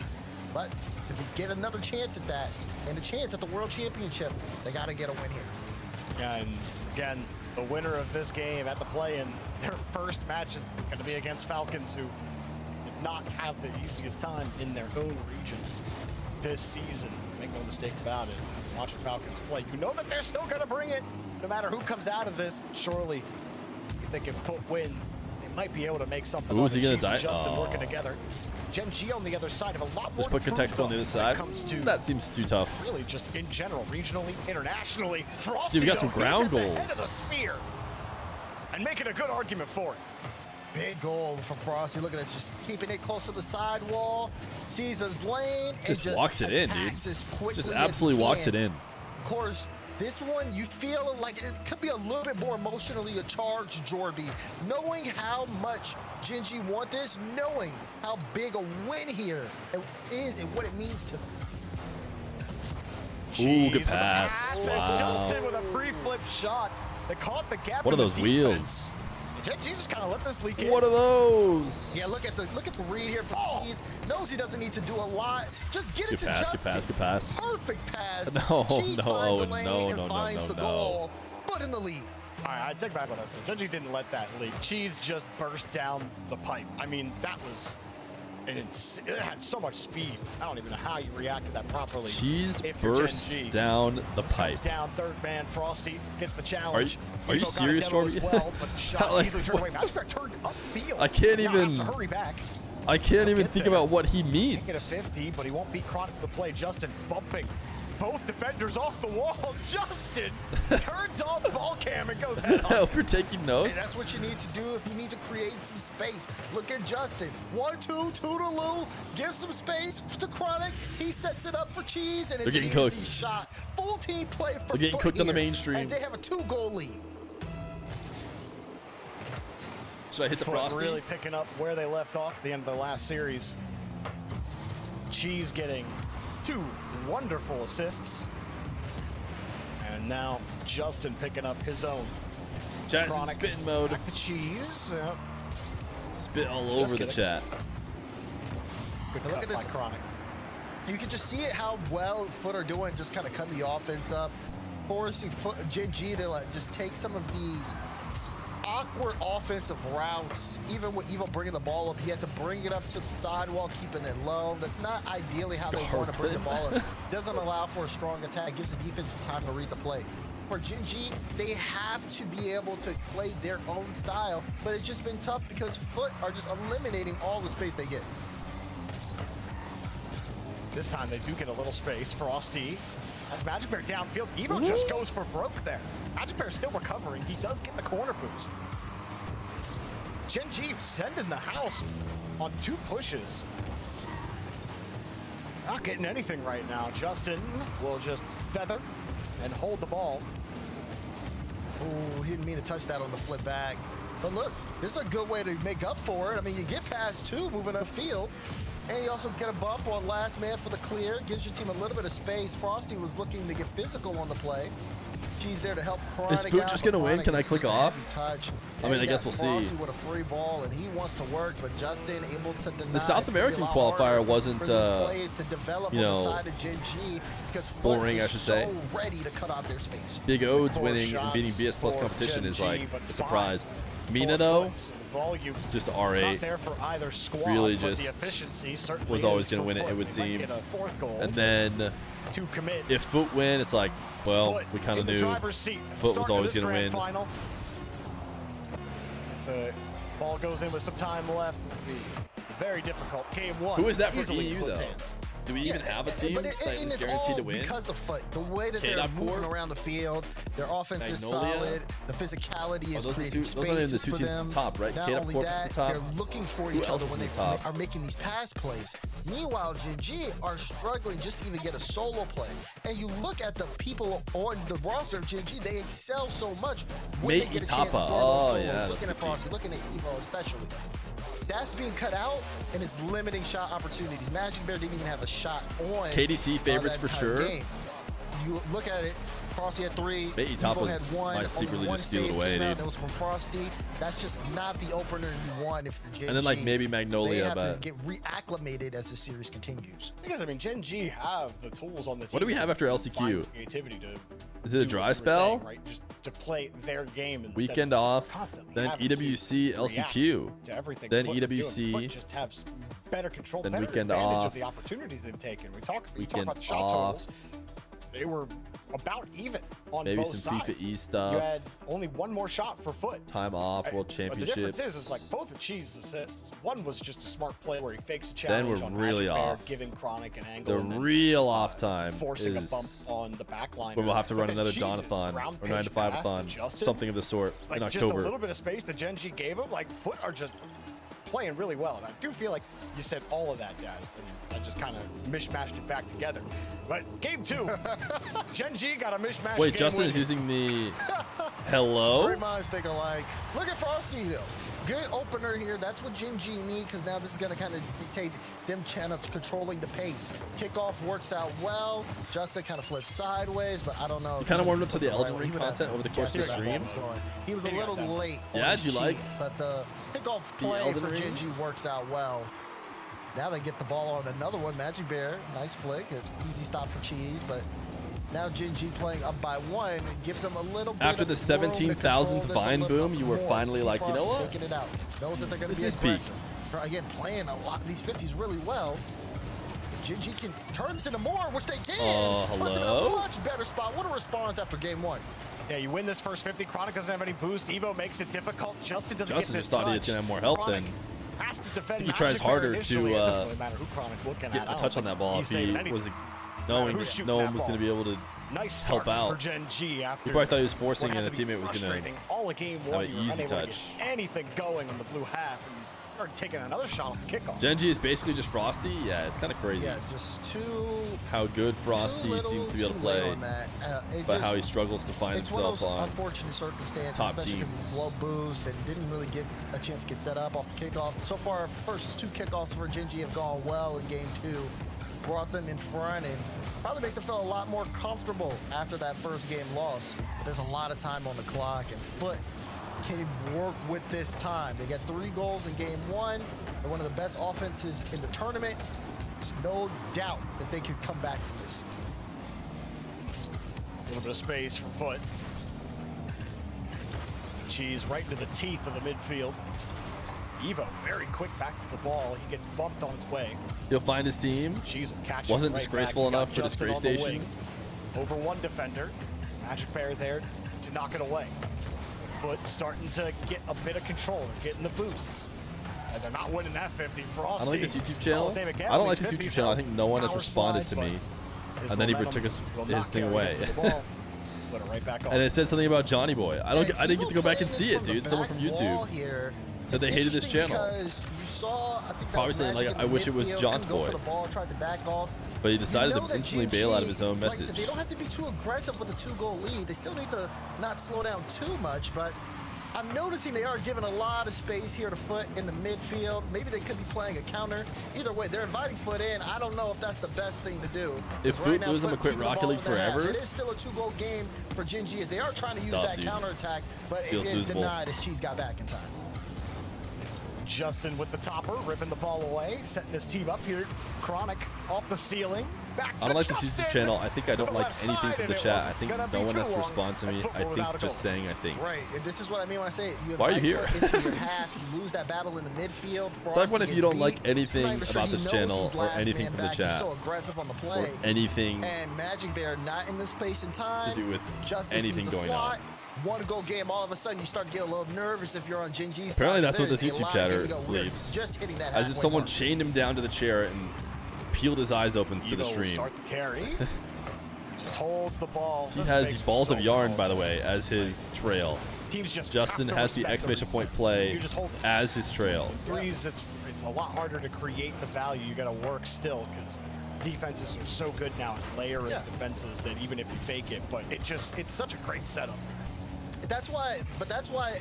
Speaker 9: But to get another chance at that and a chance at the World Championship, they got to get a win here.
Speaker 10: And again, the winner of this game at the play-in, their first match is going to be against Falcons, who did not have the easiest time in their own region this season. Make no mistake about it. Watching Falcons play, you know that they're still going to bring it, no matter who comes out of this. Surely, you think if Foot win, they might be able to make something.
Speaker 20: Ooh,
Speaker 10: of
Speaker 20: is he
Speaker 10: it.
Speaker 20: gonna
Speaker 10: Cheese and
Speaker 20: die?
Speaker 10: Justin
Speaker 20: Oh.
Speaker 10: working together. Gen G on the other side have a lot more.
Speaker 20: Just put
Speaker 10: to prove,
Speaker 20: Contexto on the
Speaker 10: though,
Speaker 20: other side.
Speaker 10: when it comes to
Speaker 20: That seems too tough.
Speaker 10: really just in general, regionally, internationally. Frosty,
Speaker 20: Dude, we got some
Speaker 10: though, he's
Speaker 20: ground
Speaker 10: at the head
Speaker 20: goals.
Speaker 10: of the sphere and making a good argument for it.
Speaker 9: Big goal from Frosty. Look at this, just keeping it close to the sidewall. Sees his lane and
Speaker 20: Just walks it in, dude.
Speaker 9: attacks as quickly
Speaker 20: Just
Speaker 9: as
Speaker 20: absolutely
Speaker 9: he
Speaker 20: walks
Speaker 9: can.
Speaker 20: it in.
Speaker 9: Of course, this one, you feel like it could be a little bit more emotionally a charge, Jorby. Knowing how much Gen G want this, knowing how big a win here it is and what it means to them.
Speaker 20: Ooh, good pass. Wow.
Speaker 10: Justin with a pre-flip shot that caught the gap.
Speaker 20: What are
Speaker 10: in the
Speaker 20: those
Speaker 10: defense.
Speaker 20: wheels?
Speaker 10: Gen G just kind of let this leak in.
Speaker 20: What are those?
Speaker 9: Yeah, look at the read here from Cheese. Knows he doesn't need to do a lot. Just get it
Speaker 20: Good
Speaker 9: to
Speaker 20: pass, good
Speaker 9: Justin.
Speaker 20: pass, good pass.
Speaker 9: Perfect pass.
Speaker 20: No,
Speaker 9: Cheese
Speaker 20: no,
Speaker 9: finds a
Speaker 20: no,
Speaker 9: lane
Speaker 20: no,
Speaker 9: and
Speaker 20: no,
Speaker 9: finds
Speaker 20: no,
Speaker 9: the
Speaker 20: no.
Speaker 9: goal. Foot in the lead.
Speaker 10: All right, I take back what I said. Gen G didn't let that leak. Cheese just burst down the pipe. I mean, that was it had so much speed. I don't even know how you react to that properly.
Speaker 20: Cheese
Speaker 10: if you're Gen
Speaker 20: burst
Speaker 10: G.
Speaker 20: down the
Speaker 10: This
Speaker 20: pipe.
Speaker 10: comes down, third man, Frosty gets the challenge.
Speaker 20: Are you
Speaker 10: Evo got a
Speaker 20: serious,
Speaker 10: demo as
Speaker 20: Jorby?
Speaker 10: well, but the shot
Speaker 20: Like,
Speaker 10: easily turned away. Magic Bear turned upfield.
Speaker 20: I can't
Speaker 10: Now
Speaker 20: even.
Speaker 10: has to hurry back.
Speaker 20: I can't even
Speaker 10: get
Speaker 20: think
Speaker 10: there.
Speaker 20: about what he means.
Speaker 10: Can't get a 50, but he won't beat Chronic to the play. Justin bumping both defenders off the wall. Justin turns on ball cam and goes head
Speaker 20: I
Speaker 10: on.
Speaker 20: hope you're taking notes.
Speaker 9: Hey, that's what you need to do if you need to create some space. Look at Justin. 1-2, toodaloo. Give some space to Chronic. He sets it up for Cheese, and it's
Speaker 20: They're
Speaker 9: an
Speaker 20: getting
Speaker 9: easy
Speaker 20: cooked.
Speaker 9: shot. Full team play for
Speaker 20: They're getting
Speaker 9: Foot
Speaker 20: cooked on the
Speaker 9: here,
Speaker 20: mainstream.
Speaker 9: as they have a 2-goal lead.
Speaker 20: Should I hit the
Speaker 10: Foot
Speaker 20: Frosty?
Speaker 10: really picking up where they left off at the end of the last series. Cheese getting 2 wonderful assists. And now Justin picking up his own.
Speaker 20: Chat's in spitting mode.
Speaker 10: Back to cheese. Yep.
Speaker 20: Spit all over the chat.
Speaker 10: Good
Speaker 9: Look
Speaker 10: cut
Speaker 9: at this.
Speaker 10: by Chronic.
Speaker 9: You can just see it how well Foot are doing, just kind of cutting the offense up, forcing Gen G to like just take some of these awkward offensive routes. Even with Evo bringing the ball up, he had to bring it up to the sidewall, keeping it low. That's not ideally how they want to bring the ball up. Doesn't allow for a strong attack, gives the defense some time to read the play. For Gen G, they have to be able to play their own style, but it's just been tough because Foot are just eliminating all the space they get.
Speaker 10: This time they do get a little space. Frosty has Magic Bear downfield. Evo just goes for broke there. Magic Bear still recovering. He does get the corner boost. Gen G sending the house on 2 pushes. Not getting anything right now. Justin will just feather and hold the ball.
Speaker 9: Oh, he didn't mean to touch that on the flip back. But look, this is a good way to make up for it. I mean, you get past 2 moving upfield. And you also get a bump on last man for the clear. Gives your team a little bit of space. Frosty was looking to get physical on the play. She's there to help Chronic
Speaker 20: Is Foot
Speaker 9: out,
Speaker 20: just
Speaker 9: but
Speaker 20: going to win?
Speaker 9: Chronic
Speaker 20: Can I
Speaker 9: is
Speaker 20: click
Speaker 9: just a
Speaker 20: off?
Speaker 9: heavy touch.
Speaker 20: I mean,
Speaker 9: And
Speaker 20: I
Speaker 9: you
Speaker 20: guess
Speaker 9: got
Speaker 20: we'll see.
Speaker 9: Frosty with a free ball, and he wants to work, but Justin able to deny.
Speaker 20: The South
Speaker 9: It's gonna be a
Speaker 20: American
Speaker 9: lot
Speaker 20: qualifier
Speaker 9: harder
Speaker 20: wasn't,
Speaker 9: for these plays to develop
Speaker 20: you
Speaker 9: on the
Speaker 20: know,
Speaker 9: side of Gen G because Foot
Speaker 20: boring,
Speaker 9: is
Speaker 20: I should say.
Speaker 9: so ready to cut off their space.
Speaker 20: Big Odes
Speaker 10: 4
Speaker 20: winning and beating
Speaker 10: shots
Speaker 20: BS Plus
Speaker 10: for
Speaker 20: competition
Speaker 10: Gen
Speaker 20: is
Speaker 10: G,
Speaker 20: like
Speaker 10: but
Speaker 20: a surprise.
Speaker 10: 5
Speaker 20: Mina
Speaker 10: for
Speaker 20: though,
Speaker 10: Foot's volume
Speaker 20: just
Speaker 10: not
Speaker 20: R8.
Speaker 10: there for either squad,
Speaker 20: Really
Speaker 10: but
Speaker 20: just
Speaker 10: the efficiency certainly
Speaker 20: was always
Speaker 10: is
Speaker 20: going to
Speaker 10: for
Speaker 20: win it,
Speaker 10: Foot.
Speaker 20: it would
Speaker 10: They might
Speaker 20: seem.
Speaker 10: get a 4th goal
Speaker 20: And then
Speaker 10: to commit.
Speaker 20: if Foot win, it's like, well,
Speaker 10: Foot
Speaker 20: we kind of
Speaker 10: in the
Speaker 20: knew
Speaker 10: driver's seat.
Speaker 20: Foot was
Speaker 10: Start
Speaker 20: always
Speaker 10: this
Speaker 20: going to
Speaker 10: grand
Speaker 20: win.
Speaker 10: Final. The ball goes in with some time left. It'll be very difficult. Game 1.
Speaker 20: Who is that for
Speaker 10: easily
Speaker 20: EU
Speaker 10: Foot's
Speaker 20: though?
Speaker 10: hands.
Speaker 20: Do we even have a team
Speaker 9: But
Speaker 20: that is
Speaker 9: and it's
Speaker 20: guaranteed
Speaker 9: all
Speaker 20: to win?
Speaker 9: because of Foot. The way that they're
Speaker 20: K-Dot
Speaker 9: moving
Speaker 20: Corp?
Speaker 9: around the field, their offense is
Speaker 20: Magnolia?
Speaker 9: solid. The physicality is
Speaker 20: those are
Speaker 9: creating
Speaker 20: those are in the
Speaker 9: spaces
Speaker 20: 2
Speaker 9: for
Speaker 20: teams
Speaker 9: them.
Speaker 20: at the top, right?
Speaker 9: Not
Speaker 20: K-Dot
Speaker 9: only
Speaker 20: Corp is at
Speaker 9: that,
Speaker 20: the top.
Speaker 9: they're looking for
Speaker 20: Who
Speaker 9: each
Speaker 20: else
Speaker 9: other when
Speaker 20: is
Speaker 9: they
Speaker 20: at the top?
Speaker 9: are making these pass plays. Meanwhile, Gen G are struggling just to even get a solo play. And you look at the people on the roster of Gen G, they excel so much when
Speaker 20: Make
Speaker 9: they get a chance for
Speaker 20: Itapa.
Speaker 9: those
Speaker 20: Oh,
Speaker 9: solos.
Speaker 20: yeah,
Speaker 9: Looking at
Speaker 20: that's a good
Speaker 9: Frosty, looking at Evo especially. That's being cut out, and it's limiting shot opportunities. Magic Bear didn't even have a shot on
Speaker 20: KDC favorites
Speaker 9: that
Speaker 20: for
Speaker 9: entire
Speaker 20: sure.
Speaker 9: game. You look at it, Frosty had 3,
Speaker 20: Maybe
Speaker 9: Evo
Speaker 20: Tapa's
Speaker 9: had 1,
Speaker 20: might secretly
Speaker 9: only 1
Speaker 20: just steal it
Speaker 9: save
Speaker 20: away,
Speaker 9: came out,
Speaker 20: dude.
Speaker 9: that was from Frosty. That's just not the opener you want if you're Gen
Speaker 20: And then like
Speaker 9: G.
Speaker 20: maybe
Speaker 9: They
Speaker 20: Magnolia,
Speaker 9: have to
Speaker 20: but
Speaker 9: get reacclimated as the series continues.
Speaker 10: Because I mean, Gen G have the tools on the team.
Speaker 20: what do we have
Speaker 10: to
Speaker 20: after LCQ?
Speaker 10: find creativity to
Speaker 20: Is it a
Speaker 10: do
Speaker 20: dry
Speaker 10: what you were
Speaker 20: spell?
Speaker 10: saying, right? Just to play their game instead
Speaker 20: Weekend
Speaker 10: of
Speaker 20: off,
Speaker 10: constantly
Speaker 20: then
Speaker 10: having to
Speaker 20: EWC,
Speaker 10: react
Speaker 20: LCQ,
Speaker 10: to everything
Speaker 20: then
Speaker 10: Foot are doing.
Speaker 20: EWC,
Speaker 10: Foot just have better control,
Speaker 20: then
Speaker 10: better
Speaker 20: weekend
Speaker 10: advantage
Speaker 20: off,
Speaker 10: of the opportunities they've taken. We talk
Speaker 20: weekend
Speaker 10: about the shot
Speaker 20: off.
Speaker 10: totals. They were about even on
Speaker 20: maybe
Speaker 10: both
Speaker 20: some
Speaker 10: sides.
Speaker 20: FIFA E
Speaker 10: You
Speaker 20: stuff,
Speaker 10: had only 1 more shot for Foot.
Speaker 20: time off, World
Speaker 10: But the
Speaker 20: Championships.
Speaker 10: difference is like both the Cheese assists. One was just a smart play where he fakes a
Speaker 20: Then
Speaker 10: challenge
Speaker 20: we're
Speaker 10: on
Speaker 20: really
Speaker 10: Magic Bear,
Speaker 20: off.
Speaker 10: giving Chronic an angle.
Speaker 20: The
Speaker 10: and then,
Speaker 20: real off time
Speaker 10: forcing a
Speaker 20: is
Speaker 10: bump on the back line.
Speaker 20: when we'll have to run
Speaker 10: But then
Speaker 20: another
Speaker 10: Cheese's
Speaker 20: Donathon
Speaker 10: ground
Speaker 20: or 9 to
Speaker 10: pitch
Speaker 20: 5
Speaker 10: pass to
Speaker 20: athon,
Speaker 10: Justin,
Speaker 20: something of the sort
Speaker 10: like
Speaker 20: in
Speaker 10: just a
Speaker 20: October.
Speaker 10: little bit of space that Gen G gave him, like Foot are just playing really well. And I do feel like you said all of that, guys, and I just kind of mishmashed it back together. But game 2, Gen G got a mishmash.
Speaker 20: Wait,
Speaker 10: game
Speaker 20: Justin
Speaker 10: win.
Speaker 20: is using the hello?
Speaker 9: Three minds think alike. Look at Frosty though. Good opener here. That's what Gen G need because now this is going to kind of dictate them kind of controlling the pace. Kickoff works out well. Justin kind of flips sideways, but I don't know.
Speaker 20: You kind of warmed up to the
Speaker 9: Right
Speaker 20: Elden
Speaker 9: way.
Speaker 20: Ring
Speaker 9: He would have
Speaker 20: content over the course of the
Speaker 9: guessed where that
Speaker 20: stream.
Speaker 9: ball was going. He was a little late. on
Speaker 20: Yeah,
Speaker 9: his
Speaker 20: did you like
Speaker 9: cheat, but the kickoff
Speaker 20: the
Speaker 9: play
Speaker 20: Elden
Speaker 9: for
Speaker 20: Ring?
Speaker 9: Gen G works out well. Now they get the ball on another one. Magic Bear, nice flick, an easy stop for Cheese, but now Gen G playing up by 1 gives them a little bit
Speaker 20: After
Speaker 9: of
Speaker 20: the
Speaker 9: room to
Speaker 20: 17,000th
Speaker 9: control this a
Speaker 20: Vine
Speaker 9: little
Speaker 20: boom,
Speaker 9: bit
Speaker 20: you were
Speaker 9: more.
Speaker 20: finally
Speaker 9: See
Speaker 20: like, you know
Speaker 9: Frosty
Speaker 20: what?
Speaker 9: taking it out. Knows that they're going to
Speaker 20: This
Speaker 9: be
Speaker 20: is peak.
Speaker 9: aggressive. Again, playing a lot of these 50s really well. Gen G can turn this into more, which they can. Puts them in a
Speaker 20: hello?
Speaker 9: much better spot. What a response after game 1.
Speaker 10: Yeah, you win this first 50. Chronic doesn't have any boost. Evo makes it difficult. Justin doesn't
Speaker 20: Justin
Speaker 10: get this
Speaker 20: just thought he was
Speaker 10: touch.
Speaker 20: going to have more help
Speaker 10: Chronic
Speaker 20: than.
Speaker 10: has to defend
Speaker 20: I think he tries
Speaker 10: Magic Bear
Speaker 20: harder
Speaker 10: initially.
Speaker 20: to
Speaker 10: It doesn't really matter who Chronic's looking at.
Speaker 20: get
Speaker 10: I
Speaker 20: a
Speaker 10: don't
Speaker 20: touch on
Speaker 10: think
Speaker 20: that ball
Speaker 10: he's
Speaker 20: if he
Speaker 10: saving anything.
Speaker 20: was
Speaker 10: No
Speaker 20: knowing
Speaker 10: matter who's
Speaker 20: that
Speaker 10: shooting
Speaker 20: no one
Speaker 10: that
Speaker 20: was going to
Speaker 10: ball.
Speaker 20: be able to
Speaker 10: Nice
Speaker 20: help
Speaker 10: start
Speaker 20: out.
Speaker 10: for Gen G after
Speaker 20: He probably thought he was
Speaker 10: what
Speaker 20: forcing
Speaker 10: had
Speaker 20: and
Speaker 10: to
Speaker 20: the
Speaker 10: be
Speaker 20: teammate was going
Speaker 10: frustrating. All of game
Speaker 20: have
Speaker 10: 1,
Speaker 20: an
Speaker 10: you were
Speaker 20: easy
Speaker 10: unable to
Speaker 20: touch.
Speaker 10: get anything going in the blue half, and you're already taking another shot off the kickoff.
Speaker 20: Gen G is basically just Frosty. Yeah, it's kind of crazy.
Speaker 9: Yeah, just too
Speaker 20: How good Frosty
Speaker 9: little,
Speaker 20: seems to be able to
Speaker 9: too late
Speaker 20: play,
Speaker 9: on that. It
Speaker 20: but
Speaker 9: just-
Speaker 20: how he struggles to find
Speaker 9: It's one of
Speaker 20: himself
Speaker 9: those
Speaker 20: on
Speaker 9: unfortunate circumstances,
Speaker 20: top
Speaker 9: especially because
Speaker 20: teams.
Speaker 9: he's low boost and didn't really get a chance to get set up off the kickoff. So far, first 2 kickoffs for Gen G have gone well in game 2. brought them in front and probably makes them feel a lot more comfortable after that first game loss. But there's a lot of time on the clock, and Foot can work with this time. They got 3 goals in game 1. They're one of the best offenses in the tournament. There's no doubt that they could come back from this.
Speaker 10: A little bit of space for Foot. Cheese right into the teeth of the midfield. Evo very quick back to the ball. He gets bumped on his way.
Speaker 20: He'll find his team.
Speaker 10: Cheese will catch
Speaker 20: Wasn't
Speaker 10: it right
Speaker 20: disgraceful
Speaker 10: back.
Speaker 20: enough for Disgrace Station.
Speaker 10: Over one defender. Magic Bear there to knock it away. Foot starting to get a bit of control. They're getting the boosts. And they're not winning that 50. Frosty.
Speaker 20: I don't like this YouTube channel. I don't like this YouTube channel. I think no one has responded to me. And then he took his thing away.
Speaker 10: Right back on.
Speaker 20: And it said something about Johnny Boy. I didn't get to go back and see it, dude. Someone from YouTube said they hated this channel. Probably saying like, I wish it was John's Boy. But he decided to instantly bail out of his own message.
Speaker 9: They don't have to be too aggressive with a 2-goal lead. They still need to not slow down too much, but I'm noticing they are giving a lot of space here to Foot in the midfield. Maybe they could be playing a counter. Either way, they're inviting Foot in. I don't know if that's the best thing to do.
Speaker 20: If Foot loses him a quit Rocket League forever,
Speaker 9: it is still a 2-goal game for Gen G as they are trying to use that counterattack, but it is denied as Cheese got back in time.
Speaker 10: Justin with the topper, ripping the ball away, setting his team up here. Chronic off the ceiling. Back to
Speaker 20: I don't like this
Speaker 10: Justin.
Speaker 20: YouTube channel. I think I don't like anything from the chat. I think no one has to
Speaker 9: long.
Speaker 20: respond to me. I think just saying I think.
Speaker 9: Right, and this is what I mean when I say you
Speaker 20: Why are you here?
Speaker 9: into your half, you lose that battle in the midfield.
Speaker 20: It's like what if you don't like anything
Speaker 9: sure
Speaker 20: about this channel or anything from the chat,
Speaker 9: so aggressive on the play.
Speaker 20: or anything
Speaker 9: And Magic Bear not in this place in time.
Speaker 20: to do with
Speaker 9: Justice
Speaker 20: anything
Speaker 9: is a
Speaker 20: going
Speaker 9: slot.
Speaker 20: on.
Speaker 9: 1-goal game, all of a sudden you start to get a little nervous if you're on Gen G's
Speaker 20: Apparently
Speaker 9: side.
Speaker 20: that's what this
Speaker 9: There's a
Speaker 20: YouTube
Speaker 9: lot
Speaker 20: chatter
Speaker 9: of game to go. We're
Speaker 20: believes.
Speaker 9: Just hitting that
Speaker 20: As if
Speaker 9: halfway
Speaker 20: someone
Speaker 9: mark.
Speaker 20: chained him down to the chair and peeled his eyes open to the
Speaker 10: Evo will
Speaker 20: stream.
Speaker 10: start the carry. Just holds the ball.
Speaker 20: He has balls of yarn, by the way, as his trail.
Speaker 10: Teams just
Speaker 20: Justin
Speaker 10: have to
Speaker 20: has the
Speaker 10: respect
Speaker 20: exclamation
Speaker 10: the
Speaker 20: point
Speaker 10: reset.
Speaker 20: play
Speaker 10: You just hold it.
Speaker 20: as his trail.
Speaker 10: Threes, it's a lot harder to create the value. You got to work still because defenses are so good now at layering defenses that even if you fake it, but it's such a great setup.
Speaker 9: That's why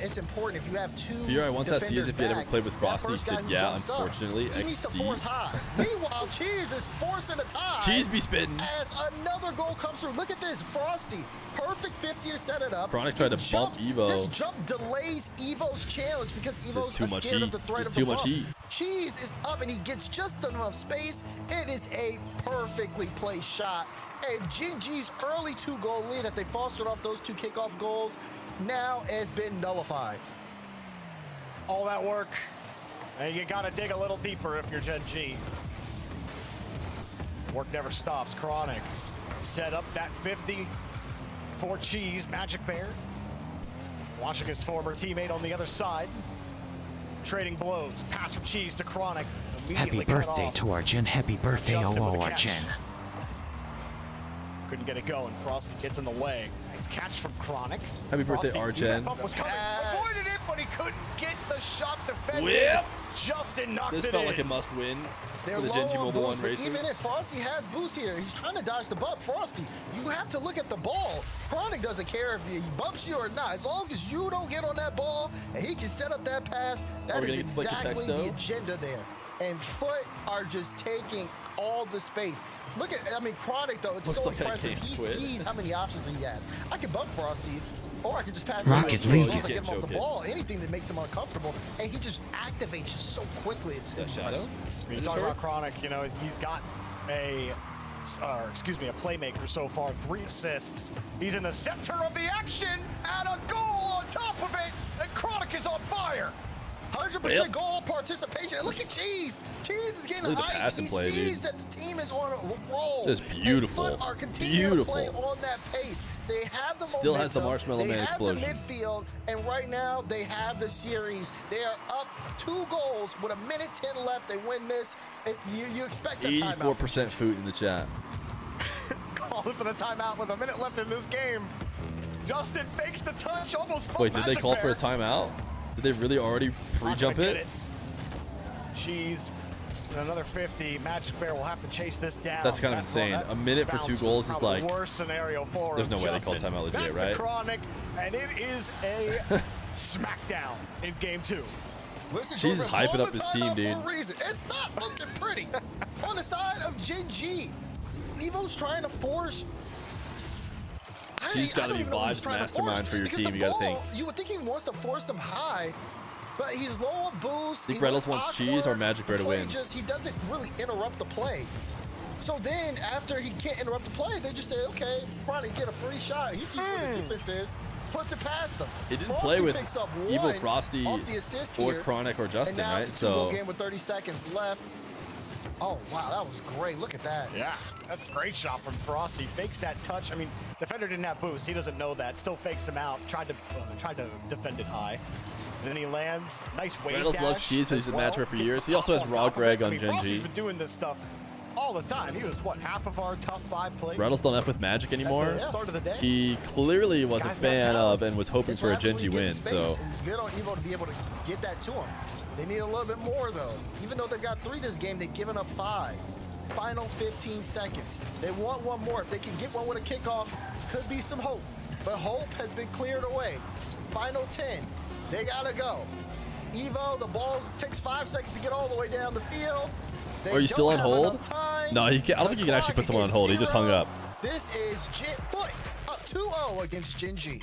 Speaker 9: it's important if you have 2
Speaker 20: Feer, I once asked Diaz
Speaker 9: defenders
Speaker 20: if he had ever
Speaker 9: back,
Speaker 20: played with
Speaker 9: that
Speaker 20: Frosty. He
Speaker 9: first guy
Speaker 20: said,
Speaker 9: who
Speaker 20: yeah,
Speaker 9: jumps up,
Speaker 20: unfortunately,
Speaker 9: he needs to
Speaker 20: XD.
Speaker 9: force high. Meanwhile, Cheese is forcing a tie.
Speaker 20: Cheese be spitting.
Speaker 9: As another goal comes through. Look at this. Frosty, perfect 50 to set it up.
Speaker 20: Chronic tried to bump Evo.
Speaker 9: This jump delays Evo's challenge because Evo's
Speaker 20: too much
Speaker 9: scared of
Speaker 20: heat.
Speaker 9: the threat
Speaker 20: Just
Speaker 9: of the
Speaker 20: too much
Speaker 9: bump.
Speaker 20: heat.
Speaker 9: Cheese is up and he gets just enough space. It is a perfectly placed shot. And Gen G's early 2-goal lead that they fostered off those 2 kickoff goals now has been nullified.
Speaker 10: All that work, and you got to dig a little deeper if you're Gen G. Work never stops. Chronic set up that 50 for Cheese. Magic Bear watching his former teammate on the other side. Trading blows. Pass from Cheese to Chronic.
Speaker 16: Happy birthday to our Jen. Happy birthday,
Speaker 10: Justin with
Speaker 16: oh,
Speaker 10: the
Speaker 16: our
Speaker 10: catch.
Speaker 16: Jen.
Speaker 10: Couldn't get it going. Frosty gets in the way. Nice catch from Chronic.
Speaker 20: Happy birthday,
Speaker 10: Frosty knew
Speaker 20: Arjen.
Speaker 10: that bump was coming. Avoided it, but he couldn't get the shot defended.
Speaker 20: Whip!
Speaker 10: Justin knocks
Speaker 20: This
Speaker 10: it
Speaker 20: felt
Speaker 10: in.
Speaker 20: like a must-win
Speaker 9: They're
Speaker 20: for the
Speaker 9: low
Speaker 20: Gen G
Speaker 9: on
Speaker 20: Mobile 1
Speaker 9: boost, but
Speaker 20: racers.
Speaker 9: even if Frosty has boost here, he's trying to dodge the bump. Frosty, you have to look at the ball. Chronic doesn't care if he bumps you or not. As long as you don't get on that ball and he can set up that pass, that is exactly the agenda there. And Foot are just taking all the space. Look at, I mean, Chronic, though, it's
Speaker 20: Looks
Speaker 9: so
Speaker 20: like I
Speaker 9: impressive.
Speaker 20: can't
Speaker 9: He
Speaker 20: quit.
Speaker 9: sees how many options he has. I can bump Frosty, or I can just pass
Speaker 16: Rocket
Speaker 9: it to
Speaker 16: League.
Speaker 9: him. As long as I get him off the
Speaker 20: Choke it.
Speaker 9: ball, anything that makes him uncomfortable. And he just activates just so quickly. It's impressive.
Speaker 10: When you talk about Chronic, you know, he's got a playmaker so far, 3 assists. He's in the center of the action, and a goal on top of it, and Chronic is on fire.
Speaker 9: 100% goal participation. And look at Cheese. Cheese is getting
Speaker 20: Look at the
Speaker 9: hyped.
Speaker 20: pass
Speaker 9: He
Speaker 20: and play,
Speaker 9: sees
Speaker 20: dude.
Speaker 9: that the team is on a roll.
Speaker 20: Just beautiful.
Speaker 9: And Foot are continuing to play
Speaker 20: Beautiful.
Speaker 9: on that pace. They have the
Speaker 20: Still has the
Speaker 9: momentum.
Speaker 20: Marshmallow Man
Speaker 9: They have
Speaker 20: explosion.
Speaker 9: the midfield, and right now they have the series. They are up 2 goals with 1:10 left. They win this. You expect a timeout.
Speaker 20: 84% food in the chat.
Speaker 10: Calling for the timeout with 1 minute left in this game. Justin fakes the touch, almost bumped
Speaker 20: Wait, did they
Speaker 10: Magic
Speaker 20: call for
Speaker 10: Bear.
Speaker 20: a timeout? Did they really already pre-jump
Speaker 10: Not gonna
Speaker 20: it?
Speaker 10: get Cheese, another 50. Magic Bear will have to chase this down.
Speaker 20: That's kind of insane. A minute for 2
Speaker 10: bounce
Speaker 20: goals
Speaker 10: was
Speaker 20: is
Speaker 10: probably
Speaker 20: like.
Speaker 10: the worst scenario for
Speaker 20: There's no
Speaker 10: him.
Speaker 20: way they call
Speaker 10: Justin,
Speaker 20: timeout legit,
Speaker 10: back
Speaker 20: right?
Speaker 10: to Chronic, and it is a smackdown in game 2.
Speaker 9: Listen,
Speaker 20: Cheese is
Speaker 9: Corbin,
Speaker 20: hyping
Speaker 9: call
Speaker 20: up
Speaker 9: the
Speaker 20: his team,
Speaker 9: timeout
Speaker 20: dude.
Speaker 9: For a reason. It's not looking pretty. on the side of Gen G. Evo's trying to force.
Speaker 20: She's got to be Vibes mastermind for your team, you got to think.
Speaker 9: You would think he wants to force them high, but he's low on boost.
Speaker 20: I think Rlcs wants cheese or Magic Bear to win.
Speaker 9: He doesn't really interrupt the play. So then, after he can't interrupt the play, they just say, okay, probably get a free shot. He sees where the defense is, puts it past them.
Speaker 20: He didn't play with Evil Frosty or
Speaker 9: here,
Speaker 20: Chronic or Justin,
Speaker 9: and now
Speaker 20: right?
Speaker 9: It's a two-goal game with 30 seconds left. Oh, wow, that was great. Look at that.
Speaker 10: Yeah, that's a great shot from Frosty. Fakes that touch. I mean, defender didn't have boost. He doesn't know that. Still fakes him out. Tried to defend it high. And then he lands. Nice wave
Speaker 20: Rlcs
Speaker 10: dash
Speaker 20: loves cheese, but he's been matchup for years. He also has Raw
Speaker 10: top of
Speaker 20: Greg
Speaker 10: it.
Speaker 20: on
Speaker 10: I mean,
Speaker 20: Gen
Speaker 10: Frosty's
Speaker 20: G.
Speaker 10: been doing this stuff all the time. He was, what, half of our top 5 plays?
Speaker 20: Rlcs don't F with Magic anymore.
Speaker 10: Start of the day.
Speaker 20: He clearly was a fan of and was hoping for a Gen G win. So
Speaker 9: Good on Evo to be able to get that to him. They need a little bit more, though. Even though they've got 3 this game, they've given up 5. Final 15 seconds. They want one more. If they can get one with a kickoff, could be some hope. But hope has been cleared away. Final 10. They gotta go. Evo, the ball takes 5 seconds to get all the way down the field.
Speaker 20: are you still on hold? No, you can't. I don't think you can actually put someone on hold. He just hung up.
Speaker 9: This is Foot up 2-0 against Gen G.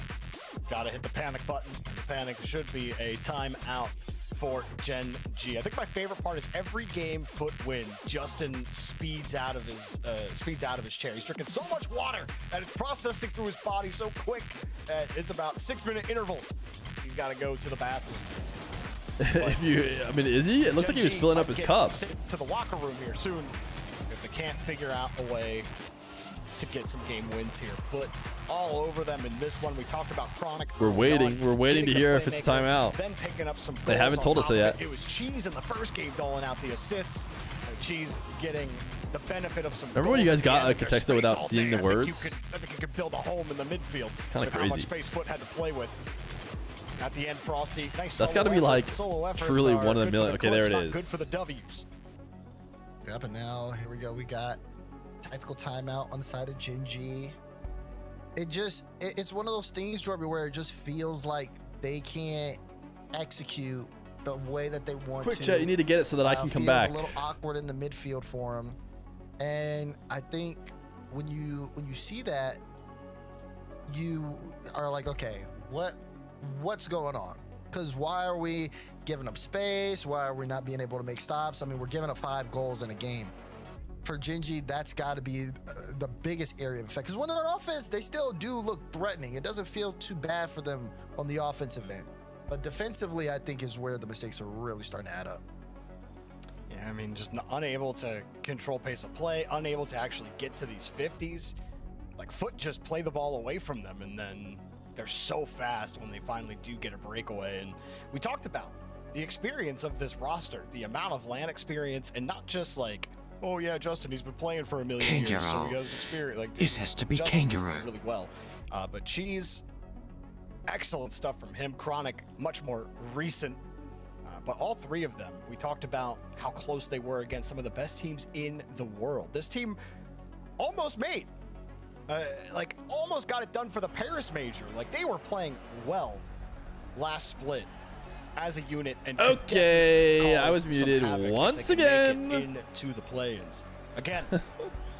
Speaker 10: Gotta hit the panic button. The panic should be a timeout for Gen G. I think my favorite part is every game Foot win, Justin speeds out of his chair. He's drinking so much water that it's processing through his body so quick that it's about 6-minute intervals. He's got to go to the bathroom.
Speaker 20: I mean, is he? It looks like he was filling up his cup.
Speaker 10: To the locker room here soon if they can't figure out a way to get some game wins here. Foot all over them in this one. We talked about Chronic.
Speaker 20: We're waiting. We're waiting to hear if it's a timeout.
Speaker 10: Then picking up some.
Speaker 20: They haven't told us yet.
Speaker 10: It was Cheese in the first game doling out the assists. Cheese getting the benefit of some.
Speaker 20: Remember when you guys got a Contexto without seeing the words?
Speaker 10: I think you could build a home in the midfield.
Speaker 20: Kind of crazy.
Speaker 10: How much space Foot had to play with. At the end, Frosty. Nice.
Speaker 20: That's got to be like truly one in a million. Okay, there it is.
Speaker 10: Good for the W's.
Speaker 9: Yep, and now here we go. We got tactical timeout on the side of Gen G. It's one of those things, Jorby, where it just feels like they can't execute the way that they want
Speaker 20: Quick
Speaker 9: to.
Speaker 20: chat, you need to get it so that I can come back.
Speaker 9: Feels a little awkward in the midfield for him, and I think when you see that, you are like, okay, what's going on? Because why are we giving up space? Why are we not being able to make stops? I mean, we're giving up 5 goals in a game. For Gen G, that's got to be the biggest area of effect. Because when they're on offense, they still do look threatening. It doesn't feel too bad for them on the offensive end. But defensively, I think is where the mistakes are really starting to add up.
Speaker 10: Yeah, I mean, just unable to control pace of play, unable to actually get to these 50s. Like, Foot just play the ball away from them, and then they're so fast when they finally do get a breakaway. And we talked about the experience of this roster, the amount of LAN experience, and not just like, oh yeah, Justin, he's been playing for a million years, so he has experience. Like,
Speaker 16: This has to be
Speaker 10: Justin's
Speaker 16: Kangaroo.
Speaker 10: playing really well. But Cheese, excellent stuff from him. Chronic, much more recent. But all 3 of them, we talked about how close they were against some of the best teams in the world. This team almost made. Almost got it done for the Paris Major. Like, they were playing well last split as a unit. And
Speaker 20: okay, I was muted once again.
Speaker 10: Into the play-ins. Again,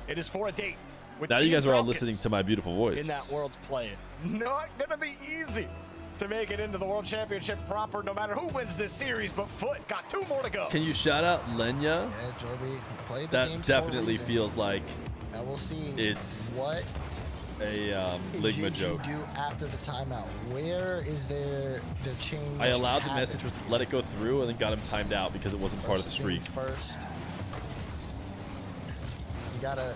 Speaker 10: it is for a date. With
Speaker 20: Now
Speaker 10: Team
Speaker 20: you guys are all
Speaker 10: Falcons
Speaker 20: listening to my beautiful voice.
Speaker 10: in that World's play-in. Not gonna be easy to make it into the World Championship proper, no matter who wins this series. But Foot got 2 more to go.
Speaker 20: Can you shout out Lenya?
Speaker 9: Yeah, Jorby, played the game.
Speaker 20: That definitely feels like
Speaker 9: now we'll see
Speaker 20: it's
Speaker 9: what
Speaker 20: a Ligma joke.
Speaker 9: Do after the timeout? Where is their change?
Speaker 20: I allowed the message with let it go through and then got him timed out because it wasn't part of the streak.
Speaker 9: First, you gotta.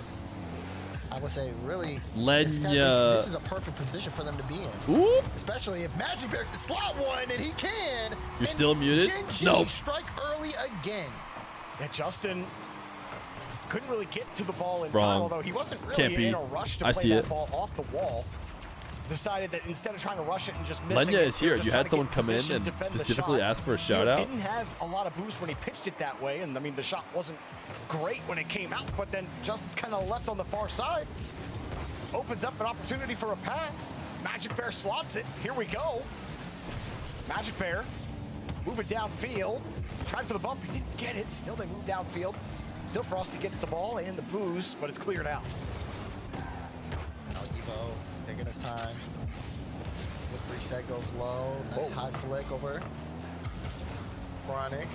Speaker 9: I would say really.
Speaker 20: Lenya.
Speaker 9: This is a perfect position for them to be in.
Speaker 20: Oop.
Speaker 9: Especially if Magic Bear can slot one and he can.
Speaker 20: You're still muted?
Speaker 9: Gen G
Speaker 20: Nope.
Speaker 9: strike early again.
Speaker 10: Yeah, Justin couldn't really get to the ball in
Speaker 20: Wrong.
Speaker 10: time, although he wasn't really
Speaker 20: Can't be.
Speaker 10: in a rush to
Speaker 20: I
Speaker 10: play
Speaker 20: see
Speaker 10: that
Speaker 20: it.
Speaker 10: ball off the wall. Decided that instead of trying to rush it and just missing
Speaker 20: Lenya
Speaker 10: it,
Speaker 20: is here.
Speaker 10: just
Speaker 20: You
Speaker 10: try
Speaker 20: had
Speaker 10: to
Speaker 20: someone
Speaker 10: get
Speaker 20: come in
Speaker 10: position,
Speaker 20: and
Speaker 10: defend the
Speaker 20: specifically
Speaker 10: shot.
Speaker 20: ask for a shout out.
Speaker 10: Didn't have a lot of boost when he pitched it that way, and I mean the shot wasn't great when it came out, but then Justin's kind of left on the far side. Opens up an opportunity for a pass. Magic Bear slots it. Here we go. Magic Bear moving downfield. Tried for the bump. He didn't get it. Still they move downfield. Still Frosty gets the ball and the boost, but it's cleared out.
Speaker 9: Now Evo taking his time. Flip reset goes low. Nice high flick over. Chronic.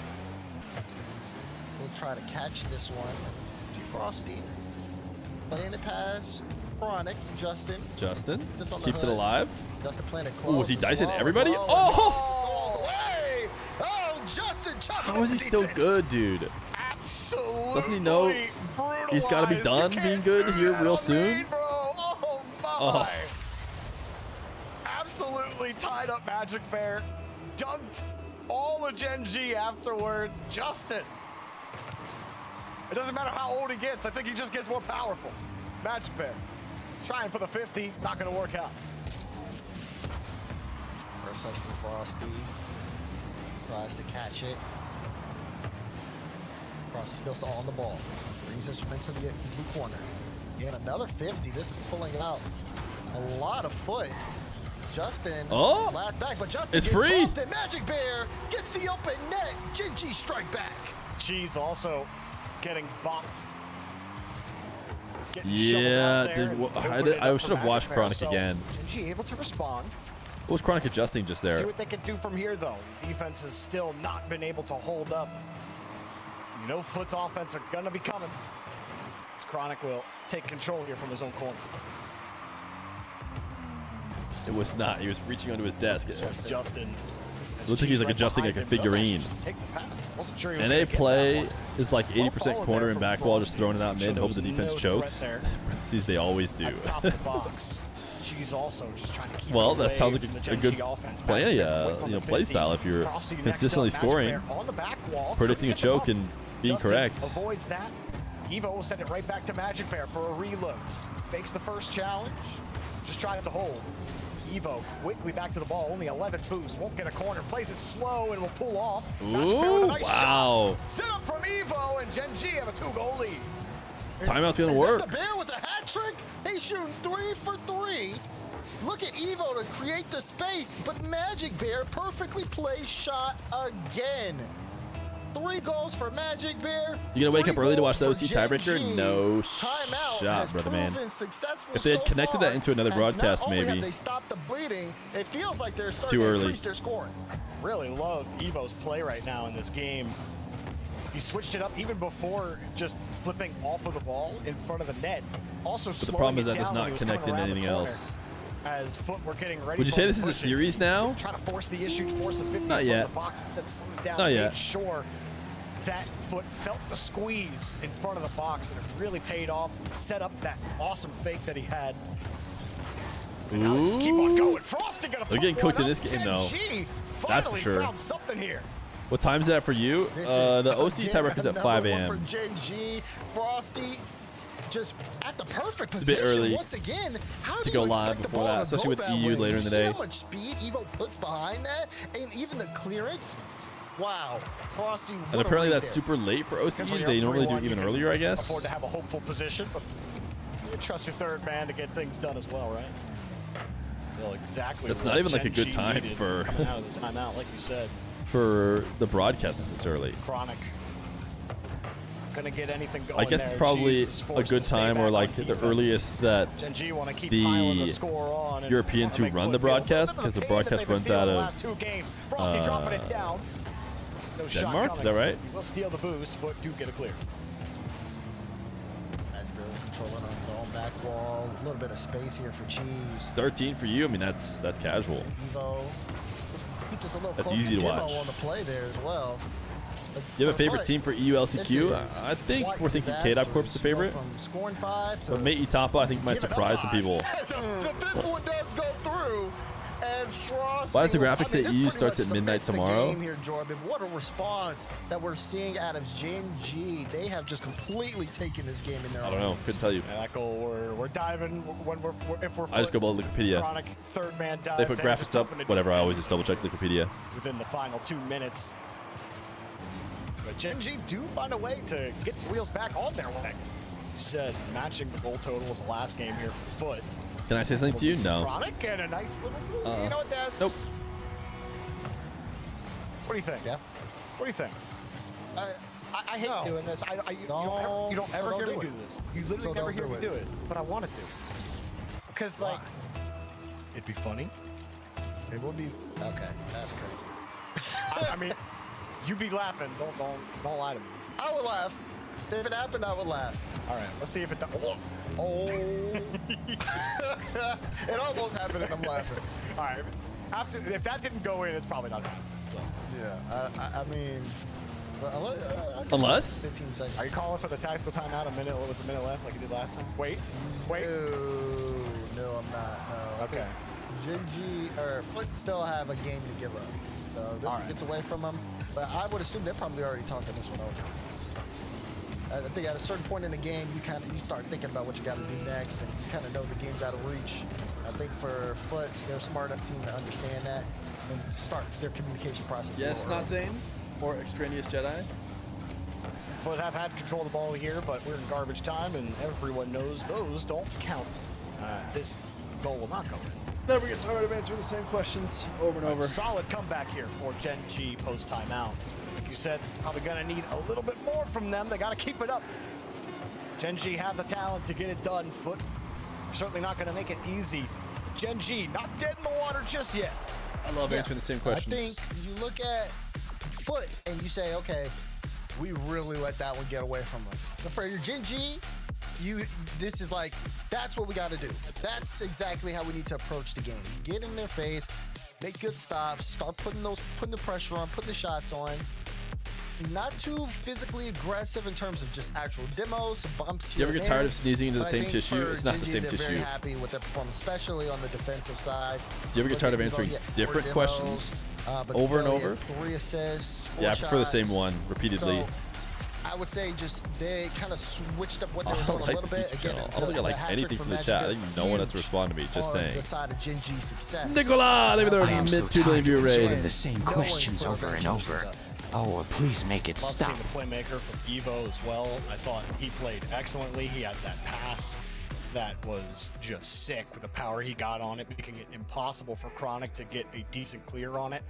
Speaker 9: We'll try to catch this one. To Frosty. Playing the pass. Chronic. Justin.
Speaker 20: Justin
Speaker 9: Just on the
Speaker 20: keeps it
Speaker 9: hood.
Speaker 20: alive.
Speaker 9: Justin playing it close.
Speaker 20: Oh, was he
Speaker 9: and
Speaker 20: dicing
Speaker 9: slow
Speaker 20: everybody?
Speaker 9: and low.
Speaker 20: Oh!
Speaker 9: All the way. Oh, Justin.
Speaker 20: How is he still good, dude?
Speaker 10: Absolutely.
Speaker 20: Doesn't he know he's got to be done being good here real soon?
Speaker 10: Oh my.
Speaker 20: Oh.
Speaker 10: Absolutely tied up Magic Bear. Dunked all the Gen G afterwards. Justin. It doesn't matter how old he gets. I think he just gets more powerful. Magic Bear. Trying for the 50. Not going to work out.
Speaker 9: First touch from Frosty. Tries to catch it. Frosty still on the ball. Brings this one into the blue corner. And another 50. This is pulling out a lot of foot. Justin, last back, but Justin
Speaker 20: it's
Speaker 9: gets
Speaker 20: free.
Speaker 9: bumped and Magic Bear gets the open net. Gen G strike back.
Speaker 10: Cheese also getting bopped.
Speaker 20: Yeah, I should have watched Chronic again.
Speaker 10: Gen G able to respond.
Speaker 20: What was Chronic adjusting just
Speaker 10: See
Speaker 20: there?
Speaker 10: what they can do from here, though. The defense has still not been able to hold up. You know, Foot's offense are gonna be coming. As Chronic will take control here from his own corner.
Speaker 20: It was not. He was reaching onto his desk.
Speaker 10: Justin.
Speaker 20: It looks like he's like adjusting like a figurine.
Speaker 10: Take the pass. Wasn't sure he was
Speaker 20: NA
Speaker 10: gonna get
Speaker 20: play
Speaker 10: that one.
Speaker 20: is like 80%
Speaker 10: followed
Speaker 20: corner
Speaker 10: there
Speaker 20: and
Speaker 10: from
Speaker 20: back wall, just
Speaker 10: Frosty.
Speaker 20: throwing it out
Speaker 10: Sure
Speaker 20: mid, hoping the
Speaker 10: there's
Speaker 20: defense
Speaker 10: no
Speaker 20: chokes.
Speaker 10: threat
Speaker 20: Parentheses, they always do.
Speaker 10: Top of the box. Cheese also just trying to keep
Speaker 20: Well,
Speaker 10: it
Speaker 20: that
Speaker 10: away
Speaker 20: sounds like
Speaker 10: from the
Speaker 20: a
Speaker 10: Gen
Speaker 20: good
Speaker 10: G offense.
Speaker 20: play,
Speaker 10: Magic Bear quick on the
Speaker 20: play
Speaker 10: 50.
Speaker 20: style if you're
Speaker 10: Frosty next
Speaker 20: consistently
Speaker 10: up, Magic
Speaker 20: scoring,
Speaker 10: Bear on the back wall.
Speaker 20: predicting a
Speaker 10: Get the
Speaker 20: choke,
Speaker 10: bump.
Speaker 20: and being
Speaker 10: Justin
Speaker 20: correct.
Speaker 10: Avoids that. Evo will send it right back to Magic Bear for a reload. Fakes the first challenge. Just tries to hold. Evo quickly back to the ball. Only 11 boost. Won't get a corner. Plays it slow and will pull off. Magic Bear with a nice
Speaker 20: wow.
Speaker 10: shot. Set up from Evo and Gen G have a 2-goal lead.
Speaker 20: Timeout's gonna
Speaker 9: Is
Speaker 20: work.
Speaker 9: that the Bear with a hat trick? He's shooting 3 for 3. Look at Evo to create the space, but Magic Bear perfectly plays shot again. 3 goals for Magic Bear.
Speaker 20: You gonna wake up early to watch the
Speaker 9: goals
Speaker 20: OC
Speaker 9: for Gen
Speaker 20: tiebreaker?
Speaker 9: G.
Speaker 20: No
Speaker 9: Timeout
Speaker 20: shot,
Speaker 9: has
Speaker 20: brother man.
Speaker 9: proven successful
Speaker 20: If they had
Speaker 9: so
Speaker 20: connected
Speaker 9: far,
Speaker 20: that into another
Speaker 9: as
Speaker 20: broadcast,
Speaker 9: not only
Speaker 20: maybe.
Speaker 9: have they stopped the bleeding, it feels like they're starting
Speaker 20: too
Speaker 9: to
Speaker 20: early.
Speaker 9: increase their scoring.
Speaker 10: Really love Evo's play right now in this game. He switched it up even before just flipping off of the ball in front of the net. Also,
Speaker 20: But the problem is that does not connect into anything else.
Speaker 10: As Foot were getting ready.
Speaker 20: Would you
Speaker 10: for
Speaker 20: say
Speaker 10: the
Speaker 20: this is a
Speaker 10: pushing.
Speaker 20: series now?
Speaker 10: Trying to force the issue, force the 50
Speaker 20: Not
Speaker 10: in front
Speaker 20: yet.
Speaker 10: of the box instead, slow it down.
Speaker 20: Not
Speaker 10: Made
Speaker 20: yet.
Speaker 10: sure that Foot felt the squeeze in front of the box, and it really paid off. Set up that awesome fake that he had. And now they just keep on going. Frosty gonna
Speaker 20: They're
Speaker 10: put
Speaker 20: getting cooked
Speaker 10: one
Speaker 20: in
Speaker 10: up.
Speaker 20: this game,
Speaker 10: Gen
Speaker 20: though.
Speaker 10: G
Speaker 20: That's for
Speaker 10: finally
Speaker 20: sure.
Speaker 10: found something here.
Speaker 20: What time is that for you?
Speaker 9: This is,
Speaker 20: The OC
Speaker 9: again,
Speaker 20: tiebreaker is at
Speaker 9: another
Speaker 20: 5
Speaker 9: one
Speaker 20: a.m.
Speaker 9: For Gen G, Frosty just at the perfect
Speaker 20: It's a bit
Speaker 9: position.
Speaker 20: early
Speaker 9: Once again, how
Speaker 20: to
Speaker 9: do you
Speaker 20: go live
Speaker 9: expect the
Speaker 20: before
Speaker 9: ball
Speaker 20: that,
Speaker 9: to
Speaker 20: especially
Speaker 9: go
Speaker 20: with
Speaker 9: that
Speaker 20: EU
Speaker 9: way?
Speaker 20: later in
Speaker 9: You
Speaker 20: the
Speaker 9: see
Speaker 20: day.
Speaker 9: how much speed Evo puts behind that, and even the clearance. Wow, Frosty.
Speaker 20: And
Speaker 9: what a
Speaker 20: apparently
Speaker 9: read
Speaker 20: that's
Speaker 9: there.
Speaker 20: super late for OC.
Speaker 10: Guess when you're
Speaker 20: They
Speaker 10: up
Speaker 20: normally do
Speaker 10: 3-1,
Speaker 20: it
Speaker 10: you
Speaker 20: even
Speaker 10: can
Speaker 20: earlier, I guess.
Speaker 10: afford to have a hopeful position, but you trust your third man to get things done as well, right? Still exactly.
Speaker 20: That's
Speaker 10: what
Speaker 20: not even like a
Speaker 10: Gen
Speaker 20: good
Speaker 10: G
Speaker 20: time
Speaker 10: needed
Speaker 20: for
Speaker 10: coming out of the timeout, like you said.
Speaker 20: for the broadcast necessarily.
Speaker 10: Chronic. Not gonna get anything going.
Speaker 20: I guess
Speaker 10: there.
Speaker 20: it's probably
Speaker 10: Cheese is
Speaker 20: a
Speaker 10: forced
Speaker 20: good
Speaker 10: to stay
Speaker 20: time
Speaker 10: back
Speaker 20: or
Speaker 10: on
Speaker 20: like the
Speaker 10: defense.
Speaker 20: earliest that
Speaker 10: Gen G want to keep piling the score on and
Speaker 20: Europeans
Speaker 10: wanna
Speaker 20: who
Speaker 10: make
Speaker 20: run the
Speaker 10: Foot feel a little
Speaker 20: broadcast,
Speaker 10: bit of
Speaker 20: because the
Speaker 10: the pain that
Speaker 20: broadcast
Speaker 10: they've been
Speaker 20: runs
Speaker 10: feeling
Speaker 20: out
Speaker 10: the
Speaker 20: of
Speaker 10: last 2 games. Frosty dropping it down. No shot
Speaker 20: Denmark,
Speaker 10: coming.
Speaker 20: is that right?
Speaker 10: He will steal the boost. Foot do get a clear.
Speaker 9: Controlling on the own back wall. A little bit of space here for Cheese.
Speaker 20: 13 for you. I mean, that's casual.
Speaker 9: Evo. Keep this a little
Speaker 20: That's
Speaker 9: close
Speaker 20: easy to
Speaker 9: demo
Speaker 20: watch.
Speaker 9: on the play there as well. But
Speaker 20: You have a
Speaker 9: for
Speaker 20: favorite
Speaker 9: Foot,
Speaker 20: team for EULCQ?
Speaker 9: this is
Speaker 20: I think
Speaker 9: quite
Speaker 20: we're thinking
Speaker 9: disastrous.
Speaker 20: KDOT Corp's the favorite.
Speaker 9: From scoring 5 to
Speaker 20: But Mate Itapa, I think, might
Speaker 9: giving up
Speaker 20: surprise some
Speaker 9: 5.
Speaker 20: people.
Speaker 9: The 5th one does go through. And Frosty.
Speaker 20: Why does the
Speaker 9: I
Speaker 20: graphics
Speaker 9: mean,
Speaker 20: at
Speaker 9: this
Speaker 20: EU
Speaker 9: pretty
Speaker 20: starts
Speaker 9: much
Speaker 20: at midnight
Speaker 9: cements the
Speaker 20: tomorrow?
Speaker 9: game here, Jordan. What a response that we're seeing out of Gen G. They have just completely taken this game in their
Speaker 20: I
Speaker 9: own
Speaker 20: don't know.
Speaker 9: hands.
Speaker 20: Couldn't tell you.
Speaker 10: Yeah, that goal, we're diving when if we're
Speaker 20: I just go by Wikipedia.
Speaker 10: Chronic third man dive.
Speaker 20: They put
Speaker 10: there,
Speaker 20: graphics
Speaker 10: just
Speaker 20: up.
Speaker 10: hoping to
Speaker 20: Whatever. I always just double check Wikipedia.
Speaker 10: within the final 2 minutes. But Gen G do find a way to get the wheels back on their way. You said matching the goal total of the last game here for Foot.
Speaker 20: Can I say something to you? No.
Speaker 10: Chronic and a nice little. You know what, Des?
Speaker 20: Nope.
Speaker 10: What do you think?
Speaker 9: Yeah.
Speaker 10: What do you think? I hate doing this. You don't ever hear me do this. You literally never hear me do it. But I want to do it. Because, like, it'd be funny.
Speaker 9: It would be. Okay, that's crazy.
Speaker 10: I mean, you'd be laughing. Don't lie to me.
Speaker 9: I would laugh. If it happened, I would laugh.
Speaker 10: All right, let's see if it does.
Speaker 9: Oh. It almost happened and I'm laughing.
Speaker 10: All right. If that didn't go in, it's probably not happening. So.
Speaker 9: Yeah, I mean,
Speaker 20: unless
Speaker 9: 15 seconds.
Speaker 10: Are you calling for the tactical timeout with a minute left like you did last time? Wait.
Speaker 9: No, I'm not. No.
Speaker 10: Okay.
Speaker 9: Genji or Foot still have a game to give up. So this one gets away from them. But I would assume they're probably already talking this one over. I think at a certain point in the game, you start thinking about what you got to do next, and you kind of know the game's out of reach. I think for Foot, they're a smart enough team to understand that and start their communication process.
Speaker 20: Yes, not Zane or Extraneous Jedi.
Speaker 10: Foot have had control of the ball here, but we're in garbage time, and everyone knows those don't count. This goal will not go in.
Speaker 20: Never get tired of answering the same questions over and over.
Speaker 10: Solid comeback here for Gen G post timeout. Like you said, probably gonna need a little bit more from them. They gotta keep it up. Gen G have the talent to get it done. Foot certainly not gonna make it easy. Gen G not dead in the water just yet.
Speaker 20: I love answering the same questions.
Speaker 9: I think you look at Foot and you say, okay, we really let that one get away from us. But for your Gen G, this is like, that's what we got to do. That's exactly how we need to approach the game. Get in their face, make good stops, start putting the pressure on, putting the shots on. Not too physically aggressive in terms of just actual demos, bumps.
Speaker 20: Do you ever get tired of sneezing into the same tissue? It's not the same tissue.
Speaker 9: Very happy with their performance, especially on the defensive side.
Speaker 20: Do you ever get tired of answering different questions over and over?
Speaker 9: 3 assists, 4
Speaker 20: yeah, I prefer the
Speaker 9: shots.
Speaker 20: same one repeatedly.
Speaker 9: So, I would say just they kind of switched up what they were doing a little bit. Again,
Speaker 20: I don't think I like anything from the chat. I think no one has to respond to me. Just saying.
Speaker 9: The side of Gen G success.
Speaker 20: Nicola, look at their mid 2 million viewer rating.
Speaker 16: The same questions over and over. Oh, please make it stop.
Speaker 10: Love seeing the playmaker from Evo as well. I thought he played excellently. He had that pass that was just sick with the power he got on it, making it impossible for Chronic to get a decent clear on it.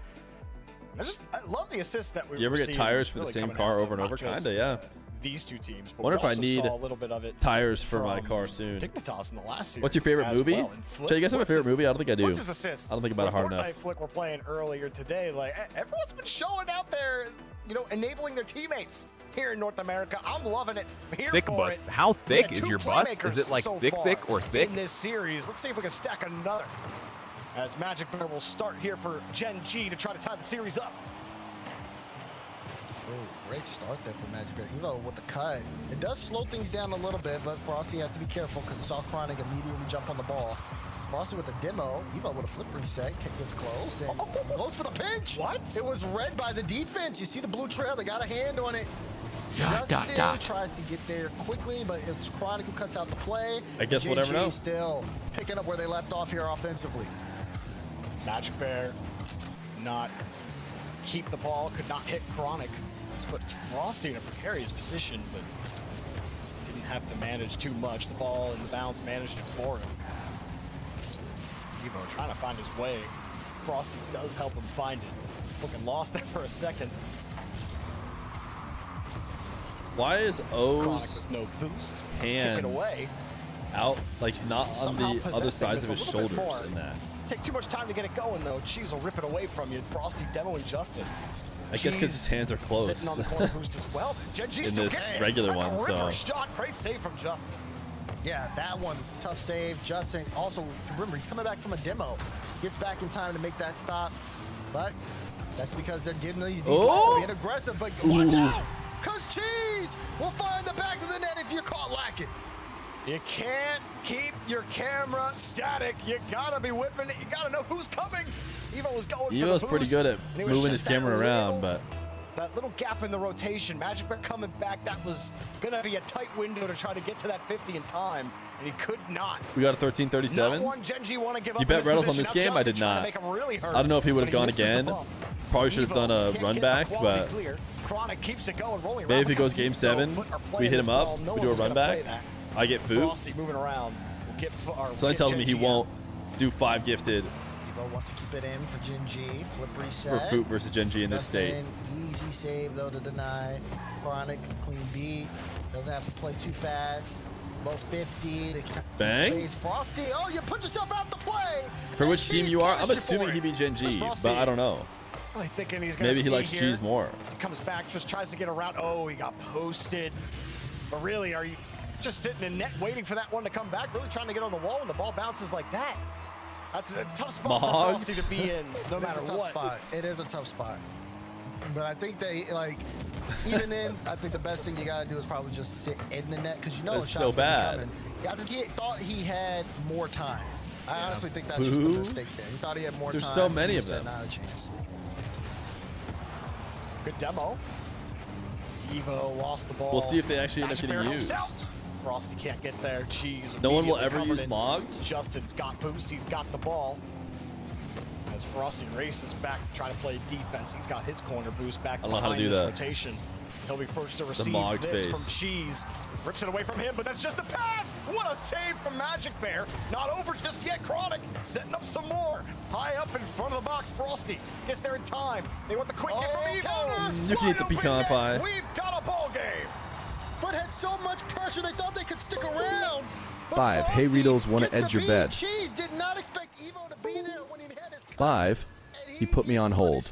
Speaker 10: I love the assist that we.
Speaker 20: Do you ever get tires for the same car over and over? Kinda, yeah.
Speaker 10: These two teams. But
Speaker 20: wonder if I need
Speaker 10: a little bit of it
Speaker 20: tires for my car soon.
Speaker 10: Dignitas in the last series.
Speaker 20: What's your favorite movie?
Speaker 10: Well.
Speaker 20: Should you guys have a favorite movie? I don't think I do.
Speaker 10: His assists.
Speaker 20: I don't think about it hard enough.
Speaker 10: Fortnite Flick we're playing earlier today. Like everyone's been showing out there, enabling their teammates here in North America. I'm loving it. I'm here
Speaker 1: thick
Speaker 10: for
Speaker 1: bus.
Speaker 10: it.
Speaker 1: How thick is your bus? Is it like
Speaker 10: so
Speaker 1: thick or thick?
Speaker 10: In this series, let's see if we can stack another. As Magic Bear will start here for Gen G to try to tie the series up.
Speaker 9: Oh, great start there for Magic Bear. Evo with the cut. It does slow things down a little bit, but Frosty has to be careful because it's all Chronic immediately jump on the ball. Frosty with a demo. Evo with a flip reset. Gets close and goes for the pinch.
Speaker 10: What?
Speaker 9: It was read by the defense. You see the blue trail. They got a hand on it.
Speaker 16: Justin
Speaker 9: tries to get there quickly, but it's Chronic who cuts out the play.
Speaker 20: I guess we'll never know.
Speaker 9: Still picking up where they left off here offensively.
Speaker 10: Magic Bear not keep the ball, could not hit Chronic. This puts Frosty in a precarious position, but didn't have to manage too much. The ball and the bounce managed it for him. Evo trying to find his way. Frosty does help him find it. He's looking lost there for a second.
Speaker 20: Why is O's
Speaker 10: no boost.
Speaker 20: hands
Speaker 10: away.
Speaker 20: out, like not on the other sides of his shoulders
Speaker 10: more.
Speaker 20: in that?
Speaker 10: Take too much time to get it going though. Cheese will rip it away from you. Frosty demoing Justin.
Speaker 20: I guess because his hands are close
Speaker 10: Sitting on the corner boost as well.
Speaker 20: in this regular one, so.
Speaker 10: Shot. Great save from Justin.
Speaker 9: Yeah, that one, tough save. Justin, also, remember, he's coming back from a demo. Gets back in time to make that stop. But that's because they're getting these being aggressive. But watch out, because Cheese will find the back of the net if you're caught lacking.
Speaker 10: You can't keep your camera static. You gotta be whipping it. You gotta know who's coming. Evo was going for the
Speaker 20: Evo's
Speaker 10: boost,
Speaker 20: pretty good at
Speaker 10: and it was
Speaker 20: moving his
Speaker 10: just that
Speaker 20: camera around,
Speaker 10: little-
Speaker 20: but
Speaker 10: that little gap in the rotation. Magic Bear coming back. That was gonna be a tight window to try to get to that 50 in time, and he could not.
Speaker 20: we got a 13:37.
Speaker 10: Not one Gen G want to give up.
Speaker 20: You bet
Speaker 10: in
Speaker 20: Reynolds on
Speaker 10: position.
Speaker 20: this
Speaker 10: Now
Speaker 20: game? I did
Speaker 10: Justin trying to
Speaker 20: not.
Speaker 10: make him really hurt,
Speaker 20: I don't know if he would
Speaker 10: but
Speaker 20: have gone
Speaker 10: misses the
Speaker 20: again.
Speaker 10: bump.
Speaker 20: Probably should have done a
Speaker 10: Can't
Speaker 20: run
Speaker 10: get
Speaker 20: back,
Speaker 10: the quality
Speaker 20: but
Speaker 10: clear. Chronic keeps it going, rolling
Speaker 20: maybe
Speaker 10: around
Speaker 20: if it goes
Speaker 10: because
Speaker 20: game
Speaker 10: Evo
Speaker 20: 7,
Speaker 10: are
Speaker 20: we
Speaker 10: playing
Speaker 20: hit
Speaker 10: this
Speaker 20: him up,
Speaker 10: ball. No
Speaker 20: we
Speaker 10: one
Speaker 20: do a
Speaker 10: was
Speaker 20: run
Speaker 10: gonna
Speaker 20: back,
Speaker 10: play that.
Speaker 20: I get food.
Speaker 10: Frosty moving around. Will get
Speaker 20: So that tells me he won't do 5 gifted
Speaker 9: Evo wants to keep it in for Gen G. Flip
Speaker 20: For
Speaker 9: reset.
Speaker 20: Foot versus Gen G in this state.
Speaker 9: Easy save though to deny. Chronic, clean beat. Doesn't have to play too fast. Low 50. To
Speaker 20: Bang.
Speaker 9: Space. Frosty. Oh, you put yourself out the play.
Speaker 20: For which team you are? I'm assuming he'd be Gen G, but I don't know.
Speaker 10: Really thinking he's gonna
Speaker 20: Maybe he
Speaker 10: see
Speaker 20: likes
Speaker 10: here.
Speaker 20: cheese more.
Speaker 10: He comes back, just tries to get around. Oh, he got posted. But really, are you just sitting in net waiting for that one to come back? Really trying to get on the wall when the ball bounces like that? That's a tough spot for Frosty to be in, no matter what.
Speaker 9: Spot. It is a tough spot. But I think they, like, even then, I think the best thing you got to do is probably just sit in the net because you know
Speaker 20: That's
Speaker 9: the shot's
Speaker 20: so
Speaker 9: gonna be
Speaker 20: bad.
Speaker 9: coming. Yeah, I think he thought he had more time. I honestly think that's just a mistake there. He thought he had more
Speaker 20: There's
Speaker 9: time.
Speaker 20: so many
Speaker 9: He
Speaker 20: of
Speaker 9: said,
Speaker 20: them.
Speaker 9: Not a chance.
Speaker 10: Good demo. Evo lost the ball.
Speaker 20: We'll see if they actually end up
Speaker 10: Magic
Speaker 20: getting
Speaker 10: Bear helps
Speaker 20: used.
Speaker 10: out. Frosty can't get there. Cheese.
Speaker 20: No one will
Speaker 10: immediately
Speaker 20: ever
Speaker 10: covered
Speaker 20: use
Speaker 10: it.
Speaker 20: Mogged.
Speaker 10: Justin's got boost. He's got the ball. As Frosty races back to try to play defense, he's got his corner boost back
Speaker 20: I don't know how to
Speaker 10: behind
Speaker 20: do
Speaker 10: this
Speaker 20: that.
Speaker 10: rotation. He'll be first to receive
Speaker 20: Mogged
Speaker 10: this
Speaker 20: face.
Speaker 10: from Cheese. Rips it away from him, but that's just a pass. What a save from Magic Bear. Not over just yet. Chronic setting up some more. High up in front of the box. Frosty gets there in time. They want the quick hit from Evo.
Speaker 20: You can eat the pecan pie.
Speaker 10: We've got a ball game.
Speaker 9: Foot had so much pressure, they thought they could stick around. But
Speaker 3: 5. Hey,
Speaker 9: Frosty
Speaker 3: Ritos, want
Speaker 9: gets
Speaker 3: to
Speaker 9: the
Speaker 3: edge your
Speaker 9: beat.
Speaker 3: bed.
Speaker 9: Cheese did not expect Evo to be there when he had his
Speaker 3: 5. He put me on hold.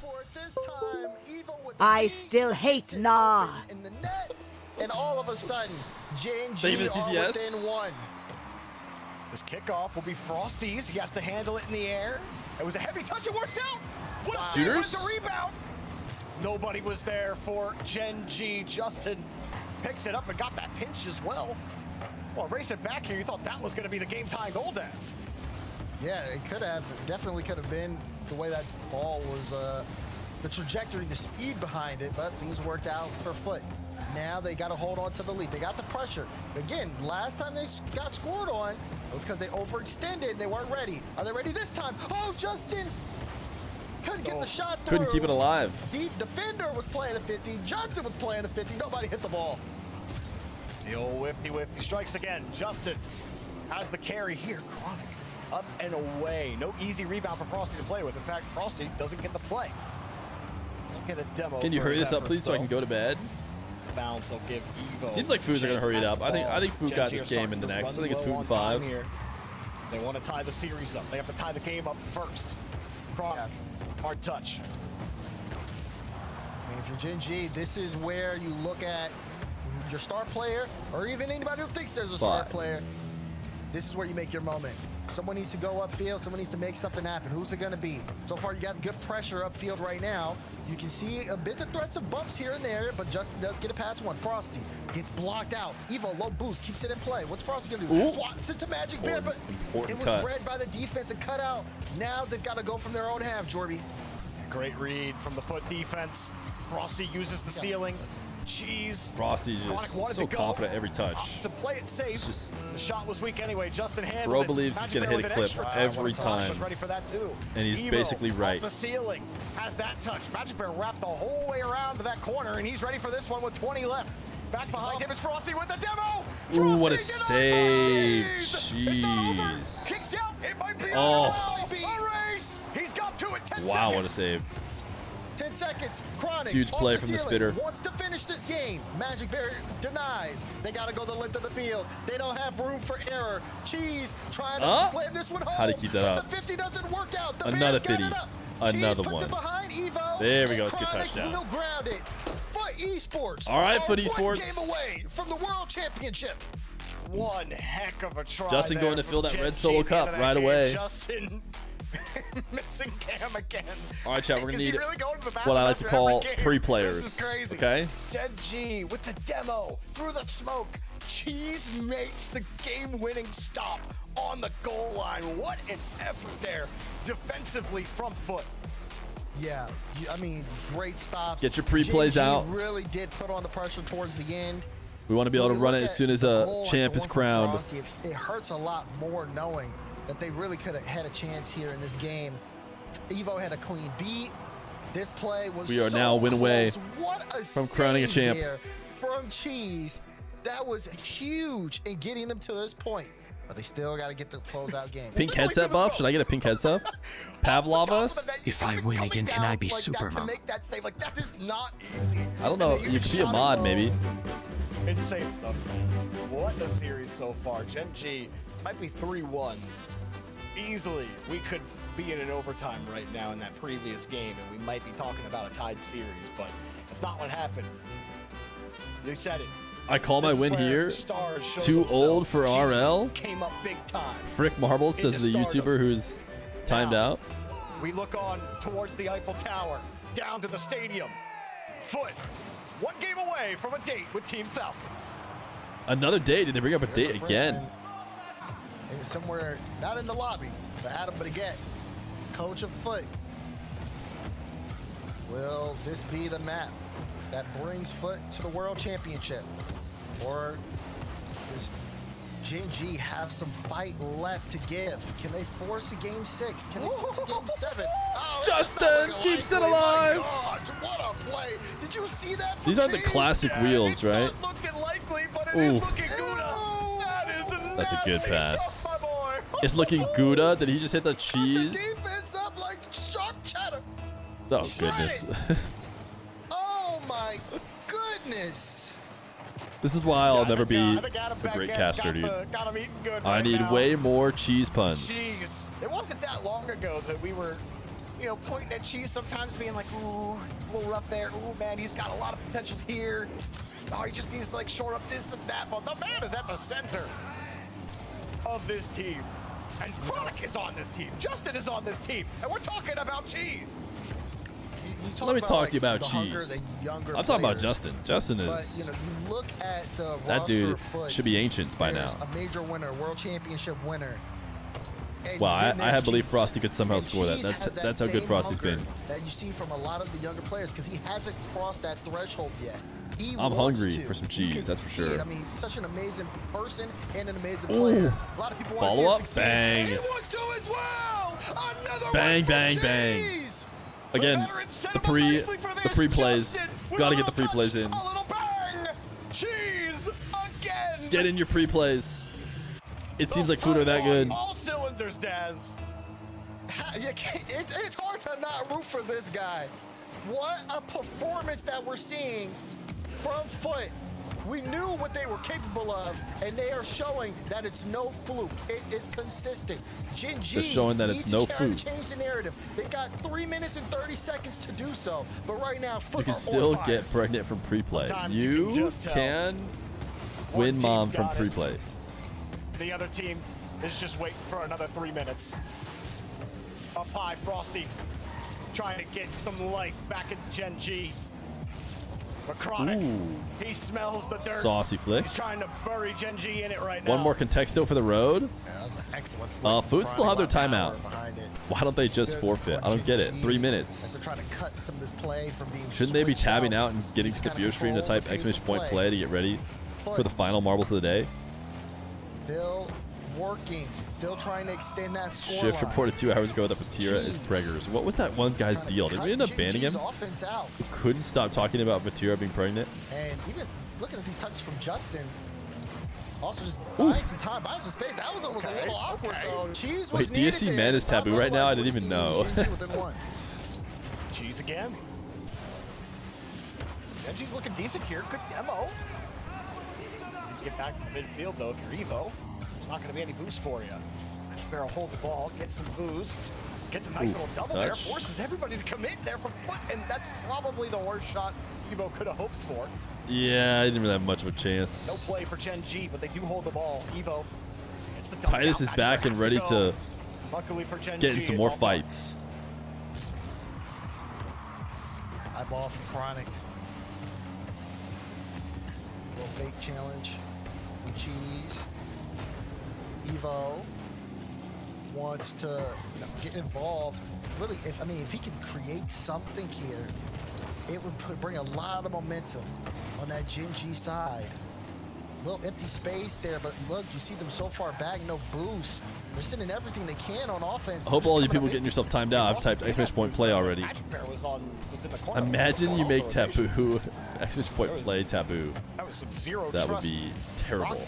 Speaker 22: I still hate Nah.
Speaker 9: in the net, and all of a sudden, J&G
Speaker 20: Save the
Speaker 9: are
Speaker 20: TTS.
Speaker 9: within one.
Speaker 10: This kickoff will be Frosty's. He has to handle it in the air. It was a heavy touch. It works out. What a save with the rebound. Nobody was there for Gen G. Justin picks it up and got that pinch as well. Well, race it back here. You thought that was going to be the game-tying goal, Daz.
Speaker 9: Yeah, it could have, definitely could have been the way that ball was, the trajectory, the speed behind it, but things worked out for Foot. Now they got to hold on to the lead. They got the pressure. Again, last time they got scored on, it was because they overextended and they weren't ready. Are they ready this time? Oh, Justin couldn't get the shot through.
Speaker 20: Couldn't keep it alive.
Speaker 9: The defender was playing the 50. Justin was playing the 50. Nobody hit the ball.
Speaker 10: The old whifty strikes again. Justin has the carry here. Chronic up and away. No easy rebound for Frosty to play with. In fact, Frosty doesn't get the play. Look at a demo.
Speaker 20: Can you
Speaker 10: for
Speaker 20: hurry
Speaker 10: his
Speaker 20: this up,
Speaker 10: efforts,
Speaker 20: please, so I
Speaker 10: though.
Speaker 20: can go to bed?
Speaker 10: Bounce will give Evo.
Speaker 20: Seems like Foods are gonna
Speaker 10: chance
Speaker 20: hurry it
Speaker 10: at
Speaker 20: up.
Speaker 10: the
Speaker 20: I think
Speaker 10: ball.
Speaker 20: Food got
Speaker 10: Gen G
Speaker 20: this
Speaker 10: are
Speaker 20: game in the
Speaker 10: starting
Speaker 20: next.
Speaker 10: to
Speaker 20: I think it's
Speaker 10: run
Speaker 20: Food
Speaker 10: low
Speaker 20: in
Speaker 10: on time
Speaker 20: 5.
Speaker 10: here. They want to tie the series up. They have to tie the game up first. Chronic, hard touch.
Speaker 9: I mean, if you're Gen G, this is where you look at your star player, or even anybody who thinks there's a star
Speaker 20: 5.
Speaker 9: player. This is where you make your moment. Someone needs to go upfield. Someone needs to make something happen. Who's it going to be? So far, you got good pressure upfield right now. You can see a bit of threats of bumps here and there, but Justin does get a pass one. Frosty gets blocked out. Evo, low boost, keeps it in play. What's Frosty going to do?
Speaker 20: Ooh.
Speaker 9: Swats it to Magic Bear, but it was
Speaker 20: cut.
Speaker 9: read by the defense and cut out. Now they've got to go from their own half, Jorby.
Speaker 10: Great read from the Foot defense. Frosty uses the ceiling. Cheese.
Speaker 20: Frosty
Speaker 10: Chronic
Speaker 20: just
Speaker 10: wanted
Speaker 20: so
Speaker 10: to go.
Speaker 20: confident every touch.
Speaker 10: To play it safe. The shot was weak anyway. Justin handled
Speaker 20: Bro
Speaker 10: it.
Speaker 20: believes he's
Speaker 10: Magic
Speaker 20: gonna
Speaker 10: Bear
Speaker 20: hit a
Speaker 10: with an
Speaker 20: clip
Speaker 10: extra touch.
Speaker 20: every
Speaker 10: Chronic
Speaker 20: time.
Speaker 10: was ready for that too.
Speaker 20: And he's
Speaker 10: Evo
Speaker 20: basically right.
Speaker 10: Off the ceiling has that touch. Magic Bear wrapped the whole way around to that corner, and he's ready for this one with 20 left. Back behind him is Frosty with the demo.
Speaker 20: Ooh, what a
Speaker 10: Frosty
Speaker 20: save.
Speaker 10: denies.
Speaker 20: Jeez.
Speaker 10: Kicks out. It might be
Speaker 20: Oh.
Speaker 10: a race. He's got to it. 10
Speaker 20: Wow,
Speaker 10: seconds.
Speaker 20: what a save.
Speaker 9: 10 seconds. Chronic.
Speaker 20: Huge
Speaker 9: off
Speaker 20: play from the
Speaker 9: ceiling,
Speaker 20: spitter.
Speaker 9: Wants to finish this game. Magic Bear denies. They got to go the length of the field. They don't have room for error. Cheese trying to slam this one home.
Speaker 20: How to keep that
Speaker 9: but
Speaker 20: up.
Speaker 9: The 50 doesn't work out. The
Speaker 20: Another
Speaker 9: Bears got
Speaker 20: 50.
Speaker 9: it up.
Speaker 20: Another
Speaker 9: Cheese puts
Speaker 20: one.
Speaker 9: it behind Evo.
Speaker 20: There we go.
Speaker 9: and
Speaker 20: It's a good
Speaker 9: Chronic
Speaker 20: touchdown.
Speaker 9: will ground it. Foot Esports.
Speaker 20: All right, Foot
Speaker 9: are
Speaker 20: Esports.
Speaker 9: One game away from the World Championship.
Speaker 10: One heck of a try.
Speaker 20: Justin
Speaker 10: there
Speaker 20: going to
Speaker 10: from
Speaker 20: fill that
Speaker 10: Gen
Speaker 20: red
Speaker 10: G
Speaker 20: solo
Speaker 10: at the end
Speaker 20: cup
Speaker 10: of that
Speaker 20: right
Speaker 10: game.
Speaker 20: away.
Speaker 10: Justin missing Cam again.
Speaker 20: All right, chat, we're going
Speaker 10: Is
Speaker 20: to
Speaker 10: he
Speaker 20: need
Speaker 10: really going to the
Speaker 20: what I like
Speaker 10: bathroom
Speaker 20: to
Speaker 10: after
Speaker 20: call
Speaker 10: every game?
Speaker 20: pre-players.
Speaker 10: This is crazy.
Speaker 20: Okay?
Speaker 10: Gen G with the demo through the smoke. Cheese makes the game-winning stop on the goal line. What an effort there defensively from Foot.
Speaker 9: Yeah, I mean, great stops.
Speaker 20: Get your pre-plays
Speaker 9: Gen G
Speaker 20: out.
Speaker 9: really did put on the pressure towards the end.
Speaker 20: We want to be able to
Speaker 9: When you
Speaker 20: run
Speaker 9: look
Speaker 20: it as
Speaker 9: at
Speaker 20: soon as
Speaker 9: the
Speaker 20: a
Speaker 9: goal like
Speaker 20: champ
Speaker 9: the
Speaker 20: is
Speaker 9: one from
Speaker 20: crowned.
Speaker 9: Frosty, it hurts a lot more knowing that they really could have had a chance here in this game. Evo had a clean beat. This play was
Speaker 20: We are
Speaker 9: so
Speaker 20: now a win away
Speaker 9: close. What a
Speaker 20: from crowning a
Speaker 9: save
Speaker 20: champ.
Speaker 9: there from Cheese. That was huge in getting them to this point. But they still got to get the closeout game.
Speaker 20: Pink headset buff? Should I get a pink headset? Pavlov us?
Speaker 16: If I win again, can I be Superman?
Speaker 10: To make that save, like, that is not easy.
Speaker 20: I don't know. You could be a mod, maybe.
Speaker 10: Insane stuff, man. What a series so far. Gen G might be 3-1. Easily, we could be in an overtime right now in that previous game, and we might be talking about a tied series, but that's not what happened. They said it.
Speaker 20: I call my win here. Too old for RL?
Speaker 10: Came up big time.
Speaker 20: Frick Marbles, says the YouTuber who's timed out.
Speaker 10: We look on towards the Eiffel Tower, down to the stadium. Foot, one game away from a date with Team Falcons.
Speaker 20: Another date? Did they bring up a date again?
Speaker 9: Maybe somewhere, not in the lobby, but Adam, but again, coach of Foot. Will this be the map that brings Foot to the World Championship? Or does Gen G have some fight left to give? Can they force a game 6? Can they force a game 7? Oh,
Speaker 20: Justin keeps it alive.
Speaker 9: Oh my gosh, what a play. Did you see that?
Speaker 20: These aren't the classic wheels, right?
Speaker 10: Looking likely, but it
Speaker 20: Ooh.
Speaker 10: is looking good. That is
Speaker 20: That's a good pass.
Speaker 10: Stuff, my boy.
Speaker 20: It's looking Gouda. Did he just hit the cheese?
Speaker 9: Defense up like sharp cheddar.
Speaker 20: Oh, goodness.
Speaker 9: Oh my goodness.
Speaker 20: This is why I'll never be a great caster, dude. I need way more cheese puns.
Speaker 10: Cheese. It wasn't that long ago that we were, you know, pointing at Cheese sometimes being like, ooh, it's a little rough there. Ooh, man, he's got a lot of potential here. Oh, he just needs to, like, shore up this and that. But the man is at the center of this team. And Chronic is on this team. Justin is on this team. And we're talking about Cheese.
Speaker 20: Let me talk to you about cheese. I'm talking about Justin. Justin is.
Speaker 9: But, you know, you look at the
Speaker 20: that dude
Speaker 9: roster Foot,
Speaker 20: should be ancient by now.
Speaker 9: A major winner, world championship winner.
Speaker 20: Well, I believe Frosty could somehow score that. That's how good Frosty's been.
Speaker 9: That you see from a lot of the younger players because he hasn't crossed that threshold yet.
Speaker 20: I'm hungry for some cheese, that's for sure.
Speaker 9: I mean, such an amazing person and an amazing
Speaker 20: Ooh.
Speaker 9: player. A lot of people want
Speaker 20: Follow
Speaker 9: to see
Speaker 20: up,
Speaker 9: him
Speaker 20: bang.
Speaker 9: succeed. He wants to as well. Another
Speaker 20: Bang,
Speaker 9: one
Speaker 20: bang,
Speaker 9: for
Speaker 20: bang.
Speaker 9: Cheese.
Speaker 20: Again, the pre-plays. Gotta get the pre-plays in.
Speaker 10: Cheese again.
Speaker 20: Get in your pre-plays. It seems like food are that good.
Speaker 10: All cylinders, Daz.
Speaker 9: It's hard to not root for this guy. What a performance that we're seeing from Foot. We knew what they were capable of, and they are showing that it's no fluke. It's consistent. Gen G
Speaker 20: They're showing that it's no fluke.
Speaker 9: Change the narrative. They've got 3 minutes and 30 seconds to do so, but right now, Foot
Speaker 20: You can
Speaker 9: are
Speaker 20: still
Speaker 9: on fire.
Speaker 20: get pregnant from pre-play.
Speaker 10: Sometimes
Speaker 20: You
Speaker 10: you can just tell.
Speaker 20: can win mom from
Speaker 10: got it.
Speaker 20: pre-play.
Speaker 10: The other team is just waiting for another 3 minutes. Up high, Frosty, trying to get some life back in Gen G. But Chronic, he smells the dirt.
Speaker 20: Saucy flick.
Speaker 10: He's trying to bury Gen G in it right now.
Speaker 20: One more contexto for the road.
Speaker 9: Yeah, that was an excellent flick.
Speaker 20: Food still have their timeout.
Speaker 9: Behind it.
Speaker 20: Why don't they just forfeit? I don't get it. 3 minutes.
Speaker 9: As they're trying to cut some of this play from being
Speaker 20: Shouldn't they be
Speaker 9: switched
Speaker 20: tabbing out and getting to the Feer stream to type exclamation point play to get ready for the final marbles of the day?
Speaker 9: Still working, still trying to extend that score
Speaker 20: Shift
Speaker 9: line.
Speaker 20: reported 2 hours ago that Vatira is preggers. What was that one guy's deal? Did we end up banning him?
Speaker 9: Offense out.
Speaker 20: We couldn't stop talking about Vatira being pregnant.
Speaker 9: And even looking at these touches from Justin, also just buying some time, buying some space. That was almost a little awkward though. Cheese was
Speaker 20: Wait, DSC man is taboo right now? I didn't even know.
Speaker 10: Cheese again. Genji's looking decent here. Good demo. Get back to the midfield though if you're Evo. There's not going to be any boost for you. Barrel hold the ball, get some boost, gets a nice little double there, forces everybody to commit there from Foot, and that's probably the worst shot Evo could have hoped for.
Speaker 20: Yeah, I didn't really have much of a chance.
Speaker 10: No play for Gen G, but they do hold the ball. Evo, it's the
Speaker 20: Titus is back and ready to
Speaker 10: Luckily for Gen
Speaker 20: get in
Speaker 10: G,
Speaker 20: some
Speaker 10: it's
Speaker 20: more
Speaker 10: all
Speaker 20: fights.
Speaker 9: Eyeball from Chronic. Little fake challenge from Cheese. Evo wants to, you know, get involved. Really, if he can create something here, it would bring a lot of momentum on that Gen G side. Little empty space there, but look, you see them so far back, no boost. They're sending everything they can on offense.
Speaker 20: I hope all you people getting yourself timed out. I've typed exclamation point play already. Imagine you make taboo exclamation point play taboo.
Speaker 10: That was some zero
Speaker 20: That would
Speaker 10: trust.
Speaker 20: be terrible.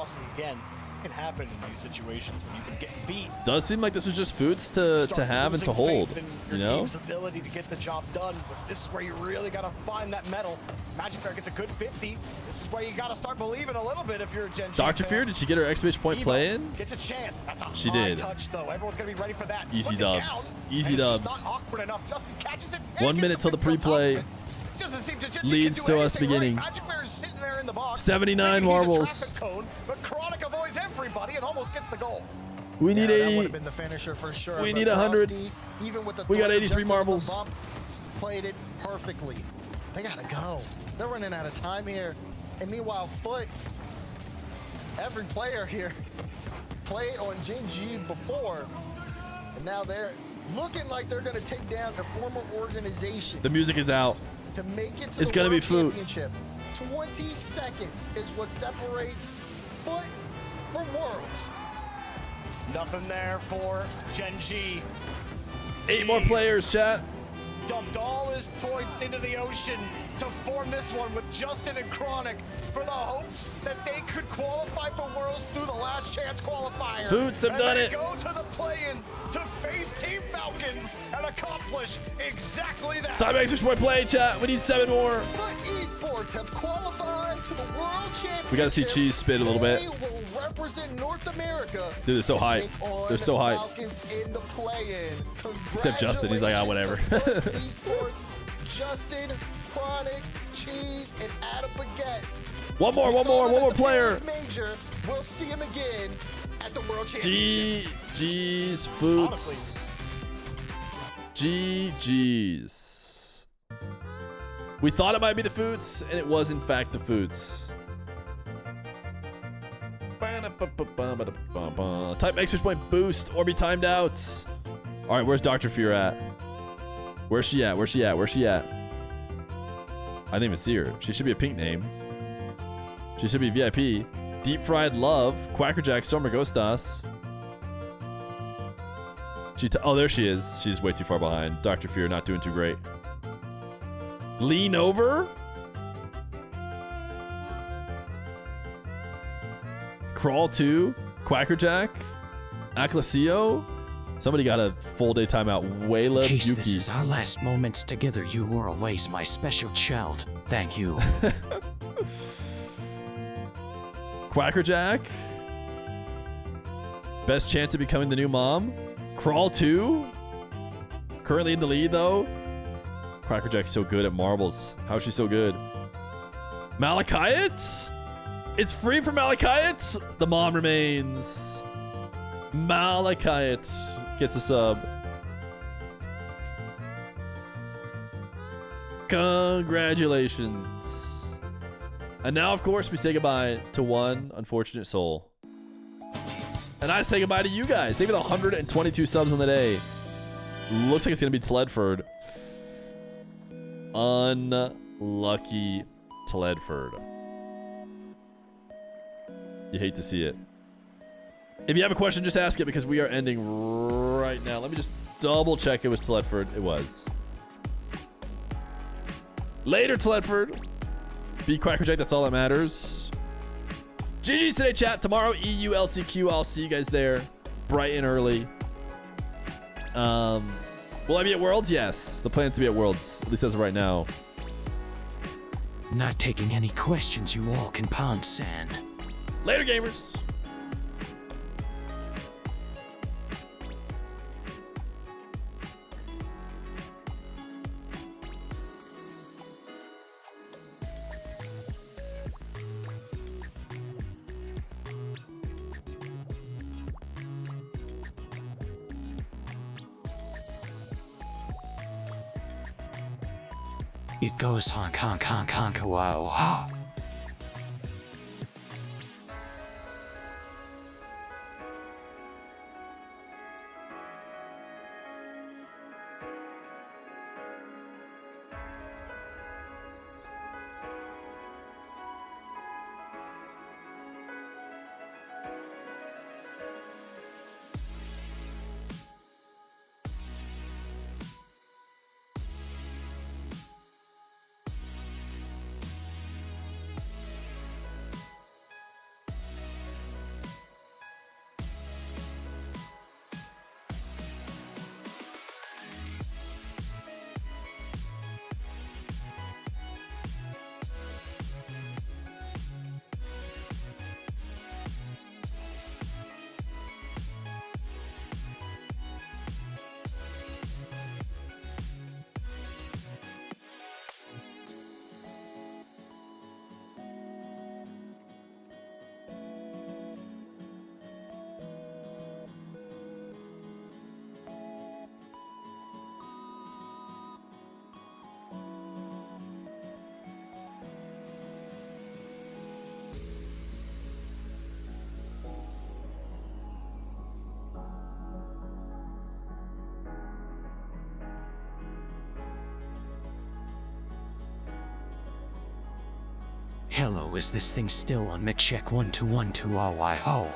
Speaker 10: loss. And again, it can happen in these situations when you can get beat.
Speaker 20: Does seem like this was just Foots to have and to hold, you know?
Speaker 10: Team's ability to get the job done, but this is where you really got to find that medal. Magic Fear gets a good 50. This is where you got to start believing a little bit if you're a Gen G
Speaker 20: Dr.
Speaker 10: fan.
Speaker 20: Fear, did she get her exclamation point play in?
Speaker 10: Gets a chance. That's a
Speaker 20: She
Speaker 10: high
Speaker 20: did.
Speaker 10: touch, though. Everyone's going to be ready for that.
Speaker 20: Easy
Speaker 10: Puts it
Speaker 20: dubs.
Speaker 10: down,
Speaker 20: Easy
Speaker 10: and it's
Speaker 20: dubs.
Speaker 10: just not awkward enough. Justin catches it.
Speaker 20: 1 minute till the pre-play leads to us beginning.
Speaker 10: Magic Fear is sitting there in the box.
Speaker 20: 79
Speaker 10: thinking he's a
Speaker 20: marbles.
Speaker 10: traffic cone, but Chronic avoids everybody and almost gets the goal.
Speaker 20: We need
Speaker 9: That would
Speaker 20: 80.
Speaker 9: have been the finisher for sure.
Speaker 20: We
Speaker 9: but
Speaker 20: need 100.
Speaker 9: Frosty, even with the
Speaker 20: We got
Speaker 9: throw
Speaker 20: 83
Speaker 9: just in the
Speaker 20: marbles.
Speaker 9: bump, played it perfectly. They gotta go. They're running out of time here. And meanwhile, Foot, every player here played on Gen G before, and now they're looking like they're gonna take down a former organization
Speaker 20: The music is out.
Speaker 9: to make it to
Speaker 20: It's
Speaker 9: the
Speaker 20: gonna be
Speaker 9: World
Speaker 20: Foot.
Speaker 9: Championship. 20 seconds is what separates Foot from Worlds.
Speaker 10: Nothing there for Gen G.
Speaker 20: 8 more players, chat.
Speaker 10: Dumped all his points into the ocean to form this one with Justin and Chronic for the hopes that they could qualify for Worlds through the last chance qualifier.
Speaker 20: Foots have
Speaker 10: And
Speaker 20: done
Speaker 10: they
Speaker 20: it.
Speaker 10: Go to the play-ins to face Team Falcons and accomplish exactly that.
Speaker 20: Time exclamation point play, chat. We need 7 more.
Speaker 9: But esports have qualified to the World Championship.
Speaker 20: We gotta see Cheese spit a little bit.
Speaker 9: They will represent North America.
Speaker 20: Dude, they're so
Speaker 9: and
Speaker 20: hype.
Speaker 9: take on
Speaker 20: They're so hype.
Speaker 9: Falcons in the play-in.
Speaker 20: Except Justin, he's like, ah, whatever.
Speaker 9: Congratulations to Foot Esports, Justin, Chronic, Cheese, and Adam Baguette.
Speaker 20: One more player.
Speaker 9: Major. We'll see him again at the World Championship.
Speaker 20: GG's Foots. GG's. We thought it might be the Foots, and it was in fact the Foots. Type exclamation point boost or be timed out. All right, where's Dr. Fear at? Where's she at? Where's she at? Where's she at? I didn't even see her. She should be a pink name. She should be VIP. Deep Fried Love, Quackerjack, Stormer Ghostas. Oh, there she is. She's way too far behind. Dr. Fear not doing too great. Lean over. Crawl 2, Quackerjack, Aclasio. Somebody got a full day timeout. Wayla
Speaker 16: In case
Speaker 20: Yuki.
Speaker 16: this is our last moments together, you were always my special child. Thank you.
Speaker 20: Quackerjack. Best chance of becoming the new mom. Crawl 2. Currently in the lead, though. Quackerjack's so good at marbles. How is she so good? Malachite? It's free for Malachite. The mom remains. Malachite gets a sub. Congratulations. And now, of course, we say goodbye to one unfortunate soul. And I say goodbye to you guys. Thank you for the 122 subs on the day. Looks like it's going to be Tledford. Unlucky Tledford. You hate to see it. If you have a question, just ask it because we are ending right now. Let me just double check it was Tledford. It was. Later, Tledford. Be Quackerjack. That's all that matters. GG's today, chat. Tomorrow, EU LCQ. I'll see you guys there bright and early. Will I be at Worlds? Yes. The plan's to be at Worlds, at least as of right now.
Speaker 16: Not taking any questions, you all can pound sand.
Speaker 20: Later, gamers.
Speaker 16: It goes honk honk honk honk wow. Hello, is this thing still on mid check 1212 oh I ho?